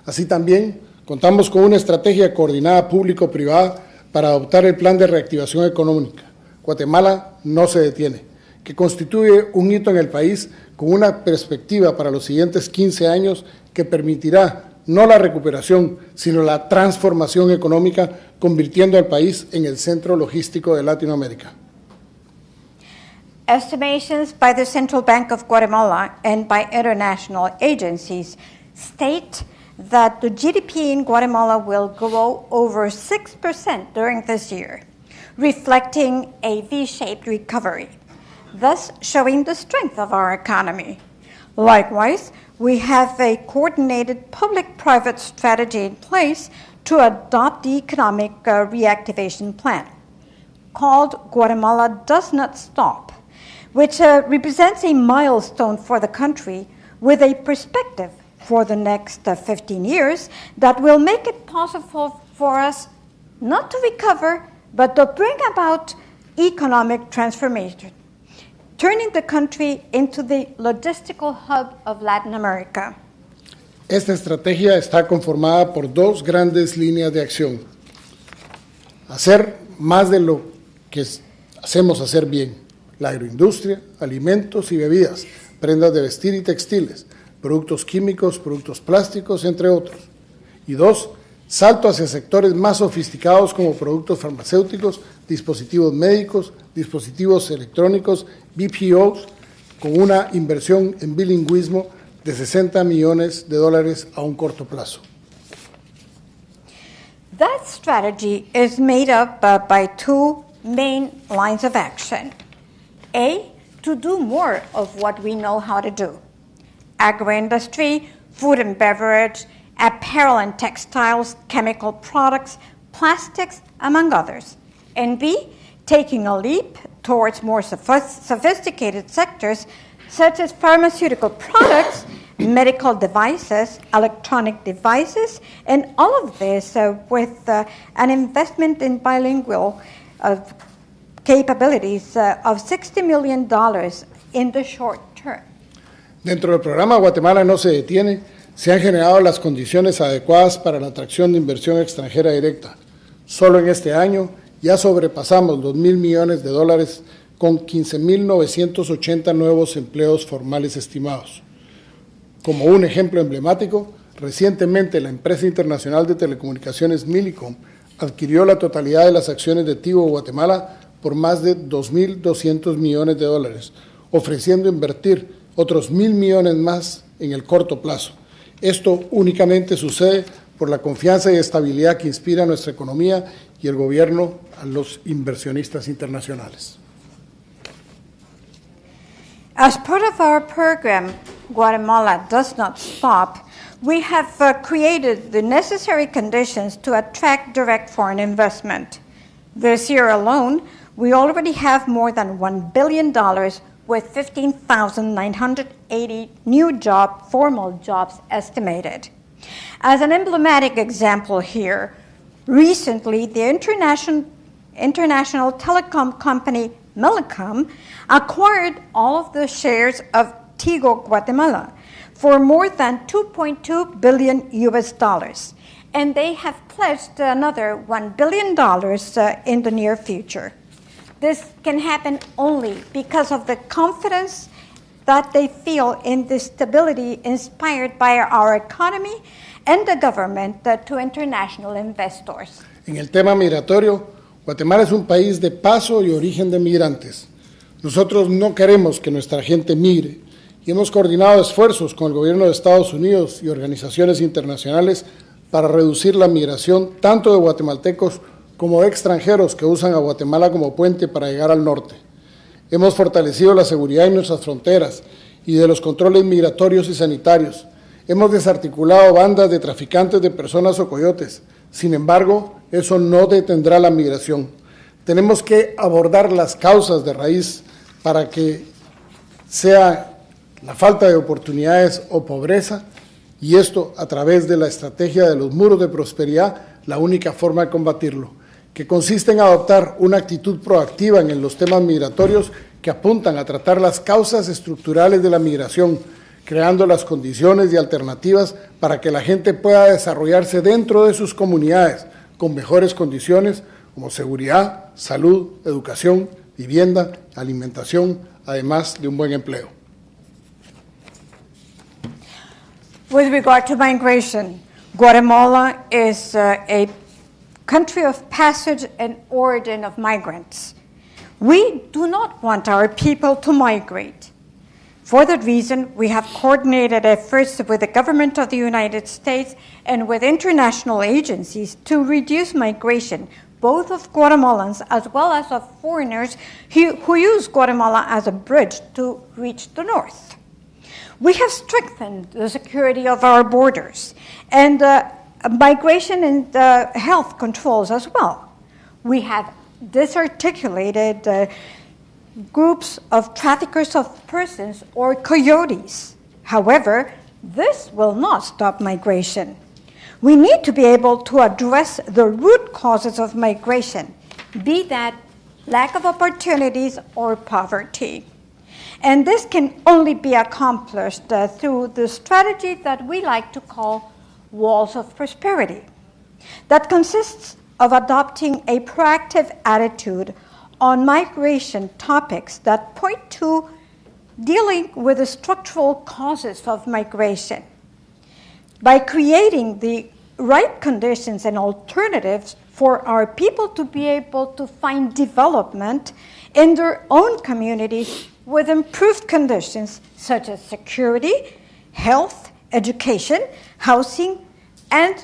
Así también, contamos con una estrategia coordinada público-privada para adoptar el Plan de Reactivación Económica. Guatemala no se detiene, que constituye un hito en el país con una perspectiva para los siguientes 15 años que permitirá no la recuperación, sino la transformación económica, convirtiendo al país en el centro logístico de Latinoamérica. Estimations by the Central Bank of Guatemala and by international agencies state that the GDP in Guatemala will grow over 6% during this year, reflecting a V-shaped recovery, thus showing the strength of our economy. Likewise, we have a coordinated public-private strategy in place to adopt the economic reactivation plan, called Guatemala Does Not Stop, which represents a milestone for the country with a perspective for the next 15 years that will make it possible for us not to recover, but to bring about economic transformation, turning the country into the logistical hub of Latin America. Esta estrategia está conformada por dos grandes líneas de acción. Hacer más de lo que hacemos hacer bien. La agroindustria, alimentos y bebidas, prendas de vestir y textiles, productos químicos, productos plásticos, entre otros. Y dos, salto hacia sectores más sofisticados como productos farmacéuticos, dispositivos médicos, dispositivos electrónicos, BPOs, con una inversión en bilingüismo de $60 millones a un corto plazo. That strategy is made up by two main lines of action. A, to do more of what we know how to do. Agroindustry, food and beverage, apparel and textiles, chemical products, plastics, among others. And B, taking a leap towards more sophisticated sectors such as pharmaceutical products, medical devices, electronic devices, and all of this with an investment in bilingual capabilities of $60 million in the short term. Dentro del programa Guatemala no se detiene, se han generado las condiciones adecuadas para la atracción de inversión extranjera directa. Solo en este año ya sobrepasamos los $1,000 millones con 15.980 nuevos empleos formales estimados. Como un ejemplo emblemático, recientemente la empresa internacional de telecomunicaciones Millicom adquirió la totalidad de las acciones de Tigo Guatemala por más de $2.200 millones, ofreciendo invertir otros 1.000 millones más en el corto plazo. Esto únicamente sucede por la confianza y estabilidad que inspira nuestra economía y el gobierno a los inversionistas internacionales. As part of our program, Guatemala Does Not Stop, we have created the necessary conditions to attract direct foreign investment. This year alone, we already have more than $1 billion with 15,980 new formal jobs estimated. As an emblematic example here, recently the international telecom company Millicom acquired all of the shares of Tigo Guatemala for more than $2.2 billion US, and they have pledged another $1 billion in the near future. This can happen only because of the confidence that they feel in the stability inspired by our economy and the government to international investors. En el tema migratorio, Guatemala es un país de paso y origen de migrantes. Nosotros no queremos que nuestra gente migre y hemos coordinado esfuerzos con el gobierno de Estados Unidos y organizaciones internacionales para reducir la migración tanto de guatemaltecos como de extranjeros que usan a Guatemala como puente para llegar al norte. Hemos fortalecido la seguridad en nuestras fronteras y de los controles migratorios y sanitarios. Hemos desarticulado bandas de traficantes de personas o coyotes. Sin embargo, eso no detendrá la migración. Tenemos que abordar las causas de raíz para que sea la falta de oportunidades o pobreza, y esto a través de la estrategia de los muros de prosperidad, la única forma de combatirlo, que consiste en adoptar una actitud proactiva en los temas migratorios que apuntan a tratar las causas estructurales de la migración, creando las condiciones y alternativas para que la gente pueda desarrollarse dentro de sus comunidades con mejores condiciones como seguridad, salud, educación, vivienda, alimentación, además de un buen empleo. With regard to migration, Guatemala is a country of passage and origin of migrants. We do not want our people to migrate. For that reason, we have coordinated efforts with the government of the United States and with international agencies to reduce migration, both of Guatemalans as well as of foreigners who use Guatemala as a bridge to reach the north. We have strengthened the security of our borders and migration and health controls as well. We have disarticulated groups of traffickers of persons or coyotes. However, this will not stop migration. We need to be able to address the root causes of migration, be that lack of opportunities or poverty. And this can only be accomplished through the strategy that we like to call walls of prosperity, that consists of adopting a proactive attitude on migration topics that point to dealing with the structural causes of migration. By creating the right conditions and alternatives for our people to be able to find development in their own communities with improved conditions such as security, health, education, housing, and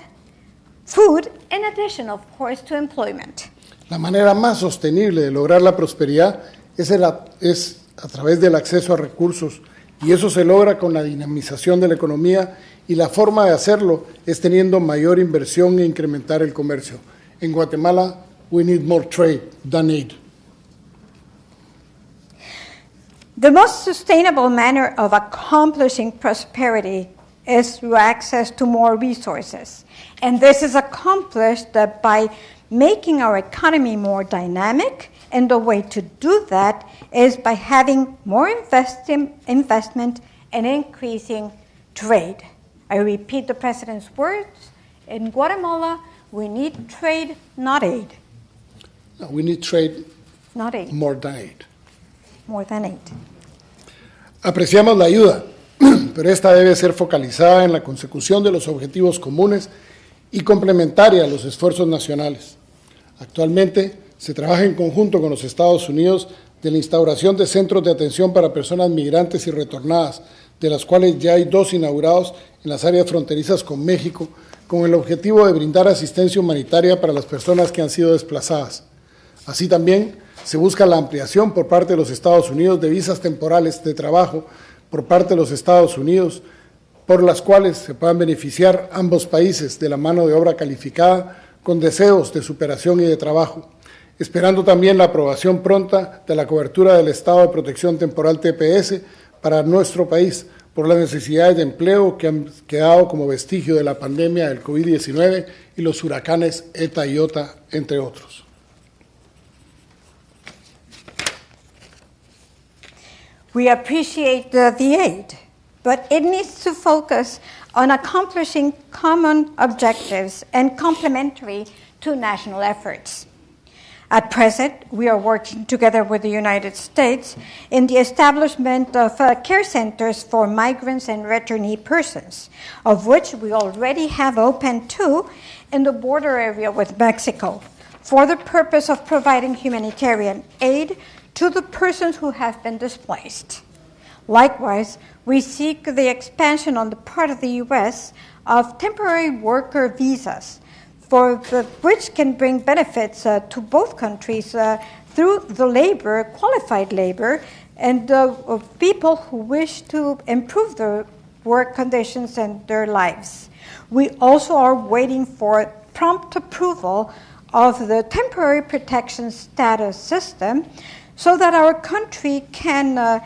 food, in addition, of course, to employment. La manera más sostenible de lograr la prosperidad es a través del acceso a recursos, y eso se logra con la dinamización de la economía, y la forma de hacerlo es teniendo mayor inversión e incrementar el comercio. En Guatemala, we need more trade than aid. The most sustainable manner of accomplishing prosperity is through access to more resources. And this is accomplished by making our economy more dynamic, and the way to do that is by having more investment and increasing trade. I repeat the President's words. In Guatemala, we need trade, not aid. No, we need trade, not aid. More than aid. More than aid. Apreciamos la ayuda, pero esta debe ser focalizada en la consecución de los objetivos comunes y complementaria a los esfuerzos nacionales. Actualmente se trabaja en conjunto con los Estados Unidos de la instauración de centros de atención para personas migrantes y retornadas, de las cuales ya hay 2 inaugurados en las áreas fronterizas con México, con el objetivo de brindar asistencia humanitaria para las personas que han sido desplazadas. Así también se busca la ampliación por parte de los Estados Unidos de visas temporales de trabajo por parte de los Estados Unidos, por las cuales se puedan beneficiar ambos países de la mano de obra calificada con deseos de superación y de trabajo, esperando también la aprobación pronta de la cobertura del Estado de Protección Temporal TPS para nuestro país, por las necesidades de empleo que han quedado como vestigio de la pandemia del COVID-19 y los huracanes ETA y OTA, entre otros. We appreciate the aid, but it needs to focus on accomplishing common objectives and complementary to national efforts. At present, we are working together with the United States in the establishment of care centers for migrants and returnee persons, of which we already have opened 2 in the border area with Mexico, for the purpose of providing humanitarian aid to the persons who have been displaced. Likewise, we seek the expansion on the part of the U.S. of temporary worker visas, which can bring benefits to both countries through the qualified labor, and people who wish to improve their work conditions and their lives. We also are waiting for prompt approval of the temporary protection status system so that our country can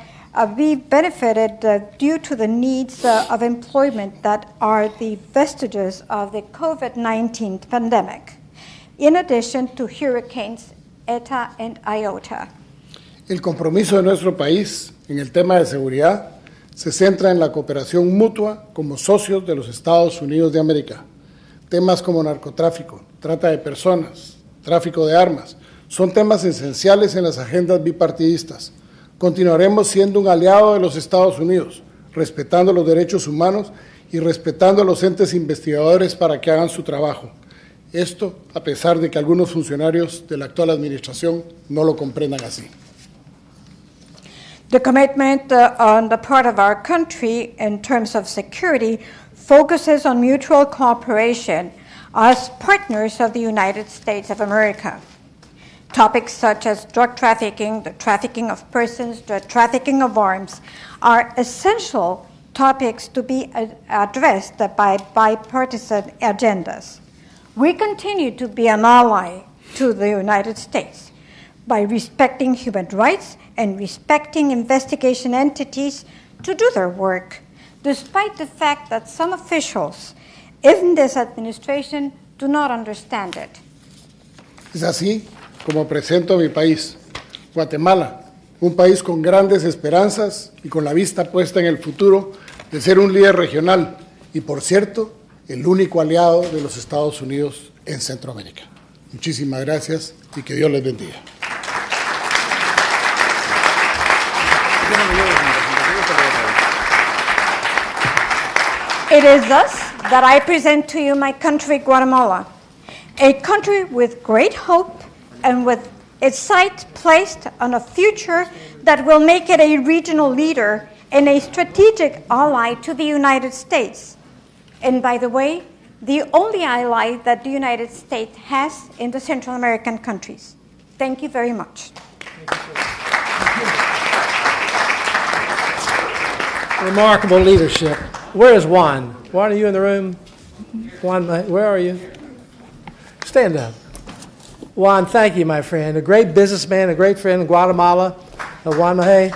be benefited due to the needs of employment that are the vestiges of the COVID-19 pandemic, in addition to hurricanes ETA and IOTA. El compromiso de nuestro país en el tema de seguridad se centra en la cooperación mutua como socios de los Estados Unidos de América. Temas como narcotráfico, trata de personas, tráfico de armas, son temas esenciales en las agendas bipartidistas. Continuaremos siendo un aliado de los Estados Unidos, respetando los derechos humanos y respetando a los entes investigadores para que hagan su trabajo. Esto a pesar de que algunos funcionarios de la actual administración no lo comprendan así. The commitment on the part of our country in terms of security focuses on mutual cooperation as partners of the United States of America. Topics such as drug trafficking, the trafficking of persons, the trafficking of arms are essential topics to be addressed by bipartisan agendas. We continue to be an ally to the United States by respecting human rights and respecting investigation entities to do their work, despite the fact that some officials in this administration do not understand it. Es así como presento a mi país, Guatemala, un país con grandes esperanzas y con la vista puesta en el futuro de ser un líder regional y, por cierto, el único aliado de los Estados Unidos en Centroamérica. Muchísimas gracias y que Dios les bendiga. It is thus that I present to you my country, Guatemala, a country with great hope and with its sight placed on a future that will make it a regional leader and a strategic ally to the United States. And by the way, the only ally that the United States has in the Central American countries. Thank you very much. Remarkable leadership. Where is Juan? Juan, are you in the room? Juan, where are you? Stand up. Juan, thank you, my friend. A great businessman, a great friend in Guatemala. Juan Mahe.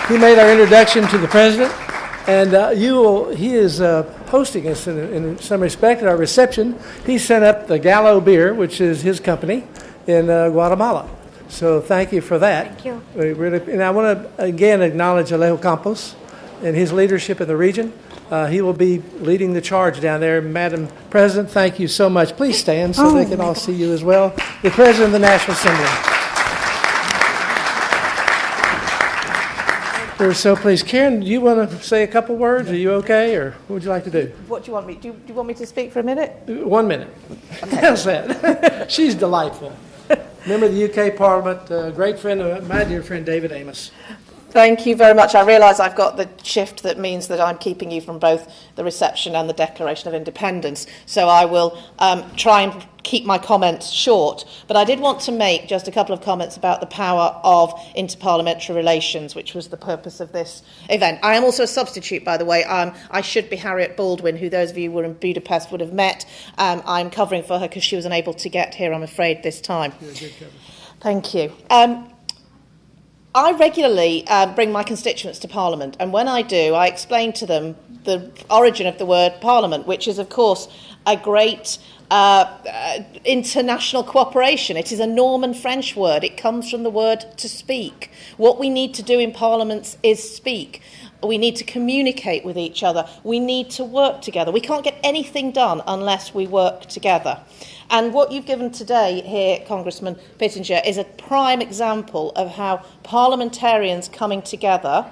He made our introduction to the president, and he is hosting us in some respect at our reception. He sent up the Gallo beer, which is his company, in Guatemala. So thank you for that. Thank you. And I want to again acknowledge Alejo Campos and his leadership in the region. He will be leading the charge down there. Madam President, thank you so much. Please stand so they can all see you as well. The President of the National Assembly. We're so pleased. Karen, do you want to say a couple words? Are you okay, or what would you like to do? What do you want me? Do you want me to speak for a minute? 1 minute. Okay. How's that? She's delightful. Member of the UK Parliament, great friend of my dear friend David Amos. Thank you very much. I realise I've got the shift that means that I'm keeping you from both the reception and the Declaration of Independence. So I will try and keep my comments short. But I did want to make just a couple of comments about the power of interparliamentary relations, which was the purpose of this event. I am also a substitute, by the way. I should be Harriet Baldwin, who those of you who were in Budapest would have met. I'm covering for her because she was unable to get here, I'm afraid, this time. Thank you. I regularly bring my constituents to Parliament, and when I do, I explain to them the origin of the word Parliament, which is, of course, a great international cooperation. It is a Norman French word. It comes from the word to speak. What we need to do in parliaments is speak. We need to communicate with each other. We need to work together. We can't get anything done unless we work together. And what you've given today here, Congressman Pittenger, is a prime example of how parliamentarians coming together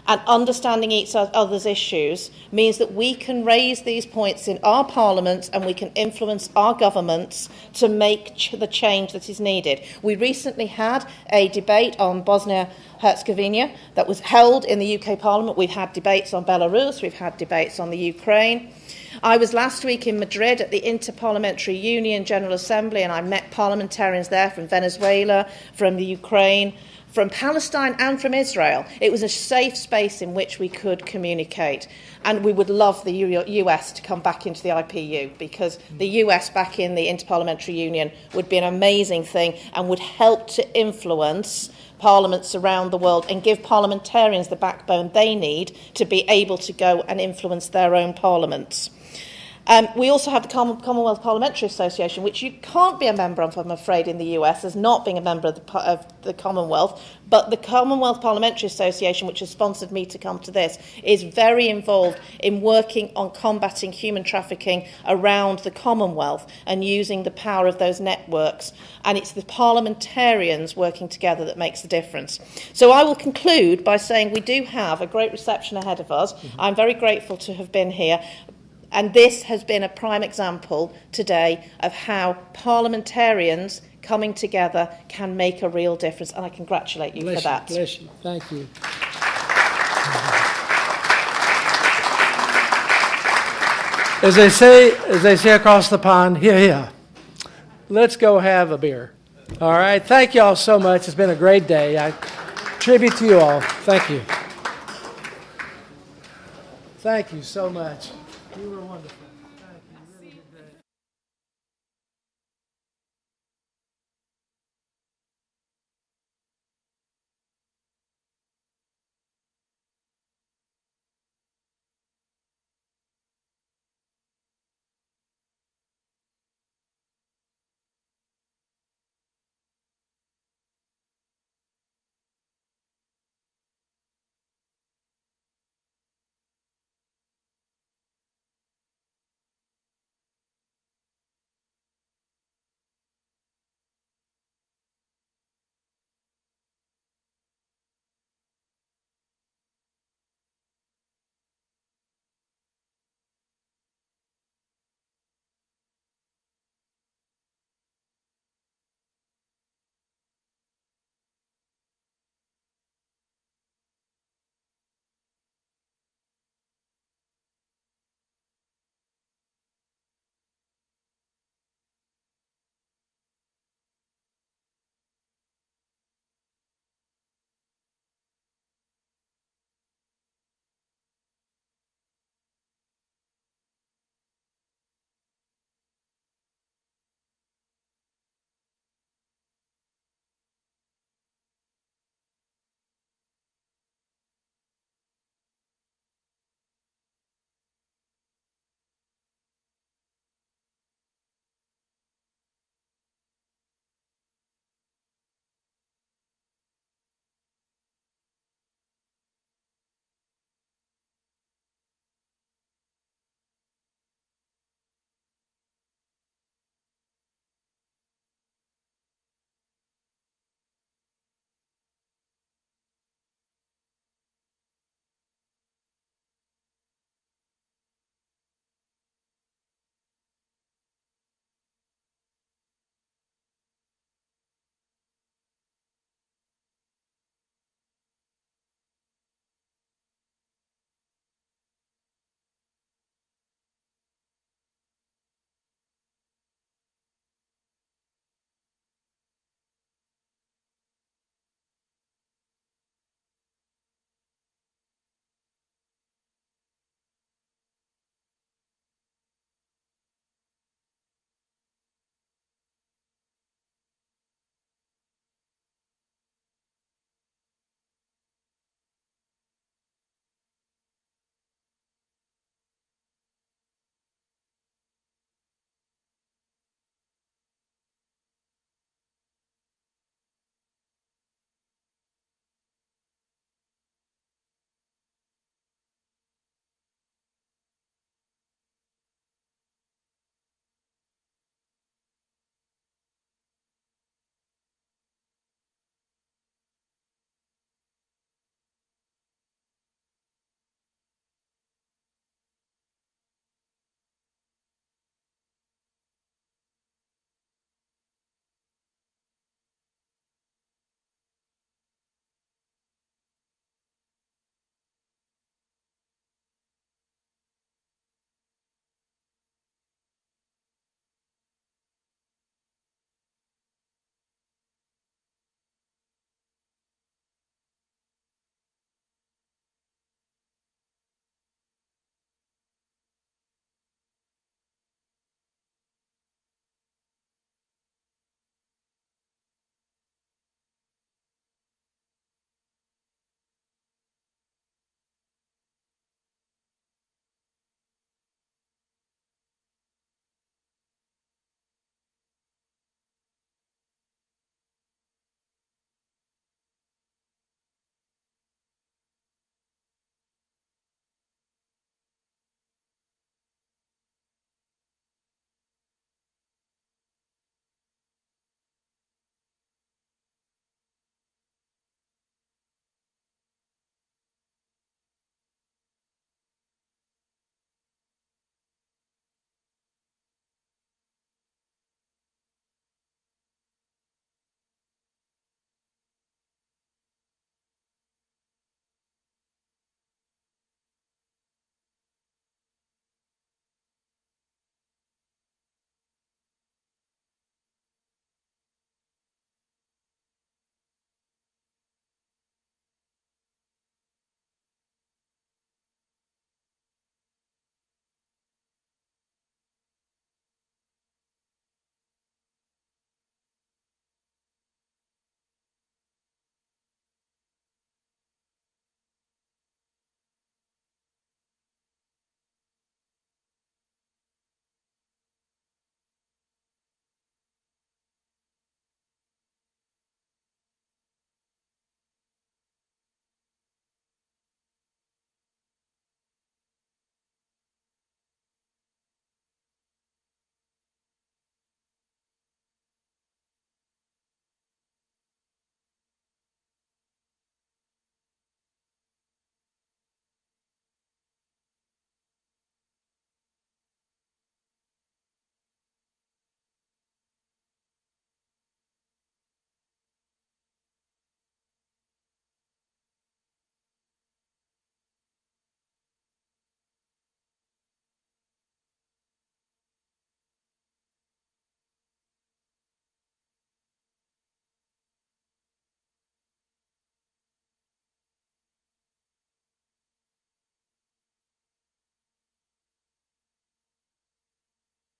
and understanding each other's issues means that we can raise these points in our parliaments and we can influence our governments to make the change that is needed. We recently had a debate on Bosnia-Herzegovina that was held in the UK Parliament. We've had debates on Belarus, we've had debates on the Ukraine. I was last week in Madrid at the Interparliamentary Union General Assembly, and I met parliamentarians there from Venezuela, from the Ukraine, from Palestine and from Israel. It was a safe space in which we could communicate. And we would love the US to come back into the IPU, because the US back in the Interparliamentary Union would be an amazing thing and would help to influence parliaments around the world and give parliamentarians the backbone they need to be able to go and influence their own parliaments. We also have the Commonwealth Parliamentary Association, which you can't be a member of, I'm afraid, in the US, as not being a member of the Commonwealth. But the Commonwealth Parliamentary Association, which has sponsored me to come to this, is very involved in working on combating human trafficking around the Commonwealth and using the power of those networks. And it's the parliamentarians working together that makes the difference. So I will conclude by saying we do have a great reception ahead of us. I'm very grateful to have been here. And this has been a prime example today of how parliamentarians coming together can make a real difference. And I congratulate you for that. Bless you. Thank you. As they say across the pond, here. Let's go have a beer. All right. Thank you all so much. It's been a great day. I tribute to you all. Thank you. Thank you so much. You were wonderful.